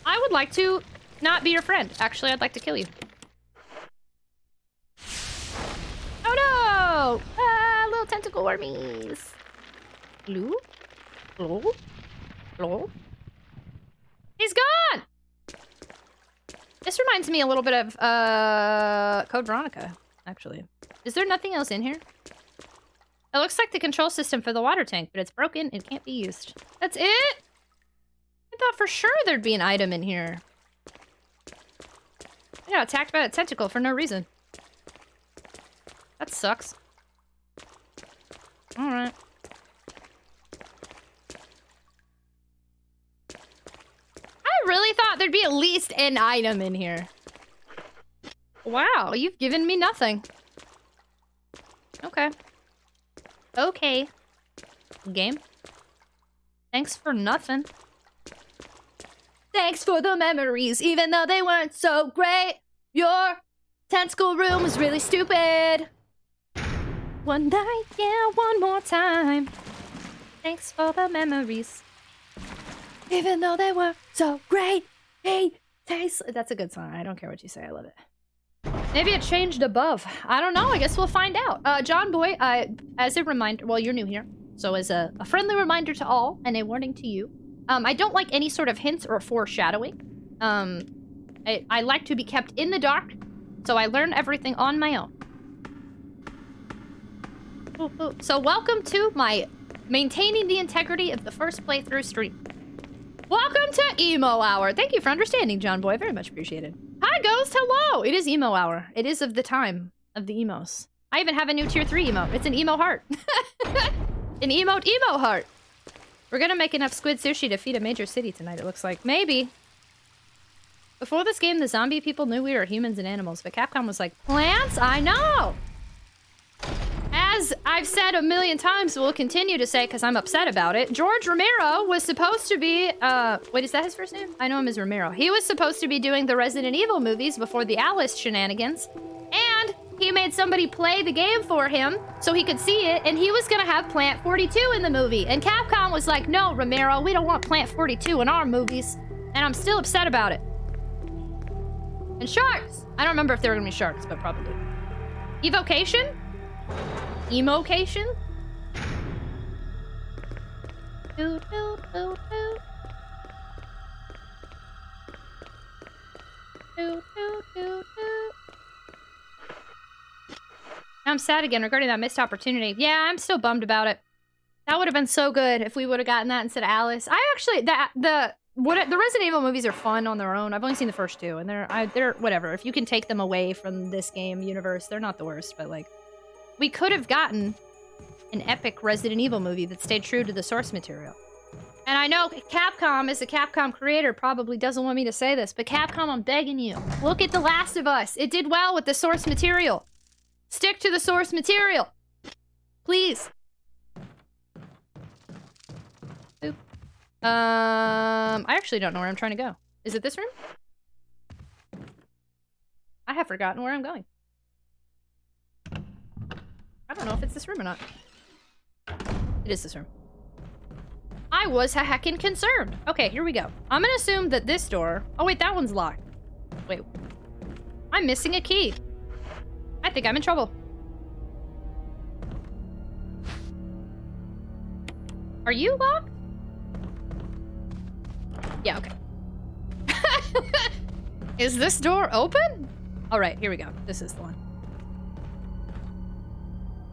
I would like to not be your friend. Actually, I'd like to kill you. Oh no! Ah, little tentacle wormies. Hello? Hello? Hello? He's gone! This reminds me a little bit of Code Veronica, actually. Is there nothing else in here? It looks like the control system for the water tank, but it's broken. It can't be used. That's it? I thought for sure there'd be an item in here. I got attacked by a tentacle for no reason. That sucks. Alright. I really thought there'd be at least an item in here. Wow, you've given me nothing. Okay. Okay. Game. Thanks for nothing. Thanks for the memories, even though they weren't so great. Your tentacle room was really stupid. One night, yeah, one more time. Thanks for the memories. Even though they were so great. Hey, taste. That's a good song. I don't care what you say. I love it. Maybe it changed above. I don't know. I guess we'll find out. John Boy, as a reminder, well, you're new here. So as a friendly reminder to all and a warning to you, I don't like any sort of hints or foreshadowing. I like to be kept in the dark, so I learn everything on my own. Ooh, ooh. So welcome to my maintaining the integrity of the first playthrough stream. Welcome to Emo Hour. Thank you for understanding, John Boy. Very much appreciated. Hi, Ghost. Hello. It is Emo Hour. It is of the time of the emos. I even have a new tier 3 emote. It's an emo heart. An emote emo heart. We're gonna make enough squid sushi to feed a major city tonight, it looks like. Maybe. Before this game, the zombie people knew we were humans and animals, but Capcom was like, plants? I know! As I've said a million times, will continue to say, because I'm upset about it, George Romero was supposed to be, wait, is that his first name? I know him as Romero. He was supposed to be doing the Resident Evil movies before the Alice shenanigans, and he made somebody play the game for him so he could see it, and he was gonna have Plant 42 in the movie, and Capcom was like, no, Romero, we don't want Plant 42 in our movies, and I'm still upset about it. And sharks! I don't remember if there were gonna be sharks, but probably. Evocation? Emocation? Doo, doo, doo, doo. Doo, doo, doo, doo. I'm sad again regarding that missed opportunity. Yeah, I'm still bummed about it. That would have been so good if we would have gotten that instead of Alice. I actually, the Resident Evil movies are fun on their own. I've only seen the first two, and they're whatever. If you can take them away from this game universe, they're not the worst, but like, we could have gotten an epic Resident Evil movie that stayed true to the source material. And I know Capcom, as a Capcom creator, probably doesn't want me to say this, but Capcom, I'm begging you. Look at The Last of Us. It did well with the source material. Stick to the source material. Please. Oop. I actually don't know where I'm trying to go. Is it this room? I have forgotten where I'm going. I don't know if it's this room or not. It is this room. I was heckin' concerned. Okay, here we go. I'm gonna assume that this door... Oh, wait, that one's locked. Wait. I'm missing a key. I think I'm in trouble. Are you locked? Yeah, okay. Is this door open? All right, here we go. This is the one.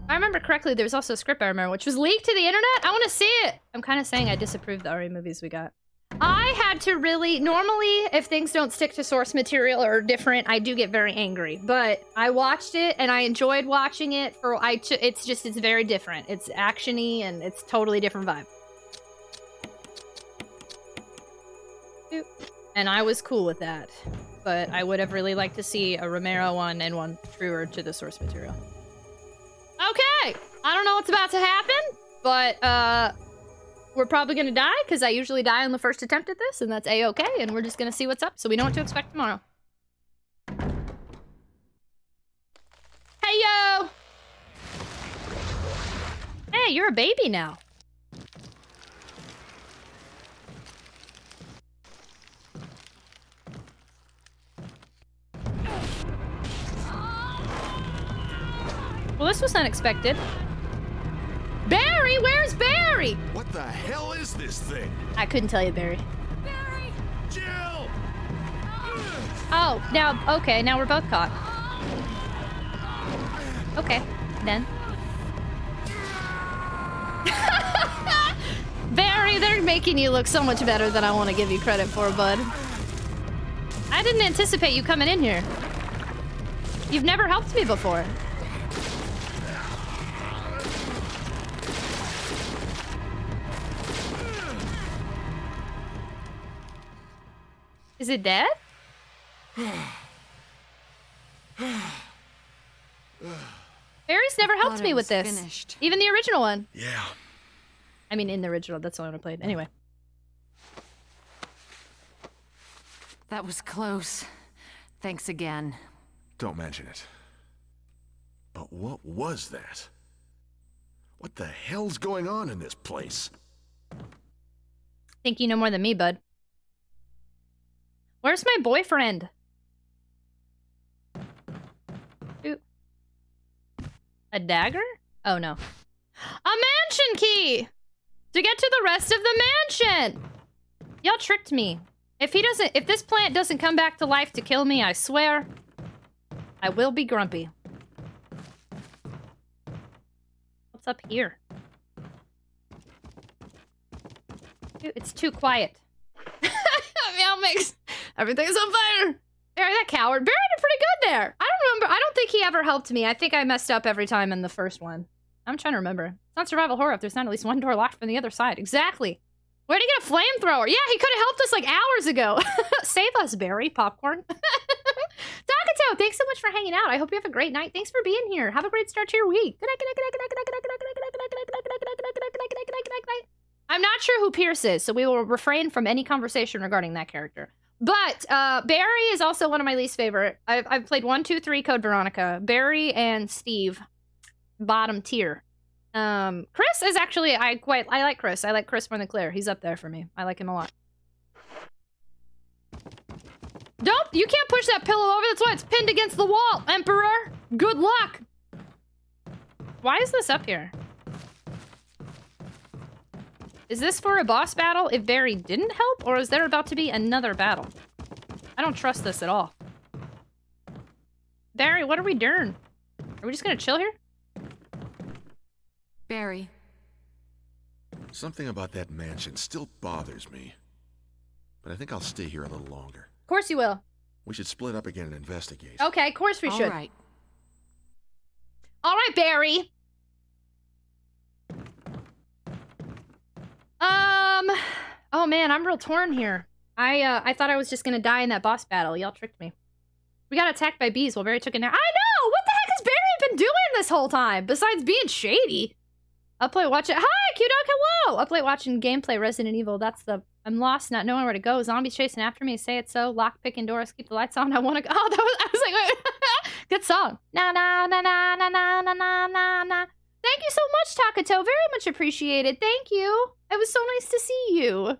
If I remember correctly, there was also a script I remember, which was leaked to the internet. I want to see it. I'm kind of saying I disapprove the RE movies we got. I had to really... Normally, if things don't stick to source material or different, I do get very angry. But I watched it, and I enjoyed watching it. It's very different. It's action-y, and it's totally different vibe. And I was cool with that. But I would have really liked to see a Romero one and one truer to the source material. Okay! I don't know what's about to happen, but, we're probably gonna die, because I usually die on the first attempt at this, and that's A-okay, and we're just gonna see what's up, so we know what to expect tomorrow. Hey, yo! Hey, you're a baby now. Well, this was unexpected. Barry, where's Barry? What the hell is this thing? I couldn't tell you, Barry. Barry! Jill! Oh, now, okay, now we're both caught. Okay, then. Barry, they're making you look so much better than I want to give you credit for, bud. I didn't anticipate you coming in here. You've never helped me before. Is it dead? Barry's never helped me with this. Finished. Even the original one. Yeah. I mean, in the original, that's the one I played. Anyway. That was close. Thanks again. Don't mention it. But what was that? What the hell's going on in this place? Think you know more than me, bud. Where's my boyfriend? Ooh. A dagger? Oh, no. A mansion key! To get to the rest of the mansion! Y'all tricked me. If this plant doesn't come back to life to kill me, I swear, I will be grumpy. What's up here? Dude, it's too quiet. Meow mix. Everything's on fire. Barry, that coward. Barry did pretty good there. I don't remember. I don't think he ever helped me. I think I messed up every time in the first one. I'm trying to remember. It's not survival horror if there's not at least one door locked from the other side. Exactly. Where'd he get a flamethrower? Yeah, he could have helped us like hours ago. Save us, Barry. Popcorn. Takato, thanks so much for hanging out. I hope you have a great night. Thanks for being here. Have a great start to your week. Good night, good night, good night, good night, good night, good night, good night, good night, good night, good night, good night, good night, good night, good night, good night, good night. I'm not sure who Pierce is, so we will refrain from any conversation regarding that character. But Barry is also one of my least favorite. I've played 1, 2, 3 Code Veronica. Barry and Steve, bottom tier. Chris is actually I like Chris. I like Chris more than Claire. He's up there for me. I like him a lot. Nope, you can't push that pillow over. That's why it's pinned against the wall, Emperor. Good luck. Why is this up here? Is this for a boss battle if Barry didn't help, or is there about to be another battle? I don't trust this at all. Barry, what are we doing? Are we just gonna chill here? Barry. Something about that mansion still bothers me. But I think I'll stay here a little longer. Of course you will. We should split up again and investigate. Okay, of course we should. All right. All right, Barry. Oh man, I'm real torn here. I thought I was just gonna die in that boss battle. Y'all tricked me. We got attacked by bees while Barry took a nap. I know! What the heck has Barry been doing this whole time? Besides being shady. Upplay watch it. Hi, Q-Dog, hello! Upplay watching gameplay Resident Evil. That's the... I'm lost, not knowing where to go. Zombies chasing after me. Say it so. Lock picking doors. Keep the lights on. I want to go. Oh, I was like, wait. Good song. Na na na na na na na na na na. Thank you so much, Takato. Very much appreciated. Thank you. It was so nice to see you.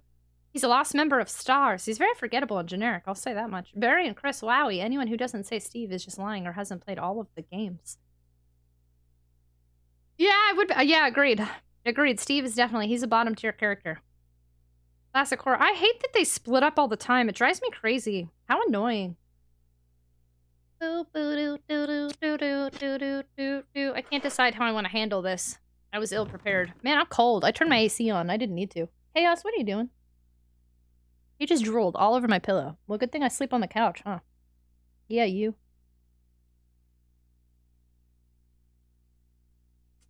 He's a lost member of STARS. He's very forgettable and generic. I'll say that much. Barry and Chris, wowie. Anyone who doesn't say Steve is just lying or hasn't played all of the games. Yeah, I would. Yeah, agreed. Agreed. Steve is definitely. He's a bottom tier character. Classic horror. I hate that they split up all the time. It drives me crazy. How annoying. I can't decide how I want to handle this. I was ill prepared. Man, I'm cold. I turned my AC on. I didn't need to. Chaos, what are you doing? He just drooled all over my pillow. Well, good thing I sleep on the couch, huh? Yeah, you.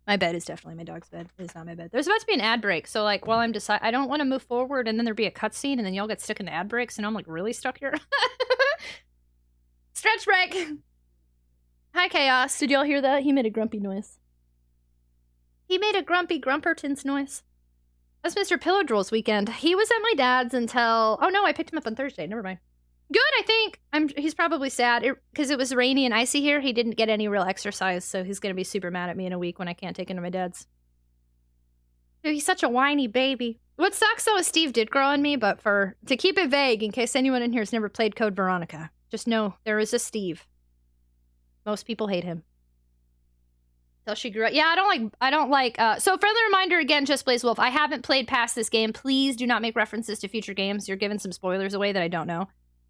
My bed is definitely my dog's bed. It is not my bed. There's about to be an ad break, so like while I'm I don't want to move forward and then there'd be a cutscene and then y'all get stuck in the ad breaks and I'm like really stuck here. Stretch break! Hi, Chaos. Did y'all hear that? He made a grumpy noise. He made a grumpy Grumpertons noise. That's Mr. Pillow Drool's weekend. He was at my dad's until... Oh no, I picked him up on Thursday. Never mind. Good, I think. He's probably sad because it was rainy and icy here. He didn't get any real exercise, so he's going to be super mad at me in a week when I can't take him to my dad's. Dude, he's such a whiny baby. What sucks though is Steve did grow on me, but to keep it vague, in case anyone in here has never played Code Veronica, just know there is a Steve. Most people hate him. Till she grew up. Yeah, I don't like, so friendly reminder again, Just Blaze Wolf, I haven't played past this game. Please do not make references to future games. You're giving some spoilers away that I don't know.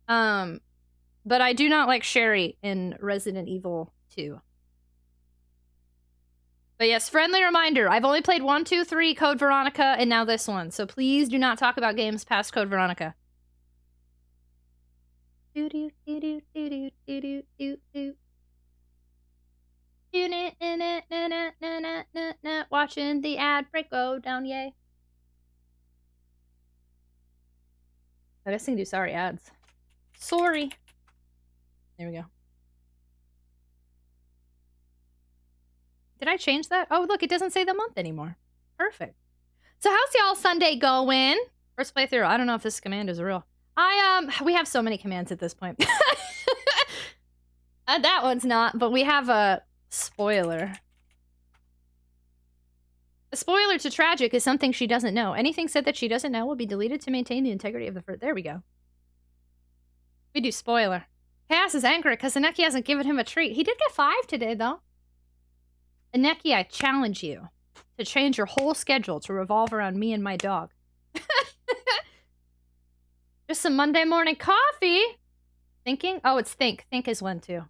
But I do not like Sherry in Resident Evil 2. But yes, friendly reminder, I've only played 1, 2, 3 Code Veronica, and now this one. So please do not talk about games past Code Veronica. Watching the ad break go down, yay. I guess I can do sorry ads. Sorry. There we go. Did I change that? Oh, look, it doesn't say the month anymore. Perfect. So how's y'all Sunday going? First playthrough. I don't know if this command is real. We have so many commands at this point. That one's not, but we have a spoiler. A spoiler to Tragic is something she doesn't know. Anything said that she doesn't know will be deleted to maintain the integrity of the first. There we go. We do spoiler. Chaos is angry because Aneki hasn't given him a treat. He did get 5 today, though. Aneki, I challenge you to change your whole schedule to revolve around me and my dog. Just some Monday morning coffee. Thinking? Oh, it's Think. Think is one, too.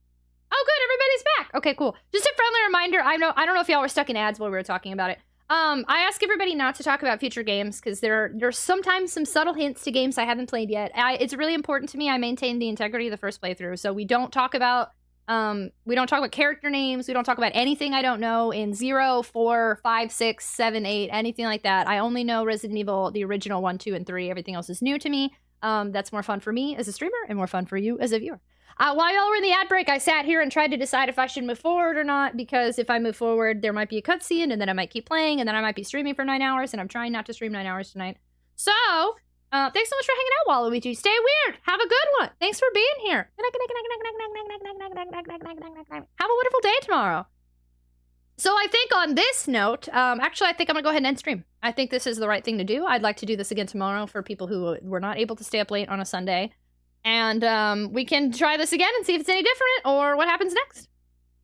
Oh, good. Everybody's back. Okay, cool. Just a friendly reminder. I don't know if y'all were stuck in ads while we were talking about it. I ask everybody not to talk about future games because there's sometimes some subtle hints to games I haven't played yet. It's really important to me I maintain the integrity of the first playthrough, so we don't talk about We don't talk about character names. We don't talk about anything I don't know in 0, 4, 5, 6, 7, 8, anything like that. I only know Resident Evil, the original 1, 2, and 3. Everything else is new to me. That's more fun for me as a streamer and more fun for you as a viewer. While y'all were in the ad break, I sat here and tried to decide if I should move forward or not, because if I move forward, there might be a cutscene, and then I might keep playing, and then I might be streaming for 9 hours, and I'm trying not to stream 9 hours tonight. So, thanks so much for hanging out, Waluigi. Stay weird. Have a good one. Thanks for being here. Have a wonderful day tomorrow. So I think on this note, actually, I think I'm going to go ahead and end stream. I think this is the right thing to do. I'd like to do this again tomorrow for people who were not able to stay up late on a Sunday. And we can try this again and see if it's any different or what happens next.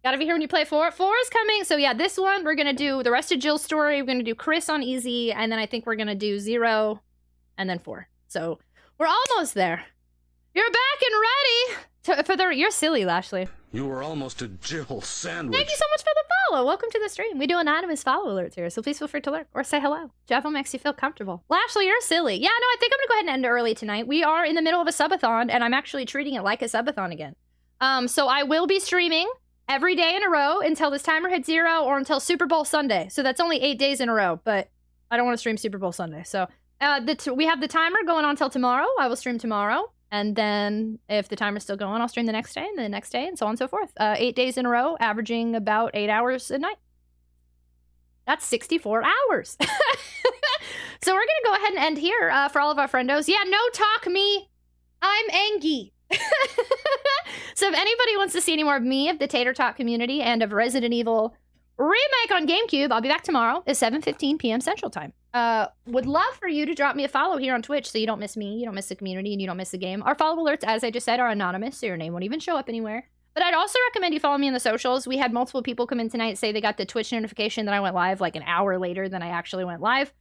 Gotta be here when you play 4. 4 is coming. So yeah, this one, we're going to do the rest of Jill's story. We're going to do Chris on easy. And then I think we're going to do 0 and then 4. So we're almost there. You're back and ready. You're silly, Lashley. You were almost a Jill sandwich. Thank you so much for the follow. Welcome to the stream. We do anonymous follow alerts here, so please feel free to lurk or say hello. Java makes you feel comfortable. Lashley, you're silly. Yeah, no, I think I'm going to go ahead and end early tonight. We are in the middle of a subathon, and I'm actually treating it like a subathon again. So I will be streaming every day in a row until this timer hits 0 or until Super Bowl Sunday. So that's only 8 days in a row, but I don't want to stream Super Bowl Sunday. So we have the timer going on until tomorrow. I will stream tomorrow. And then if the timer's still going, I'll stream the next day and then the next day and so on and so forth. 8 days in a row, averaging about 8 hours a night. That's 64 hours. So we're going to go ahead and end here for all of our friendos. Yeah, no talk me. I'm Angie. So if anybody wants to see any more of me, of the Tater Talk community, and of Resident Evil Remake on GameCube, I'll be back tomorrow at 7:15 p.m. Central Time. Would love for you to drop me a follow here on Twitch so you don't miss me, you don't miss the community, and you don't miss the game. Our follow alerts, as I just said, are anonymous, so your name won't even show up anywhere. But I'd also recommend you follow me on the socials. We had multiple people come in tonight say they got the Twitch notification that I went live like an hour later than I actually went live.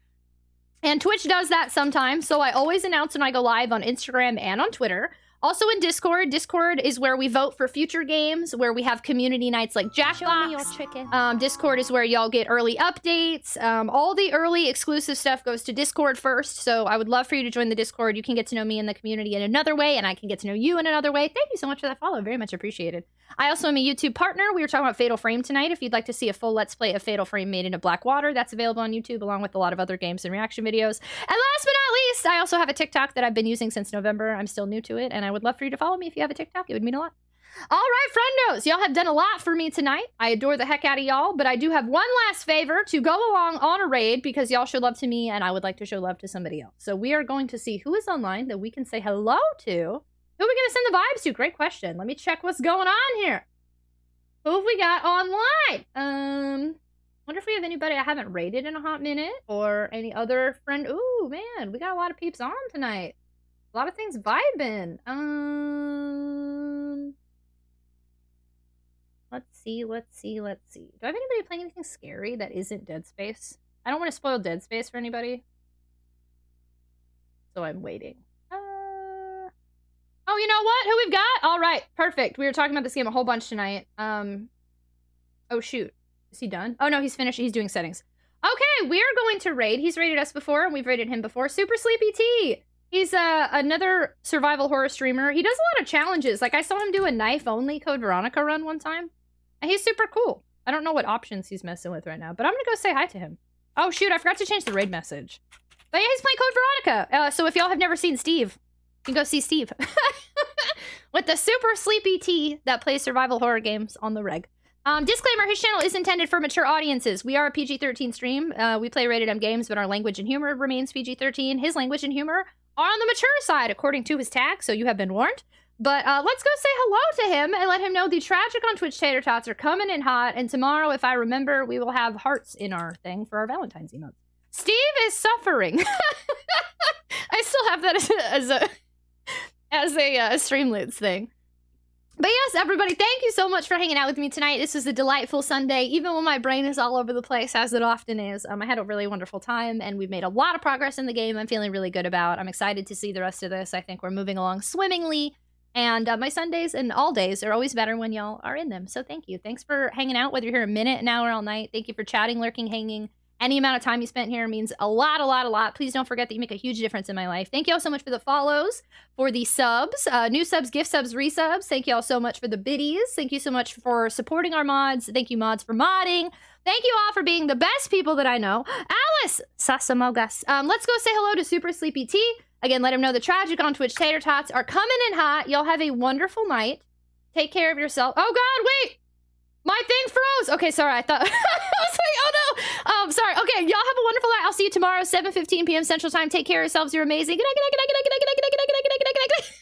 And Twitch does that sometimes, so I always announce when I go live on Instagram and on Twitter. Also in Discord. Discord is where we vote for future games, where we have community nights like Jackbox. Discord is where y'all get early updates. All the early exclusive stuff goes to Discord first, so I would love for you to join the Discord. You can get to know me in the community in another way, and I can get to know you in another way. Thank you so much for that follow. Very much appreciated. I also am a YouTube partner. We were talking about Fatal Frame tonight. If you'd like to see a full Let's Play of Fatal Frame made into Blackwater, that's available on YouTube, along with a lot of other games and reaction videos. And last but not least, I also have a TikTok that I've been using since November. I'm still new to it, and I would love for you to follow me if you have a TikTok. It would mean a lot. All right, friendos, y'all have done a lot for me tonight. I adore the heck out of y'all, but I do have one last favor to go along on a raid because y'all show love to me, and I would like to show love to somebody else. So we are going to see who is online that we can say hello to. Who are we going to send the vibes to? Great question. Let me check what's going on here. Who have we got online? Wonder if we have anybody I haven't raided in a hot minute or any other friend. Ooh, man, we got a lot of peeps on tonight. A lot of things vibing. Let's see. Do I have anybody playing anything scary that isn't Dead Space? I don't want to spoil Dead Space for anybody. So I'm waiting. Oh, you know what? Who we've got? All right, perfect. We were talking about this game a whole bunch tonight. Oh, shoot. Is he done? Oh, no, he's finished. He's doing settings. Okay, we're going to raid. He's raided us before, and we've raided him before. Super Sleepy T. He's another survival horror streamer. He does a lot of challenges. Like, I saw him do a knife-only Code Veronica run one time. And he's super cool. I don't know what options he's messing with right now, but I'm going to go say hi to him. Oh, shoot, I forgot to change the raid message. But yeah, he's playing Code Veronica. So if y'all have never seen Steve, you can go see Steve. With the Super Sleepy T that plays survival horror games on the reg. Disclaimer, his channel is intended for mature audiences. We are a PG-13 stream. We play rated M games, but our language and humor remains PG-13. His language and humor are on the mature side, according to his tag, so you have been warned. But let's go say hello to him and let him know the TragicOnTwitch Tater Tots are coming in hot, and tomorrow, if I remember, we will have hearts in our thing for our Valentine's emotes. Steve is suffering. I still have that as a Streamloots thing. But yes, everybody, thank you so much for hanging out with me tonight. This was a delightful Sunday, even when my brain is all over the place, as it often is. I had a really wonderful time, and we've made a lot of progress in the game I'm feeling really good about. I'm excited to see the rest of this. I think we're moving along swimmingly, and my Sundays and all days are always better when y'all are in them. So thank you. Thanks for hanging out, whether you're here a minute, an hour, all night. Thank you for chatting, lurking, hanging, Any amount of time you spent here means a lot. Please don't forget that you make a huge difference in my life. Thank you all so much for the follows, for the subs, new subs, gift subs, resubs. Thank you all so much for the biddies. Thank you so much for supporting our mods. Thank you, mods, for modding. Thank you all for being the best people that I know. Alice Sasamogas. Let's go say hello to Super Sleepy T. Again, let him know the Tragic on Twitch tater tots are coming in hot. Y'all have a wonderful night. Take care of yourself. Oh God, wait. My thing froze. Okay, sorry. I thought I was like, oh no. Sorry. Okay, y'all have a wonderful night. I'll see you tomorrow, 7:15 p.m. Central Time. Take care of yourselves. You're amazing. Good night.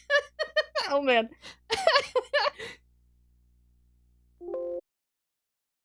Oh man.